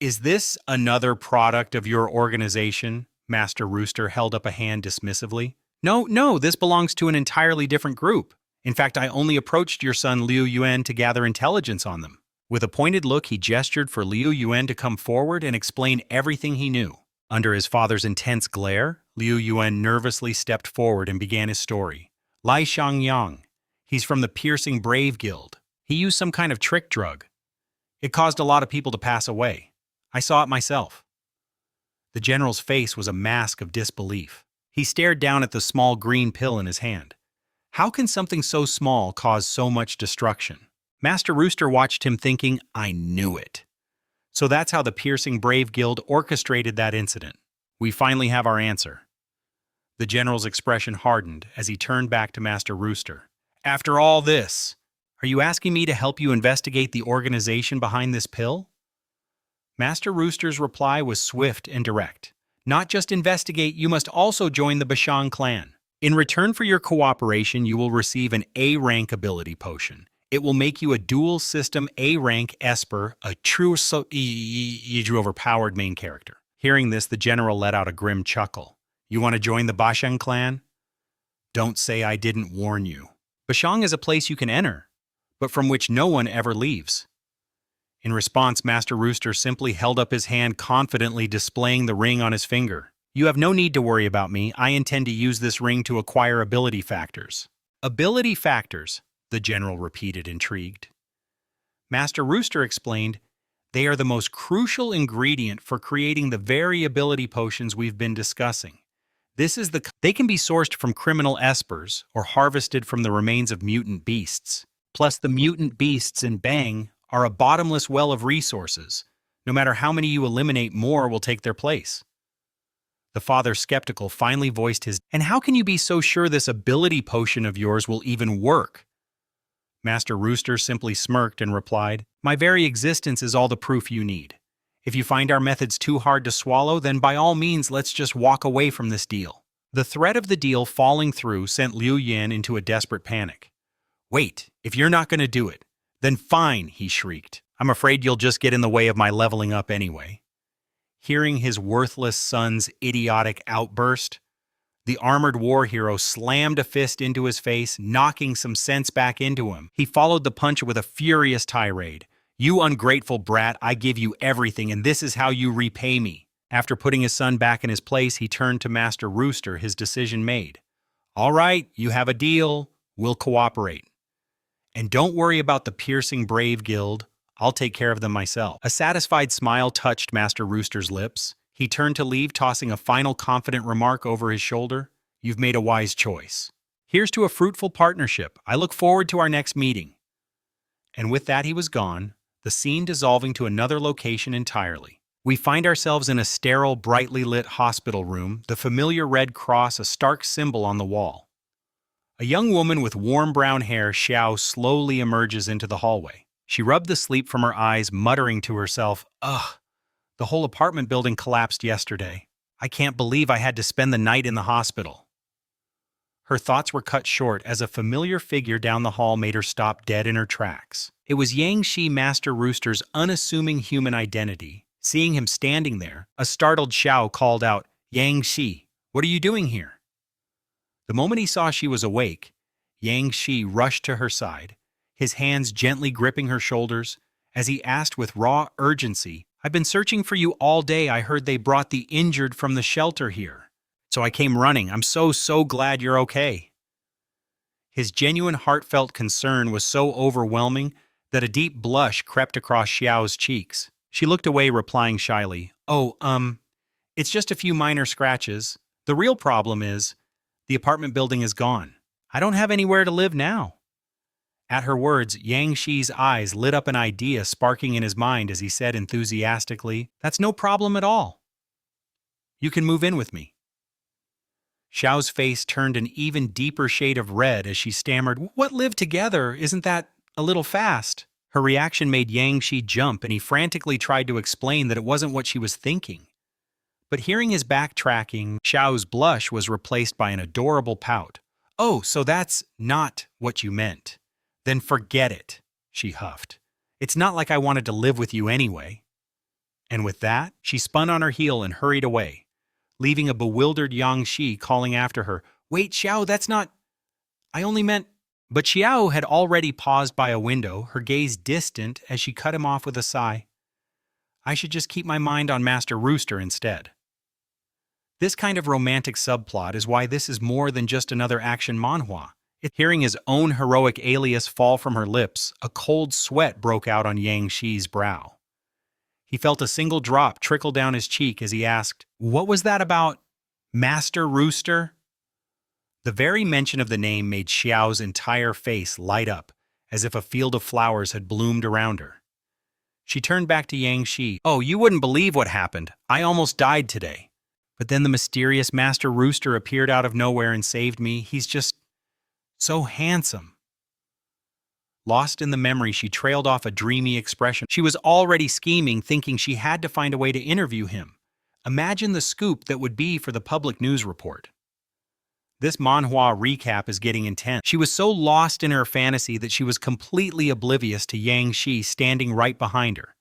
S1: "Is this another product of your organization?" Master Rooster held up a hand dismissively. No, this belongs to an entirely different group. In fact, I only approached your son Liu Yuan to gather intelligence on them." With a pointed look, he gestured for Liu Yuan to come forward and explain everything he knew. Under his father's intense glare, Liu Yuan nervously stepped forward and began his story. "Lai Xiangyang. He's from the Piercing Brave Guild. He used some kind of trick drug. It caused a lot of people to pass away. I saw it myself." The general's face was a mask of disbelief. He stared down at the small green pill in his hand. How can something so small cause so much destruction? Master Rooster watched him, thinking, "I knew it." So that's how the Piercing Brave Guild orchestrated that incident. We finally have our answer. The general's expression hardened as he turned back to Master Rooster. "After all this, are you asking me to help you investigate the organization behind this pill?" Master Rooster's reply was swift and direct. "Not just investigate, you must also join the Bashang clan. In return for your cooperation, you will receive an A-rank ability potion. It will make you a dual-system A-rank Esper, a true overpowered main character." Hearing this, the general let out a grim chuckle. "You want to join the Bashang clan? Don't say I didn't warn you. Bashang is a place you can enter, but from which no one ever leaves." In response, Master Rooster simply held up his hand, confidently displaying the ring on his finger. "You have no need to worry about me. I intend to use this ring to acquire ability factors." "Ability factors?" the general repeated, intrigued. Master Rooster explained, they are the most crucial ingredient for creating the variability potions we've been discussing. They can be sourced from criminal espers or harvested from the remains of mutant beasts. Plus, the mutant beasts in Bang are a bottomless well of resources. No matter how many you eliminate, more will take their place. The father, skeptical, finally voiced his, "And how can you be so sure this ability potion of yours will even work?" Master Rooster simply smirked and replied, "My very existence is all the proof you need. If you find our methods too hard to swallow, then by all means let's just walk away from this deal." The threat of the deal falling through sent Liu Yan into a desperate panic. "Wait, if you're not going to do it, then fine," he shrieked. "I'm afraid you'll just get in the way of my leveling up anyway." Hearing his worthless son's idiotic outburst, the armored war hero slammed a fist into his face, knocking some sense back into him. He followed the punch with a furious tirade. "You ungrateful brat, I give you everything, and this is how you repay me." After putting his son back in his place, he turned to Master Rooster, his decision made. "All right, you have a deal. We'll cooperate. And don't worry about the Piercing Brave Guild. I'll take care of them myself." A satisfied smile touched Master Rooster's lips. He turned to leave, tossing a final confident remark over his shoulder. "You've made a wise choice. Here's to a fruitful partnership. I look forward to our next meeting." And with that he was gone, the scene dissolving to another location entirely. We find ourselves in a sterile, brightly lit hospital room, the familiar red cross a stark symbol on the wall. A young woman with warm brown hair, Xiao, slowly emerges into the hallway. She rubbed the sleep from her eyes, muttering to herself, "Ugh, the whole apartment building collapsed yesterday. I can't believe I had to spend the night in the hospital." Her thoughts were cut short as a familiar figure down the hall made her stop dead in her tracks. It was Yang Shi, Master Rooster's unassuming human identity. Seeing him standing there, a startled Xiao called out, "Yang Shi, what are you doing here?" The moment he saw she was awake, Yang Shi rushed to her side, his hands gently gripping her shoulders, as he asked with raw urgency, "I've been searching for you all day. I heard they brought the injured from the shelter here. So I came running. I'm so glad you're okay." His genuine heartfelt concern was so overwhelming that a deep blush crept across Xiao's cheeks. She looked away, replying shyly, "Oh, it's just a few minor scratches. The real problem is, the apartment building is gone. I don't have anywhere to live now." At her words, Yang Shi's eyes lit up, an idea sparking in his mind as he said enthusiastically, "That's no problem at all. You can move in with me." Xiao's face turned an even deeper shade of red as she stammered, "What, live together? Isn't that a little fast?" Her reaction made Yang Shi jump, and he frantically tried to explain that it wasn't what she was thinking. But hearing his backtracking, Xiao's blush was replaced by an adorable pout. "Oh, so that's not what you meant. Then forget it," she huffed. "It's not like I wanted to live with you anyway." And with that, she spun on her heel and hurried away, leaving a bewildered Yang Shi calling after her, "Wait, Xiao, that's not... I only meant..." But Xiao had already paused by a window, her gaze distant as she cut him off with a sigh. "I should just keep my mind on Master Rooster instead." This kind of romantic subplot is why this is more than just another action manhwa. Hearing his own heroic alias fall from her lips, a cold sweat broke out on Yang Shi's brow. He felt a single drop trickle down his cheek as he asked, "What was that about Master Rooster?" The very mention of the name made Xiao's entire face light up, as if a field of flowers had bloomed around her. She turned back to Yang Shi. "Oh, you wouldn't believe what happened. I almost died today. But then the mysterious Master Rooster appeared out of nowhere and saved me. He's just so handsome." Lost in the memory, she trailed off a dreamy expression. She was already scheming, thinking she had to find a way to interview him. Imagine the scoop that would be for the public news report. This manhwa recap is getting intense. She was so lost in her fantasy that she was completely oblivious to Yang Shi standing right behind her.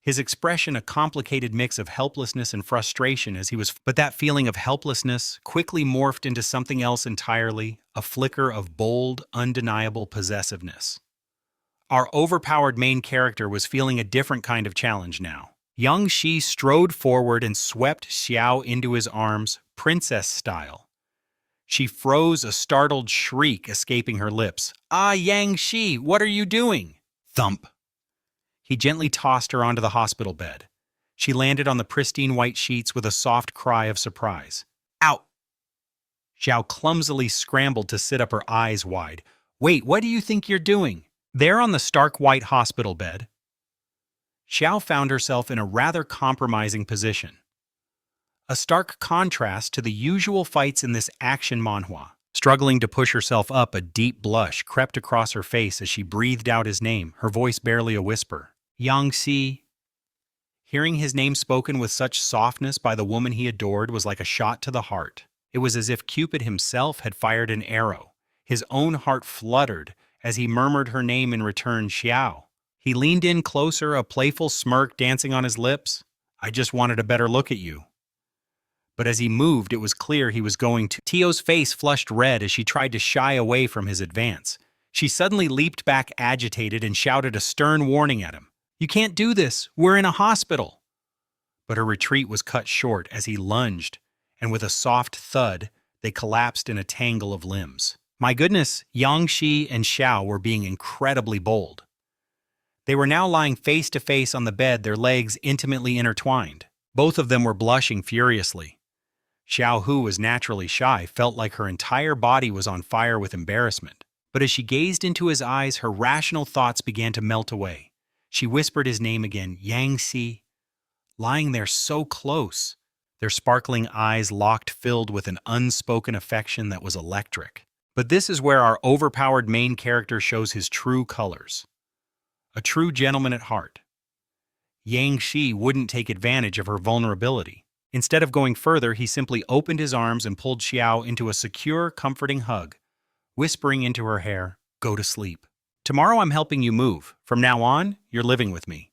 S1: His expression a complicated mix of helplessness and frustration as he was... But that feeling of helplessness quickly morphed into something else entirely, a flicker of bold, undeniable possessiveness. Our overpowered main character was feeling a different kind of challenge now. Yang Shi strode forward and swept Xiao into his arms, princess style. She froze, a startled shriek escaping her lips. "Ah, Yang Shi, what are you doing?" Thump. He gently tossed her onto the hospital bed. She landed on the pristine white sheets with a soft cry of surprise. Out! Xiao clumsily scrambled to sit up, her eyes wide. Wait, what do you think you're doing? There on the stark white hospital bed, Xiao found herself in a rather compromising position. A stark contrast to the usual fights in this action manhwa. Struggling to push herself up, a deep blush crept across her face as she breathed out his name, her voice barely a whisper. Yangxi. Hearing his name spoken with such softness by the woman he adored was like a shot to the heart. It was as if Cupid himself had fired an arrow. His own heart fluttered as he murmured her name in return, Xiao. He leaned in closer, a playful smirk dancing on his lips. I just wanted a better look at you. But as he moved, it was clear he was going to. Tio's face flushed red as she tried to shy away from his advance. She suddenly leaped back agitated and shouted a stern warning at him. You can't do this. We're in a hospital. But her retreat was cut short as he lunged, and with a soft thud, they collapsed in a tangle of limbs. My goodness, Yangxi and Xiao were being incredibly bold. They were now lying face to face on the bed, their legs intimately intertwined. Both of them were blushing furiously. Xiao, who was naturally shy, felt like her entire body was on fire with embarrassment. But as she gazed into his eyes, her rational thoughts began to melt away. She whispered his name again, Yangxi, lying there so close. Their sparkling eyes locked, filled with an unspoken affection that was electric. But this is where our overpowered main character shows his true colors. A true gentleman at heart. Yangxi wouldn't take advantage of her vulnerability. Instead of going further, he simply opened his arms and pulled Xiao into a secure, comforting hug, whispering into her hair, go to sleep. Tomorrow I'm helping you move. From now on, you're living with me.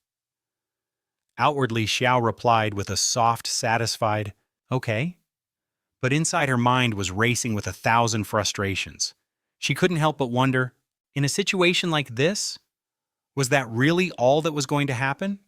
S1: Outwardly, Xiao replied with a soft, satisfied, okay. But inside her mind was racing with 1,000 frustrations. She couldn't help but wonder, in a situation like this, was that really all that was going to happen?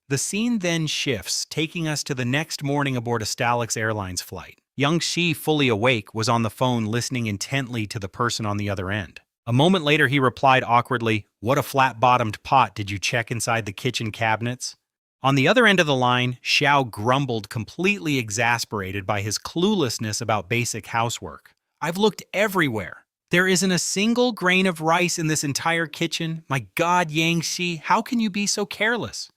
S1: The scene then shifts, taking us to the next morning aboard a Stalix Airlines flight. Yangxi, fully awake, was on the phone listening intently to the person on the other end. A moment later, he replied awkwardly, what a flat-bottomed pot, did you check inside the kitchen cabinets? On the other end of the line, Xiao grumbled, completely exasperated by his cluelessness about basic housework. I've looked everywhere. There isn't a single grain of rice in this entire kitchen. My God, Yangxi, how can you be so careless?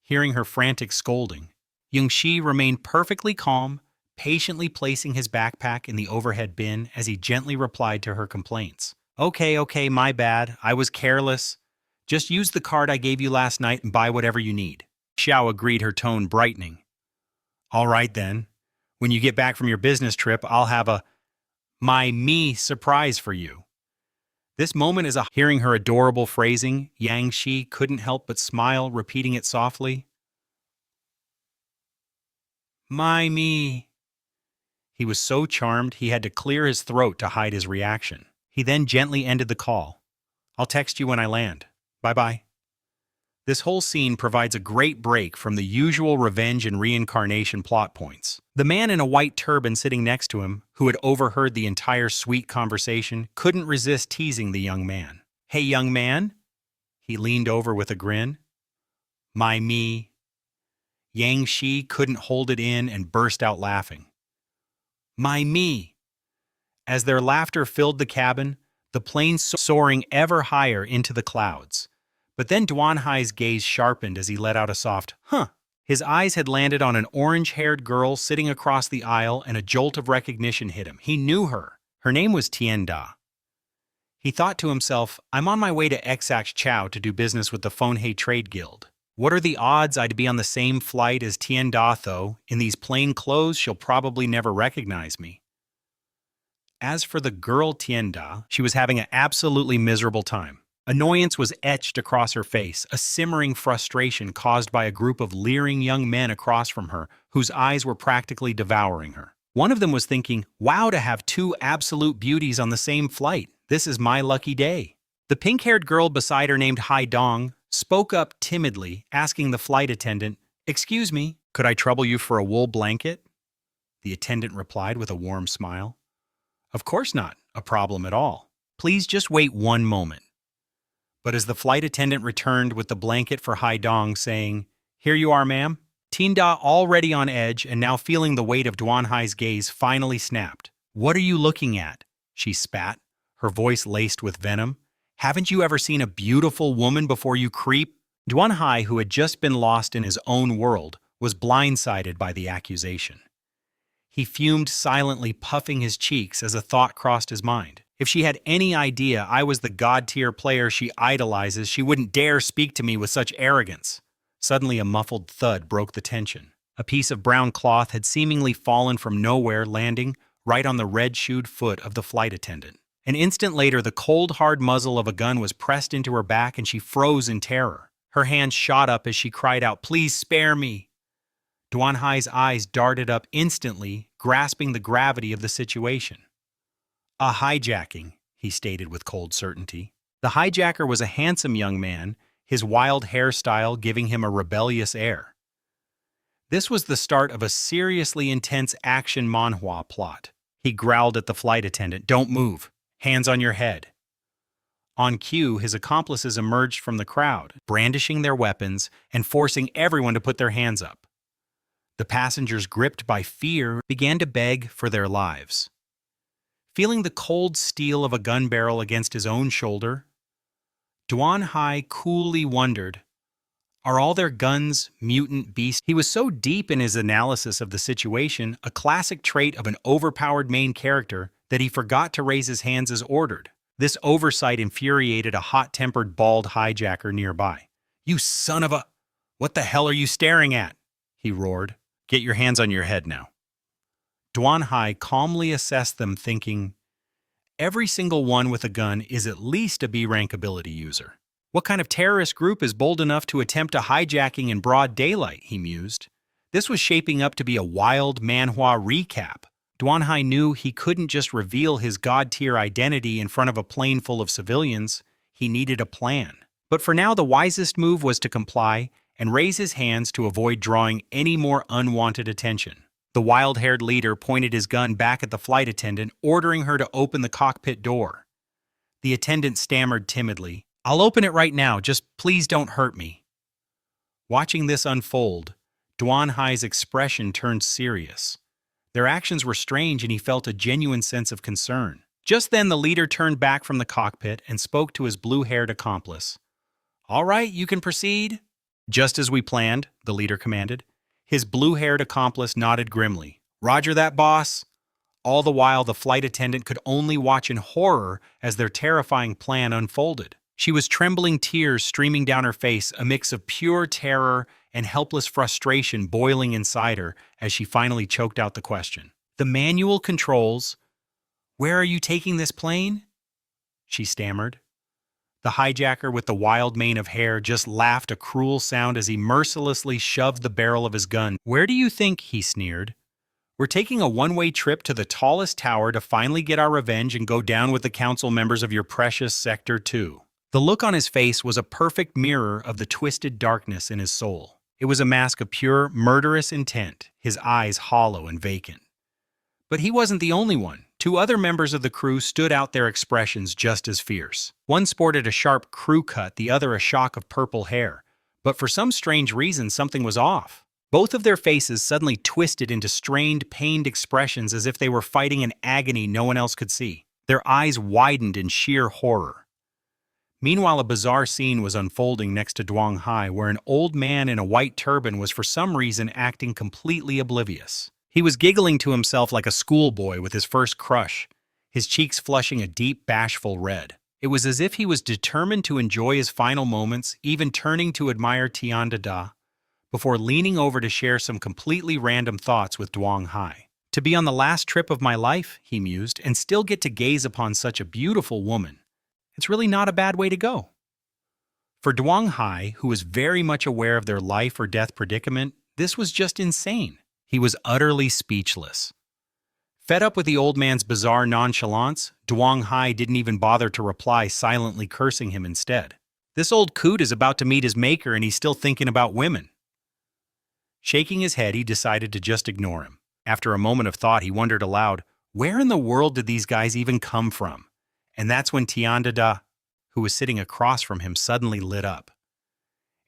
S1: Hearing her frantic scolding, Yangxi remained perfectly calm, patiently placing his backpack in the overhead bin as he gently replied to her complaints. Okay, my bad. I was careless. Just use the card I gave you last night and buy whatever you need. Xiao agreed, her tone brightening. All right then. When you get back from your business trip, I'll have a me surprise for you. This moment is hearing her adorable phrasing, Yangxi couldn't help but smile, repeating it softly. Me. He was so charmed he had to clear his throat to hide his reaction. He then gently ended the call. I'll text you when I land. Bye-bye. This whole scene provides a great break from the usual revenge and reincarnation plot points. The man in a white turban sitting next to him, who had overheard the entire sweet conversation, couldn't resist teasing the young man. Hey, young man? He leaned over with a grin. Me. Yangxi couldn't hold it in and burst out laughing. Me. As their laughter filled the cabin, the plane soaring ever higher into the clouds. But then Duanhai's gaze sharpened as he let out a soft, huh. His eyes had landed on an orange-haired girl sitting across the aisle, and a jolt of recognition hit him. He knew her. Her name was Tienda. He thought to himself, I'm on my way to Xax Chow to do business with the Phonhe Trade Guild. What are the odds I'd be on the same flight as Tienda, though? In these plain clothes, she'll probably never recognize me. As for the girl Tienda, she was having an absolutely miserable time. Annoyance was etched across her face, a simmering frustration caused by a group of leering young men across from her, whose eyes were practically devouring her. One of them was thinking, wow, to have two absolute beauties on the same flight. This is my lucky day. The pink-haired girl beside her, named Hai Dong, spoke up timidly, asking the flight attendant, excuse me, could I trouble you for a wool blanket? The attendant replied with a warm smile. Of course not, a problem at all. Please just wait one moment. But as the flight attendant returned with the blanket for Hai Dong, saying, "Here you are, ma'am," Tinda, already on edge and now feeling the weight of Duan Hai's gaze, finally snapped. "What are you looking at?" she spat, her voice laced with venom. "Haven't you ever seen a beautiful woman before you creep?" Duan Hai, who had just been lost in his own world, was blindsided by the accusation. He fumed silently, puffing his cheeks as a thought crossed his mind. If she had any idea I was the god-tier player she idolizes, she wouldn't dare speak to me with such arrogance. Suddenly a muffled thud broke the tension. A piece of brown cloth had seemingly fallen from nowhere, landing right on the red-shoed foot of the flight attendant. An instant later, the cold, hard muzzle of a gun was pressed into her back and she froze in terror. Her hands shot up as she cried out, "Please spare me!" Duan Hai's eyes darted up instantly, grasping the gravity of the situation. "A hijacking," he stated with cold certainty. The hijacker was a handsome young man, his wild hairstyle giving him a rebellious air. This was the start of a seriously intense action manhwa plot. He growled at the flight attendant, "Don't move. Hands on your head." On cue, his accomplices emerged from the crowd, brandishing their weapons and forcing everyone to put their hands up. The passengers, gripped by fear, began to beg for their lives. Feeling the cold steel of a gun barrel against his own shoulder, Duan Hai coolly wondered, are all their guns mutant beasts? He was so deep in his analysis of the situation, a classic trait of an overpowered main character, that he forgot to raise his hands as ordered. This oversight infuriated a hot-tempered, bald hijacker nearby. "You son of a... What the hell are you staring at?" he roared. "Get your hands on your head now." Duan Hai calmly assessed them, thinking, every single one with a gun is at least a B-rank ability user. What kind of terrorist group is bold enough to attempt a hijacking in broad daylight, he mused. This was shaping up to be a wild manhwa recap. Duan Hai knew he couldn't just reveal his god-tier identity in front of a plane full of civilians. He needed a plan. But for now, the wisest move was to comply and raise his hands to avoid drawing any more unwanted attention. The wild-haired leader pointed his gun back at the flight attendant, ordering her to open the cockpit door. The attendant stammered timidly, "I'll open it right now, just please don't hurt me." Watching this unfold, Duan Hai's expression turned serious. Their actions were strange and he felt a genuine sense of concern. Just then the leader turned back from the cockpit and spoke to his blue-haired accomplice. "All right, you can proceed." "Just as we planned," the leader commanded. His blue-haired accomplice nodded grimly. "Roger that, boss." All the while, the flight attendant could only watch in horror as their terrifying plan unfolded. She was trembling, tears streaming down her face, a mix of pure terror and helpless frustration boiling inside her as she finally choked out the question. "The manual controls. Where are you taking this plane?" she stammered. The hijacker with the wild mane of hair just laughed a cruel sound as he mercilessly shoved the barrel of his gun. "Where do you think?" he sneered. "We're taking a one-way trip to the tallest tower to finally get our revenge and go down with the council members of your precious Sector 2. The look on his face was a perfect mirror of the twisted darkness in his soul. It was a mask of pure, murderous intent, his eyes hollow and vacant. But he wasn't the only one. Two other members of the crew stood out, their expressions just as fierce. One sported a sharp crew cut, the other a shock of purple hair. But for some strange reason, something was off. Both of their faces suddenly twisted into strained, pained expressions as if they were fighting an agony no one else could see. Their eyes widened in sheer horror. Meanwhile, a bizarre scene was unfolding next to Duan Hai, where an old man in a white turban was for some reason acting completely oblivious. He was giggling to himself like a schoolboy with his first crush, his cheeks flushing a deep, bashful red. It was as if he was determined to enjoy his final moments, even turning to admire Tianda, before leaning over to share some completely random thoughts with Duan Hai. "To be on the last trip of my life," he mused, "and still get to gaze upon such a beautiful woman. It's really not a bad way to go." For Duan Hai, who was very much aware of their life or death predicament, this was just insane. He was utterly speechless. Fed up with the old man's bizarre nonchalance, Duan Hai didn't even bother to reply, silently cursing him instead. This old coot is about to meet his maker and he's still thinking about women. Shaking his head, he decided to just ignore him. After a moment of thought, he wondered aloud, where in the world did these guys even come from? And that's when Tianda who was sitting across from him, suddenly lit up.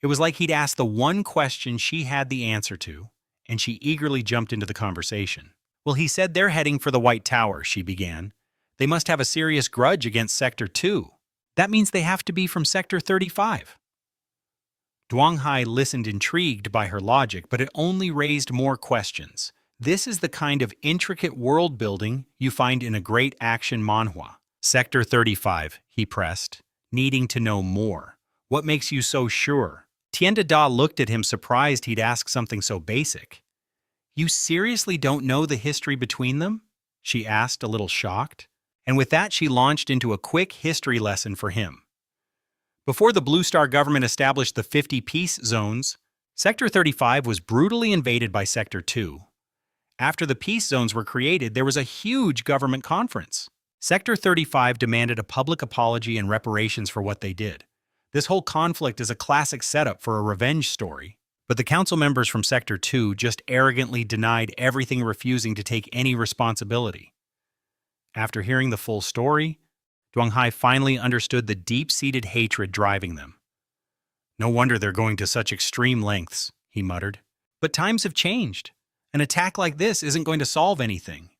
S1: It was like he'd asked the one question she had the answer to, and she eagerly jumped into the conversation. "Well, he said they're heading for the White Tower," she began. "They must have a serious grudge against Sector 2. That means they have to be from Sector 35. Duong Hai listened, intrigued by her logic, but it only raised more questions. This is the kind of intricate world building you find in a great action manhwa. "Sector 35, he pressed, needing to know more. "What makes you so sure?" Tienda Da looked at him, surprised he'd asked something so basic. "You seriously don't know the history between them?" she asked, a little shocked. And with that, she launched into a quick history lesson for him. Before the Blue Star government established the 50 peace zones, Sector 35 was brutally invaded by Sector 2. After the peace zones were created, there was a huge government conference. Sector 35 demanded a public apology and reparations for what they did. This whole conflict is a classic setup for a revenge story. But the council members from Sector 2 just arrogantly denied everything, refusing to take any responsibility. After hearing the full story, Duong Hai finally understood the deep-seated hatred driving them. "No wonder they're going to such extreme lengths," he muttered. "But times have changed. An attack like this isn't going to solve anything."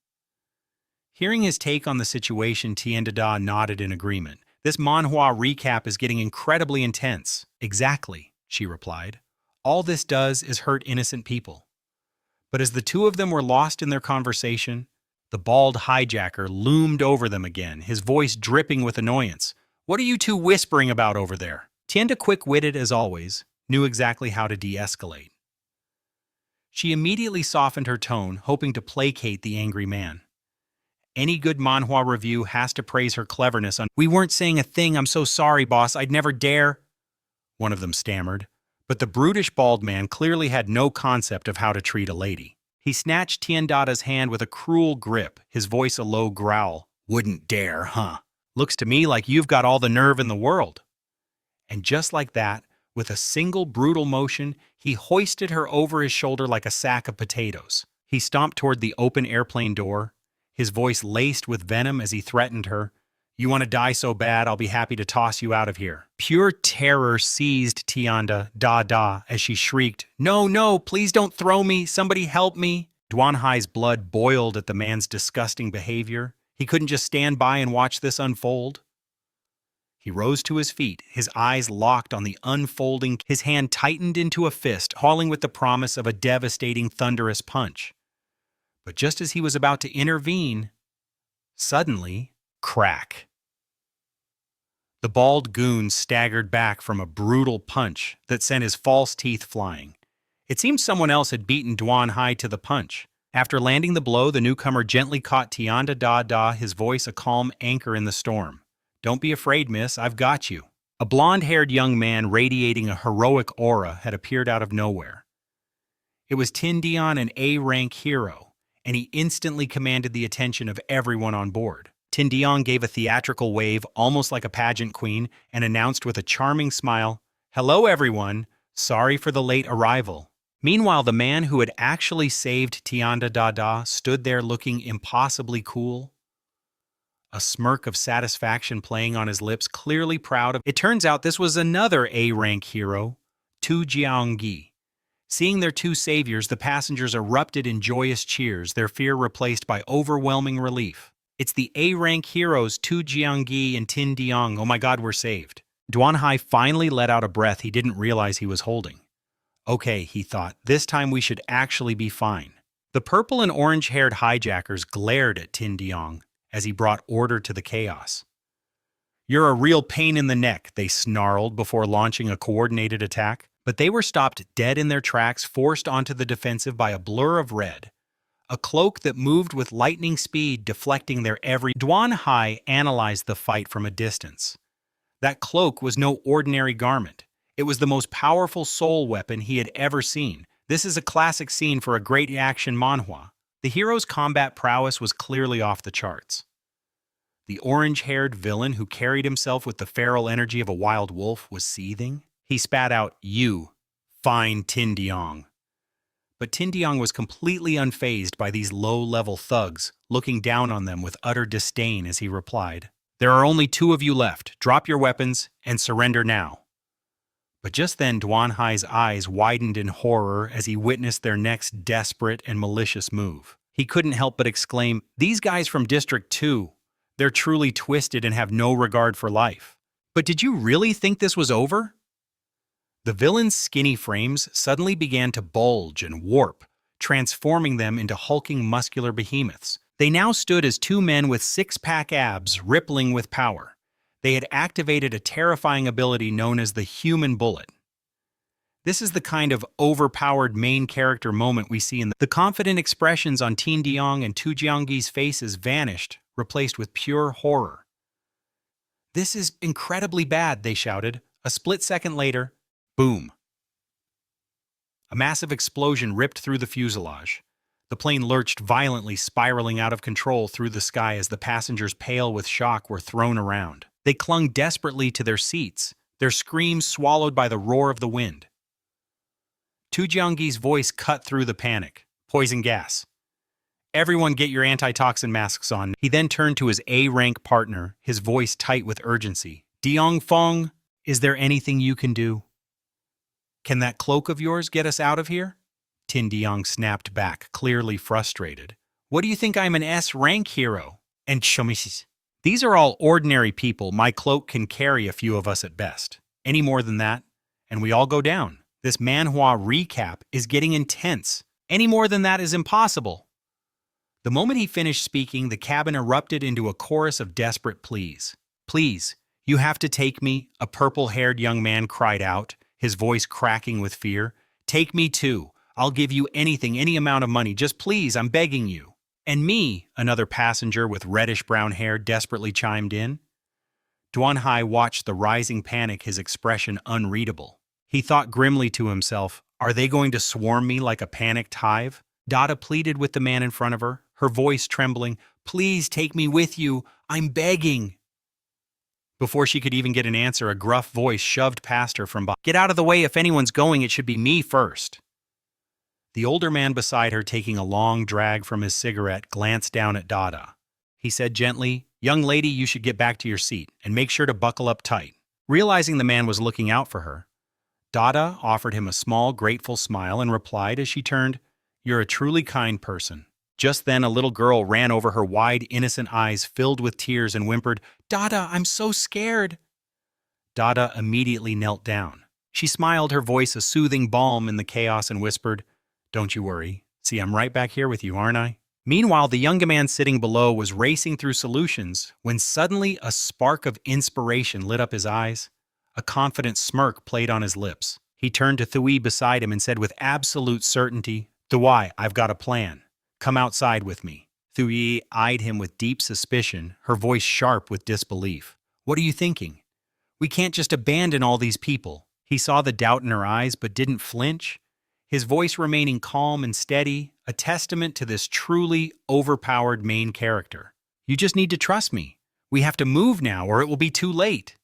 S1: Hearing his take on the situation, Tienda Da nodded in agreement. "This manhwa recap is getting incredibly intense." "Exactly," she replied. "All this does is hurt innocent people." But as the two of them were lost in their conversation, the bald hijacker loomed over them again, his voice dripping with annoyance. "What are you two whispering about over there?" Tienda, quick-witted as always, knew exactly how to de-escalate. She immediately softened her tone, hoping to placate the angry man. Any good manhwa review has to praise her cleverness on— "We weren't saying a thing, I'm so sorry, boss, I'd never dare," one of them stammered. But the brutish bald man clearly had no concept of how to treat a lady. He snatched Tiendada's hand with a cruel grip, his voice a low growl. "Wouldn't dare, huh? Looks to me like you've got all the nerve in the world." And just like that, with a single brutal motion, he hoisted her over his shoulder like a sack of potatoes. He stomped toward the open airplane door, his voice laced with venom as he threatened her. "You want to die so bad, I'll be happy to toss you out of here." Pure terror seized Tienda Da as she shrieked, "No, no, please don't throw me, somebody help me." Duan Hai's blood boiled at the man's disgusting behavior. He couldn't just stand by and watch this unfold. He rose to his feet, his eyes locked on the unfolding, his hand tightened into a fist, hauling with the promise of a devastating, thunderous punch. But just as he was about to intervene, suddenly, crack. The bald goon staggered back from a brutal punch that sent his false teeth flying. It seemed someone else had beaten Duan Hai to the punch. After landing the blow, the newcomer gently caught Tienda Da, his voice a calm anchor in the storm. "Don't be afraid, miss, I've got you." A blonde-haired young man radiating a heroic aura had appeared out of nowhere. It was Tin Dion, an A-rank hero, and he instantly commanded the attention of everyone on board. Tin Dion gave a theatrical wave, almost like a pageant queen, and announced with a charming smile, "Hello, everyone. Sorry for the late arrival." Meanwhile, the man who had actually saved Tienda Da stood there looking impossibly cool, a smirk of satisfaction playing on his lips, clearly proud of— It turns out this was another A-rank hero, Tu Jiangyi. Seeing their two saviors, the passengers erupted in joyous cheers, their fear replaced by overwhelming relief. "It's the A-rank heroes, Tu Jiangyi and Tin Diong. Oh my god, we're saved." Duan Hai finally let out a breath he didn't realize he was holding. "Okay," he thought, "this time we should actually be fine." The purple and orange-haired hijackers glared at Tin Diong as he brought order to the chaos. "You're a real pain in the neck," they snarled before launching a coordinated attack. But they were stopped dead in their tracks, forced onto the defensive by a blur of red, a cloak that moved with lightning speed, deflecting their every— Duan Hai analyzed the fight from a distance. That cloak was no ordinary garment. It was the most powerful soul weapon he had ever seen. This is a classic scene for a great action manhwa. The hero's combat prowess was clearly off the charts. The orange-haired villain, who carried himself with the feral energy of a wild wolf, was seething. He spat out, "You, fine Tin Diong." But Tin Diong was completely unfazed by these low-level thugs, looking down on them with utter disdain as he replied, There are only 2 of you left. Drop your weapons and surrender now. But just then, Duan Hai's eyes widened in horror as he witnessed their next desperate and malicious move. He couldn't help but exclaim, "These guys from District 2, they're truly twisted and have no regard for life." But did you really think this was over? The villains' skinny frames suddenly began to bulge and warp, transforming them into hulking muscular behemoths. They now stood as 2 men with six-pack abs rippling with power. They had activated a terrifying ability known as the human bullet. This is the kind of overpowered main character moment we see in the confident expressions on Tin Diong and Tu Jianggi's faces vanished, replaced with pure horror. "This is incredibly bad," they shouted. A split second later, boom. A massive explosion ripped through the fuselage. The plane lurched violently, spiraling out of control through the sky as the passengers, pale with shock, were thrown around. They clung desperately to their seats, their screams swallowed by the roar of the wind. Tu Jianggi's voice cut through the panic. "Poison gas. Everyone get your antitoxin masks on." He then turned to his A-rank partner, his voice tight with urgency. "Diong Fong, is there anything you can do? Can that cloak of yours get us out of here?" Tin Diong snapped back, clearly frustrated. "What do you think, I'm an S-rank hero? And shomisis. These are all ordinary people. My cloak can carry a few of us at best. Any more than that, and we all go down. This Manhwa recap is getting intense. Any more than that is impossible." The moment he finished speaking, the cabin erupted into a chorus of desperate pleas. "Please, you have to take me," a purple-haired young man cried out, his voice cracking with fear. "Take me too. I'll give you anything, any amount of money. Just please, I'm begging you." "And me," another passenger with reddish-brown hair desperately chimed in. Duan Hai watched the rising panic, his expression unreadable. He thought grimly to himself, "Are they going to swarm me like a panicked hive?" Dada pleaded with the man in front of her, her voice trembling. "Please take me with you. I'm begging." Before she could even get an answer, a gruff voice shoved past her from behind. "Get out of the way. If anyone's going, it should be me first." The older man beside her, taking a long drag from his cigarette, glanced down at Dada. He said gently, "Young lady, you should get back to your seat, and make sure to buckle up tight." Realizing the man was looking out for her, Dada offered him a small, grateful smile and replied as she turned, "You're a truly kind person." Just then, a little girl ran over, her wide, innocent eyes filled with tears, and whimpered, "Dada, I'm so scared." Dada immediately knelt down. She smiled, her voice a soothing balm in the chaos, and whispered, "Don't you worry. See, I'm right back here with you, aren't I?" Meanwhile, the young man sitting below was racing through solutions when suddenly a spark of inspiration lit up his eyes. A confident smirk played on his lips. He turned to Thui beside him and said with absolute certainty, "Thui, I've got a plan. Come outside with me." Thui eyed him with deep suspicion, her voice sharp with disbelief. "What are you thinking? We can't just abandon all these people." He saw the doubt in her eyes but didn't flinch, his voice remaining calm and steady, a testament to this truly overpowered main character. "You just need to trust me. We have to move now or it will be too late."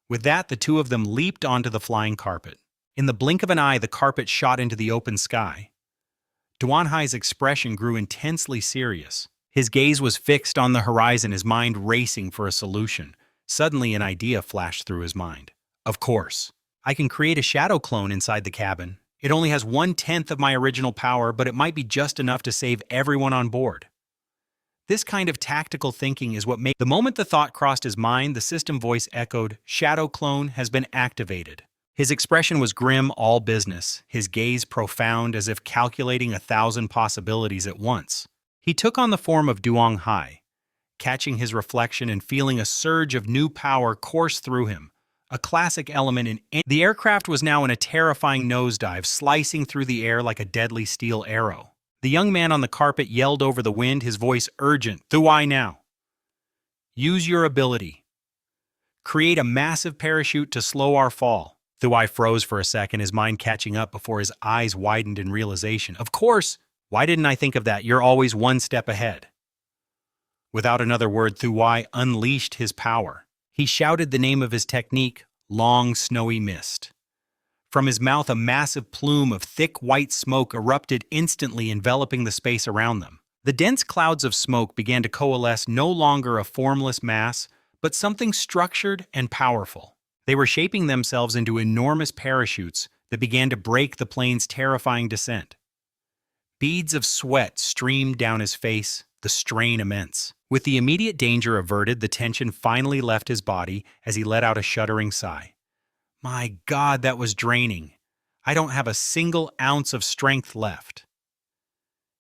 S1: With that, the two of them leaped onto the flying carpet. In the blink of an eye, the carpet shot into the open sky. Duan Hai's expression grew intensely serious. His gaze was fixed on the horizon, his mind racing for a solution. Suddenly, an idea flashed through his mind. "Of course. I can create a shadow clone inside the cabin. It only has 1/10 of my original power, but it might be just enough to save everyone on board." This kind of tactical thinking is what made— The moment the thought crossed his mind, the system voice echoed, "Shadow clone has been activated." His expression was grim, all business, his gaze profound as if calculating 1,000 possibilities at once. He took on the form of Duong Hai, catching his reflection and feeling a surge of new power course through him, a classic element in— The aircraft was now in a terrifying nosedive, slicing through the air like a deadly steel arrow. The young man on the carpet yelled over the wind, his voice urgent, "Thui now. Use your ability. Create a massive parachute to slow our fall." Thui froze for a second, his mind catching up before his eyes widened in realization. "Of course! Why didn't I think of that? You're always one step ahead." Without another word, Thui unleashed his power. He shouted the name of his technique, Long Snowy Mist. From his mouth, a massive plume of thick white smoke erupted instantly, enveloping the space around them. The dense clouds of smoke began to coalesce, no longer a formless mass, but something structured and powerful. They were shaping themselves into enormous parachutes that began to break the plane's terrifying descent. Beads of sweat streamed down his face, the strain immense. With the immediate danger averted, the tension finally left his body as he let out a shuddering sigh. My God, that was draining. I don't have a single ounce of strength left.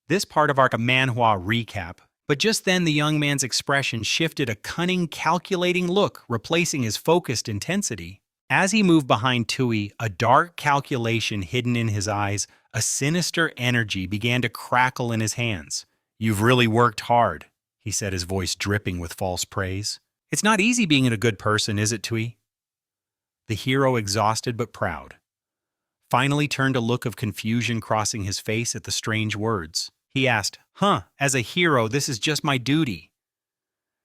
S1: This part of our Manhwa recap, but just then the young man's expression shifted a cunning, calculating look, replacing his focused intensity. As he moved behind Tui, a dark calculation hidden in his eyes, a sinister energy began to crackle in his hands. You've really worked hard, he said, his voice dripping with false praise. It's not easy being a good person, is it, Tui? The hero, exhausted but proud, finally turned a look of confusion crossing his face at the strange words. He asked, as a hero, this is just my duty.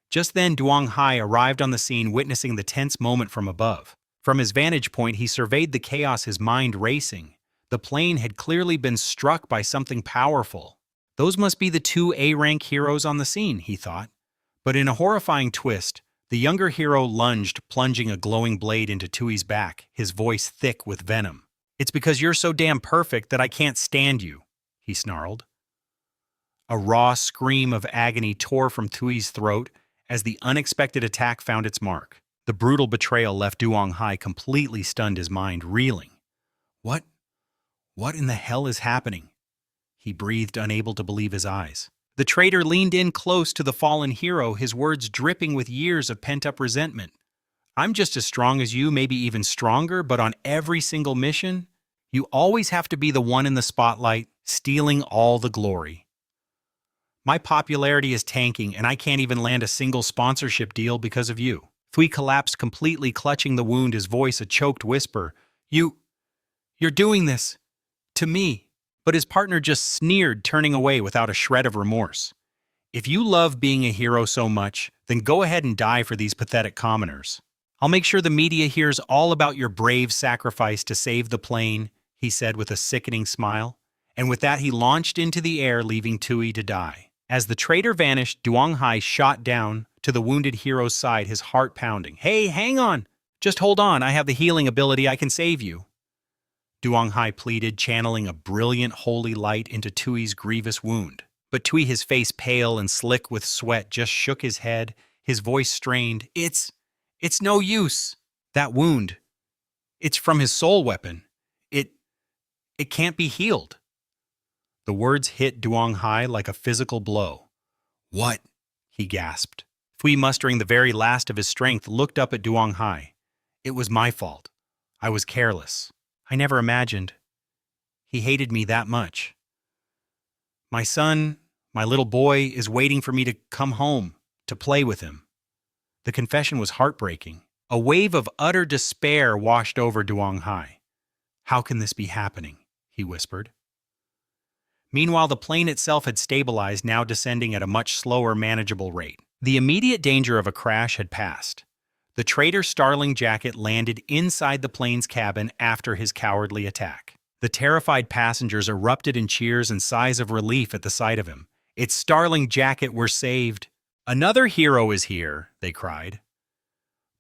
S1: Just then, Duong Hai arrived on the scene, witnessing the tense moment from above. From his vantage point, he surveyed the chaos, his mind racing. The plane had clearly been struck by something powerful. Those must be the two A-rank heroes on the scene, he thought. But in a horrifying twist, the younger hero lunged, plunging a glowing blade into Tui's back, his voice thick with venom. It's because you're so damn perfect that I can't stand you, he snarled. A raw scream of agony tore from Tui's throat as the unexpected attack found its mark. The brutal betrayal left Duong Hai completely stunned, his mind reeling. What in the hell is happening? He breathed, unable to believe his eyes. The traitor leaned in close to the fallen hero, his words dripping with years of pent-up resentment. I'm just as strong as you, maybe even stronger, but on every single mission, you always have to be the one in the spotlight, stealing all the glory. My popularity is tanking, and I can't even land a single sponsorship deal because of you. Thui collapsed completely, clutching the wound, his voice a choked whisper. You're doing this to me. But his partner just sneered, turning away without a shred of remorse. If you love being a hero so much, then go ahead and die for these pathetic commoners. I'll make sure the media hears all about your brave sacrifice to save the plane, he said with a sickening smile. And with that, he launched into the air, leaving Tui to die. As the traitor vanished, Duong Hai shot down to the wounded hero's side, his heart pounding. Hey, hang on! Just hold on, I have the healing ability, I can save you. Duong Hai pleaded, channeling a brilliant holy light into Tui's grievous wound. But Tui, his face pale and slick with sweat, just shook his head, his voice strained. It's no use. That wound, it's from his soul weapon. It can't be healed. The words hit Duong Hai like a physical blow. What? He gasped. Tui, mustering the very last of his strength, looked up at Duong Hai. It was my fault. I was careless. I never imagined he hated me that much. My son, my little boy, is waiting for me to come home, to play with him. The confession was heartbreaking. A wave of utter despair washed over Duong Hai. How can this be happening? He whispered. Meanwhile, the plane itself had stabilized, now descending at a much slower, manageable rate. The immediate danger of a crash had passed. The traitor's starling jacket landed inside the plane's cabin after his cowardly attack. The terrified passengers erupted in cheers and sighs of relief at the sight of him. It's starling jacket, we're saved. Another hero is here, they cried.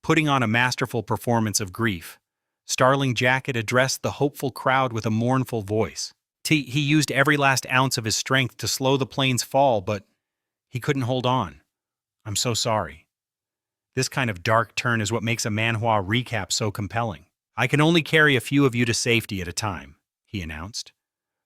S1: Putting on a masterful performance of grief, Starling Jacket addressed the hopeful crowd with a mournful voice. He used every last ounce of his strength to slow the plane's fall, but he couldn't hold on. I'm so sorry. This kind of dark turn is what makes a manhwa recap so compelling. I can only carry a few of you to safety at a time, he announced.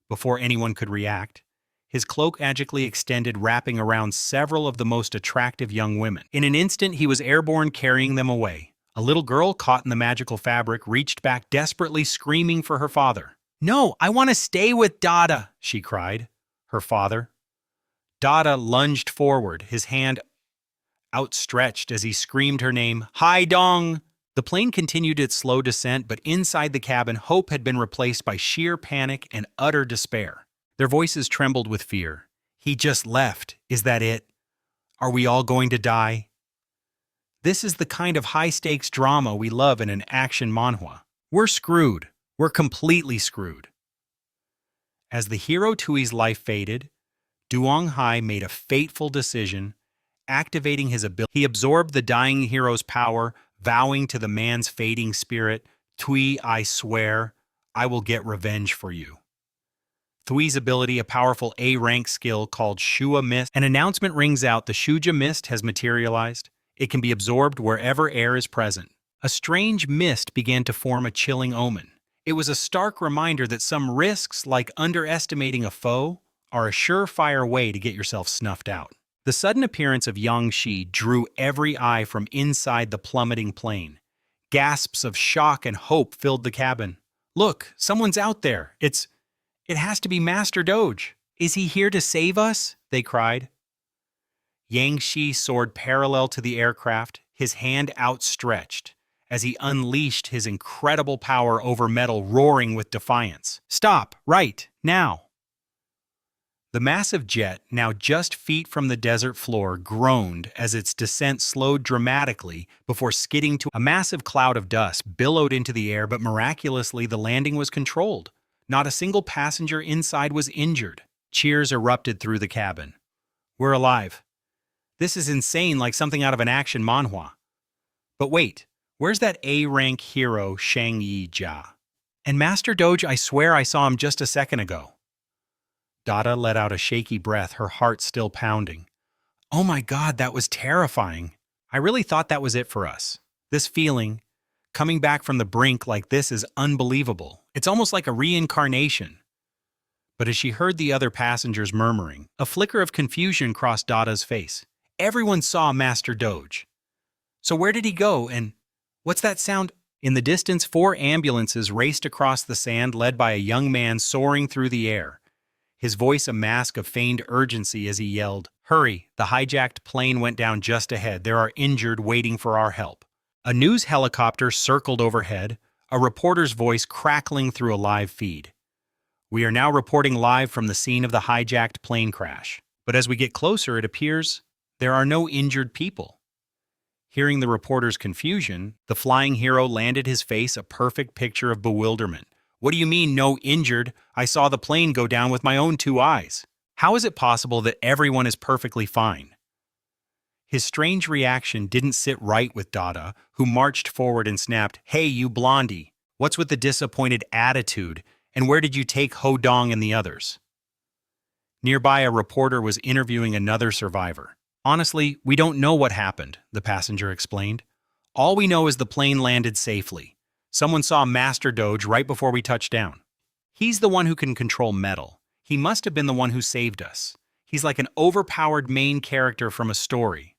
S1: Before anyone could react, his cloak magically extended, wrapping around several of the most attractive young women. In an instant, he was airborne, carrying them away. A little girl, caught in the magical fabric, reached back, desperately screaming for her father. No, I want to stay with Dada, she cried. Her father. Dada lunged forward, his hand outstretched as he screamed her name, Hai Dong! The plane continued its slow descent, but inside the cabin, hope had been replaced by sheer panic and utter despair. Their voices trembled with fear. He just left. Is that it? Are we all going to die? This is the kind of high-stakes drama we love in an action manhwa. We're screwed. We're completely screwed. As the hero Tui's life faded, Duong Hai made a fateful decision, activating his ability. He absorbed the dying hero's power, vowing to the man's fading spirit, Tui, I swear, I will get revenge for you. Thui's ability, a powerful A-rank skill called Shua Mist. An announcement rings out, the Shuja Mist has materialized. It can be absorbed wherever air is present. A strange mist began to form, a chilling omen. It was a stark reminder that some risks, like underestimating a foe, are a surefire way to get yourself snuffed out. The sudden appearance of Yang Shi drew every eye from inside the plummeting plane. Gasps of shock and hope filled the cabin. Look, someone's out there. It has to be Master Doge. Is he here to save us? They cried. Yang Shi soared parallel to the aircraft, his hand outstretched, as he unleashed his incredible power over metal, roaring with defiance. Stop, right, now! The massive jet, now just feet from the desert floor, groaned as its descent slowed dramatically before skidding to a massive cloud of dust billowed into the air, but miraculously the landing was controlled. Not a single passenger inside was injured. Cheers erupted through the cabin. We're alive. This is insane, like something out of an action manhwa. But wait, where's that A-rank hero Shang Yi Jia? And Master Doge, I swear I saw him just a second ago. Dada let out a shaky breath, her heart still pounding. Oh my God, that was terrifying. I really thought that was it for us. This feeling, coming back from the brink like this, is unbelievable. It's almost like a reincarnation. But as she heard the other passengers murmuring, a flicker of confusion crossed Dada's face. Everyone saw Master Doge. So where did he go, and what's that sound? In the distance, 4 ambulances raced across the sand, led by a young man soaring through the air. His voice a mask of feigned urgency as he yelled, "Hurry, the hijacked plane went down just ahead. There are injured waiting for our help." A news helicopter circled overhead, a reporter's voice crackling through a live feed. We are now reporting live from the scene of the hijacked plane crash. But as we get closer, it appears there are no injured people. Hearing the reporter's confusion, the flying hero landed, his face a perfect picture of bewilderment. What do you mean, no injured? I saw the plane go down with my own 2 eyes. How is it possible that everyone is perfectly fine? His strange reaction didn't sit right with Dada, who marched forward and snapped, "Hey, you blondie, what's with the disappointed attitude, and where did you take Ho Dong and the others?" Nearby, a reporter was interviewing another survivor. Honestly, we don't know what happened, the passenger explained. All we know is the plane landed safely. Someone saw Master Doge right before we touched down. He's the one who can control metal. He must have been the one who saved us. He's like an overpowered main character from a story.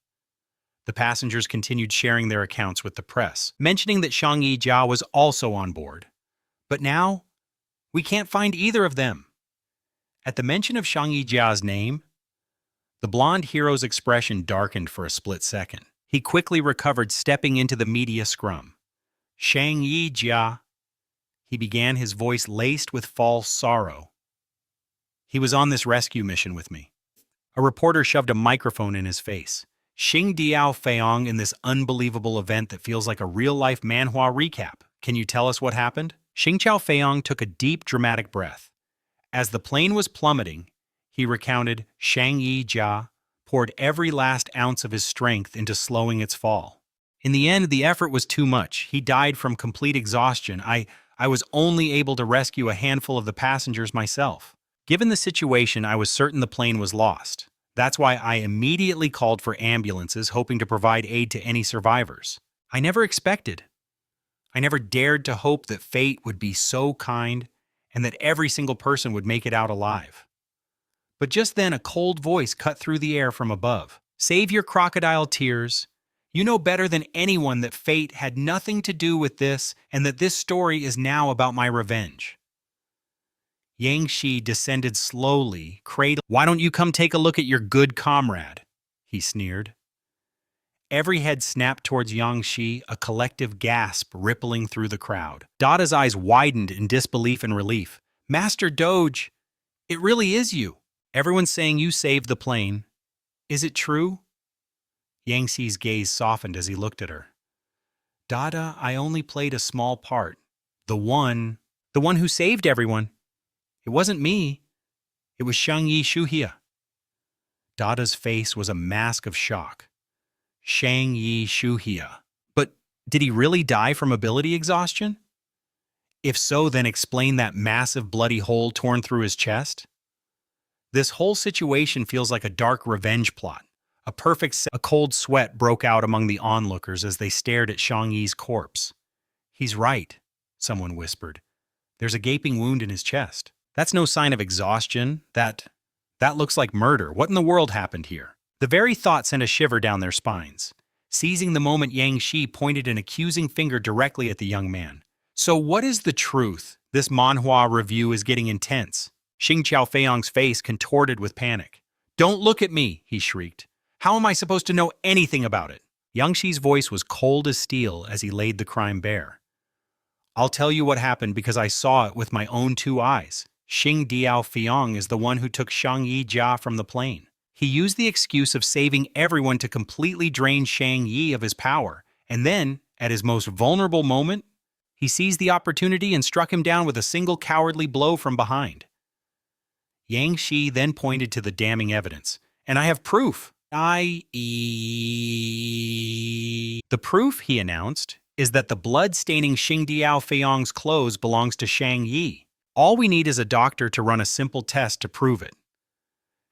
S1: The passengers continued sharing their accounts with the press, mentioning that Shang Yi Jia was also on board. But now, we can't find either of them. At the mention of Shang Yi Jia's name, the blonde hero's expression darkened for a split second. He quickly recovered, stepping into the media scrum. "Shang Yi Jia," he began, his voice laced with false sorrow. "He was on this rescue mission with me." A reporter shoved a microphone in his face. "Xing Diao Feiyong, in this unbelievable event that feels like a real-life manhwa recap. Can you tell us what happened?" Xing Chao Feiyong took a deep, dramatic breath. As the plane was plummeting, he recounted, Shang Yi Jia poured every last ounce of his strength into slowing its fall. In the end, the effort was too much. He died from complete exhaustion. I was only able to rescue a handful of the passengers myself. Given the situation, I was certain the plane was lost. That's why I immediately called for ambulances, hoping to provide aid to any survivors. I never dared to hope that fate would be so kind and that every single person would make it out alive. But just then, a cold voice cut through the air from above. "Save your crocodile tears. You know better than anyone that fate had nothing to do with this and that this story is now about my revenge." Yang Shi descended slowly, cradle. "Why don't you come take a look at your good comrade?" he sneered. Every head snapped towards Yang Shi, a collective gasp rippling through the crowd. Dada's eyes widened in disbelief and relief. "Master Doge, it really is you. Everyone's saying you saved the plane. Is it true?" Yang Xi's gaze softened as he looked at her. "Dada, I only played a small part. The one who saved everyone. It wasn't me. It was Shang Yi Shuhia." Dada's face was a mask of shock. Shang Yi Shuhia. But did he really die from ability exhaustion? If so, then explain that massive bloody hole torn through his chest? This whole situation feels like a dark revenge plot. A cold sweat broke out among the onlookers as they stared at Shang Yi's corpse. He's right, someone whispered. There's a gaping wound in his chest. That's no sign of exhaustion. That looks like murder. What in the world happened here? The very thought sent a shiver down their spines. Seizing the moment, Yang Shi pointed an accusing finger directly at the young man. So what is the truth? This Manhwa review is getting intense. Xing Qiaofeiyang's face contorted with panic. Don't look at me, he shrieked. How am I supposed to know anything about it? Yang Shi's voice was cold as steel as he laid the crime bare. I'll tell you what happened because I saw it with my own 2 eyes. Xing Diaofeiyang is the one who took Shang Yi Jia from the plane. He used the excuse of saving everyone to completely drain Shang Yi of his power, and then, at his most vulnerable moment, he seized the opportunity and struck him down with a single cowardly blow from behind. Yang Shi then pointed to the damning evidence. And I have proof. The proof, he announced, is that the blood-staining Xing Diaofeiyang's clothes belongs to Shang Yi. All we need is a doctor to run a simple test to prove it.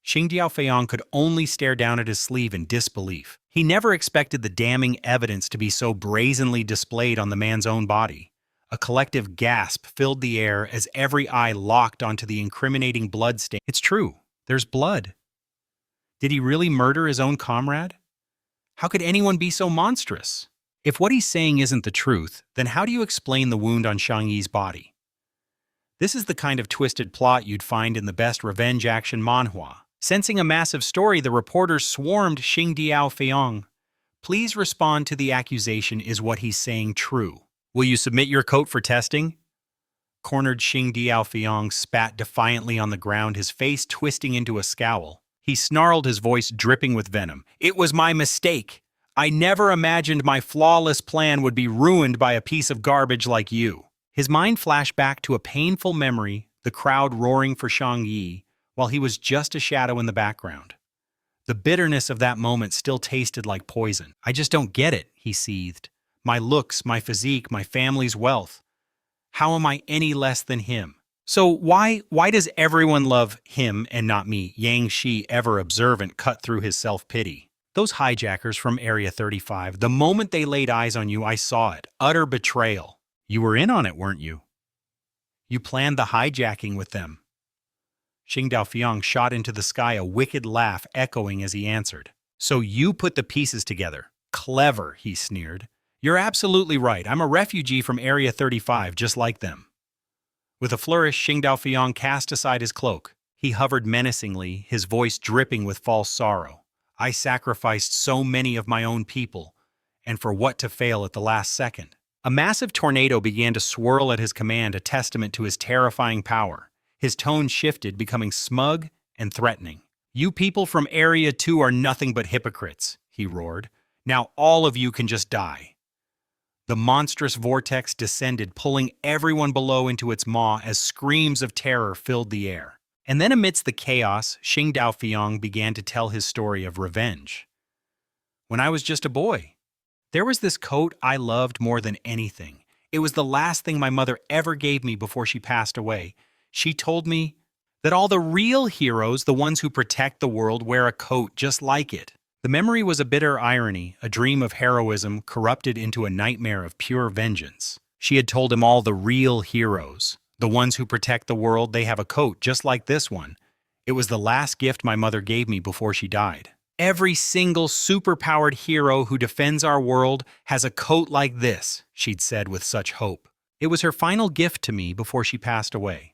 S1: Xing Diaofeiyang could only stare down at his sleeve in disbelief. He never expected the damning evidence to be so brazenly displayed on the man's own body. A collective gasp filled the air as every eye locked onto the incriminating blood stain. It's true. There's blood. Did he really murder his own comrade? How could anyone be so monstrous? If what he's saying isn't the truth, then how do you explain the wound on Shang Yi's body? This is the kind of twisted plot you'd find in the best revenge action manhwa. Sensing a massive story, the reporters swarmed Xing Diaofeiyang. Please respond to the accusation. Is what he's saying true? Will you submit your coat for testing? Cornered Xing Diaofeiyang spat defiantly on the ground, his face twisting into a scowl. He snarled, his voice dripping with venom. It was my mistake. I never imagined my flawless plan would be ruined by a piece of garbage like you. His mind flashed back to a painful memory, the crowd roaring for Shang Yi, while he was just a shadow in the background. The bitterness of that moment still tasted like poison. I just don't get it, he seethed. My looks, my physique, my family's wealth. How am I any less than him? So why does everyone love him and not me? Yang Shi, ever observant, cut through his self-pity. Those hijackers from Area 35, the moment they laid eyes on you, I saw it. Utter betrayal. You were in on it, weren't you? You planned the hijacking with them. Xing Diaofeiyang shot into the sky, a wicked laugh echoing as he answered. So you put the pieces together. Clever, he sneered. You're absolutely right. I'm a refugee from Area 35, just like them. With a flourish, Xing Diaofeiyang cast aside his cloak. He hovered menacingly, his voice dripping with false sorrow. I sacrificed so many of my own people, and for what to fail at the last second? A massive tornado began to swirl at his command, a testament to his terrifying power. His tone shifted, becoming smug and threatening. You people from Area 2 are nothing but hypocrites, he roared. Now all of you can just die. The monstrous vortex descended, pulling everyone below into its maw as screams of terror filled the air. And then amidst the chaos, Xing Diaofeiyang began to tell his story of revenge. When I was just a boy, there was this coat I loved more than anything. It was the last thing my mother ever gave me before she passed away. She told me that all the real heroes, the ones who protect the world, wear a coat just like it. The memory was a bitter irony, a dream of heroism corrupted into a nightmare of pure vengeance. She had told him all the real heroes, the ones who protect the world, they have a coat just like this one. It was the last gift my mother gave me before she died. Every single superpowered hero who defends our world has a coat like this, she'd said with such hope. It was her final gift to me before she passed away.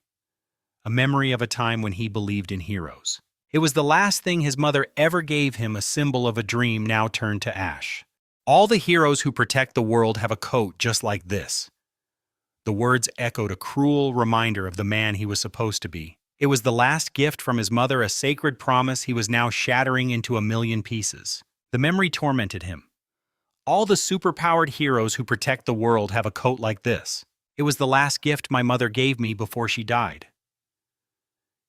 S1: A memory of a time when he believed in heroes. It was the last thing his mother ever gave him, a symbol of a dream now turned to ash. All the heroes who protect the world have a coat just like this. The words echoed a cruel reminder of the man he was supposed to be. It was the last gift from his mother, a sacred promise he was now shattering into a million pieces. The memory tormented him. All the superpowered heroes who protect the world have a coat like this. It was the last gift my mother gave me before she died.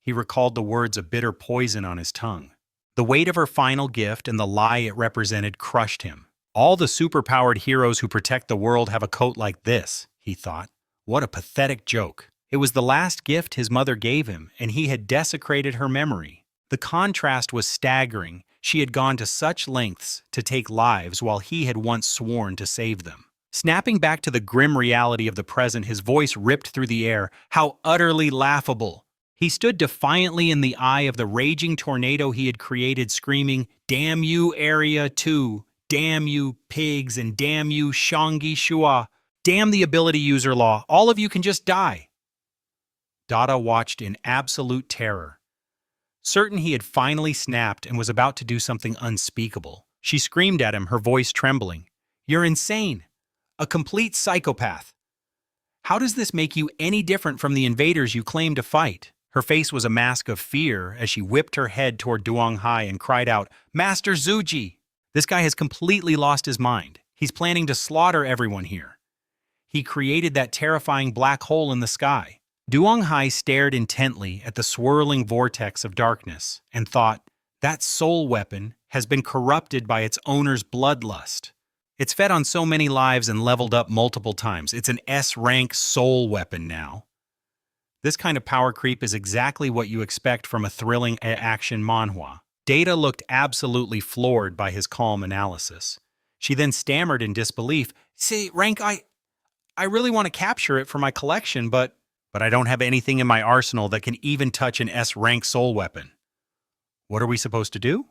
S1: He recalled the words, a bitter poison on his tongue. The weight of her final gift and the lie it represented crushed him. All the superpowered heroes who protect the world have a coat like this, he thought. What a pathetic joke. It was the last gift his mother gave him, and he had desecrated her memory. The contrast was staggering. She had gone to such lengths to take lives while he had once sworn to save them. Snapping back to the grim reality of the present, his voice ripped through the air. How utterly laughable! He stood defiantly in the eye of the raging tornado he had created, screaming, "Damn you, Area 2! Damn you, pigs, and damn you, Shanghi Shua! Damn the ability user law! All of you can just die!" Dada watched in absolute terror. Certain he had finally snapped and was about to do something unspeakable, she screamed at him, her voice trembling. "You're insane! A complete psychopath! How does this make you any different from the invaders you claim to fight?" Her face was a mask of fear as she whipped her head toward Duong Hai and cried out, "Master Zuji! This guy has completely lost his mind. He's planning to slaughter everyone here. He created that terrifying black hole in the sky." Duong Hai stared intently at the swirling vortex of darkness and thought, that soul weapon has been corrupted by its owner's bloodlust. It's fed on so many lives and leveled up multiple times. It's an S-rank soul weapon now. This kind of power creep is exactly what you expect from a thrilling action manhwa. Data looked absolutely floored by his calm analysis. She then stammered in disbelief, "See, Rank, I really want to capture it for my collection, but I don't have anything in my arsenal that can even touch an S-rank soul weapon." "What are we supposed to do?"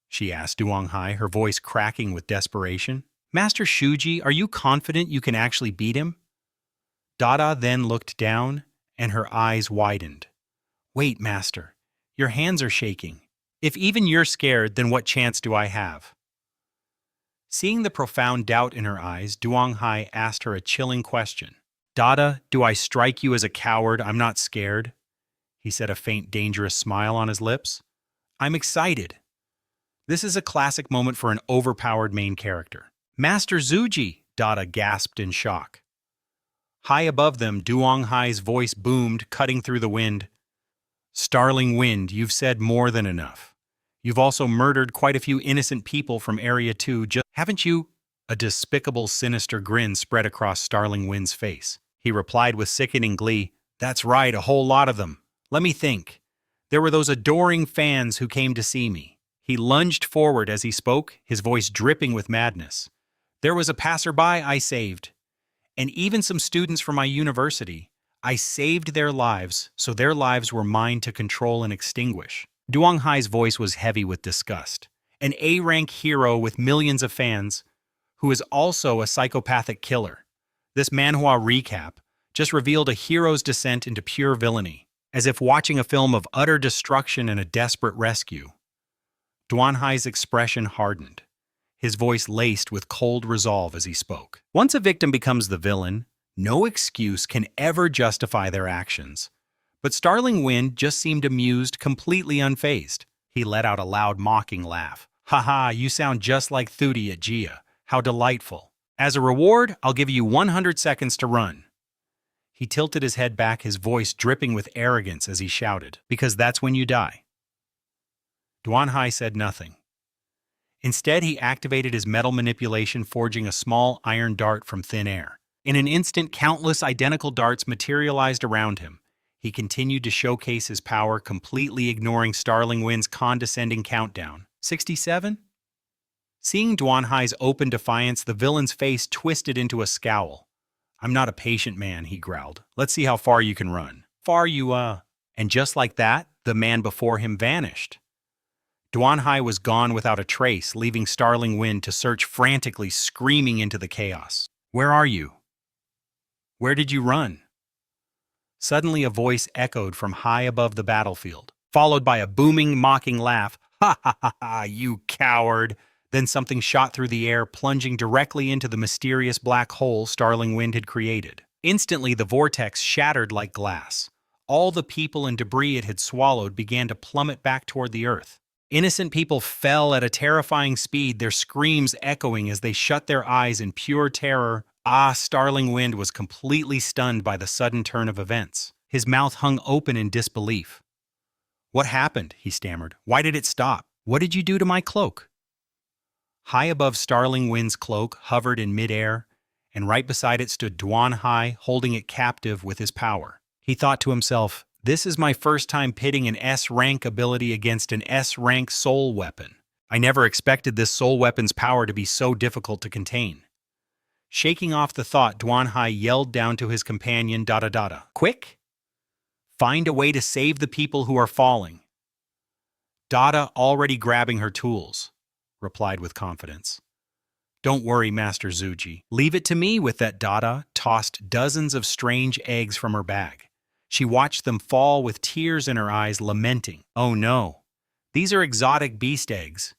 S1: she asked Duong Hai, her voice cracking with desperation. "Master Shuji, are you confident you can actually beat him?" Dada then looked down, and her eyes widened. "Wait, Master. Your hands are shaking. If even you're scared, then what chance do I have?" Seeing the profound doubt in her eyes, Duong Hai asked her a chilling question. "Dada, do I strike you as a coward? I'm not scared." He said, a faint, dangerous smile on his lips. "I'm excited." This is a classic moment for an overpowered main character. "Master Zuji!" Dada gasped in shock. High above them, Duong Hai's voice boomed, cutting through the wind. "Starling Wind, you've said more than enough. You've also murdered quite a few innocent people from Area 2, haven't you?" A despicable, sinister grin spread across Starling Wind's face. He replied with sickening glee, "That's right, a whole lot of them. Let me think. There were those adoring fans who came to see me." He lunged forward as he spoke, his voice dripping with madness. "There was a passerby I saved. And even some students from my university. I saved their lives, so their lives were mine to control and extinguish." Duong Hai's voice was heavy with disgust. An A-rank hero with millions of fans, who is also a psychopathic killer. This manhwa recap just revealed a hero's descent into pure villainy, as if watching a film of utter destruction and a desperate rescue. Duong Hai's expression hardened, his voice laced with cold resolve as he spoke. Once a victim becomes the villain, no excuse can ever justify their actions. But Starling Wind just seemed amused, completely unfazed. He let out a loud, mocking laugh. "Haha, you sound just like Thuti at Gia. How delightful. As a reward, I'll give you 100 seconds to run." He tilted his head back, his voice dripping with arrogance as he shouted, "Because that's when you die." Duong Hai said nothing. Instead, he activated his metal manipulation, forging a small iron dart from thin air. In an instant, countless identical darts materialized around him. He continued to showcase his power, completely ignoring Starling Wind's condescending countdown. 67? Seeing Duong Hai's open defiance, the villain's face twisted into a scowl. "I'm not a patient man," he growled. "Let's see how far you can run." "Far you, And just like that, the man before him vanished. Duong Hai was gone without a trace, leaving Starling Wind to search frantically, screaming into the chaos. "Where are you? Where did you run?" Suddenly a voice echoed from high above the battlefield, followed by a booming, mocking laugh. "Ha ha ha ha, you coward!" Then something shot through the air, plunging directly into the mysterious black hole Starling Wind had created. Instantly, the vortex shattered like glass. All the people and debris it had swallowed began to plummet back toward the earth. Innocent people fell at a terrifying speed, their screams echoing as they shut their eyes in pure terror. Starling Wind was completely stunned by the sudden turn of events. His mouth hung open in disbelief. "What happened?" he stammered. "Why did it stop?" What did you do to my cloak? High above Starling Wind's cloak hovered in midair, and right beside it stood Duan Hai, holding it captive with his power. He thought to himself, this is my first time pitting an S-rank ability against an S-rank soul weapon. I never expected this soul weapon's power to be so difficult to contain. Shaking off the thought, Duan Hai yelled down to his companion, Dada Dada. Quick! Find a way to save the people who are falling. Dada, already grabbing her tools, replied with confidence. Don't worry, Master Zuji. Leave it to me. With that, Dada tossed dozens of strange eggs from her bag. She watched them fall with tears in her eyes, lamenting. Oh no, these are exotic beast eggs.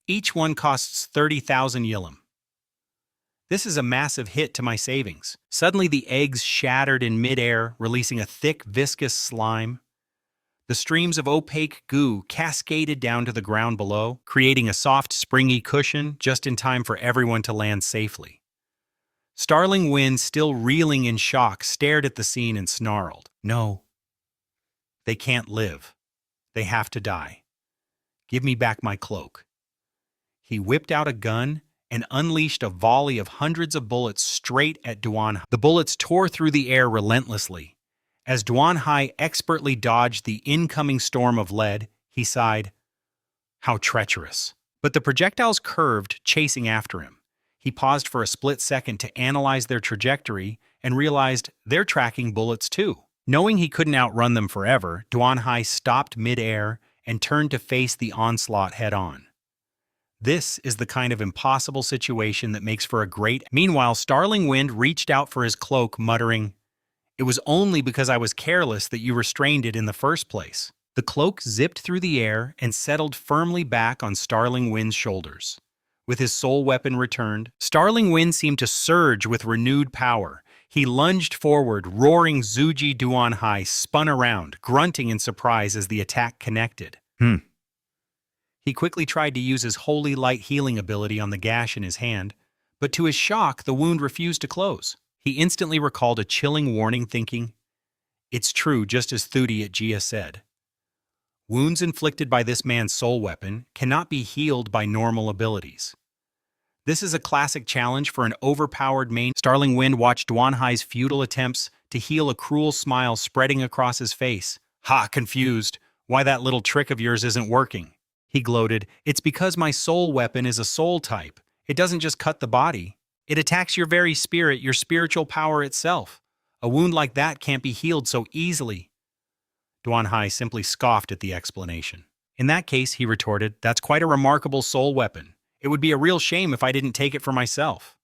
S1: Each one costs 30,000 yilim. This is a massive hit to my savings. Suddenly the eggs shattered in midair, releasing a thick, viscous slime. The streams of opaque goo cascaded down to the ground below, creating a soft, springy cushion just in time for everyone to land safely. Starling Wind, still reeling in shock, stared at the scene and snarled. No. They can't live. They have to die. Give me back my cloak. He whipped out a gun and unleashed a volley of hundreds of bullets straight at Duan Hai. The bullets tore through the air relentlessly. As Duan Hai expertly dodged the incoming storm of lead, he sighed, how treacherous. But the projectiles curved, chasing after him. He paused for a split second to analyze their trajectory and realized they're tracking bullets too. Knowing he couldn't outrun them forever, Duan Hai stopped mid-air and turned to face the onslaught head-on. This is the kind of impossible situation that makes for a great... Meanwhile, Starling Wind reached out for his cloak, muttering, it was only because I was careless that you restrained it in the first place. The cloak zipped through the air and settled firmly back on Starling Wind's shoulders. With his soul weapon returned, Starling Wind seemed to surge with renewed power. He lunged forward, roaring. Zuji Duan Hai spun around, grunting in surprise as the attack connected. He quickly tried to use his holy light healing ability on the gash in his hand, but to his shock, the wound refused to close. He instantly recalled a chilling warning, thinking, it's true, just as Thudi at Jia said. Wounds inflicted by this man's soul weapon cannot be healed by normal abilities. This is a classic challenge for an overpowered main. Starling Wind watched Duan Hai's futile attempts to heal, a cruel smile spreading across his face. Ha, confused. Why that little trick of yours isn't working? He gloated. It's because my soul weapon is a soul type. It doesn't just cut the body. It attacks your very spirit, your spiritual power itself. A wound like that can't be healed so easily. Duan Hai simply scoffed at the explanation. In that case, he retorted, that's quite a remarkable soul weapon. It would be a real shame if I didn't take it for myself.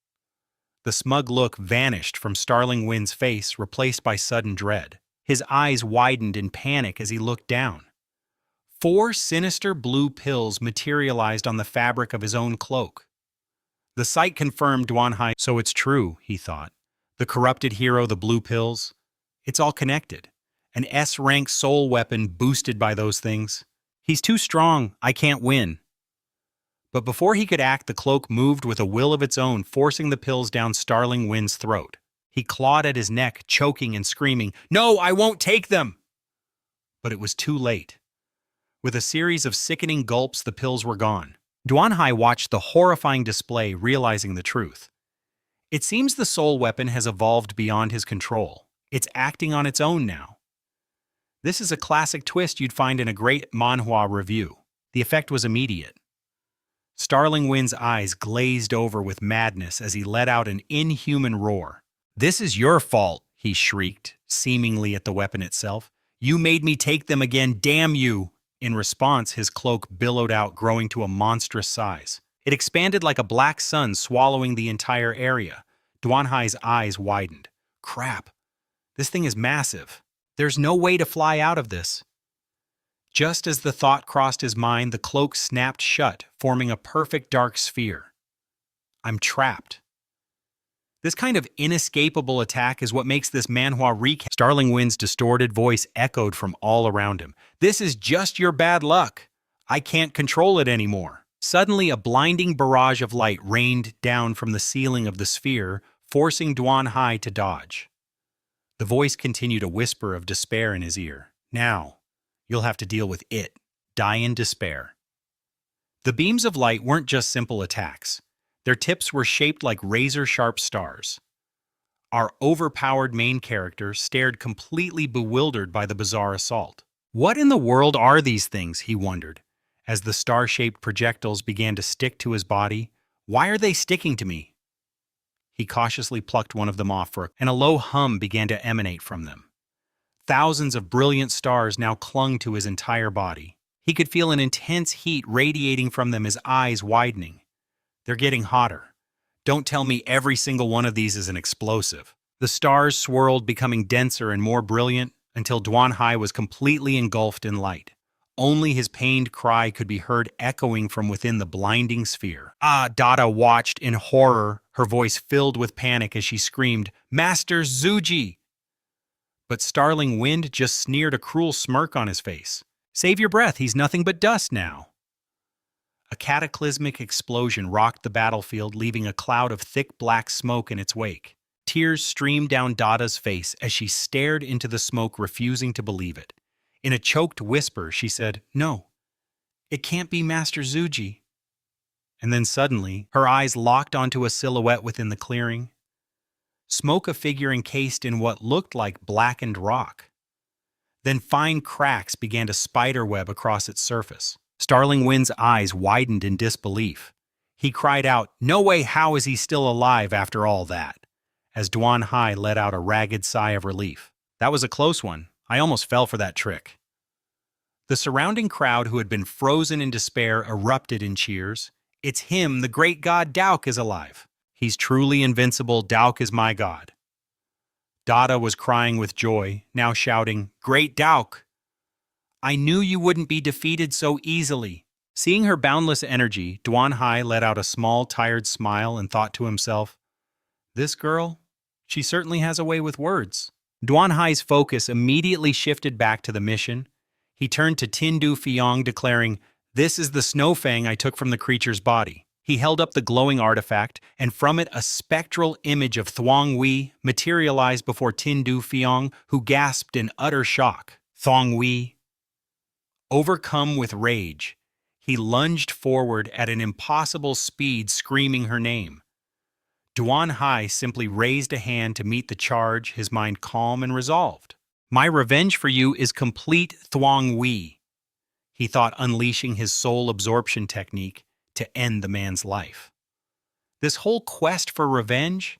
S1: The smug look vanished from Starling Wind's face, replaced by sudden dread. His eyes widened in panic as he looked down. 4 sinister blue pills materialized on the fabric of his own cloak. The sight confirmed Duan Hai. So it's true, he thought. The corrupted hero, the blue pills. It's all connected. An S-rank soul weapon boosted by those things. He's too strong. I can't win. But before he could act, the cloak moved with a will of its own, forcing the pills down Starling Wind's throat. He clawed at his neck, choking and screaming, no, I won't take them! But it was too late. With a series of sickening gulps, the pills were gone. Duan Hai watched the horrifying display, realizing the truth. It seems the soul weapon has evolved beyond his control. It's acting on its own now. This is a classic twist you'd find in a great Manhwa review. The effect was immediate. Starling Wind's eyes glazed over with madness as he let out an inhuman roar. This is your fault, he shrieked, seemingly at the weapon itself. You made me take them again, damn you! In response, his cloak billowed out, growing to a monstrous size. It expanded like a black sun, swallowing the entire area. Duan Hai's eyes widened. Crap. This thing is massive. There's no way to fly out of this. Just as the thought crossed his mind, the cloak snapped shut, forming a perfect dark sphere. I'm trapped. This kind of inescapable attack is what makes this manhwa recap. Starling Wind's distorted voice echoed from all around him. This is just your bad luck. I can't control it anymore. Suddenly, a blinding barrage of light rained down from the ceiling of the sphere, forcing Duan Hai to dodge. The voice continued a whisper of despair in his ear. Now, you'll have to deal with it. Die in despair. The beams of light weren't just simple attacks. Their tips were shaped like razor-sharp stars. Our overpowered main character stared completely bewildered by the bizarre assault. What in the world are these things, he wondered, as the star-shaped projectiles began to stick to his body. Why are they sticking to me? He cautiously plucked one of them off and a low hum began to emanate from them. Thousands of brilliant stars now clung to his entire body. He could feel an intense heat radiating from them, his eyes widening. They're getting hotter. Don't tell me every single one of these is an explosive. The stars swirled, becoming denser and more brilliant, until Duan Hai was completely engulfed in light. Only his pained cry could be heard echoing from within the blinding sphere. Dada watched in horror, her voice filled with panic as she screamed, "Master Zuji!" But Starling Wind just sneered a cruel smirk on his face. "Save your breath, he's nothing but dust now." A cataclysmic explosion rocked the battlefield, leaving a cloud of thick black smoke in its wake. Tears streamed down Dada's face as she stared into the smoke, refusing to believe it. In a choked whisper, she said, "No, it can't be Master Zuji." And then suddenly, her eyes locked onto a silhouette within the clearing. Smoke a figure encased in what looked like blackened rock. Then fine cracks began to spiderweb across its surface. Starling Wind's eyes widened in disbelief. He cried out, "No way, how is he still alive after all that?" As Duan Hai let out a ragged sigh of relief. "That was a close one. I almost fell for that trick." The surrounding crowd, who had been frozen in despair, erupted in cheers. "It's him, the great god Dauk is alive. He's truly invincible, Dauk is my god." Dada was crying with joy, now shouting, "Great Dauk! I knew you wouldn't be defeated so easily." Seeing her boundless energy, Duan Hai let out a small, tired smile and thought to himself, "This girl, she certainly has a way with words." Duan Hai's focus immediately shifted back to the mission. He turned to Tin Du Fiong, declaring, "This is the snow fang I took from the creature's body." He held up the glowing artifact, and from it a spectral image of Thuong Wei materialized before Tin Du Fiong, who gasped in utter shock. Thuong Wei. Overcome with rage, he lunged forward at an impossible speed, screaming her name. Duan Hai simply raised a hand to meet the charge, his mind calm and resolved. "My revenge for you is complete, Thuong Wei," he thought, unleashing his soul absorption technique to end the man's life. This whole quest for revenge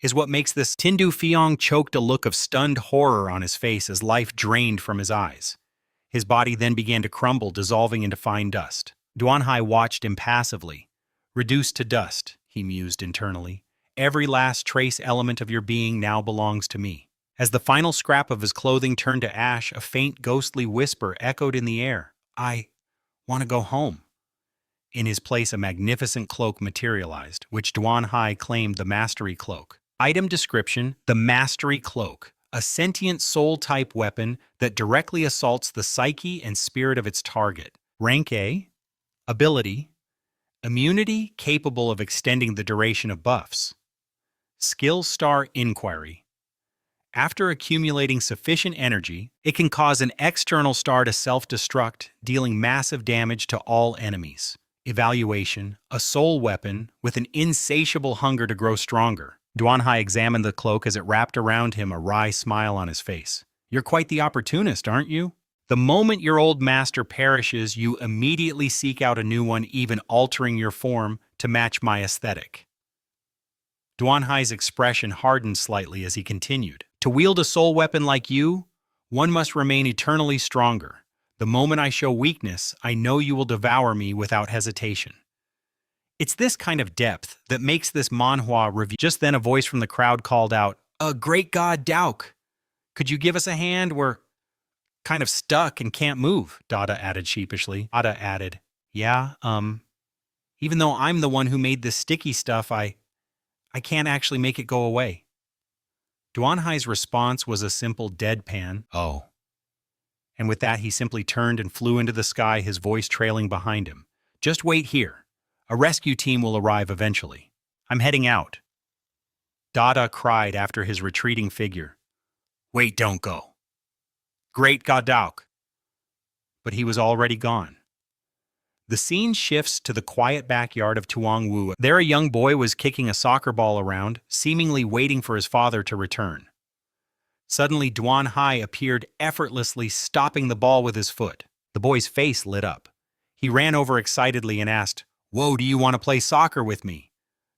S1: is what makes this. Tin Du Fiong choked a look of stunned horror on his face as life drained from his eyes. His body then began to crumble, dissolving into fine dust. Duan Hai watched impassively. "Reduced to dust," he mused internally. "Every last trace element of your being now belongs to me." As the final scrap of his clothing turned to ash, a faint ghostly whisper echoed in the air. "I want to go home." In his place, a magnificent cloak materialized, which Duan Hai claimed the Mastery Cloak. Item description: the Mastery Cloak, a sentient soul-type weapon that directly assaults the psyche and spirit of its target. Rank A. Ability: immunity capable of extending the duration of buffs. Skill Star Inquiry: after accumulating sufficient energy, it can cause an external star to self-destruct, dealing massive damage to all enemies. Evaluation: a soul weapon with an insatiable hunger to grow stronger. Duan Hai examined the cloak as it wrapped around him, a wry smile on his face. "You're quite the opportunist, aren't you? The moment your old master perishes, you immediately seek out a new one, even altering your form to match my aesthetic." Duan Hai's expression hardened slightly as he continued. "To wield a soul weapon like you, one must remain eternally stronger. The moment I show weakness, I know you will devour me without hesitation." It's this kind of depth that makes this manhwa review. Just then a voice from the crowd called out, "Great God Dauk, could you give us a hand? We're kind of stuck and can't move," Dada added sheepishly. Dada added, "Yeah, even though I'm the one who made this sticky stuff, I can't actually make it go away." Duan Hai's response was a simple deadpan, "Oh." And with that, he simply turned and flew into the sky, his voice trailing behind him. "Just wait here. A rescue team will arrive eventually. I'm heading out." Dada cried after his retreating figure. "Wait, don't go. Great God Dauk." But he was already gone. The scene shifts to the quiet backyard of Tuongwu. There a young boy was kicking a soccer ball around, seemingly waiting for his father to return. Suddenly, Duan Hai appeared effortlessly, stopping the ball with his foot. The boy's face lit up. He ran over excitedly and asked, "Whoa, do you want to play soccer with me?"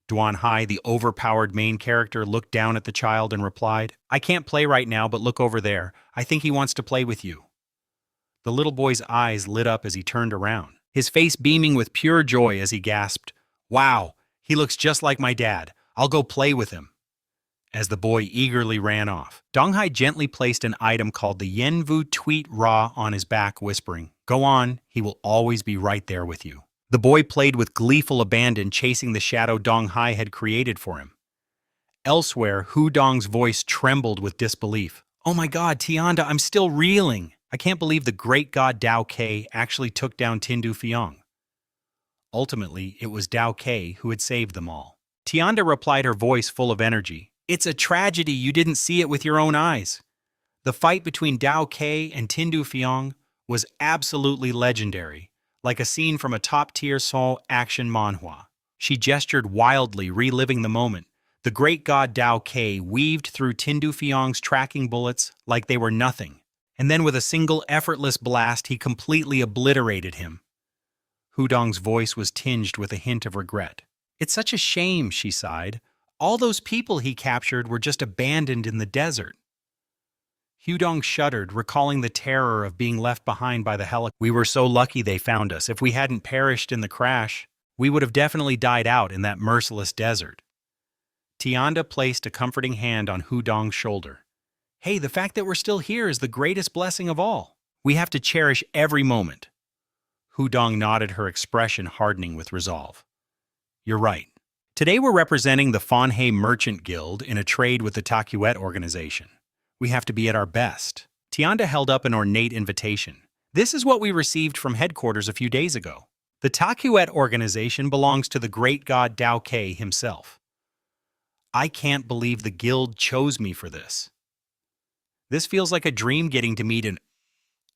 S1: Duan Hai, the overpowered main character, looked down at the child and replied, "I can't play right now, but look over there. I think he wants to play with you." The little boy's eyes lit up as he turned around, his face beaming with pure joy as he gasped, "Wow, he looks just like my dad. I'll go play with him." As the boy eagerly ran off, Donghai gently placed an item called the Yenvu Tweet Ra on his back, whispering, "Go on, he will always be right there with you." The boy played with gleeful abandon, chasing the shadow Donghai had created for him. Elsewhere, Hu Dong's voice trembled with disbelief. "Oh my god, Tianda, I'm still reeling. I can't believe the great god Dao Ke actually took down Tindu Fiong." Ultimately, it was Dao Ke who had saved them all. Tianda replied, her voice full of energy, "It's a tragedy you didn't see it with your own eyes." The fight between Dao Ke and Tindu Fiong was absolutely legendary, like a scene from a top-tier Seoul action manhwa. She gestured wildly, reliving the moment. The great god Dao Ke weaved through Tindu Fiong's tracking bullets like they were nothing, and then with a single effortless blast he completely obliterated him. Hudong's voice was tinged with a hint of regret. "It's such a shame," she sighed. "All those people he captured were just abandoned in the desert." Hudong shuddered, recalling the terror of being left behind by the helicopter. "We were so lucky they found us. If we hadn't perished in the crash, we would have definitely died out in that merciless desert." Tianda placed a comforting hand on Hudong's shoulder. "Hey, the fact that we're still here is the greatest blessing of all. We have to cherish every moment." Hudong nodded, her expression hardening with resolve. "You're right. Today we're representing the Fanhe Merchant Guild in a trade with the Takuet organization. We have to be at our best." Tianda held up an ornate invitation. "This is what we received from headquarters a few days ago. The Takuet organization belongs to the great god Dao Ke himself. I can't believe the guild chose me for this. This feels like a dream, getting to meet an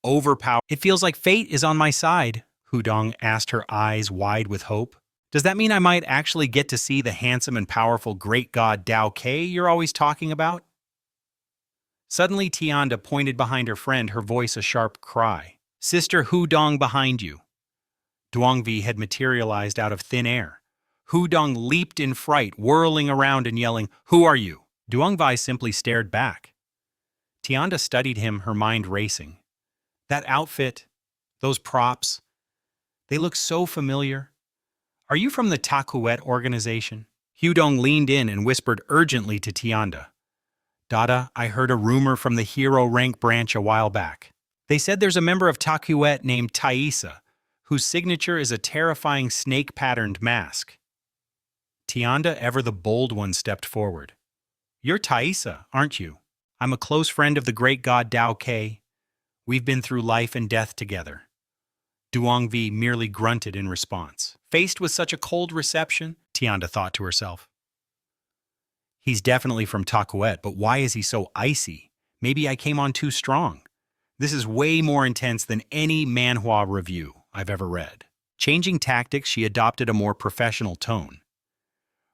S1: overpowered. It feels like fate is on my side." Hudong asked, her eyes wide with hope. "Does that mean I might actually get to see the handsome and powerful great god Dao Ke you're always talking about?" Suddenly, Tianda pointed behind her friend, her voice a sharp cry. "Sister Hudong, behind you." Duongvi had materialized out of thin air. Hudong leaped in fright, whirling around and yelling, "Who are you?" Duongvi simply stared back. Tianda studied him, her mind racing. That outfit, those props, they look so familiar. "Are you from the Takuet organization?" Hudong leaned in and whispered urgently to Tianda. "Dada, I heard a rumor from the hero rank branch a while back. They said there's a member of Takuet named Thaisa, whose signature is a terrifying snake-patterned mask." Tianda, ever the bold one, stepped forward. "You're Thaisa, aren't you? I'm a close friend of the great god Dao Ke. We've been through life and death together." Duongvi merely grunted in response. Faced with such a cold reception, Tianda thought to herself, "He's definitely from Takuet, but why is he so icy? Maybe I came on too strong. This is way more intense than any manhwa review I've ever read." Changing tactics, she adopted a more professional tone.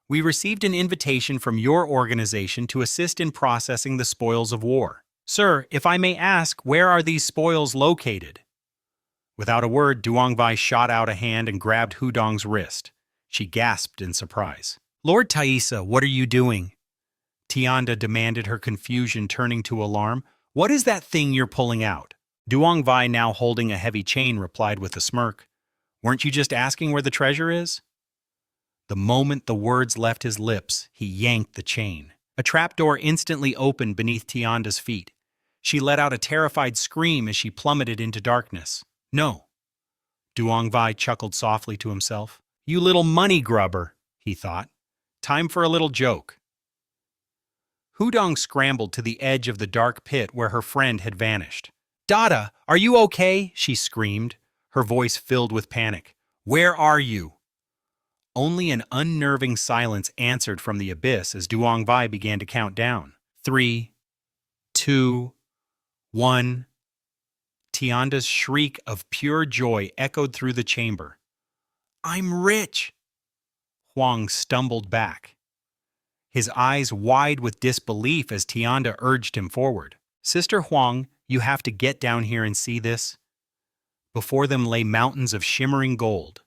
S1: "We received an invitation from your organization to assist in processing the spoils of war. Sir, if I may ask, where are these spoils located?" Without a word, Duongvi shot out a hand and grabbed Hudong's wrist. She gasped in surprise. "Lord Thaisa, what are you doing?" Tianda demanded, her confusion turning to alarm. "What is that thing you're pulling out?" Duongvi, now holding a heavy chain, replied with a smirk. "Weren't you just asking where the treasure is?" The moment the words left his lips, he yanked the chain. A trapdoor instantly opened beneath Tianda's feet. She let out a terrified scream as she plummeted into darkness. "No." Duongvi chuckled softly to himself. "You little money grubber," he thought. "Time for a little joke." Hudong scrambled to the edge of the dark pit where her friend had vanished. "Dada, are you okay?" she screamed, her voice filled with panic. "Where are you?" Only an unnerving silence answered from the abyss as Duongvi began to count down. 3, 2, 1. Tianda's shriek of pure joy echoed through the chamber. I'm rich. Huang stumbled back, his eyes wide with disbelief as Tianda urged him forward. Sister Huang, you have to get down here and see this. Before them lay mountains of shimmering gold,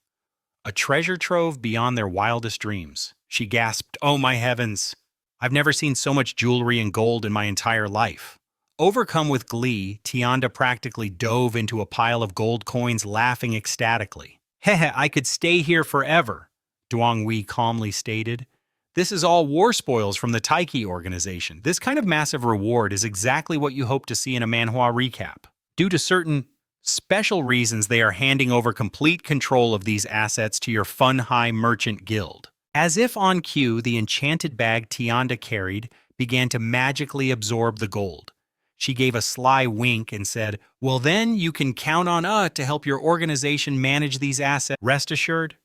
S1: a treasure trove beyond their wildest dreams. She gasped, "Oh my heavens! I've never seen so much jewelry and gold in my entire life." Overcome with glee, Tianda practically dove into a pile of gold coins, laughing ecstatically. "Hehe, I could stay here forever," Duong Wei calmly stated. "This is all war spoils from the Taiki organization. This kind of massive reward is exactly what you hope to see in a manhwa recap. Due to certain special reasons, they are handing over complete control of these assets to your Fun High Merchant Guild." As if on cue, the enchanted bag Tianda carried began to magically absorb the gold. She gave a sly wink and said, "Well then, you can count on to help your organization manage these assets. Rest assured."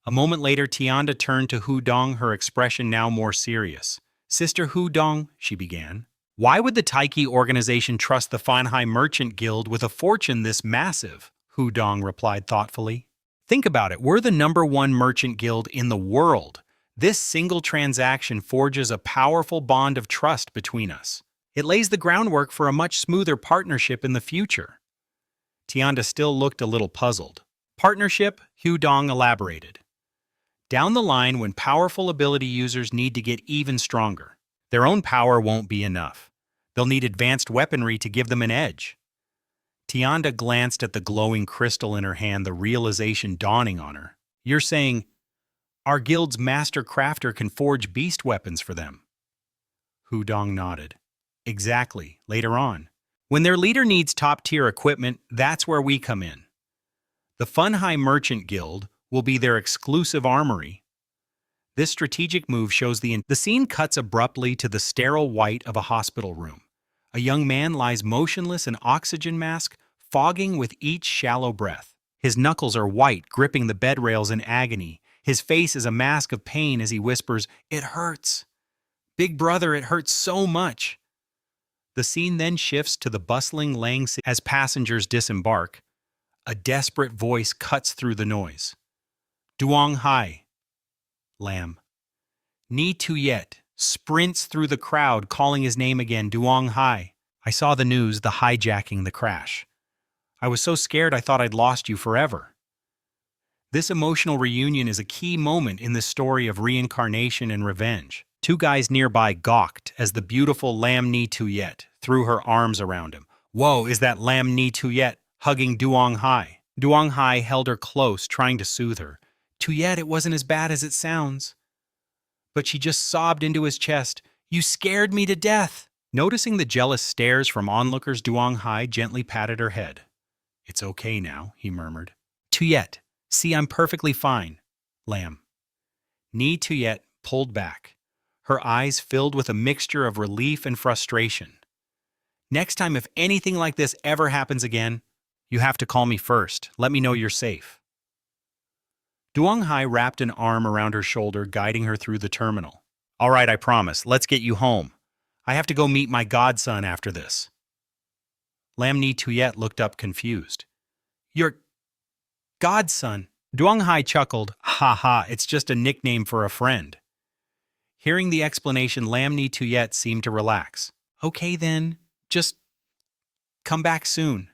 S1: A moment later, Tianda turned to Hu Dong, her expression now more serious. "Sister Hu Dong," she began, "why would the Taiki organization trust the Fanhai Merchant Guild with a fortune this massive?" Hu Dong replied thoughtfully. "Think about it, we're the #1 merchant guild in the world. This single transaction forges a powerful bond of trust between us. It lays the groundwork for a much smoother partnership in the future." Tianda still looked a little puzzled. "Partnership?" Hu Dong elaborated. "Down the line, when powerful ability users need to get even stronger, their own power won't be enough. They'll need advanced weaponry to give them an edge." Tianda glanced at the glowing crystal in her hand, the realization dawning on her. "You're saying our guild's master crafter can forge beast weapons for them?" Hu Dong nodded. "Exactly, later on. When their leader needs top-tier equipment, that's where we come in. The Funhai Merchant Guild will be their exclusive armory." This strategic move shows the scene cuts abruptly to the sterile white of a hospital room. A young man lies motionless, an oxygen mask fogging with each shallow breath. His knuckles are white, gripping the bed rails in agony. His face is a mask of pain as he whispers, "It hurts. Big brother, it hurts so much." The scene then shifts to the bustling Lang City as passengers disembark. A desperate voice cuts through the noise. "Duong Hai." Lam. Ni Tuyet sprints through the crowd, calling his name again, "Duong Hai. I saw the news, the hijacking, the crash. I was so scared I thought I'd lost you forever." This emotional reunion is a key moment in this story of reincarnation and revenge. Two guys nearby gawked as the beautiful Lam Ni Tuyet threw her arms around him. "Whoa, is that Lam Ni Tuyet hugging Duong Hai?" Duong Hai held her close, trying to soothe her. "Tuyet, it wasn't as bad as it sounds." But she just sobbed into his chest. "You scared me to death." Noticing the jealous stares from onlookers, Duong Hai gently patted her head. "It's okay now," he murmured. "Tuyet, see, I'm perfectly fine." Lam. Ni Tuyet pulled back, her eyes filled with a mixture of relief and frustration. "Next time, if anything like this ever happens again, you have to call me first. Let me know you're safe." Duong Hai wrapped an arm around her shoulder, guiding her through the terminal. "All right, I promise. Let's get you home. I have to go meet my godson after this." Lam Ni Tuyet looked up confused. "Your godson?" Duong Hai chuckled. "Ha ha, it's just a nickname for a friend." Hearing the explanation, Lam Ni Tuyet seemed to relax. "Okay then, just come back soon."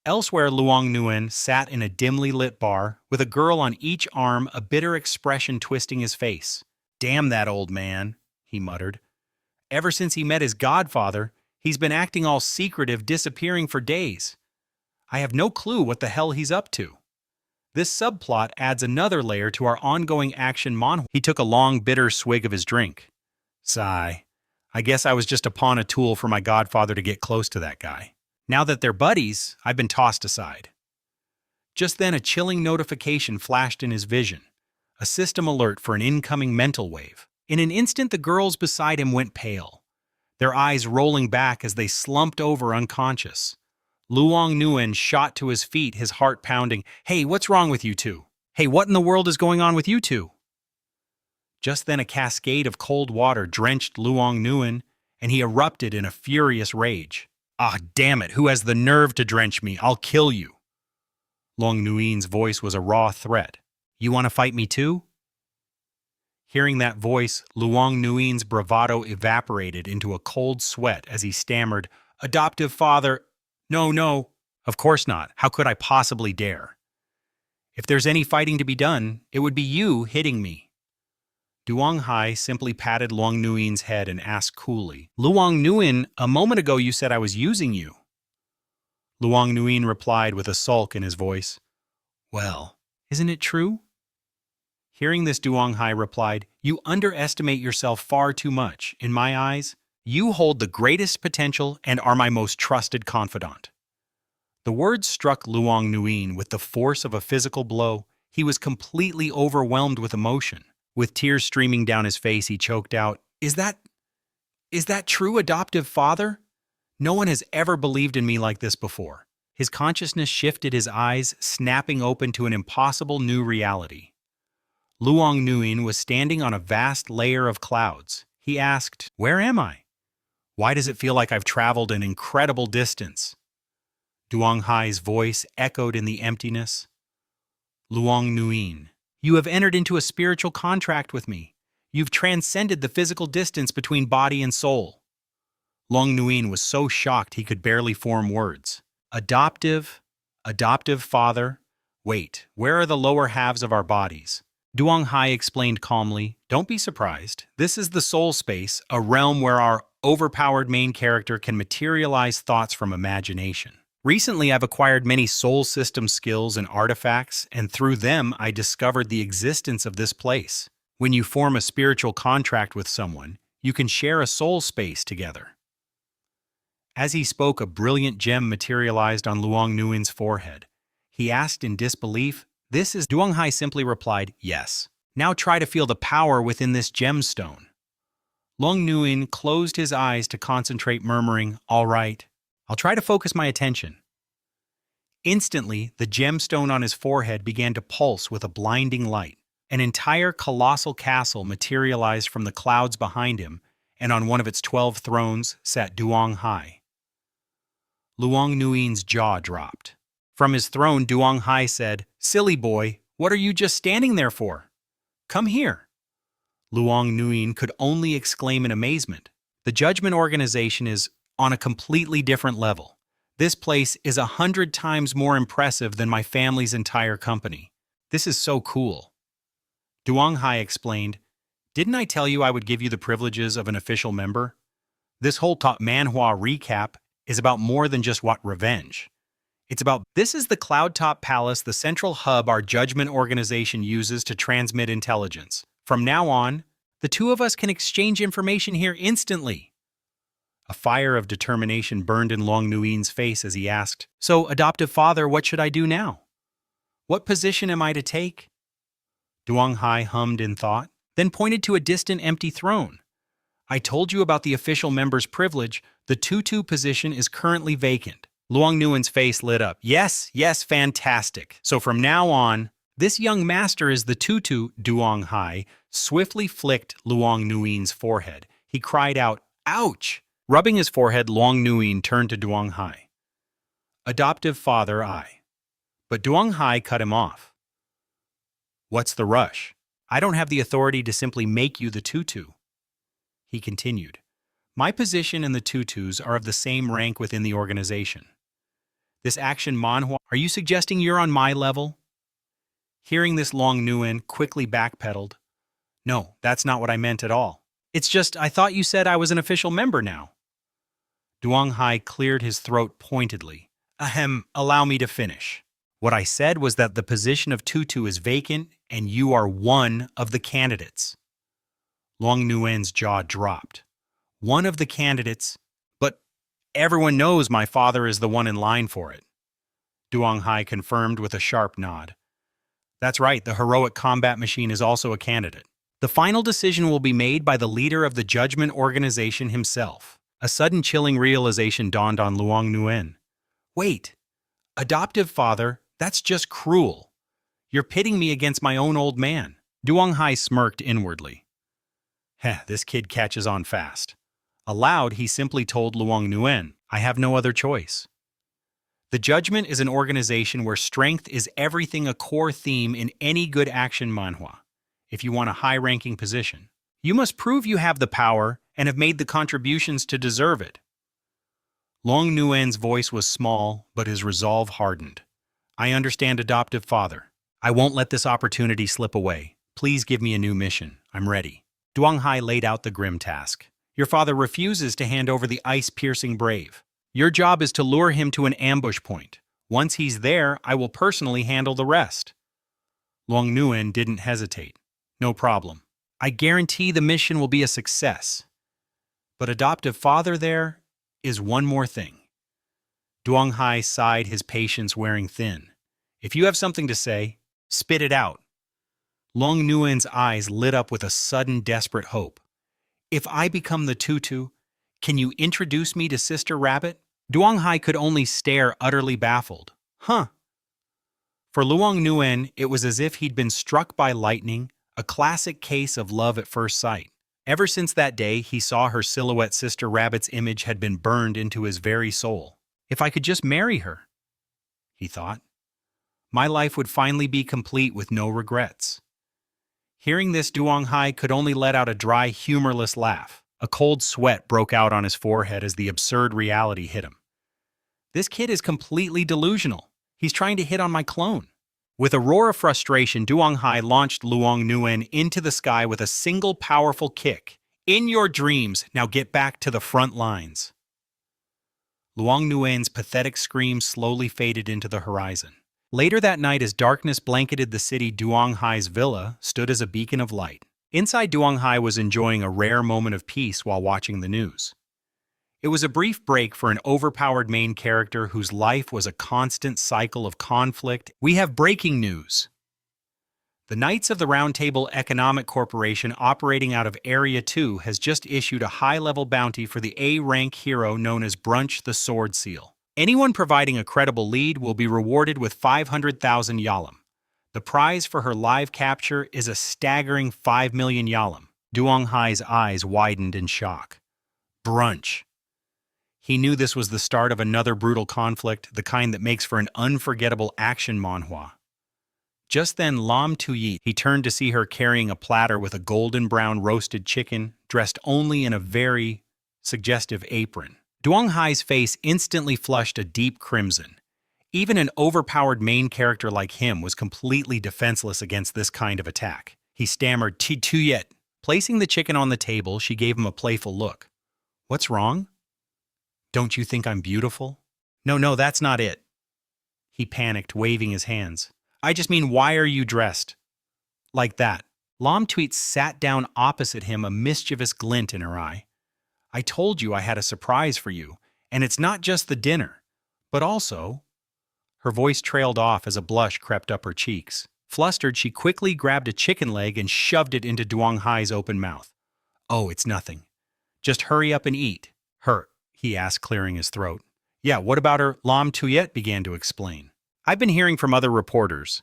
S1: Elsewhere, Luong Nguyen sat in a dimly lit bar, with a girl on each arm, a bitter expression twisting his face. "Damn that old man," he muttered. "Ever since he met his godfather, he's been acting all secretive, disappearing for days. I have no clue what the hell he's up to." This subplot adds another layer to our ongoing action manhwa. He took a long, bitter swig of his drink. "Sigh. I guess I was just a pawn, a tool for my godfather to get close to that guy. Now that they're buddies, I've been tossed aside." Just then, a chilling notification flashed in his vision. A system alert for an incoming mental wave. In an instant, the girls beside him went pale, their eyes rolling back as they slumped over unconscious. Luong Nguyen shot to his feet, his heart pounding. "Hey, what's wrong with you two? Hey, what in the world is going on with you two?" Just then, a cascade of cold water drenched Luong Nguyen, and he erupted in a furious rage. "Ah, damn it, who has the nerve to drench me? I'll kill you." Long Nguyen's voice was a raw threat. You want to fight me too? Hearing that voice, Luong Nguyen's bravado evaporated into a cold sweat as he stammered, "Adoptive father, no, no. Of course not. How could I possibly dare? If there's any fighting to be done, it would be you hitting me." Duong Hai simply patted Luong Nguyen's head and asked coolly, "Luong Nguyen, a moment ago you said I was using you." Luong Nguyen replied with a sulk in his voice, "Well, isn't it true?" Hearing this, Duong Hai replied, "You underestimate yourself far too much. In my eyes, you hold the greatest potential and are my most trusted confidant." The words struck Luong Nguyen with the force of a physical blow. He was completely overwhelmed with emotion. With tears streaming down his face, he choked out, Is that true, adoptive father? No one has ever believed in me like this before." His consciousness shifted, his eyes snapping open to an impossible new reality. Luong Nguyen was standing on a vast layer of clouds. He asked, "Where am I? Why does it feel like I've traveled an incredible distance?" Duong Hai's voice echoed in the emptiness. "Luong Nguyen, you have entered into a spiritual contract with me. You've transcended the physical distance between body and soul." Luong Nguyen was so shocked he could barely form words. Adoptive father, wait, where are the lower halves of our bodies?" Duong Hai explained calmly, "Don't be surprised. This is the soul space, a realm where our overpowered main character can materialize thoughts from imagination. Recently, I've acquired many soul system skills and artifacts, and through them, I discovered the existence of this place. When you form a spiritual contract with someone, you can share a soul space together." As he spoke, a brilliant gem materialized on Luong Nguyen's forehead. He asked in disbelief, "This is—" Duong Hai simply replied, "Yes. Now try to feel the power within this gemstone." Luong Nguyen closed his eyes to concentrate, murmuring, "All right. I'll try to focus my attention." Instantly, the gemstone on his forehead began to pulse with a blinding light. An entire colossal castle materialized from the clouds behind him, and on one of its 12 thrones sat Duong Hai. Luong Nguyen's jaw dropped. From his throne, Duong Hai said, "Silly boy, what are you just standing there for? Come here." Luong Nguyen could only exclaim in amazement. "The Judgment Organization is on a completely different level. This place is 100 times more impressive than my family's entire company. This is so cool." Duong Hai explained, "Didn't I tell you I would give you the privileges of an official member? This whole top Manhwa recap is about more than just what revenge. This is the Cloudtop Palace, the central hub our Judgment Organization uses to transmit intelligence. From now on, the two of us can exchange information here instantly." A fire of determination burned in Luong Nguyen's face as he asked, "So, adoptive father, what should I do now? What position am I to take?" Duong Hai hummed in thought, then pointed to a distant empty throne. "I told you about the official member's privilege. The tutu position is currently vacant." Luong Nguyen's face lit up. Yes, fantastic. So from now on, this young master is the tutu." Duong Hai swiftly flicked Luong Nguyen's forehead. He cried out, "Ouch!" Rubbing his forehead, Luong Nguyen turned to Duong Hai. "Adoptive father, I." But Duong Hai cut him off. "What's the rush? I don't have the authority to simply make you the tutu." He continued, "My position and the tutus are of the same rank within the organization. This action, Manhwa, are you suggesting you're on my level?" Hearing this, Luong Nguyen quickly backpedaled. "No, that's not what I meant at all. It's just, I thought you said I was an official member now." Duong Hai cleared his throat pointedly. Allow me to finish. What I said was that the position of tutu is vacant, and you are one of the candidates." Luong Nguyen's jaw dropped. "One of the candidates? But everyone knows my father is the one in line for it." Duong Hai confirmed with a sharp nod. "That's right, the heroic combat machine is also a candidate. The final decision will be made by the leader of the Judgment Organization himself." A sudden chilling realization dawned on Luong Nguyen. "Wait, adoptive father, that's just cruel. You're pitting me against my own old man." Duong Hai smirked inwardly. This kid catches on fast. Aloud, he simply told Luong Nguyen, "I have no other choice." The Judgment is an organization where strength is everything, a core theme in any good action manhwa. If you want a high-ranking position, you must prove you have the power and have made the contributions to deserve it. Long Nguyen's voice was small, but his resolve hardened. I understand, adoptive father. I won't let this opportunity slip away. Please give me a new mission. I'm ready. Duong Hai laid out the grim task. Your father refuses to hand over the ice-piercing brave. Your job is to lure him to an ambush point. Once he's there, I will personally handle the rest. Long Nguyen didn't hesitate. No problem. I guarantee the mission will be a success. But adoptive father, there is one more thing. Duong Hai sighed, his patience wearing thin. If you have something to say, spit it out. Long Nguyen's eyes lit up with a sudden desperate hope. If I become the tutu, can you introduce me to Sister Rabbit? Duong Hai could only stare, utterly baffled. Huh. For Luong Nguyen, it was as if he'd been struck by lightning, a classic case of love at first sight. Ever since that day he saw her silhouette, Sister Rabbit's image had been burned into his very soul. If I could just marry her, he thought, my life would finally be complete with no regrets. Hearing this, Duong Hai could only let out a dry, humorless laugh. A cold sweat broke out on his forehead as the absurd reality hit him. This kid is completely delusional. He's trying to hit on my clone. With a roar of frustration, Duong Hai launched Luong Nguyen into the sky with a single powerful kick. In your dreams, now get back to the front lines. Luong Nguyen's pathetic scream slowly faded into the horizon. Later that night, as darkness blanketed the city, Duong Hai's villa stood as a beacon of light. Inside, Duong Hai was enjoying a rare moment of peace while watching the news. It was a brief break for an overpowered main character whose life was a constant cycle of conflict. We have breaking news. The Knights of the Round Table Economic Corporation, operating out of Area 2, has just issued a high-level bounty for the A-rank hero known as Brunch the Sword Seal. Anyone providing a credible lead will be rewarded with 500,000 yalam. The prize for her live capture is a staggering 5 million yalam. Duong Hai's eyes widened in shock. Brunch. He knew this was the start of another brutal conflict, the kind that makes for an unforgettable action manhwa. Just then, Lam Tuyit, he turned to see her carrying a platter with a golden brown roasted chicken, dressed only in a very suggestive apron. Duong Hai's face instantly flushed a deep crimson. Even an overpowered main character like him was completely defenseless against this kind of attack. He stammered, Tuyet. Placing the chicken on the table, she gave him a playful look. What's wrong? Don't you think I'm beautiful? No, that's not it. He panicked, waving his hands. I just mean, why are you dressed like that? Lam Tweet sat down opposite him, a mischievous glint in her eye. I told you I had a surprise for you, and it's not just the dinner, but also... Her voice trailed off as a blush crept up her cheeks. Flustered, she quickly grabbed a chicken leg and shoved it into Duong Hai's open mouth. Oh, it's nothing. Just hurry up and eat. Her, he asked, clearing his throat. Yeah, what about her? Lam Tuyet began to explain. I've been hearing from other reporters.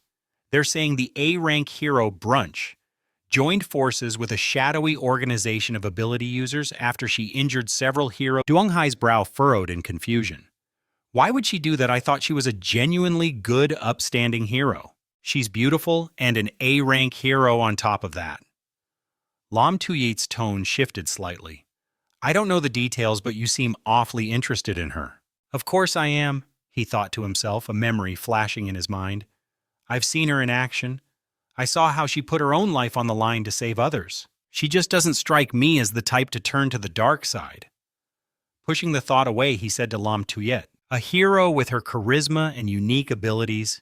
S1: They're saying the A-rank hero Brunch joined forces with a shadowy organization of ability users after she injured several heroes. Duong Hai's brow furrowed in confusion. Why would she do that? I thought she was a genuinely good, upstanding hero. She's beautiful and an A-rank hero on top of that. Lam Tuyet's tone shifted slightly. I don't know the details, but you seem awfully interested in her. Of course I am, he thought to himself, a memory flashing in his mind. I've seen her in action. I saw how she put her own life on the line to save others. She just doesn't strike me as the type to turn to the dark side. Pushing the thought away, he said to Lam Tuyet, a hero with her charisma and unique abilities.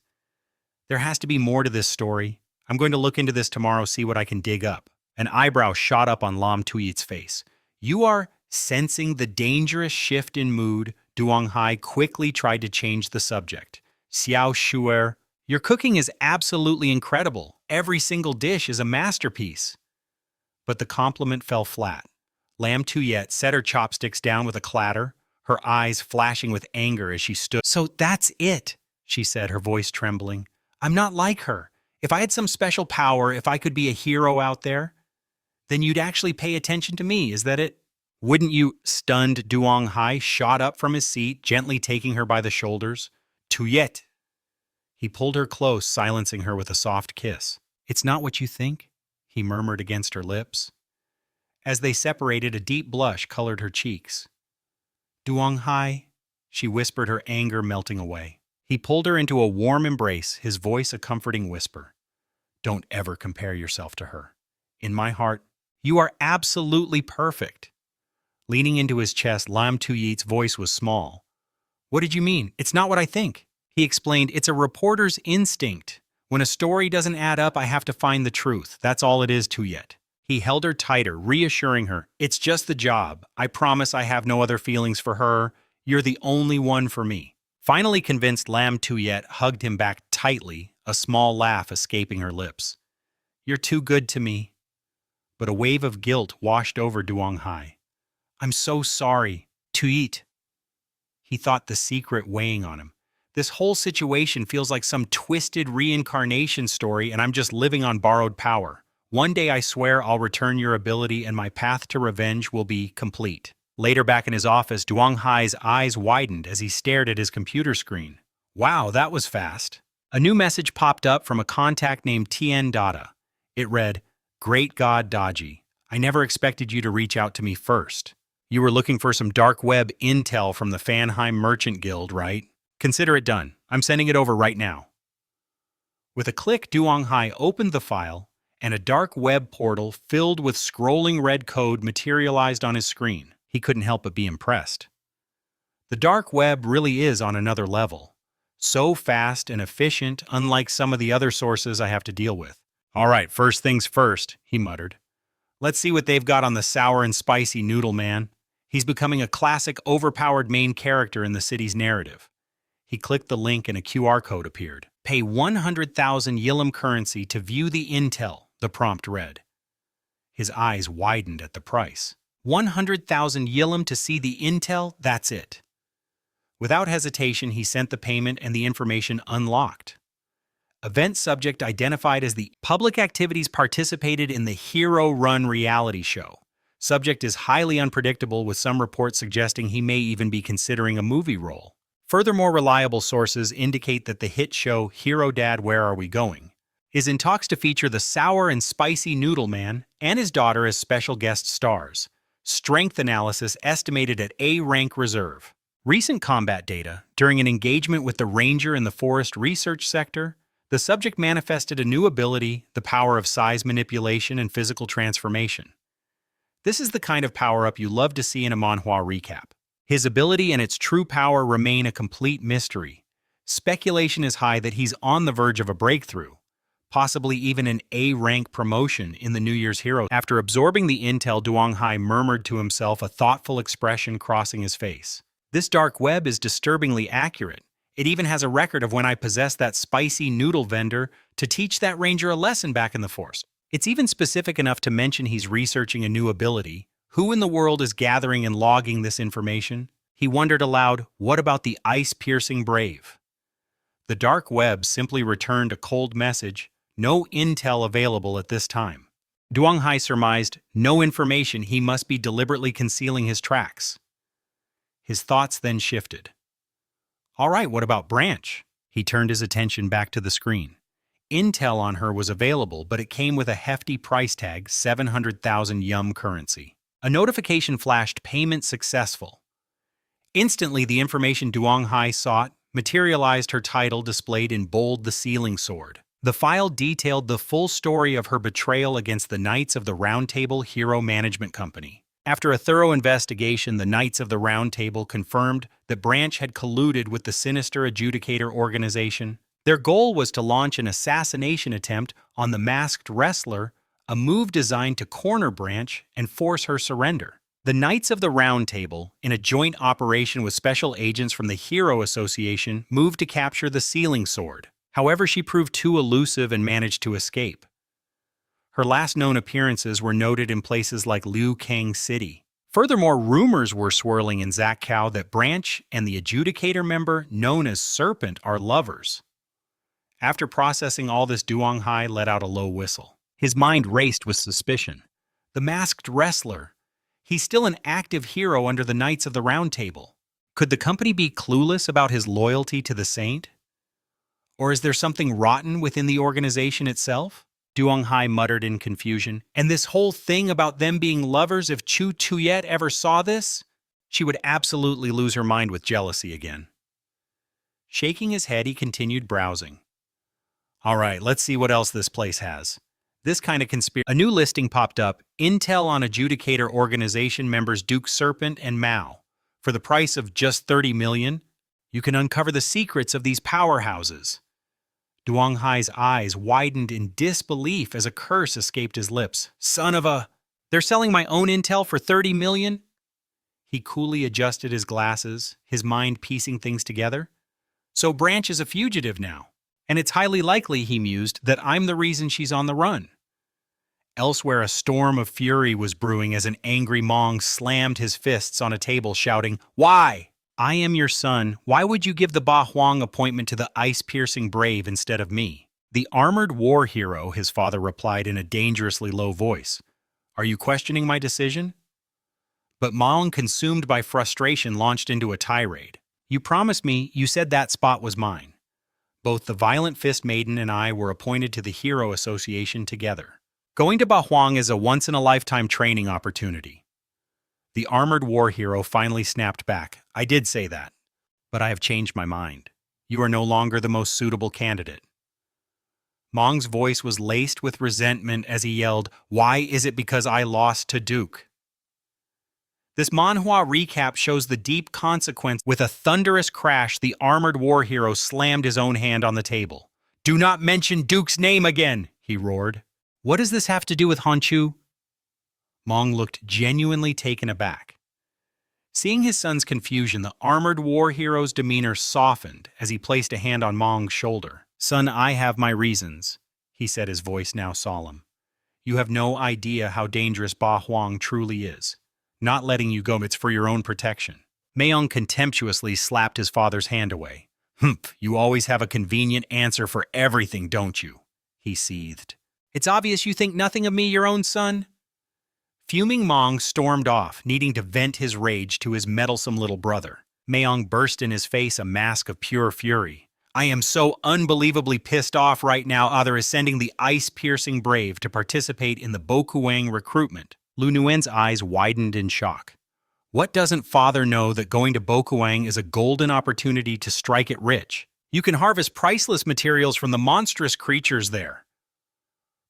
S1: There has to be more to this story. I'm going to look into this tomorrow, see what I can dig up. An eyebrow shot up on Lam Tuyet's face. You are sensing the dangerous shift in mood. Duong Hai quickly tried to change the subject. Xiao Shuer, your cooking is absolutely incredible. Every single dish is a masterpiece. But the compliment fell flat. Lam Tuyet set her chopsticks down with a clatter, her eyes flashing with anger as she stood. So that's it, she said, her voice trembling. I'm not like her. If I had some special power, if I could be a hero out there, then you'd actually pay attention to me, is that it? Wouldn't you? Stunned, Duong Hai shot up from his seat, gently taking her by the shoulders. Tuyet. He pulled her close, silencing her with a soft kiss. It's not what you think, he murmured against her lips. As they separated, a deep blush colored her cheeks. Duong Hai, she whispered, her anger melting away. He pulled her into a warm embrace, his voice a comforting whisper. Don't ever compare yourself to her. In my heart, you are absolutely perfect. Leaning into his chest, Lam Tuyit's voice was small. What did you mean? It's not what I think. He explained, it's a reporter's instinct. When a story doesn't add up, I have to find the truth. That's all it is, Tuyet. He held her tighter, reassuring her, it's just the job. I promise I have no other feelings for her. You're the only one for me. Finally convinced, Lam Tuyet hugged him back tightly, a small laugh escaping her lips. You're too good to me. But a wave of guilt washed over Duong Hai. I'm so sorry, Tuyet. He thought, the secret weighing on him. This whole situation feels like some twisted reincarnation story, and I'm just living on borrowed power. One day I swear I'll return your ability and my path to revenge will be complete. Later, back in his office, Duong Hai's eyes widened as he stared at his computer screen. Wow, that was fast. A new message popped up from a contact named Tien Dada. It read, Great God Daji, I never expected you to reach out to me first. You were looking for some dark web intel from the Fanheim Merchant Guild, right? Consider it done. I'm sending it over right now. With a click, Duong Hai opened the file, and a dark web portal filled with scrolling red code materialized on his screen. He couldn't help but be impressed. The dark web really is on another level. So fast and efficient, unlike some of the other sources I have to deal with. All right, first things first, he muttered. Let's see what they've got on the sour and spicy noodle man. He's becoming a classic overpowered main character in the city's narrative. He clicked the link and a QR code appeared. Pay 100,000 Yilam currency to view the intel, the prompt read. His eyes widened at the price. 100,000 Yilam to see the intel, that's it. Without hesitation, he sent the payment and the information unlocked. Event subject identified as the public activities participated in the Hero Run reality show. Subject is highly unpredictable, with some reports suggesting he may even be considering a movie role. Furthermore, reliable sources indicate that the hit show Hero Dad Where Are We Going? Is in talks to feature the sour and spicy Noodle Man and his daughter as special guest stars. Strength analysis estimated at A rank reserve. Recent combat data. During an engagement with the ranger in the forest research sector, the subject manifested a new ability, the power of size manipulation and physical transformation. This is the kind of power-up you love to see in a manhwa recap. His ability and its true power remain a complete mystery. Speculation is high that he's on the verge of a breakthrough, possibly even an A-rank promotion in the New Year's Hero. After absorbing the intel, Duong Hai murmured to himself, a thoughtful expression crossing his face. This dark web is disturbingly accurate. It even has a record of when I possessed that spicy noodle vendor to teach that ranger a lesson back in the forest. It's even specific enough to mention he's researching a new ability. Who in the world is gathering and logging this information? He wondered aloud, what about the ice-piercing brave? The dark web simply returned a cold message, no intel available at this time. Duong Hai surmised, no information, he must be deliberately concealing his tracks. His thoughts then shifted. All right, what about Branch? He turned his attention back to the screen. Intel on her was available, but it came with a hefty price tag, 700,000 Yum currency. A notification flashed, payment successful. Instantly, the information Duong Hai sought materialized, her title displayed in bold, the Sealing Sword. The file detailed the full story of her betrayal against the Knights of the Round Table Hero Management Company. After a thorough investigation, the Knights of the Round Table confirmed that Branch had colluded with the sinister Adjudicator organization. Their goal was to launch an assassination attempt on the masked wrestler, a move designed to corner Branch and force her surrender. The Knights of the Round Table, in a joint operation with special agents from the Hero Association, moved to capture the Sealing Sword. However, she proved too elusive and managed to escape. Her last known appearances were noted in places like Liu Kang City. Furthermore, rumors were swirling in Zakao that Branch and the Adjudicator member known as Serpent are lovers. After processing all this, Duong Hai let out a low whistle. His mind raced with suspicion. The masked wrestler. He's still an active hero under the Knights of the Round Table. Could the company be clueless about his loyalty to the saint? Or is there something rotten within the organization itself? Duong Hai muttered in confusion. And this whole thing about them being lovers, if Chu Tuyet ever saw this, she would absolutely lose her mind with jealousy again. Shaking his head, he continued browsing. All right, let's see what else this place has. This kind of conspiracy. A new listing popped up, Intel on Adjudicator Organization members Duke Serpent and Mao. For the price of just 30 million, you can uncover the secrets of these powerhouses. Duong Hai's eyes widened in disbelief as a curse escaped his lips. Son of a... They're selling my own intel for 30 million? He coolly adjusted his glasses, his mind piecing things together. So Branch is a fugitive now, and it's highly likely, he mused, that I'm the reason she's on the run. Elsewhere, a storm of fury was brewing as an angry Mong slammed his fists on a table, shouting, "Why? I am your son. Why would you give the Ba Huang appointment to the ice-piercing brave instead of me?" "The armored war hero," his father replied in a dangerously low voice. "Are you questioning my decision?" But Mong, consumed by frustration, launched into a tirade. "You promised me, you said that spot was mine. Both the Violent Fist Maiden and I were appointed to the Hero Association together. Going to Ba Huang is a once-in-a-lifetime training opportunity." The armored war hero finally snapped back. "I did say that, but I have changed my mind. You are no longer the most suitable candidate." Mong's voice was laced with resentment as he yelled, "Why is it because I lost to Duke?" This Manhwa recap shows the deep consequence. With a thunderous crash, the armored war hero slammed his own hand on the table. "Do not mention Duke's name again," he roared. "What does this have to do with Honshu?" Mong looked genuinely taken aback. Seeing his son's confusion, the armored war hero's demeanor softened as he placed a hand on Mong's shoulder. "Son, I have my reasons," he said, his voice now solemn. "You have no idea how dangerous Ba Huang truly is. Not letting you go, it's for your own protection." Mayong contemptuously slapped his father's hand away. "Humph, you always have a convenient answer for everything, don't you?" he seethed. "It's obvious you think nothing of me, your own son." Fuming, Mong stormed off, needing to vent his rage to his meddlesome little brother. Mayong burst in his face a mask of pure fury. "I am so unbelievably pissed off right now. Father is sending the ice-piercing brave to participate in the Bokuang recruitment." Lu Nuen's eyes widened in shock. What doesn't father know that going to Bokuang is a golden opportunity to strike it rich? You can harvest priceless materials from the monstrous creatures there.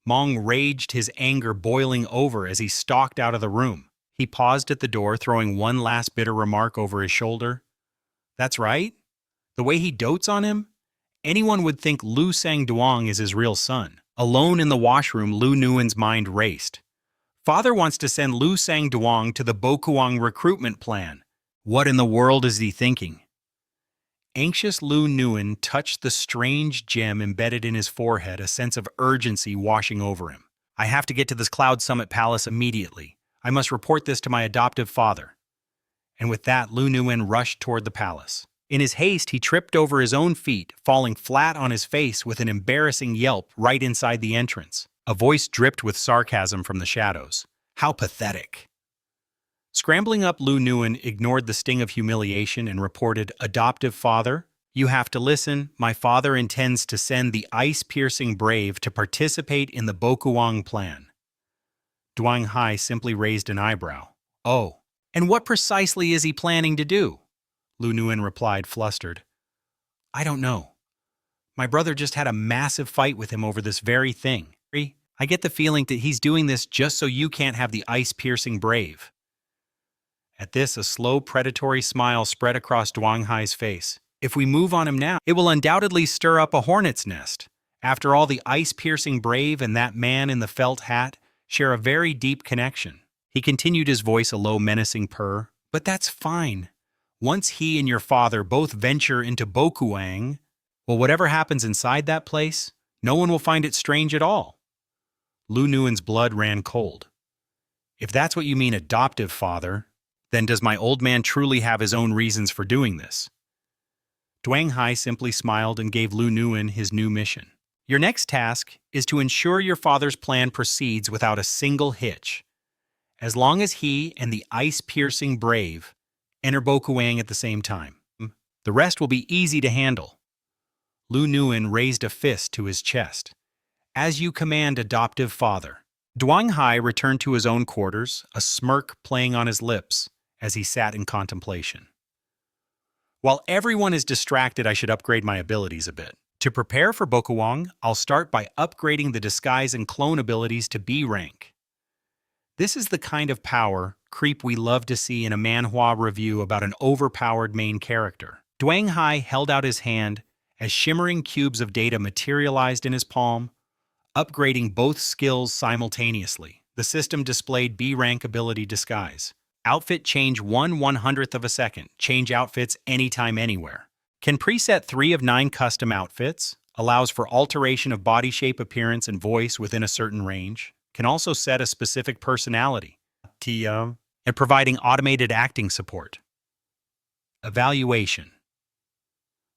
S1: Mong raged, his anger boiling over as he stalked out of the room. He paused at the door, throwing one last bitter remark over his shoulder. "That's right. The way he dotes on him? Anyone would think Lu Sang-duong is his real son." Alone in the washroom, Lu Nuen's mind raced. Father wants to send Lu Sang-duong to the Bokuang recruitment plan. What in the world is he thinking? Anxious Lu Nuen touched the strange gem embedded in his forehead, a sense of urgency washing over him. "I have to get to this Cloud Summit Palace immediately. I must report this to my adoptive father." And with that, Lu Nuen rushed toward the palace. In his haste, he tripped over his own feet, falling flat on his face with an embarrassing yelp right inside the entrance. A voice dripped with sarcasm from the shadows. "How pathetic." Scrambling up, Lu Nuen ignored the sting of humiliation and reported, "Adoptive father, you have to listen. My father intends to send the ice-piercing brave to participate in the Bokuang plan." Duong Hai simply raised an eyebrow. "Oh, and what precisely is he planning to do?" Lu Nuen replied, flustered. "I don't know. My brother just had a massive fight with him over this very thing. I get the feeling that he's doing this just so you can't have the ice-piercing brave." At this, a slow, predatory smile spread across Duong Hai's face. "If we move on him now, it will undoubtedly stir up a hornet's nest. After all, the ice-piercing brave and that man in the felt hat share a very deep connection." He continued, his voice a low, menacing purr. "But that's fine. Once he and your father both venture into Bokuang, well, whatever happens inside that place, no one will find it strange at all." Lu Nuen's blood ran cold. "If that's what you mean, adoptive father, then does my old man truly have his own reasons for doing this?" Duong Hai simply smiled and gave Lu Nuen his new mission. "Your next task is to ensure your father's plan proceeds without a single hitch. As long as he and the ice-piercing brave Enter Bokuang at the same time. The rest will be easy to handle. Lu Nguyen raised a fist to his chest. As you command, adoptive father. Duang Hai returned to his own quarters, a smirk playing on his lips as he sat in contemplation. While everyone is distracted, I should upgrade my abilities a bit. To prepare for Bokuang, I'll start by upgrading the disguise and clone abilities to B rank. This is the kind of power creep we love to see in a manhwa review about an overpowered main character. Duang Hai held out his hand as shimmering cubes of data materialized in his palm, upgrading both skills simultaneously. The system displayed B-rank ability disguise. Outfit change 1/100th of a second. Change outfits anytime, anywhere. Can preset 3 of 9 custom outfits. Allows for alteration of body shape, appearance, and voice within a certain range. Can also set a specific personality. And providing automated acting support. Evaluation.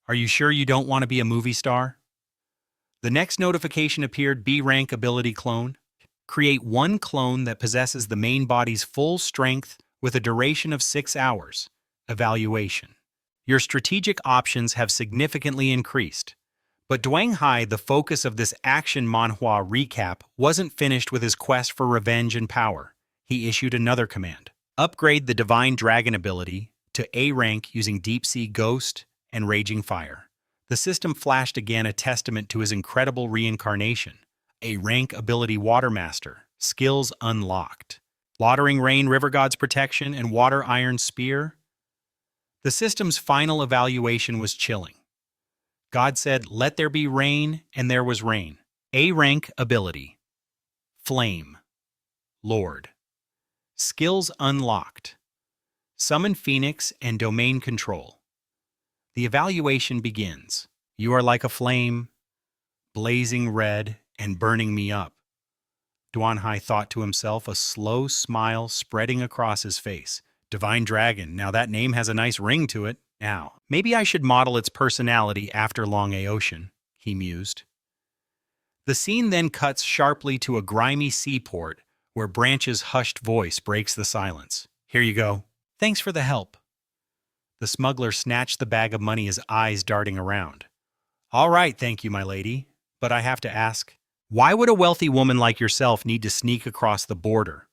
S1: Are you sure you don't want to be a movie star? The next notification appeared: B-rank ability clone. Create 1 clone that possesses the main body's full strength with a duration of 6 hours. Evaluation. Your strategic options have significantly increased. But Duang Hai, the focus of this action manhwa recap, wasn't finished with his quest for revenge and power. He issued another command. Upgrade the Divine Dragon ability to A rank using Deep Sea Ghost and Raging Fire. The system flashed again, a testament to his incredible reincarnation. A rank ability Watermaster. Skills unlocked. Lautering Rain, River God's Protection, and Water Iron Spear. The system's final evaluation was chilling. God said, "Let there be rain," and there was rain. A rank ability. Flame. Lord. Skills unlocked. Summon Phoenix and Domain Control. The evaluation begins. You are like a flame, blazing red and burning me up. Duan Hai thought to himself, a slow smile spreading across his face. Divine Dragon, now that name has a nice ring to it. Now, maybe I should model its personality after Long Aocean, he mused. The scene then cuts sharply to a grimy seaport where Branch's hushed voice breaks the silence. Here you go. Thanks for the help. The smuggler snatched the bag of money, his eyes darting around. All right, thank you, my lady. But I have to ask, why would a wealthy woman like yourself need to sneak across the border?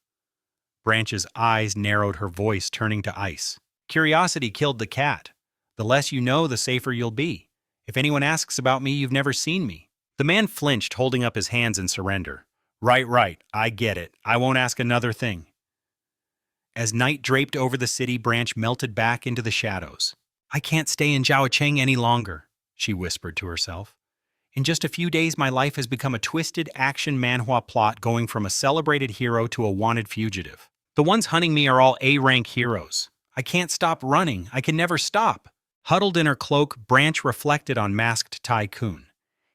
S1: Branch's eyes narrowed, her voice turning to ice. Curiosity killed the cat. The less you know, the safer you'll be. If anyone asks about me, you've never seen me. The man flinched, holding up his hands in surrender. Right, I get it. I won't ask another thing. As night draped over the city, Branch melted back into the shadows. I can't stay in Zhaocheng any longer, she whispered to herself. In just a few days, my life has become a twisted action manhwa plot, going from a celebrated hero to a wanted fugitive. The ones hunting me are all A-rank heroes. I can't stop running. I can never stop. Huddled in her cloak, Branch reflected on Masked Tycoon.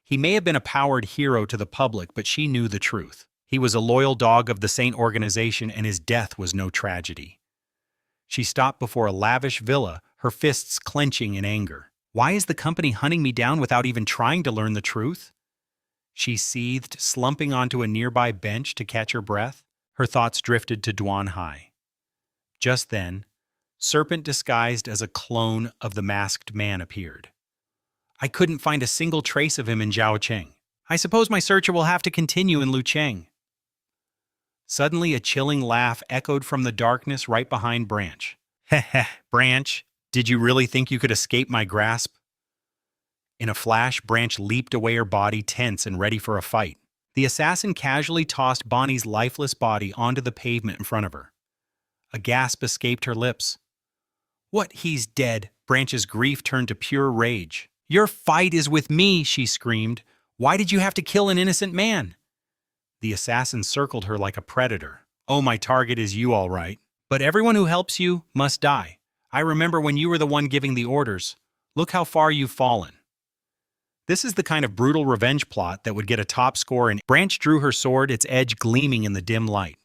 S1: He may have been a powered hero to the public, but she knew the truth. He was a loyal dog of the Saint organization, and his death was no tragedy. She stopped before a lavish villa, her fists clenching in anger. Why is the company hunting me down without even trying to learn the truth? She seethed, slumping onto a nearby bench to catch her breath. Her thoughts drifted to Duan Hai. Just then, Serpent disguised as a clone of the masked man appeared. I couldn't find a single trace of him in Zhaocheng. I suppose my search will have to continue in Lucheng. Suddenly, a chilling laugh echoed from the darkness right behind Branch. Heh, Branch, did you really think you could escape my grasp? In a flash, Branch leaped away, her body tense and ready for a fight. The assassin casually tossed Bonnie's lifeless body onto the pavement in front of her. A gasp escaped her lips. What, he's dead? Branch's grief turned to pure rage. Your fight is with me, she screamed. Why did you have to kill an innocent man? The assassin circled her like a predator. Oh, my target is you, all right. But everyone who helps you must die. I remember when you were the one giving the orders. Look how far you've fallen. This is the kind of brutal revenge plot that would get a top score, and Branch drew her sword, its edge gleaming in the dim light.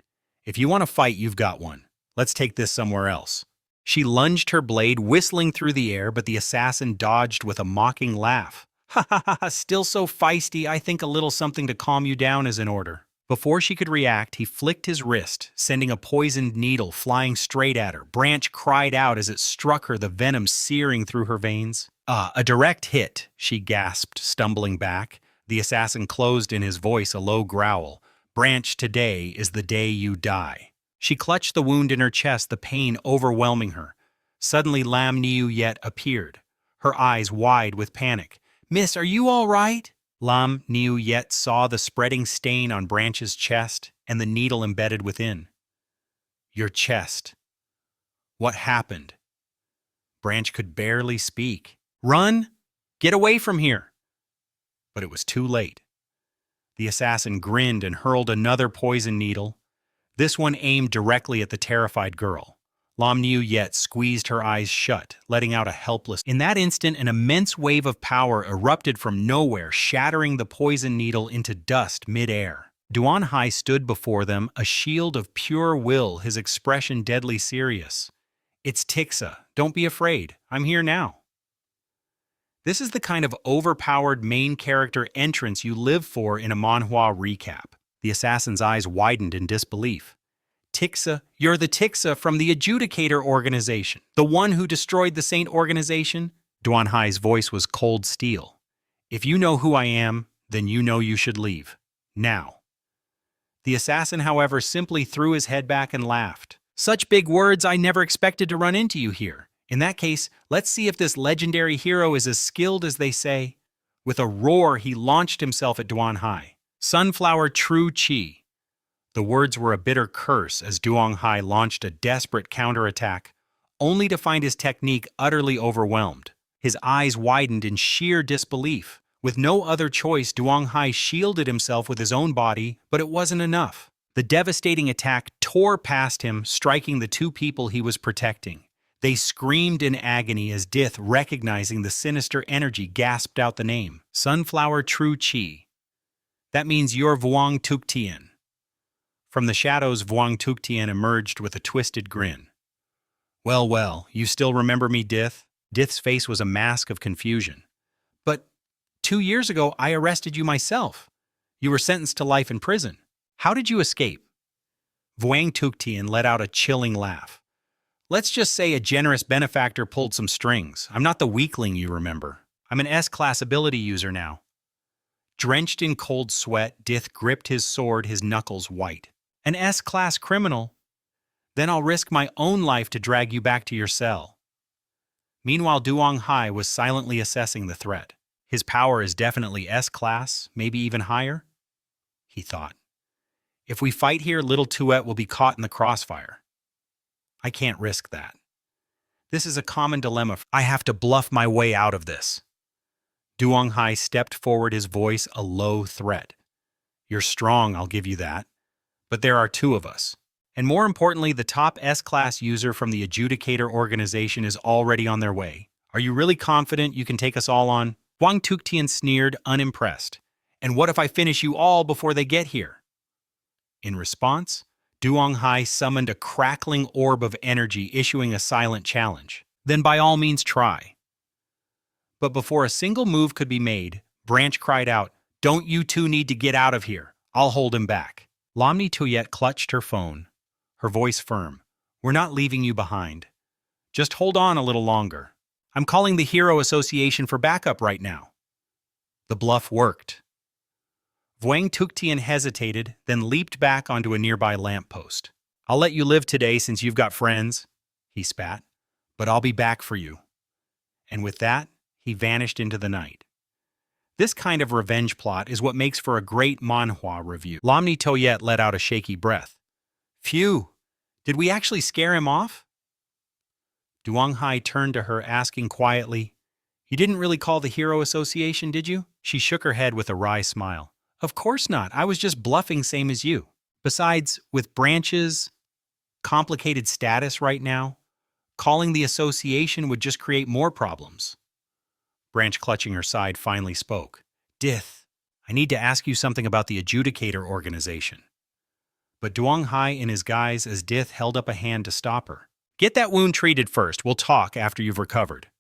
S1: If you want to fight, you've got one. Let's take this somewhere else. She lunged her blade, whistling through the air, but the assassin dodged with a mocking laugh. Ha, still so feisty. I think a little something to calm you down is in order. Before she could react, he flicked his wrist, sending a poisoned needle flying straight at her. Branch cried out as it struck her, the venom searing through her veins. A direct hit, she gasped, stumbling back. The assassin closed in his voice a low growl. Branch, today is the day you die. She clutched the wound in her chest, the pain overwhelming her. Suddenly Lam Niu Yet appeared, her eyes wide with panic. "Miss, are you all right?" Lam Niu Yet saw the spreading stain on Branch's chest and the needle embedded within. "Your chest. What happened?" Branch could barely speak. "Run! Get away from here!" But it was too late. The assassin grinned and hurled another poison needle, this one aimed directly at the terrified girl. Lam Niu Yet squeezed her eyes shut, letting out a helpless. In that instant, an immense wave of power erupted from nowhere, shattering the poison needle into dust mid-air. Duan Hai stood before them, a shield of pure will, his expression deadly serious. "It's Tixa. Don't be afraid. I'm here now." This is the kind of overpowered main character entrance you live for in a manhwa recap. The assassin's eyes widened in disbelief. "Tixa, you're the Tixa from the Adjudicator Organization, the one who destroyed the Saint Organization?" Duan Hai's voice was cold steel. "If you know who I am, then you know you should leave. Now." The assassin, however, simply threw his head back and laughed. "Such big words, I never expected to run into you here. In that case, let's see if this legendary hero is as skilled as they say." With a roar, he launched himself at Duan Hai. "Sunflower True Chi." The words were a bitter curse as Duan Hai launched a desperate counterattack, only to find his technique utterly overwhelmed. His eyes widened in sheer disbelief. With no other choice, Duan Hai shielded himself with his own body, but it wasn't enough. The devastating attack tore past him, striking the two people he was protecting. They screamed in agony as Dith, recognizing the sinister energy, gasped out the name. "Sunflower True Chi. That means you're Vuong Tuktien." From the shadows, Vuong Tuktien emerged with a twisted grin. Well, you still remember me, Dith?" Dith's face was a mask of confusion. "But 2 years ago, I arrested you myself. You were sentenced to life in prison. How did you escape?" Vuong Tuktien let out a chilling laugh. "Let's just say a generous benefactor pulled some strings. I'm not the weakling you remember. I'm an S-class ability user now." Drenched in cold sweat, Dith gripped his sword, his knuckles white. "An S-class criminal? Then I'll risk my own life to drag you back to your cell." Meanwhile, Duan Hai was silently assessing the threat. His power is definitely S-class, maybe even higher, he thought. If we fight here, little Tuet will be caught in the crossfire. I can't risk that. This is a common dilemma. I have to bluff my way out of this. Duan Hai stepped forward, his voice a low threat. "You're strong, I'll give you that. But there are 2 of us. And more importantly, the top S-class user from the Adjudicator Organization is already on their way. Are you really confident you can take us all on?" Vuong Tuktien sneered, unimpressed. "And what if I finish you all before they get here?" In response, Duan Hai summoned a crackling orb of energy, issuing a silent challenge. "Then by all means try." But before a single move could be made, Branch cried out, "Don't you two need to get out of here? I'll hold him back." Lam Niu Yet clutched her phone, her voice firm. "We're not leaving you behind. Just hold on a little longer. I'm calling the Hero Association for backup right now." The bluff worked. Vuong Tuktien hesitated, then leaped back onto a nearby lamppost. "I'll let you live today since you've got friends," he spat, "but I'll be back for you." And with that, he vanished into the night. This kind of revenge plot is what makes for a great manhwa review. Lam Niu Yet let out a shaky breath. "Phew! Did we actually scare him off?" Duan Hai turned to her, asking quietly, "You didn't really call the Hero Association, did you?" She shook her head with a wry smile. "Of course not. I was just bluffing, same as you. Besides, with Branch's complicated status right now, calling the association would just create more problems." Branch, clutching her side, finally spoke. "Dith, I need to ask you something about the Adjudicator Organization." But Duan Hai, in his guise as Dith, held up a hand to stop her. "Get that wound treated first. We'll talk after you've recovered."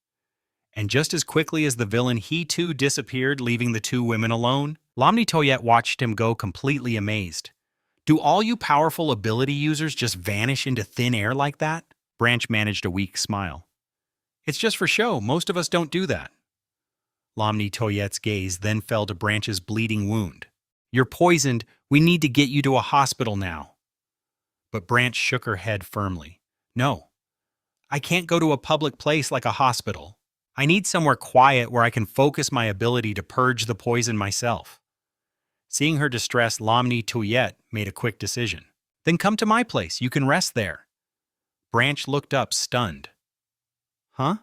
S1: And just as quickly as the villain, he too disappeared, leaving the 2 women alone. Lam Niu Yet watched him go, completely amazed. Do all you powerful ability users just vanish into thin air like that? Branch managed a weak smile. It's just for show. Most of us don't do that. Lamni Toyet's gaze then fell to Branch's bleeding wound. You're poisoned. We need to get you to a hospital now. But Branch shook her head firmly. No, I can't go to a public place like a hospital. I need somewhere quiet where I can focus my ability to purge the poison myself. Seeing her distress, Lamni Toyet made a quick decision. Then come to my place. You can rest there. Branch looked up, stunned. Huh?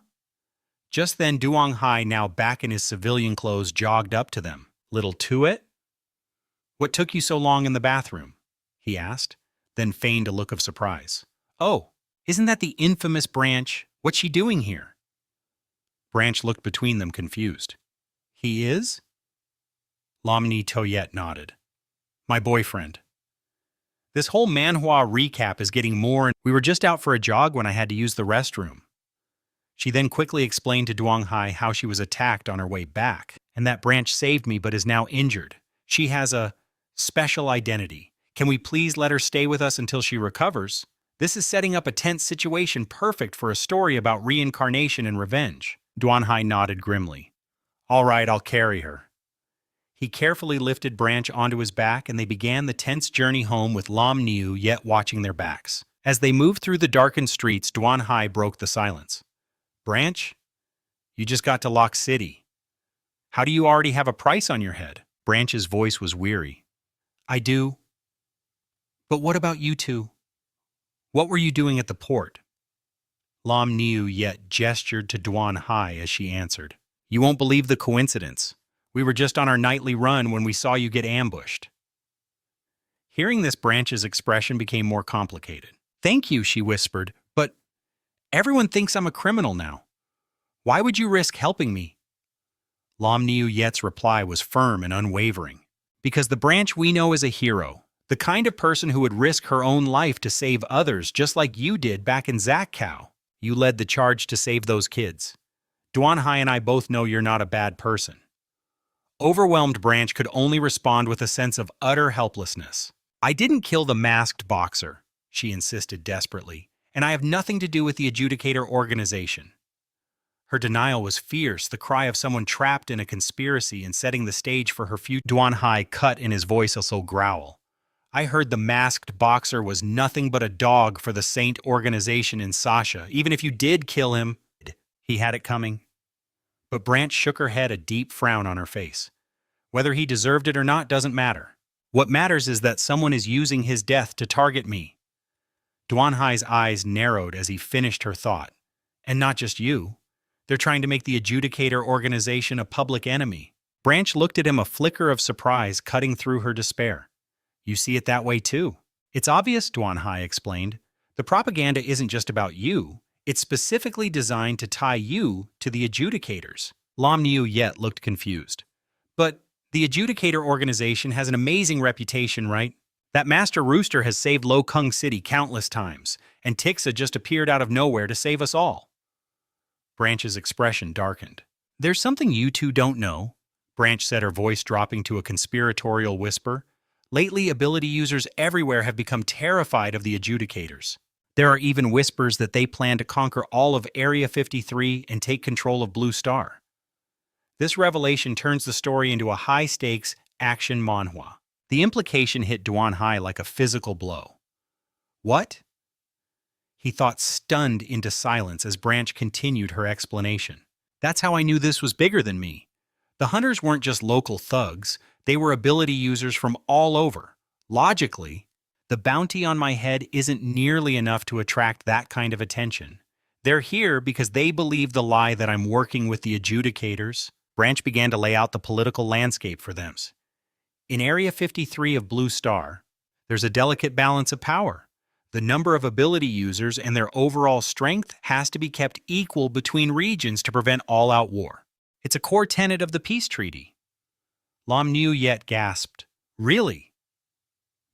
S1: Just then, Duong Hai, now back in his civilian clothes, jogged up to them. Little Tuet? What took you so long in the bathroom? He asked, then feigned a look of surprise. Oh, isn't that the infamous Branch? What's she doing here? Branch looked between them, confused. He is? Lamni Toyet nodded. My boyfriend. This whole Manhwa recap is getting more. We were just out for a jog when I had to use the restroom. She then quickly explained to Duong Hai how she was attacked on her way back, and that Branch saved me but is now injured. She has a special identity. Can we please let her stay with us until she recovers? This is setting up a tense situation perfect for a story about reincarnation and revenge. Duong Hai nodded grimly. All right, I'll carry her. He carefully lifted Branch onto his back, and they began the tense journey home with Lam Niu yet watching their backs. As they moved through the darkened streets, Duong Hai broke the silence. Branch, you just got to Lock City. How do you already have a price on your head? Branch's voice was weary. I do. But what about you two? What were you doing at the port? Lam Niu yet gestured to Duong Hai as she answered. You won't believe the coincidence. We were just on our nightly run when we saw you get ambushed. Hearing this, Branch's expression became more complicated. Thank you, she whispered, but everyone thinks I'm a criminal now. Why would you risk helping me? Lam Niu Yet's reply was firm and unwavering. Because the Branch we know is a hero, the kind of person who would risk her own life to save others just like you did back in Zakkow. You led the charge to save those kids. Duong Hai and I both know you're not a bad person. Overwhelmed Branch could only respond with a sense of utter helplessness. I didn't kill the masked boxer, she insisted desperately, and I have nothing to do with the adjudicator organization. Her denial was fierce, the cry of someone trapped in a conspiracy and setting the stage for her future. Duong Hai cut in his voice a growl. I heard the masked boxer was nothing but a dog for the Saint organization in Sasha. Even if you did kill him, he had it coming. But Branch shook her head, a deep frown on her face. Whether he deserved it or not doesn't matter. What matters is that someone is using his death to target me. Duong Hai's eyes narrowed as he finished her thought. And not just you. They're trying to make the adjudicator organization a public enemy. Branch looked at him, a flicker of surprise cutting through her despair. You see it that way too. It's obvious, Duong Hai explained. The propaganda isn't just about you. It's specifically designed to tie you to the adjudicators. Lam Niu Yet looked confused. But the adjudicator organization has an amazing reputation, right? That Master Rooster has saved Lo Kung City countless times, and Tixa just appeared out of nowhere to save us all. Branch's expression darkened. There's something you two don't know, Branch said, her voice dropping to a conspiratorial whisper. Lately, ability users everywhere have become terrified of the adjudicators. There are even whispers that they plan to conquer all of Area 53 and take control of Blue Star. This revelation turns the story into a high-stakes action manhwa. The implication hit Duong Hai like a physical blow. What? He thought, stunned into silence as Branch continued her explanation. That's how I knew this was bigger than me. The hunters weren't just local thugs, they were ability users from all over. Logically, the bounty on my head isn't nearly enough to attract that kind of attention. They're here because they believe the lie that I'm working with the adjudicators. Branch began to lay out the political landscape for them. In Area 53 of Blue Star, there's a delicate balance of power. The number of ability users and their overall strength has to be kept equal between regions to prevent all-out war. It's a core tenet of the peace treaty. Lam Niu Yet gasped. Really?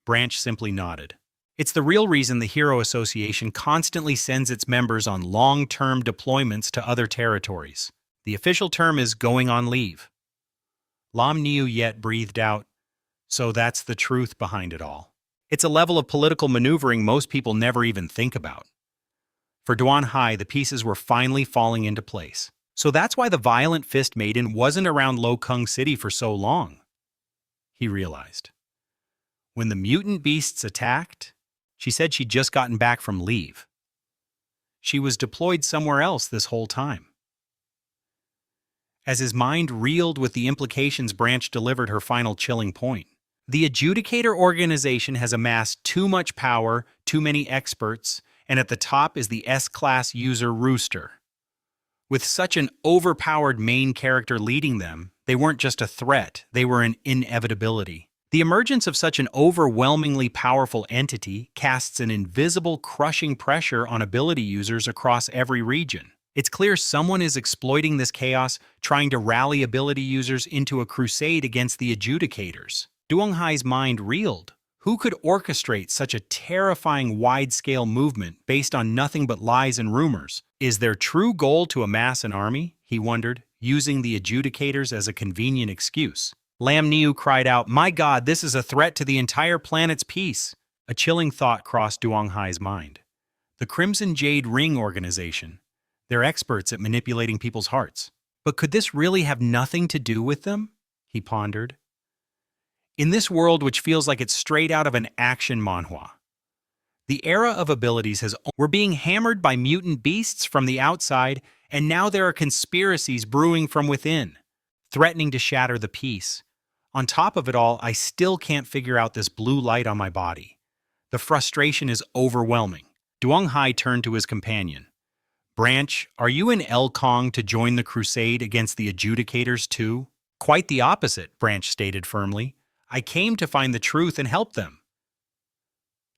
S1: Branch simply nodded. It's the real reason the Hero Association constantly sends its members on long-term deployments to other territories. The official term is going on leave. Lam Niu Yet breathed out. So that's the truth behind it all. It's a level of political maneuvering most people never even think about. For Duan Hai, the pieces were finally falling into place. So that's why the violent fist maiden wasn't around Lo Kung City for so long, he realized. When the mutant beasts attacked, she said she'd just gotten back from leave. She was deployed somewhere else this whole time. As his mind reeled with the implications, Branch delivered her final chilling point. The adjudicator organization has amassed too much power, too many experts, and at the top is the S-class user Rooster. With such an overpowered main character leading them, they weren't just a threat, they were an inevitability. The emergence of such an overwhelmingly powerful entity casts an invisible, crushing pressure on ability users across every region. It's clear someone is exploiting this chaos, trying to rally ability users into a crusade against the adjudicators. Duong Hai's mind reeled. Who could orchestrate such a terrifying wide-scale movement based on nothing but lies and rumors? Is their true goal to amass an army? He wondered, using the adjudicators as a convenient excuse. Lam Niu cried out, "My God, this is a threat to the entire planet's peace." A chilling thought crossed Duong Hai's mind. The Crimson Jade Ring organization. They're experts at manipulating people's hearts. But could this really have nothing to do with them? He pondered. In this world which feels like it's straight out of an action manhwa, the era of abilities we're being hammered by mutant beasts from the outside, and now there are conspiracies brewing from within, threatening to shatter the peace. On top of it all, I still can't figure out this blue light on my body. The frustration is overwhelming. Duong Hai turned to his companion. Branch, are you in El Kong to join the crusade against the adjudicators too? Quite the opposite, Branch stated firmly. I came to find the truth and help them.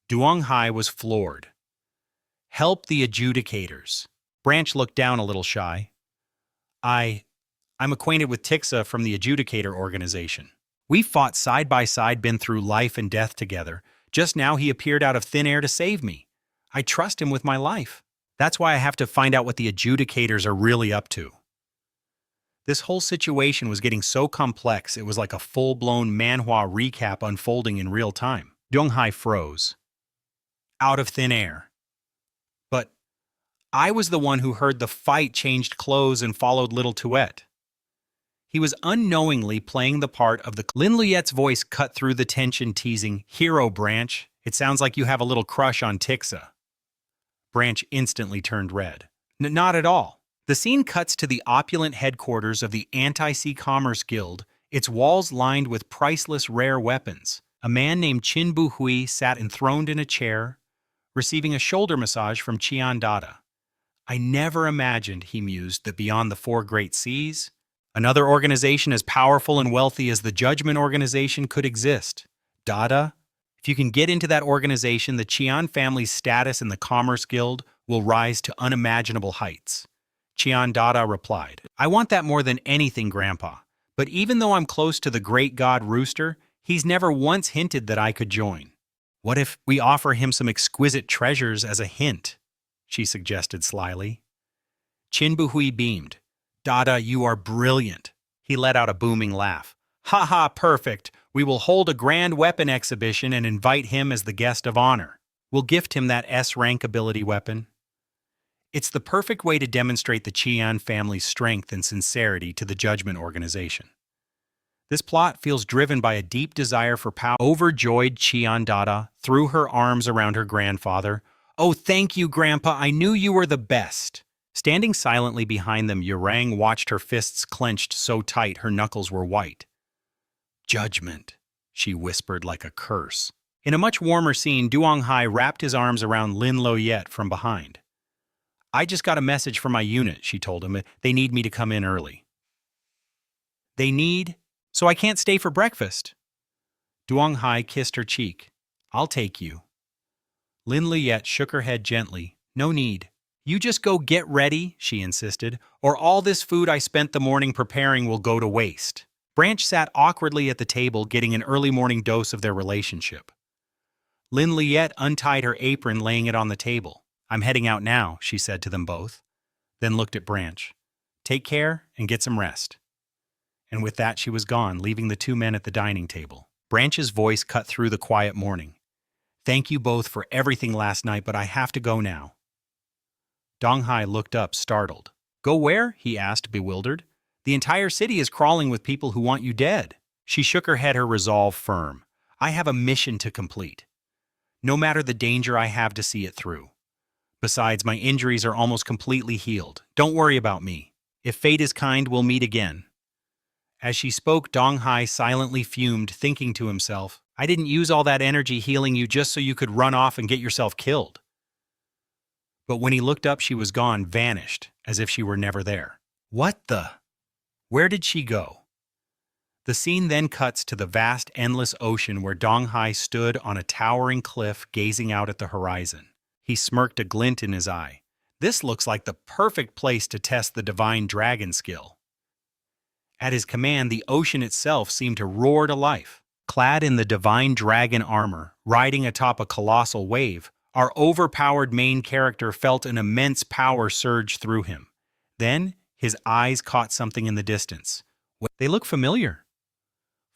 S1: Duong Hai was floored. Help the adjudicators. Branch looked down a little shy. I'm acquainted with Tixa from the adjudicator organization. We fought side by side, been through life and death together. Just now he appeared out of thin air to save me. I trust him with my life. That's why I have to find out what the adjudicators are really up to. This whole situation was getting so complex it was like a full-blown manhwa recap unfolding in real time. Duong Hai froze. Out of thin air. But I was the one who heard the fight, changed clothes, and followed little Tuet. He was unknowingly playing the part of the... Lin Luyet's voice cut through the tension, teasing, "Hero, Branch, it sounds like you have a little crush on Tixa." Branch instantly turned red. Not at all. The scene cuts to the opulent headquarters of the Anti-Sea Commerce Guild, its walls lined with priceless rare weapons. A man named Qin Bu Hui sat enthroned in a chair, receiving a shoulder massage from Qian Dada. I never imagined, he mused, that beyond the four great seas, another organization as powerful and wealthy as the Judgment Organization could exist. Dada, if you can get into that organization, the Qian family's status in the Commerce Guild will rise to unimaginable heights. Qian Dada replied, I want that more than anything, Grandpa. But even though I'm close to the great god Rooster, he's never once hinted that I could join. What if we offer him some exquisite treasures as a hint? She suggested slyly. Qin Buhui beamed. Dada, you are brilliant. He let out a booming laugh. Ha ha, perfect. We will hold a grand weapon exhibition and invite him as the guest of honor. We'll gift him that S-rank ability weapon. It's the perfect way to demonstrate the Qian family's strength and sincerity to the Judgment Organization. This plot feels driven by a deep desire for power. Overjoyed, Qian Dada threw her arms around her grandfather. Oh, thank you, Grandpa. I knew you were the best. Standing silently behind them, Yurang watched her fists clenched so tight her knuckles were white. Judgment, she whispered like a curse. In a much warmer scene, Duong Hai wrapped his arms around Lin Loyet from behind. I just got a message from my unit, she told him. They need me to come in early. They need? So I can't stay for breakfast. Duong Hai kissed her cheek. I'll take you. Lin Liyet shook her head gently. No need. You just go get ready, she insisted, or all this food I spent the morning preparing will go to waste. Branch sat awkwardly at the table, getting an early morning dose of their relationship. Lin Liyet untied her apron, laying it on the table. I'm heading out now, she said to them both, then looked at Branch. Take care and get some rest. And with that she was gone, leaving the two men at the dining table. Branch's voice cut through the quiet morning. Thank you both for everything last night, but I have to go now. Dong Hai looked up, startled. Go where? He asked, bewildered. The entire city is crawling with people who want you dead. She shook her head, her resolve firm. I have a mission to complete. No matter the danger, I have to see it through. Besides, my injuries are almost completely healed. Don't worry about me. If fate is kind, we'll meet again. As she spoke, Dong Hai silently fumed, thinking to himself, I didn't use all that energy healing you just so you could run off and get yourself killed. But when he looked up, she was gone, vanished, as if she were never there. What the? Where did she go? The scene then cuts to the vast, endless ocean where Dong Hai stood on a towering cliff gazing out at the horizon. He smirked, a glint in his eye. This looks like the perfect place to test the divine dragon skill. At his command, the ocean itself seemed to roar to life. Clad in the divine dragon armor, riding atop a colossal wave, our overpowered main character felt an immense power surge through him. Then, his eyes caught something in the distance. They look familiar.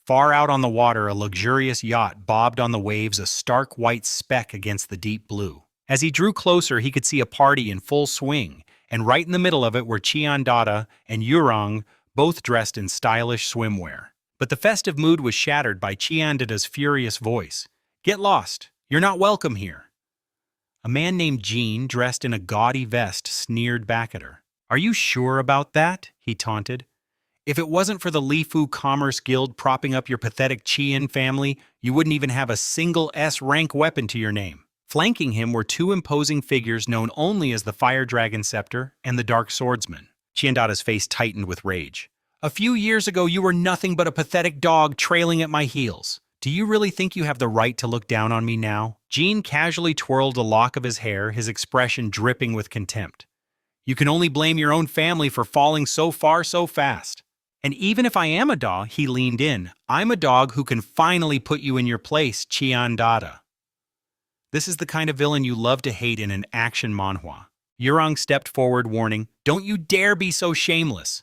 S1: Far out on the water, a luxurious yacht bobbed on the waves, a stark white speck against the deep blue. As he drew closer, he could see a party in full swing, and right in the middle of it were Cheon-data and Yurong, both dressed in stylish swimwear. But the festive mood was shattered by Cheon-data's furious voice. Get lost! You're not welcome here! A man named Jean, dressed in a gaudy vest, sneered back at her. Are you sure about that? He taunted. If it wasn't for the Lifu Commerce Guild propping up your pathetic Qian family, you wouldn't even have a single S-rank weapon to your name. Flanking him were two imposing figures known only as the Fire Dragon Scepter and the Dark Swordsman. Cheon-data's face tightened with rage. A few years ago, you were nothing but a pathetic dog trailing at my heels. Do you really think you have the right to look down on me now? Jean casually twirled a lock of his hair, his expression dripping with contempt. You can only blame your own family for falling so far so fast. And even if I am a dog, he leaned in, I'm a dog who can finally put you in your place, Cheon-data. This is the kind of villain you love to hate in an action manhwa. Yurong stepped forward, warning, Don't you dare be so shameless.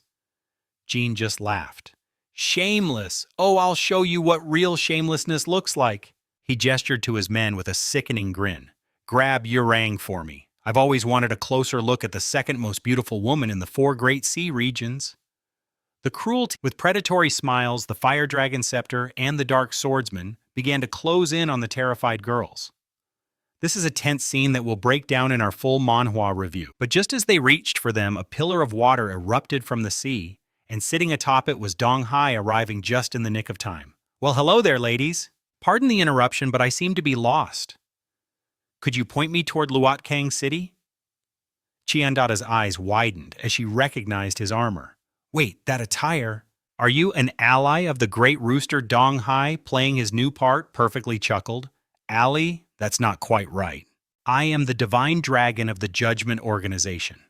S1: Jean just laughed. Shameless! Oh, I'll show you what real shamelessness looks like. He gestured to his men with a sickening grin. Grab Yurang for me. I've always wanted a closer look at the second most beautiful woman in the 4 great sea regions. The cruelty, with predatory smiles, the Fire Dragon Scepter and the Dark Swordsman began to close in on the terrified girls. This is a tense scene that will break down in our full manhwa review. But just as they reached for them, a pillar of water erupted from the sea, and sitting atop it was Dong Hai, arriving just in the nick of time. Well, hello there, ladies. Pardon the interruption, but I seem to be lost. Could you point me toward Luotkang City? Cheon-data's eyes widened as she recognized his armor. Wait, that attire? Are you an ally of the great rooster Dong Hai, playing his new part? Perfectly chuckled. Ally? That's not quite right. I am the divine dragon of the Judgment Organization.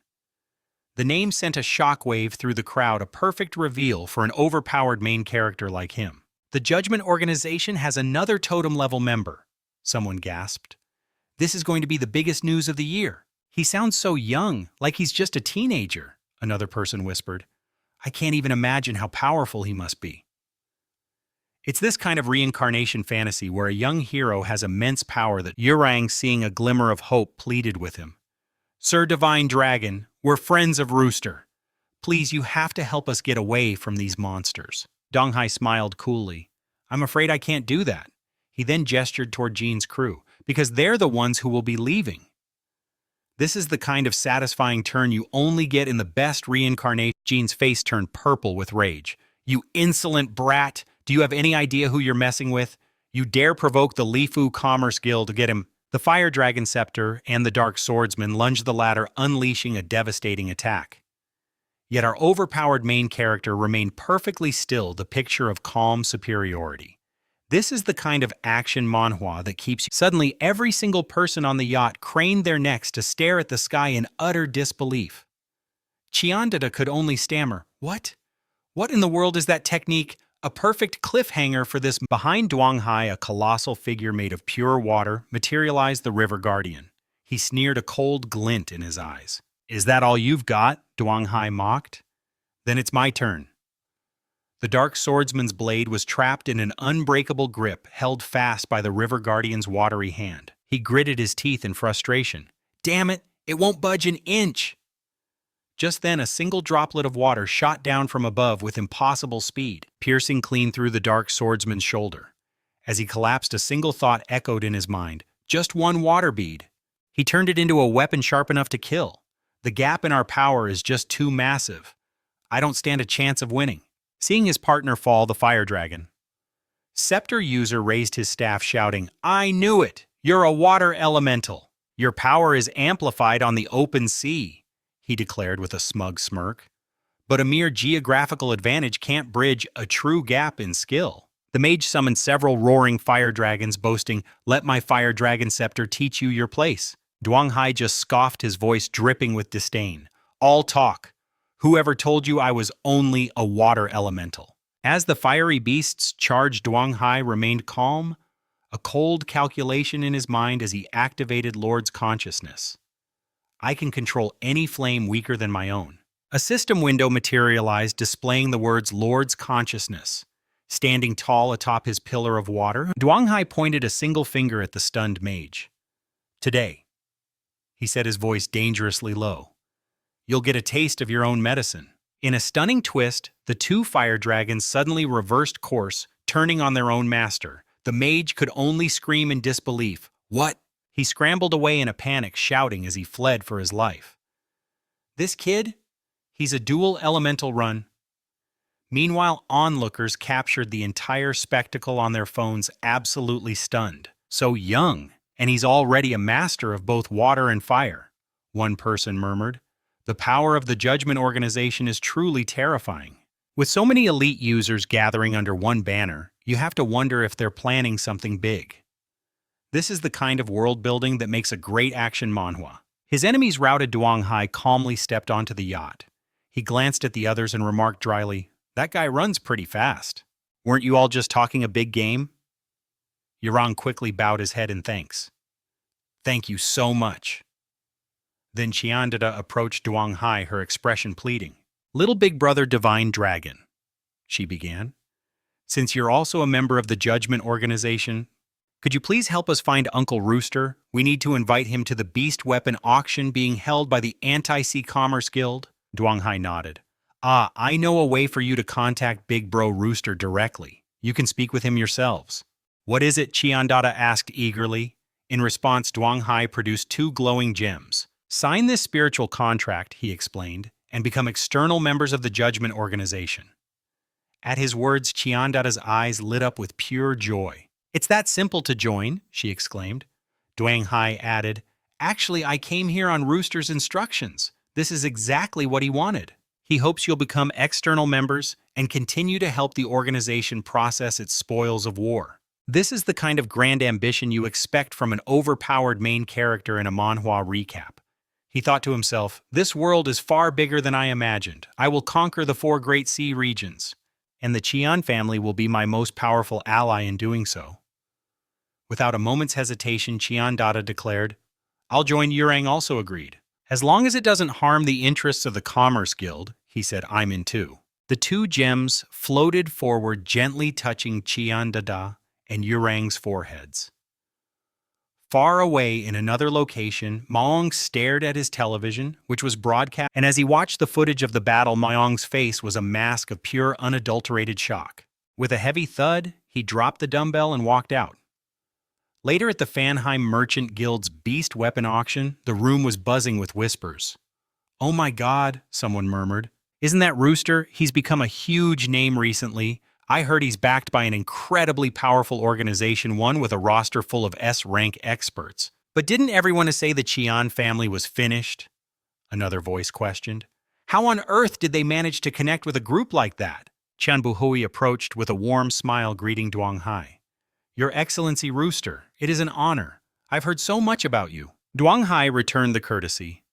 S1: The name sent a shockwave through the crowd, a perfect reveal for an overpowered main character like him. The Judgment Organization has another totem-level member, someone gasped. This is going to be the biggest news of the year. He sounds so young, like he's just a teenager, another person whispered. I can't even imagine how powerful he must be. It's this kind of reincarnation fantasy where a young hero has immense power that Yurang, seeing a glimmer of hope, pleaded with him. Sir Divine Dragon, we're friends of Rooster. Please, you have to help us get away from these monsters. Dong Hai smiled coolly. I'm afraid I can't do that. He then gestured toward Jean's crew, because they're the ones who will be leaving. This is the kind of satisfying turn you only get in the best reincarnation. Jean's face turned purple with rage. You insolent brat! Do you have any idea who you're messing with? You dare provoke the Lifu Commerce Guild to get him. The Fire Dragon Scepter and the Dark Swordsman lunged the latter, unleashing a devastating attack. Yet our overpowered main character remained perfectly still, the picture of calm superiority. This is the kind of action manhwa that keeps you. Suddenly, every single person on the yacht craned their necks to stare at the sky in utter disbelief. Cheon-data could only stammer, What? What in the world is that technique? A perfect cliffhanger for this. Behind Dong Hai, a colossal figure made of pure water materialized, the River Guardian. He sneered, a cold glint in his eyes. Is that all you've got? Dong Hai mocked. Then it's my turn. The dark swordsman's blade was trapped in an unbreakable grip held fast by the river guardian's watery hand. He gritted his teeth in frustration. Damn it, it won't budge an inch! Just then, a single droplet of water shot down from above with impossible speed, piercing clean through the dark swordsman's shoulder. As he collapsed, a single thought echoed in his mind. Just one water bead. He turned it into a weapon sharp enough to kill. The gap in our power is just too massive. I don't stand a chance of winning. Seeing his partner fall, the fire dragon. Scepter user raised his staff, shouting, I knew it! You're a water elemental. Your power is amplified on the open sea, he declared with a smug smirk. But a mere geographical advantage can't bridge a true gap in skill. The mage summoned several roaring fire dragons, boasting, Let my fire dragon scepter teach you your place. Duang Hai just scoffed, his voice dripping with disdain. All talk. Whoever told you I was only a water elemental? As the fiery beasts charged, Duang Hai remained calm, a cold calculation in his mind as he activated Lord's consciousness. I can control any flame weaker than my own. A system window materialized, displaying the words Lord's consciousness. Standing tall atop his pillar of water, Duang Hai pointed a single finger at the stunned mage. Today, he said, his voice dangerously low, you'll get a taste of your own medicine. In a stunning twist, the two fire dragons suddenly reversed course, turning on their own master. The mage could only scream in disbelief. What? He scrambled away in a panic, shouting as he fled for his life. This kid? He's a dual elemental run. Meanwhile, onlookers captured the entire spectacle on their phones, absolutely stunned. So young, and he's already a master of both water and fire, one person murmured. The power of the Judgment Organization is truly terrifying. With so many elite users gathering under one banner, you have to wonder if they're planning something big. This is the kind of world building that makes a great action manhwa. His enemies routed, Duang Hai calmly stepped onto the yacht. He glanced at the others and remarked dryly, That guy runs pretty fast. Weren't you all just talking a big game? Yurong quickly bowed his head in thanks. Thank you so much. Then Chiandada approached Duang Hai, her expression pleading. Little big brother divine dragon, she began. Since you're also a member of the Judgment Organization, could you please help us find Uncle Rooster? We need to invite him to the beast weapon auction being held by the Anti-Sea Commerce Guild. Duang Hai nodded. I know a way for you to contact Big Bro Rooster directly. You can speak with him yourselves. What is it? Chiandada asked eagerly. In response, Duang Hai produced 2 glowing gems. Sign this spiritual contract, he explained, and become external members of the Judgment Organization. At his words, Chiandada's eyes lit up with pure joy. It's that simple to join, she exclaimed. Duang Hai added, Actually, I came here on Rooster's instructions. This is exactly what he wanted. He hopes you'll become external members and continue to help the organization process its spoils of war. This is the kind of grand ambition you expect from an overpowered main character in a manhwa recap. He thought to himself, this world is far bigger than I imagined. I will conquer the 4 great sea regions, and the Qian family will be my most powerful ally in doing so. Without a moment's hesitation, Chiandada declared, I'll join. Yurang also agreed. As long as it doesn't harm the interests of the Commerce Guild, he said, I'm in too. The 2 gems floated forward, gently touching Chiandada and Yurang's foreheads. Far away in another location, Maong stared at his television, which was broadcast, and as he watched the footage of the battle, Maong's face was a mask of pure, unadulterated shock. With a heavy thud, he dropped the dumbbell and walked out. Later at the Fanheim Merchant Guild's beast weapon auction, the room was buzzing with whispers. Oh my God, someone murmured. Isn't that Rooster? He's become a huge name recently. I heard he's backed by an incredibly powerful organization, one with a roster full of S-rank experts. But didn't everyone say the Qian family was finished? Another voice questioned. How on earth did they manage to connect with a group like that? Qian Buhui approached with a warm smile, greeting Duang Hai. Your Excellency Rooster, it is an honor. I've heard so much about you. Duang Hai returned the courtesy.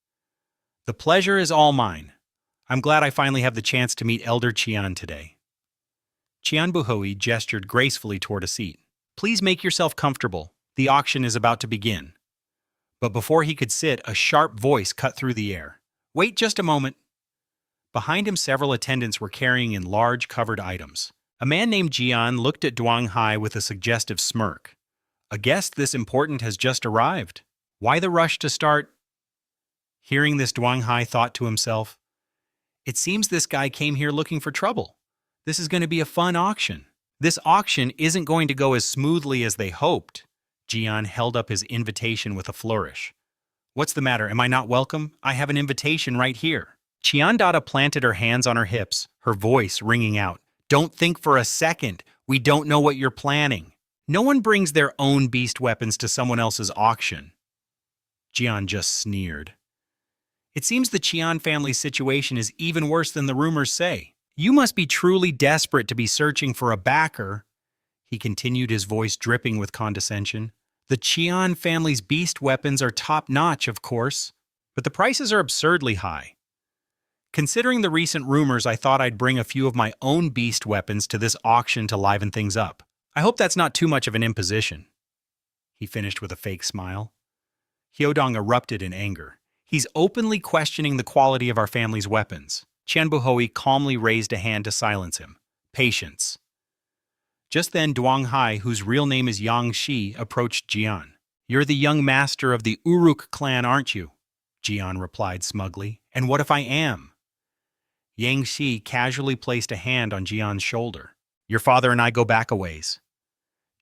S1: The pleasure is all mine. I'm glad I finally have the chance to meet Elder Qian today. Qian Buhui gestured gracefully toward a seat. Please make yourself comfortable. The auction is about to begin. But before he could sit, a sharp voice cut through the air. Wait just a moment. Behind him, several attendants were carrying in large covered items. A man named Jian looked at Duang Hai with a suggestive smirk. A guest this important has just arrived. Why the rush to start? Hearing this, Duang Hai thought to himself, it seems this guy came here looking for trouble. This is going to be a fun auction. This auction isn't going to go as smoothly as they hoped. Jian held up his invitation with a flourish. What's the matter? Am I not welcome? I have an invitation right here. Chiandata planted her hands on her hips, her voice ringing out. Don't think for a second. We don't know what you're planning. No one brings their own beast weapons to someone else's auction. Jian just sneered. It seems the Qian family's situation is even worse than the rumors say. You must be truly desperate to be searching for a backer. He continued, his voice dripping with condescension. The Qian family's beast weapons are top-notch, of course, but the prices are absurdly high. Considering the recent rumors, I thought I'd bring a few of my own beast weapons to this auction to liven things up. I hope that's not too much of an imposition. He finished with a fake smile. Hyodong erupted in anger. He's openly questioning the quality of our family's weapons. Qian Buhoi calmly raised a hand to silence him. Patience. Just then, Duang Hai, whose real name is Yang Shi, approached Jian. You're the young master of the Uruk clan, aren't you? Jian replied smugly. And what if I am? Yang Shi casually placed a hand on Jian's shoulder. Your father and I go back a ways.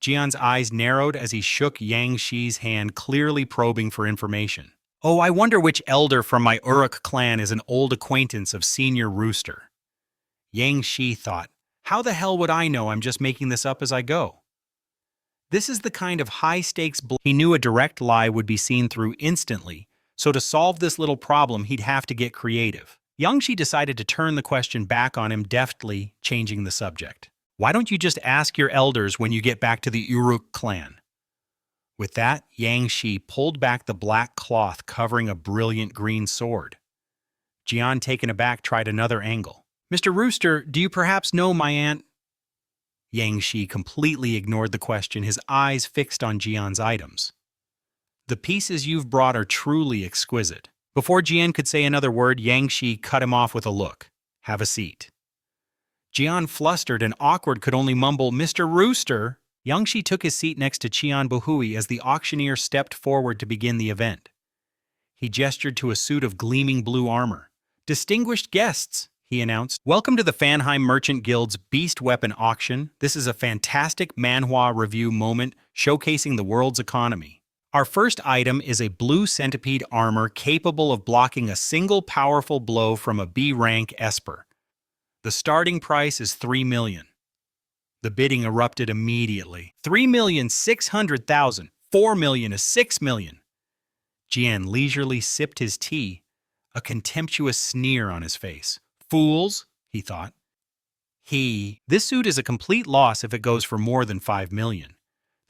S1: Jian's eyes narrowed as he shook Yang Shi's hand, clearly probing for information. Oh, I wonder which elder from my Uruk clan is an old acquaintance of Senior Rooster. Yang Shi thought, how the hell would I know? I'm just making this up as I go. This is the kind of high-stakes he knew a direct lie would be seen through instantly, so to solve this little problem, he'd have to get creative. Yang Shi decided to turn the question back on him, deftly changing the subject. Why don't you just ask your elders when you get back to the Uruk clan? With that, Yang Shi pulled back the black cloth covering a brilliant green sword. Jian, taken aback, tried another angle. Mr. Rooster, do you perhaps know my aunt? Yang Shi completely ignored the question, his eyes fixed on Jian's items. The pieces you've brought are truly exquisite. Before Jian could say another word, Yang Shi cut him off with a look. Have a seat. Jian, flustered and awkward, could only mumble, Mr. Rooster. Yang Shi took his seat next to Qian Buhui as the auctioneer stepped forward to begin the event. He gestured to a suit of gleaming blue armor. Distinguished guests, he announced, welcome to the Fanheim Merchant Guild's Beast Weapon Auction. This is a fantastic Manhwa review moment showcasing the world's economy. Our first item is a blue centipede armor capable of blocking a single powerful blow from a B-rank Esper. The starting price is 3 million. The bidding erupted immediately. 3,600,000. 4 million is 6 million. Jian leisurely sipped his tea, a contemptuous sneer on his face. Fools, he thought. This suit is a complete loss if it goes for more than 5 million.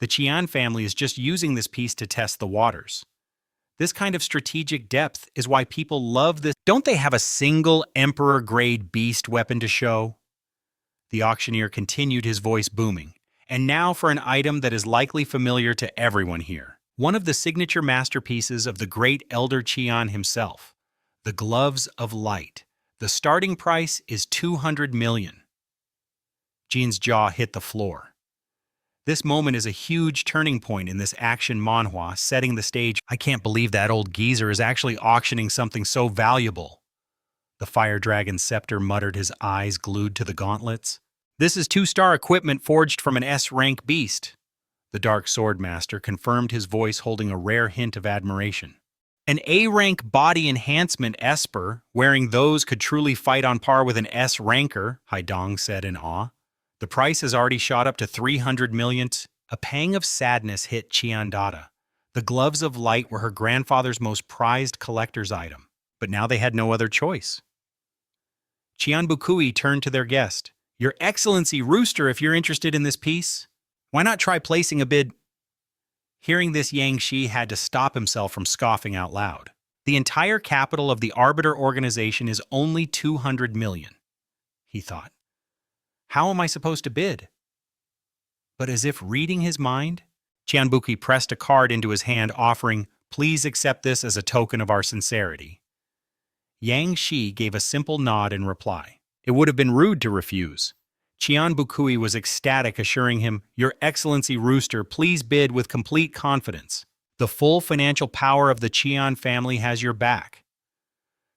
S1: The Qian family is just using this piece to test the waters. This kind of strategic depth is why people love this. Don't they have a single Emperor-grade beast weapon to show? The auctioneer continued, his voice booming. And now for an item that is likely familiar to everyone here. One of the signature masterpieces of the great Elder Qian himself. The Gloves of Light. The starting price is 200 million. Jin's jaw hit the floor. This moment is a huge turning point in this action manhwa, setting the stage. I can't believe that old geezer is actually auctioning something so valuable. The Fire Dragon's scepter muttered, his eyes glued to the gauntlets. This is 2-star equipment forged from an S-rank beast. The Dark Sword Master confirmed, his voice holding a rare hint of admiration. An A-rank body enhancement Esper, wearing those could truly fight on par with an S-ranker, Haidong said in awe. The price has already shot up to 300 million. A pang of sadness hit Qiandata. The Gloves of Light were her grandfather's most prized collector's item, but now they had no other choice. Qian Bukui turned to their guest. Your Excellency Rooster, if you're interested in this piece, why not try placing a bid? Hearing this, Yang Shi had to stop himself from scoffing out loud. The entire capital of the Arbiter organization is only 200 million, he thought. How am I supposed to bid? But as if reading his mind, Qianbuki pressed a card into his hand, offering, please accept this as a token of our sincerity. Yang Shi gave a simple nod in reply. It would have been rude to refuse. Qian Bukui was ecstatic, assuring him, "Your Excellency Rooster, please bid with complete confidence. The full financial power of the Qian family has your back."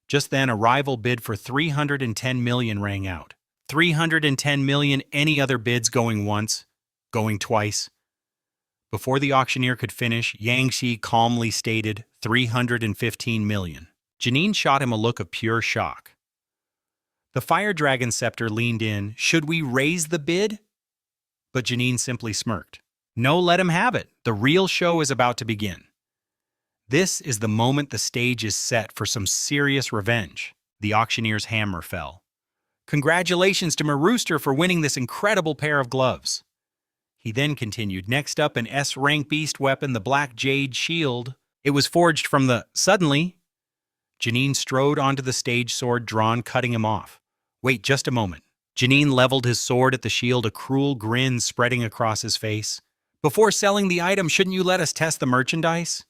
S1: Just then, a rival bid for 310 million rang out. 310 million, any other bids going once, going twice. Before the auctioneer could finish, Yang Shi calmly stated 315 million. Janine shot him a look of pure shock. The Fire Dragon Scepter leaned in. "Should we raise the bid?" But Janine simply smirked. "No, let him have it. The real show is about to begin." This is the moment the stage is set for some serious revenge. The auctioneer's hammer fell. "Congratulations to Marooster for winning this incredible pair of gloves." He then continued, "Next up, an S-rank beast weapon, the Black Jade Shield. It was forged from the..." Suddenly, Janine strode onto the stage, sword drawn, cutting him off. "Wait just a moment." Janine leveled his sword at the shield, a cruel grin spreading across his face. "Before selling the item, shouldn't you let us test the merchandise?"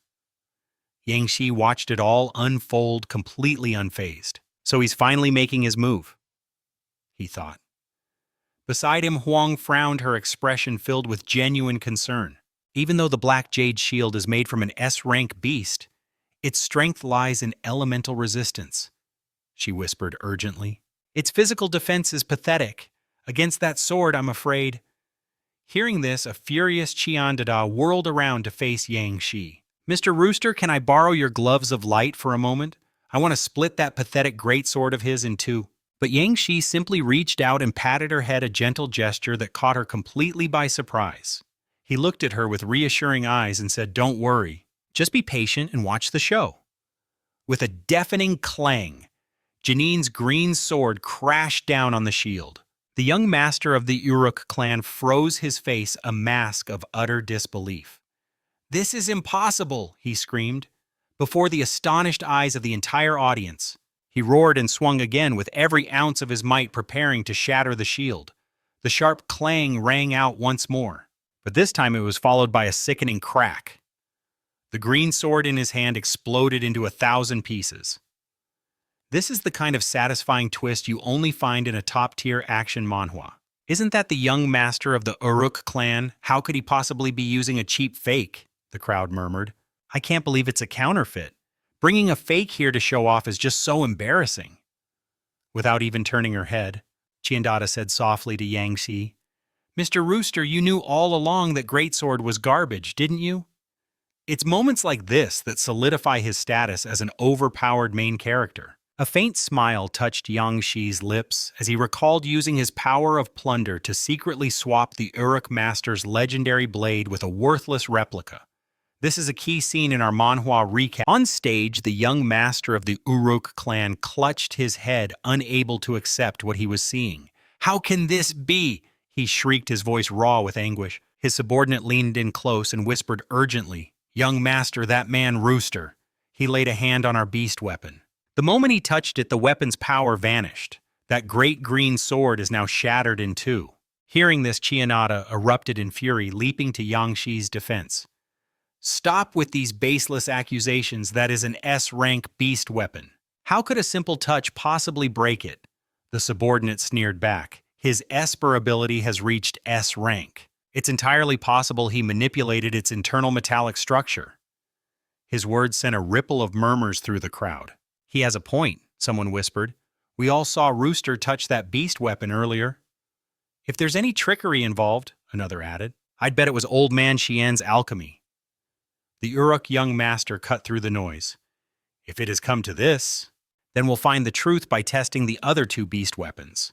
S1: Yang Shi watched it all unfold, completely unfazed. "So he's finally making his move," he thought. Beside him, Huang frowned, her expression filled with genuine concern. Even though the Black Jade Shield is made from an S-rank beast, its strength lies in elemental resistance, she whispered urgently. "Its physical defense is pathetic. Against that sword, I'm afraid." Hearing this, a furious Qian Dada whirled around to face Yang Shi. "Mr. Rooster, can I borrow your gloves of light for a moment? I want to split that pathetic greatsword of his in two." But Yang Shi simply reached out and patted her head, a gentle gesture that caught her completely by surprise. He looked at her with reassuring eyes and said, "Don't worry. Just be patient and watch the show." With a deafening clang, Janine's green sword crashed down on the shield. The young master of the Uruk clan froze his face, a mask of utter disbelief. "This is impossible," he screamed, before the astonished eyes of the entire audience. He roared and swung again with every ounce of his might, preparing to shatter the shield. The sharp clang rang out once more, but this time it was followed by a sickening crack. The green sword in his hand exploded into 1,000 pieces. This is the kind of satisfying twist you only find in a top-tier action manhwa. "Isn't that the young master of the Uruk clan? How could he possibly be using a cheap fake?" the crowd murmured. "I can't believe it's a counterfeit. Bringing a fake here to show off is just so embarrassing." Without even turning her head, Chiandata said softly to Yang Shi, "Mr. Rooster, you knew all along that Greatsword was garbage, didn't you?" It's moments like this that solidify his status as an overpowered main character. A faint smile touched Yang Shi's lips as he recalled using his power of plunder to secretly swap the Uruk Master's legendary blade with a worthless replica. This is a key scene in our manhwa recap. On stage, the young master of the Uruk clan clutched his head, unable to accept what he was seeing. "How can this be?" he shrieked, his voice raw with anguish. His subordinate leaned in close and whispered urgently, "Young master, that man Rooster. He laid a hand on our beast weapon. The moment he touched it, the weapon's power vanished. That great green sword is now shattered in two." Hearing this, Chianata erupted in fury, leaping to Yang Shi's defense. "Stop with these baseless accusations. That is an S-rank beast weapon. How could a simple touch possibly break it?" The subordinate sneered back. "His Esper ability has reached S-rank. It's entirely possible he manipulated its internal metallic structure." His words sent a ripple of murmurs through the crowd. "He has a point," someone whispered. "We all saw Rooster touch that beast weapon earlier." "If there's any trickery involved," another added, "I'd bet it was Old Man Xian's alchemy." The Uruk young master cut through the noise. "If it has come to this, then we'll find the truth by testing the other two beast weapons."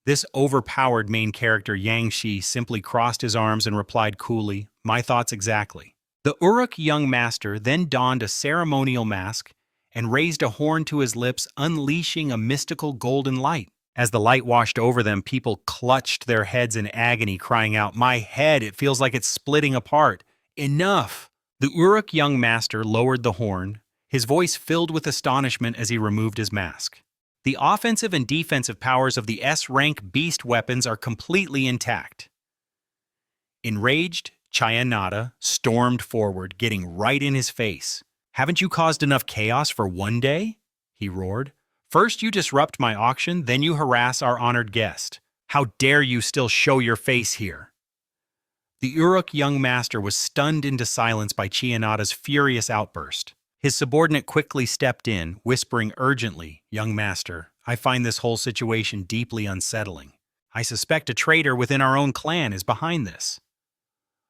S1: This overpowered main character, Yang Shi, simply crossed his arms and replied coolly, "My thoughts exactly." The Uruk young master then donned a ceremonial mask and raised a horn to his lips, unleashing a mystical golden light. As the light washed over them, people clutched their heads in agony, crying out, "My head, it feels like it's splitting apart. Enough!" The Uruk young master lowered the horn, his voice filled with astonishment as he removed his mask. The offensive and defensive powers of the S-rank beast weapons are completely intact. Enraged, Chianata stormed forward, getting right in his face. "Haven't you caused enough chaos for one day?" he roared. "First you disrupt my auction, then you harass our honored guest. How dare you still show your face here?" The Uruk young master was stunned into silence by Chianada's furious outburst. His subordinate quickly stepped in, whispering urgently, "Young master, I find this whole situation deeply unsettling. I suspect a traitor within our own clan is behind this."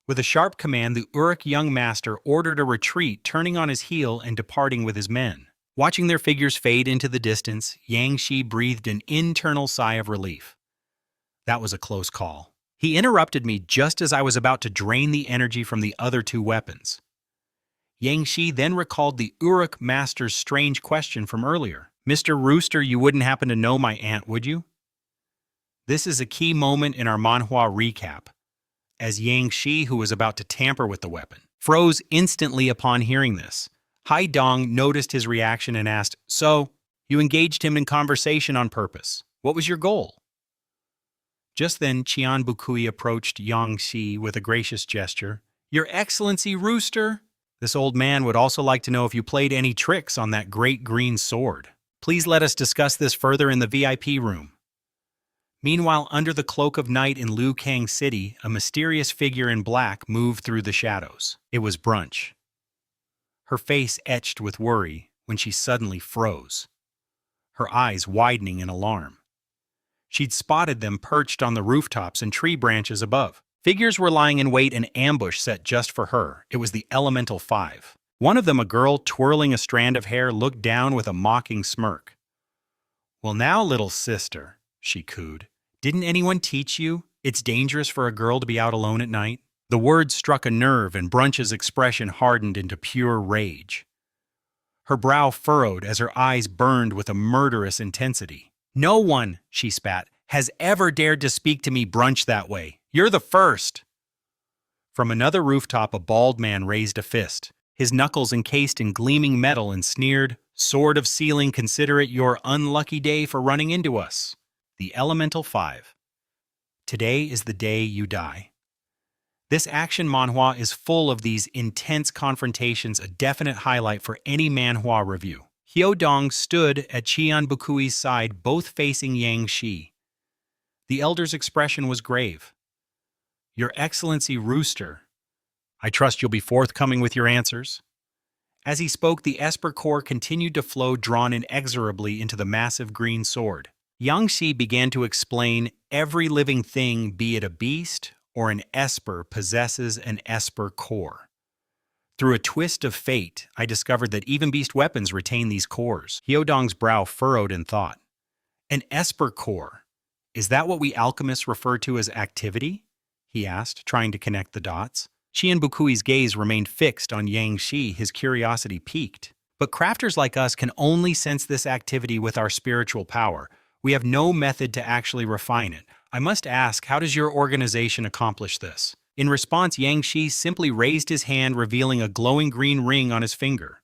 S1: With a sharp command, the Uruk young master ordered a retreat, turning on his heel and departing with his men. Watching their figures fade into the distance, Yang Shi breathed an internal sigh of relief. That was a close call. He interrupted me just as I was about to drain the energy from the other two weapons. Yang Shi then recalled the Uruk master's strange question from earlier. "Mr. Rooster, you wouldn't happen to know my aunt, would you?" This is a key moment in our Manhwa recap, as Yang Shi, who was about to tamper with the weapon, froze instantly upon hearing this. Hai Dong noticed his reaction and asked, "So, you engaged him in conversation on purpose. What was your goal?" Just then, Qian Bukui approached Yang Shi with a gracious gesture. "Your Excellency, Rooster, this old man would also like to know if you played any tricks on that great green sword. Please let us discuss this further in the VIP room." Meanwhile, under the cloak of night in Liu Kang City, a mysterious figure in black moved through the shadows. It was Brunch. Her face etched with worry when she suddenly froze, her eyes widening in alarm. She'd spotted them perched on the rooftops and tree branches above. Figures were lying in wait, an ambush set just for her. It was the Elemental Five. One of them, a girl twirling a strand of hair, looked down with a mocking smirk. "Well now, little sister," she cooed. "Didn't anyone teach you it's dangerous for a girl to be out alone at night?" The words struck a nerve, and Brunch's expression hardened into pure rage. Her brow furrowed as her eyes burned with a murderous intensity. "No one," she spat, "has ever dared to speak to me, Brunch, that way. You're the first." From another rooftop, a bald man raised a fist, his knuckles encased in gleaming metal, and sneered, "Sword of Sealing, consider it your unlucky day for running into us." The Elemental Five. Today is the day you die. This action manhwa is full of these intense confrontations, a definite highlight for any manhwa review. Hyodong stood at Qian Bukui's side, both facing Yang Shi. The elder's expression was grave. "Your Excellency, Rooster, I trust you'll be forthcoming with your answers." As he spoke, the Esper core continued to flow, drawn inexorably into the massive green sword. Yang Shi began to explain, "Every living thing, be it a beast or an Esper, possesses an Esper core. Through a twist of fate, I discovered that even beast weapons retain these cores." Hyodong's brow furrowed in thought. "An Esper core, is that what we alchemists refer to as activity?" he asked, trying to connect the dots. Qian Bukui's gaze remained fixed on Yang Shi, his curiosity piqued. "But crafters like us can only sense this activity with our spiritual power. We have no method to actually refine it. I must ask, how does your organization accomplish this?" In response, Yang Shi simply raised his hand, revealing a glowing green ring on his finger.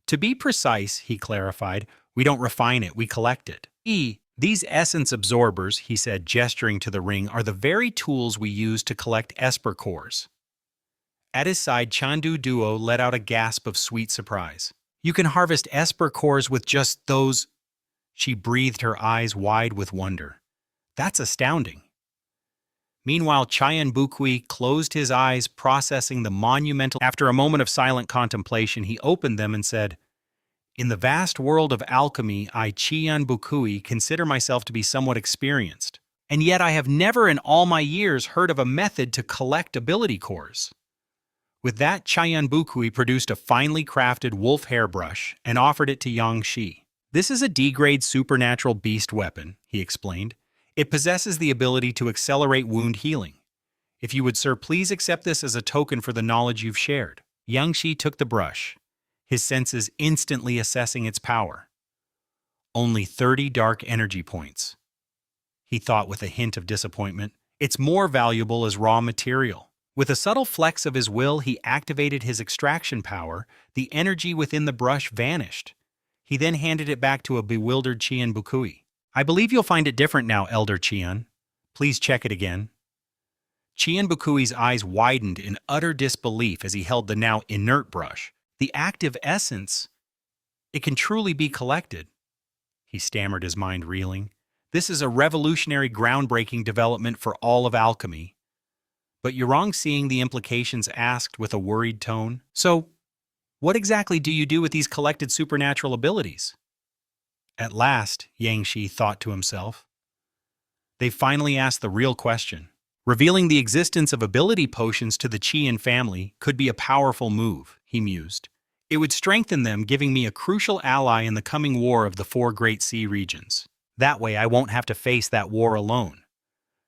S1: "To be precise," he clarified, "we don't refine it, we collect it. These essence absorbers," he said, gesturing to the ring, "are the very tools we use to collect Esper cores." At his side, Chandu Duo let out a gasp of sweet surprise. "You can harvest Esper cores with just those—" She breathed, her eyes wide with wonder. "That's astounding." Meanwhile, Qian Bukui closed his eyes, processing the monumental. After a moment of silent contemplation, he opened them and said, "In the vast world of alchemy, I, Qian Bukui, consider myself to be somewhat experienced. And yet I have never in all my years heard of a method to collect ability cores." With that, Qian Bukui produced a finely crafted wolf hairbrush and offered it to Yang Shi. "This is a D-grade supernatural beast weapon," he explained. "It possesses the ability to accelerate wound healing. If you would, sir, please accept this as a token for the knowledge you've shared." Yang Shi took the brush, his senses instantly assessing its power. "Only 30 dark energy points," he thought with a hint of disappointment. "It's more valuable as raw material." With a subtle flex of his will, he activated his extraction power. The energy within the brush vanished. He then handed it back to a bewildered Qian Bukui. "I believe you'll find it different now, Elder Qian. Please check it again." Qian Bukui's eyes widened in utter disbelief as he held the now inert brush. The active essence, it can truly be collected. he stammered, his mind reeling. This is a revolutionary, groundbreaking development for all of alchemy. But you're wrong, seeing the implications, asked with a worried tone. So, what exactly do you do with these collected supernatural abilities? At last, Yang Shi thought to himself. They finally asked the real question. Revealing the existence of ability potions to the Qian family could be a powerful move, he mused. It would strengthen them, giving me a crucial ally in the coming war of the four great sea regions. That way I won't have to face that war alone.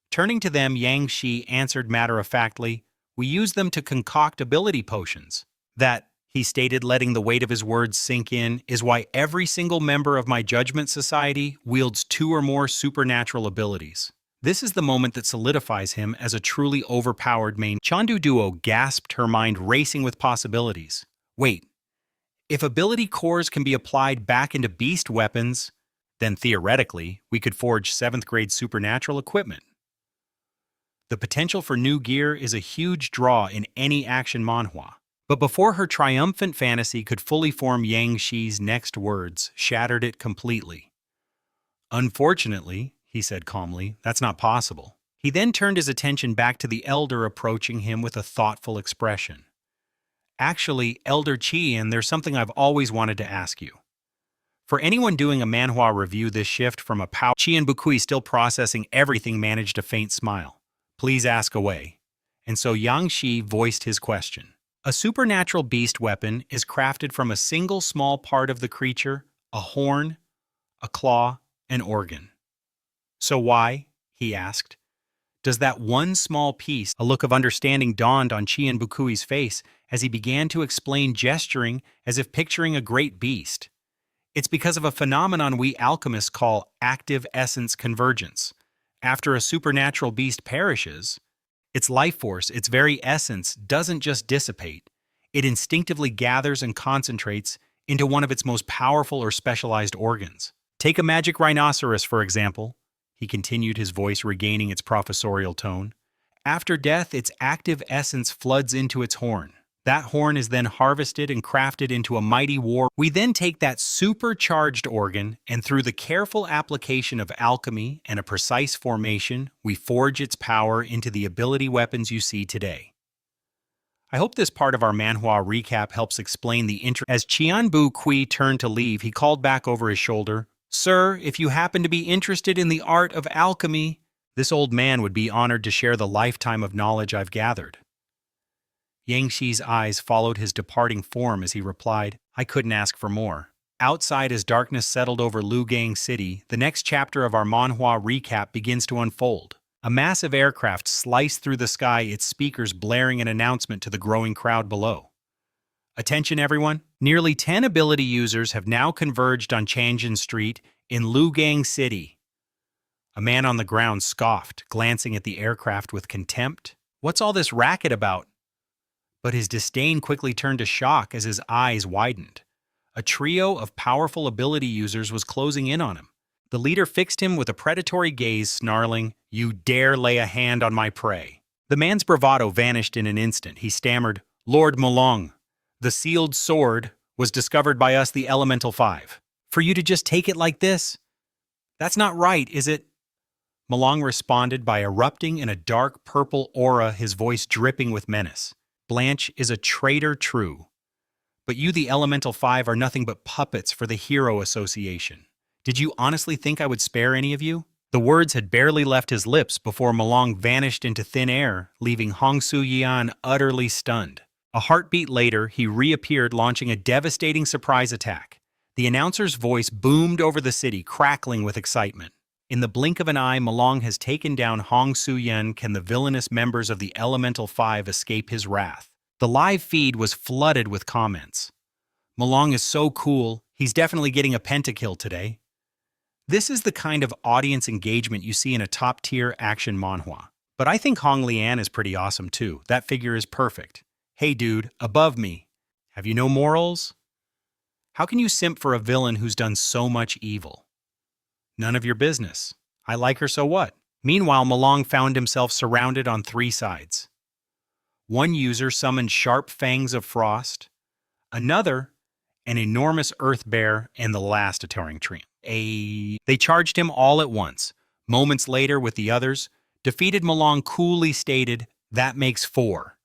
S1: Turning to them, Yang Shi answered matter-of-factly, we use them to concoct ability potions. That, he stated, letting the weight of his words sink in, is why every single member of my Judgment Society wields 2 or more supernatural abilities. This is the moment that solidifies him as a truly overpowered main. Chandu Duo gasped, her mind racing with possibilities. Wait, if ability cores can be applied back into beast weapons, then theoretically, we could forge 7th grade supernatural equipment. The potential for new gear is a huge draw in any action manhwa. But before her triumphant fantasy could fully form, Yang Shi's next words shattered it completely. Unfortunately, he said calmly, that's not possible. He then turned his attention back to the elder, approaching him with a thoughtful expression. Actually, Elder Qian, there's something I've always wanted to ask you. For anyone doing a manhwa review, this shift from a power... Qian Bukui, still processing everything, managed a faint smile. Please ask away. And so Yang Shi voiced his question. A supernatural beast weapon is crafted from a single small part of the creature, a horn, a claw, an organ. So why, he asked, does that one small piece... A look of understanding dawned on Qian Bukui's face as he began to explain, gesturing as if picturing a great beast. It's because of a phenomenon we alchemists call active essence convergence. After a supernatural beast perishes, its life force, its very essence, doesn't just dissipate. It instinctively gathers and concentrates into one of its most powerful or specialized organs. Take a magic rhinoceros, for example, he continued, his voice regaining its professorial tone. After death, its active essence floods into its horn. That horn is then harvested and crafted into a mighty war. We then take that supercharged organ, and through the careful application of alchemy and a precise formation, we forge its power into the ability weapons you see today. I hope this part of our manhwa recap helps explain the As Qian Bukui turned to leave, he called back over his shoulder, Sir, if you happen to be interested in the art of alchemy, this old man would be honored to share the lifetime of knowledge I've gathered. Yang Shi's eyes followed his departing form as he replied, I couldn't ask for more. Outside, as darkness settled over Lugang City, the next chapter of our manhwa recap begins to unfold. A massive aircraft sliced through the sky, its speakers blaring an announcement to the growing crowd below. Attention everyone, nearly 10 ability users have now converged on Changjian Street in Lugang City. A man on the ground scoffed, glancing at the aircraft with contempt. What's all this racket about? But his disdain quickly turned to shock as his eyes widened. A trio of powerful ability users was closing in on him. The leader fixed him with a predatory gaze, snarling, You dare lay a hand on my prey. The man's bravado vanished in an instant. He stammered, Lord Molong, the sealed sword was discovered by us, the Elemental Five. For you to just take it like this? That's not right, is it? Molong responded by erupting in a dark purple aura, his voice dripping with menace. Blanche is a traitor, true. But you, the Elemental Five, are nothing but puppets for the Hero Association. Did you honestly think I would spare any of you? The words had barely left his lips before Molong vanished into thin air, leaving Hongsu Yian utterly stunned. A heartbeat later, he reappeared, launching a devastating surprise attack. The announcer's voice boomed over the city, crackling with excitement. In the blink of an eye, Molong has taken down Hongsu Yian. Can the villainous members of the Elemental Five escape his wrath? The live feed was flooded with comments. Molong is so cool, he's definitely getting a pentakill today. This is the kind of audience engagement you see in a top-tier action manhwa. But I think Hong Lian is pretty awesome too. That figure is perfect. Hey dude, above me. Have you no morals? How can you simp for a villain who's done so much evil? None of your business. I like her, so what? Meanwhile, Molong found himself surrounded on 3 sides. One user summoned sharp fangs of frost, another, an enormous earth bear, and the last, a towering tree. They charged him all at once. Moments later, with the others, defeated Malong coolly stated, "That makes 4."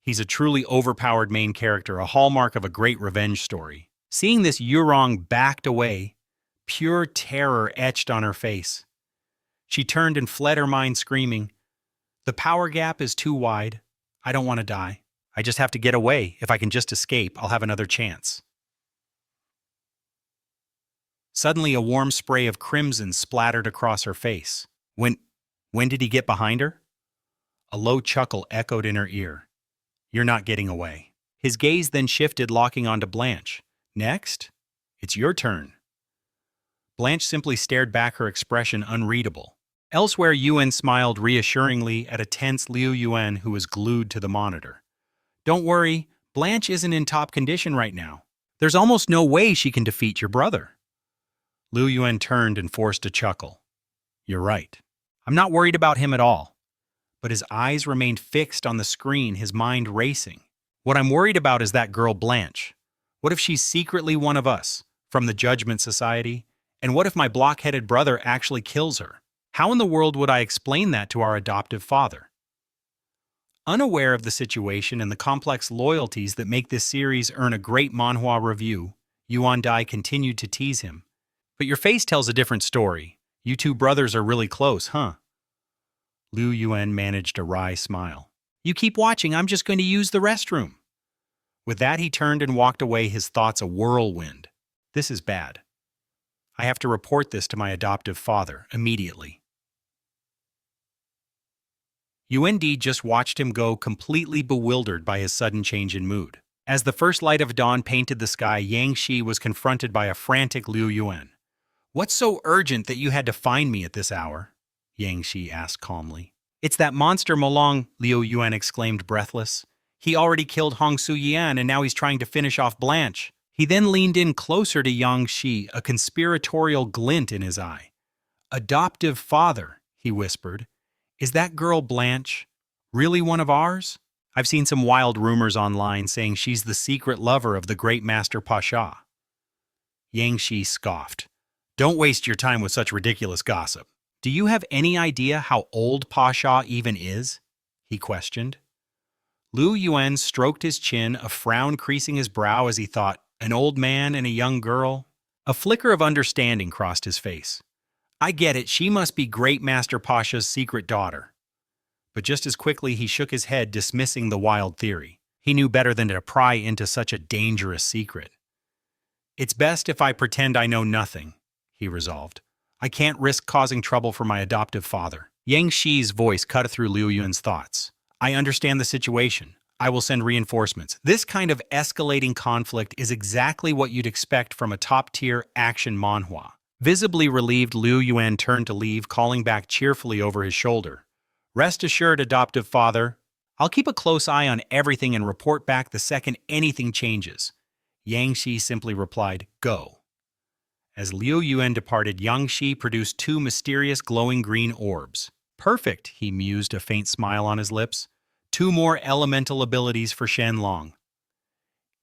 S1: He's a truly overpowered main character, a hallmark of a great revenge story. Seeing this, Yurong backed away, pure terror etched on her face. She turned and fled her mind screaming, "The power gap is too wide. I don't want to die. I just have to get away. If I can just escape, I'll have another chance." Suddenly, a warm spray of crimson splattered across her face. When did he get behind her? A low chuckle echoed in her ear. "You're not getting away." His gaze then shifted, locking onto Blanche. "Next? It's your turn." Blanche simply stared back, her expression unreadable. Elsewhere, Yuan smiled reassuringly at a tense Liu Yuan who was glued to the monitor. "Don't worry, Blanche isn't in top condition right now. There's almost no way she can defeat your brother." Liu Yuan turned and forced a chuckle. "You're right. I'm not worried about him at all." But his eyes remained fixed on the screen, his mind racing. "What I'm worried about is that girl Blanche. What if she's secretly one of us, from the Judgment Society? And what if my block-headed brother actually kills her? How in the world would I explain that to our adoptive father?" Unaware of the situation and the complex loyalties that make this series earn a great manhwa review, Yuan Dai continued to tease him. "But your face tells a different story. You two brothers are really close, huh?" Liu Yuan managed a wry smile. "You keep watching, I'm just going to use the restroom." With that, he turned and walked away, his thoughts a whirlwind. "This is bad. I have to report this to my adoptive father immediately." UND just watched him go, completely bewildered by his sudden change in mood. As the first light of dawn painted the sky, Yang Shi was confronted by a frantic Liu Yuan. "What's so urgent that you had to find me at this hour?" Yang Shi asked calmly. "It's that monster Molong," Liu Yuan exclaimed, breathless. "He already killed Hong Su Yan, and now he's trying to finish off Blanche." He then leaned in closer to Yang Shi, a conspiratorial glint in his eye. "Adoptive father," he whispered. "Is that girl Blanche really one of ours? I've seen some wild rumors online saying she's the secret lover of the great Master Pasha." Yang Shi scoffed. "Don't waste your time with such ridiculous gossip." "Do you have any idea how old Pasha even is?" he questioned. Liu Yuan stroked his chin, a frown creasing his brow as he thought, "An old man and a young girl?" A flicker of understanding crossed his face. "I get it, she must be Great Master Pasha's secret daughter." But just as quickly he shook his head, dismissing the wild theory. He knew better than to pry into such a dangerous secret. "It's best if I pretend I know nothing," he resolved. "I can't risk causing trouble for my adoptive father." Yang Shi's voice cut through Liu Yuan's thoughts. "I understand the situation. I will send reinforcements." This kind of escalating conflict is exactly what you'd expect from a top-tier action manhwa. Visibly relieved, Liu Yuan turned to leave, calling back cheerfully over his shoulder. "Rest assured, adoptive father, I'll keep a close eye on everything and report back the second anything changes." Yang Shi simply replied, "Go." As Liu Yuan departed, Yang Shi produced 2 mysterious glowing green orbs. "Perfect," he mused, a faint smile on his lips. 2 more elemental abilities for Shenlong.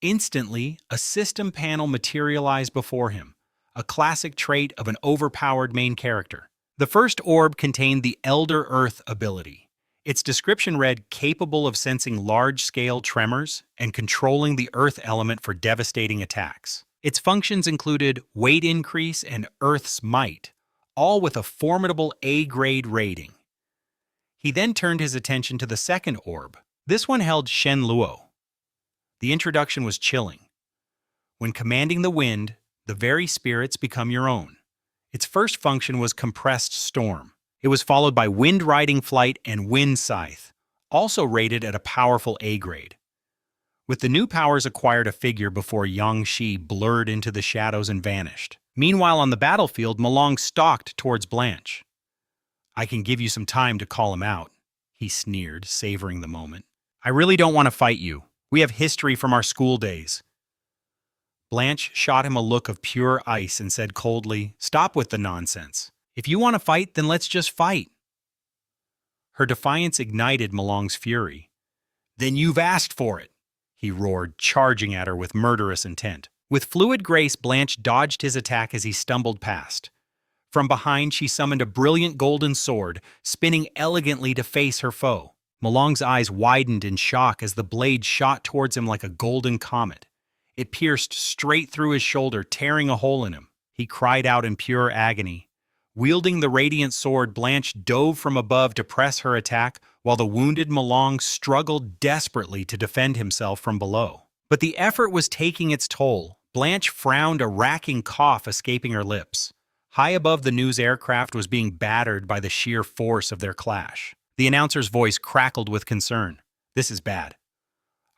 S1: Instantly, a system panel materialized before him, a classic trait of an overpowered main character. The first orb contained the Elder Earth ability. Its description read, "Capable of sensing large-scale tremors and controlling the earth element for devastating attacks." Its functions included weight increase and Earth's might, all with a formidable A-grade rating. He then turned his attention to the second orb. This one held Shen Luo. The introduction was chilling. When commanding the wind, the very spirits become your own. Its first function was Compressed Storm. It was followed by Wind Riding Flight and Wind Scythe, also rated at a powerful A-grade. With the new powers acquired a figure before Yang Shi blurred into the shadows and vanished. Meanwhile, on the battlefield, Malong stalked towards Blanche. "I can give you some time to call him out," he sneered, savoring the moment. "I really don't want to fight you. We have history from our school days." Blanche shot him a look of pure ice and said coldly, "Stop with the nonsense. If you want to fight, then let's just fight." Her defiance ignited Malong's fury. "Then you've asked for it," he roared, charging at her with murderous intent. With fluid grace, Blanche dodged his attack as he stumbled past. From behind, she summoned a brilliant golden sword, spinning elegantly to face her foe. Malong's eyes widened in shock as the blade shot towards him like a golden comet. It pierced straight through his shoulder, tearing a hole in him. He cried out in pure agony. Wielding the radiant sword, Blanche dove from above to press her attack, while the wounded Malong struggled desperately to defend himself from below. But the effort was taking its toll. Blanche frowned, a racking cough escaping her lips. High above, the news aircraft was being battered by the sheer force of their clash. The announcer's voice crackled with concern. "This is bad.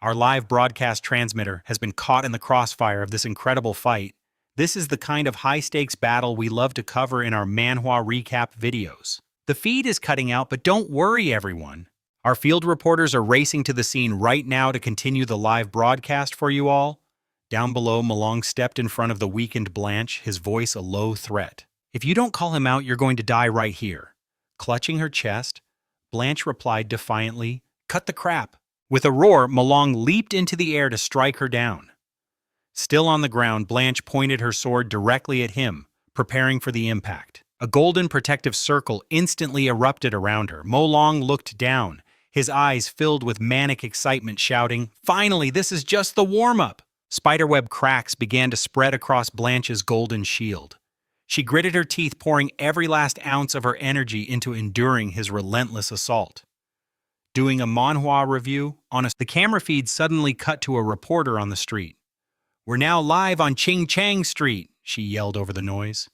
S1: Our live broadcast transmitter has been caught in the crossfire of this incredible fight. This is the kind of high-stakes battle we love to cover in our Manhwa recap videos. The feed is cutting out, but don't worry, everyone. Our field reporters are racing to the scene right now to continue the live broadcast for you all." Down below, Malong stepped in front of the weakened Blanche, his voice a low threat. "If you don't call him out, you're going to die right here." Clutching her chest, Blanche replied defiantly, "Cut the crap." With a roar, Malong leaped into the air to strike her down. Still on the ground, Blanche pointed her sword directly at him, preparing for the impact. A golden protective circle instantly erupted around her. Malong looked down, his eyes filled with manic excitement, shouting, "Finally, this is just the warm-up!" Spiderweb cracks began to spread across Blanche's golden shield. She gritted her teeth, pouring every last ounce of her energy into enduring his relentless assault. Doing a manhwa review, the camera feed suddenly cut to a reporter on the street. "We're now live on Ching Chang Street," she yelled over the noise.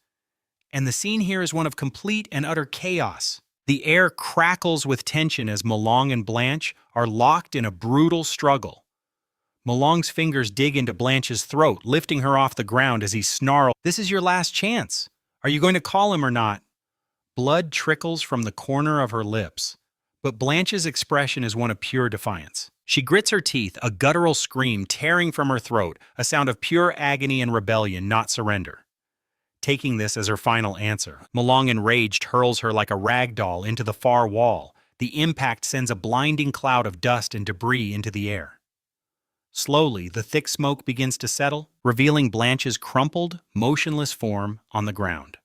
S1: "And the scene here is one of complete and utter chaos. The air crackles with tension as Malong and Blanche are locked in a brutal struggle. Malong's fingers dig into Blanche's throat, lifting her off the ground as he snarls, "This is your last chance. Are you going to call him or not?" Blood trickles from the corner of her lips, but Blanche's expression is one of pure defiance. She grits her teeth, a guttural scream tearing from her throat, a sound of pure agony and rebellion, not surrender. Taking this as her final answer, Malong, enraged, hurls her like a rag doll into the far wall. The impact sends a blinding cloud of dust and debris into the air. Slowly, the thick smoke begins to settle, revealing Blanche's crumpled, motionless form on the ground.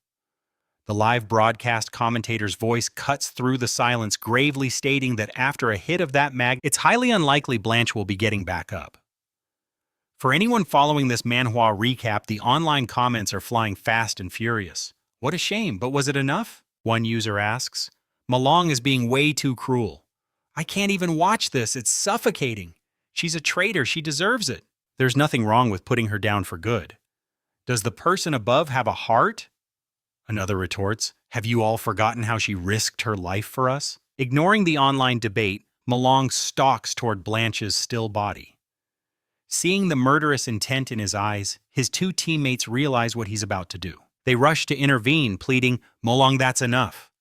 S1: The live broadcast commentator's voice cuts through the silence, gravely stating that after a hit of that it's highly unlikely Blanche will be getting back up. For anyone following this manhwa recap, the online comments are flying fast and furious. "What a shame, but was it enough?" one user asks. "Malong is being way too cruel. I can't even watch this, it's suffocating. She's a traitor, she deserves it." There's nothing wrong with putting her down for good. Does the person above have a heart? Another retorts, "Have you all forgotten how she risked her life for us?" Ignoring the online debate, Malong stalks toward Blanche's still body. Seeing the murderous intent in his eyes, his two teammates realize what he's about to do. They rush to intervene, pleading, "Malong, that's enough.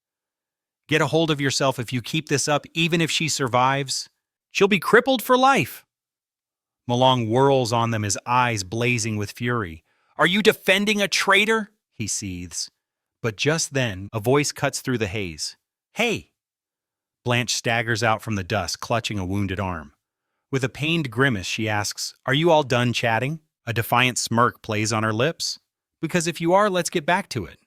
S1: Get a hold of yourself. If you keep this up, even if she survives, she'll be crippled for life." Malong whirls on them, his eyes blazing with fury. "Are you defending a traitor?" he seethes. But just then, a voice cuts through the haze. "Hey!" Blanche staggers out from the dust, clutching a wounded arm. With a pained grimace, she asks, "Are you all done chatting?" A defiant smirk plays on her lips. "Because if you are, let's get back to it."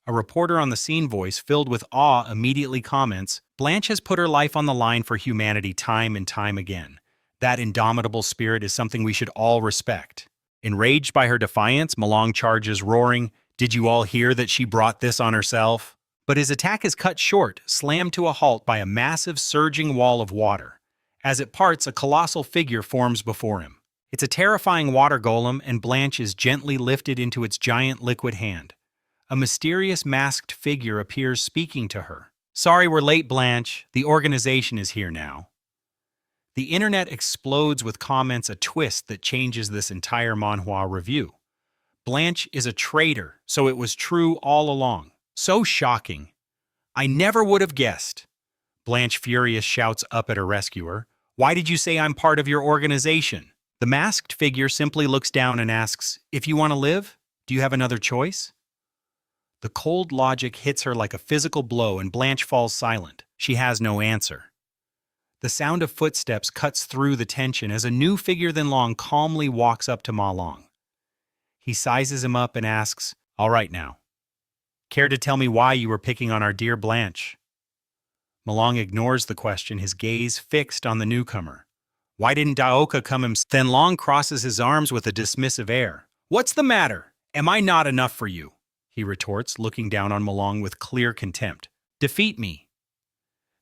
S1: A reporter on the scene, voice filled with awe, immediately comments, "Blanche has put her life on the line for humanity time and time again. That indomitable spirit is something we should all respect." Enraged by her defiance, Malong charges, roaring, "Did you all hear that she brought this on herself?" But his attack is cut short, slammed to a halt by a massive surging wall of water. As it parts, a colossal figure forms before him. It's a terrifying water golem, and Blanche is gently lifted into its giant liquid hand. A mysterious masked figure appears, speaking to her. "Sorry we're late, Blanche. The organization is here now." The internet explodes with comments, a twist that changes this entire manhwa review. Blanche is a traitor, so it was true all along. So shocking. I never would have guessed. Blanche, furious, shouts up at her rescuer, "Why did you say I'm part of your organization?" The masked figure simply looks down and asks, "If you want to live, do you have another choice?" The cold logic hits her like a physical blow, and Blanche falls silent. She has no answer. The sound of footsteps cuts through the tension as a new figure than Long calmly walks up to Ma Long. He sizes him up and asks, "All right now, care to tell me why you were picking on our dear Blanche?" Malong ignores the question, his gaze fixed on the newcomer. "Why didn't Daoka come himself?" Then Long crosses his arms with a dismissive air. "What's the matter? Am I not enough for you?" he retorts, looking down on Malong with clear contempt. "Defeat me."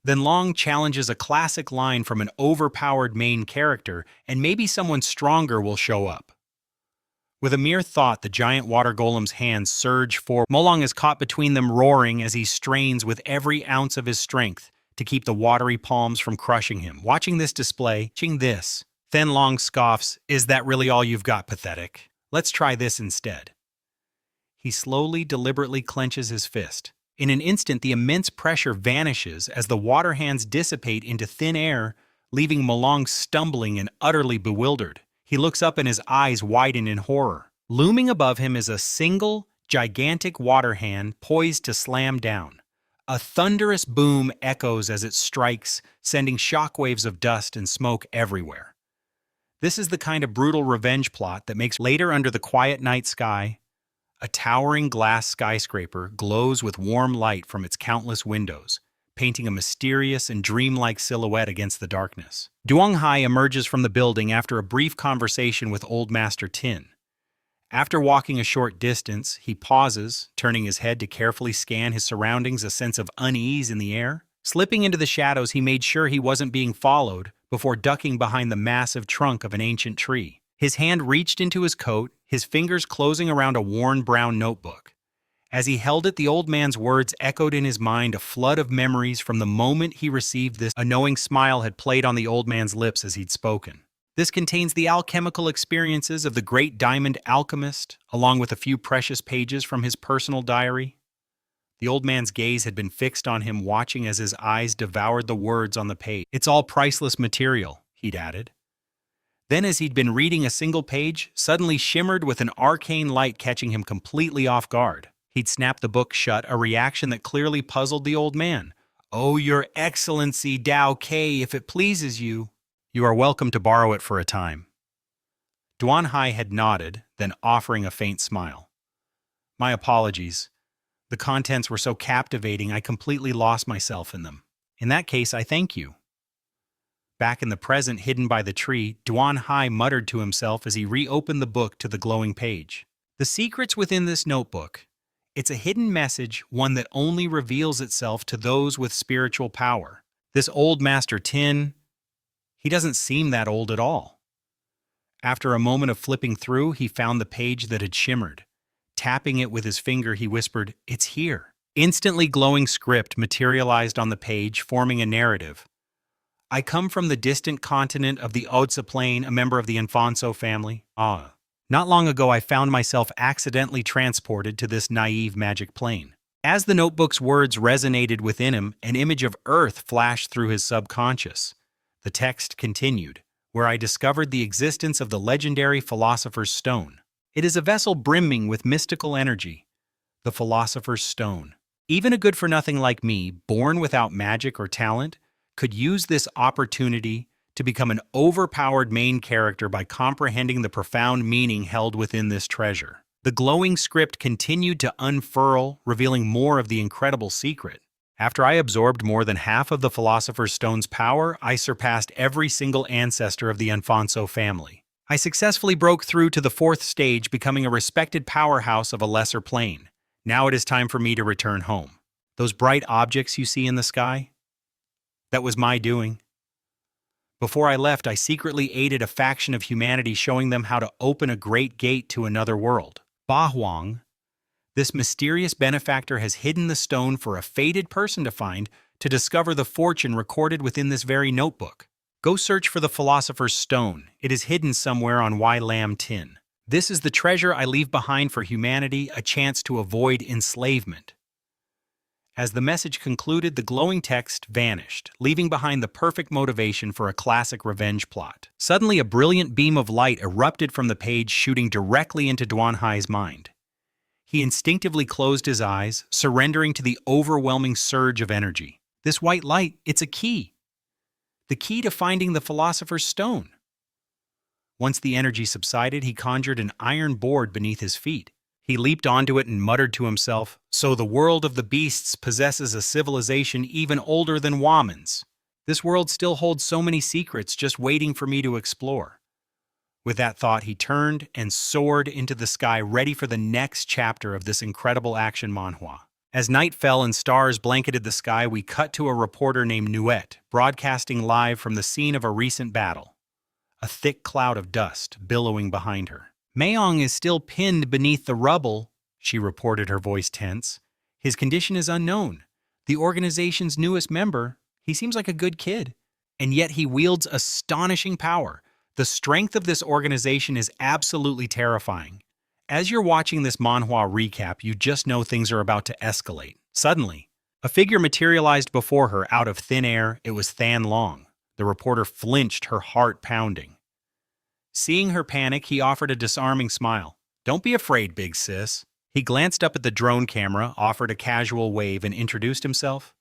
S1: Then Long challenges a classic line from an overpowered main character, and maybe someone stronger will show up. With a mere thought, the giant water golem's hands surge forward. Malong is caught between them, roaring as he strains with every ounce of his strength to keep the watery palms from crushing him. Watching this, Then Long scoffs, "Is that really all you've got, pathetic? Let's try this instead." He slowly, deliberately clenches his fist. In an instant, the immense pressure vanishes as the water hands dissipate into thin air, leaving Malong stumbling and utterly bewildered. He looks up and his eyes widen in horror. Looming above him is a single, gigantic water hand poised to slam down. A thunderous boom echoes as it strikes, sending shockwaves of dust and smoke everywhere. This is the kind of brutal revenge plot that makes later under the quiet night sky. A towering glass skyscraper glows with warm light from its countless windows, painting a mysterious and dreamlike silhouette against the darkness. Duong Hai emerges from the building after a brief conversation with Old Master Tin. After walking a short distance, he pauses, turning his head to carefully scan his surroundings, a sense of unease in the air. Slipping into the shadows, he made sure he wasn't being followed before ducking behind the massive trunk of an ancient tree. His hand reached into his coat, his fingers closing around a worn brown notebook. As he held it, the old man's words echoed in his mind, a flood of memories from the moment he received this. A knowing smile had played on the old man's lips as he'd spoken. This contains the alchemical experiences of the great diamond alchemist, along with a few precious pages from his personal diary. The old man's gaze had been fixed on him, watching as his eyes devoured the words on the page. "It's all priceless material," he'd added. Then, as he'd been reading a single page, suddenly shimmered with an arcane light, catching him completely off guard. He'd snapped the book shut, a reaction that clearly puzzled the old man. "Oh, Your Excellency Dao K, if it pleases you." "You are welcome to borrow it for a time." Duan Hai had nodded, then offering a faint smile. "My apologies. The contents were so captivating I completely lost myself in them. In that case, I thank you." Back in the present, hidden by the tree, Duan Hai muttered to himself as he reopened the book to the glowing page. The secrets within this notebook. It's a hidden message, one that only reveals itself to those with spiritual power. This old Master Tin, he doesn't seem that old at all. After a moment of flipping through, he found the page that had shimmered. Tapping it with his finger, he whispered, "It's here." Instantly glowing script materialized on the page, forming a narrative. "I come from the distant continent of the Odsa Plain, a member of the Alfonso family. Not long ago I found myself accidentally transported to this naive magic plane." As the notebook's words resonated within him, an image of Earth flashed through his subconscious. The text continued, "Where I discovered the existence of the legendary Philosopher's Stone. It is a vessel brimming with mystical energy. The Philosopher's Stone. Even a good-for-nothing like me, born without magic or talent, could use this opportunity to become an overpowered main character by comprehending the profound meaning held within this treasure." The glowing script continued to unfurl, revealing more of the incredible secret. "After I absorbed more than half of the Philosopher's Stone's power, I surpassed every single ancestor of the Alfonso family. I successfully broke through to the 4th stage, becoming a respected powerhouse of a lesser plane. Now it is time for me to return home. Those bright objects you see in the sky? That was my doing. Before I left, I secretly aided a faction of humanity, showing them how to open a great gate to another world. Ba Huang, this mysterious benefactor, has hidden the stone for a fated person to find, to discover the fortune recorded within this very notebook. Go search for the Philosopher's Stone. It is hidden somewhere on Y Lam Tin. This is the treasure I leave behind for humanity, a chance to avoid enslavement." As the message concluded, the glowing text vanished, leaving behind the perfect motivation for a classic revenge plot. Suddenly, a brilliant beam of light erupted from the page, shooting directly into Duan Hai's mind. He instinctively closed his eyes, surrendering to the overwhelming surge of energy. This white light, it's a key. The key to finding the Philosopher's Stone. Once the energy subsided, he conjured an iron board beneath his feet. He leaped onto it and muttered to himself, "So the world of the beasts possesses a civilization even older than Woman's. This world still holds so many secrets just waiting for me to explore." With that thought, he turned and soared into the sky, ready for the next chapter of this incredible action manhwa. As night fell and stars blanketed the sky, we cut to a reporter named Nuet, broadcasting live from the scene of a recent battle. A thick cloud of dust billowing behind her. "Mayong is still pinned beneath the rubble," she reported, her voice tense. "His condition is unknown. The organization's newest member, he seems like a good kid. And yet he wields astonishing power. The strength of this organization is absolutely terrifying." As you're watching this manhwa recap, you just know things are about to escalate. Suddenly, a figure materialized before her out of thin air. It was Than Long. The reporter flinched, her heart pounding. Seeing her panic, he offered a disarming smile. "Don't be afraid, big sis." He glanced up at the drone camera, offered a casual wave, and introduced himself.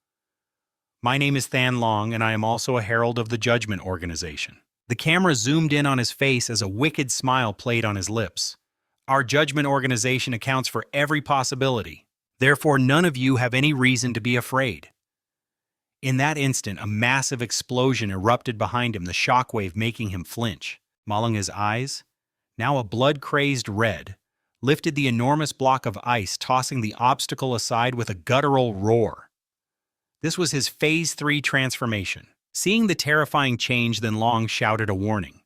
S1: "My name is Than Long, and I am also a herald of the Judgment Organization." The camera zoomed in on his face as a wicked smile played on his lips. "Our Judgment Organization accounts for every possibility. Therefore, none of you have any reason to be afraid." In that instant, a massive explosion erupted behind him, the shockwave making him flinch. Malung's eyes, now a blood-crazed red, lifted the enormous block of ice, tossing the obstacle aside with a guttural roar. This was his Phase 3 transformation. Seeing the terrifying change, Than Long shouted a warning.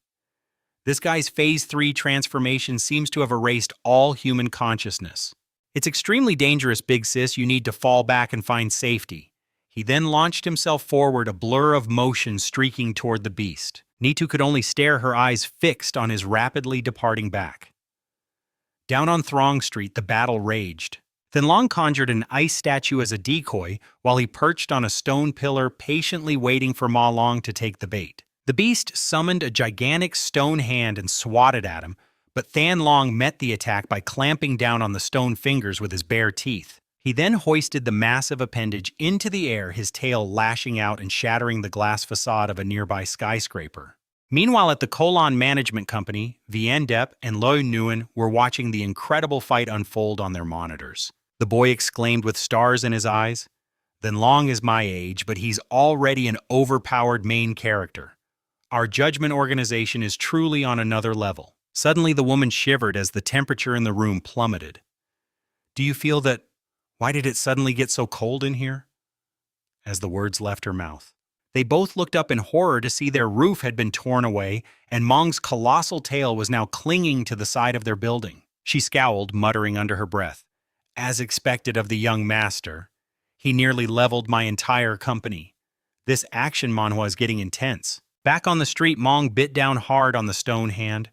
S1: "This guy's Phase 3 transformation seems to have erased all human consciousness. It's extremely dangerous, big sis. You need to fall back and find safety." He then launched himself forward, a blur of motion streaking toward the beast. Nitu could only stare, her eyes fixed on his rapidly departing back. Down on Throng Street, the battle raged. Than Long conjured an ice statue as a decoy while he perched on a stone pillar, patiently waiting for Ma Long to take the bait. The beast summoned a gigantic stone hand and swatted at him, but Than Long met the attack by clamping down on the stone fingers with his bare teeth. He then hoisted the massive appendage into the air, his tail lashing out and shattering the glass facade of a nearby skyscraper. Meanwhile, at the Colon Management Company, Vien Dep and Loi Nguyen were watching the incredible fight unfold on their monitors. The boy exclaimed with stars in his eyes, "Than Long is my age, but he's already an overpowered main character. Our Judgment Organization is truly on another level." Suddenly, the woman shivered as the temperature in the room plummeted. "Do you feel that? Why did it suddenly get so cold in here?" As the words left her mouth, they both looked up in horror to see their roof had been torn away, and Mong's colossal tail was now clinging to the side of their building. She scowled, muttering under her breath, "As expected of the young master. He nearly leveled my entire company. This action manhwa is getting intense." Back on the street, Mong bit down hard on the stone hand,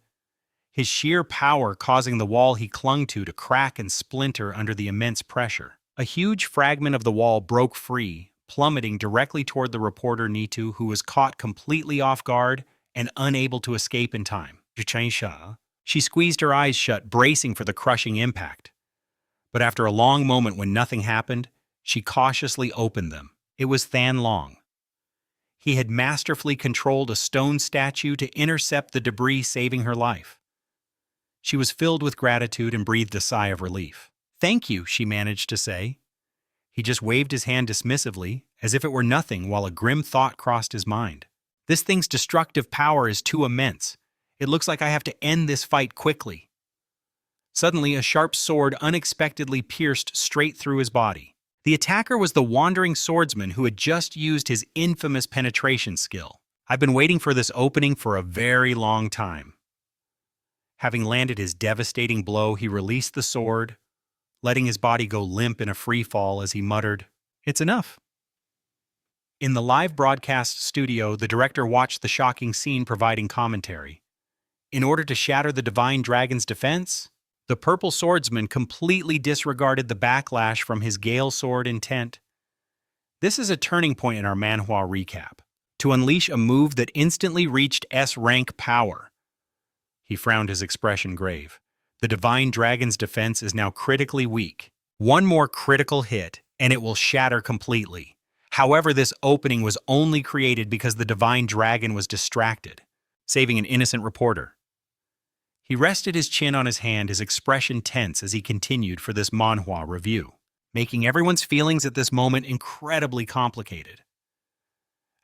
S1: his sheer power causing the wall he clung to crack and splinter under the immense pressure. A huge fragment of the wall broke free, plummeting directly toward the reporter Nitu, who was caught completely off guard and unable to escape in time. She squeezed her eyes shut, bracing for the crushing impact. But after a long moment when nothing happened, she cautiously opened them. It was Than Long. He had masterfully controlled a stone statue to intercept the debris, saving her life. She was filled with gratitude and breathed a sigh of relief. "Thank you," she managed to say. He just waved his hand dismissively, as if it were nothing, while a grim thought crossed his mind. "This thing's destructive power is too immense. It looks like I have to end this fight quickly." Suddenly, a sharp sword unexpectedly pierced straight through his body. The attacker was the wandering swordsman who had just used his infamous penetration skill. "I've been waiting for this opening for a very long time." Having landed his devastating blow, he released the sword, letting his body go limp in a free fall as he muttered, "It's enough." In the live broadcast studio, the director watched the shocking scene, providing commentary. In order to shatter the Divine Dragon's defense, the purple swordsman completely disregarded the backlash from his Gale Sword intent. This is a turning point in our manhwa recap, to unleash a move that instantly reached S-rank power. He frowned, his expression grave. The Divine Dragon's defense is now critically weak. One more critical hit, and it will shatter completely. However, this opening was only created because the Divine Dragon was distracted, saving an innocent reporter. He rested his chin on his hand, his expression tense as he continued for this manhwa review, making everyone's feelings at this moment incredibly complicated.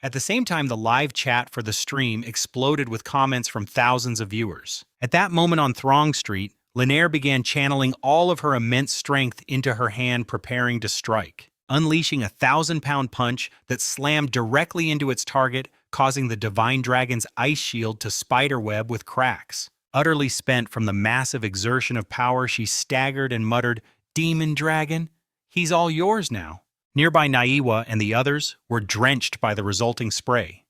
S1: At the same time, the live chat for the stream exploded with comments from thousands of viewers. At that moment on Throng Street, Linaire began channeling all of her immense strength into her hand, preparing to strike, unleashing a 1,000-pound punch that slammed directly into its target, causing the Divine Dragon's ice shield to spiderweb with cracks. Utterly spent from the massive exertion of power, she staggered and muttered, "Demon Dragon, he's all yours now." Nearby Naiwa and the others were drenched by the resulting spray.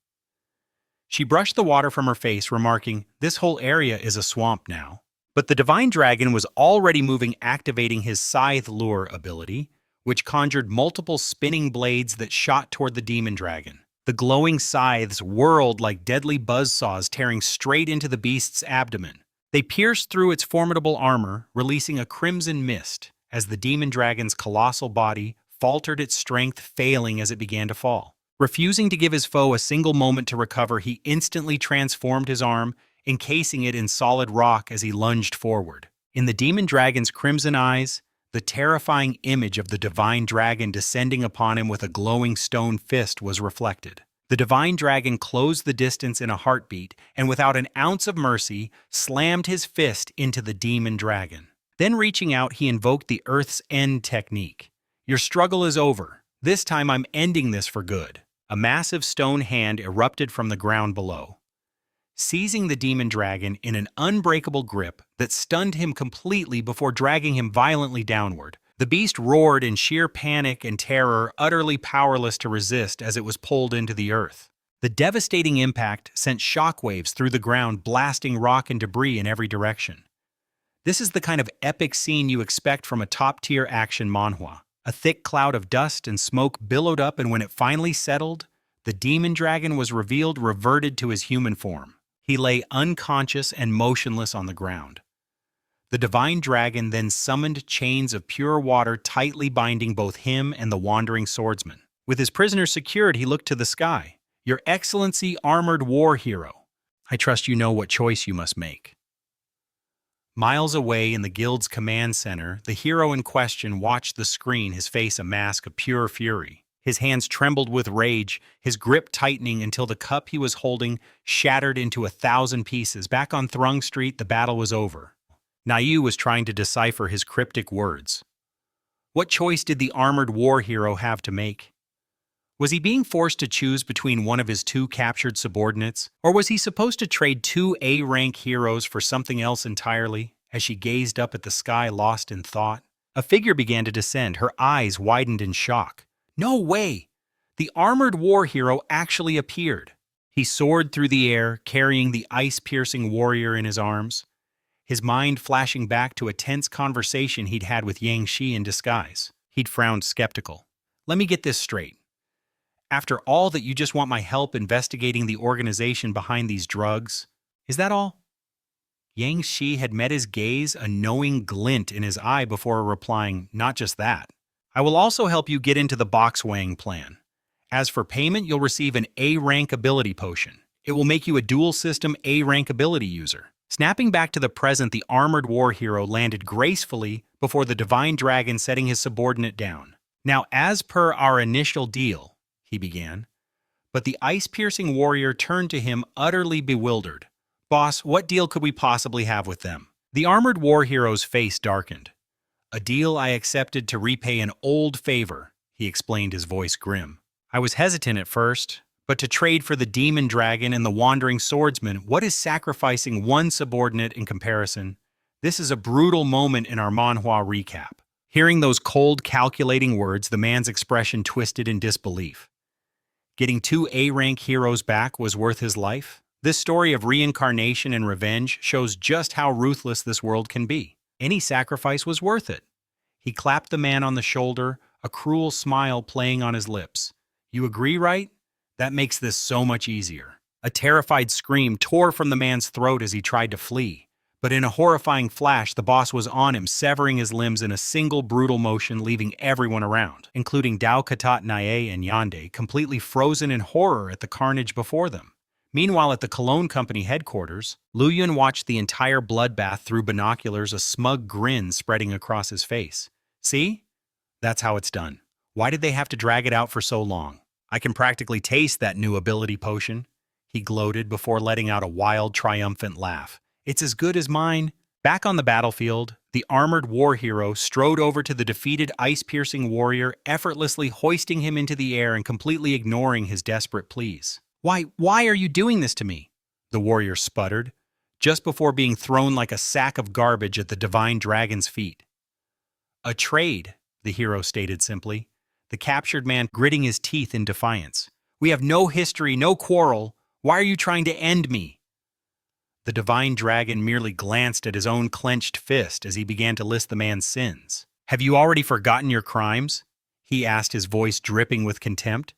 S1: She brushed the water from her face, remarking, "This whole area is a swamp now." But the Divine Dragon was already moving, activating his Scythe Lure ability, which conjured multiple spinning blades that shot toward the Demon Dragon. The glowing scythes whirled like deadly buzzsaws, tearing straight into the beast's abdomen. They pierced through its formidable armor, releasing a crimson mist as the Demon Dragon's colossal body faltered, its strength failing as it began to fall. Refusing to give his foe a single moment to recover, he instantly transformed his arm, encasing it in solid rock as he lunged forward. In the Demon Dragon's crimson eyes, the terrifying image of the Divine Dragon descending upon him with a glowing stone fist was reflected. The Divine Dragon closed the distance in a heartbeat and, without an ounce of mercy, slammed his fist into the Demon Dragon. Then, reaching out, he invoked the Earth's End technique. "Your struggle is over. This time I'm ending this for good." A massive stone hand erupted from the ground below, seizing the Demon Dragon in an unbreakable grip that stunned him completely before dragging him violently downward. The beast roared in sheer panic and terror, utterly powerless to resist as it was pulled into the earth. The devastating impact sent shockwaves through the ground, blasting rock and debris in every direction. This is the kind of epic scene you expect from a top-tier action manhwa. A thick cloud of dust and smoke billowed up, and when it finally settled, the Demon Dragon was revealed, reverted to his human form. He lay unconscious and motionless on the ground. The Divine Dragon then summoned chains of pure water, tightly binding both him and the wandering swordsman. With his prisoner secured, he looked to the sky. "Your Excellency, armored war hero, I trust you know what choice you must make." Miles away in the guild's command center, the hero in question watched the screen, his face a mask of pure fury. His hands trembled with rage, his grip tightening until the cup he was holding shattered into 1,000 pieces. Back on Throng Street, the battle was over. Nayu was trying to decipher his cryptic words. What choice did the armored war hero have to make? Was he being forced to choose between one of his two captured subordinates, or was he supposed to trade two A-rank heroes for something else entirely? As she gazed up at the sky, lost in thought, a figure began to descend. Her eyes widened in shock. No way! The armored war hero actually appeared. He soared through the air, carrying the ice-piercing warrior in his arms, his mind flashing back to a tense conversation he'd had with Yang Shi in disguise. He'd frowned skeptical. "Let me get this straight. After all that, you just want my help investigating the organization behind these drugs? Is that all?" Yang Shi had met his gaze, a knowing glint in his eye, before replying, "Not just that. I will also help you get into the Boxwang plan. As for payment, you'll receive an A-rank ability potion. It will make you a dual-system A-rank ability user." Snapping back to the present, the armored war hero landed gracefully before the Divine Dragon, setting his subordinate down. "Now, as per our initial deal," he began. But the ice-piercing warrior turned to him, utterly bewildered. "Boss, what deal could we possibly have with them?" The armored war hero's face darkened. "A deal I accepted to repay an old favor," he explained, his voice grim. "I was hesitant at first, but to trade for the Demon Dragon and the Wandering Swordsman, what is sacrificing one subordinate in comparison? This is a brutal moment in our manhwa recap." Hearing those cold, calculating words, the man's expression twisted in disbelief. Getting two A-rank heroes back was worth his life? This story of reincarnation and revenge shows just how ruthless this world can be. Any sacrifice was worth it. He clapped the man on the shoulder, a cruel smile playing on his lips. "You agree, right? That makes this so much easier." A terrified scream tore from the man's throat as he tried to flee. But in a horrifying flash, the boss was on him, severing his limbs in a single brutal motion, leaving everyone around, including Dao Katat Nae and Yande, completely frozen in horror at the carnage before them. Meanwhile, at the Cologne Company headquarters, Lu Yun watched the entire bloodbath through binoculars, a smug grin spreading across his face. See? That's how it's done. Why did they have to drag it out for so long? I can practically taste that new ability potion, he gloated before letting out a wild, triumphant laugh. It's as good as mine. Back on the battlefield, the armored war hero strode over to the defeated ice-piercing warrior, effortlessly hoisting him into the air and completely ignoring his desperate pleas. Why are you doing this to me? The warrior sputtered, just before being thrown like a sack of garbage at the divine dragon's feet. A trade, the hero stated simply, the captured man gritting his teeth in defiance. We have no history, no quarrel. Why are you trying to end me? The divine dragon merely glanced at his own clenched fist as he began to list the man's sins. Have you already forgotten your crimes? He asked, his voice dripping with contempt.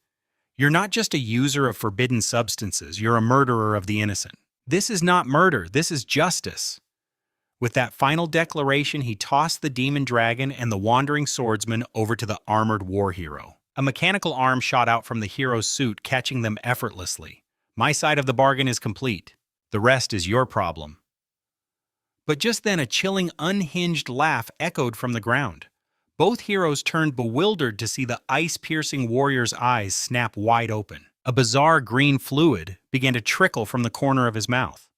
S1: You're not just a user of forbidden substances, you're a murderer of the innocent. This is not murder, this is justice. With that final declaration, he tossed the demon dragon and the wandering swordsman over to the armored war hero. A mechanical arm shot out from the hero's suit, catching them effortlessly. My side of the bargain is complete. The rest is your problem. But just then a chilling, unhinged laugh echoed from the ground. Both heroes turned bewildered to see the ice-piercing warrior's eyes snap wide open. A bizarre green fluid began to trickle from the corner of his mouth.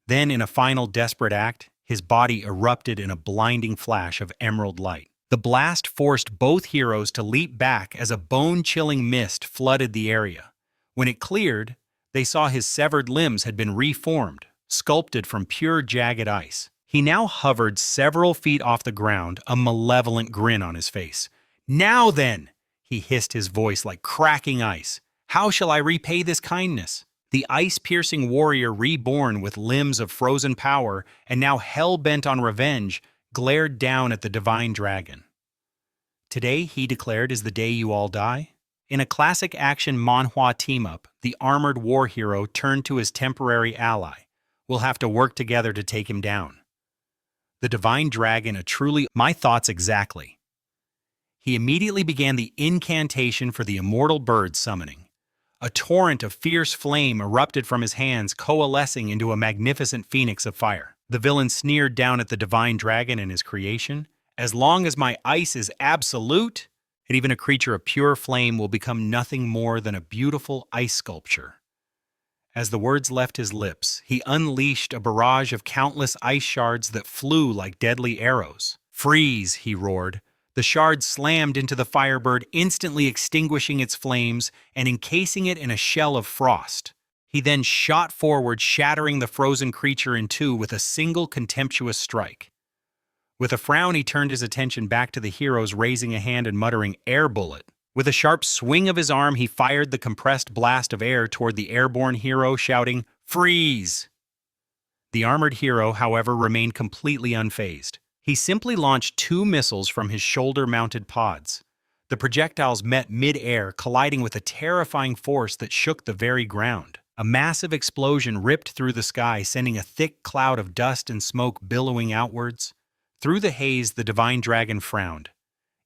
S1: Then, in a final desperate act, his body erupted in a blinding flash of emerald light. The blast forced both heroes to leap back as a bone-chilling mist flooded the area. When it cleared, they saw his severed limbs had been reformed, sculpted from pure jagged ice. He now hovered several feet off the ground, a malevolent grin on his face. Now then, he hissed, his voice like cracking ice. How shall I repay this kindness? The ice-piercing warrior, reborn with limbs of frozen power and now hell-bent on revenge, glared down at the divine dragon. Today, he declared, is the day you all die. In a classic action Manhwa team-up, the armored war hero turned to his temporary ally. We'll have to work together to take him down. The divine dragon, my thoughts exactly. He immediately began the incantation for the immortal bird summoning. A torrent of fierce flame erupted from his hands, coalescing into a magnificent phoenix of fire. The villain sneered down at the divine dragon and his creation. As long as my ice is absolute, and even a creature of pure flame will become nothing more than a beautiful ice sculpture. As the words left his lips, he unleashed a barrage of countless ice shards that flew like deadly arrows. Freeze, he roared. The shards slammed into the firebird, instantly extinguishing its flames and encasing it in a shell of frost. He then shot forward, shattering the frozen creature in two with a single contemptuous strike. With a frown, he turned his attention back to the heroes, raising a hand and muttering, "Air bullet." With a sharp swing of his arm, he fired the compressed blast of air toward the airborne hero, shouting, "Freeze!" The armored hero, however, remained completely unfazed. He simply launched 2 missiles from his shoulder-mounted pods. The projectiles met mid-air, colliding with a terrifying force that shook the very ground. A massive explosion ripped through the sky, sending a thick cloud of dust and smoke billowing outwards. Through the haze, the divine dragon frowned.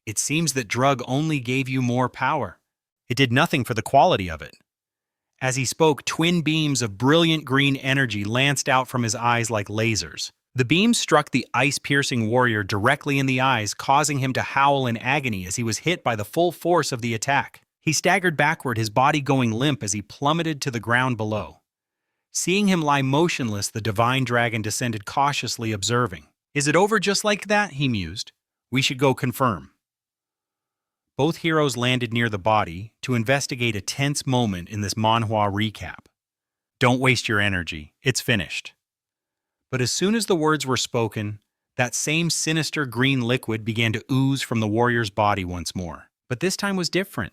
S1: It seems that drug only gave you more power. It did nothing for the quality of it. As he spoke, twin beams of brilliant green energy lanced out from his eyes like lasers. The beams struck the ice-piercing warrior directly in the eyes, causing him to howl in agony as he was hit by the full force of the attack. He staggered backward, his body going limp as he plummeted to the ground below. Seeing him lie motionless, the divine dragon descended cautiously, observing. "Is it over just like that?" he mused. "We should go confirm." Both heroes landed near the body to investigate a tense moment in this manhwa recap. "Don't waste your energy. It's finished." But as soon as the words were spoken, that same sinister green liquid began to ooze from the warrior's body once more. But this time was different.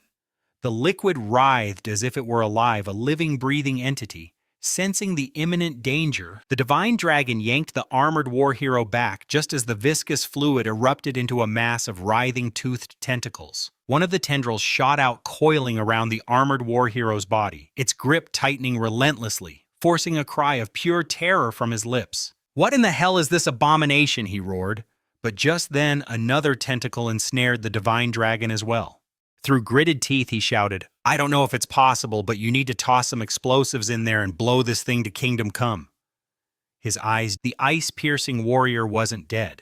S1: The liquid writhed as if it were alive, a living, breathing entity. Sensing the imminent danger, the divine dragon yanked the armored war hero back just as the viscous fluid erupted into a mass of writhing, toothed tentacles. One of the tendrils shot out, coiling around the armored war hero's body, its grip tightening relentlessly, forcing a cry of pure terror from his lips. "What in the hell is this abomination?" he roared. But just then, another tentacle ensnared the divine dragon as well. Through gritted teeth, he shouted, I don't know if it's possible, but you need to toss some explosives in there and blow this thing to kingdom come. His eyes, the ice-piercing warrior wasn't dead.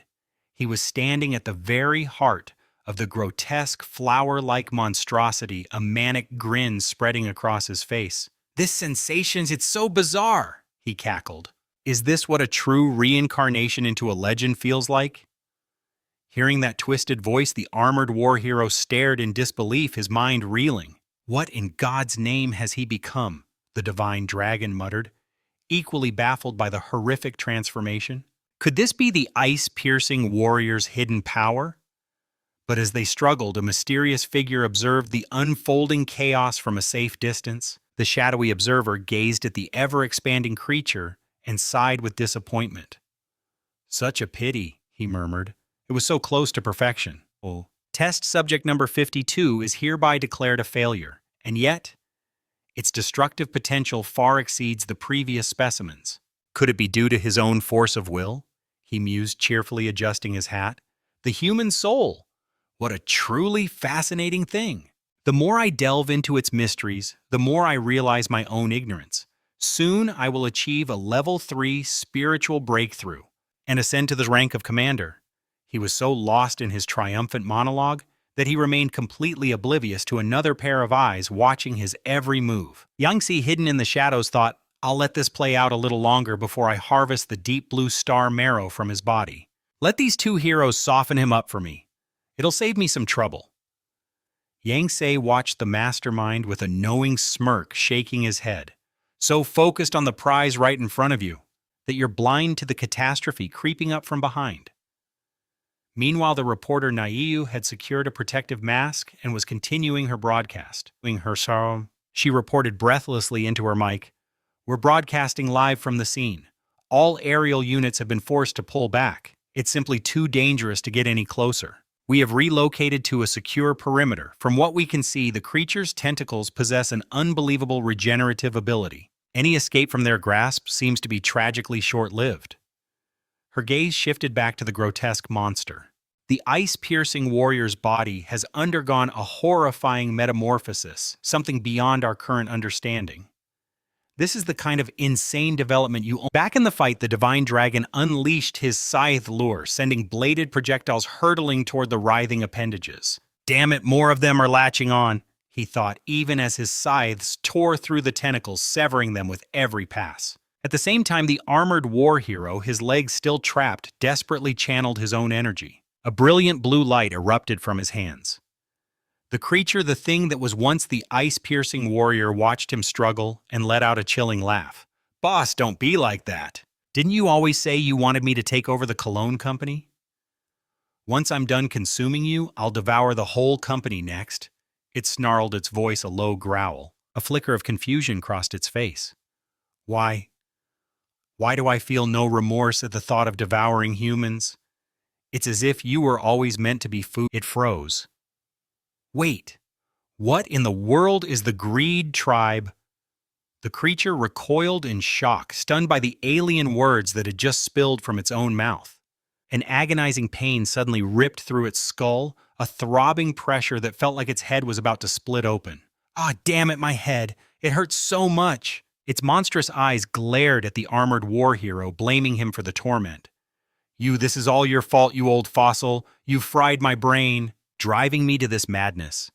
S1: He was standing at the very heart of the grotesque, flower-like monstrosity, a manic grin spreading across his face. This sensation, it's so bizarre, he cackled. Is this what a true reincarnation into a legend feels like? Hearing that twisted voice, the armored war hero stared in disbelief, his mind reeling. What in God's name has he become? The divine dragon muttered, equally baffled by the horrific transformation. Could this be the ice-piercing warrior's hidden power? But as they struggled, a mysterious figure observed the unfolding chaos from a safe distance. The shadowy observer gazed at the ever-expanding creature and sighed with disappointment. Such a pity, he murmured. It was so close to perfection. Oh. Test subject number 52 is hereby declared a failure, and yet, its destructive potential far exceeds the previous specimens. Could it be due to his own force of will? He mused, cheerfully adjusting his hat. The human soul! What a truly fascinating thing! The more I delve into its mysteries, the more I realize my own ignorance. Soon I will achieve a level 3 spiritual breakthrough and ascend to the rank of commander. He was so lost in his triumphant monologue that he remained completely oblivious to another pair of eyes watching his every move. Yangtze, hidden in the shadows, thought, I'll let this play out a little longer before I harvest the deep blue star marrow from his body. Let these two heroes soften him up for me. It'll save me some trouble. Yangtze watched the mastermind with a knowing smirk, shaking his head. So focused on the prize right in front of you that you're blind to the catastrophe creeping up from behind. Meanwhile, the reporter Naiu had secured a protective mask and was continuing her broadcast. She reported breathlessly into her mic, We're broadcasting live from the scene. All aerial units have been forced to pull back. It's simply too dangerous to get any closer. We have relocated to a secure perimeter. From what we can see, the creature's tentacles possess an unbelievable regenerative ability. Any escape from their grasp seems to be tragically short-lived. Her gaze shifted back to the grotesque monster. The ice-piercing warrior's body has undergone a horrifying metamorphosis, something beyond our current understanding. This is the kind of insane development Back in the fight, the divine dragon unleashed his scythe lure, sending bladed projectiles hurtling toward the writhing appendages. Damn it, more of them are latching on, he thought, even as his scythes tore through the tentacles, severing them with every pass. At the same time, the armored war hero, his legs still trapped, desperately channeled his own energy. A brilliant blue light erupted from his hands. The creature, the thing that was once the ice-piercing warrior, watched him struggle and let out a chilling laugh. Boss, don't be like that. Didn't you always say you wanted me to take over the cologne company? Once I'm done consuming you, I'll devour the whole company next. It snarled, its voice a low growl. A flicker of confusion crossed its face. Why do I feel no remorse at the thought of devouring humans? It's as if you were always meant to be food. It froze. Wait, what in the world is the Greed tribe? The creature recoiled in shock, stunned by the alien words that had just spilled from its own mouth. An agonizing pain suddenly ripped through its skull, a throbbing pressure that felt like its head was about to split open. Ah, damn it, my head! It hurts so much! Its monstrous eyes glared at the armored war hero, blaming him for the torment. This is all your fault, you old fossil. You fried my brain, driving me to this madness.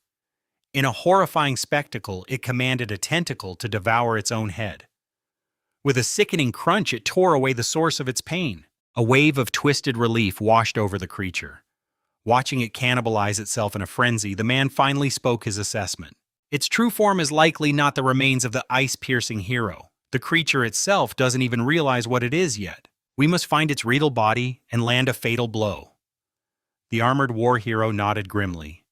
S1: In a horrifying spectacle, it commanded a tentacle to devour its own head. With a sickening crunch, it tore away the source of its pain. A wave of twisted relief washed over the creature. Watching it cannibalize itself in a frenzy, the man finally spoke his assessment. Its true form is likely not the remains of the ice-piercing hero. The creature itself doesn't even realize what it is yet. We must find its real body and land a fatal blow. The armored war hero nodded grimly.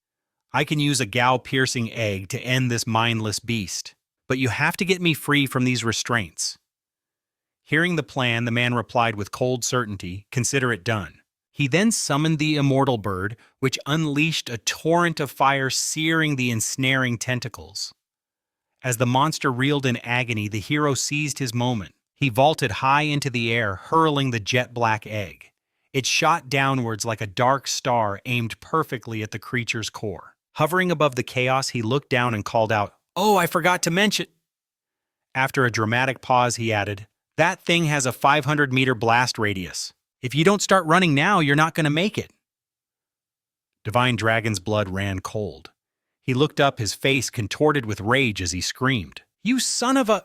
S1: I can use a Gao-piercing egg to end this mindless beast, but you have to get me free from these restraints. Hearing the plan, the man replied with cold certainty, consider it done. He then summoned the immortal bird, which unleashed a torrent of fire, searing the ensnaring tentacles. As the monster reeled in agony, the hero seized his moment. He vaulted high into the air, hurling the jet-black egg. It shot downwards like a dark star aimed perfectly at the creature's core. Hovering above the chaos, he looked down and called out, "Oh, I forgot to mention." After a dramatic pause, he added, "That thing has a 500-meter blast radius. If you don't start running now, you're not going to make it." Divine Dragon's blood ran cold. He looked up, his face contorted with rage as he screamed, "You son of a—"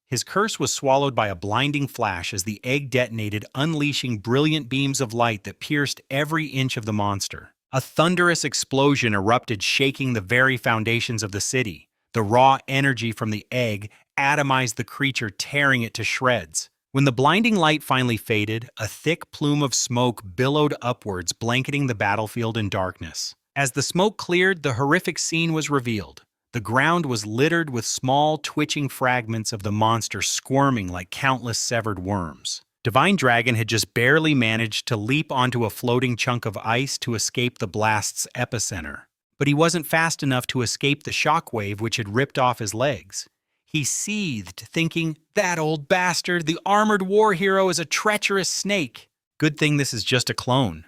S1: His curse was swallowed by a blinding flash as the egg detonated, unleashing brilliant beams of light that pierced every inch of the monster. A thunderous explosion erupted, shaking the very foundations of the city. The raw energy from the egg atomized the creature, tearing it to shreds. When the blinding light finally faded, a thick plume of smoke billowed upwards, blanketing the battlefield in darkness. As the smoke cleared, the horrific scene was revealed. The ground was littered with small, twitching fragments of the monster squirming like countless severed worms. Divine Dragon had just barely managed to leap onto a floating chunk of ice to escape the blast's epicenter. But he wasn't fast enough to escape the shockwave which had ripped off his legs. He seethed, thinking, "That old bastard, the armored war hero, is a treacherous snake. Good thing this is just a clone."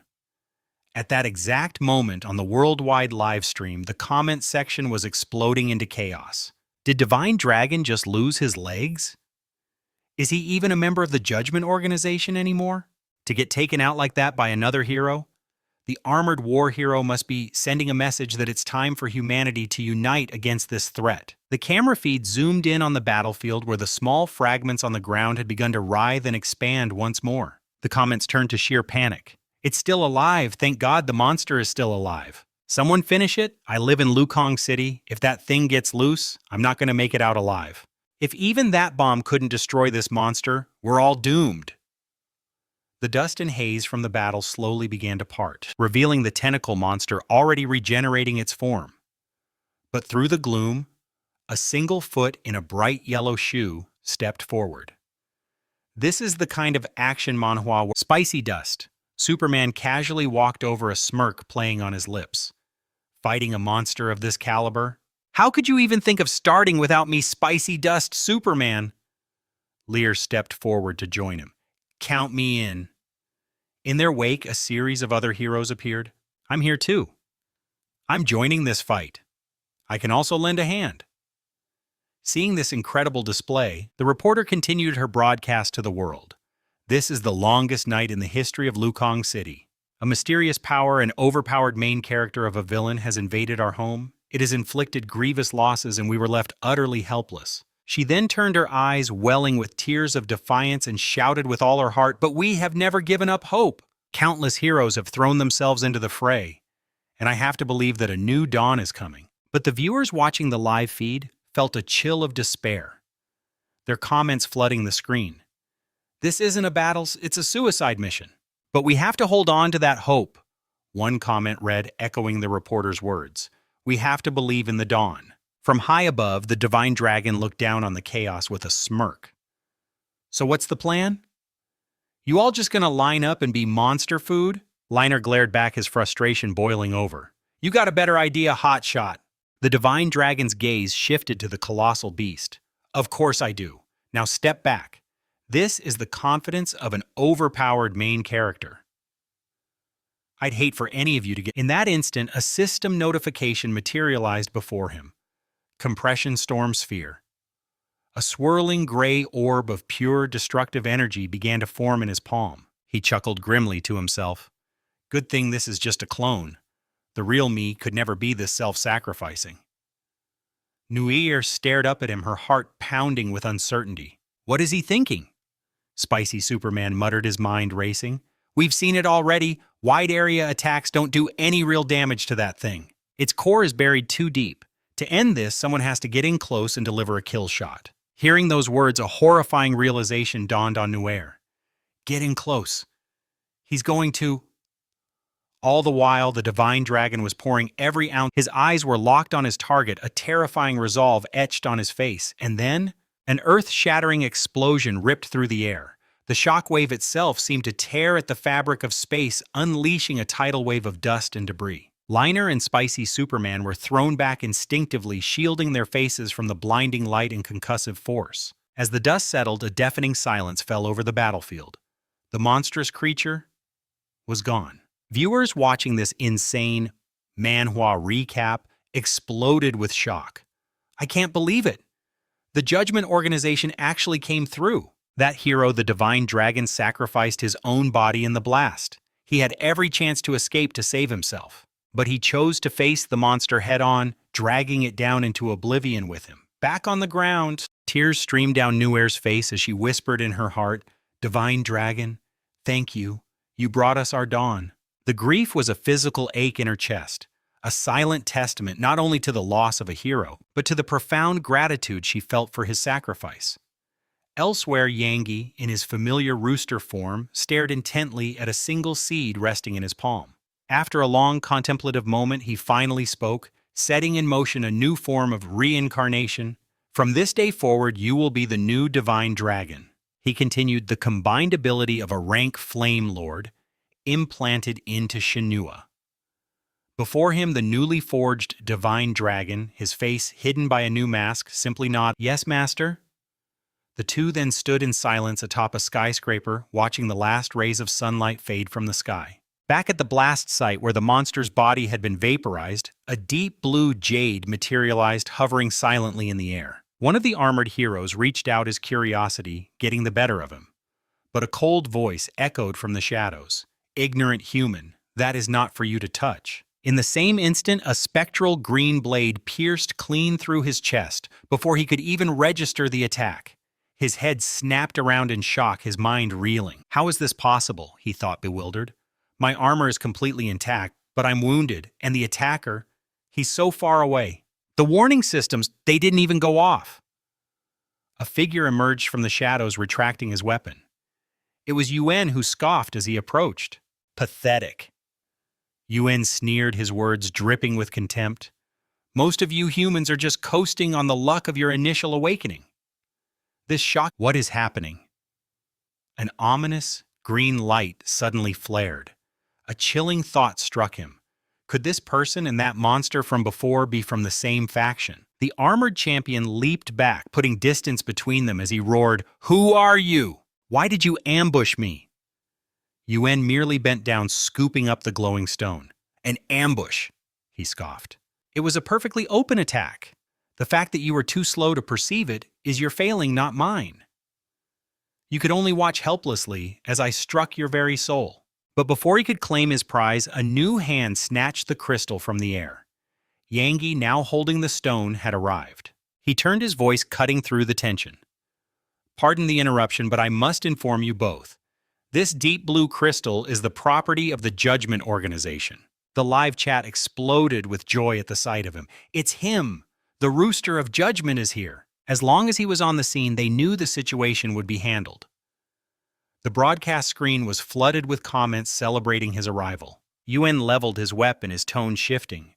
S1: At that exact moment on the worldwide livestream, the comment section was exploding into chaos. Did Divine Dragon just lose his legs? Is he even a member of the Judgment Organization anymore? To get taken out like that by another hero? The armored war hero must be sending a message that it's time for humanity to unite against this threat. The camera feed zoomed in on the battlefield where the small fragments on the ground had begun to writhe and expand once more. The comments turned to sheer panic. "It's still alive. Thank God the monster is still alive. Someone finish it. I live in Lukong City. If that thing gets loose, I'm not going to make it out alive. If even that bomb couldn't destroy this monster, we're all doomed." The dust and haze from the battle slowly began to part, revealing the tentacle monster already regenerating its form. But through the gloom, a single foot in a bright yellow shoe stepped forward. This is the kind of action manhwa where Spicy Dust. Superman casually walked over, a smirk playing on his lips. Fighting a monster of this caliber? How could you even think of starting without me, Spicy Dust Superman? Lear stepped forward to join him. "Count me in." In their wake, a series of other heroes appeared. "I'm here too. I'm joining this fight. I can also lend a hand." Seeing this incredible display, the reporter continued her broadcast to the world. "This is the longest night in the history of Lukong City. A mysterious power and overpowered main character of a villain has invaded our home. It has inflicted grievous losses and we were left utterly helpless." She then turned her eyes, welling with tears of defiance, and shouted with all her heart, "But we have never given up hope. Countless heroes have thrown themselves into the fray, and I have to believe that a new dawn is coming." But the viewers watching the live feed felt a chill of despair, their comments flooding the screen. "This isn't a battle, it's a suicide mission. But we have to hold on to that hope." One comment read, echoing the reporter's words, "We have to believe in the dawn." From high above, the Divine Dragon looked down on the chaos with a smirk. "So what's the plan? You all just gonna line up and be monster food?" Liner glared back, his frustration boiling over. "You got a better idea, hotshot." The Divine Dragon's gaze shifted to the colossal beast. "Of course I do. Now step back. This is the confidence of an overpowered main character. I'd hate for any of you to get—" In that instant, a system notification materialized before him. Compression Storm Sphere. A swirling gray orb of pure destructive energy began to form in his palm. He chuckled grimly to himself. "Good thing this is just a clone. The real me could never be this self-sacrificing." Nuir stared up at him, her heart pounding with uncertainty. "What is he thinking?" Spicy Superman muttered, his mind racing. "We've seen it already. Wide area attacks don't do any real damage to that thing. Its core is buried too deep. To end this, someone has to get in close and deliver a kill shot." Hearing those words, a horrifying realization dawned on Nuir. Get in close. He's going to... All the while, the Divine Dragon was pouring every ounce. His eyes were locked on his target, a terrifying resolve etched on his face. And then, an earth-shattering explosion ripped through the air. The shockwave itself seemed to tear at the fabric of space, unleashing a tidal wave of dust and debris. Liner and Spicy Superman were thrown back instinctively, shielding their faces from the blinding light and concussive force. As the dust settled, a deafening silence fell over the battlefield. The monstrous creature was gone. Viewers watching this insane, Manhwa recap exploded with shock. I can't believe it. The Judgment Organization actually came through. That hero, the Divine Dragon, sacrificed his own body in the blast. He had every chance to escape to save himself. But he chose to face the monster head-on, dragging it down into oblivion with him. Back on the ground, tears streamed down Nuair's face as she whispered in her heart, "Divine Dragon, thank you. You brought us our dawn." The grief was a physical ache in her chest, a silent testament not only to the loss of a hero, but to the profound gratitude she felt for his sacrifice. Elsewhere, Yangi, in his familiar rooster form, stared intently at a single seed resting in his palm. After a long contemplative moment, he finally spoke, setting in motion a new form of reincarnation. "From this day forward, you will be the new Divine Dragon." He continued, the combined ability of a rank Flame Lord implanted into Shinua. Before him, the newly forged Divine Dragon, his face hidden by a new mask, simply nodded, "Yes, Master." The two then stood in silence atop a skyscraper, watching the last rays of sunlight fade from the sky. Back at the blast site where the monster's body had been vaporized, a deep blue jade materialized, hovering silently in the air. One of the armored heroes reached out his curiosity, getting the better of him. But a cold voice echoed from the shadows. "Ignorant human, that is not for you to touch." In the same instant, a spectral green blade pierced clean through his chest before he could even register the attack. His head snapped around in shock, his mind reeling. "How is this possible?" he thought, bewildered. "My armor is completely intact, but I'm wounded, and the attacker, he's so far away. The warning systems, they didn't even go off." A figure emerged from the shadows, retracting his weapon. It was Yuen, who scoffed as he approached. "Pathetic." Yuen sneered, his words dripping with contempt. "Most of you humans are just coasting on the luck of your initial awakening." This shocked. "What is happening?" An ominous green light suddenly flared. A chilling thought struck him. Could this person and that monster from before be from the same faction? The armored champion leaped back, putting distance between them as he roared, "Who are you? Why did you ambush me?" Yuen merely bent down, scooping up the glowing stone. "An ambush," he scoffed. "It was a perfectly open attack. The fact that you were too slow to perceive it is your failing, not mine. You could only watch helplessly as I struck your very soul." But before he could claim his prize, a new hand snatched the crystal from the air. Yangi, now holding the stone, had arrived. He turned, his voice cutting through the tension. "Pardon the interruption, but I must inform you both. This deep blue crystal is the property of the Judgment Organization." The live chat exploded with joy at the sight of him. "It's him! The Rooster of Judgment is here." As long as he was on the scene, they knew the situation would be handled. The broadcast screen was flooded with comments celebrating his arrival. Yuen leveled his weapon, his tone shifting.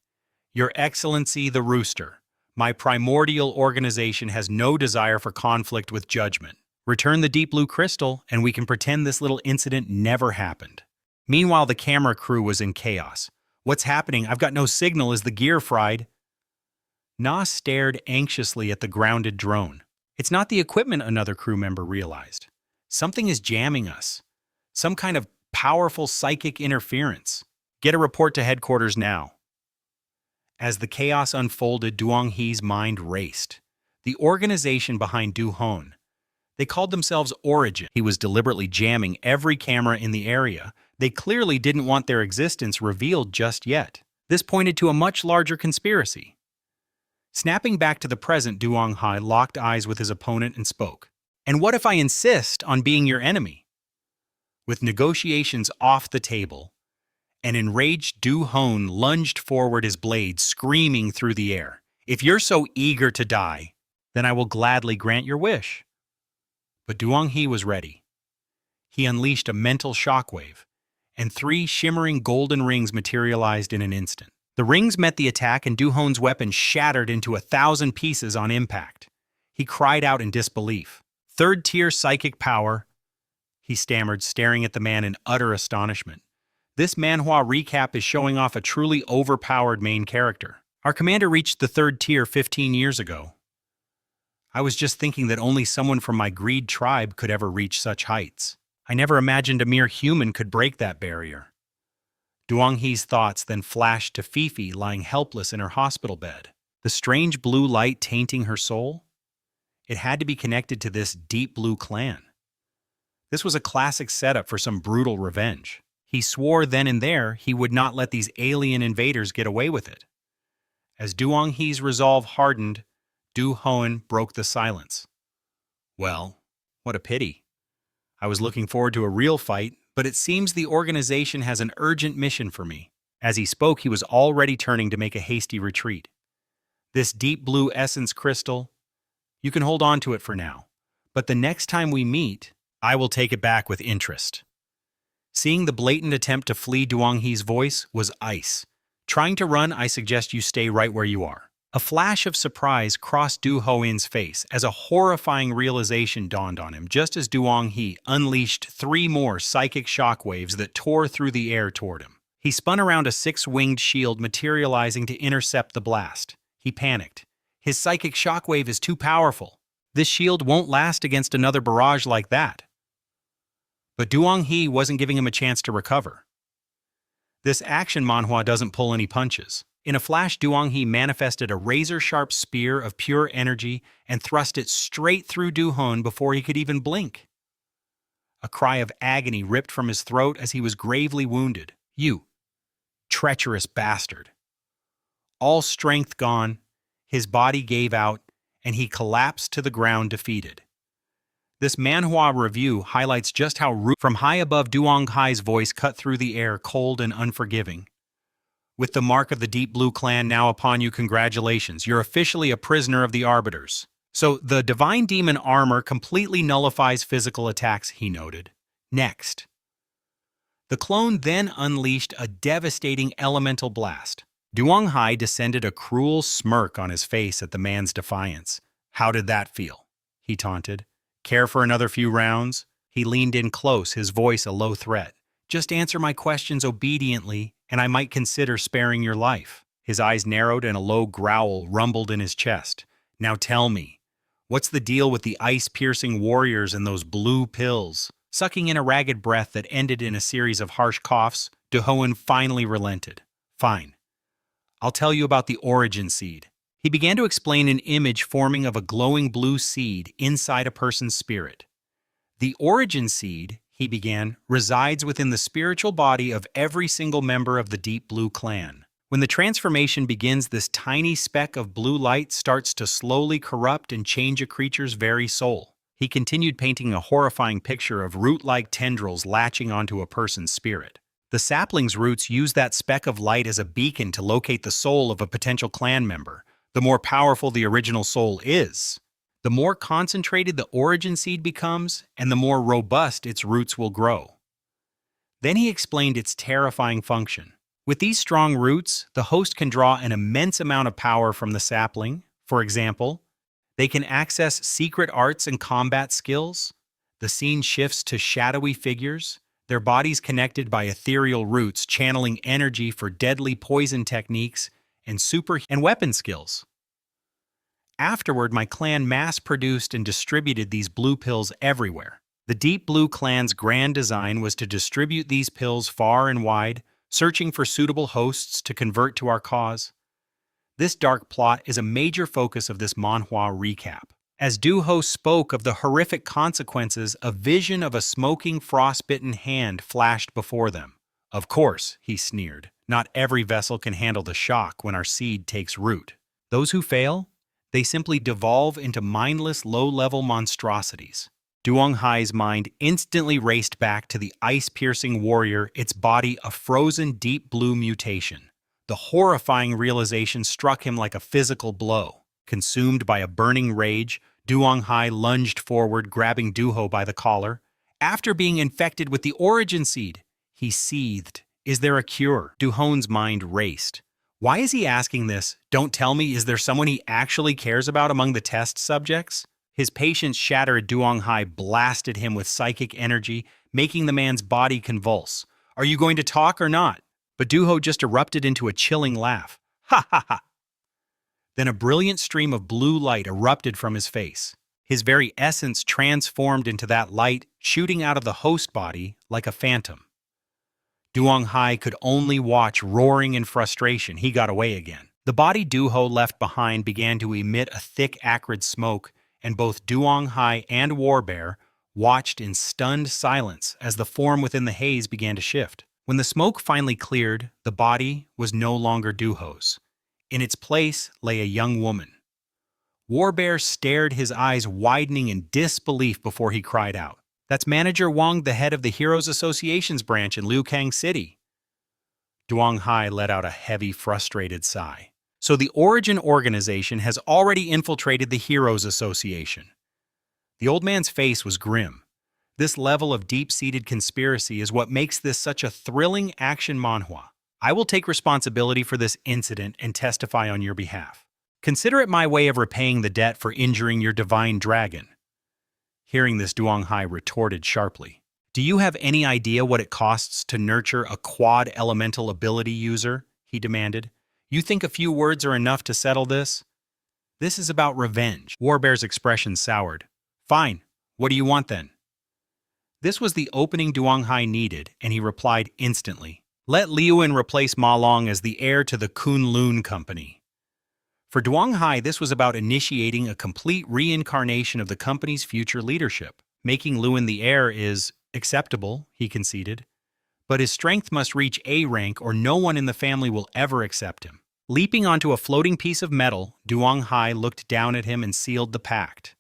S1: "Your Excellency, the Rooster, my primordial organization has no desire for conflict with Judgment. Return the deep blue crystal, and we can pretend this little incident never happened." Meanwhile, the camera crew was in chaos. "What's happening? I've got no signal. Is the gear fried?" Na stared anxiously at the grounded drone. "It's not the equipment," another crew member realized. "Something is jamming us. Some kind of powerful psychic interference. Get a report to headquarters now." As the chaos unfolded, Duong Hee's mind raced. The organization behind Du Hon. They called themselves Origin. He was deliberately jamming every camera in the area. They clearly didn't want their existence revealed just yet. This pointed to a much larger conspiracy. Snapping back to the present, Duong Hai locked eyes with his opponent and spoke. "And what if I insist on being your enemy?" With negotiations off the table, an enraged Du Hon lunged forward, his blade screaming through the air. "If you're so eager to die, then I will gladly grant your wish." But Duong Hee was ready. He unleashed a mental shockwave, and 3 shimmering golden rings materialized in an instant. The rings met the attack, and Du Hon's weapon shattered into 1,000 pieces on impact. He cried out in disbelief. "Third-tier psychic power," he stammered, staring at the man in utter astonishment. "This manhwa recap is showing off a truly overpowered main character. Our commander reached the 3rd tier 15 years ago. I was just thinking that only someone from my greed tribe could ever reach such heights. I never imagined a mere human could break that barrier." Duong Hee's thoughts then flashed to Fifi lying helpless in her hospital bed. The strange blue light tainting her soul? It had to be connected to this deep blue clan. This was a classic setup for some brutal revenge. He swore then and there he would not let these alien invaders get away with it. As Duong Hee's resolve hardened, Du Hoan broke the silence. Well, what a pity. I was looking forward to a real fight, but it seems the organization has an urgent mission for me. As he spoke, he was already turning to make a hasty retreat. This deep blue essence crystal, you can hold on to it for now, but the next time we meet, I will take it back with interest. Seeing the blatant attempt to flee Duong Hee's voice was ice. Trying to run, I suggest you stay right where you are. A flash of surprise crossed Du Hoan's face as a horrifying realization dawned on him just as Duong Hee unleashed 3 more psychic shockwaves that tore through the air toward him. He spun around a 6-winged shield materializing to intercept the blast. He panicked. His psychic shockwave is too powerful. This shield won't last against another barrage like that. But Duong Hee wasn't giving him a chance to recover. This action manhwa doesn't pull any punches. In a flash, Duong Hee manifested a razor-sharp spear of pure energy and thrust it straight through Du Hoan before he could even blink. A cry of agony ripped from his throat as he was gravely wounded. You treacherous bastard. All strength gone, his body gave out, and he collapsed to the ground defeated. This manhwa review highlights just how from high above Duong Hee's voice cut through the air cold and unforgiving. With the mark of the Deep Blue Clan now upon you, congratulations, you're officially a prisoner of the Arbiters. So the Divine Demon armor completely nullifies physical attacks, he noted. Next. The clone then unleashed a devastating elemental blast. Duong Hee descended a cruel smirk on his face at the man's defiance. How did that feel? He taunted. Care for another few rounds? He leaned in close, his voice a low threat. Just answer my questions obediently, and I might consider sparing your life. His eyes narrowed and a low growl rumbled in his chest. Now tell me, what's the deal with the ice-piercing warriors and those blue pills? Sucking in a ragged breath that ended in a series of harsh coughs, Du Hoan finally relented. Fine. I'll tell you about the origin seed. He began to explain an image forming of a glowing blue seed inside a person's spirit. The origin seed, he began, resides within the spiritual body of every single member of the Deep Blue Clan. When the transformation begins, this tiny speck of blue light starts to slowly corrupt and change a creature's very soul. He continued painting a horrifying picture of root-like tendrils latching onto a person's spirit. The sapling's roots use that speck of light as a beacon to locate the soul of a potential clan member. The more powerful the original soul is, the more concentrated the origin seed becomes, and the more robust its roots will grow. Then he explained its terrifying function. With these strong roots, the host can draw an immense amount of power from the sapling. For example, they can access secret arts and combat skills. The scene shifts to shadowy figures, their bodies connected by ethereal roots channeling energy for deadly poison techniques and weapon skills. Afterward, my clan mass-produced and distributed these blue pills everywhere. The Deep Blue Clan's grand design was to distribute these pills far and wide, searching for suitable hosts to convert to our cause. This dark plot is a major focus of this manhwa recap. As Du Ho spoke of the horrific consequences, a vision of a smoking, frostbitten hand flashed before them. Of course, he sneered, not every vessel can handle the shock when our seed takes root. Those who fail? They simply devolve into mindless, low-level monstrosities. Duong Hee's mind instantly raced back to the ice-piercing warrior, its body a frozen deep blue mutation. The horrifying realization struck him like a physical blow. Consumed by a burning rage, Duong Hee lunged forward, grabbing Du Ho by the collar. After being infected with the origin seed, he seethed. Is there a cure? Du Hoan's mind raced. Why is he asking this? Don't tell me, is there someone he actually cares about among the test subjects? His patience shattered. Duong Hee blasted him with psychic energy, making the man's body convulse. Are you going to talk or not? But Du Ho just erupted into a chilling laugh. Ha ha ha! Then a brilliant stream of blue light erupted from his face. His very essence transformed into that light, shooting out of the host body like a phantom. Duong Hai could only watch, roaring in frustration. He got away again. The body Duho left behind began to emit a thick, acrid smoke, and both Duong Hai and Warbear watched in stunned silence as the form within the haze began to shift. When the smoke finally cleared, the body was no longer Duho's. In its place lay a young woman. Warbear stared, his eyes widening in disbelief before he cried out, "That's Manager Wang, the head of the Heroes Association's branch in Liukang City." Duong Hai let out a heavy, frustrated sigh. So the Origin organization has already infiltrated the Heroes Association. The old man's face was grim. This level of deep-seated conspiracy is what makes this such a thrilling action manhwa. I will take responsibility for this incident and testify on your behalf. Consider it my way of repaying the debt for injuring your divine dragon." Hearing this, Duong Hai retorted sharply. "Do you have any idea what it costs to nurture a quad elemental ability user?" he demanded. "You think a few words are enough to settle this? This is about revenge." Warbear's expression soured. "Fine. What do you want then?" This was the opening Duong Hai needed, and he replied instantly. "Let Liuan replace Ma Long as the heir to the Kunlun Company." For Duong Hai, this was about initiating a complete reincarnation of the company's future leadership. Making Liuan the heir is acceptable, he conceded, but his strength must reach A rank or no one in the family will ever accept him. Leaping onto a floating piece of metal, Duong Hai looked down at him and sealed the pact.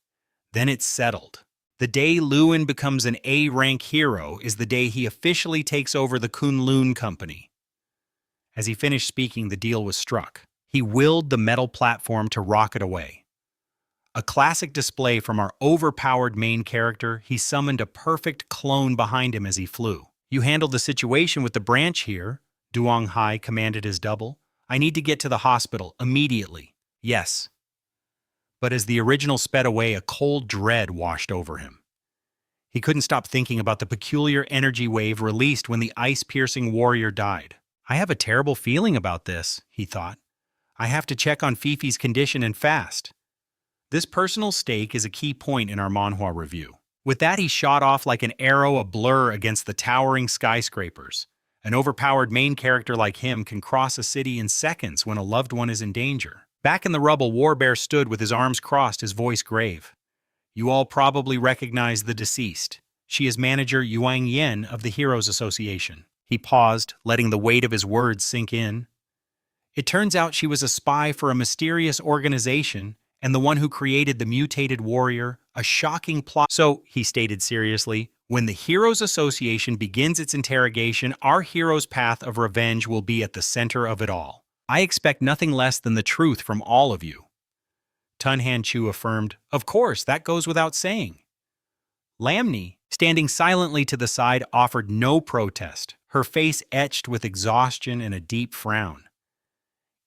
S1: Then it settled. The day Liuan becomes an A-rank hero is the day he officially takes over the Kunlun Company. As he finished speaking, the deal was struck. He willed the metal platform to rocket away. A classic display from our overpowered main character, he summoned a perfect clone behind him as he flew. "You handled the situation with the branch here," Duong Hai commanded his double. "I need to get to the hospital immediately." "Yes." But as the original sped away, a cold dread washed over him. He couldn't stop thinking about the peculiar energy wave released when the ice-piercing warrior died. "I have a terrible feeling about this," he thought. "I have to check on Fifi's condition and fast." This personal stake is a key point in our manhwa review. With that, he shot off like an arrow, a blur against the towering skyscrapers. An overpowered main character like him can cross a city in seconds when a loved one is in danger. Back in the rubble, Warbear stood with his arms crossed, his voice grave. "You all probably recognize the deceased. She is Manager Yuang Yen of the Heroes Association." He paused, letting the weight of his words sink in. "It turns out she was a spy for a mysterious organization and the one who created the mutated warrior, a shocking plot." "So," he stated seriously, "when the Heroes Association begins its interrogation, our hero's path of revenge will be at the center of it all. I expect nothing less than the truth from all of you." Tun Han Chu affirmed, "Of course, that goes without saying." Lamni, standing silently to the side, offered no protest, her face etched with exhaustion and a deep frown.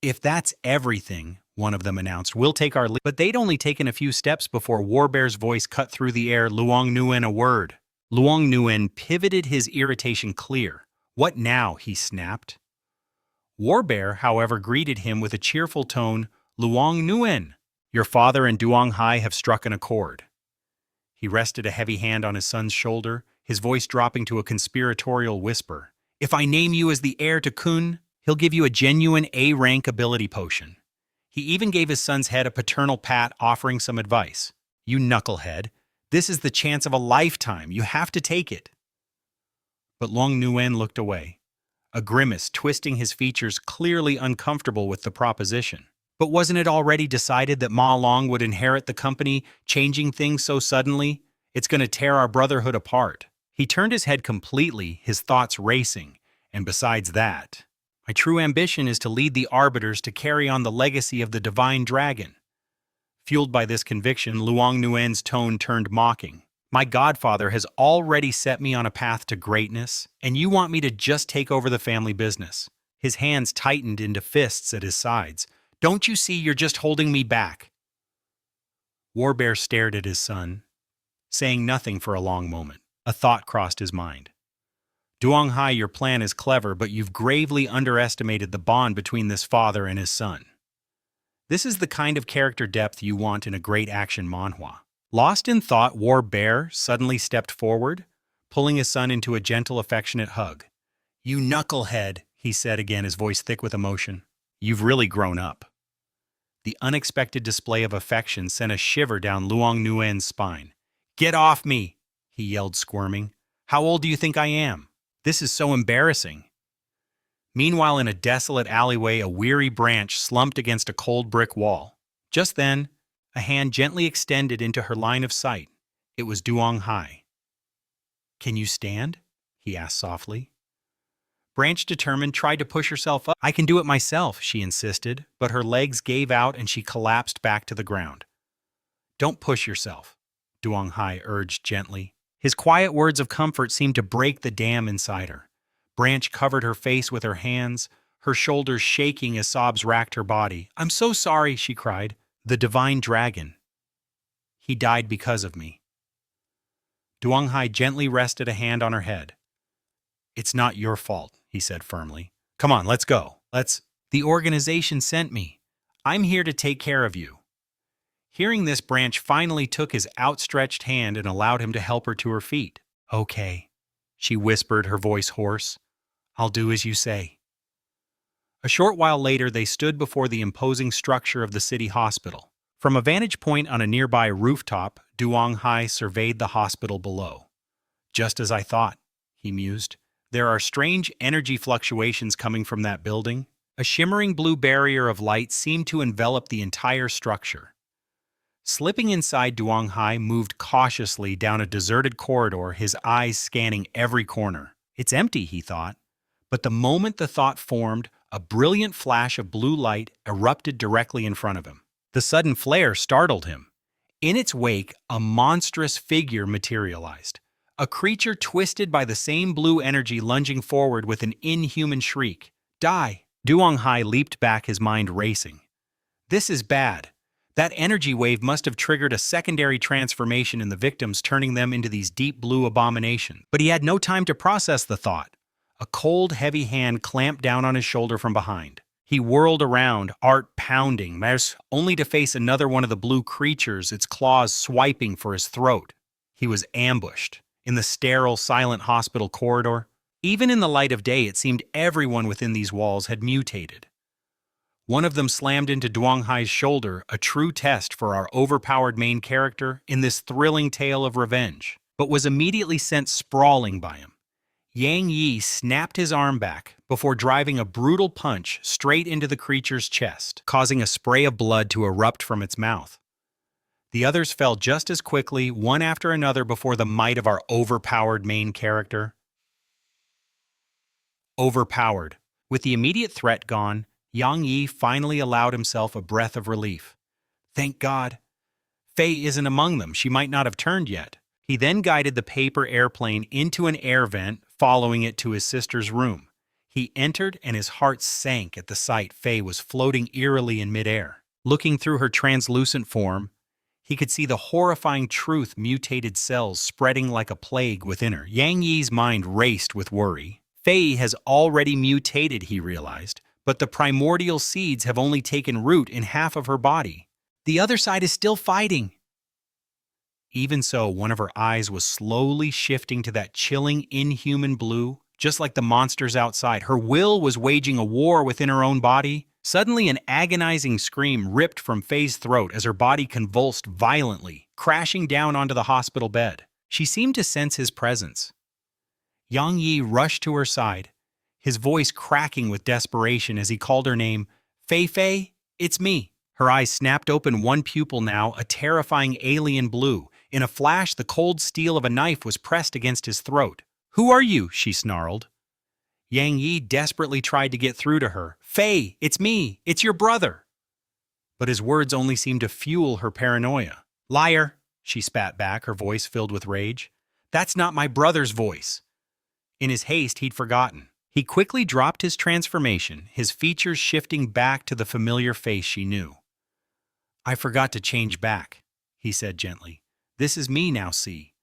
S1: "If that's everything," one of them announced, "we'll take our leave." But they'd only taken a few steps before Warbear's voice cut through the air. "Luong Nguyen, a word." Luong Nguyen pivoted, his irritation clear. "What now?" he snapped. Warbear, however, greeted him with a cheerful tone. "Luong Nguyen, your father and Duong Hai have struck an accord." He rested a heavy hand on his son's shoulder, his voice dropping to a conspiratorial whisper. "If I name you as the heir to Kun, he'll give you a genuine A-rank ability potion." He even gave his son's head a paternal pat, offering some advice. "You knucklehead, this is the chance of a lifetime. You have to take it." But Luong Nguyen looked away, a grimace twisting his features, clearly uncomfortable with the proposition. "But wasn't it already decided that Ma Long would inherit the company, changing things so suddenly? It's going to tear our brotherhood apart." He turned his head completely, his thoughts racing. "And besides that, my true ambition is to lead the Arbiters to carry on the legacy of the Divine Dragon." Fueled by this conviction, Luong Nguyen's tone turned mocking. "My godfather has already set me on a path to greatness, and you want me to just take over the family business." His hands tightened into fists at his sides. "Don't you see you're just holding me back?" Warbear stared at his son, saying nothing for a long moment. A thought crossed his mind. "Duong Hai, your plan is clever, but you've gravely underestimated the bond between this father and his son." This is the kind of character depth you want in a great action manhwa. Lost in thought, Warbear suddenly stepped forward, pulling his son into a gentle, affectionate hug. You knucklehead, he said again, his voice thick with emotion. You've really grown up. The unexpected display of affection sent a shiver down Luong Nguyen's spine. Get off me, he yelled, squirming. How old do you think I am? This is so embarrassing. Meanwhile, in a desolate alleyway, a weary branch slumped against a cold brick wall. Just then, a hand gently extended into her line of sight. It was Duong Hai. Can you stand? He asked softly. Branch, determined, tried to push herself up. I can do it myself, she insisted, but her legs gave out and she collapsed back to the ground. Don't push yourself, Duong Hai urged gently. His quiet words of comfort seemed to break the dam inside her. Branch covered her face with her hands, her shoulders shaking as sobs racked her body. I'm so sorry, she cried. The divine dragon. He died because of me. Duong Hai gently rested a hand on her head. It's not your fault, he said firmly. Come on, let's go. The organization sent me. I'm here to take care of you. Hearing this, Branch finally took his outstretched hand and allowed him to help her to her feet. Okay, she whispered, her voice hoarse. I'll do as you say. A short while later, they stood before the imposing structure of the city hospital. From a vantage point on a nearby rooftop, Duong Hai surveyed the hospital below. Just as I thought, he mused. There are strange energy fluctuations coming from that building. A shimmering blue barrier of light seemed to envelop the entire structure. Slipping inside, Duong Hai moved cautiously down a deserted corridor, his eyes scanning every corner. It's empty, he thought. But the moment the thought formed, a brilliant flash of blue light erupted directly in front of him. The sudden flare startled him. In its wake, a monstrous figure materialized. A creature twisted by the same blue energy lunging forward with an inhuman shriek. Die! Duong Hai leaped back, his mind racing. This is bad. That energy wave must have triggered a secondary transformation in the victims, turning them into these deep blue abominations. But he had no time to process the thought. A cold, heavy hand clamped down on his shoulder from behind. He whirled around, heart pounding, only to face another one of the blue creatures, its claws swiping for his throat. He was ambushed. In the sterile, silent hospital corridor. Even in the light of day, it seemed everyone within these walls had mutated. One of them slammed into Duong Hai's shoulder, a true test for our overpowered main character in this thrilling tale of revenge, but was immediately sent sprawling by him. Yang Yi snapped his arm back before driving a brutal punch straight into the creature's chest, causing a spray of blood to erupt from its mouth. The others fell just as quickly, one after another, before the might of our overpowered main character. Overpowered. With the immediate threat gone, Yang Yi finally allowed himself a breath of relief. Thank God. Fei isn't among them. She might not have turned yet. He then guided the paper airplane into an air vent, following it to his sister's room. He entered and his heart sank at the sight Fei was floating eerily in midair. Looking through her translucent form, he could see the horrifying truth: mutated cells spreading like a plague within her. Yang Yi's mind raced with worry. Fei has already mutated, he realized, but the primordial seeds have only taken root in half of her body. The other side is still fighting. Even so, one of her eyes was slowly shifting to that chilling, inhuman blue, just like the monsters outside. Her will was waging a war within her own body. Suddenly, an agonizing scream ripped from Fei's throat as her body convulsed violently, crashing down onto the hospital bed. She seemed to sense his presence. Yang Yi rushed to her side, his voice cracking with desperation as he called her name. Fei Fei, it's me. Her eyes snapped open, one pupil now, a terrifying alien blue. In a flash, the cold steel of a knife was pressed against his throat. Who are you? She snarled. Yang Yi desperately tried to get through to her. Fei, it's me. It's your brother. But his words only seemed to fuel her paranoia. Liar, she spat back, her voice filled with rage. That's not my brother's voice. In his haste, he'd forgotten. He quickly dropped his transformation, his features shifting back to the familiar face she knew. I forgot to change back, he said gently. This is me now, see.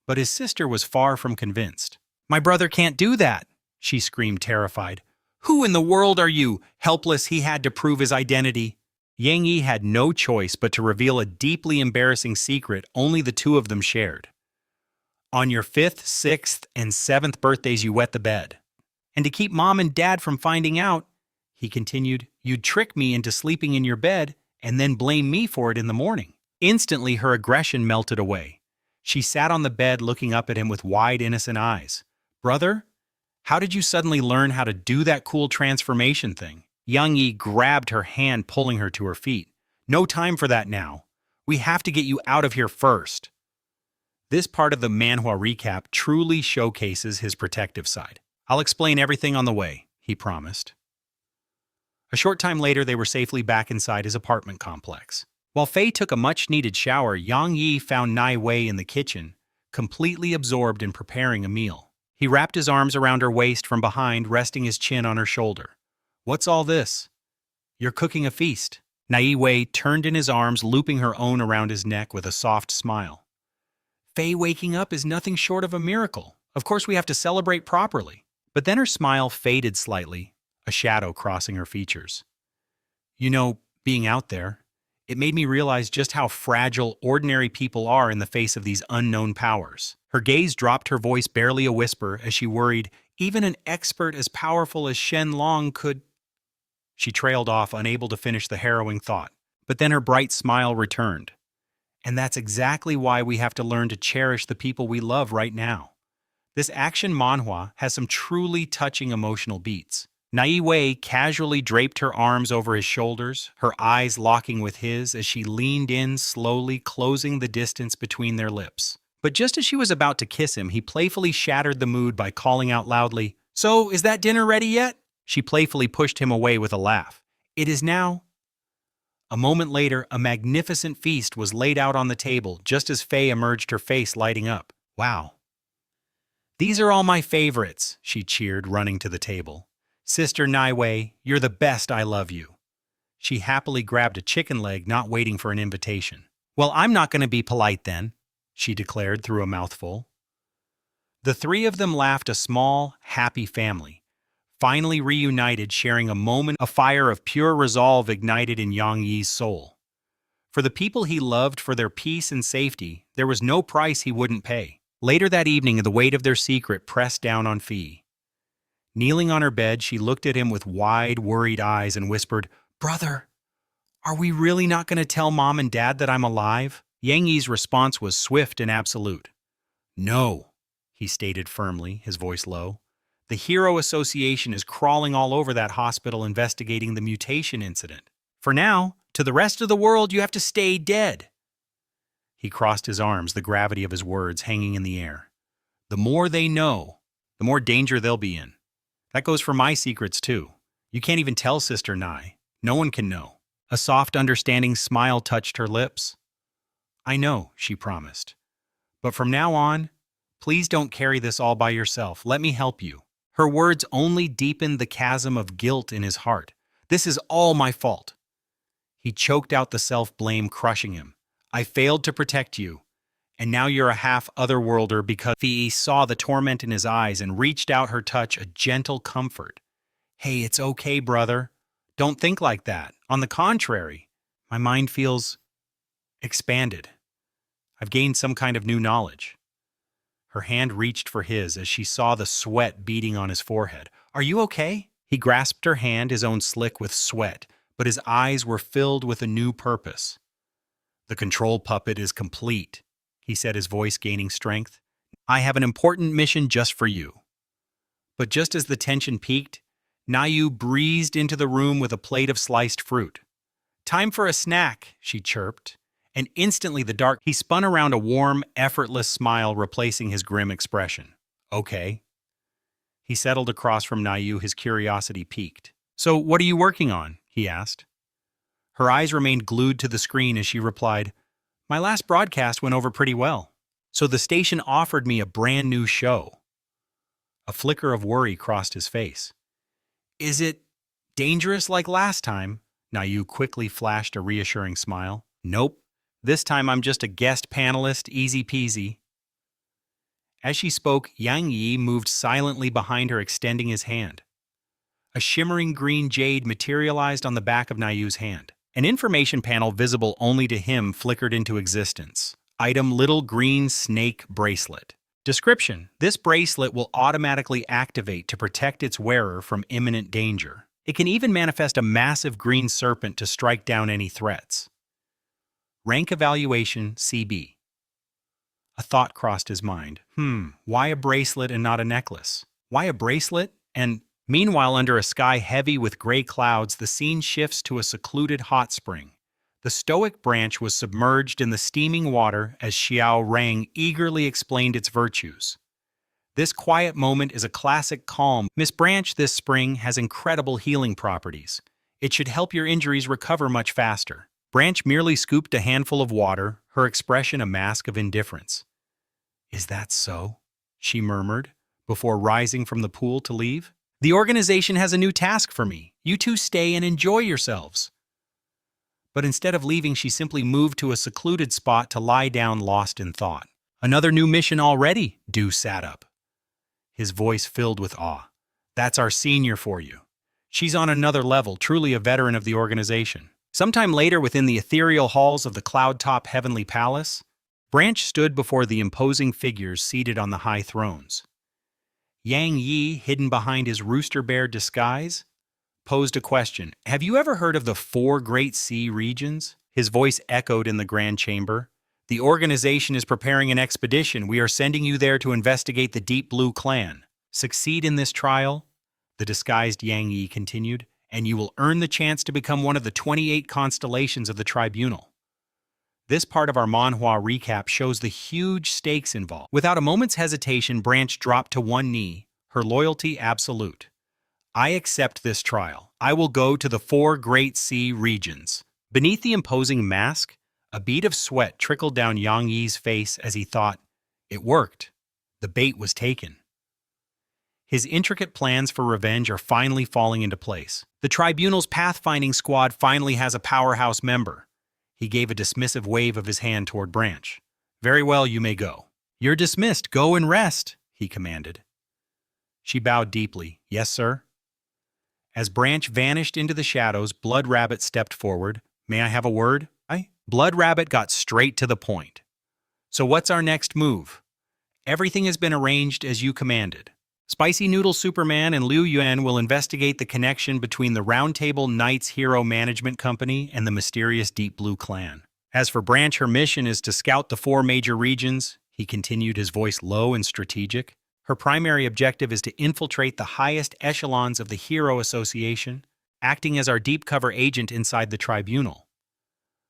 S1: But his sister was far from convinced. My brother can't do that, she screamed, terrified. Who in the world are you? Helpless, he had to prove his identity. Yang Yi had no choice but to reveal a deeply embarrassing secret only the two of them shared. On your 5th, 6th, and 7th birthdays you wet the bed. And to keep Mom and Dad from finding out, he continued, you'd trick me into sleeping in your bed and then blame me for it in the morning. Instantly, her aggression melted away. She sat on the bed looking up at him with wide, innocent eyes. Brother, how did you suddenly learn how to do that cool transformation thing? Yang Yi grabbed her hand, pulling her to her feet. No time for that now. We have to get you out of here first. This part of the Manhwa recap truly showcases his protective side. I'll explain everything on the way, he promised. A short time later, they were safely back inside his apartment complex. While Faye took a much-needed shower, Yang Yi found Nai Wei in the kitchen, completely absorbed in preparing a meal. He wrapped his arms around her waist from behind, resting his chin on her shoulder. What's all this? You're cooking a feast. Nai Wei turned in his arms, looping her own around his neck with a soft smile. Faye waking up is nothing short of a miracle. Of course we have to celebrate properly. But then her smile faded slightly, a shadow crossing her features. You know, being out there, it made me realize just how fragile ordinary people are in the face of these unknown powers. Her gaze dropped, her voice barely a whisper, as she worried, even an expert as powerful as Shen Long could... She trailed off, unable to finish the harrowing thought. But then her bright smile returned. And that's exactly why we have to learn to cherish the people we love right now. This action manhwa has some truly touching emotional beats. Nai Wei casually draped her arms over his shoulders, her eyes locking with his as she leaned in, slowly closing the distance between their lips. But just as she was about to kiss him, he playfully shattered the mood by calling out loudly, "So, is that dinner ready yet?" She playfully pushed him away with a laugh. "It is now." A moment later, a magnificent feast was laid out on the table, just as Faye emerged, her face lighting up. "Wow. These are all my favorites," she cheered, running to the table. "Sister Nai Wei, you're the best, I love you." She happily grabbed a chicken leg, not waiting for an invitation. "Well, I'm not going to be polite then," she declared through a mouthful. The three of them laughed, a small, happy family, finally reunited, sharing a moment. A fire of pure resolve ignited in Yang Yi's soul. For the people he loved, for their peace and safety, there was no price he wouldn't pay. Later that evening, the weight of their secret pressed down on Fee. Kneeling on her bed, she looked at him with wide, worried eyes and whispered, "Brother, are we really not going to tell Mom and Dad that I'm alive?" Yang Yi's response was swift and absolute. "No," he stated firmly, his voice low. "The Hero Association is crawling all over that hospital investigating the mutation incident. For now, to the rest of the world, you have to stay dead." He crossed his arms, the gravity of his words hanging in the air. "The more they know, the more danger they'll be in. That goes for my secrets, too. You can't even tell Sister Nai. No one can know." A soft, understanding smile touched her lips. "I know," she promised. "But from now on, please don't carry this all by yourself. Let me help you." Her words only deepened the chasm of guilt in his heart. "This is all my fault." He choked out, the self-blame crushing him. "I failed to protect you, and now you're a half-otherworlder." Because Fee saw the torment in his eyes and reached out her touch, a gentle comfort. "Hey, it's okay, brother. Don't think like that. On the contrary, my mind feels expanded. I've gained some kind of new knowledge." Her hand reached for his as she saw the sweat beading on his forehead. "Are you okay?" He grasped her hand, his own slick with sweat, but his eyes were filled with a new purpose. "The control puppet is complete," he said, his voice gaining strength. "I have an important mission just for you." But just as the tension peaked, Nayu breezed into the room with a plate of sliced fruit. "Time for a snack," she chirped, and instantly he spun around, a warm, effortless smile replacing his grim expression. "Okay." He settled across from Nayu, his curiosity piqued. "So what are you working on?" he asked. Her eyes remained glued to the screen as she replied, "My last broadcast went over pretty well, so the station offered me a brand new show." A flicker of worry crossed his face. "Is it dangerous like last time?" Nayu quickly flashed a reassuring smile. "Nope. This time I'm just a guest panelist, easy peasy." As she spoke, Yang Yi moved silently behind her, extending his hand. A shimmering green jade materialized on the back of Nayu's hand. An information panel visible only to him flickered into existence. Item: little green snake bracelet. Description: this bracelet will automatically activate to protect its wearer from imminent danger. It can even manifest a massive green serpent to strike down any threats. Rank evaluation CB. A thought crossed his mind. Why a bracelet and not a necklace? Why a bracelet? And meanwhile, under a sky heavy with gray clouds, the scene shifts to a secluded hot spring. The stoic branch was submerged in the steaming water as Xiao Rang eagerly explained its virtues. This quiet moment is a classic calm. Miss Branch, this spring has incredible healing properties. It should help your injuries recover much faster. Branch merely scooped a handful of water, her expression a mask of indifference. Is that so? She murmured, before rising from the pool to leave. The organization has a new task for me. You two stay and enjoy yourselves. But instead of leaving, she simply moved to a secluded spot to lie down lost in thought. Another new mission already? Du sat up, his voice filled with awe. That's our senior for you. She's on another level, truly a veteran of the organization. Sometime later, within the ethereal halls of the cloud-top heavenly palace, Branch stood before the imposing figures seated on the high thrones. Yang Yi, hidden behind his rooster bear disguise, posed a question. Have you ever heard of the 4 Great Sea Regions? His voice echoed in the grand chamber. The organization is preparing an expedition. We are sending you there to investigate the Deep Blue Clan. Succeed in this trial, the disguised Yang Yi continued, and you will earn the chance to become one of the 28 constellations of the tribunal. This part of our Manhwa recap shows the huge stakes involved. Without a moment's hesitation, Branch dropped to one knee, her loyalty absolute. I accept this trial. I will go to the 4 Great Sea Regions. Beneath the imposing mask, a bead of sweat trickled down Yang Yi's face as he thought, it worked. The bait was taken. His intricate plans for revenge are finally falling into place. The tribunal's pathfinding squad finally has a powerhouse member. He gave a dismissive wave of his hand toward Branch. Very well, you may go. You're dismissed. Go and rest, he commanded. She bowed deeply. Yes, sir. As Branch vanished into the shadows, Blood Rabbit stepped forward. May I have a word? Blood Rabbit got straight to the point. So what's our next move? Everything has been arranged as you commanded. Spicy Noodle Superman and Liu Yuan will investigate the connection between the Roundtable Knights Hero Management Company and the mysterious Deep Blue Clan. As for Branch, her mission is to scout the 4 major regions, he continued, his voice low and strategic. Her primary objective is to infiltrate the highest echelons of the Hero Association, acting as our deep cover agent inside the tribunal.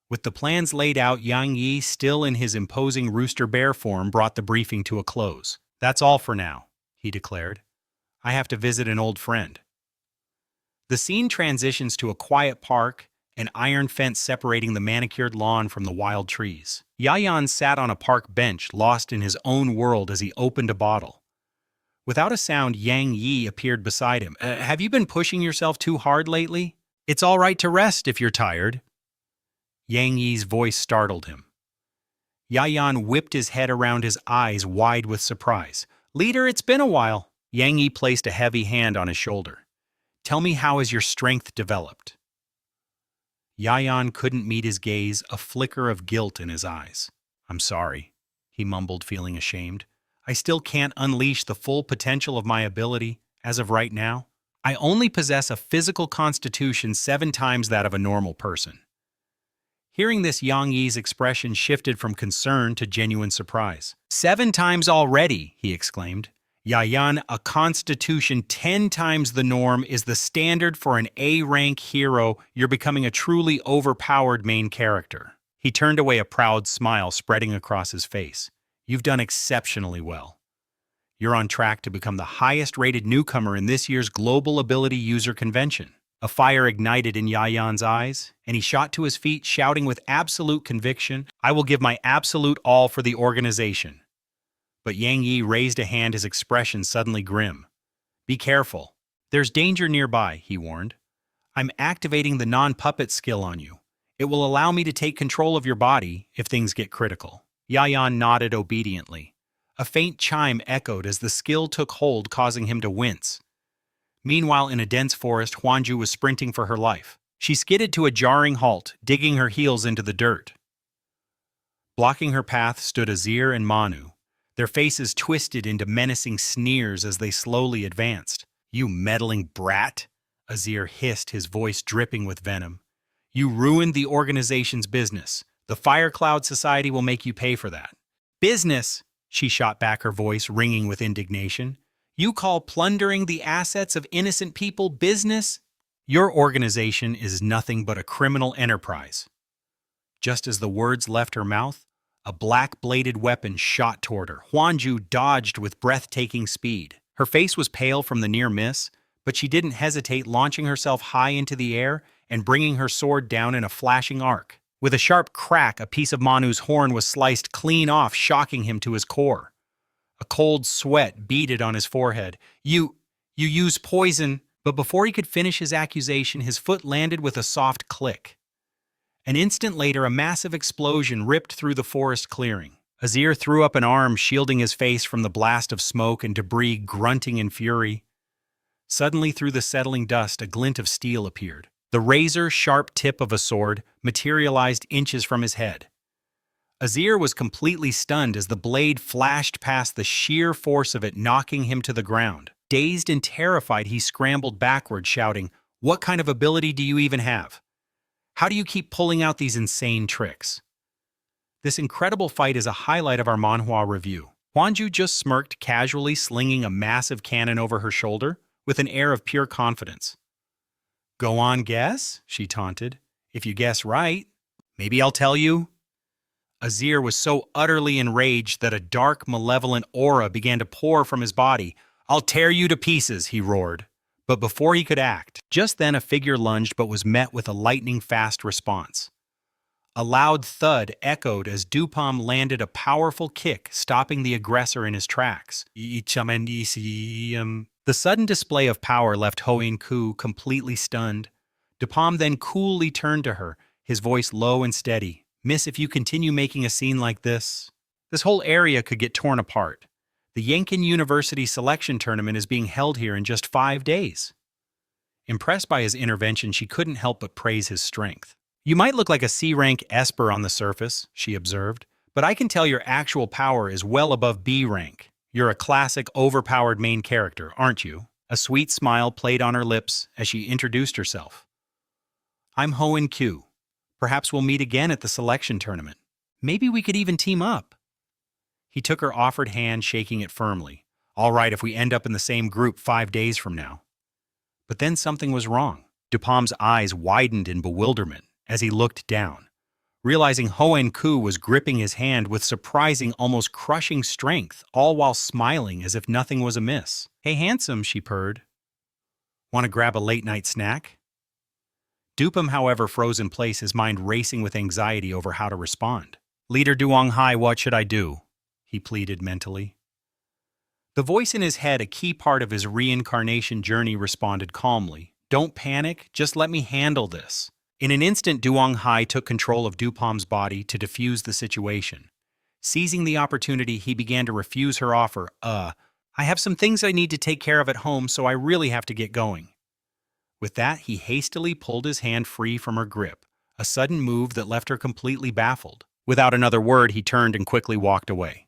S1: With the plans laid out, Yang Yi, still in his imposing rooster bear form, brought the briefing to a close. That's all for now, he declared. I have to visit an old friend. The scene transitions to a quiet park, an iron fence separating the manicured lawn from the wild trees. Yayan sat on a park bench, lost in his own world as he opened a bottle. Without a sound, Yang Yi appeared beside him. Have you been pushing yourself too hard lately? It's all right to rest if you're tired. Yang Yi's voice startled him. Yayan whipped his head around, his eyes wide with surprise. Leader, it's been a while. Yang Yi placed a heavy hand on his shoulder. Tell me, how has your strength developed? Yayan couldn't meet his gaze, a flicker of guilt in his eyes. I'm sorry, he mumbled, feeling ashamed. I still can't unleash the full potential of my ability as of right now. I only possess a physical constitution 7 times that of a normal person. Hearing this, Yang Yi's expression shifted from concern to genuine surprise. 7 times already, he exclaimed. Yayan, a constitution 10 times the norm is the standard for an A-rank hero. You're becoming a truly overpowered main character. He turned away, a proud smile spreading across his face. You've done exceptionally well. You're on track to become the highest-rated newcomer in this year's Global Ability User Convention. A fire ignited in Yayan's eyes, and he shot to his feet, shouting with absolute conviction, I will give my absolute all for the organization. But Yang Yi raised a hand, his expression suddenly grim. Be careful. There's danger nearby, he warned. I'm activating the non-puppet skill on you. It will allow me to take control of your body if things get critical. Yayan nodded obediently. A faint chime echoed as the skill took hold, causing him to wince. Meanwhile, in a dense forest, Huanju was sprinting for her life. She skidded to a jarring halt, digging her heels into the dirt. Blocking her path stood Azir and Manu, Their faces twisted into menacing sneers as they slowly advanced. "You meddling brat," Azir hissed, his voice dripping with venom. "You ruined the organization's business. The Fire Cloud Society will make you pay for that." "Business?" She shot back, her voice ringing with indignation. "You call plundering the assets of innocent people business? Your organization is nothing but a criminal enterprise." Just as the words left her mouth, a black-bladed weapon shot toward her. Huanju dodged with breathtaking speed. Her face was pale from the near miss, but she didn't hesitate, launching herself high into the air and bringing her sword down in a flashing arc. With a sharp crack, a piece of Manu's horn was sliced clean off, shocking him to his core. A cold sweat beaded on his forehead. You use poison." But before he could finish his accusation, his foot landed with a soft click. An instant later, a massive explosion ripped through the forest clearing. Azir threw up an arm, shielding his face from the blast of smoke and debris, grunting in fury. Suddenly, through the settling dust, a glint of steel appeared. The razor-sharp tip of a sword materialized inches from his head. Azir was completely stunned as the blade flashed past, the sheer force of it knocking him to the ground. Dazed and terrified, he scrambled backward, shouting, "What kind of ability do you even have? How do you keep pulling out these insane tricks?" This incredible fight is a highlight of our Manhwa review. Huanju just smirked, casually slinging a massive cannon over her shoulder with an air of pure confidence. "Go on, guess," she taunted. "If you guess right, maybe I'll tell you." Azir was so utterly enraged that a dark, malevolent aura began to pour from his body. "I'll tear you to pieces," he roared. But before he could act, just then a figure lunged but was met with a lightning-fast response. A loud thud echoed as Dupam landed a powerful kick, stopping the aggressor in his tracks. The sudden display of power left Hoin-ku completely stunned. Dupam then coolly turned to her, his voice low and steady. "Miss, if you continue making a scene like this whole area could get torn apart. The Yankin University selection tournament is being held here in just 5 days." Impressed by his intervention, she couldn't help but praise his strength. "You might look like a C-rank Esper on the surface," she observed, "but I can tell your actual power is well above B rank. You're a classic overpowered main character, aren't you?" A sweet smile played on her lips as she introduced herself. "I'm Hoin-ku. Perhaps we'll meet again at the selection tournament. Maybe we could even team up." He took her offered hand, shaking it firmly. "All right, if we end up in the same group 5 days from now." But then something was wrong. Dupam's eyes widened in bewilderment as he looked down, realizing Hoin-ku was gripping his hand with surprising, almost crushing strength, all while smiling as if nothing was amiss. "Hey, handsome," she purred. "Want to grab a late-night snack?" Dupam, however, froze in place, his mind racing with anxiety over how to respond. "Leader Duonghai, what should I do?" he pleaded mentally. The voice in his head, a key part of his reincarnation journey, responded calmly. "Don't panic, just let me handle this." In an instant, Duonghai took control of Dupam's body to defuse the situation. Seizing the opportunity, he began to refuse her offer. I have some things I need to take care of at home, so I really have to get going." With that, he hastily pulled his hand free from her grip, a sudden move that left her completely baffled. Without another word, he turned and quickly walked away.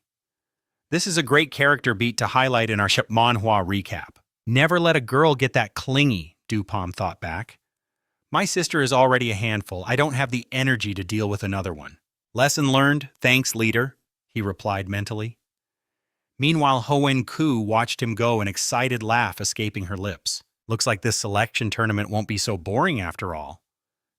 S1: This is a great character beat to highlight in our Manhwa recap. Never let a girl get that clingy, Dupam thought back. My sister is already a handful. I don't have the energy to deal with another one. Lesson learned, thanks, leader, he replied mentally. Meanwhile, Hoen-ku watched him go, an excited laugh escaping her lips. Looks like this selection tournament won't be so boring after all,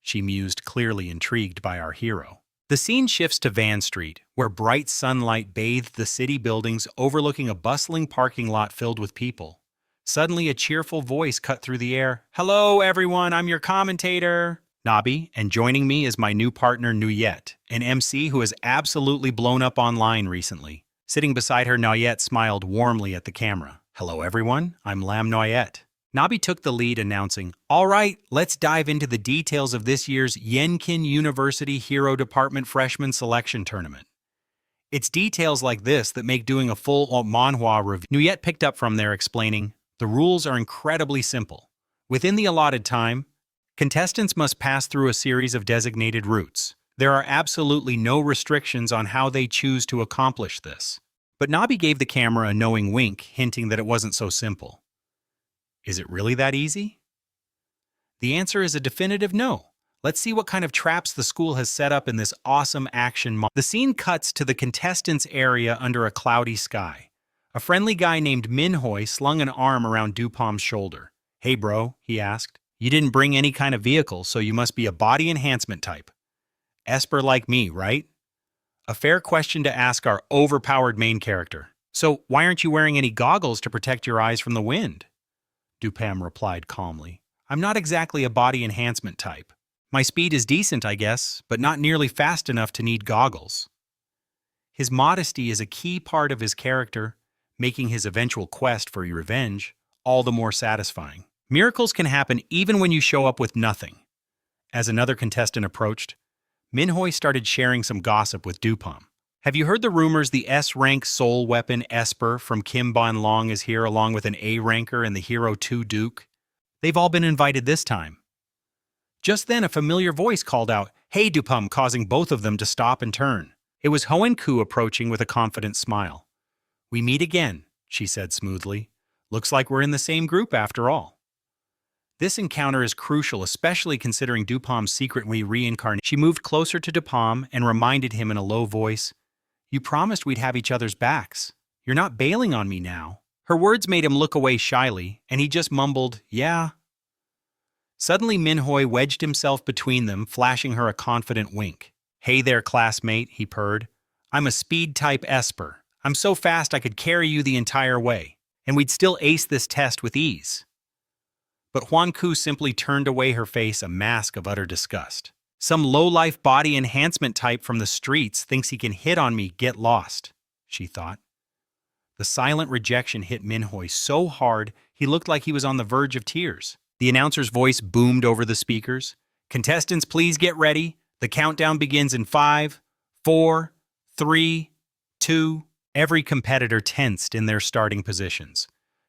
S1: she mused, clearly intrigued by our hero. The scene shifts to Van Street, where bright sunlight bathed the city buildings overlooking a bustling parking lot filled with people. Suddenly, a cheerful voice cut through the air. "Hello, everyone, I'm your commentator, Nabi, and joining me is my new partner, Nuyet, an MC who has absolutely blown up online recently." Sitting beside her, Nuyet smiled warmly at the camera. "Hello, everyone, I'm Lam Nuyet." Nabi took the lead, announcing, "All right, let's dive into the details of this year's Yankin University Hero Department Freshman Selection Tournament. It's details like this that make doing a full manhwa review." Nuyet picked up from there, explaining, "The rules are incredibly simple. Within the allotted time, contestants must pass through a series of designated routes. There are absolutely no restrictions on how they choose to accomplish this. But Nabi gave the camera a knowing wink, hinting that it wasn't so simple. Is it really that easy? The answer is a definitive no. Let's see what kind of traps the school has set up in this awesome action. The scene cuts to the contestants' area under a cloudy sky. A friendly guy named Minhoi slung an arm around Dupom's shoulder. Hey bro, he asked. You didn't bring any kind of vehicle, so you must be a body enhancement type. Esper like me, right? A fair question to ask our overpowered main character. So why aren't you wearing any goggles to protect your eyes from the wind? Dupam replied calmly. I'm not exactly a body enhancement type. My speed is decent, I guess, but not nearly fast enough to need goggles. His modesty is a key part of his character, making his eventual quest for revenge all the more satisfying. Miracles can happen even when you show up with nothing. As another contestant approached, Minhoi started sharing some gossip with Dupam. Have you heard the rumors the S-rank soul weapon Esper from Kim Bon Long is here along with an A-ranker and the Hero 2 Duke? They've all been invited this time. Just then a familiar voice called out, Hey Dupam, causing both of them to stop and turn. It was Hoen Ku approaching with a confident smile. We meet again, she said smoothly. Looks like we're in the same group after all. This encounter is crucial, especially considering Dupam's secret reincarnation. She moved closer to Dupam and reminded him in a low voice, You promised we'd have each other's backs. You're not bailing on me now. Her words made him look away shyly, and he just mumbled, Yeah. Suddenly Minhoi wedged himself between them, flashing her a confident wink. Hey there, classmate, he purred. I'm a speed-type Esper. I'm so fast I could carry you the entire way, and we'd still ace this test with ease. But Hoen Ku simply turned away, her face a mask of utter disgust. Some low-life body enhancement type from the streets thinks he can hit on me, get lost, she thought. The silent rejection hit Minhoi so hard he looked like he was on the verge of tears. The announcer's voice boomed over the speakers. Contestants, please get ready. The countdown begins in 5, 4, 3, 2. Every competitor tensed in their starting positions.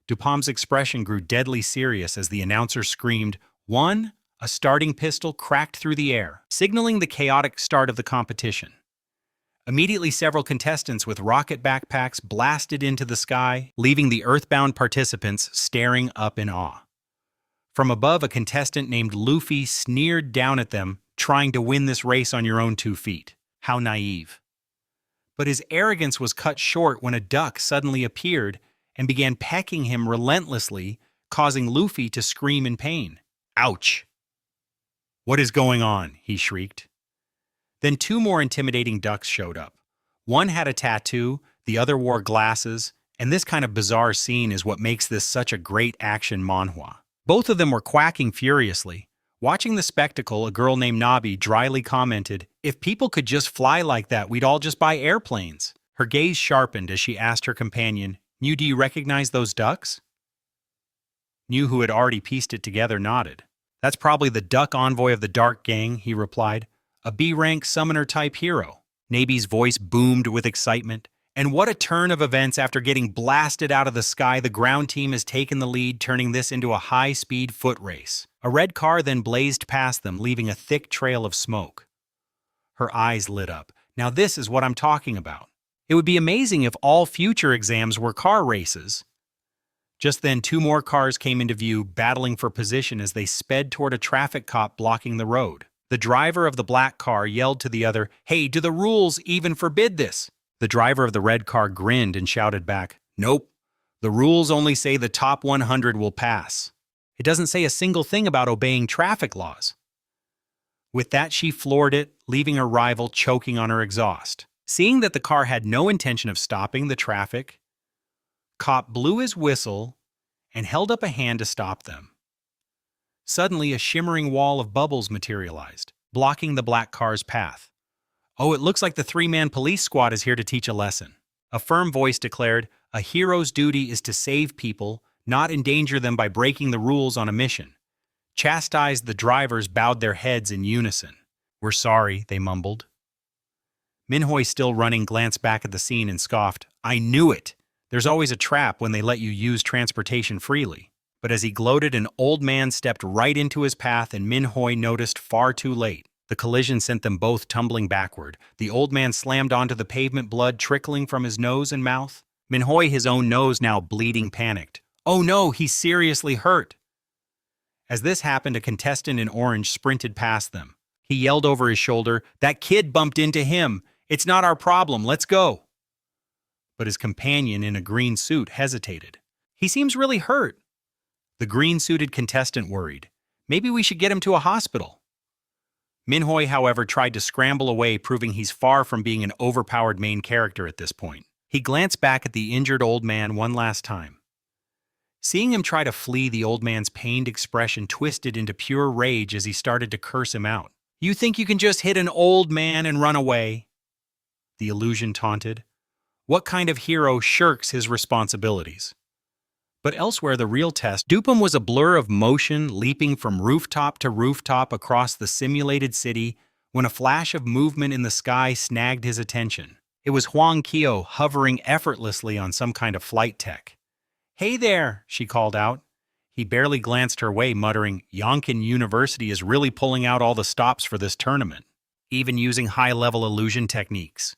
S1: Dupam's expression grew deadly serious as the announcer screamed, 1, a starting pistol cracked through the air, signaling the chaotic start of the competition. Immediately, several contestants with rocket backpacks blasted into the sky, leaving the earthbound participants staring up in awe. From above, a contestant named Luffy sneered down at them, trying to win this race on your own 2 feet. How naive. But his arrogance was cut short when a duck suddenly appeared and began pecking him relentlessly, causing Luffy to scream in pain. Ouch! What is going on? He shrieked. Then 2 more intimidating ducks showed up. One had a tattoo, the other wore glasses, and this kind of bizarre scene is what makes this such a great action manhwa. Both of them were quacking furiously. Watching the spectacle, a girl named Nabi dryly commented, If people could just fly like that, we'd all just buy airplanes. Her gaze sharpened as she asked her companion, New, do you recognize those ducks? New, who had already pieced it together, nodded. That's probably the duck envoy of the Dark Gang, he replied. A B-rank summoner-type hero. Nabi's voice boomed with excitement. And what a turn of events after getting blasted out of the sky, the ground team has taken the lead, turning this into a high-speed foot race. A red car then blazed past them, leaving a thick trail of smoke. Her eyes lit up. Now this is what I'm talking about. It would be amazing if all future exams were car races. Just then, 2 more cars came into view, battling for position as they sped toward a traffic cop blocking the road. The driver of the black car yelled to the other, Hey, do the rules even forbid this? The driver of the red car grinned and shouted back, Nope, the rules only say the top 100 will pass. It doesn't say a single thing about obeying traffic laws. With that, she floored it, leaving her rival choking on her exhaust. Seeing that the car had no intention of stopping the traffic, cop blew his whistle and held up a hand to stop them. Suddenly, a shimmering wall of bubbles materialized, blocking the black car's path. Oh, it looks like the 3-man police squad is here to teach a lesson. A firm voice declared, A hero's duty is to save people, not endanger them by breaking the rules on a mission. Chastised, the drivers bowed their heads in unison. We're sorry, they mumbled. Minhoi, still running, glanced back at the scene and scoffed. I knew it! There's always a trap when they let you use transportation freely. But as he gloated, an old man stepped right into his path and Minhoi noticed far too late. The collision sent them both tumbling backward. The old man slammed onto the pavement, blood trickling from his nose and mouth. Manhwa, his own nose now bleeding, panicked. "Oh no, he's seriously hurt." As this happened, a contestant in orange sprinted past them. He yelled over his shoulder, "That kid bumped into him. It's not our problem. Let's go." But his companion in a green suit hesitated. "He seems really hurt." The green-suited contestant worried. "Maybe we should get him to a hospital." Manhwa, however, tried to scramble away, proving he's far from being an overpowered main character at this point. He glanced back at the injured old man one last time. Seeing him try to flee, the old man's pained expression twisted into pure rage as he started to curse him out. "You think you can just hit an old man and run away?" The illusion taunted. "What kind of hero shirks his responsibilities?" But elsewhere, the real test, Dupam was a blur of motion leaping from rooftop to rooftop across the simulated city when a flash of movement in the sky snagged his attention. It was Huang Kyo hovering effortlessly on some kind of flight tech. "Hey there," she called out. He barely glanced her way, muttering, "Yonkin University is really pulling out all the stops for this tournament, even using high-level illusion techniques."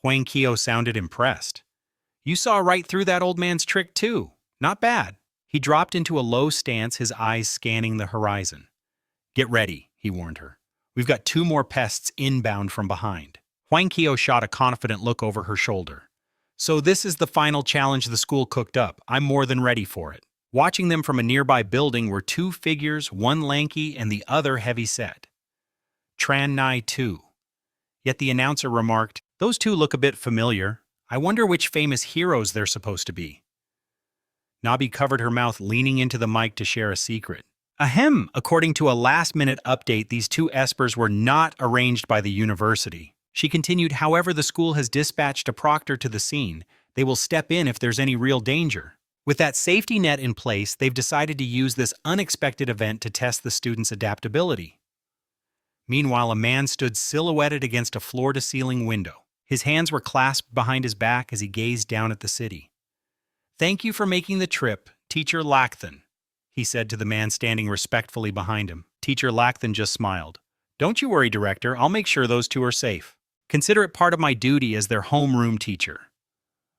S1: Huang Kyo sounded impressed. "You saw right through that old man's trick too. Not bad." He dropped into a low stance, his eyes scanning the horizon. "Get ready," he warned her. "We've got 2 more pests inbound from behind." Huang Kyo shot a confident look over her shoulder. "So this is the final challenge the school cooked up. I'm more than ready for it." Watching them from a nearby building were 2 figures, one lanky and the other heavy-set. Tran Nai 2. Yet the announcer remarked, "Those 2 look a bit familiar. I wonder which famous heroes they're supposed to be." Nabi covered her mouth, leaning into the mic to share a secret. Ahem! According to a last-minute update, these 2 espers were not arranged by the university. She continued, "However, the school has dispatched a proctor to the scene. They will step in if there's any real danger. With that safety net in place, they've decided to use this unexpected event to test the students' adaptability." Meanwhile, a man stood silhouetted against a floor-to-ceiling window. His hands were clasped behind his back as he gazed down at the city. "Thank you for making the trip, Teacher Lakthan," he said to the man standing respectfully behind him. Teacher Lakthan just smiled. "Don't you worry, Director. I'll make sure those 2 are safe. Consider it part of my duty as their homeroom teacher."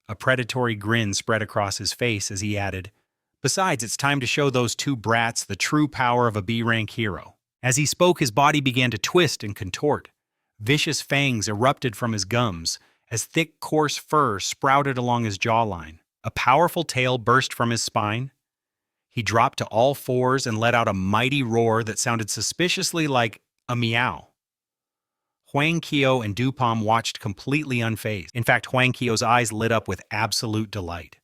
S1: A predatory grin spread across his face as he added, "Besides, it's time to show those 2 brats the true power of a B-rank hero." As he spoke, his body began to twist and contort. Vicious fangs erupted from his gums as thick, coarse fur sprouted along his jawline. A powerful tail burst from his spine. He dropped to all 4s and let out a mighty roar that sounded suspiciously like a meow. Huang Kyo and Dupam watched completely unfazed. In fact, Huang Kyo's eyes lit up with absolute delight.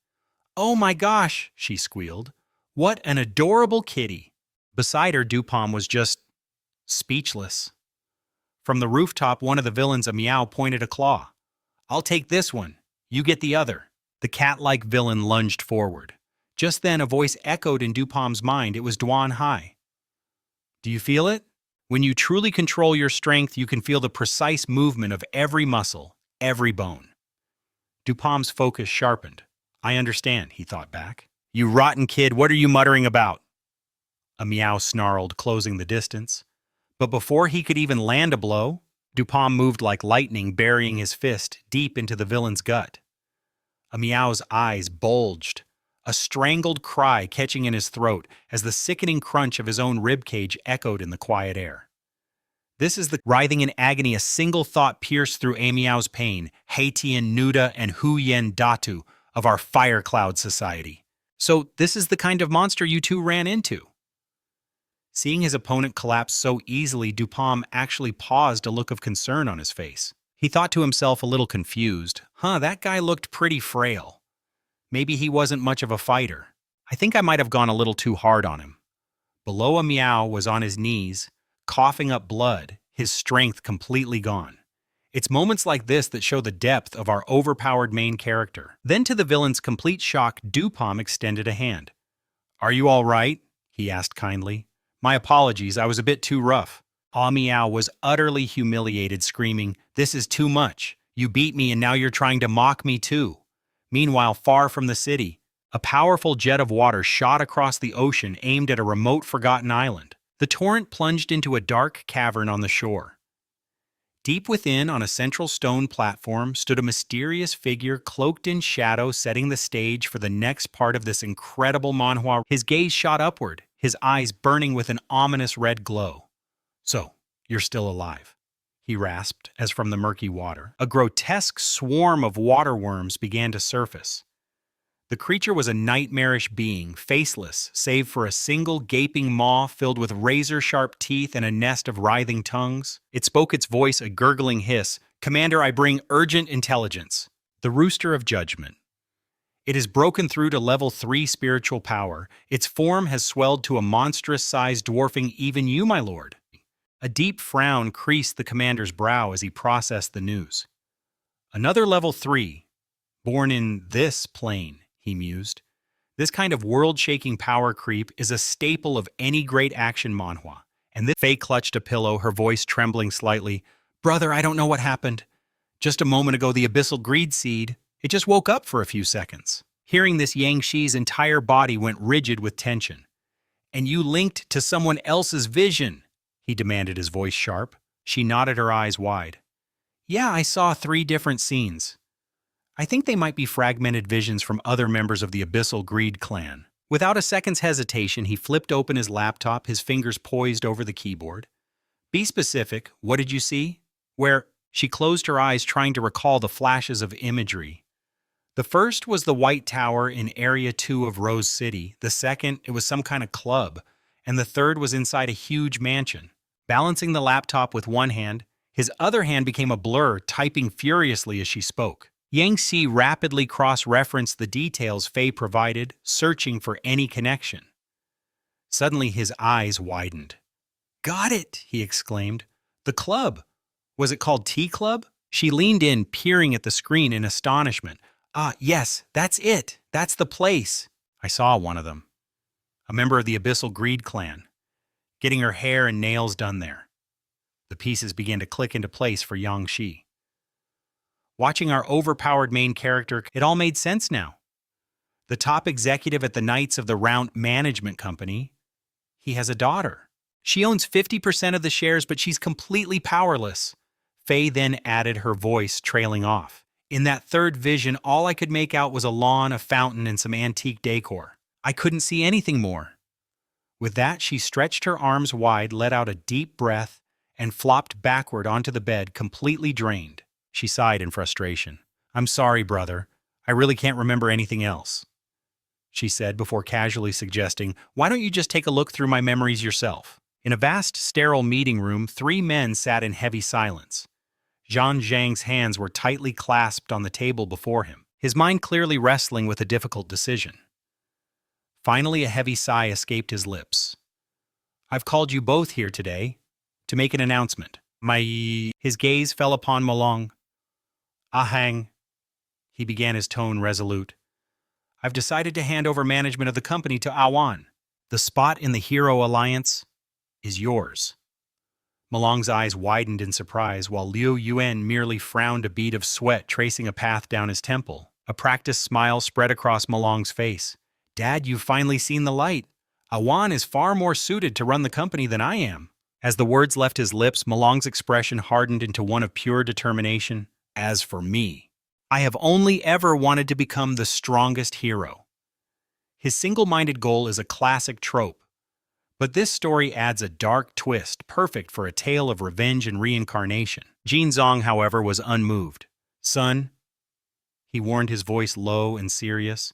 S1: "Oh my gosh," she squealed. "What an adorable kitty." Beside her, Dupam was just speechless. From the rooftop, one of the villains, a meow, pointed a claw. "I'll take this one. You get the other." The cat-like villain lunged forward. Just then, a voice echoed in Dupam's mind. It was Duan Hai. "Do you feel it? When you truly control your strength, you can feel the precise movement of every muscle, every bone." Dupam's focus sharpened. "I understand," he thought back. "You rotten kid, what are you muttering about?" A meow snarled, closing the distance. But before he could even land a blow, Dupam moved like lightning, burying his fist deep into the villain's gut. A meow's eyes bulged, a strangled cry catching in his throat as the sickening crunch of his own ribcage echoed in the quiet air. This is the writhing in agony. A single thought pierced through A Meow's pain. Haitian Nuda and Hu Yen Datu of our Fire Cloud Society. "So this is the kind of monster you 2 ran into." Seeing his opponent collapse so easily, Dupam actually paused, a look of concern on his face. He thought to himself, a little confused, that guy looked pretty frail. Maybe he wasn't much of a fighter. I think I might have gone a little too hard on him." Below, a meow was on his knees, coughing up blood, his strength completely gone. It's moments like this that show the depth of our overpowered main character. Then, to the villain's complete shock, Dupam extended a hand. "Are you all right?" he asked kindly. "My apologies, I was a bit too rough." Ah Meow was utterly humiliated, screaming, "This is too much. You beat me and now you're trying to mock me too." Meanwhile, far from the city, a powerful jet of water shot across the ocean, aimed at a remote, forgotten island. The torrent plunged into a dark cavern on the shore. Deep within, on a central stone platform, stood a mysterious figure cloaked in shadow, setting the stage for the next part of this incredible manhwa. His gaze shot upward, his eyes burning with an ominous red glow. "So, you're still alive," he rasped as from the murky water, a grotesque swarm of water worms began to surface. The creature was a nightmarish being, faceless, save for a single gaping maw filled with razor-sharp teeth and a nest of writhing tongues. It spoke its voice a gurgling hiss. "Commander, I bring urgent intelligence." The Rooster of Judgment. It has broken through to level 3 spiritual power. Its form has swelled to a monstrous size dwarfing even you, my lord. A deep frown creased the commander's brow as he processed the news. "Another level 3, born in this plane," he mused. "This kind of world-shaking power creep is a staple of any great action manhwa." And this Faye clutched a pillow, her voice trembling slightly. "Brother, I don't know what happened. Just a moment ago, the abyssal greed seed, it just woke up for a few seconds." Hearing this, Yang Shi's entire body went rigid with tension. "And you linked to someone else's vision?" he demanded, his voice sharp. She nodded, her eyes wide. "Yeah, I saw 3 different scenes. I think they might be fragmented visions from other members of the Abyssal Greed clan." Without a second's hesitation, he flipped open his laptop, his fingers poised over the keyboard. "Be specific. What did you see?" "Where?" She closed her eyes, trying to recall the flashes of imagery. "The first was the White Tower in Area 2 of Rose City. The second, it was some kind of club. And the third was inside a huge mansion." Balancing the laptop with one hand, his other hand became a blur, typing furiously as she spoke. Yang Xi rapidly cross-referenced the details Faye provided, searching for any connection. Suddenly, his eyes widened. "Got it!" he exclaimed. "The club. Was it called Tea Club?" She leaned in, peering at the screen in astonishment. "Ah, yes, that's it. That's the place. I saw one of them. A member of the Abyssal Greed clan. Getting her hair and nails done there." The pieces began to click into place for Yang Xi. Watching our overpowered main character, it all made sense now. The top executive at the Knights of the Round Management Company, he has a daughter. She owns 50% of the shares, but she's completely powerless. Faye then added, her voice trailing off. "In that third vision, all I could make out was a lawn, a fountain, and some antique decor. I couldn't see anything more." With that, she stretched her arms wide, let out a deep breath, and flopped backward onto the bed, completely drained. She sighed in frustration. "I'm sorry, brother. I really can't remember anything else," she said before casually suggesting, "Why don't you just take a look through my memories yourself?" In a vast, sterile meeting room, 3 men sat in heavy silence. Zhang Zhang's hands were tightly clasped on the table before him, his mind clearly wrestling with a difficult decision. Finally, a heavy sigh escaped his lips. "I've called you both here today to make an announcement. His gaze fell upon Malong. "Ahang," he began, his tone resolute. "I've decided to hand over management of the company to Awan. The spot in the Hero Alliance is yours." Malong's eyes widened in surprise, while Liu Yuan merely frowned, a bead of sweat tracing a path down his temple. A practiced smile spread across Malong's face. "Dad, you've finally seen the light. Awan is far more suited to run the company than I am." As the words left his lips, Malong's expression hardened into one of pure determination. "As for me, I have only ever wanted to become the strongest hero." His single-minded goal is a classic trope, but this story adds a dark twist, perfect for a tale of revenge and reincarnation. Jin Zong, however, was unmoved. "Son," he warned, his voice low and serious,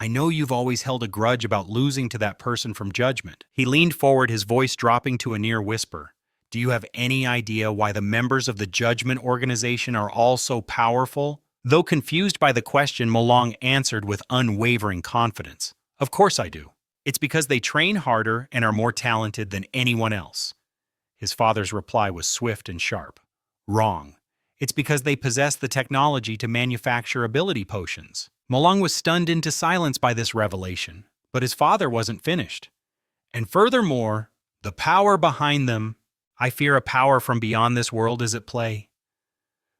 S1: "I know you've always held a grudge about losing to that person from Judgment." He leaned forward, his voice dropping to a near whisper. "Do you have any idea why the members of the Judgment organization are all so powerful?" Though confused by the question, Molong answered with unwavering confidence. "Of course I do. It's because they train harder and are more talented than anyone else." His father's reply was swift and sharp. "Wrong. It's because they possess the technology to manufacture ability potions." Molong was stunned into silence by this revelation, but his father wasn't finished. "And furthermore, the power behind them, I fear a power from beyond this world is at play."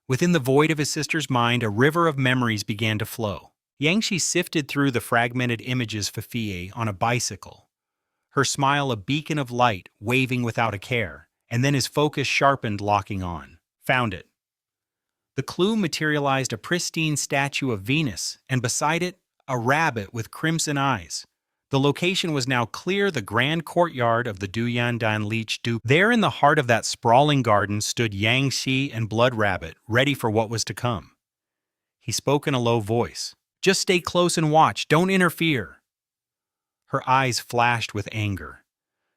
S1: Within the void of his sister's mind, a river of memories began to flow. Yangshi sifted through the fragmented images Fafie on a bicycle, her smile a beacon of light waving without a care, and then his focus sharpened, locking on. Found it. The clue materialized a pristine statue of Venus, and beside it, a rabbit with crimson eyes. The location was now clear, the grand courtyard of the Duyandan Leech Du. There in the heart of that sprawling garden stood Yang Shi and Blood Rabbit, ready for what was to come. He spoke in a low voice. "Just stay close and watch, don't interfere." Her eyes flashed with anger.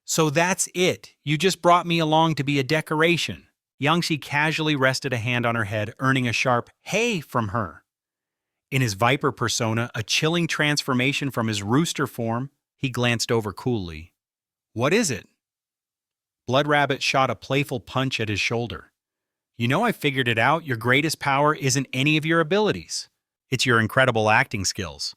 S1: "So that's it, you just brought me along to be a decoration." Yang Shi casually rested a hand on her head, earning a sharp "hey" from her. In his viper persona, a chilling transformation from his rooster form, he glanced over coolly. "What is it?" Blood Rabbit shot a playful punch at his shoulder. "You know, I figured it out. Your greatest power isn't any of your abilities. It's your incredible acting skills."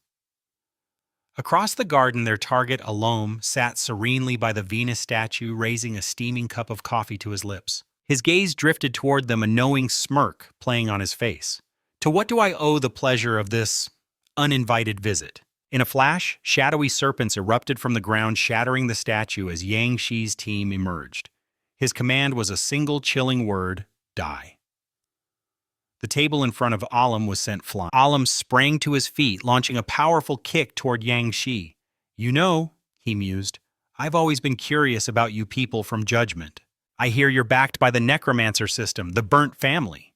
S1: Across the garden, their target, Alom, sat serenely by the Venus statue, raising a steaming cup of coffee to his lips. His gaze drifted toward them, a knowing smirk playing on his face. To what do I owe the pleasure of this uninvited visit? In a flash, shadowy serpents erupted from the ground, shattering the statue as Yang Shi's team emerged. His command was a single chilling word: die. The table in front of Alom was sent flying. Alom sprang to his feet, launching a powerful kick toward Yang Shi. "You know," he mused, "I've always been curious about you people from Judgment. I hear you're backed by the necromancer system, the burnt family."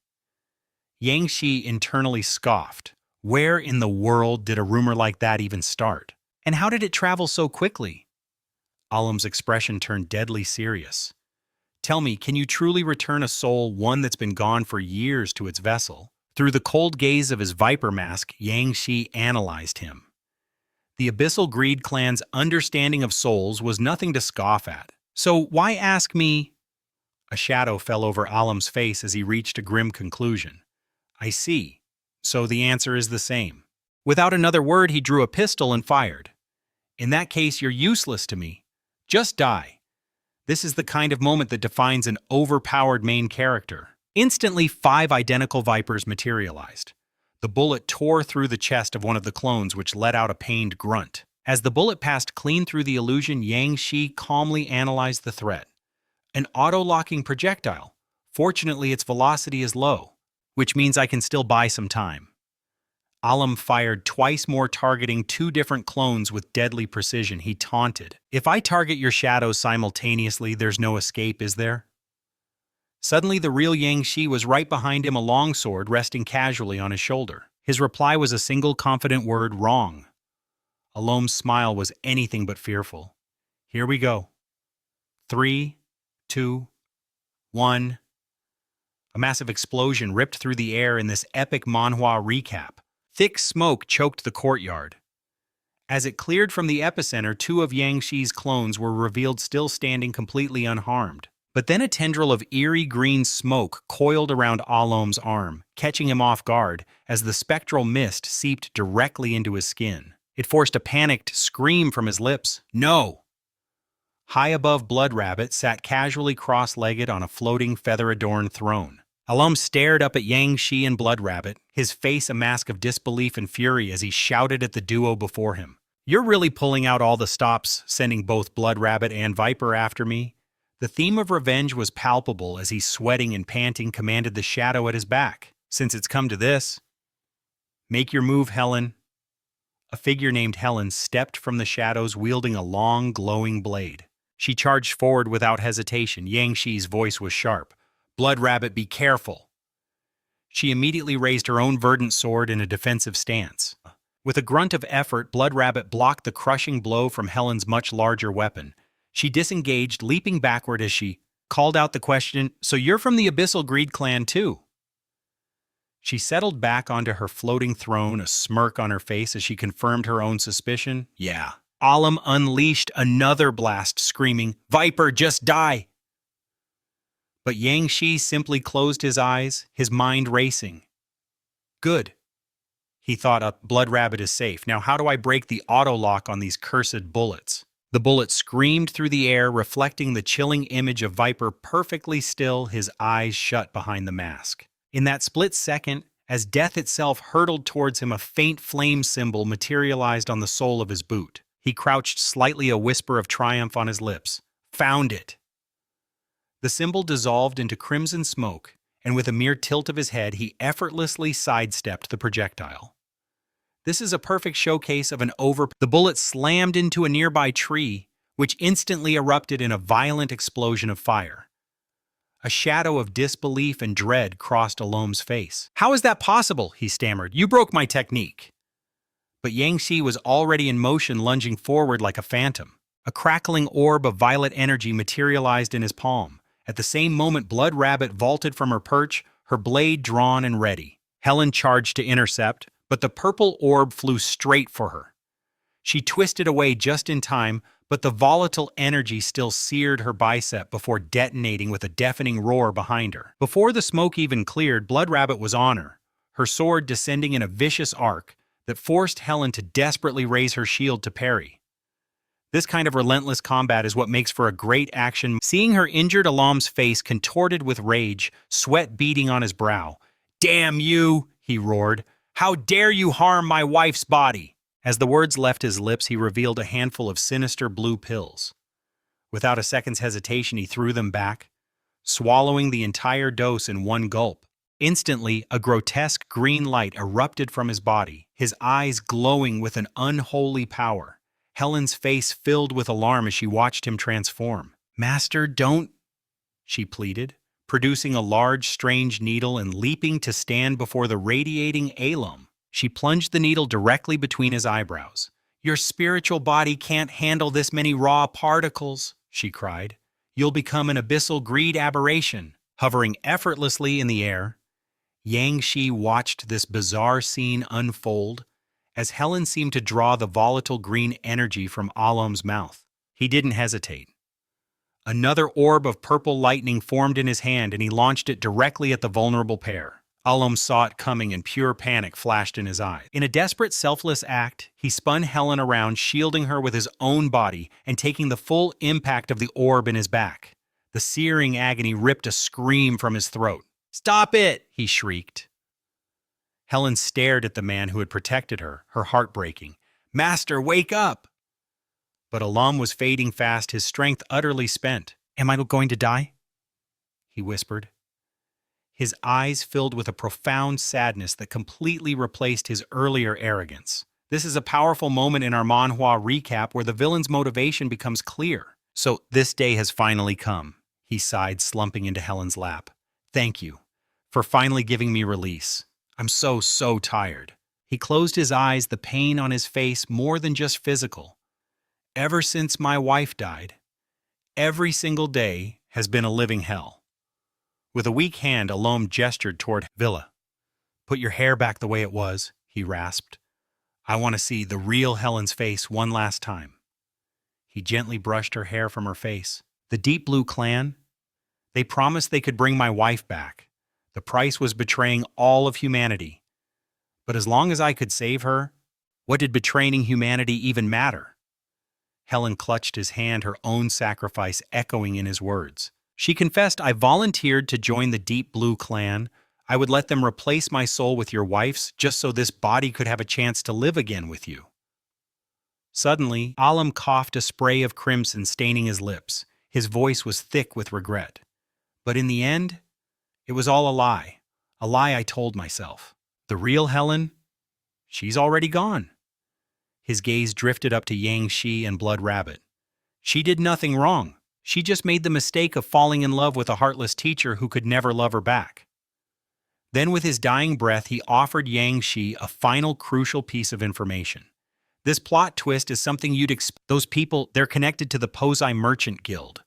S1: Yang Shi internally scoffed. Where in the world did a rumor like that even start? And how did it travel so quickly? Alom's expression turned deadly serious. "Tell me, can you truly return a soul, one that's been gone for years, to its vessel?" Through the cold gaze of his viper mask, Yang Shi analyzed him. The Abyssal Greed clan's understanding of souls was nothing to scoff at. "So why ask me?" A shadow fell over Alom's face as he reached a grim conclusion. "I see. So the answer is the same." Without another word, he drew a pistol and fired. "In that case, you're useless to me. Just die." This is the kind of moment that defines an overpowered main character. Instantly, 5 identical vipers materialized. The bullet tore through the chest of one of the clones, which let out a pained grunt. As the bullet passed clean through the illusion, Yang Shi calmly analyzed the threat. An auto-locking projectile. Fortunately, its velocity is low, which means I can still buy some time. Alom fired twice more, targeting 2 different clones with deadly precision. He taunted. "If I target your shadows simultaneously, there's no escape, is there?" Suddenly, the real Yang Shi was right behind him, a long sword resting casually on his shoulder. His reply was a single confident word: "Wrong." Alom's smile was anything but fearful. "Here we go. 3, 2, 1. A massive explosion ripped through the air in this epic Manhwa recap. Thick smoke choked the courtyard. As it cleared from the epicenter, 2 of Yang Shi's clones were revealed, still standing completely unharmed. But then a tendril of eerie green smoke coiled around Alom's arm, catching him off guard as the spectral mist seeped directly into his skin. It forced a panicked scream from his lips. "No!" High above, Blood Rabbit sat casually cross-legged on a floating feather-adorned throne. Alom stared up at Yang Shi and Blood Rabbit, his face a mask of disbelief and fury as he shouted at the duo before him. "You're really pulling out all the stops, sending both Blood Rabbit and Viper after me?" The theme of revenge was palpable as he, sweating and panting, commanded the shadow at his back. "Since it's come to this, make your move, Helen." A figure named Helen stepped from the shadows, wielding a long, glowing blade. She charged forward without hesitation. Yang Shi's voice was sharp. "Blood Rabbit, be careful." She immediately raised her own verdant sword in a defensive stance. With a grunt of effort, Blood Rabbit blocked the crushing blow from Helen's much larger weapon. She disengaged, leaping backward as she called out the question, "So you're from the Abyssal Greed clan too?" She settled back onto her floating throne, a smirk on her face as she confirmed her own suspicion. "Yeah." Alom unleashed another blast, screaming, "Viper, just die!" But Yang Shi simply closed his eyes, his mind racing. "Good," he thought. "Blood Rabbit is safe. Now how do I break the auto-lock on these cursed bullets?" The bullet screamed through the air, reflecting the chilling image of Viper perfectly still, his eyes shut behind the mask. In that split second, as death itself hurtled towards him, a faint flame symbol materialized on the sole of his boot. He crouched slightly, a whisper of triumph on his lips. Found it! The symbol dissolved into crimson smoke, and with a mere tilt of his head, he effortlessly sidestepped the projectile. This is a perfect showcase of The bullet slammed into a nearby tree, which instantly erupted in a violent explosion of fire. A shadow of disbelief and dread crossed Alom's face. "How is that possible?" he stammered. "You broke my technique." But Yangshi was already in motion, lunging forward like a phantom. A crackling orb of violet energy materialized in his palm. At the same moment, Blood Rabbit vaulted from her perch, her blade drawn and ready. Helen charged to intercept, but the purple orb flew straight for her. She twisted away just in time, but the volatile energy still seared her bicep before detonating with a deafening roar behind her. Before the smoke even cleared, Blood Rabbit was on her sword descending in a vicious arc that forced Helen to desperately raise her shield to parry. This kind of relentless combat is what makes for a great action. Seeing her injured Alom's face contorted with rage, sweat beading on his brow. "Damn you!" he roared. "How dare you harm my wife's body?" As the words left his lips, he revealed a handful of sinister blue pills. Without a second's hesitation, he threw them back, swallowing the entire dose in one gulp. Instantly, a grotesque green light erupted from his body, his eyes glowing with an unholy power. Helen's face filled with alarm as she watched him transform. "Master, don't," she pleaded, producing a large, strange needle and leaping to stand before the radiating Alom. She plunged the needle directly between his eyebrows. "Your spiritual body can't handle this many raw particles," she cried. "You'll become an abyssal greed aberration." Hovering effortlessly in the air, Yangshi watched this bizarre scene unfold as Helen seemed to draw the volatile green energy from Alom's mouth. He didn't hesitate. Another orb of purple lightning formed in his hand, and he launched it directly at the vulnerable pair. Alom saw it coming, and pure panic flashed in his eyes. In a desperate, selfless act, he spun Helen around, shielding her with his own body and taking the full impact of the orb in his back. The searing agony ripped a scream from his throat. "Stop it!" he shrieked. Helen stared at the man who had protected her, her heart breaking. "Master, wake up!" But Alom was fading fast, his strength utterly spent. "Am I going to die?" he whispered. His eyes filled with a profound sadness that completely replaced his earlier arrogance. This is a powerful moment in our Manhwa recap where the villain's motivation becomes clear. "So this day has finally come," he sighed, slumping into Helen's lap. "Thank you for finally giving me release. I'm so tired." He closed his eyes, the pain on his face more than just physical. "Ever since my wife died, every single day has been a living hell." With a weak hand, Alom gestured toward Villa. "Put your hair back the way it was," he rasped. "I want to see the real Helen's face one last time." He gently brushed her hair from her face. "The Deep Blue Clan? They promised they could bring my wife back. The price was betraying all of humanity. But as long as I could save her, what did betraying humanity even matter?" Helen clutched his hand, her own sacrifice echoing in his words. She confessed, "I volunteered to join the Deep Blue Clan. I would let them replace my soul with your wife's, just so this body could have a chance to live again with you." Suddenly, Alom coughed, a spray of crimson staining his lips. His voice was thick with regret. "But in the end, it was all a lie I told myself. The real Helen, she's already gone." His gaze drifted up to Yangshi and Blood Rabbit. "She did nothing wrong. She just made the mistake of falling in love with a heartless teacher who could never love her back." Then with his dying breath, he offered Yangshi a final crucial piece of information. "This plot twist is something you'd expect. Those people, they're connected to the Posei Merchant Guild."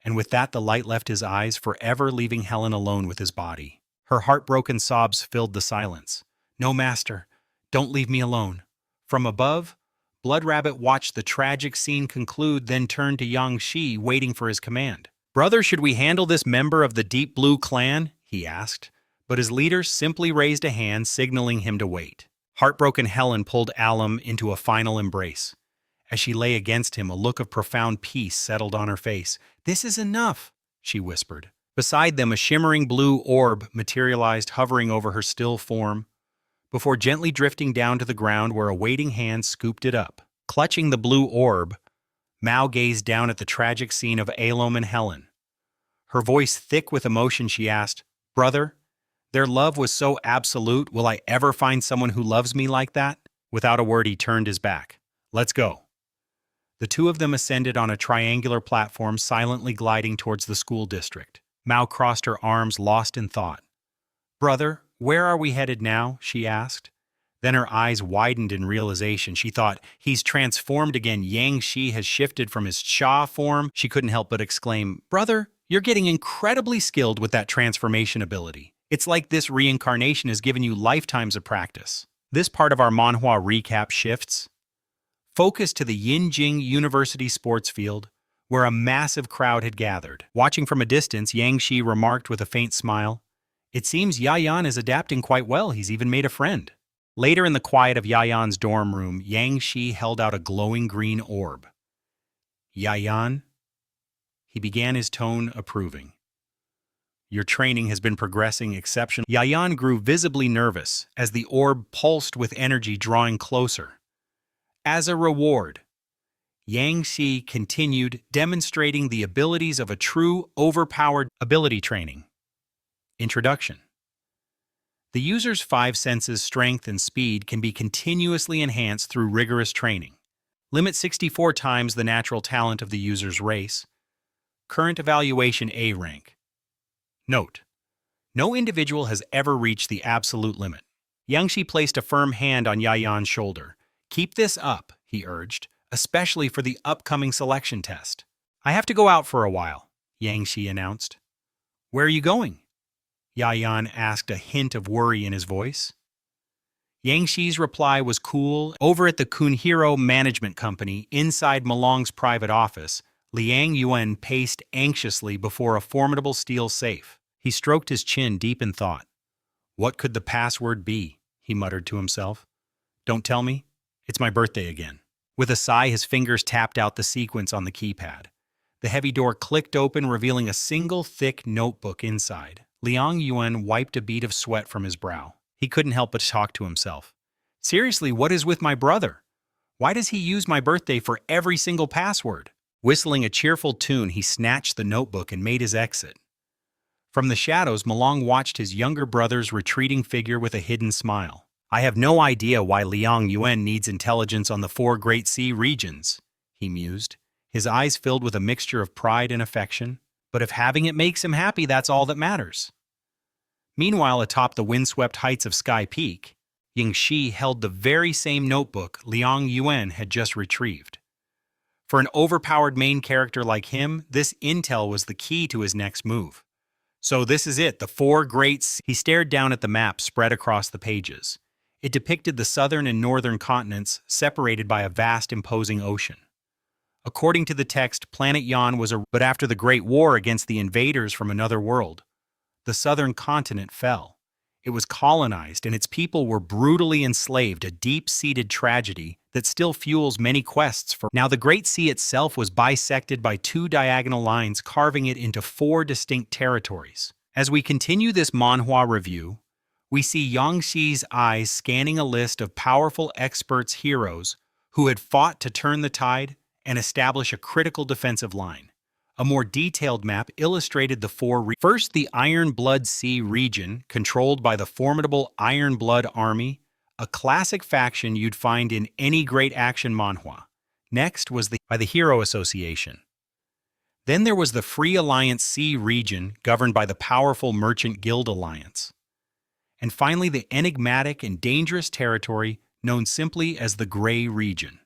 S1: And with that, the light left his eyes, forever leaving Helen alone with his body. Her heartbroken sobs filled the silence. "No, Master, don't leave me alone." From above, Blood Rabbit watched the tragic scene conclude, then turned to Yangshi, waiting for his command. "Brother, should we handle this member of the Deep Blue Clan?" he asked, but his leader simply raised a hand, signaling him to wait. Heartbroken Helen pulled Alom into a final embrace. As she lay against him, a look of profound peace settled on her face. "This is enough," she whispered. Beside them, a shimmering blue orb materialized, hovering over her still form, before gently drifting down to the ground where a waiting hand scooped it up. Clutching the blue orb, Mao gazed down at the tragic scene of Alom and Helen. Her voice thick with emotion, she asked, "Brother, their love was so absolute, will I ever find someone who loves me like that?" Without a word, he turned his back. "Let's go." The two of them ascended on a triangular platform, silently gliding towards the school district. Mao crossed her arms, lost in thought. "Brother, where are we headed now?" she asked. Then her eyes widened in realization. She thought, "He's transformed again. Yang Shi has shifted from his Cha form." She couldn't help but exclaim, "Brother, you're getting incredibly skilled with that transformation ability. It's like this reincarnation has given you lifetimes of practice." This part of our Manhwa recap shifts focus to the Yinjing University sports field, where a massive crowd had gathered. Watching from a distance, Yang Shi remarked with a faint smile, "It seems Yayan is adapting quite well. He's even made a friend." Later in the quiet of Yayan's dorm room, Yang Shi held out a glowing green orb. "Yayan?" He began, his tone approving. "Your training has been progressing exceptionally." Yayan grew visibly nervous as the orb pulsed with energy, drawing closer. As a reward, Yang Shi continued, demonstrating the abilities of a true overpowered ability training. Introduction. The user's 5 senses, strength, and speed can be continuously enhanced through rigorous training. Limit 64 times the natural talent of the user's race. Current evaluation A rank. Note: no individual has ever reached the absolute limit. Yang Shi placed a firm hand on Yayan's shoulder. "Keep this up," he urged, "especially for the upcoming selection test." "I have to go out for a while," Yang Shi announced. "Where are you going?" Yayan asked, a hint of worry in his voice. Yang Shi's reply was cool. Over at the Kunhiro Management Company, inside Malong's private office, Liang Yuan paced anxiously before a formidable steel safe. He stroked his chin, deep in thought. "What could the password be?" he muttered to himself. "Don't tell me. It's my birthday again." With a sigh, his fingers tapped out the sequence on the keypad. The heavy door clicked open, revealing a single thick notebook inside. Liang Yuan wiped a bead of sweat from his brow. He couldn't help but talk to himself. "Seriously, what is with my brother? Why does he use my birthday for every single password?" Whistling a cheerful tune, he snatched the notebook and made his exit. From the shadows, Malong watched his younger brother's retreating figure with a hidden smile. "I have no idea why Liang Yuan needs intelligence on the 4 Great Sea regions," he mused, his eyes filled with a mixture of pride and affection. "But if having it makes him happy, that's all that matters." Meanwhile, atop the windswept heights of Sky Peak, Yang Shi held the very same notebook Liang Yuan had just retrieved. For an overpowered main character like him, this intel was the key to his next move. "So this is it, the 4 Great Seas." He stared down at the map spread across the pages. It depicted the southern and northern continents, separated by a vast, imposing ocean. According to the text, Planet Yan was but after the Great War against the invaders from another world, the southern continent fell. It was colonized, and its people were brutally enslaved, a deep-seated tragedy that still fuels many quests for. Now, the Great Sea itself was bisected by 2 diagonal lines, carving it into 4 distinct territories. As we continue this manhwa review, we see Yang Shi's eyes scanning a list of powerful experts heroes who had fought to turn the tide and establish a critical defensive line. A more detailed map illustrated the 4 First, the Iron Blood Sea region, controlled by the formidable Iron Blood Army, a classic faction you'd find in any great action manhwa. Next was by the Hero Association. Then there was the Free Alliance Sea region, governed by the powerful Merchant Guild Alliance. And finally, the enigmatic and dangerous territory known simply as the Gray region.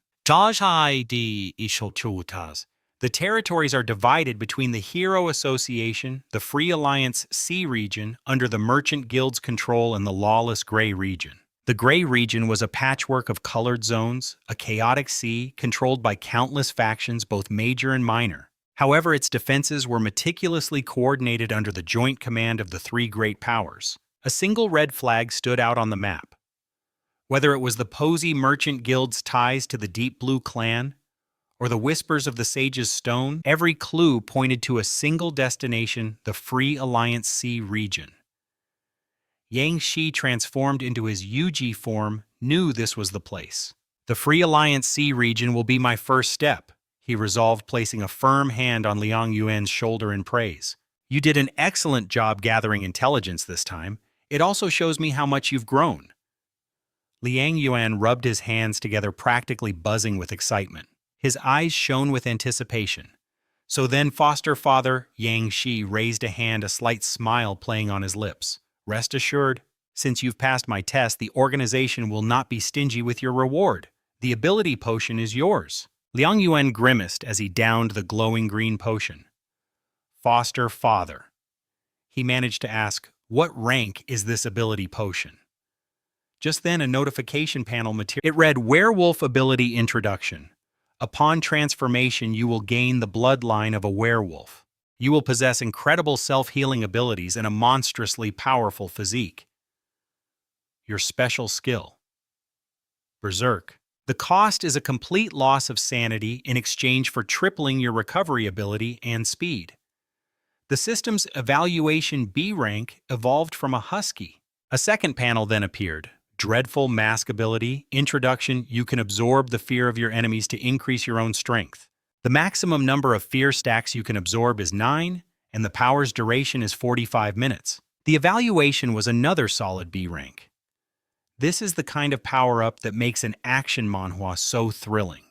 S1: The territories are divided between the Hero Association, the Free Alliance Sea region under the Merchant Guild's control, and the lawless Gray region. The Gray region was a patchwork of colored zones, a chaotic sea controlled by countless factions, both major and minor. However, its defenses were meticulously coordinated under the joint command of the 3 great powers. A single red flag stood out on the map. Whether it was the Posy Merchant Guild's ties to the Deep Blue clan, or the whispers of the Sage's Stone, every clue pointed to a single destination, the Free Alliance Sea region. Yang Shi, transformed into his Yuji form, knew this was the place. The Free Alliance Sea region will be my first step, he resolved, placing a firm hand on Liang Yuan's shoulder in praise. You did an excellent job gathering intelligence this time. It also shows me how much you've grown. Liang Yuan rubbed his hands together, practically buzzing with excitement. His eyes shone with anticipation. So then foster father Yang Shi raised a hand, a slight smile playing on his lips. Rest assured, since you've passed my test, the organization will not be stingy with your reward. The ability potion is yours. Liang Yuan grimaced as he downed the glowing green potion. Foster father. He managed to ask, what rank is this ability potion? Just then, a notification panel material. It read, Werewolf Ability Introduction. Upon transformation, you will gain the bloodline of a werewolf. You will possess incredible self-healing abilities and a monstrously powerful physique. Your special skill. Berserk. The cost is a complete loss of sanity in exchange for tripling your recovery ability and speed. The system's evaluation B rank evolved from a husky. A second panel then appeared. Dreadful Mask Ability. Introduction. You can absorb the fear of your enemies to increase your own strength. The maximum number of fear stacks you can absorb is 9, and the power's duration is 45 minutes. The evaluation was another solid B rank. This is the kind of power-up that makes an action manhwa so thrilling.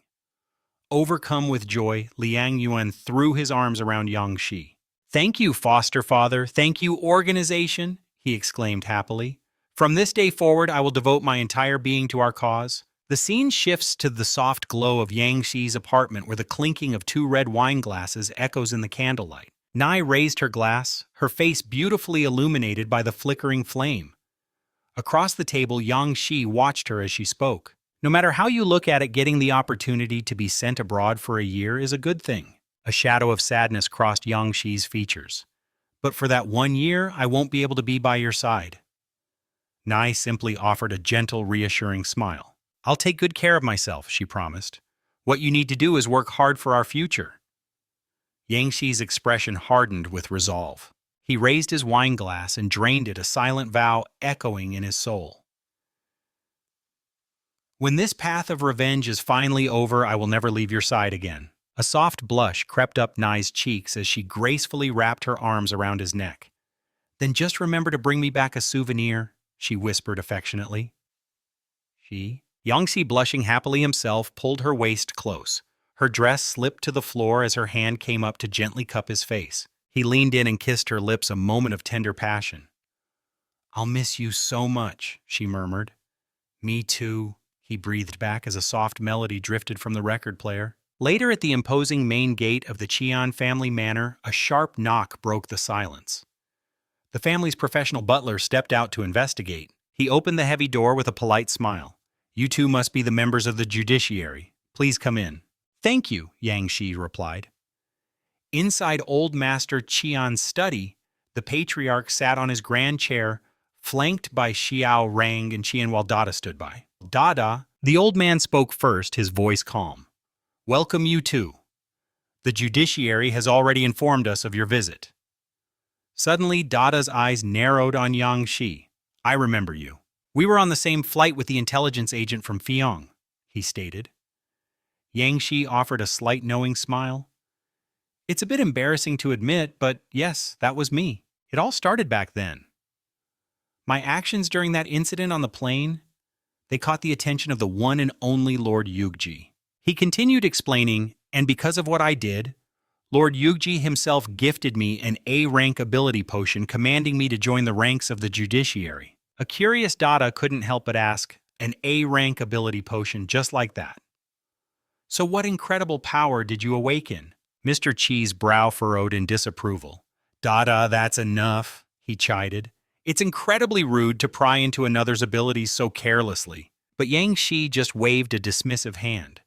S1: Overcome with joy, Liang Yuan threw his arms around Yang Shi. Thank you, foster father. Thank you, organization, he exclaimed happily. From this day forward, I will devote my entire being to our cause. The scene shifts to the soft glow of Yang Shi's apartment, where the clinking of 2 red wine glasses echoes in the candlelight. Nai raised her glass, her face beautifully illuminated by the flickering flame. Across the table, Yang Shi watched her as she spoke. No matter how you look at it, getting the opportunity to be sent abroad for a year is a good thing. A shadow of sadness crossed Yang Shi's features. But for that 1 year, I won't be able to be by your side. Nai simply offered a gentle, reassuring smile. I'll take good care of myself, she promised. What you need to do is work hard for our future. Yang Shi's expression hardened with resolve. He raised his wine glass and drained it, a silent vow echoing in his soul. When this path of revenge is finally over, I will never leave your side again. A soft blush crept up Nai's cheeks as she gracefully wrapped her arms around his neck. Then just remember to bring me back a souvenir, she whispered affectionately. Yang Shi, blushing happily himself, pulled her waist close. Her dress slipped to the floor as her hand came up to gently cup his face. He leaned in and kissed her lips, a moment of tender passion. I'll miss you so much, she murmured. Me too, he breathed back as a soft melody drifted from the record player. Later, at the imposing main gate of the Qian family manor, a sharp knock broke the silence. The family's professional butler stepped out to investigate. He opened the heavy door with a polite smile. You two must be the members of the judiciary. Please come in. Thank you, Yang Shi replied. Inside Old Master Qian's study, the patriarch sat on his grand chair, flanked by Xiao Rang and Qian, while Dada stood by. Dada, the old man spoke first, his voice calm. Welcome, you two. The judiciary has already informed us of your visit. Suddenly, Dada's eyes narrowed on Yang Shi. I remember you. We were on the same flight with the intelligence agent from Fiong, he stated. Yang Shi offered a slight knowing smile. It's a bit embarrassing to admit, but yes, that was me. It all started back then. My actions during that incident on the plane, they caught the attention of the one and only Lord Yugji. He continued explaining, and because of what I did, Lord Yugji himself gifted me an A-rank ability potion, commanding me to join the ranks of the judiciary. A curious Dada couldn't help but ask, an A-rank ability potion just like that. So what incredible power did you awaken? Mr. Chi's brow furrowed in disapproval. Dada, that's enough, he chided. It's incredibly rude to pry into another's abilities so carelessly. But Yang Shi just waved a dismissive hand.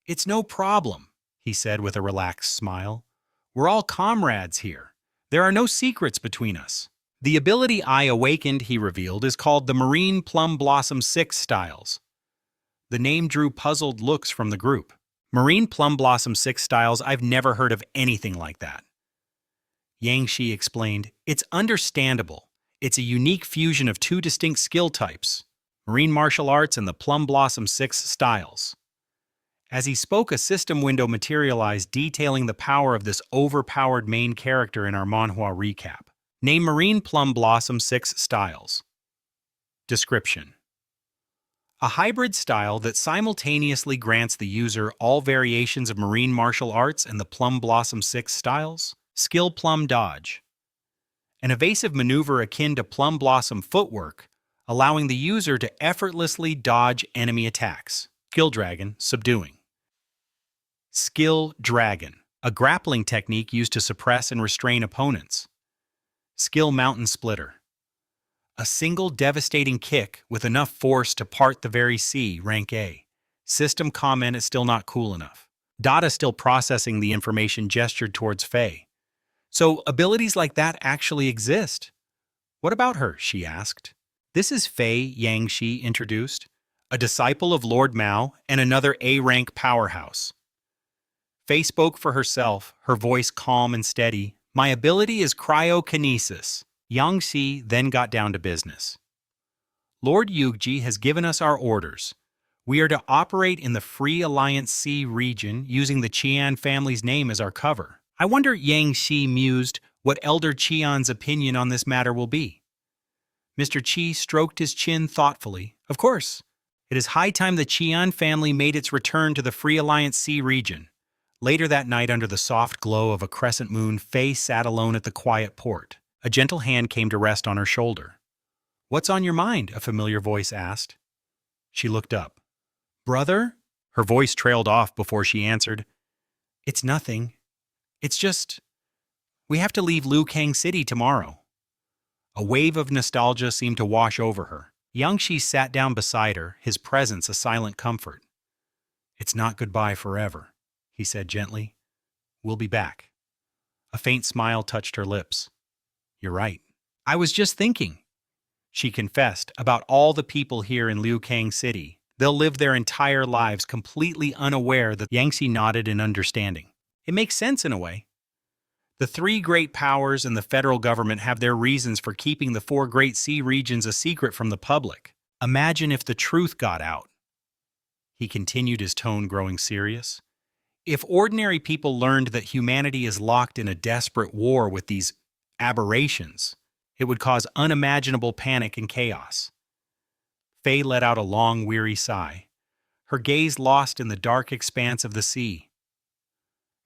S1: It's no problem, he said with a relaxed smile. We're all comrades here. There are no secrets between us. The ability I awakened, he revealed, is called the Marine Plum Blossom 6 Styles. The name drew puzzled looks from the group. Marine Plum Blossom 6 Styles, I've never heard of anything like that. Yang Shi explained, it's understandable. It's a unique fusion of 2 distinct skill types. marine martial arts, and the Plum Blossom 6 styles. As he spoke, a system window materialized detailing the power of this overpowered main character in our Manhwa recap. Name Marine Plum Blossom 6 styles. Description: a hybrid style that simultaneously grants the user all variations of marine martial arts and the Plum Blossom 6 styles. Skill Plum Dodge: an evasive maneuver akin to Plum Blossom footwork, allowing the user to effortlessly dodge enemy attacks. Skill Dragon Subduing: Skill Dragon, a grappling technique used to suppress and restrain opponents. Skill Mountain Splitter: a single devastating kick with enough force to part the very sea. Rank A. System comment is still not cool enough. Data still processing the information gestured towards Faye. So abilities like that actually exist? What about her? She asked. This is Faye Yangshi introduced, a disciple of Lord Mao and another A-rank powerhouse. Faye spoke for herself, her voice calm and steady. My ability is cryokinesis. Yangshi then got down to business. Lord Yugji has given us our orders. We are to operate in the Free Alliance Sea region using the Qian family's name as our cover. I wonder, Yangshi mused, what Elder Qian's opinion on this matter will be. Mr. Qi stroked his chin thoughtfully. Of course, it is high time the Qian family made its return to the Free Alliance Sea region. Later that night, under the soft glow of a crescent moon, Faye sat alone at the quiet port. A gentle hand came to rest on her shoulder. What's on your mind? A familiar voice asked. She looked up. Brother? Her voice trailed off before she answered. It's nothing. It's just, we have to leave Liu Kang City tomorrow. A wave of nostalgia seemed to wash over her. Yangshi sat down beside her, his presence a silent comfort. It's not goodbye forever, he said gently. We'll be back. A faint smile touched her lips. You're right. I was just thinking, she confessed, about all the people here in Liu Kang City. They'll live their entire lives completely unaware that Yangshi nodded in understanding. It makes sense in a way. The three great powers and the federal government have their reasons for keeping the four great sea regions a secret from the public. Imagine if the truth got out. He continued, his tone growing serious. If ordinary people learned that humanity is locked in a desperate war with these aberrations, it would cause unimaginable panic and chaos. Faye let out a long, weary sigh, her gaze lost in the dark expanse of the sea.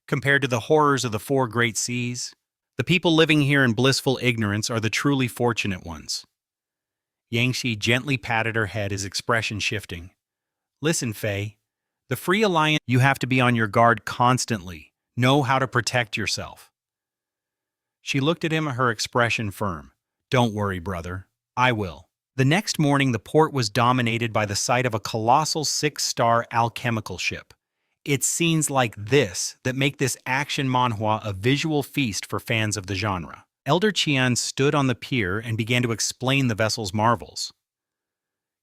S1: Compared to the horrors of the four great seas, the people living here in blissful ignorance are the truly fortunate ones. Yangshi gently patted her head, his expression shifting. Listen, Faye, the Free Alliance, you have to be on your guard constantly. Know how to protect yourself. She looked at him, her expression firm. Don't worry, brother. I will. The next morning, the port was dominated by the sight of a colossal 6-star alchemical ship. It's scenes like this that make this action manhwa a visual feast for fans of the genre. Elder Qian stood on the pier and began to explain the vessel's marvels.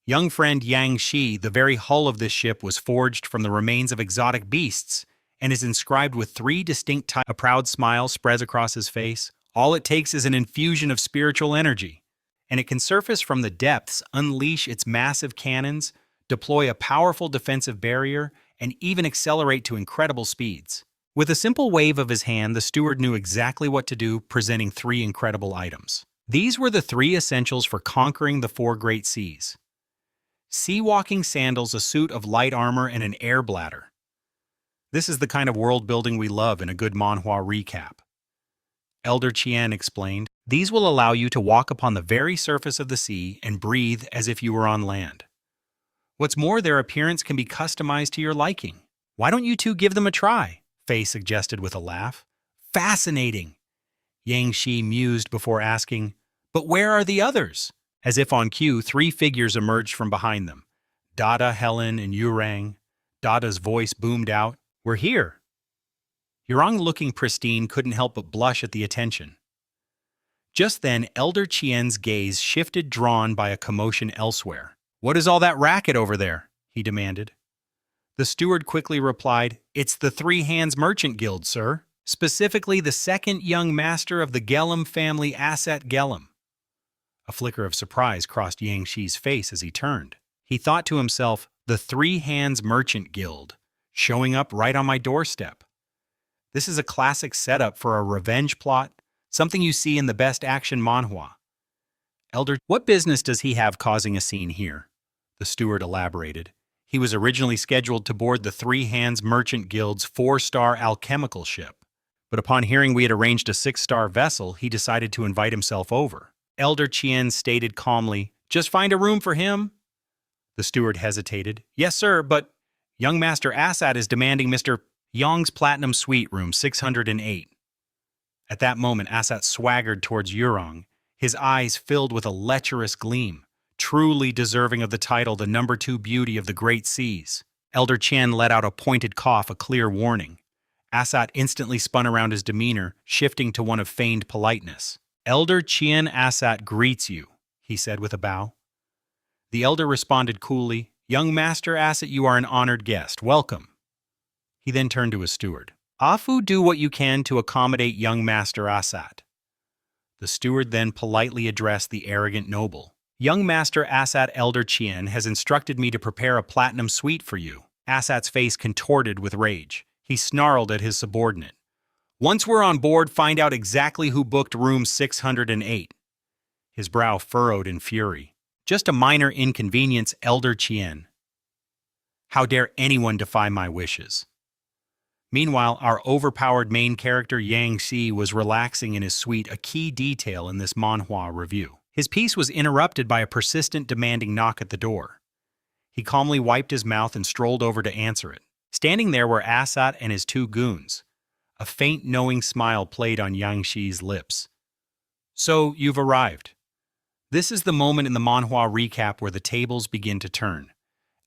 S1: Young friend Yang Shi, the very hull of this ship was forged from the remains of exotic beasts and is inscribed with 3 distinct types. A proud smile spreads across his face. All it takes is an infusion of spiritual energy, and it can surface from the depths, unleash its massive cannons, deploy a powerful defensive barrier, and even accelerate to incredible speeds. With a simple wave of his hand, the steward knew exactly what to do, presenting 3 incredible items. These were the 3 essentials for conquering the 4 great seas. Sea-walking sandals, a suit of light armor, and an air bladder. This is the kind of world building we love in a good manhwa recap. Elder Qian explained, these will allow you to walk upon the very surface of the sea and breathe as if you were on land. What's more, their appearance can be customized to your liking. Why don't you two give them a try? Faye suggested with a laugh. Fascinating! Yangshi mused before asking, but where are the others? As if on cue, 3 figures emerged from behind them. Dada, Helen, and Yurang. Dada's voice boomed out, we're here. Yurang, looking pristine, couldn't help but blush at the attention. Just then, Elder Qian's gaze shifted, drawn by a commotion elsewhere. What is all that racket over there? He demanded. The steward quickly replied, it's the 3 Hands Merchant Guild, sir. Specifically the 2nd young master of the Gellam family, Asset Gellam. A flicker of surprise crossed Yangshi's face as he turned. He thought to himself, the Three Hands Merchant Guild, showing up right on my doorstep. This is a classic setup for a revenge plot, something you see in the best action manhwa. Elder, what business does he have causing a scene here? The steward elaborated. He was originally scheduled to board the Three Hands Merchant Guild's 4-star alchemical ship. But upon hearing we had arranged a 6-star vessel, he decided to invite himself over. Elder Chien stated calmly, "Just find a room for him." The steward hesitated. "Yes, sir, but young Master Assad is demanding Mr. Yong's Platinum Suite, room 608. At that moment, Assad swaggered towards Yurong, his eyes filled with a lecherous gleam, truly deserving of the title the number 2 beauty of the great seas. Elder Chen let out a pointed cough, a clear warning. Assad instantly spun around his demeanor, shifting to one of feigned politeness. "Elder Chien Assad greets you," he said with a bow. The elder responded coolly, "Young Master Assad, you are an honored guest. Welcome." He then turned to his steward. "Afu, do what you can to accommodate young Master Assad." The steward then politely addressed the arrogant noble. "Young Master Assad, Elder Chien has instructed me to prepare a platinum suite for you." Assad's face contorted with rage. He snarled at his subordinate. "Once we're on board, find out exactly who booked room 608. His brow furrowed in fury. "Just a minor inconvenience, Elder Chien. How dare anyone defy my wishes?" Meanwhile, our overpowered main character Yang Xi was relaxing in his suite, a key detail in this manhwa review. His peace was interrupted by a persistent, demanding knock at the door. He calmly wiped his mouth and strolled over to answer it. Standing there were Assad and his 2 goons. A faint, knowing smile played on Yang Xi's lips. "So, you've arrived." This is the moment in the manhwa recap where the tables begin to turn.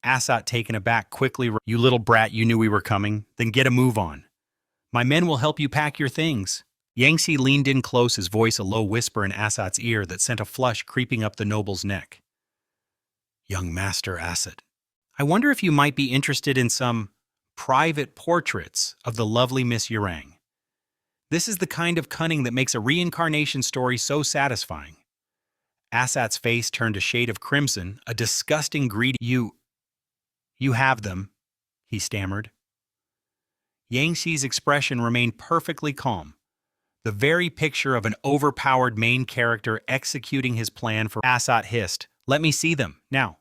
S1: Assad, taken aback, quickly, "You little brat, you knew we were coming? Then get a move on. My men will help you pack your things." Yang Xi leaned in close, his voice a low whisper in Assad's ear that sent a flush creeping up the noble's neck. "Young Master Assad, I wonder if you might be interested in some private portraits of the lovely Miss Yurang. This is the kind of cunning that makes a reincarnation story so satisfying." Assad's face turned a shade of crimson, a disgusting greed. You have them," he stammered. Yang Xi's expression remained perfectly calm, the very picture of an overpowered main character executing his plan for. Assad hissed, "Let me see them, now."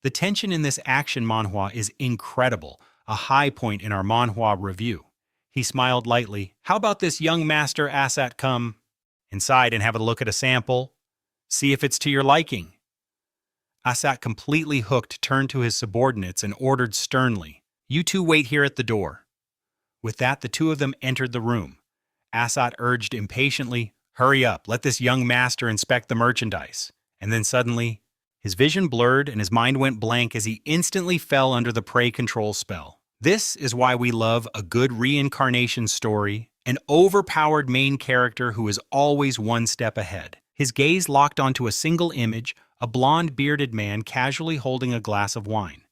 S1: The tension in this action manhwa is incredible, a high point in our manhwa review. He smiled lightly. "How about this, young Master Assad? Come inside and have a look at a sample. See if it's to your liking." Assad, completely hooked, turned to his subordinates and ordered sternly, "You 2 wait here at the door." With that, the 2 of them entered the room. Assad urged impatiently, "Hurry up, let this young master inspect the merchandise." And then suddenly, his vision blurred and his mind went blank as he instantly fell under the prey control spell. This is why we love a good reincarnation story, an overpowered main character who is always one step ahead. His gaze locked onto a single image, a blonde bearded man casually holding a glass of wine.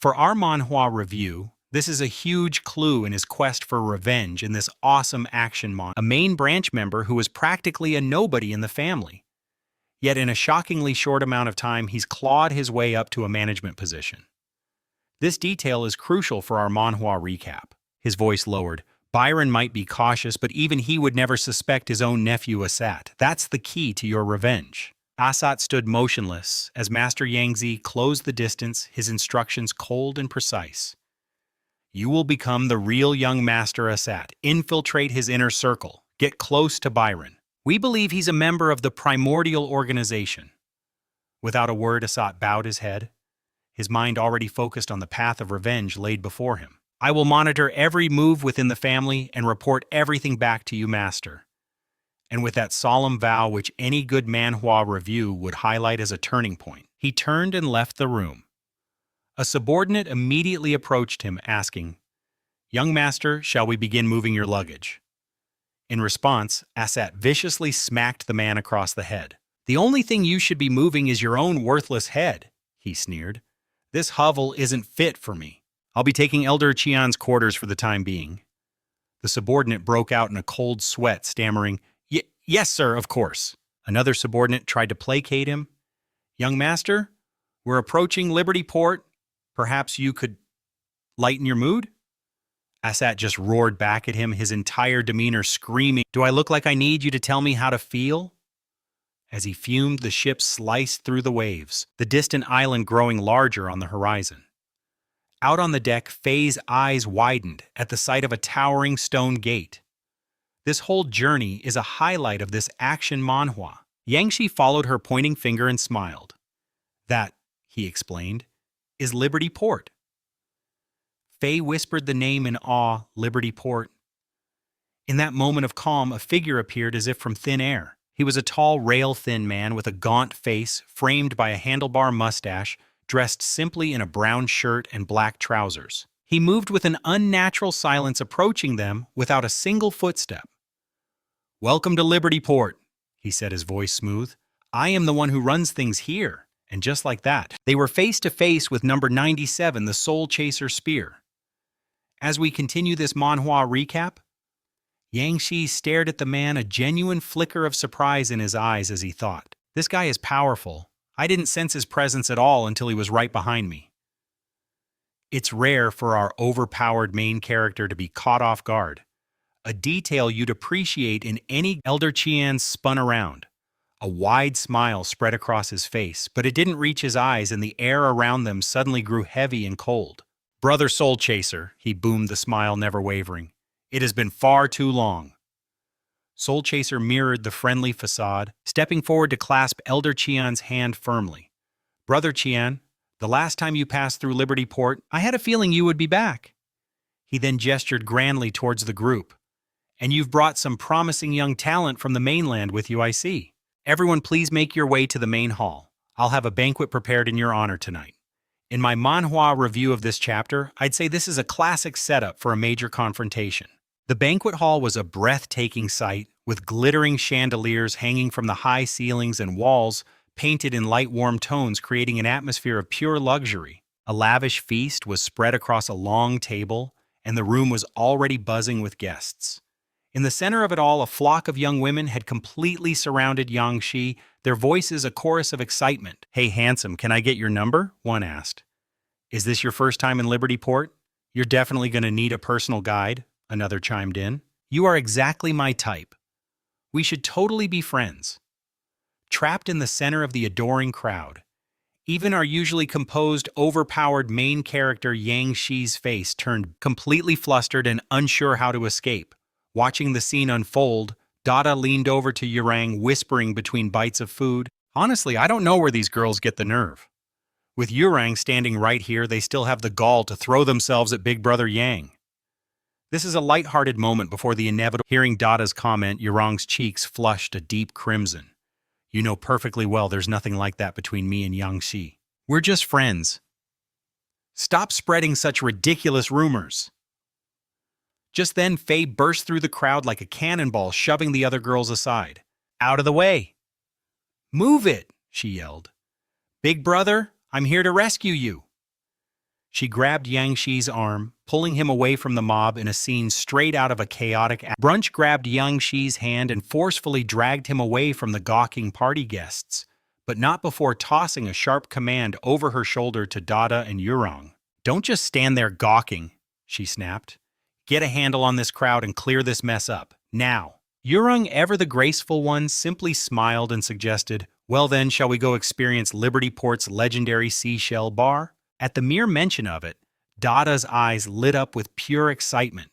S1: For our manhwa review, this is a huge clue in his quest for revenge in this awesome action manhwa. A main branch member who was practically a nobody in the family. Yet in a shockingly short amount of time, he's clawed his way up to a management position. This detail is crucial for our manhwa recap. His voice lowered. "Byron might be cautious, but even he would never suspect his own nephew Assad. That's the key to your revenge." Assad stood motionless as Master Yangzi closed the distance, his instructions cold and precise. "You will become the real young Master Assad. Infiltrate his inner circle. Get close to Byron. We believe he's a member of the primordial organization." Without a word, Assad bowed his head, his mind already focused on the path of revenge laid before him. "I will monitor every move within the family and report everything back to you, Master." And with that solemn vow which any good manhwa review would highlight as a turning point, he turned and left the room. A subordinate immediately approached him, asking, "Young Master, shall we begin moving your luggage?" In response, Assad viciously smacked the man across the head. "The only thing you should be moving is your own worthless head," he sneered. "This hovel isn't fit for me. I'll be taking Elder Chian's quarters for the time being." The subordinate broke out in a cold sweat, stammering, Yes, sir, of course." Another subordinate tried to placate him. "Young Master, We're approaching Liberty Port. Perhaps you could lighten your mood? Assat just roared back at him, his entire demeanor screaming, "Do I look like I need you to tell me how to feel?" As he fumed, the ship sliced through the waves, the distant island growing larger on the horizon. Out on the deck, Faye's eyes widened at the sight of a towering stone gate. This whole journey is a highlight of this action manhwa. Yangshi followed her pointing finger and smiled. "That," he explained, "is Liberty Port." Faye whispered the name in awe, Liberty Port. In that moment of calm, a figure appeared as if from thin air. He was a tall, rail-thin man with a gaunt face, framed by a handlebar mustache, dressed simply in a brown shirt and black trousers. He moved with an unnatural silence, approaching them without a single footstep. "Welcome to Liberty Port," he said, his voice smooth. "I am the one who runs things here." And just like that, they were face to face with number 97, the Soul Chaser Spear. As we continue this manhwa recap, Yangshi stared at the man, a genuine flicker of surprise in his eyes as he thought, "This guy is powerful. I didn't sense his presence at all until he was right behind me." It's rare for our overpowered main character to be caught off guard, a detail you'd appreciate in any Elder Qian spun around. A wide smile spread across his face, but it didn't reach his eyes, and the air around them suddenly grew heavy and cold. "Brother Soul Chaser," he boomed, the smile never wavering. "It has been far too long." Soul Chaser mirrored the friendly facade, stepping forward to clasp Elder Qian's hand firmly. "Brother Qian, the last time you passed through Liberty Port, I had a feeling you would be back." He then gestured grandly towards the group. "And you've brought some promising young talent from the mainland with you, I see. Everyone please make your way to the main hall. I'll have a banquet prepared in your honor tonight." In my manhwa review of this chapter, I'd say this is a classic setup for a major confrontation. The banquet hall was a breathtaking sight, with glittering chandeliers hanging from the high ceilings and walls painted in light warm tones, creating an atmosphere of pure luxury. A lavish feast was spread across a long table, and the room was already buzzing with guests. In the center of it all, a flock of young women had completely surrounded Yangshi, their voices a chorus of excitement. "Hey, handsome, can I get your number?" one asked. "Is this your first time in Liberty Port? You're definitely going to need a personal guide," another chimed in. "You are exactly my type. We should totally be friends." Trapped in the center of the adoring crowd, even our usually composed, overpowered main character Yangshi's face turned completely flustered and unsure how to escape. Watching the scene unfold, Dada leaned over to Yurang, whispering between bites of food, "Honestly, I don't know where these girls get the nerve. With Yurang standing right here, they still have the gall to throw themselves at Big Brother Yang." This is a light-hearted moment before the inevitable. Hearing Dada's comment, Yurang's cheeks flushed a deep crimson. "You know perfectly well there's nothing like that between me and Yangshi. We're just friends. Stop spreading such ridiculous rumors." Just then, Faye burst through the crowd like a cannonball, shoving the other girls aside. "Out of the way! Move it!" she yelled. "Big brother, I'm here to rescue you." She grabbed Yangshi's arm, pulling him away from the mob in a scene straight out of a chaotic act. Brunch grabbed Yangshi's hand and forcefully dragged him away from the gawking party guests, but not before tossing a sharp command over her shoulder to Dada and Yurang. "Don't just stand there gawking," she snapped. "Get a handle on this crowd and clear this mess up, now." Yurang, ever the graceful one, simply smiled and suggested, "Well then, shall we go experience Liberty Port's legendary seashell bar?" At the mere mention of it, Dada's eyes lit up with pure excitement.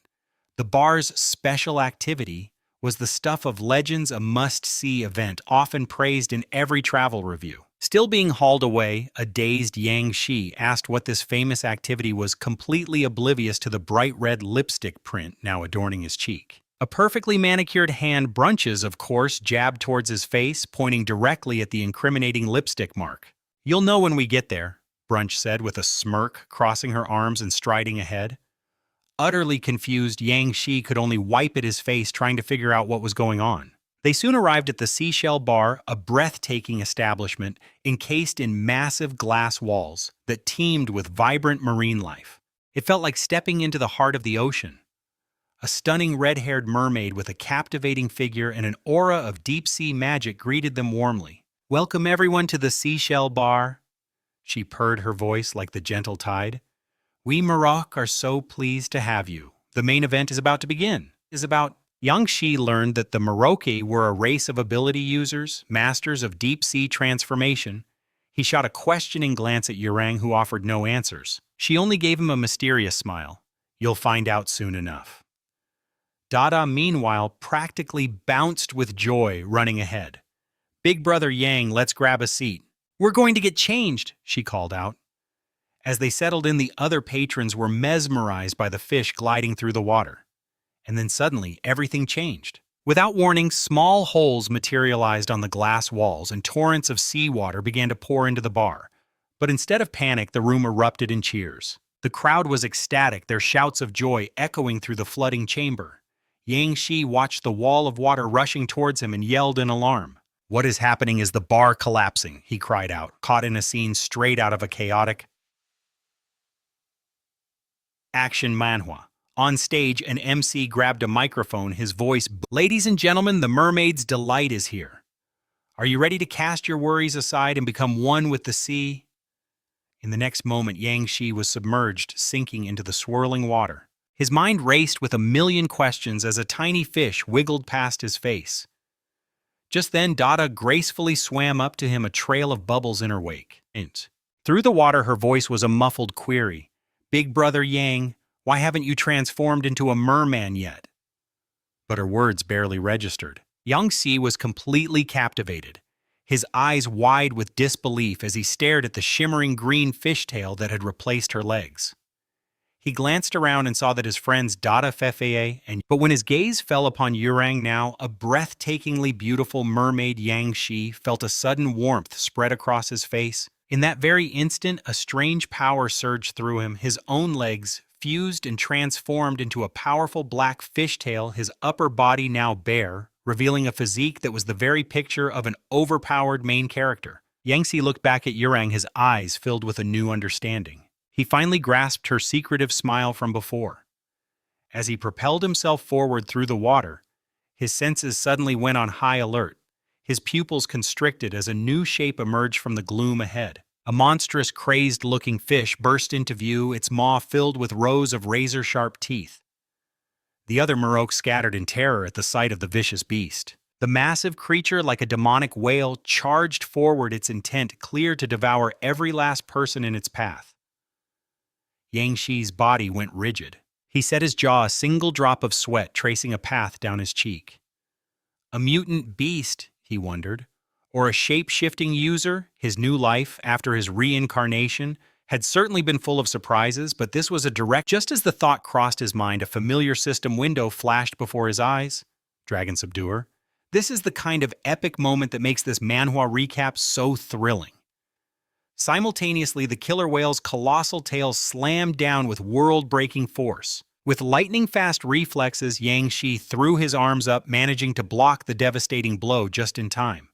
S1: The bar's special activity was the stuff of legends, a must-see event, often praised in every travel review. Still being hauled away, a dazed Yangshi asked what this famous activity was, completely oblivious to the bright red lipstick print now adorning his cheek. A perfectly manicured hand, Brunch's, of course, jabbed towards his face, pointing directly at the incriminating lipstick mark. "You'll know when we get there," Brunch said with a smirk, crossing her arms and striding ahead. Utterly confused, Yangshi could only wipe at his face, trying to figure out what was going on. They soon arrived at the Seashell Bar, a breathtaking establishment encased in massive glass walls that teemed with vibrant marine life. It felt like stepping into the heart of the ocean. A stunning red-haired mermaid with a captivating figure and an aura of deep-sea magic greeted them warmly. "Welcome everyone to the Seashell Bar. She purred her voice like the gentle tide. We Marok are so pleased to have you. The main event is about to begin. Yang Shi learned that the Maroki were a race of ability users, masters of deep-sea transformation. He shot a questioning glance at Yurang, who offered no answers. She only gave him a mysterious smile. You'll find out soon enough. Dada, meanwhile, practically bounced with joy, running ahead. Big brother Yang, let's grab a seat. We're going to get changed, she called out. As they settled in, the other patrons were mesmerized by the fish gliding through the water. And then suddenly, everything changed. Without warning, small holes materialized on the glass walls and torrents of seawater began to pour into the bar. But instead of panic, the room erupted in cheers. The crowd was ecstatic, their shouts of joy echoing through the flooding chamber. Yang Shi watched the wall of water rushing towards him and yelled in alarm. What is happening? Is the bar collapsing? He cried out, caught in a scene straight out of a chaotic action manhwa. On stage, an MC grabbed a microphone, his voice, Ladies and gentlemen, the mermaid's delight is here. Are you ready to cast your worries aside and become one with the sea? In the next moment, Yang Shi was submerged, sinking into the swirling water. His mind raced with a million questions as a tiny fish wiggled past his face. Just then, Dada gracefully swam up to him, a trail of bubbles in her wake. Through the water, her voice was a muffled query. Big brother Yang, why haven't you transformed into a merman yet? But her words barely registered. Yang Si was completely captivated, his eyes wide with disbelief as he stared at the shimmering green fishtail that had replaced her legs. He glanced around and saw that his friends Dada Fefeye but when his gaze fell upon Yurang, now a breathtakingly beautiful mermaid, Yang Shi felt a sudden warmth spread across his face. In that very instant, a strange power surged through him. His own legs fused and transformed into a powerful black fishtail, his upper body now bare, revealing a physique that was the very picture of an overpowered main character. Yang Si looked back at Yurang, his eyes filled with a new understanding. He finally grasped her secretive smile from before. As he propelled himself forward through the water, his senses suddenly went on high alert. His pupils constricted as a new shape emerged from the gloom ahead. A monstrous, crazed-looking fish burst into view, its maw filled with rows of razor-sharp teeth. The other Marok scattered in terror at the sight of the vicious beast. The massive creature, like a demonic whale, charged forward, its intent clear to devour every last person in its path. Yang Shi's body went rigid. He set his jaw, a single drop of sweat tracing a path down his cheek. A mutant beast, he wondered, or a shape-shifting user? His new life, after his reincarnation, had certainly been full of surprises, but this was a direct— Just as the thought crossed his mind, a familiar system window flashed before his eyes. Dragon Subduer. This is the kind of epic moment that makes this manhwa recap so thrilling. Simultaneously, the killer whale's colossal tail slammed down with world-breaking force. With lightning-fast reflexes, Yang Shi threw his arms up, managing to block the devastating blow just in time.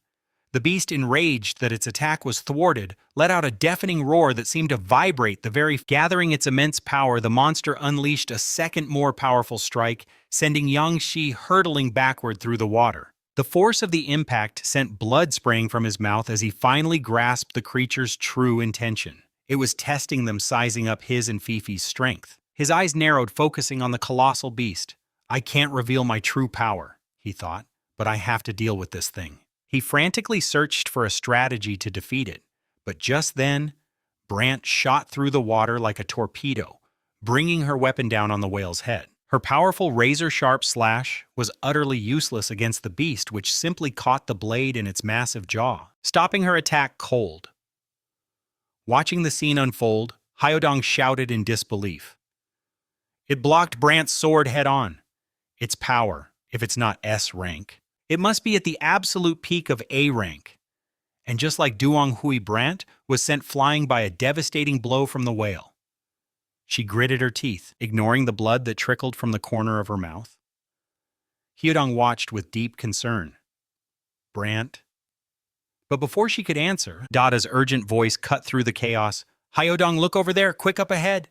S1: The beast, enraged that its attack was thwarted, let out a deafening roar that seemed to vibrate the very— Gathering its immense power, the monster unleashed a second more powerful strike, sending Yang Shi hurtling backward through the water. The force of the impact sent blood spraying from his mouth as he finally grasped the creature's true intention. It was testing them, sizing up his and Fifi's strength. His eyes narrowed, focusing on the colossal beast. I can't reveal my true power, he thought, but I have to deal with this thing. He frantically searched for a strategy to defeat it, but just then, Brant shot through the water like a torpedo, bringing her weapon down on the whale's head. Her powerful razor-sharp slash was utterly useless against the beast, which simply caught the blade in its massive jaw, stopping her attack cold. Watching the scene unfold, Hyodong shouted in disbelief. It blocked Brant's sword head-on. Its power, if it's not S rank, it must be at the absolute peak of A rank. And just like Duong Hui, Brant was sent flying by a devastating blow from the whale. She gritted her teeth, ignoring the blood that trickled from the corner of her mouth. Hyodong watched with deep concern. Brant? But before she could answer, Dada's urgent voice cut through the chaos. Hyodong, look over there, quick up ahead.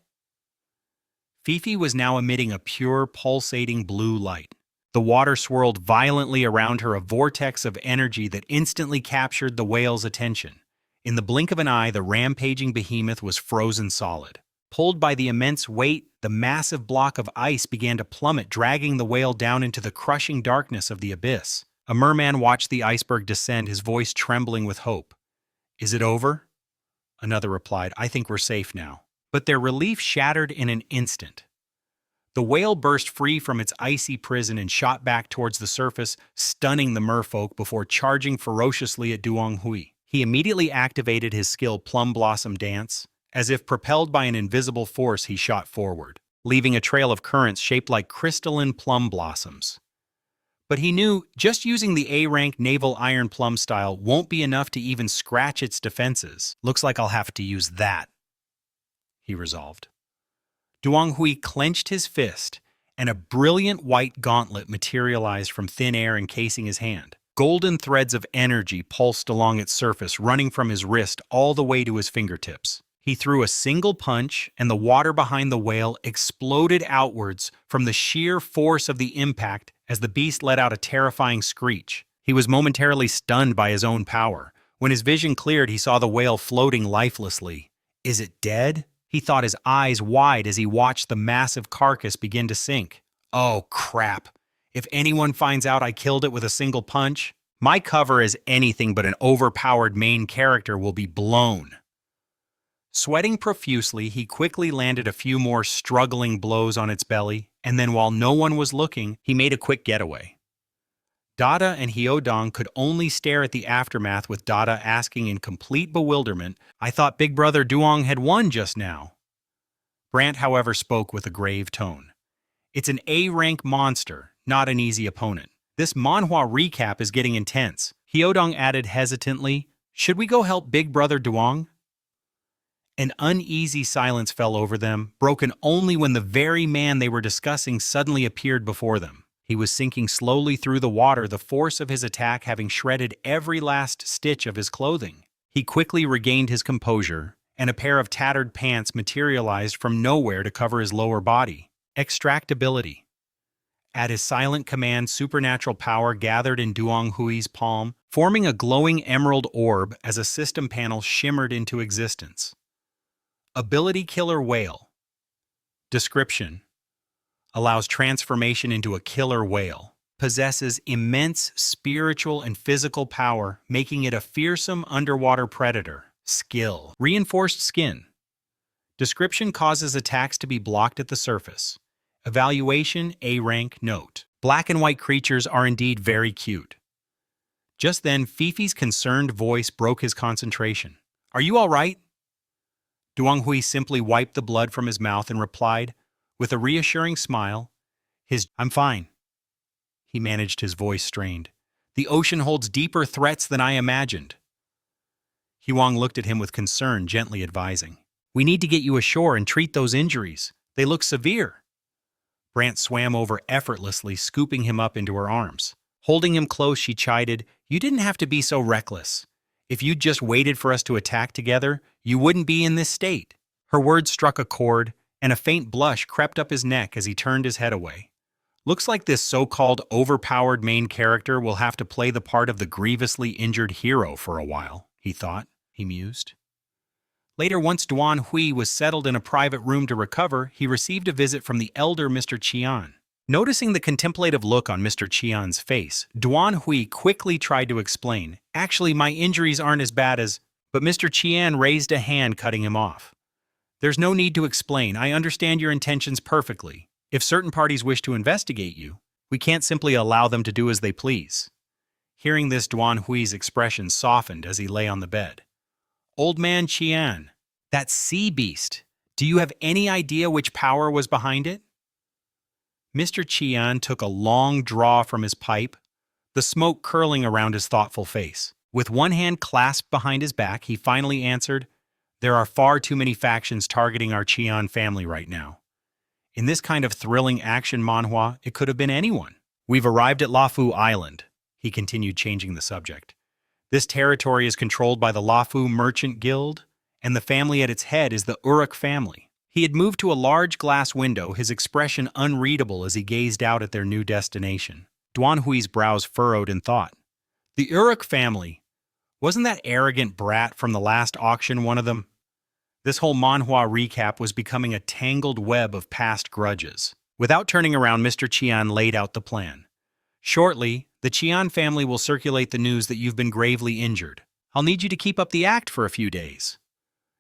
S1: Fifi was now emitting a pure, pulsating blue light. The water swirled violently around her, a vortex of energy that instantly captured the whale's attention. In the blink of an eye, the rampaging behemoth was frozen solid. Pulled by the immense weight, the massive block of ice began to plummet, dragging the whale down into the crushing darkness of the abyss. A merman watched the iceberg descend, his voice trembling with hope. "Is it over?" Another replied, "I think we're safe now." But their relief shattered in an instant. The whale burst free from its icy prison and shot back towards the surface, stunning the merfolk before charging ferociously at Duong Hui. He immediately activated his skill Plum Blossom Dance. As if propelled by an invisible force, he shot forward, leaving a trail of currents shaped like crystalline plum blossoms. But he knew just using the A-rank naval iron plum style won't be enough to even scratch its defenses. "Looks like I'll have to use that," he resolved. Duong Hui clenched his fist, and a brilliant white gauntlet materialized from thin air encasing his hand. Golden threads of energy pulsed along its surface, running from his wrist all the way to his fingertips. He threw a single punch, and the water behind the whale exploded outwards from the sheer force of the impact as the beast let out a terrifying screech. He was momentarily stunned by his own power. When his vision cleared, he saw the whale floating lifelessly. "Is it dead?" He thought, his eyes wide as he watched the massive carcass begin to sink. "Oh, crap. If anyone finds out I killed it with a single punch, my cover as anything but an overpowered main character will be blown." Sweating profusely, he quickly landed a few more struggling blows on its belly, and then while no one was looking, he made a quick getaway. Dada and Hyodong could only stare at the aftermath, with Dada asking in complete bewilderment, "I thought Big Brother Duong had won just now." Brant, however, spoke with a grave tone. "It's an A-rank monster, not an easy opponent. This Manhwa recap is getting intense." Hyodong added hesitantly, "Should we go help Big Brother Duong?" An uneasy silence fell over them, broken only when the very man they were discussing suddenly appeared before them. He was sinking slowly through the water, the force of his attack having shredded every last stitch of his clothing. He quickly regained his composure, and a pair of tattered pants materialized from nowhere to cover his lower body. Extractability. At his silent command, supernatural power gathered in Duong Hui's palm, forming a glowing emerald orb as a system panel shimmered into existence. Ability Killer Whale. Description: allows transformation into a killer whale. Possesses immense spiritual and physical power, making it a fearsome underwater predator. Skill: reinforced skin. Description: causes attacks to be blocked at the surface. Evaluation: A-rank. Note: black and white creatures are indeed very cute. Just then, Fifi's concerned voice broke his concentration. "Are you all right?" Duong Hui simply wiped the blood from his mouth and replied, with a reassuring smile, "I'm fine." He managed his voice strained. "The ocean holds deeper threats than I imagined." Huang looked at him with concern, gently advising, "We need to get you ashore and treat those injuries. They look severe." Brant swam over effortlessly, scooping him up into her arms. Holding him close, she chided, "You didn't have to be so reckless. If you'd just waited for us to attack together, you wouldn't be in this state." Her words struck a chord, and a faint blush crept up his neck as he turned his head away. "Looks like this so-called overpowered main character will have to play the part of the grievously injured hero for a while," he thought. He mused. Later, once Duan Hui was settled in a private room to recover, he received a visit from the elder Mr. Qian. Noticing the contemplative look on Mr. Qian's face, Duan Hui quickly tried to explain, "Actually, my injuries aren't as bad as—" But Mr. Qian raised a hand, cutting him off. "There's no need to explain. I understand your intentions perfectly. If certain parties wish to investigate you, we can't simply allow them to do as they please." Hearing this, Duan Hui's expression softened as he lay on the bed. "Old man Qian, that sea beast, do you have any idea which power was behind it?" Mr. Qian took a long draw from his pipe, the smoke curling around his thoughtful face. With one hand clasped behind his back, he finally answered, "There are far too many factions targeting our Qian family right now. In this kind of thrilling action manhwa, it could have been anyone. We've arrived at Lafu Island," he continued, changing the subject. "This territory is controlled by the Lafu Merchant Guild, and the family at its head is the Uruk family." He had moved to a large glass window, his expression unreadable as he gazed out at their new destination. Duan Hui's brows furrowed in thought. "The Uruk family? Wasn't that arrogant brat from the last auction one of them? This whole Manhwa recap was becoming a tangled web of past grudges. Without turning around, Mr. Qian laid out the plan. Shortly, the Qian family will circulate the news that you've been gravely injured. I'll need you to keep up the act for a few days.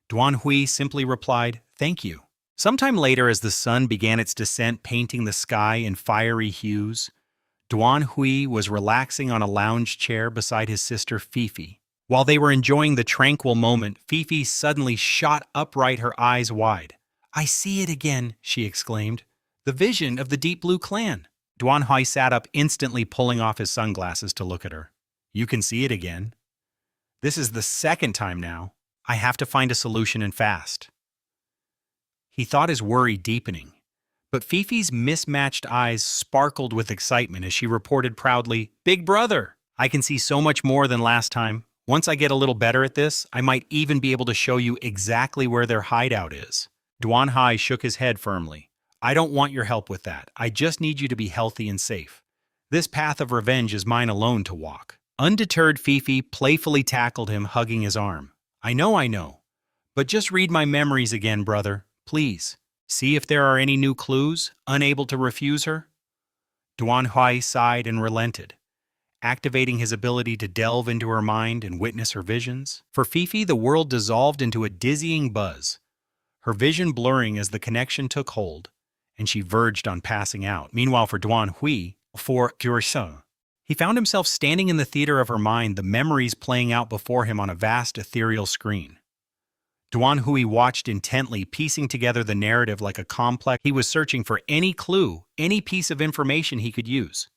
S1: Duan Hui simply replied, "Thank you." Sometime later, as the sun began its descent painting the sky in fiery hues, Duan Hui was relaxing on a lounge chair beside his sister Fifi. While they were enjoying the tranquil moment, Fifi suddenly shot upright, her eyes wide. "I see it again," she exclaimed. "The vision of the Deep Blue Clan." Duan Hui sat up, instantly pulling off his sunglasses to look at her. "You can see it again. This is the second time now. I have to find a solution and fast." He thought his worry deepening, but Fifi's mismatched eyes sparkled with excitement as she reported proudly, "Big brother, I can see so much more than last time. Once I get a little better at this, I might even be able to show you exactly where their hideout is." Duan Hai shook his head firmly. "I don't want your help with that. I just need you to be healthy and safe. This path of revenge is mine alone to walk." Undeterred, Fifi playfully tackled him, hugging his arm. I know. But just read my memories again, brother. Please. See if there are any new clues." Unable to refuse her, Duan Hai sighed and relented, activating his ability to delve into her mind and witness her visions. For Fifi, the world dissolved into a dizzying buzz, her vision blurring as the connection took hold, and she verged on passing out. Meanwhile, for Duan Hui, he found himself standing in the theater of her mind, the memories playing out before him on a vast ethereal screen. Duan Hui watched intently, piecing together the narrative like a complex. He was searching for any clue, any piece of information he could use.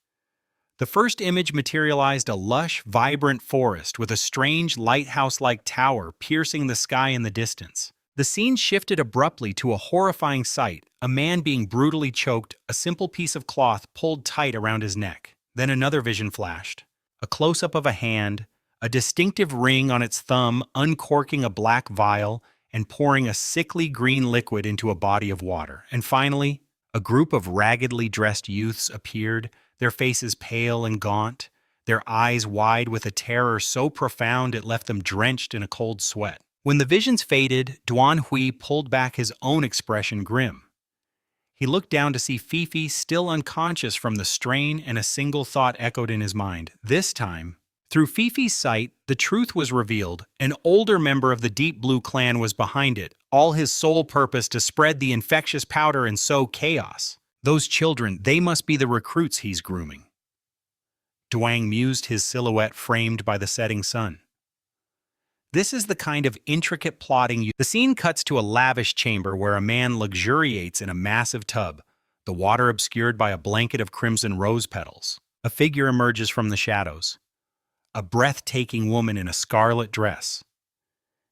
S1: The first image materialized a lush, vibrant forest with a strange lighthouse-like tower piercing the sky in the distance. The scene shifted abruptly to a horrifying sight, a man being brutally choked, a simple piece of cloth pulled tight around his neck. Then another vision flashed, a close-up of a hand, a distinctive ring on its thumb, uncorking a black vial and pouring a sickly green liquid into a body of water. And finally, a group of raggedly dressed youths appeared, their faces pale and gaunt, their eyes wide with a terror so profound it left them drenched in a cold sweat. When the visions faded, Duan Hui pulled back, his own expression grim. He looked down to see Fifi still unconscious from the strain, and a single thought echoed in his mind. This time, through Fifi's sight, the truth was revealed. An older member of the Deep Blue Clan was behind it, all his sole purpose to spread the infectious powder and sow chaos. Those children, they must be the recruits he's grooming. Duang mused, his silhouette framed by the setting sun. This is the kind of intricate plotting The scene cuts to a lavish chamber where a man luxuriates in a massive tub, the water obscured by a blanket of crimson rose petals. A figure emerges from the shadows, a breathtaking woman in a scarlet dress.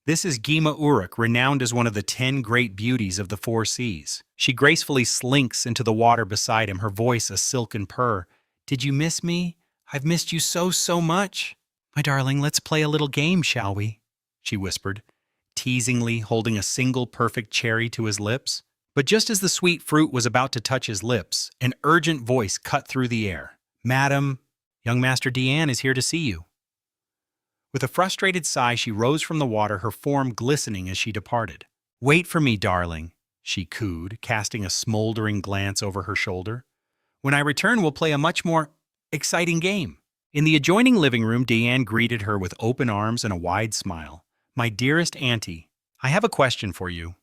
S1: This is Gima Uruk, renowned as one of the 10 great beauties of the 4 seas. She gracefully slinks into the water beside him, her voice a silken purr. "Did you miss me? I've missed you so much. My darling, let's play a little game, shall we?" she whispered, teasingly holding a single perfect cherry to his lips. But just as the sweet fruit was about to touch his lips, an urgent voice cut through the air. "Madam, young Master Dian is here to see you." With a frustrated sigh, she rose from the water, her form glistening as she departed. "Wait for me, darling," she cooed, casting a smoldering glance over her shoulder. "When I return, we'll play a much more exciting game." In the adjoining living room, Dian greeted her with open arms and a wide smile. "My dearest auntie, I have a question for you.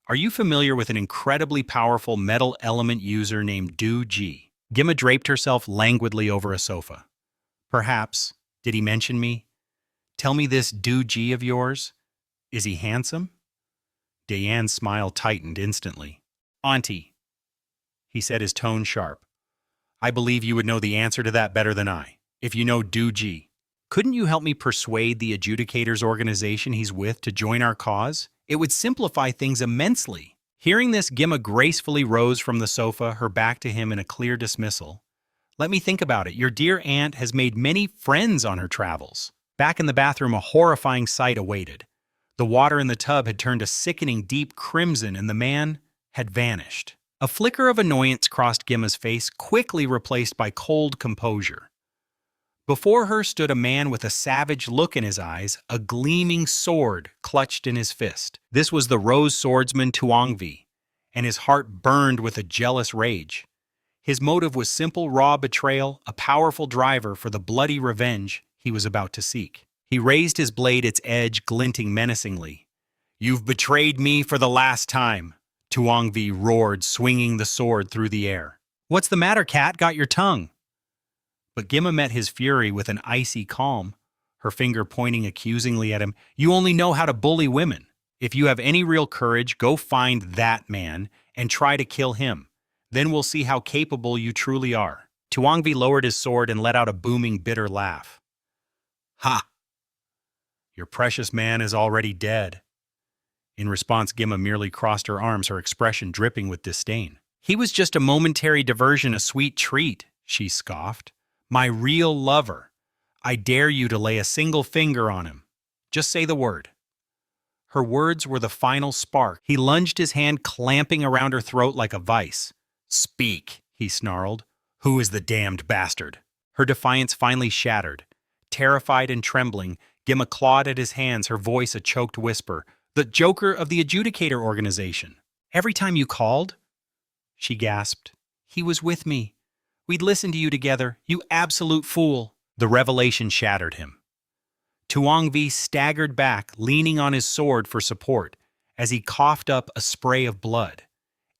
S1: Are you familiar with an incredibly powerful metal element user named Du Ji?" Gima draped herself languidly over a sofa. "Perhaps. Did he mention me? Tell me, this Du Ji of yours, is he handsome?" Dian's smile tightened instantly. "Auntie," he said, his tone sharp, "I believe you would know the answer to that better than I. If you know Du Ji, couldn't you help me persuade the adjudicators organization he's with to join our cause? It would simplify things immensely." Hearing this, Gima gracefully rose from the sofa, her back to him in a clear dismissal. "Let me think about it. Your dear aunt has made many friends on her travels." Back in the bathroom, a horrifying sight awaited. The water in the tub had turned a sickening deep crimson, and the man had vanished. A flicker of annoyance crossed Gima's face, quickly replaced by cold composure. Before her stood a man with a savage look in his eyes, a gleaming sword clutched in his fist. This was the rose swordsman Tuongvi, and his heart burned with a jealous rage. His motive was simple raw betrayal, a powerful driver for the bloody revenge he was about to seek. He raised his blade, its edge glinting menacingly. "You've betrayed me for the last time," Tuongvi roared, swinging the sword through the air. "What's the matter, cat? Got your tongue?" But Gimma met his fury with an icy calm, her finger pointing accusingly at him. "You only know how to bully women. If you have any real courage, go find that man and try to kill him. Then we'll see how capable you truly are." Tuongvi lowered his sword and let out a booming, bitter laugh. "Ha! Your precious man is already dead." In response, Gimma merely crossed her arms, her expression dripping with disdain. "He was just a momentary diversion, a sweet treat," she scoffed. "My real lover. I dare you to lay a single finger on him. Just say the word." Her words were the final spark. He lunged his hand, clamping around her throat like a vice. "Speak," he snarled. "Who is the damned bastard?" Her defiance finally shattered. Terrified and trembling, Gimma clawed at his hands, her voice a choked whisper. "The Joker of the Adjudicator organization." "Every time you called?" she gasped. "He was with me. We'd listen to you together, you absolute fool." The revelation shattered him. Tuongvi staggered back, leaning on his sword for support, as he coughed up a spray of blood.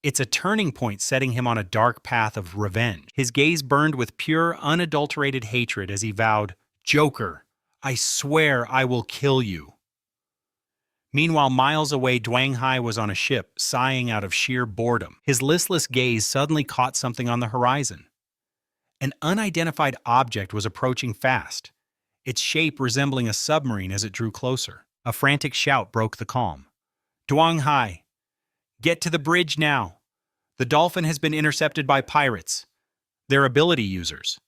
S1: It's a turning point, setting him on a dark path of revenge. His gaze burned with pure, unadulterated hatred as he vowed, "Joker, I swear I will kill you." Meanwhile, miles away, Dwang Hai was on a ship, sighing out of sheer boredom. His listless gaze suddenly caught something on the horizon. An unidentified object was approaching fast, its shape resembling a submarine as it drew closer. A frantic shout broke the calm. "Dwang Hai, get to the bridge now. The Dolphin has been intercepted by pirates. They're ability users."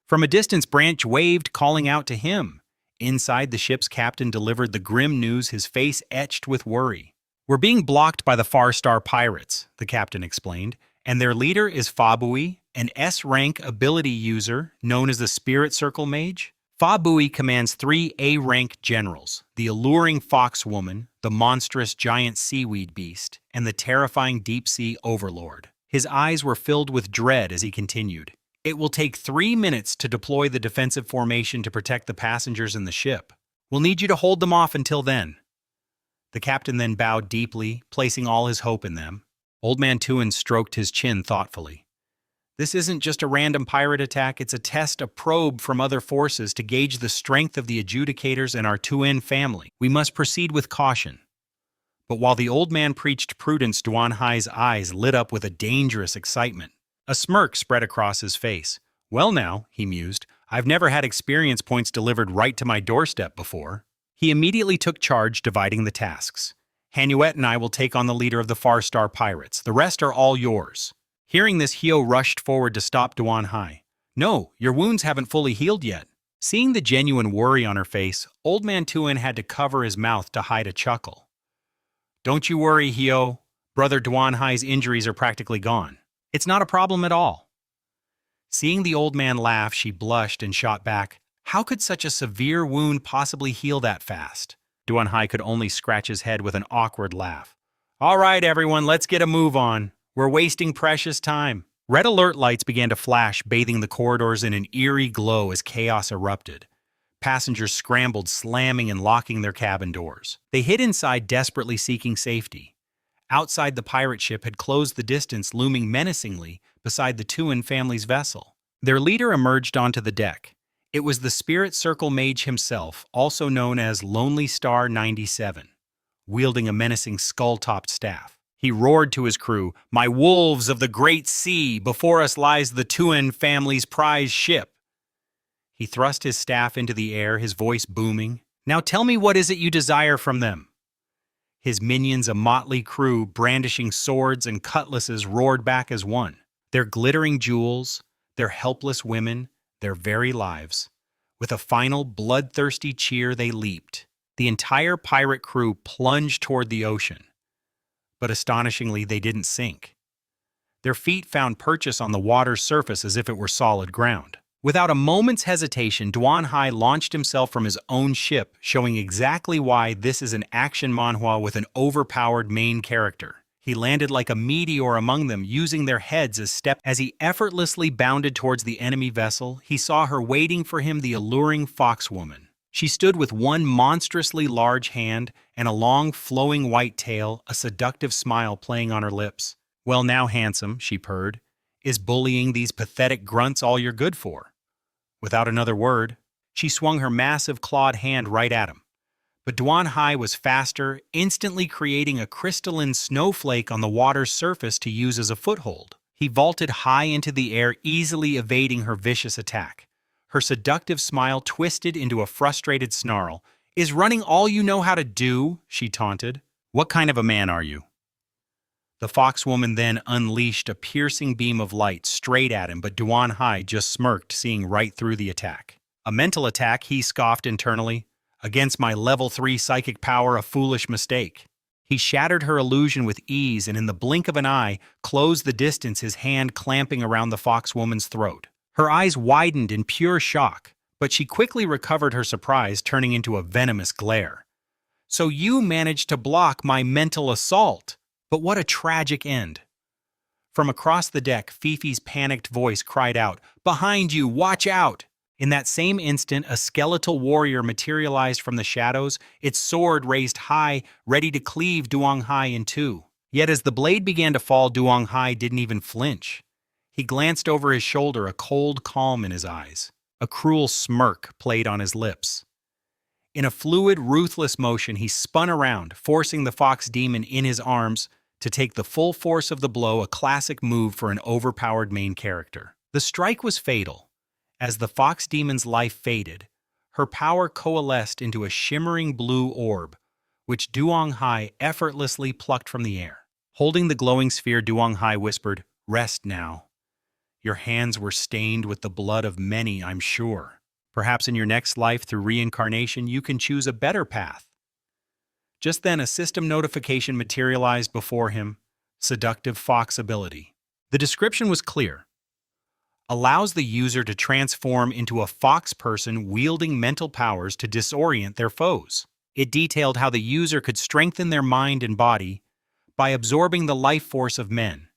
S1: From a distance, Branch waved, calling out to him. Inside, the ship's captain delivered the grim news, his face etched with worry. "We're being blocked by the Far Star pirates," the captain explained, "and their leader is Fabui, an S-rank ability user known as the Spirit Circle Mage. Fabui commands 3 A-rank generals, the alluring Fox Woman, the monstrous giant seaweed beast, and the terrifying deep-sea overlord." His eyes were filled with dread as he continued. "It will take 3 minutes to deploy the defensive formation to protect the passengers in the ship. We'll need you to hold them off until then." The captain then bowed deeply, placing all his hope in them. Old Man Tuin stroked his chin thoughtfully. "This isn't just a random pirate attack, it's a test, a probe from other forces to gauge the strength of the adjudicators and our Tuin family. We must proceed with caution." But while the old man preached prudence, Dwan Hai's eyes lit up with a dangerous excitement. A smirk spread across his face. "Well now," he mused, "I've never had experience points delivered right to my doorstep before." He immediately took charge, dividing the tasks. "Hanuet and I will take on the leader of the Far Star pirates. The rest are all yours." Hearing this, Hyo rushed forward to stop Dwan Hai. "No, your wounds haven't fully healed yet." Seeing the genuine worry on her face, Old Man Tuin had to cover his mouth to hide a chuckle. "Don't you worry, Hyo. Brother Dwan Hai's injuries are practically gone. It's not a problem at all." Seeing the old man laugh, she blushed and shot back, "How could such a severe wound possibly heal that fast?" Dwan Hai could only scratch his head with an awkward laugh. "All right, everyone, let's get a move on. We're wasting precious time." Red alert lights began to flash, bathing the corridors in an eerie glow as chaos erupted. Passengers scrambled, slamming and locking their cabin doors. They hid inside, desperately seeking safety. Outside, the pirate ship had closed the distance, looming menacingly beside the Tuin family's vessel. Their leader emerged onto the deck. It was the Spirit Circle Mage himself, also known as Lonely Star 97, wielding a menacing skull-topped staff. He roared to his crew, "My wolves of the great sea, before us lies the Tuin family's prize ship." He thrust his staff into the air, his voice booming. "Now tell me, what is it you desire from them?" His minions, a motley crew, brandishing swords and cutlasses, roared back as one. Their glittering jewels, their helpless women, their very lives. With a final, bloodthirsty cheer, they leaped. The entire pirate crew plunged toward the ocean. But astonishingly, they didn't sink. Their feet found purchase on the water's surface as if it were solid ground. Without a moment's hesitation, Duan Hai launched himself from his own ship, showing exactly why this is an action manhwa with an overpowered main character. He landed like a meteor among them, using their heads as steps. As he effortlessly bounded towards the enemy vessel, he saw her waiting for him, the alluring foxwoman. She stood with one monstrously large hand and a long, flowing white tail, a seductive smile playing on her lips. "Well now, handsome," she purred, "is bullying these pathetic grunts all you're good for?" Without another word, she swung her massive clawed hand right at him. But Duan Hai was faster, instantly creating a crystalline snowflake on the water's surface to use as a foothold. He vaulted high into the air, easily evading her vicious attack. Her seductive smile twisted into a frustrated snarl. "Is running all you know how to do?" she taunted. "What kind of a man are you?" The foxwoman then unleashed a piercing beam of light straight at him, but Duan Hai just smirked, seeing right through the attack. "A mental attack," he scoffed internally. "Against my level 3 psychic power, a foolish mistake." He shattered her illusion with ease and in the blink of an eye closed the distance, his hand clamping around the foxwoman's throat. Her eyes widened in pure shock, but she quickly recovered her surprise, turning into a venomous glare. "So you managed to block my mental assault? But what a tragic end." From across the deck, Fifi's panicked voice cried out, "Behind you, watch out!" In that same instant, a skeletal warrior materialized from the shadows, its sword raised high, ready to cleave Duan Hai in two. Yet as the blade began to fall, Duan Hai didn't even flinch. He glanced over his shoulder, a cold calm in his eyes. A cruel smirk played on his lips. In a fluid, ruthless motion, he spun around, forcing the fox demon in his arms to take the full force of the blow, a classic move for an overpowered main character. The strike was fatal. As the fox demon's life faded, her power coalesced into a shimmering blue orb, which Duan Hai effortlessly plucked from the air. Holding the glowing sphere, Duan Hai whispered, "Rest now. Your hands were stained with the blood of many, I'm sure. Perhaps in your next life, through reincarnation, you can choose a better path." Just then, a system notification materialized before him. Seductive fox ability. The description was clear. Allows the user to transform into a fox person wielding mental powers to disorient their foes. It detailed how the user could strengthen their mind and body by absorbing the life force of men,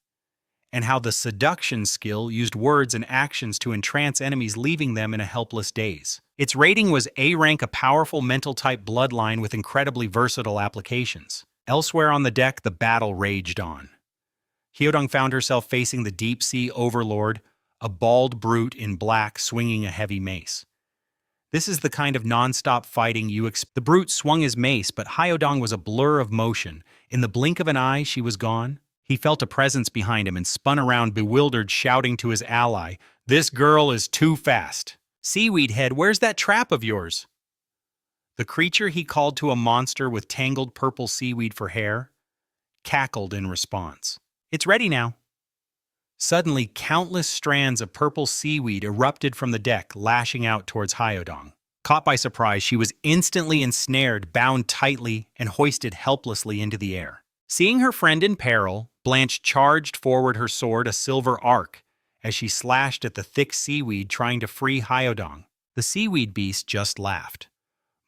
S1: and how the seduction skill used words and actions to entrance enemies, leaving them in a helpless daze. Its rating was A rank, a powerful mental-type bloodline with incredibly versatile applications. Elsewhere on the deck, the battle raged on. Hyodong found herself facing the deep-sea overlord, a bald brute in black swinging a heavy mace. This is the kind of non-stop fighting you expect. The brute swung his mace, but Hyodong was a blur of motion. In the blink of an eye, she was gone. He felt a presence behind him and spun around, bewildered, shouting to his ally, "This girl is too fast. Seaweed Head, where's that trap of yours?" The creature he called to, a monster with tangled purple seaweed for hair, cackled in response. "It's ready now." Suddenly, countless strands of purple seaweed erupted from the deck, lashing out towards Hyodong. Caught by surprise, she was instantly ensnared, bound tightly, and hoisted helplessly into the air. Seeing her friend in peril, Blanche charged forward, her sword a silver arc, as she slashed at the thick seaweed, trying to free Hyodong. The seaweed beast just laughed.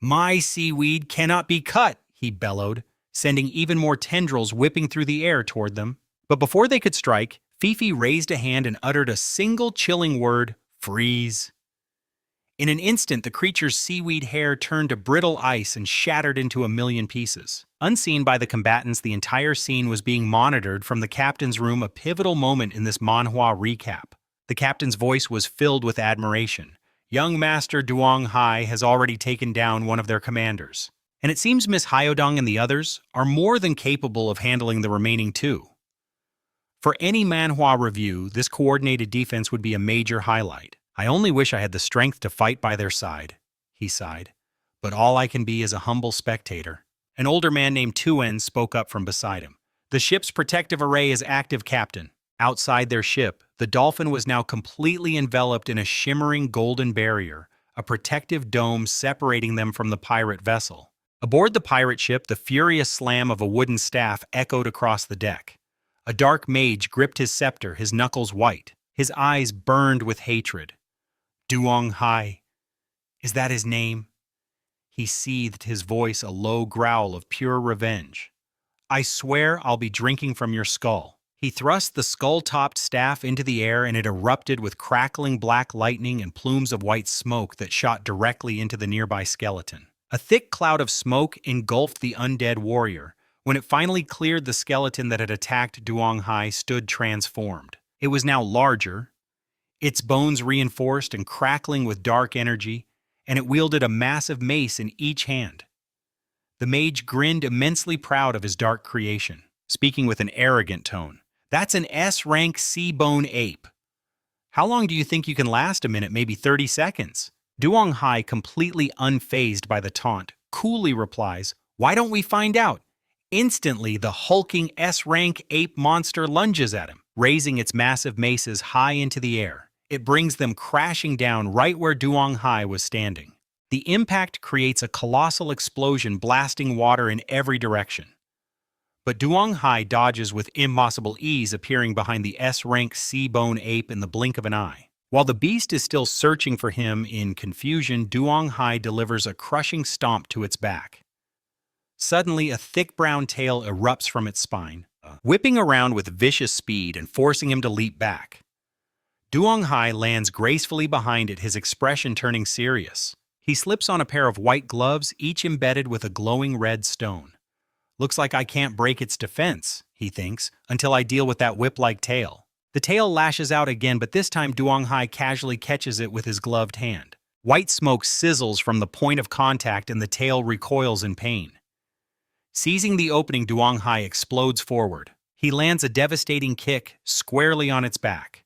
S1: "My seaweed cannot be cut," he bellowed, sending even more tendrils whipping through the air toward them. But before they could strike, Fifi raised a hand and uttered a single chilling word, "Freeze." In an instant, the creature's seaweed hair turned to brittle ice and shattered into a million pieces. Unseen by the combatants, the entire scene was being monitored from the captain's room, a pivotal moment in this manhwa recap. The captain's voice was filled with admiration. "Young Master Duan Hai has already taken down one of their commanders, and it seems Miss Hyodong and the others are more than capable of handling the remaining two." For any manhwa review, this coordinated defense would be a major highlight. "I only wish I had the strength to fight by their side," he sighed. "But all I can be is a humble spectator." An older man named Tuen spoke up from beside him. "The ship's protective array is active, Captain." Outside their ship, the Dolphin was now completely enveloped in a shimmering golden barrier, a protective dome separating them from the pirate vessel. Aboard the pirate ship, the furious slam of a wooden staff echoed across the deck. A dark mage gripped his scepter, his knuckles white. His eyes burned with hatred. Duong Hai. Is that his name? He seethed, his voice a low growl of pure revenge. I swear I'll be drinking from your skull. He thrust the skull-topped staff into the air and it erupted with crackling black lightning and plumes of white smoke that shot directly into the nearby skeleton. A thick cloud of smoke engulfed the undead warrior. When it finally cleared, the skeleton that had attacked Duong Hai stood transformed. It was now larger, its bones reinforced and crackling with dark energy, and it wielded a massive mace in each hand. The mage grinned, immensely proud of his dark creation, speaking with an arrogant tone. That's an S-rank sea-bone ape. How long do you think you can last? A minute, maybe 30 seconds. Duong Hai, completely unfazed by the taunt, coolly replies, Why don't we find out? Instantly, the hulking S-rank ape monster lunges at him, raising its massive maces high into the air. It brings them crashing down right where Duong Hai was standing. The impact creates a colossal explosion, blasting water in every direction. But Duong Hai dodges with impossible ease, appearing behind the S-rank sea-bone ape in the blink of an eye. While the beast is still searching for him in confusion, Duong Hai delivers a crushing stomp to its back. Suddenly, a thick brown tail erupts from its spine, whipping around with vicious speed and forcing him to leap back. Duong Hai lands gracefully behind it, his expression turning serious. He slips on a pair of white gloves, each embedded with a glowing red stone. Looks like I can't break its defense, he thinks, until I deal with that whip-like tail. The tail lashes out again, but this time Duong Hai casually catches it with his gloved hand. White smoke sizzles from the point of contact and the tail recoils in pain. Seizing the opening, Duong Hai explodes forward. He lands a devastating kick squarely on its back.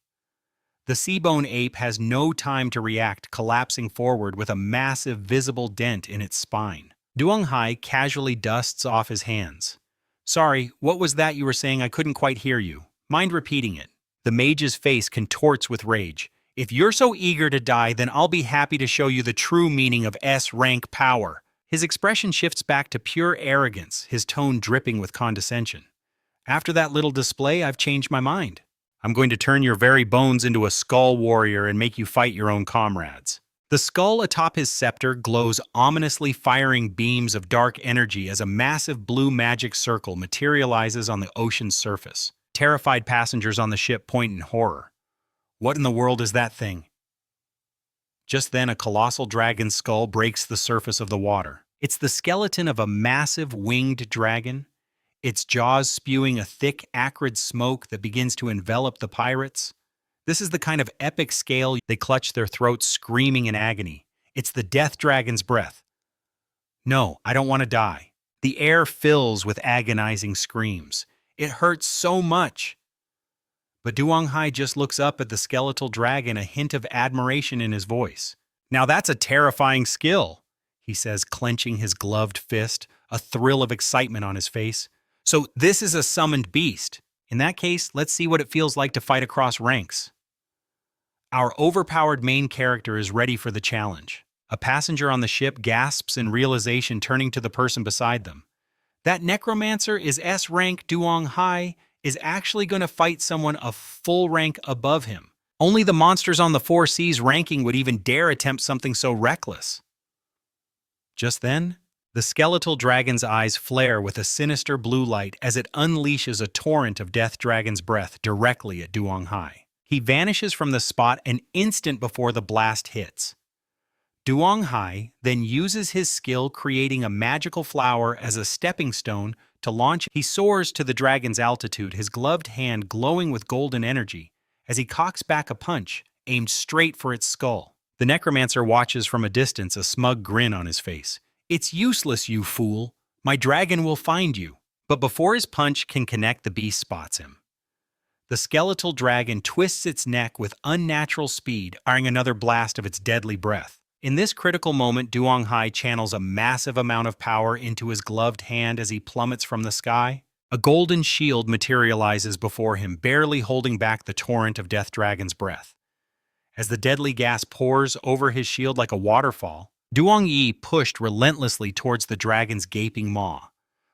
S1: The sea-bone ape has no time to react, collapsing forward with a massive visible dent in its spine. Duong Hai casually dusts off his hands. Sorry, what was that you were saying? I couldn't quite hear you. Mind repeating it? The mage's face contorts with rage. If you're so eager to die, then I'll be happy to show you the true meaning of S-rank power. His expression shifts back to pure arrogance, his tone dripping with condescension. After that little display, I've changed my mind. I'm going to turn your very bones into a skull warrior and make you fight your own comrades. The skull atop his scepter glows ominously, firing beams of dark energy as a massive blue magic circle materializes on the ocean's surface. Terrified passengers on the ship point in horror. What in the world is that thing? Just then, a colossal dragon skull breaks the surface of the water. It's the skeleton of a massive winged dragon, its jaws spewing a thick, acrid smoke that begins to envelop the pirates. This is the kind of epic scale they clutch their throats, screaming in agony. It's the death dragon's breath. No, I don't want to die. The air fills with agonizing screams. It hurts so much. But Duong Hai just looks up at the skeletal dragon, a hint of admiration in his voice. Now that's a terrifying skill, he says, clenching his gloved fist, a thrill of excitement on his face. So this is a summoned beast. In that case, let's see what it feels like to fight across ranks. Our overpowered main character is ready for the challenge. A passenger on the ship gasps in realization, turning to the person beside them. That necromancer is S-rank. Duong Hai is actually going to fight someone a full rank above him. Only the monsters on the 4 Cs ranking would even dare attempt something so reckless. Just then, the skeletal dragon's eyes flare with a sinister blue light as it unleashes a torrent of Death Dragon's breath directly at Duong Hai. He vanishes from the spot an instant before the blast hits. Duong Hai then uses his skill, creating a magical flower as a stepping stone to launch. He soars to the dragon's altitude, his gloved hand glowing with golden energy, as he cocks back a punch aimed straight for its skull. The necromancer watches from a distance, a smug grin on his face. It's useless, you fool. My dragon will find you. But before his punch can connect, the beast spots him. The skeletal dragon twists its neck with unnatural speed, firing another blast of its deadly breath. In this critical moment, Duong Hai channels a massive amount of power into his gloved hand as he plummets from the sky. A golden shield materializes before him, barely holding back the torrent of Death Dragon's breath. As the deadly gas pours over his shield like a waterfall, Duong Yi pushed relentlessly towards the dragon's gaping maw.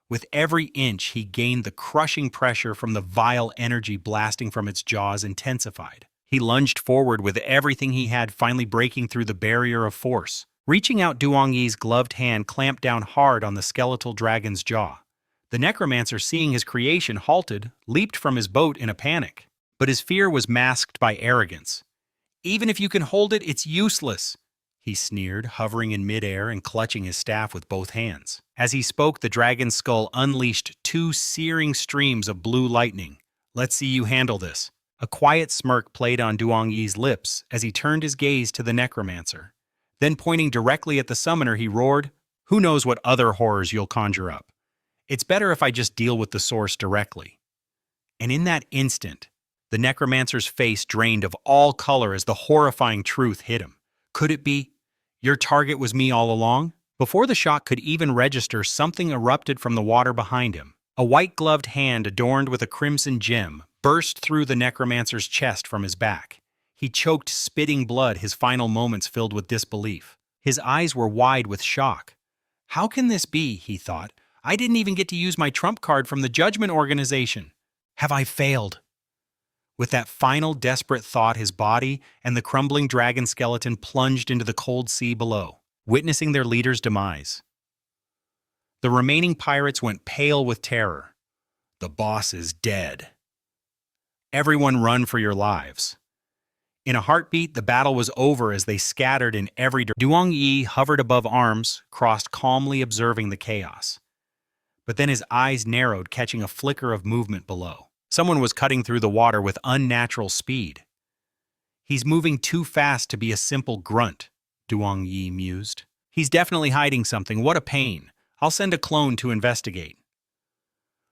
S1: With every inch he gained, the crushing pressure from the vile energy blasting from its jaws intensified. He lunged forward with everything he had, finally breaking through the barrier of force. Reaching out, Duong Yi's gloved hand clamped down hard on the skeletal dragon's jaw. The necromancer, seeing his creation, halted, leaped from his boat in a panic. But his fear was masked by arrogance. "Even if you can hold it, it's useless," he sneered, hovering in midair and clutching his staff with both hands. As he spoke, the dragon's skull unleashed two searing streams of blue lightning. "Let's see you handle this." A quiet smirk played on Duong Yi's lips as he turned his gaze to the necromancer. Then, pointing directly at the summoner, he roared, "Who knows what other horrors you'll conjure up? It's better if I just deal with the source directly." And in that instant, the necromancer's face drained of all color as the horrifying truth hit him. Could it be? Your target was me all along? Before the shock could even register, something erupted from the water behind him. A white-gloved hand adorned with a crimson gem burst through the necromancer's chest from his back. He choked, spitting blood, his final moments filled with disbelief. His eyes were wide with shock. "How can this be?" he thought. "I didn't even get to use my trump card from the Judgment Organization. Have I failed?" With that final desperate thought, his body and the crumbling dragon skeleton plunged into the cold sea below, witnessing their leader's demise. The remaining pirates went pale with terror. "The boss is dead. Everyone run for your lives." In a heartbeat, the battle was over as they scattered in every direction. Duong Yi hovered above, arms crossed, calmly observing the chaos. But then his eyes narrowed, catching a flicker of movement below. Someone was cutting through the water with unnatural speed. "He's moving too fast to be a simple grunt," Duong Yi mused. "He's definitely hiding something. What a pain. I'll send a clone to investigate."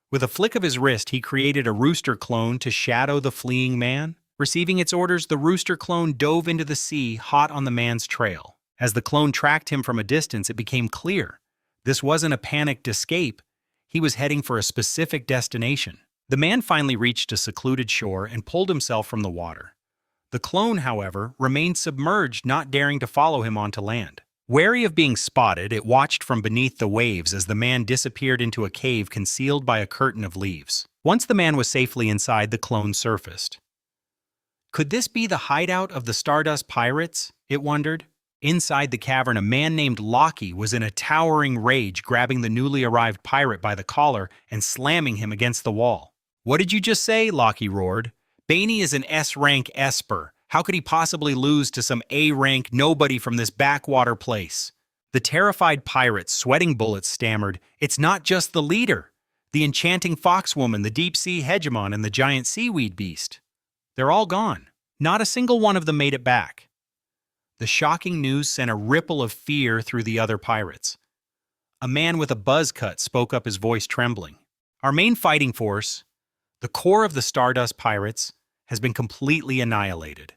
S1: With a flick of his wrist, he created a rooster clone to shadow the fleeing man. Receiving its orders, the rooster clone dove into the sea, hot on the man's trail. As the clone tracked him from a distance, it became clear this wasn't a panicked escape. He was heading for a specific destination. The man finally reached a secluded shore and pulled himself from the water. The clone, however, remained submerged, not daring to follow him onto land. Wary of being spotted, it watched from beneath the waves as the man disappeared into a cave concealed by a curtain of leaves. Once the man was safely inside, the clone surfaced. Could this be the hideout of the Stardust Pirates? It wondered. Inside the cavern, a man named Loki was in a towering rage, grabbing the newly arrived pirate by the collar and slamming him against the wall. "What did you just say?" Loki roared. "Bainey is an S-rank Esper. How could he possibly lose to some A-rank nobody from this backwater place?" The terrified pirate, sweating bullets, stammered, "It's not just the leader. The enchanting foxwoman, the deep-sea hegemon, and the giant seaweed beast. They're all gone. Not a single one of them made it back." The shocking news sent a ripple of fear through the other pirates. A man with a buzz cut spoke up, his voice trembling. "Our main fighting force, the core of the Stardust Pirates, has been completely annihilated."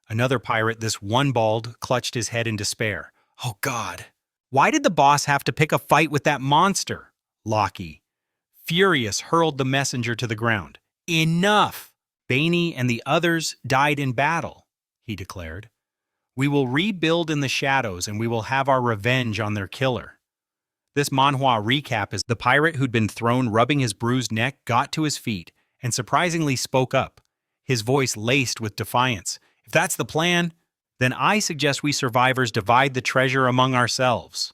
S1: Another pirate, this one bald, clutched his head in despair. "Oh God, why did the boss have to pick a fight with that monster?" Loki, furious, hurled the messenger to the ground. "Enough! Bainey and the others died in battle," he declared. "We will rebuild in the shadows, and we will have our revenge on their killer." This Manhwa recap is the pirate who'd been thrown, rubbing his bruised neck, got to his feet and surprisingly spoke up, his voice laced with defiance. "If that's the plan, then I suggest we survivors divide the treasure among ourselves."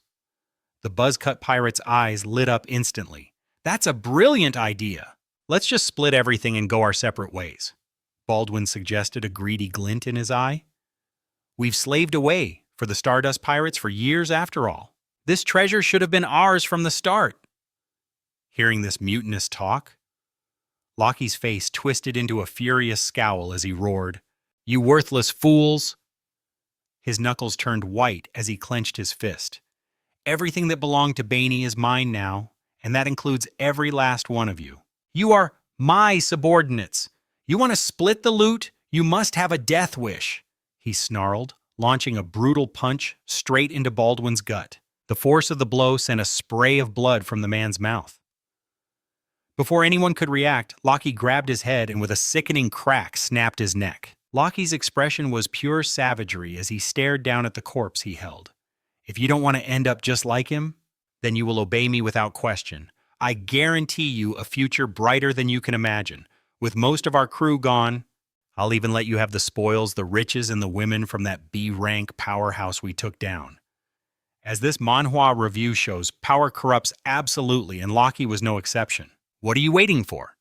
S1: The buzz-cut pirate's eyes lit up instantly. "That's a brilliant idea. Let's just split everything and go our separate ways," Baldwin suggested, a greedy glint in his eye. "We've slaved away for the Stardust Pirates for years after all. This treasure should have been ours from the start." Hearing this mutinous talk, Loki's face twisted into a furious scowl as he roared, "You worthless fools!" His knuckles turned white as he clenched his fist. "Everything that belonged to Bainey is mine now, and that includes every last one of you. You are my subordinates. You want to split the loot? You must have a death wish," he snarled, launching a brutal punch straight into Baldwin's gut. The force of the blow sent a spray of blood from the man's mouth. Before anyone could react, Loki grabbed his head and with a sickening crack snapped his neck. Loki's expression was pure savagery as he stared down at the corpse he held. "If you don't want to end up just like him, then you will obey me without question. I guarantee you a future brighter than you can imagine. With most of our crew gone, I'll even let you have the spoils, the riches, and the women from that B-rank powerhouse we took down. As this Manhwa review shows, power corrupts absolutely, and Loki was no exception. What are you waiting for?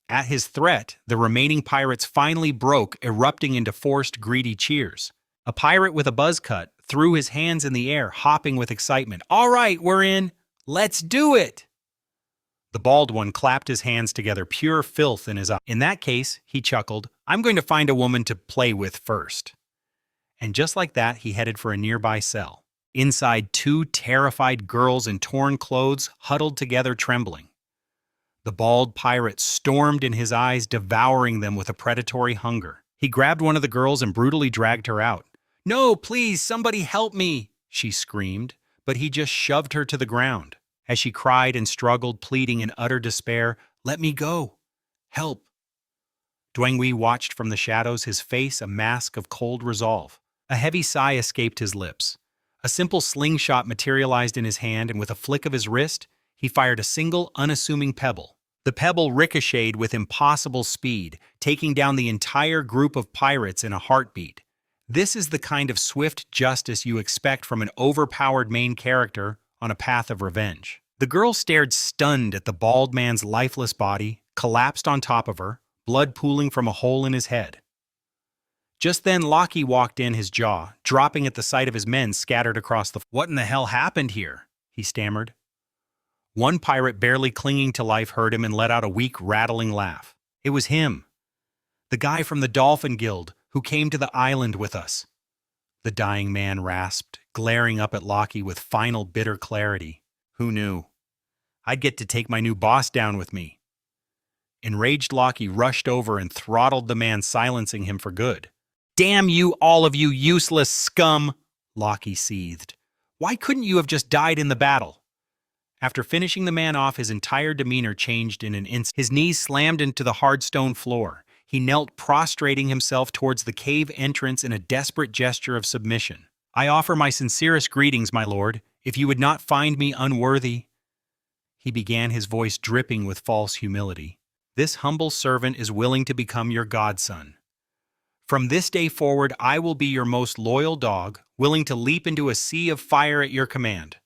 S1: At his threat, the remaining pirates finally broke, erupting into forced, greedy cheers. A pirate with a buzz cut threw his hands in the air, hopping with excitement. All right, we're in. Let's do it! The bald one clapped his hands together, pure filth in his eye. In that case, he chuckled, I'm going to find a woman to play with first. And just like that, he headed for a nearby cell. Inside, two terrified girls in torn clothes huddled together, trembling. The bald pirate stormed in his eyes, devouring them with a predatory hunger. He grabbed one of the girls and brutally dragged her out. No, please, somebody help me, she screamed, but he just shoved her to the ground. As she cried and struggled, pleading in utter despair, let me go. Help. Dwayne watched from the shadows, his face a mask of cold resolve. A heavy sigh escaped his lips. A simple slingshot materialized in his hand, and with a flick of his wrist, he fired a single, unassuming pebble. The pebble ricocheted with impossible speed, taking down the entire group of pirates in a heartbeat. This is the kind of swift justice you expect from an overpowered main character on a path of revenge. The girl stared stunned at the bald man's lifeless body, collapsed on top of her, blood pooling from a hole in his head. Just then, Loki walked in, his jaw dropping at the sight of his men scattered across the... What in the hell happened here? He stammered. One pirate, barely clinging to life, heard him and let out a weak, rattling laugh. It was him. The guy from the Dolphin Guild who came to the island with us. The dying man rasped, glaring up at Loki with final bitter clarity. Who knew? I'd get to take my new boss down with me. Enraged, Loki rushed over and throttled the man, silencing him for good. Damn you, all of you useless scum! Loki seethed. Why couldn't you have just died in the battle? After finishing the man off, his entire demeanor changed in an instant. His knees slammed into the hard stone floor. He knelt, prostrating himself towards the cave entrance in a desperate gesture of submission. I offer my sincerest greetings, my lord, if you would not find me unworthy. He began, his voice dripping with false humility. This humble servant is willing to become your godson. From this day forward, I will be your most loyal dog, willing to leap into a sea of fire at your command.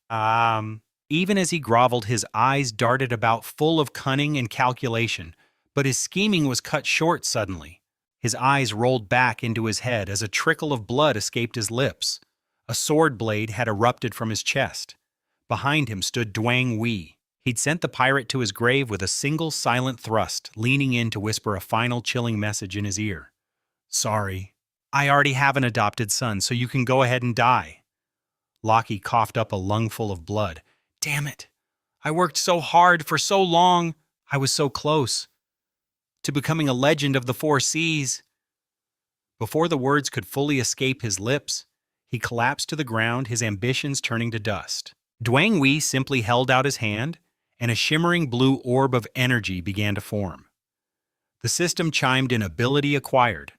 S1: Even as he groveled, his eyes darted about, full of cunning and calculation, but his scheming was cut short suddenly. His eyes rolled back into his head as a trickle of blood escaped his lips. A sword blade had erupted from his chest. Behind him stood Dwang Wei. He'd sent the pirate to his grave with a single silent thrust, leaning in to whisper a final chilling message in his ear. Sorry, I already have an adopted son, so you can go ahead and die. Loki coughed up a lungful of blood. Damn it! I worked so hard for so long. I was so close to becoming a legend of the four seas. Before the words could fully escape his lips, he collapsed to the ground, his ambitions turning to dust. Dwang Wei simply held out his hand, and a shimmering blue orb of energy began to form. The system chimed in ability acquired.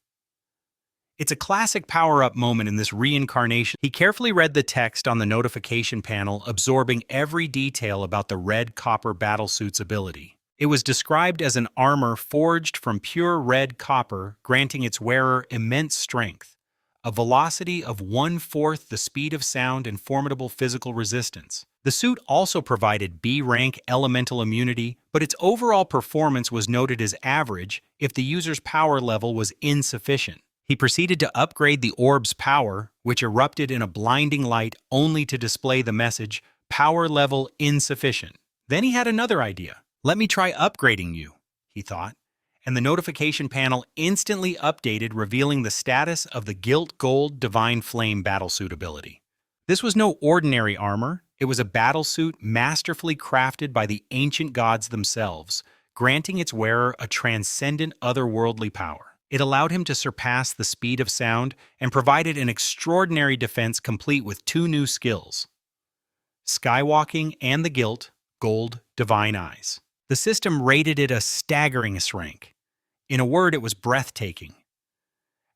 S1: It's a classic power-up moment in this reincarnation. He carefully read the text on the notification panel, absorbing every detail about the red copper battlesuit's ability. It was described as an armor forged from pure red copper, granting its wearer immense strength, a velocity of 1/4 the speed of sound, and formidable physical resistance. The suit also provided B-rank elemental immunity, but its overall performance was noted as average if the user's power level was insufficient. He proceeded to upgrade the orb's power, which erupted in a blinding light only to display the message, power level insufficient. Then he had another idea. Let me try upgrading you, he thought, and the notification panel instantly updated, revealing the status of the Gilt Gold Divine Flame battlesuit ability. This was no ordinary armor. It was a battlesuit masterfully crafted by the ancient gods themselves, granting its wearer a transcendent otherworldly power. It allowed him to surpass the speed of sound and provided an extraordinary defense complete with two new skills: skywalking and the Gilt Gold Divine Eyes. The system rated it a staggering rank. In a word, it was breathtaking.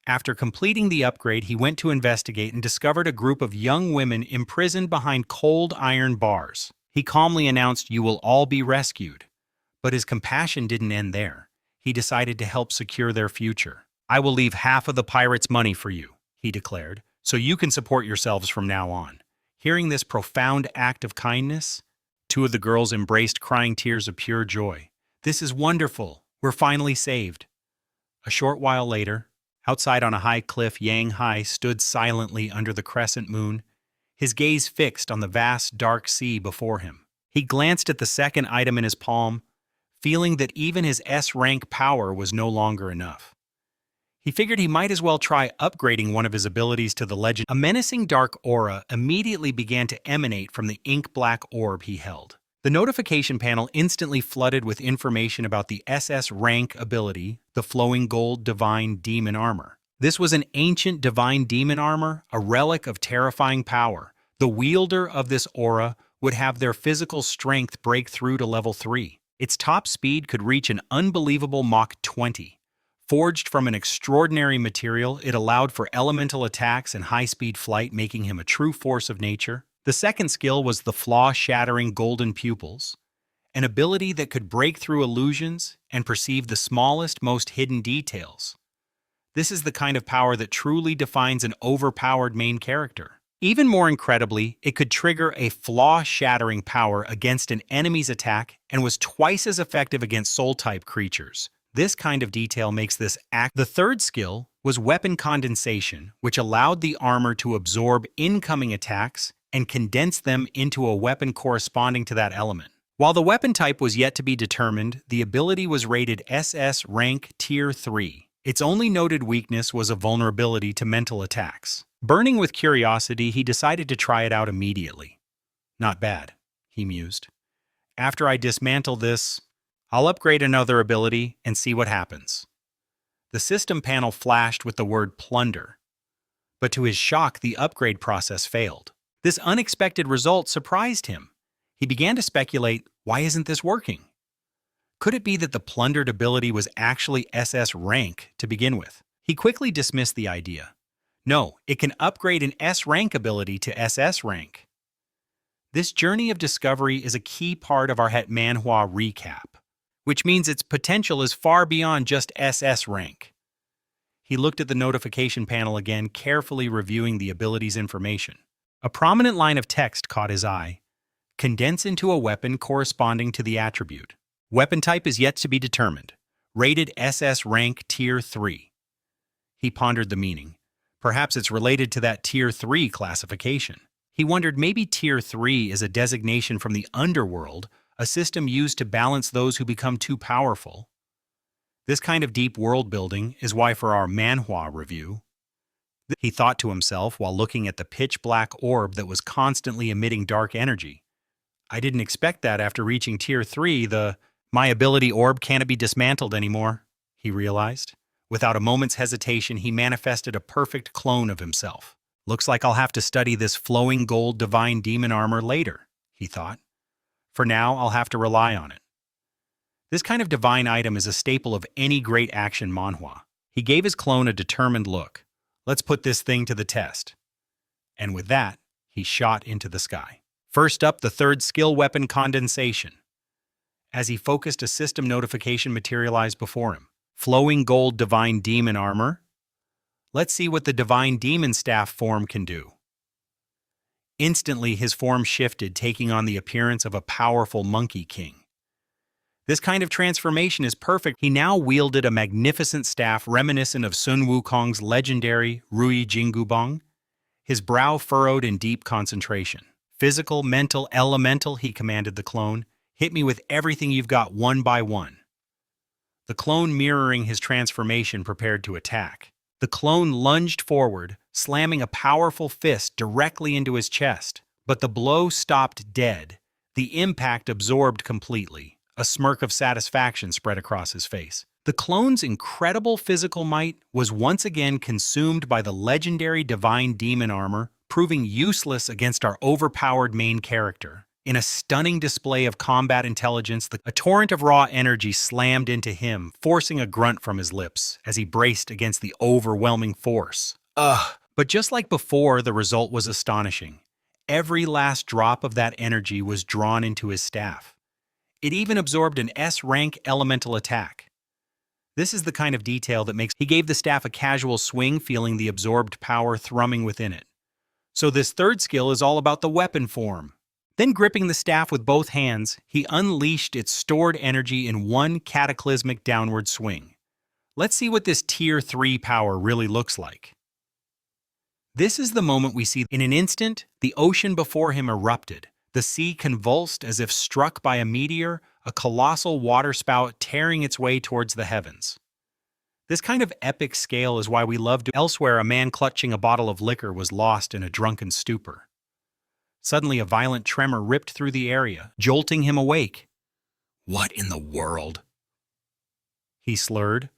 S1: After completing the upgrade, he went to investigate and discovered a group of young women imprisoned behind cold iron bars. He calmly announced, "You will all be rescued." But his compassion didn't end there. he decided to help secure their future. "I will leave half of the pirates' money for you," he declared, "so you can support yourselves from now on." Hearing this profound act of kindness, two of the girls embraced, crying tears of pure joy. "This is wonderful. We're finally saved." A short while later, outside on a high cliff, Yang Hai stood silently under the crescent moon, his gaze fixed on the vast, dark sea before him. He glanced at the second item in his palm, feeling that even his S-rank power was no longer enough. He figured he might as well try upgrading one of his abilities to the legend. A menacing dark aura immediately began to emanate from the ink-black orb he held. The notification panel instantly flooded with information about the SS rank ability, the Flowing Gold Divine Demon Armor. This was an ancient divine demon armor, a relic of terrifying power. The wielder of this aura would have their physical strength break through to level 3. Its top speed could reach an unbelievable Mach 20. Forged from an extraordinary material, it allowed for elemental attacks and high-speed flight, making him a true force of nature. The second skill was the Flaw-Shattering Golden Pupils, an ability that could break through illusions and perceive the smallest, most hidden details. This is the kind of power that truly defines an overpowered main character. Even more incredibly, it could trigger a flaw-shattering power against an enemy's attack and was twice as effective against soul-type creatures. This kind of detail makes this act. The third skill was Weapon Condensation, which allowed the armor to absorb incoming attacks and condense them into a weapon corresponding to that element. While the weapon type was yet to be determined, the ability was rated SS rank Tier 3. Its only noted weakness was a vulnerability to mental attacks. Burning with curiosity, he decided to try it out immediately. "Not bad," he mused. "After I dismantle this, I'll upgrade another ability and see what happens." The system panel flashed with the word plunder, but to his shock, the upgrade process failed. This unexpected result surprised him. He began to speculate, why isn't this working? Could it be that the plundered ability was actually SS rank to begin with? He quickly dismissed the idea. No, it can upgrade an S rank ability to SS rank. This journey of discovery is a key part of our Manhwa recap, which means its potential is far beyond just SS rank. He looked at the notification panel again, carefully reviewing the ability's information. A prominent line of text caught his eye. Condense into a weapon corresponding to the attribute. Weapon type is yet to be determined. Rated SS rank Tier 3. He pondered the meaning. Perhaps it's related to that Tier 3 classification. He wondered maybe Tier 3 is a designation from the underworld, a system used to balance those who become too powerful. This kind of deep world building is why for our Manhwa review, he thought to himself while looking at the pitch-black orb that was constantly emitting dark energy. I didn't expect that after reaching Tier 3, my ability orb can't be dismantled anymore, he realized. Without a moment's hesitation, he manifested a perfect clone of himself. Looks like I'll have to study this flowing gold divine demon armor later, he thought. For now, I'll have to rely on it. This kind of divine item is a staple of any great action manhwa. He gave his clone a determined look. Let's put this thing to the test. And with that, he shot into the sky. First up, the third skill, Weapon Condensation. As he focused, a system notification materialized before him. Flowing Gold Divine Demon Armor. Let's see what the Divine Demon Staff form can do. Instantly, his form shifted, taking on the appearance of a powerful Monkey King. This kind of transformation is perfect. He now wielded a magnificent staff reminiscent of Sun Wukong's legendary Rui Jingubong, his brow furrowed in deep concentration. Physical, mental, elemental, he commanded the clone. Hit me with everything you've got one by one. The clone, mirroring his transformation, prepared to attack. The clone lunged forward, slamming a powerful fist directly into his chest. But the blow stopped dead. The impact absorbed completely. A smirk of satisfaction spread across his face. The clone's incredible physical might was once again consumed by the legendary divine demon armor, proving useless against our overpowered main character. In a stunning display of combat intelligence, a torrent of raw energy slammed into him, forcing a grunt from his lips as he braced against the overwhelming force. Ugh! But just like before, the result was astonishing. Every last drop of that energy was drawn into his staff. It even absorbed an S-rank elemental attack. This is the kind of detail that makes he gave the staff a casual swing, feeling the absorbed power thrumming within it. So this third skill is all about the weapon form. Then gripping the staff with both hands, he unleashed its stored energy in one cataclysmic downward swing. Let's see what this Tier 3 power really looks like. This is the moment we see. In an instant, the ocean before him erupted. The sea convulsed as if struck by a meteor, a colossal waterspout tearing its way towards the heavens. This kind of epic scale is why we love to. Elsewhere, a man clutching a bottle of liquor was lost in a drunken stupor. Suddenly, a violent tremor ripped through the area, jolting him awake. "What in the world?" he slurred,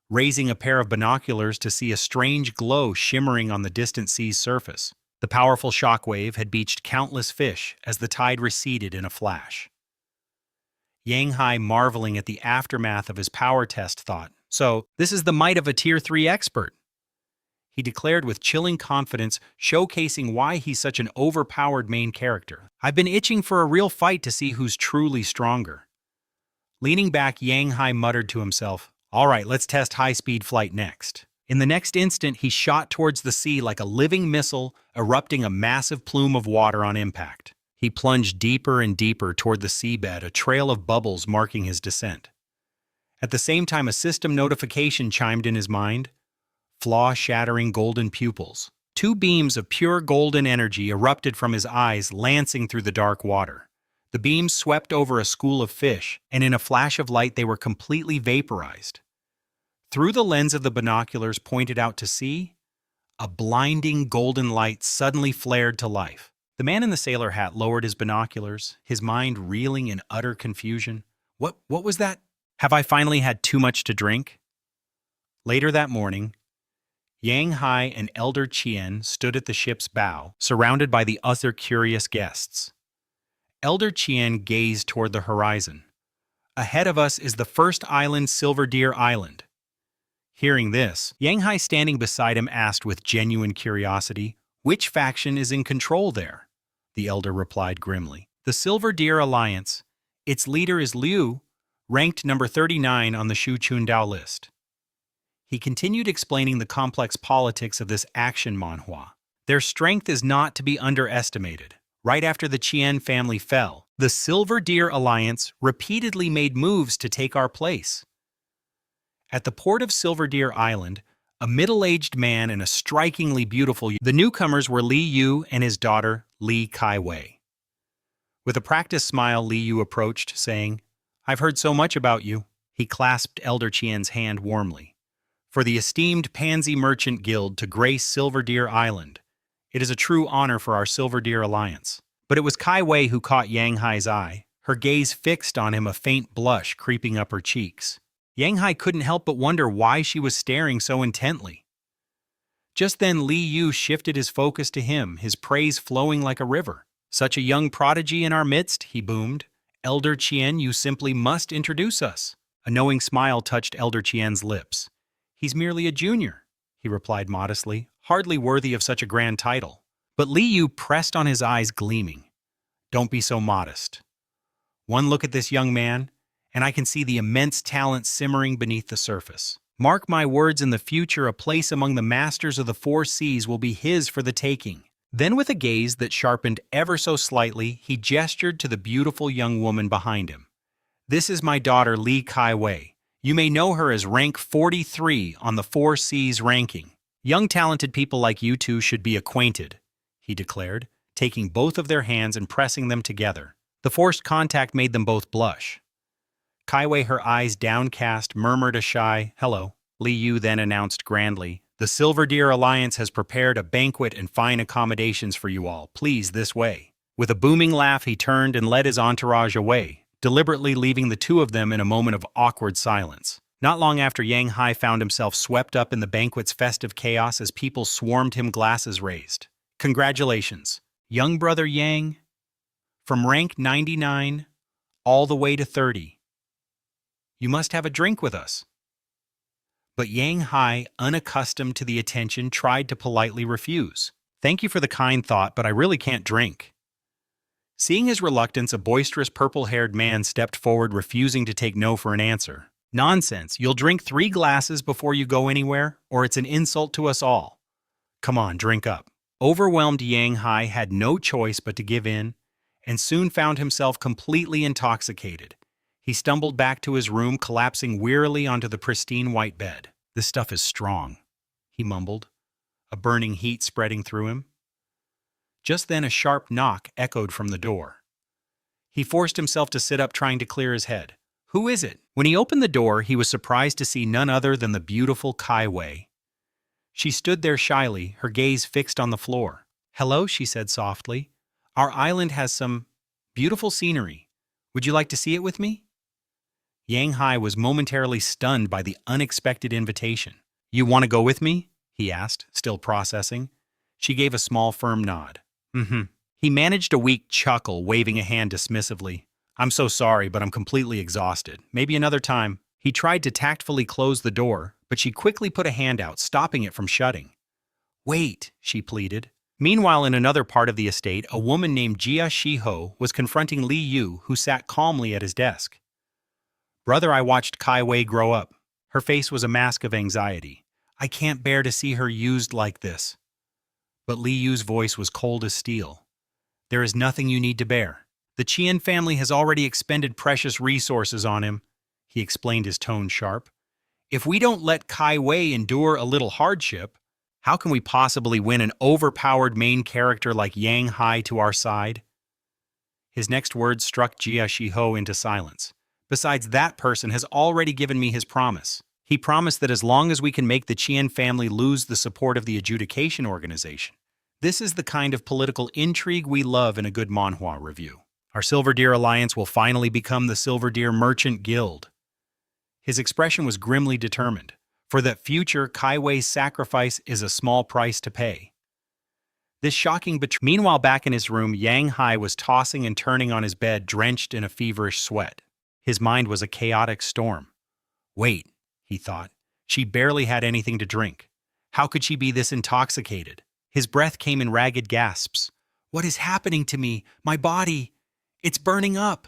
S1: raising a pair of binoculars to see a strange glow shimmering on the distant sea's surface. The powerful shockwave had beached countless fish as the tide receded in a flash. Yang Hai, marveling at the aftermath of his power test, thought, "So, this is the might of a Tier 3 expert," he declared with chilling confidence, showcasing why he's such an overpowered main character. "I've been itching for a real fight to see who's truly stronger." Leaning back, Yang Hai muttered to himself, "All right, let's test high-speed flight next." In the next instant, he shot towards the sea like a living missile, erupting a massive plume of water on impact. He plunged deeper and deeper toward the seabed, a trail of bubbles marking his descent. At the same time, a system notification chimed in his mind. Flaw-shattering golden pupils. Two beams of pure golden energy erupted from his eyes, lancing through the dark water. The beams swept over a school of fish, and in a flash of light they were completely vaporized. Through the lens of the binoculars pointed out to sea, a blinding golden light suddenly flared to life. The man in the sailor hat lowered his binoculars, his mind reeling in utter confusion. What was that? Have I finally had too much to drink? Later that morning, Yang Hai and Elder Chien stood at the ship's bow, surrounded by the other curious guests. Elder Chien gazed toward the horizon. "Ahead of us is the first island, Silver Deer Island." Hearing this, Yang Hai, standing beside him, asked with genuine curiosity, "Which faction is in control there?" The elder replied grimly, "The Silver Deer Alliance. Its leader is Liu, ranked number 39 on the Shu Chundao list." He continued explaining the complex politics of this action manhwa. Their strength is not to be underestimated. Right after the Chien family fell, the Silver Deer Alliance repeatedly made moves to take our place. At the port of Silver Deer Island, a middle-aged man and a strikingly beautiful. The newcomers were Li Yu and his daughter, Li Kai-wei. With a practiced smile, Li Yu approached, saying, "I've heard so much about you." He clasped Elder Chien's hand warmly. "For the esteemed Pansy Merchant Guild to grace Silver Deer Island, it is a true honor for our Silver Deer Alliance." But it was Kai-wei who caught Yang Hai's eye, her gaze fixed on him, a faint blush creeping up her cheeks. Yang Hai couldn't help but wonder why she was staring so intently. Just then Li Yu shifted his focus to him, his praise flowing like a river. "Such a young prodigy in our midst," he boomed. "Elder Chien, you simply must introduce us." A knowing smile touched Elder Chien's lips. "He's merely a junior," he replied modestly, "hardly worthy of such a grand title." But Li Yu pressed on, his eyes gleaming. "Don't be so modest. One look at this young man, and I can see the immense talent simmering beneath the surface. Mark my words, in the future a place among the masters of the four seas will be his for the taking." Then with a gaze that sharpened ever so slightly, he gestured to the beautiful young woman behind him. "This is my daughter, Li Kai-wei. You may know her as rank 43 on the four seas ranking. Young talented people like you two should be acquainted," he declared, taking both of their hands and pressing them together. The forced contact made them both blush. Kai-wei, her eyes downcast, murmured a shy, "Hello." Li Yu then announced grandly, "The Silver Deer Alliance has prepared a banquet and fine accommodations for you all. Please, this way." With a booming laugh, he turned and led his entourage away, deliberately leaving the two of them in a moment of awkward silence. Not long after, Yang Hai found himself swept up in the banquet's festive chaos as people swarmed him, glasses raised. "Congratulations, young brother Yang. From rank 99 all the way to 30. You must have a drink with us." But Yang Hai, unaccustomed to the attention, tried to politely refuse. "Thank you for the kind thought, but I really can't drink." Seeing his reluctance, a boisterous purple-haired man stepped forward, refusing to take no for an answer. Nonsense. You'll drink 3 glasses before you go anywhere, or it's an insult to us all. Come on, drink up. Overwhelmed Yang Hai had no choice but to give in, and soon found himself completely intoxicated. He stumbled back to his room, collapsing wearily onto the pristine white bed. "This stuff is strong," he mumbled, a burning heat spreading through him. Just then a sharp knock echoed from the door. He forced himself to sit up, trying to clear his head. "Who is it?" When he opened the door, he was surprised to see none other than the beautiful Kai Wei. She stood there shyly, her gaze fixed on the floor. "Hello," she said softly. "Our island has some beautiful scenery. Would you like to see it with me?" Yang Hai was momentarily stunned by the unexpected invitation. "You want to go with me?" he asked, still processing. She gave a small, firm nod. He managed a weak chuckle, waving a hand dismissively. "I'm so sorry, but I'm completely exhausted. Maybe another time." He tried to tactfully close the door, but she quickly put a hand out, stopping it from shutting. "Wait," she pleaded. Meanwhile, in another part of the estate, a woman named Jia Shiho was confronting Li Yu, who sat calmly at his desk. "Brother, I watched Kai Wei grow up." Her face was a mask of anxiety. "I can't bear to see her used like this." But Li Yu's voice was cold as steel. "There is nothing you need to bear. The Qian family has already expended precious resources on him," he explained, his tone sharp. "If we don't let Kai Wei endure a little hardship, how can we possibly win an overpowered main character like Yang Hai to our side?" His next words struck Jia Shiho into silence. "Besides, that person has already given me his promise. He promised that as long as we can make the Qian family lose the support of the adjudication organization. This is the kind of political intrigue we love in a good manhwa review. Our Silver Deer Alliance will finally become the Silver Deer Merchant Guild." His expression was grimly determined. For that future, Kai Wei's sacrifice is a small price to pay. This shocking betrayal. Meanwhile, back in his room, Yang Hai was tossing and turning on his bed, drenched in a feverish sweat. His mind was a chaotic storm. "Wait," he thought. "She barely had anything to drink. How could she be this intoxicated?" His breath came in ragged gasps. "What is happening to me? My body! It's burning up!"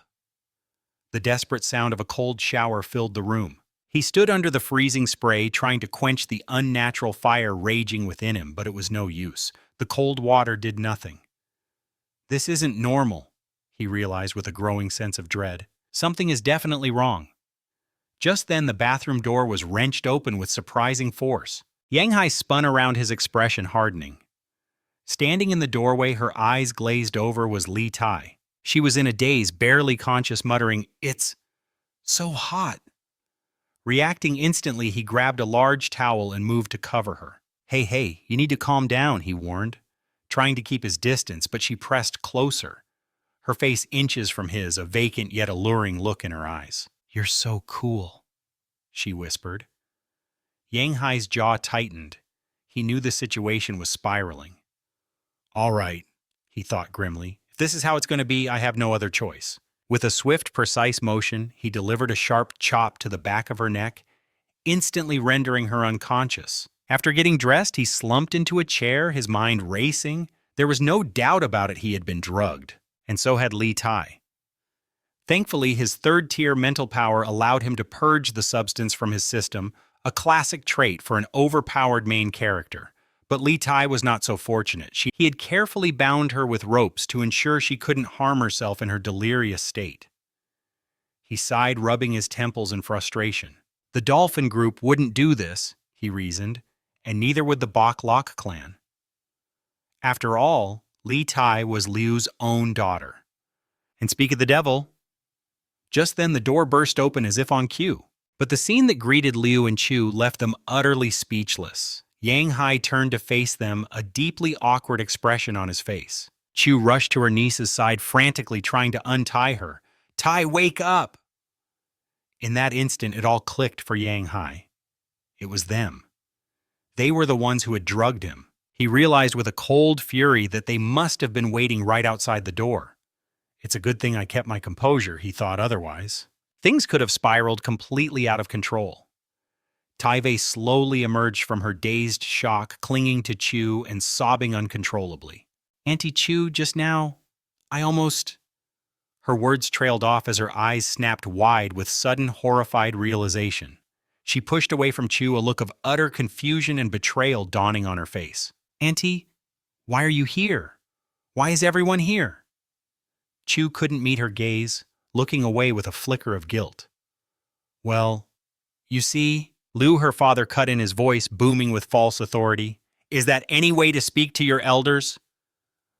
S1: The desperate sound of a cold shower filled the room. He stood under the freezing spray, trying to quench the unnatural fire raging within him, but it was no use. The cold water did nothing. "This isn't normal," he realized with a growing sense of dread. Something is definitely wrong. Just then, the bathroom door was wrenched open with surprising force. Yang Hai spun around, his expression hardening. Standing in the doorway, her eyes glazed over, was Li Tai. She was in a daze, barely conscious, muttering, "It's so hot." Reacting instantly, he grabbed a large towel and moved to cover her. Hey, you need to calm down," he warned, trying to keep his distance, but she pressed closer, her face inches from his, a vacant yet alluring look in her eyes. "You're so cool," she whispered. Yang Hai's jaw tightened. He knew the situation was spiraling. "All right," he thought grimly. "If this is how it's going to be, I have no other choice." With a swift, precise motion, he delivered a sharp chop to the back of her neck, instantly rendering her unconscious. After getting dressed, he slumped into a chair, his mind racing. There was no doubt about it, he had been drugged, and so had Li Tai. Thankfully, his third-tier mental power allowed him to purge the substance from his system, a classic trait for an overpowered main character. But Li Tai was not so fortunate. He had carefully bound her with ropes to ensure she couldn't harm herself in her delirious state. He sighed, rubbing his temples in frustration. The Dolphin Group wouldn't do this, he reasoned, and neither would the Bok Lok clan. After all, Li Tai was Liu's own daughter. And speak of the devil, just then the door burst open as if on cue. But the scene that greeted Liu and Chu left them utterly speechless. Yang Hai turned to face them, a deeply awkward expression on his face. Chu rushed to her niece's side, frantically trying to untie her. "Tai, wake up!" In that instant, it all clicked for Yang Hai. It was them. They were the ones who had drugged him. He realized with a cold fury that they must have been waiting right outside the door. It's a good thing I kept my composure, he thought, otherwise things could have spiraled completely out of control. Taiwei slowly emerged from her dazed shock, clinging to Chu and sobbing uncontrollably. "Auntie Chu, just now, I almost..." Her words trailed off as her eyes snapped wide with sudden horrified realization. She pushed away from Chu, a look of utter confusion and betrayal dawning on her face. "Auntie, why are you here? Why is everyone here?" Chu couldn't meet her gaze, looking away with a flicker of guilt. "Well, you see," Liu, her father, cut in, his voice booming with false authority. "Is that any way to speak to your elders?"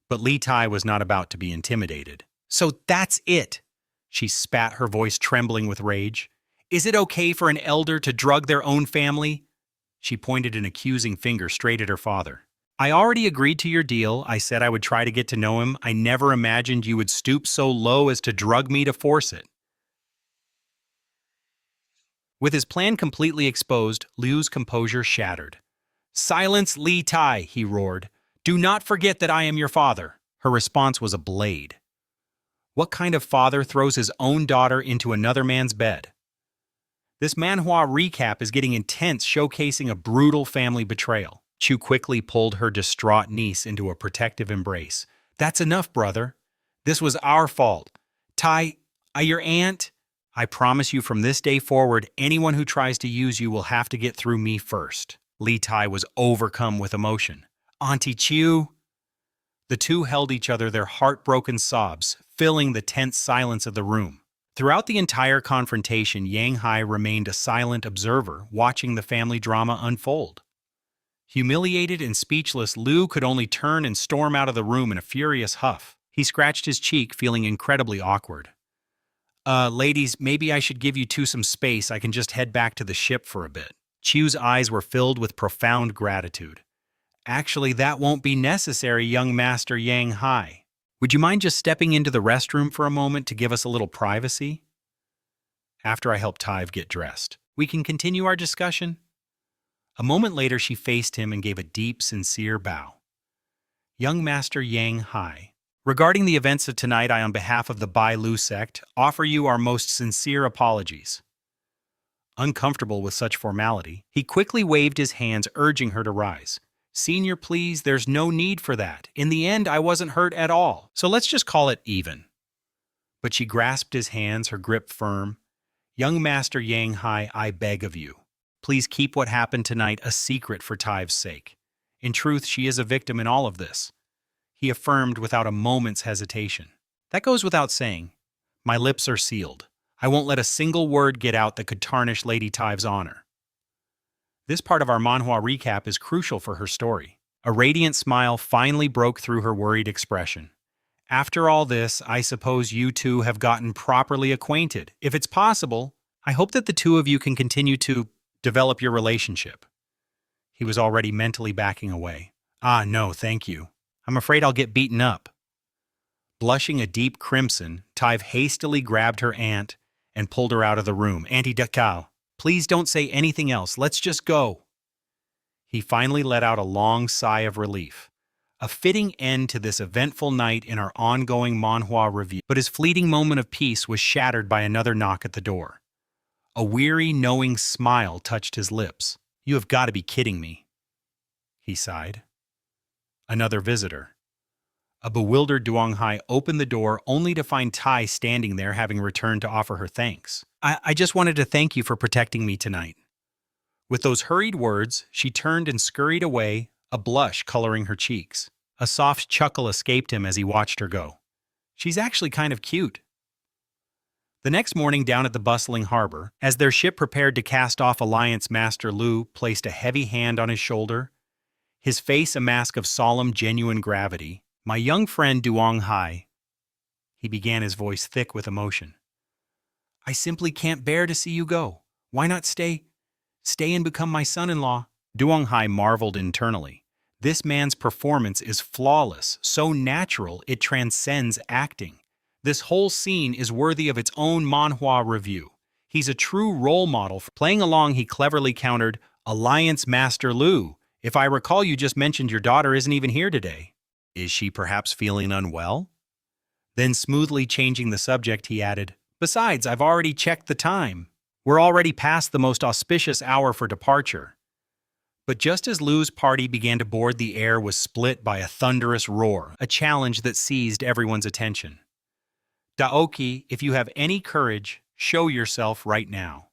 S1: But Li Tai was not about to be intimidated. "So that's it!" She spat, her voice trembling with rage. "Is it okay for an elder to drug their own family?" She pointed an accusing finger straight at her father. "I already agreed to your deal. I said I would try to get to know him. I never imagined you would stoop so low as to drug me to force it." With his plan completely exposed, Liu's composure shattered. "Silence, Li Tai," he roared. "Do not forget that I am your father." Her response was a blade. What kind of father throws his own daughter into another man's bed? This manhwa recap is getting intense, showcasing a brutal family betrayal. Chu quickly pulled her distraught niece into a protective embrace. "That's enough, brother. This was our fault. Tai, your aunt? I promise you from this day forward, anyone who tries to use you will have to get through me first." Li Tai was overcome with emotion. "Auntie Chu?" The two held each other, their heartbroken sobs filling the tense silence of the room. Throughout the entire confrontation, Yang Hai remained a silent observer, watching the family drama unfold. Humiliated and speechless, Liu could only turn and storm out of the room in a furious huff. He scratched his cheek, feeling incredibly awkward. Ladies, maybe I should give you two some space. I can just head back to the ship for a bit." Chu's eyes were filled with profound gratitude. "Actually, that won't be necessary, young Master Yang Hai. Would you mind just stepping into the restroom for a moment to give us a little privacy? After I help Tive get dressed, we can continue our discussion." A moment later, she faced him and gave a deep, sincere bow. "Young Master Yang Hai, regarding the events of tonight, I, on behalf of the Bai Lu sect, offer you our most sincere apologies." Uncomfortable with such formality, he quickly waved his hands, urging her to rise. "Senior, please, there's no need for that. In the end, I wasn't hurt at all, so let's just call it even." But she grasped his hands, her grip firm. "Young Master Yang Hai, I beg of you, please keep what happened tonight a secret for Tive's sake. In truth, she is a victim in all of this," he affirmed without a moment's hesitation. "That goes without saying. My lips are sealed. I won't let a single word get out that could tarnish Lady Tive's honor." This part of our manhwa recap is crucial for her story. A radiant smile finally broke through her worried expression. "After all this, I suppose you two have gotten properly acquainted. If it's possible, I hope that the two of you can continue to develop your relationship." He was already mentally backing away. No, thank you. I'm afraid I'll get beaten up." Blushing a deep crimson, Tive hastily grabbed her aunt and pulled her out of the room. "Auntie Dakao, please don't say anything else. Let's just go." He finally let out a long sigh of relief. A fitting end to this eventful night in our ongoing manhwa review. But his fleeting moment of peace was shattered by another knock at the door. A weary, knowing smile touched his lips. "You have got to be kidding me," he sighed. Another visitor. A bewildered Duong Hai opened the door only to find Tai standing there, having returned to offer her thanks. I just wanted to thank you for protecting me tonight." With those hurried words, she turned and scurried away, a blush coloring her cheeks. A soft chuckle escaped him as he watched her go. "She's actually kind of cute." The next morning, down at the bustling harbor, as their ship prepared to cast off, Alliance Master Lu placed a heavy hand on his shoulder, his face a mask of solemn, genuine gravity. "My young friend Duong Hai," he began, his voice thick with emotion. "I simply can't bear to see you go. Why not stay and become my son-in-law?" Duong Hai marveled internally. This man's performance is flawless, so natural it transcends acting. This whole scene is worthy of its own manhwa review. He's a true role model. Playing along, he cleverly countered, "Alliance Master Lu, if I recall, you just mentioned your daughter isn't even here today. Is she perhaps feeling unwell?" Then, smoothly changing the subject, he added, "Besides, I've already checked the time. We're already past the most auspicious hour for departure." But just as Lu's party began to board, the air was split by a thunderous roar, a challenge that seized everyone's attention. Daoki, if you have any courage, show yourself right now.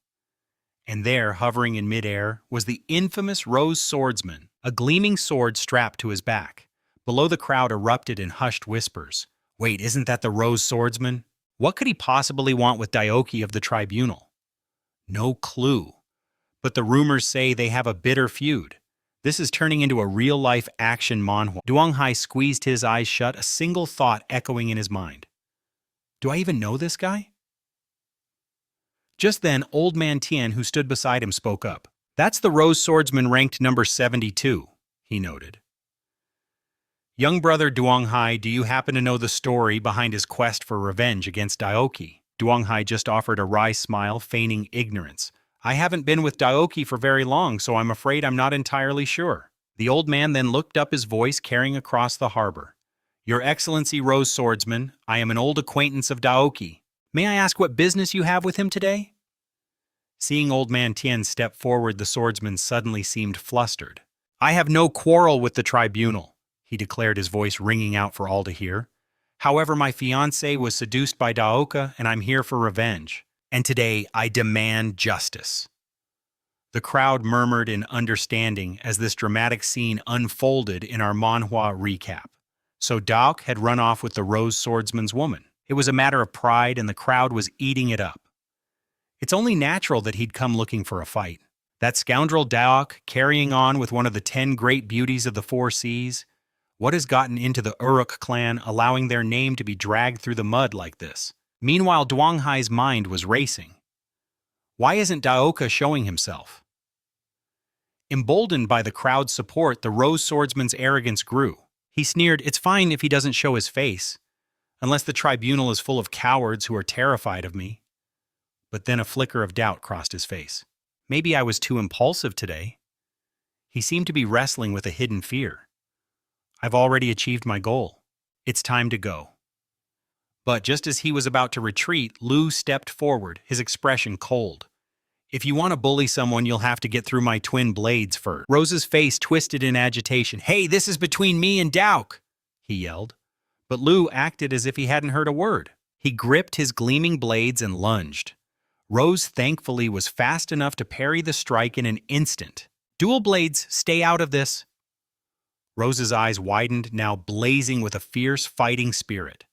S1: And there, hovering in midair, was the infamous Rose Swordsman, a gleaming sword strapped to his back. Below, the crowd erupted in hushed whispers. Wait, isn't that the Rose Swordsman? What could he possibly want with Daoki of the tribunal? No clue. But the rumors say they have a bitter feud. This is turning into a real-life action manhwa. Duanghai squeezed his eyes shut, a single thought echoing in his mind. Do I even know this guy? Just then, Old Man Tian, who stood beside him, spoke up. That's the Rose Swordsman ranked number 72, he noted. Young brother Duanghai, do you happen to know the story behind his quest for revenge against Daoki? Duanghai just offered a wry smile, feigning ignorance. I haven't been with Daoki for very long, so I'm afraid I'm not entirely sure. The old man then looked up, his voice carrying across the harbor. Your Excellency Rose Swordsman, I am an old acquaintance of Daoki. May I ask what business you have with him today? Seeing Old Man Tian step forward, the swordsman suddenly seemed flustered. I have no quarrel with the tribunal, he declared, his voice ringing out for all to hear. However, my fiancée was seduced by Daoka, and I'm here for revenge. And today, I demand justice. The crowd murmured in understanding as this dramatic scene unfolded in our manhwa recap. So Daok had run off with the Rose Swordsman's woman. It was a matter of pride, and the crowd was eating it up. It's only natural that he'd come looking for a fight. That scoundrel Daok carrying on with one of the 10 great beauties of the 4 seas. What has gotten into the Uruk clan, allowing their name to be dragged through the mud like this? Meanwhile, Duanghai's mind was racing. Why isn't Daoka showing himself? Emboldened by the crowd's support, the Rose Swordsman's arrogance grew. He sneered, it's fine if he doesn't show his face, unless the tribunal is full of cowards who are terrified of me. But then a flicker of doubt crossed his face. Maybe I was too impulsive today. He seemed to be wrestling with a hidden fear. I've already achieved my goal. It's time to go. But just as he was about to retreat, Lu stepped forward, his expression cold. If you want to bully someone, you'll have to get through my twin blades first. Rose's face twisted in agitation. Hey, this is between me and Daok, he yelled. But Lu acted as if he hadn't heard a word. He gripped his gleaming blades and lunged. Rose thankfully was fast enough to parry the strike in an instant. Dual blades, stay out of this. Rose's eyes widened, now blazing with a fierce fighting spirit.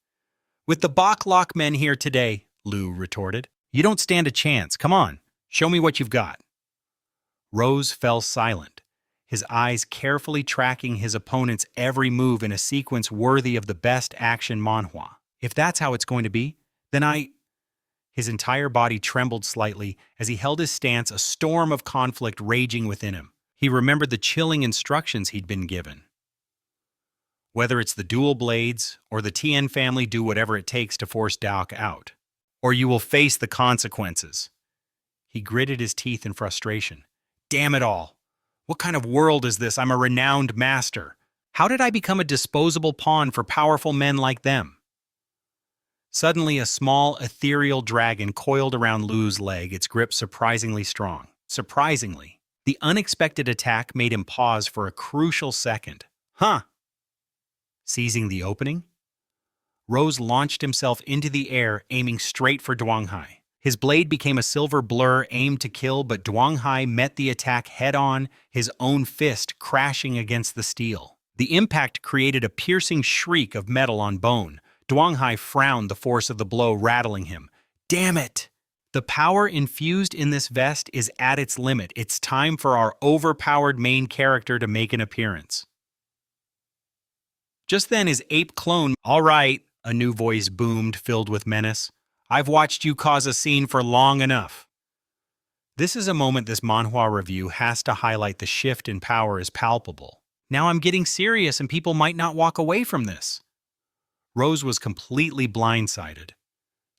S1: With the Baklok men here today, Lu retorted. You don't stand a chance. Come on, show me what you've got. Rose fell silent, his eyes carefully tracking his opponent's every move in a sequence worthy of the best action manhwa. If that's how it's going to be, then His entire body trembled slightly as he held his stance, a storm of conflict raging within him. He remembered the chilling instructions he'd been given. Whether it's the dual blades or the Tien family, do whatever it takes to force Daok out, or you will face the consequences. He gritted his teeth in frustration. Damn it all! What kind of world is this? I'm a renowned master. How did I become a disposable pawn for powerful men like them? Suddenly, a small, ethereal dragon coiled around Lu's leg, its grip surprisingly strong. Surprisingly, the unexpected attack made him pause for a crucial second. Huh! Seizing the opening, Rose launched himself into the air, aiming straight for Duanghai. His blade became a silver blur aimed to kill, but Duanghai met the attack head-on, his own fist crashing against the steel. The impact created a piercing shriek of metal on bone. Duanghai frowned, the force of the blow rattling him. Damn it! The power infused in this vest is at its limit. It's time for our overpowered main character to make an appearance. Just then his ape clone, all right, a new voice boomed, filled with menace. I've watched you cause a scene for long enough. This is a moment this manhwa review has to highlight. The shift in power is palpable. Now I'm getting serious and people might not walk away from this. Rose was completely blindsided.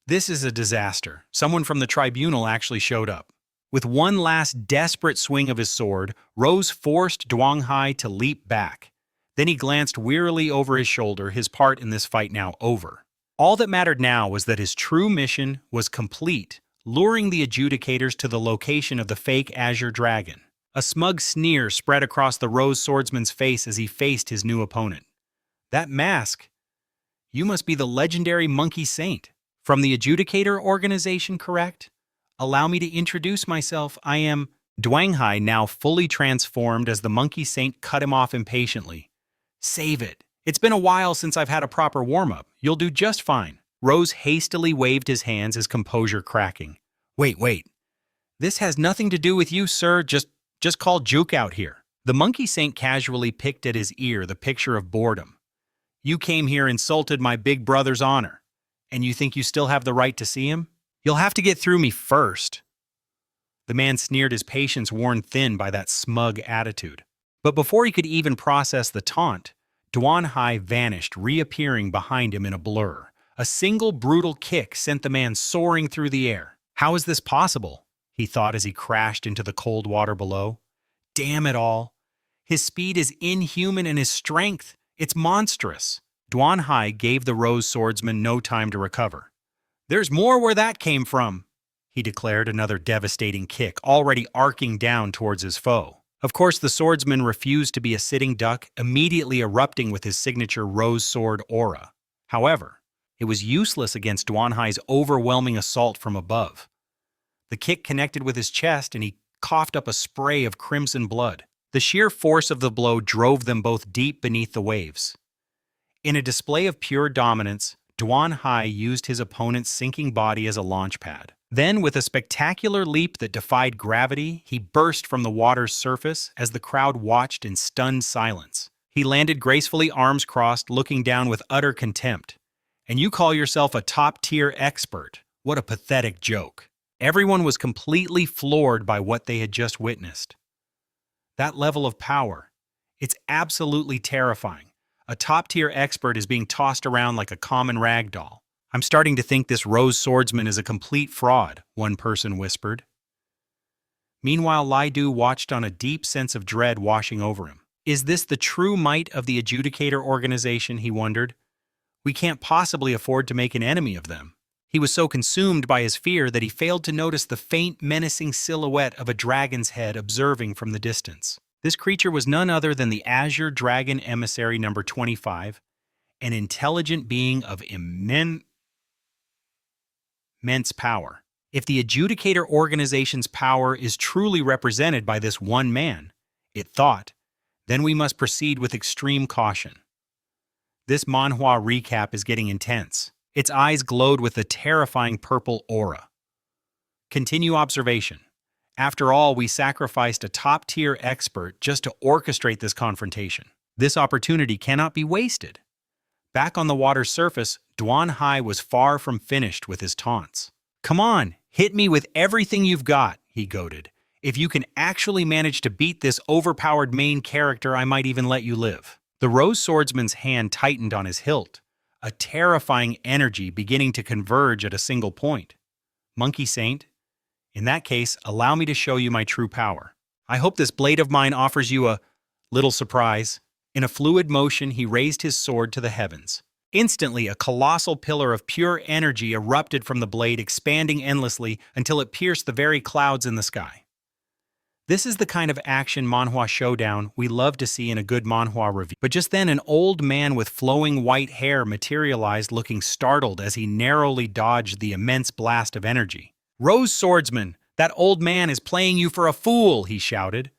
S1: This is a disaster. Someone from the tribunal actually showed up. With one last desperate swing of his sword, Rose forced Duanghai to leap back. Then he glanced wearily over his shoulder, his part in this fight now over. All that mattered now was that his true mission was complete, luring the adjudicators to the location of the fake Azure Dragon. A smug sneer spread across the Rose Swordsman's face as he faced his new opponent. That mask! You must be the legendary Monkey Saint. From the Adjudicator organization, correct? Allow me to introduce myself. I am Dwanghai, now fully transformed as the monkey saint cut him off impatiently. Save it. It's been a while since I've had a proper warm-up. You'll do just fine. Rose hastily waved his hands, his composure cracking. Wait. This has nothing to do with you, sir. Just call Juke out here. The monkey saint casually picked at his ear, the picture of boredom. You came here, insulted my big brother's honor. And you think you still have the right to see him? You'll have to get through me first. The man sneered, his patience worn thin by that smug attitude. But before he could even process the taunt, Dwanhai vanished, reappearing behind him in a blur. A single brutal kick sent the man soaring through the air. How is this possible? He thought as he crashed into the cold water below. Damn it all. His speed is inhuman and his strength, it's monstrous. Dwanhai gave the Rose Swordsman no time to recover. There's more where that came from, he declared, another devastating kick, already arcing down towards his foe. Of course, the swordsman refused to be a sitting duck, immediately erupting with his signature Rose Sword aura. However, it was useless against Dwanhai's overwhelming assault from above. The kick connected with his chest, and he coughed up a spray of crimson blood. The sheer force of the blow drove them both deep beneath the waves. In a display of pure dominance, Dwanhai used his opponent's sinking body as a launch pad. Then, with a spectacular leap that defied gravity, he burst from the water's surface as the crowd watched in stunned silence. He landed gracefully, arms crossed, looking down with utter contempt. And you call yourself a top-tier expert? What a pathetic joke. Everyone was completely floored by what they had just witnessed. That level of power, it's absolutely terrifying. A top-tier expert is being tossed around like a common rag doll. I'm starting to think this Rose Swordsman is a complete fraud, one person whispered. Meanwhile, Laidu watched on, a deep sense of dread washing over him. Is this the true might of the Adjudicator organization, he wondered. We can't possibly afford to make an enemy of them. He was so consumed by his fear that he failed to notice the faint, menacing silhouette of a dragon's head observing from the distance. This creature was none other than the Azure Dragon Emissary number 25, an intelligent being of immense power. If the Adjudicator organization's power is truly represented by this one man, it thought, then we must proceed with extreme caution. This Manhwa recap is getting intense. Its eyes glowed with a terrifying purple aura. Continue observation. After all, we sacrificed a top-tier expert just to orchestrate this confrontation. This opportunity cannot be wasted. Back on the water's surface, Dwanhai was far from finished with his taunts. Come on, hit me with everything you've got, he goaded. If you can actually manage to beat this overpowered main character, I might even let you live. The Rose Swordsman's hand tightened on his hilt, a terrifying energy beginning to converge at a single point. Monkey Saint, in that case, allow me to show you my true power. I hope this blade of mine offers you a little surprise. In a fluid motion, he raised his sword to the heavens. Instantly, a colossal pillar of pure energy erupted from the blade, expanding endlessly until it pierced the very clouds in the sky. This is the kind of action manhwa showdown we love to see in a good manhwa review. But just then, an old man with flowing white hair materialized, looking startled as he narrowly dodged the immense blast of energy. Rose Swordsman, that old man is playing you for a fool, he shouted.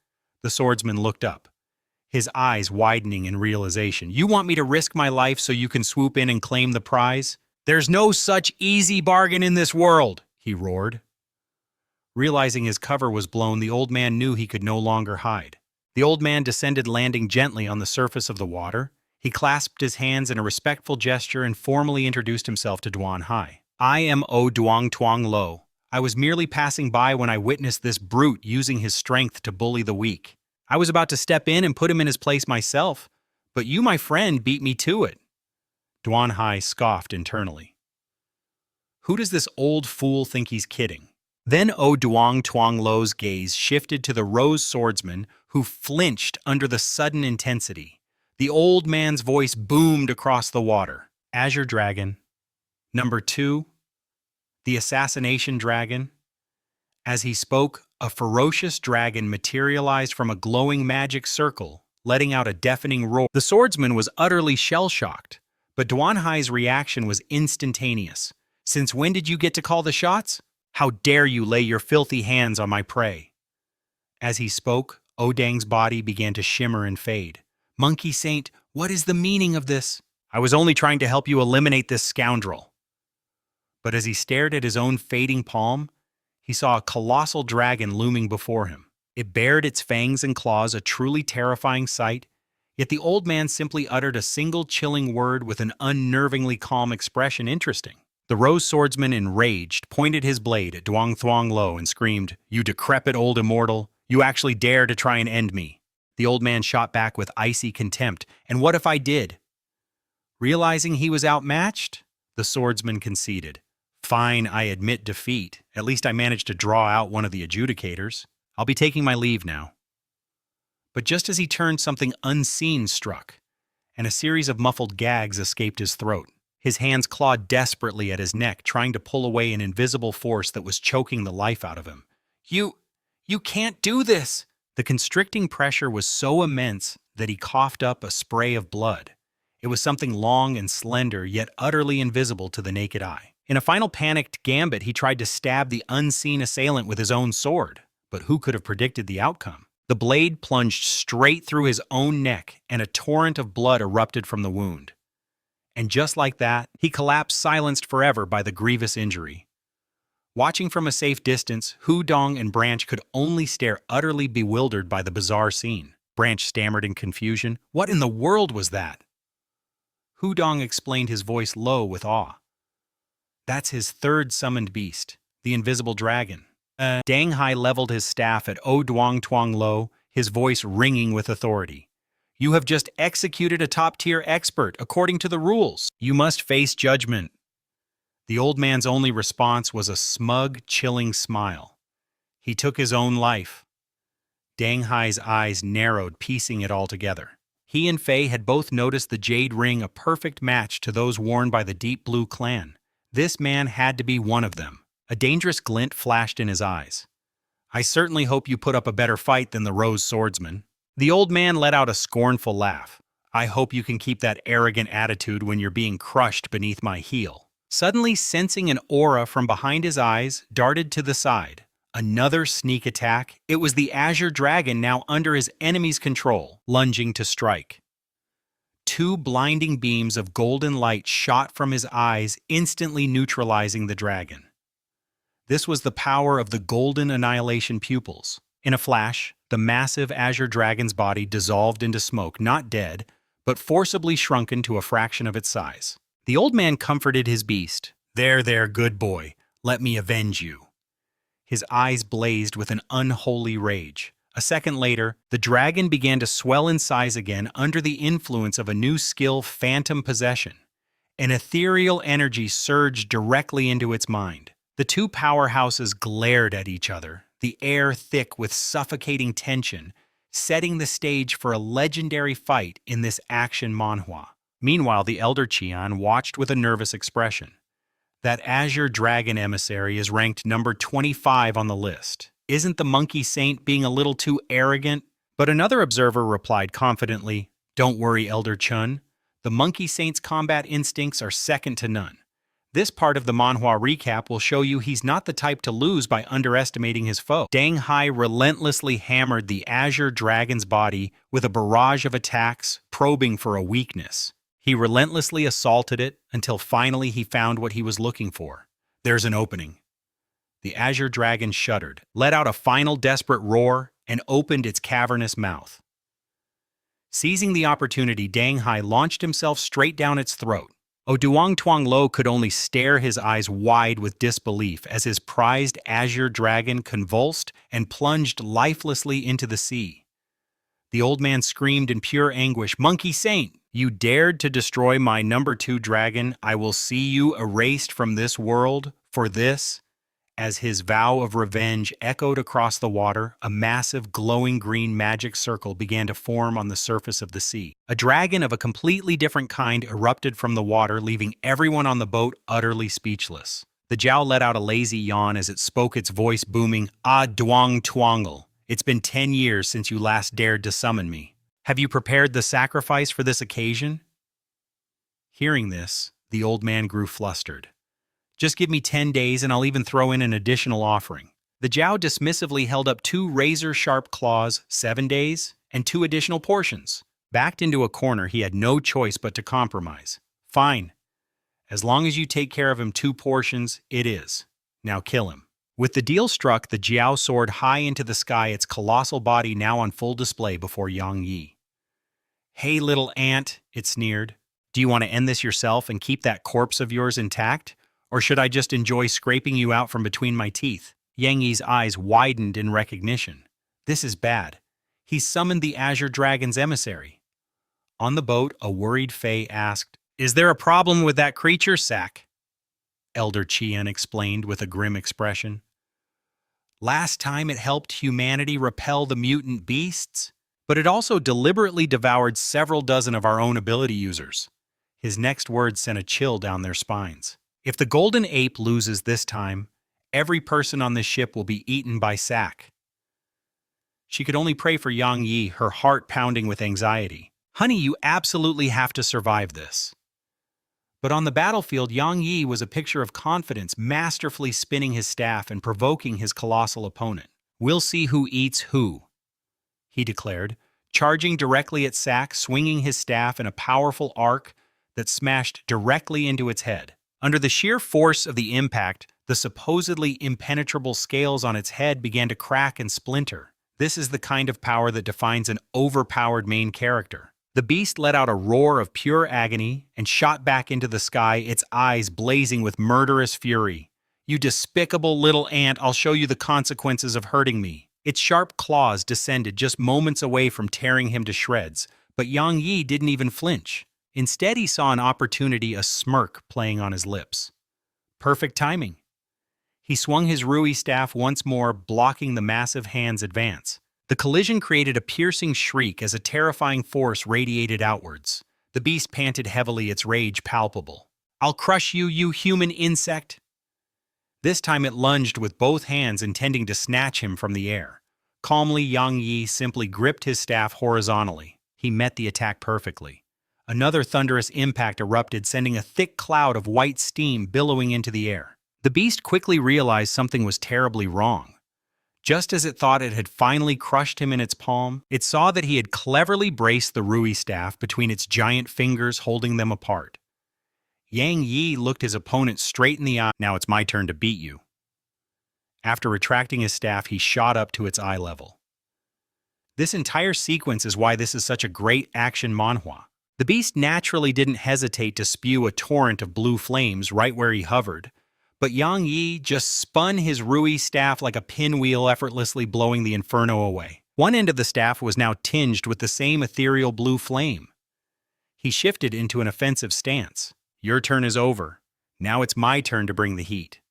S1: The swordsman looked up, his eyes widening in realization. You want me to risk my life so you can swoop in and claim the prize? There's no such easy bargain in this world, he roared. Realizing his cover was blown, the old man knew he could no longer hide. The old man descended, landing gently on the surface of the water. He clasped his hands in a respectful gesture and formally introduced himself to Dwanhai. I am O Duang Tuang Lo. I was merely passing by when I witnessed this brute using his strength to bully the weak. I was about to step in and put him in his place myself, but you, my friend, beat me to it. Dwanhai scoffed internally. Who does this old fool think he's kidding? Then O Duang Tuang Lo's gaze shifted to the Rose Swordsman, who flinched under the sudden intensity. The old man's voice boomed across the water. Azure Dragon. Number 2. The Assassination Dragon. As he spoke, a ferocious dragon materialized from a glowing magic circle, letting out a deafening roar. The swordsman was utterly shell-shocked, but Dwanhai's reaction was instantaneous. Since when did you get to call the shots? How dare you lay your filthy hands on my prey? As he spoke, Odang's body began to shimmer and fade. Monkey Saint, what is the meaning of this? I was only trying to help you eliminate this scoundrel. But as he stared at his own fading palm, he saw a colossal dragon looming before him. It bared its fangs and claws, a truly terrifying sight, yet the old man simply uttered a single chilling word with an unnervingly calm expression. Interesting. The rose swordsman, enraged, pointed his blade at Duang Thuong Lo and screamed, "You decrepit old immortal! You actually dare to try and end me!" The old man shot back with icy contempt. "And what if I did?" Realizing he was outmatched, the swordsman conceded. "Fine, I admit defeat. At least I managed to draw out one of the adjudicators. I'll be taking my leave now." But just as he turned, something unseen struck, and a series of muffled gags escaped his throat. His hands clawed desperately at his neck, trying to pull away an invisible force that was choking the life out of him. You can't do this!" The constricting pressure was so immense that he coughed up a spray of blood. It was something long and slender, yet utterly invisible to the naked eye. In a final panicked gambit, he tried to stab the unseen assailant with his own sword. But who could have predicted the outcome? The blade plunged straight through his own neck, and a torrent of blood erupted from the wound. And just like that, he collapsed, silenced forever by the grievous injury. Watching from a safe distance, Hu Dong and Branch could only stare, utterly bewildered by the bizarre scene. Branch stammered in confusion. What in the world was that? Hu Dong explained, his voice low with awe. That's his third summoned beast, the invisible dragon. Dang Hai leveled his staff at O Duang Tuang Lo, his voice ringing with authority. You have just executed a top-tier expert according to the rules. You must face judgment. The old man's only response was a smug, chilling smile. He took his own life. Dang Hai's eyes narrowed, piecing it all together. He and Fei had both noticed the jade ring a perfect match to those worn by the Deep Blue clan. This man had to be one of them. A dangerous glint flashed in his eyes. I certainly hope you put up a better fight than the Rose Swordsman. The old man let out a scornful laugh. I hope you can keep that arrogant attitude when you're being crushed beneath my heel. Suddenly sensing an aura from behind his eyes, darted to the side. Another sneak attack. It was the Azure Dragon, now under his enemy's control, lunging to strike. Two blinding beams of golden light shot from his eyes, instantly neutralizing the dragon. This was the power of the golden annihilation pupils. In a flash, the massive Azure Dragon's body dissolved into smoke, not dead, but forcibly shrunken to a fraction of its size. The old man comforted his beast. There, good boy. Let me avenge you. His eyes blazed with an unholy rage. A second later, the dragon began to swell in size again under the influence of a new skill, phantom possession. An ethereal energy surged directly into its mind. The two powerhouses glared at each other, the air thick with suffocating tension, setting the stage for a legendary fight in this action manhwa. Meanwhile, the elder Qian watched with a nervous expression. That Azure Dragon emissary is ranked number 25 on the list. Isn't the Monkey Saint being a little too arrogant? But another observer replied confidently, Don't worry, Elder Chun. The Monkey Saint's combat instincts are second to none. This part of the manhwa recap will show you he's not the type to lose by underestimating his foe. Dang Hai relentlessly hammered the Azure Dragon's body with a barrage of attacks, probing for a weakness. He relentlessly assaulted it until finally he found what he was looking for. There's an opening. The Azure Dragon shuddered, let out a final desperate roar, and opened its cavernous mouth. Seizing the opportunity, Dang Hai launched himself straight down its throat. Duang Tuang Lo could only stare, his eyes wide with disbelief, as his prized Azure Dragon convulsed and plunged lifelessly into the sea. The old man screamed in pure anguish, Monkey Saint, you dared to destroy my number 2 dragon. I will see you erased from this world for this. As his vow of revenge echoed across the water, a massive glowing green magic circle began to form on the surface of the sea. A dragon of a completely different kind erupted from the water, leaving everyone on the boat utterly speechless. The Jiao let out a lazy yawn as it spoke, its voice booming, Duang Tuangle. It's been 10 years since you last dared to summon me. Have you prepared the sacrifice for this occasion? Hearing this, the old man grew flustered. Just give me 10 days and I'll even throw in an additional offering. The Jiao dismissively held up 2 razor-sharp claws, 7 days, and 2 additional portions. Backed into a corner, he had no choice but to compromise. Fine. As long as you take care of him 2 portions, it is. Now kill him. With the deal struck, the Jiao soared high into the sky, its colossal body now on full display before Yang Yi. Hey, little ant, it sneered. Do you want to end this yourself and keep that corpse of yours intact? Or should I just enjoy scraping you out from between my teeth? Yang Yi's eyes widened in recognition. This is bad. He summoned the Azure Dragon's emissary. On the boat, a worried Fae asked, "Is there a problem with that creature, Sack?" Elder Qian explained with a grim expression. Last time it helped humanity repel the mutant beasts, but it also deliberately devoured several dozen of our own ability users. His next words sent a chill down their spines. If the golden ape loses this time, every person on this ship will be eaten by Sack. She could only pray for Yang Yi, her heart pounding with anxiety. Honey, you absolutely have to survive this. But on the battlefield, Yang Yi was a picture of confidence, masterfully spinning his staff and provoking his colossal opponent. We'll see who eats who, he declared, charging directly at Sack, swinging his staff in a powerful arc that smashed directly into its head. Under the sheer force of the impact, the supposedly impenetrable scales on its head began to crack and splinter. This is the kind of power that defines an overpowered main character. The beast let out a roar of pure agony and shot back into the sky, its eyes blazing with murderous fury. You despicable little ant, I'll show you the consequences of hurting me. Its sharp claws descended just moments away from tearing him to shreds, but Yang Yi didn't even flinch. Instead, he saw an opportunity, a smirk playing on his lips. Perfect timing. He swung his Rui staff once more, blocking the massive hand's advance. The collision created a piercing shriek as a terrifying force radiated outwards. The beast panted heavily, its rage palpable. I'll crush you, you human insect! This time it lunged with both hands, intending to snatch him from the air. Calmly, Yang Yi simply gripped his staff horizontally. He met the attack perfectly. Another thunderous impact erupted, sending a thick cloud of white steam billowing into the air. The beast quickly realized something was terribly wrong. Just as it thought it had finally crushed him in its palm, it saw that he had cleverly braced the Rui staff between its giant fingers, holding them apart. Yang Yi looked his opponent straight in the eye. Now it's my turn to beat you. After retracting his staff, he shot up to its eye level. This entire sequence is why this is such a great action manhwa. The beast naturally didn't hesitate to spew a torrent of blue flames right where he hovered, but Yang Yi just spun his Rui staff like a pinwheel, effortlessly blowing the inferno away. One end of the staff was now tinged with the same ethereal blue flame. He shifted into an offensive stance. Your turn is over. Now it's my turn to bring the heat.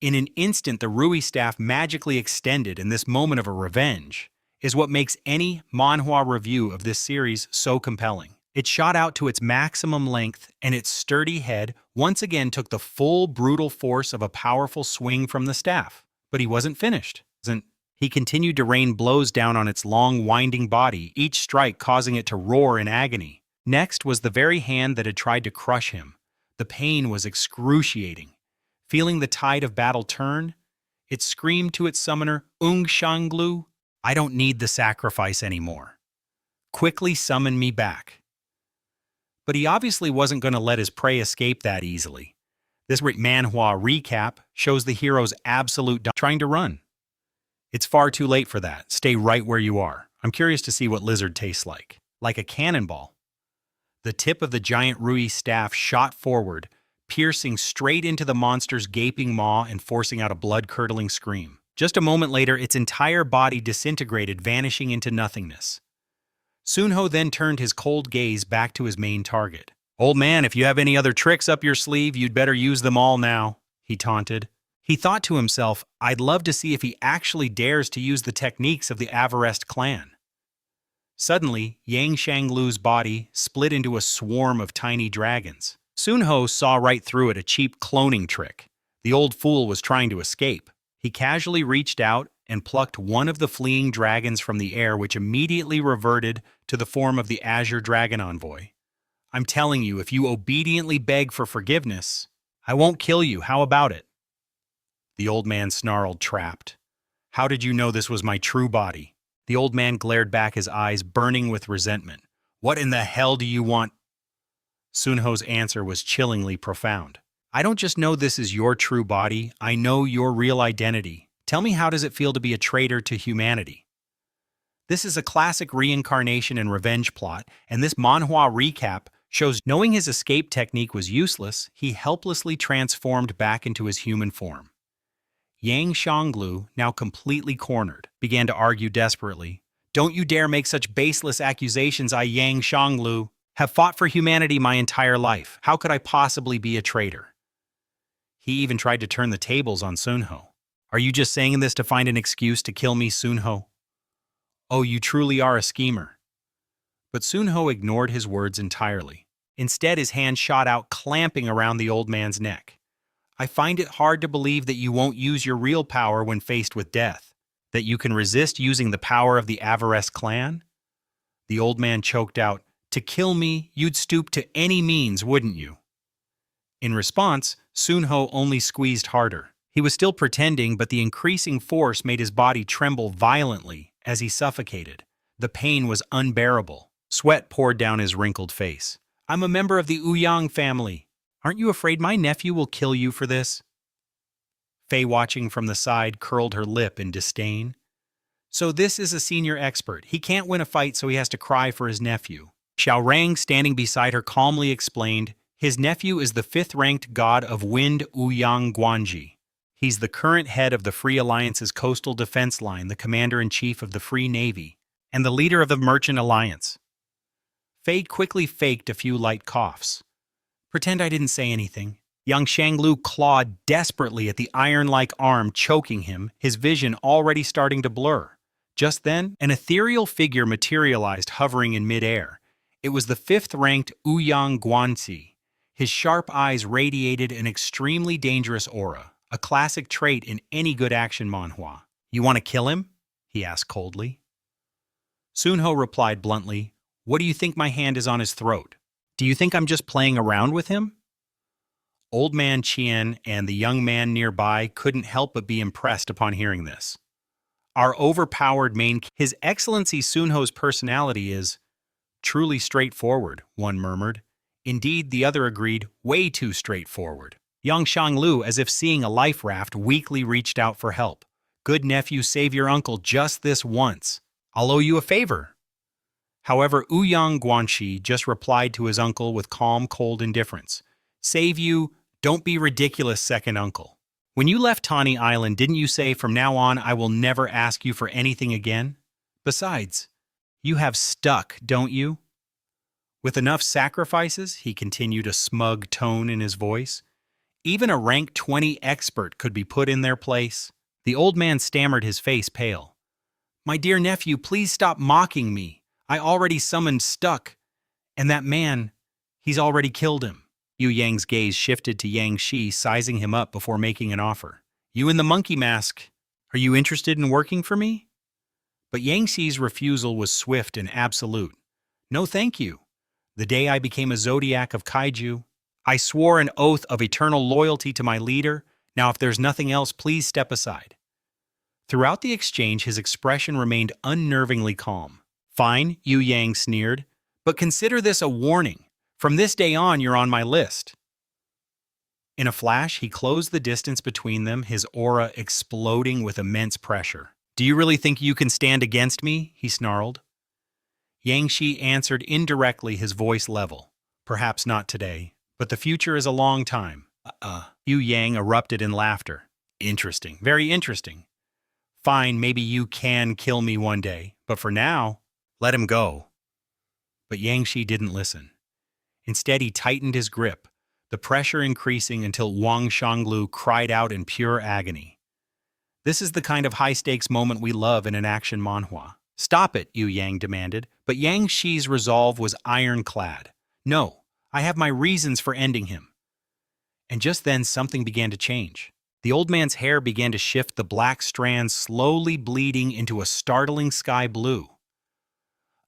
S1: In an instant, the Rui staff magically extended, and this moment of a revenge is what makes any manhwa review of this series so compelling. It shot out to its maximum length, and its sturdy head once again took the full brutal force of a powerful swing from the staff. But he wasn't finished. He continued to rain blows down on its long, winding body, each strike causing it to roar in agony. Next was the very hand that had tried to crush him. The pain was excruciating. Feeling the tide of battle turn, it screamed to its summoner, Ung Shanglu, I don't need the sacrifice anymore. Quickly summon me back. But he obviously wasn't going to let his prey escape that easily. This manhwa recap shows the hero's absolute trying to run. It's far too late for that. Stay right where you are. I'm curious to see what Lizard tastes like. Like a cannonball. The tip of the giant Rui staff shot forward, piercing straight into the monster's gaping maw and forcing out a blood-curdling scream. Just a moment later, its entire body disintegrated, vanishing into nothingness. Sunho then turned his cold gaze back to his main target. Old man, if you have any other tricks up your sleeve, you'd better use them all now, he taunted. He thought to himself, I'd love to see if he actually dares to use the techniques of the Avarest clan. Suddenly, Yang Shanglu's body split into a swarm of tiny dragons. Sunho saw right through it, a cheap cloning trick. The old fool was trying to escape. He casually reached out and plucked one of the fleeing dragons from the air, which immediately reverted to the form of the Azure Dragon Envoy. I'm telling you, if you obediently beg for forgiveness, I won't kill you, how about it? The old man snarled, trapped. How did you know this was my true body? The old man glared back, his eyes burning with resentment. What in the hell do you want? Sunho's answer was chillingly profound. I don't just know this is your true body, I know your real identity. Tell me, how does it feel to be a traitor to humanity? This is a classic reincarnation and revenge plot, and this manhwa recap shows knowing his escape technique was useless, he helplessly transformed back into his human form. Yang Shanglu, now completely cornered, began to argue desperately. Don't you dare make such baseless accusations. I, Yang Shanglu, have fought for humanity my entire life. How could I possibly be a traitor? He even tried to turn the tables on Sunho. Are you just saying this to find an excuse to kill me, Sunho? Oh, you truly are a schemer. But Sunho ignored his words entirely. Instead, his hand shot out, clamping around the old man's neck. I find it hard to believe that you won't use your real power when faced with death, that you can resist using the power of the Avarest clan? The old man choked out, to kill me, you'd stoop to any means, wouldn't you? In response, Sunho only squeezed harder. He was still pretending, but the increasing force made his body tremble violently as he suffocated. The pain was unbearable. Sweat poured down his wrinkled face. I'm a member of the Ouyang family. Aren't you afraid my nephew will kill you for this? Fei, watching from the side, curled her lip in disdain. So this is a senior expert. He can't win a fight, so he has to cry for his nephew. Xiaorang, standing beside her, calmly explained, his nephew is the 5th-ranked god of wind Ouyang Guanji. He's the current head of the Free Alliance's coastal defense line, the commander-in-chief of the Free Navy, and the leader of the Merchant Alliance. Fei quickly faked a few light coughs. Pretend I didn't say anything. Yang Shanglu clawed desperately at the iron-like arm choking him, his vision already starting to blur. Just then, an ethereal figure materialized, hovering in midair. It was the 5th-ranked Ouyang Guanxi. His sharp eyes radiated an extremely dangerous aura, a classic trait in any good action manhwa. You want to kill him? He asked coldly. Sunho replied bluntly, what do you think my hand is on his throat? Do you think I'm just playing around with him? Old Man Qian and the young man nearby couldn't help but be impressed upon hearing this. Our overpowered His Excellency Sunho's personality is truly straightforward, one murmured. Indeed, the other agreed, way too straightforward. Yang Shanglu, as if seeing a life raft, weakly reached out for help. Good nephew, save your uncle just this once. I'll owe you a favor. However, Ouyang Guanxi just replied to his uncle with calm, cold indifference. Save you, don't be ridiculous, second uncle. When you left Tawny Island, didn't you say, from now on I will never ask you for anything again? Besides, you have stuck, don't you? With enough sacrifices, he continued, a smug tone in his voice, even a rank 20 expert could be put in their place. The old man stammered, his face pale. My dear nephew, please stop mocking me. I already summoned Stuck, and that man, he's already killed him. Yu Yang's gaze shifted to Yang Shi, sizing him up before making an offer. You in the monkey mask, are you interested in working for me? But Yang Shi's refusal was swift and absolute. No thank you. The day I became a zodiac of kaiju, I swore an oath of eternal loyalty to my leader. Now if there's nothing else, please step aside. Throughout the exchange, his expression remained unnervingly calm. Fine, Yu Yang sneered, but consider this a warning. From this day on, you're on my list. In a flash, he closed the distance between them, his aura exploding with immense pressure. Do you really think you can stand against me? He snarled. Yang Shi answered indirectly, his voice level. Perhaps not today, but the future is a long time. Yu Yang erupted in laughter. Interesting, very interesting. Fine, maybe you can kill me one day, but for now, let him go. But Yang Shi didn't listen. Instead, he tightened his grip, the pressure increasing until Wang Shanglu cried out in pure agony. This is the kind of high-stakes moment we love in an action manhwa. Stop it, Yu Yang demanded, but Yang Shi's resolve was ironclad. No, I have my reasons for ending him. And just then, something began to change. The old man's hair began to shift, the black strands slowly bleeding into a startling sky blue.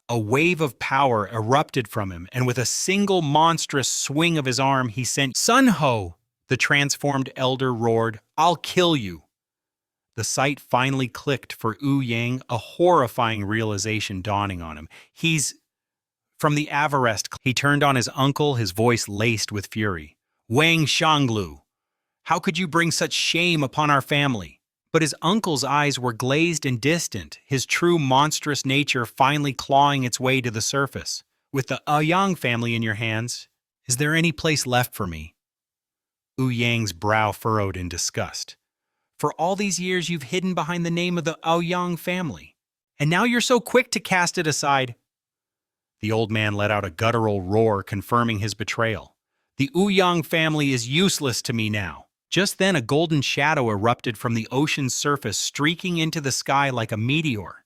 S1: A wave of power erupted from him, and with a single monstrous swing of his arm, he sent Sunho The transformed elder roared, "I'll kill you!" The sight finally clicked for Wu Yang, a horrifying realization dawning on him. He's from the Avarest. He turned on his uncle, his voice laced with fury. "Wang Shanglu, how could you bring such shame upon our family?" But his uncle's eyes were glazed and distant, his true monstrous nature finally clawing its way to the surface. "With the Yang family in your hands, is there any place left for me?" Wu Yang's brow furrowed in disgust. "For all these years you've hidden behind the name of the Yang family, and now you're so quick to cast it aside." The old man let out a guttural roar confirming his betrayal. "The Yang family is useless to me now." Just then a golden shadow erupted from the ocean's surface, streaking into the sky like a meteor.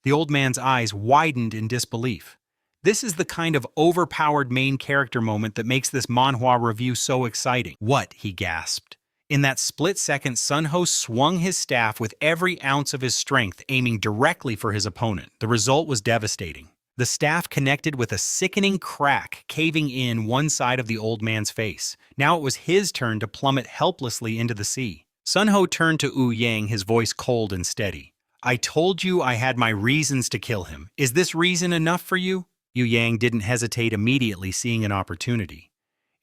S1: The old man's eyes widened in disbelief. This is the kind of overpowered main character moment that makes this manhwa review so exciting. "What?" he gasped. In that split second, Sunho swung his staff with every ounce of his strength, aiming directly for his opponent. The result was devastating. The staff connected with a sickening crack, caving in one side of the old man's face. Now it was his turn to plummet helplessly into the sea. Sunho turned to Wu Yang, his voice cold and steady. "I told you I had my reasons to kill him. Is this reason enough for you?" Wu Yang didn't hesitate immediately, seeing an opportunity.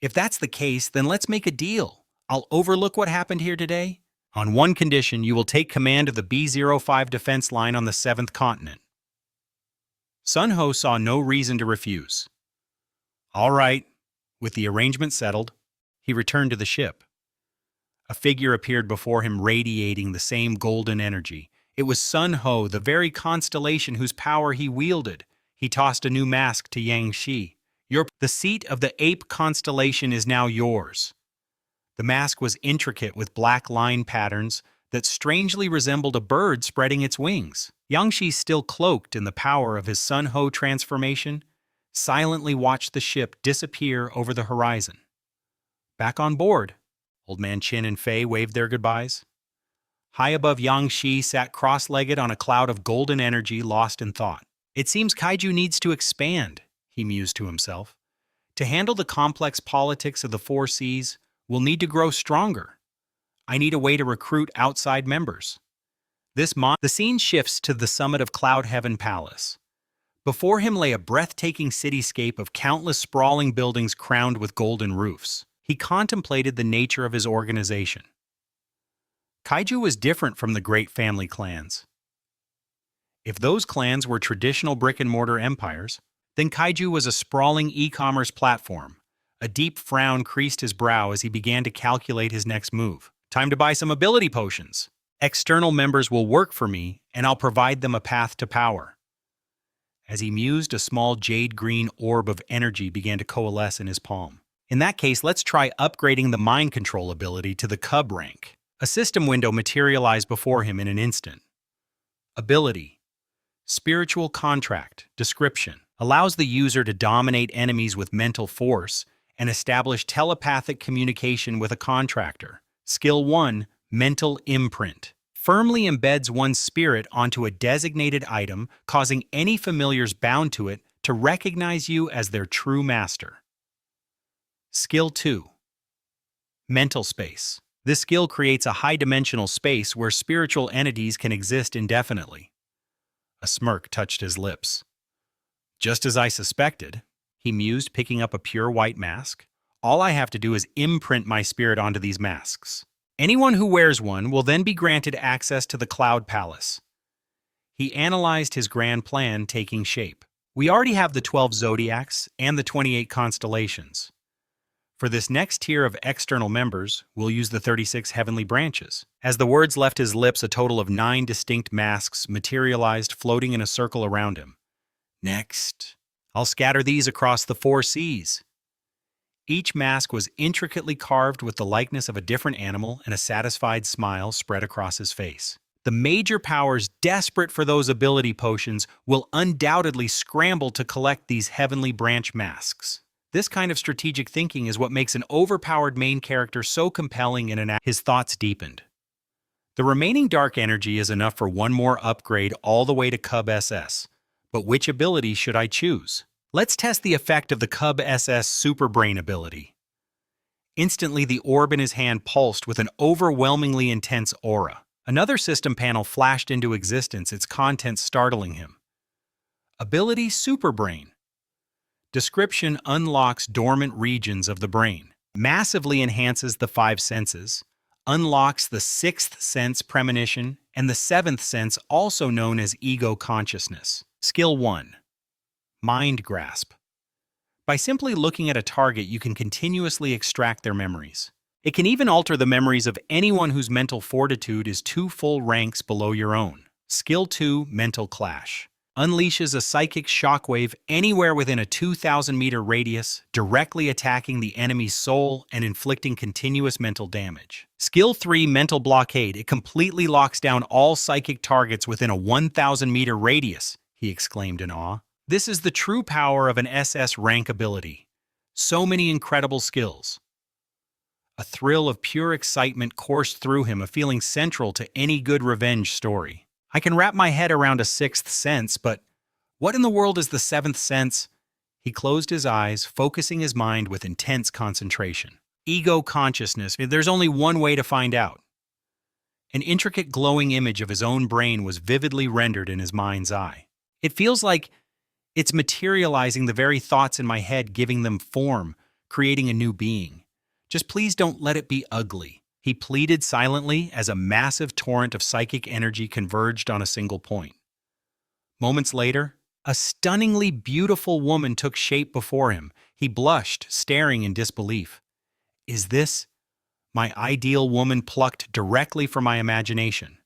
S1: "If that's the case, then let's make a deal. I'll overlook what happened here today. On one condition, you will take command of the B-05 defense line on the 7th continent." Sunho saw no reason to refuse. "All right." With the arrangement settled, he returned to the ship. A figure appeared before him, radiating the same golden energy. It was Sunho, the very constellation whose power he wielded. He tossed a new mask to Yang Shi. The seat of the ape constellation is now yours." The mask was intricate with black line patterns that strangely resembled a bird spreading its wings. Yang Shi, still cloaked in the power of his Sunho transformation, silently watched the ship disappear over the horizon. Back on board, Old Man Qin and Fei waved their goodbyes. High above, Yang Shi sat cross-legged on a cloud of golden energy, lost in thought. "It seems Kaiju needs to expand," he mused to himself. "To handle the complex politics of the Four Seas, we'll need to grow stronger. I need a way to recruit outside members." The scene shifts to the summit of Cloud Heaven Palace. Before him lay a breathtaking cityscape of countless sprawling buildings crowned with golden roofs. He contemplated the nature of his organization. Kaiju was different from the great family clans. If those clans were traditional brick-and-mortar empires, then Kaiju was a sprawling e-commerce platform. A deep frown creased his brow as he began to calculate his next move. "Time to buy some ability potions. External members will work for me, and I'll provide them a path to power." As he mused, a small jade-green orb of energy began to coalesce in his palm. "In that case, let's try upgrading the mind control ability to the Cub rank." A system window materialized before him in an instant. Ability: Spiritual Contract. Description: allows the user to dominate enemies with mental force and establish telepathic communication with a contractor. Skill 1, Mental Imprint. Firmly embeds one's spirit onto a designated item, causing any familiars bound to it to recognize you as their true master. Skill 2, Mental Space. This skill creates a high-dimensional space where spiritual entities can exist indefinitely. A smirk touched his lips. "Just as I suspected," he mused, picking up a pure white mask. "All I have to do is imprint my spirit onto these masks. Anyone who wears one will then be granted access to the Cloud Palace." He analyzed his grand plan taking shape. "We already have the 12 zodiacs and the 28 constellations. For this next tier of external members, we'll use the 36 heavenly branches." As the words left his lips, a total of 9 distinct masks materialized, floating in a circle around him. "Next, I'll scatter these across the 4 seas." Each mask was intricately carved with the likeness of a different animal, and a satisfied smile spread across his face. The major powers desperate for those ability potions will undoubtedly scramble to collect these heavenly branch masks. This kind of strategic thinking is what makes an overpowered main character so compelling in an act. His thoughts deepened. The remaining dark energy is enough for one more upgrade all the way to Cub SS. But which ability should I choose? Let's test the effect of the Cub SS Super Brain ability. Instantly, the orb in his hand pulsed with an overwhelmingly intense aura. Another system panel flashed into existence, its contents startling him. Ability Superbrain. Description: unlocks dormant regions of the brain. Massively enhances the five senses. Unlocks the sixth sense, premonition, and the seventh sense, also known as ego consciousness. Skill 1. Mind Grasp. By simply looking at a target, you can continuously extract their memories. It can even alter the memories of anyone whose mental fortitude is 2 full ranks below your own. Skill 2. Mental Clash. Unleashes a psychic shockwave anywhere within a 2,000-meter radius, directly attacking the enemy's soul and inflicting continuous mental damage. Skill 3. Mental Blockade. It completely locks down all psychic targets within a 1,000-meter radius, he exclaimed in awe. This is the true power of an SS rank ability. So many incredible skills. A thrill of pure excitement coursed through him, a feeling central to any good revenge story. I can wrap my head around a sixth sense, but what in the world is the seventh sense? He closed his eyes, focusing his mind with intense concentration. Ego consciousness. There's only one way to find out. An intricate glowing image of his own brain was vividly rendered in his mind's eye. It feels like it's materializing the very thoughts in my head, giving them form, creating a new being. Just please don't let it be ugly. He pleaded silently as a massive torrent of psychic energy converged on a single point. Moments later, a stunningly beautiful woman took shape before him. He blushed, staring in disbelief. Is this my ideal woman plucked directly from my imagination?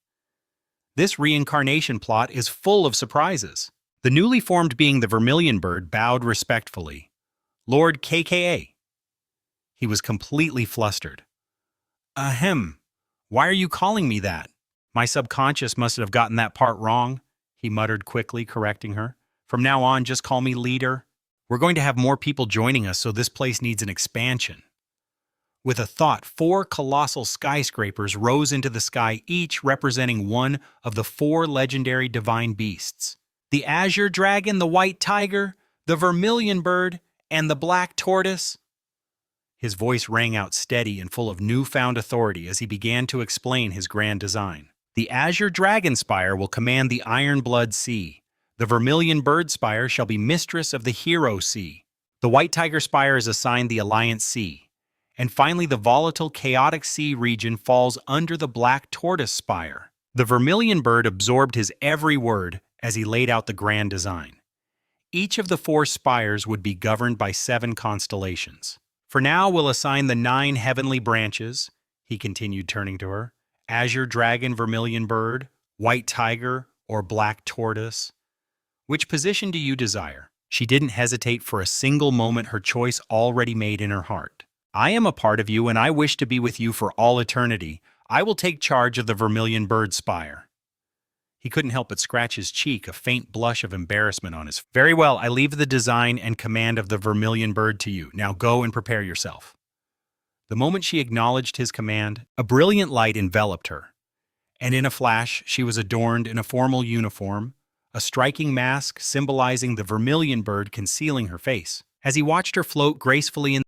S1: This reincarnation plot is full of surprises. The newly formed being, the Vermilion Bird, bowed respectfully. Lord KKA. He was completely flustered. Ahem. Why are you calling me that? My subconscious must have gotten that part wrong, he muttered quickly, correcting her. From now on, just call me Leader. We're going to have more people joining us, so this place needs an expansion. With a thought, 4 colossal skyscrapers rose into the sky, each representing one of the 4 legendary divine beasts. The Azure Dragon, the White Tiger, the Vermilion Bird, and the Black Tortoise. His voice rang out steady and full of newfound authority as he began to explain his grand design. The Azure Dragon Spire will command the Iron Blood Sea. The Vermilion Bird Spire shall be mistress of the Hero Sea. The White Tiger Spire is assigned the Alliance Sea. And finally, the volatile Chaotic Sea region falls under the Black Tortoise Spire. The Vermilion Bird absorbed his every word as he laid out the grand design. Each of the 4 spires would be governed by 7 constellations. For now, we'll assign the 9 heavenly branches, he continued, turning to her. Azure Dragon, Vermilion Bird, White Tiger, or Black Tortoise. Which position do you desire? She didn't hesitate for a single moment, her choice already made in her heart. I am a part of you, and I wish to be with you for all eternity. I will take charge of the Vermilion Bird Spire. He couldn't help but scratch his cheek, a faint blush of embarrassment on his face. Very well, I leave the design and command of the Vermilion Bird to you. Now go and prepare yourself. The moment she acknowledged his command, a brilliant light enveloped her. And in a flash, she was adorned in a formal uniform, a striking mask symbolizing the Vermilion Bird concealing her face. As he watched her float gracefully in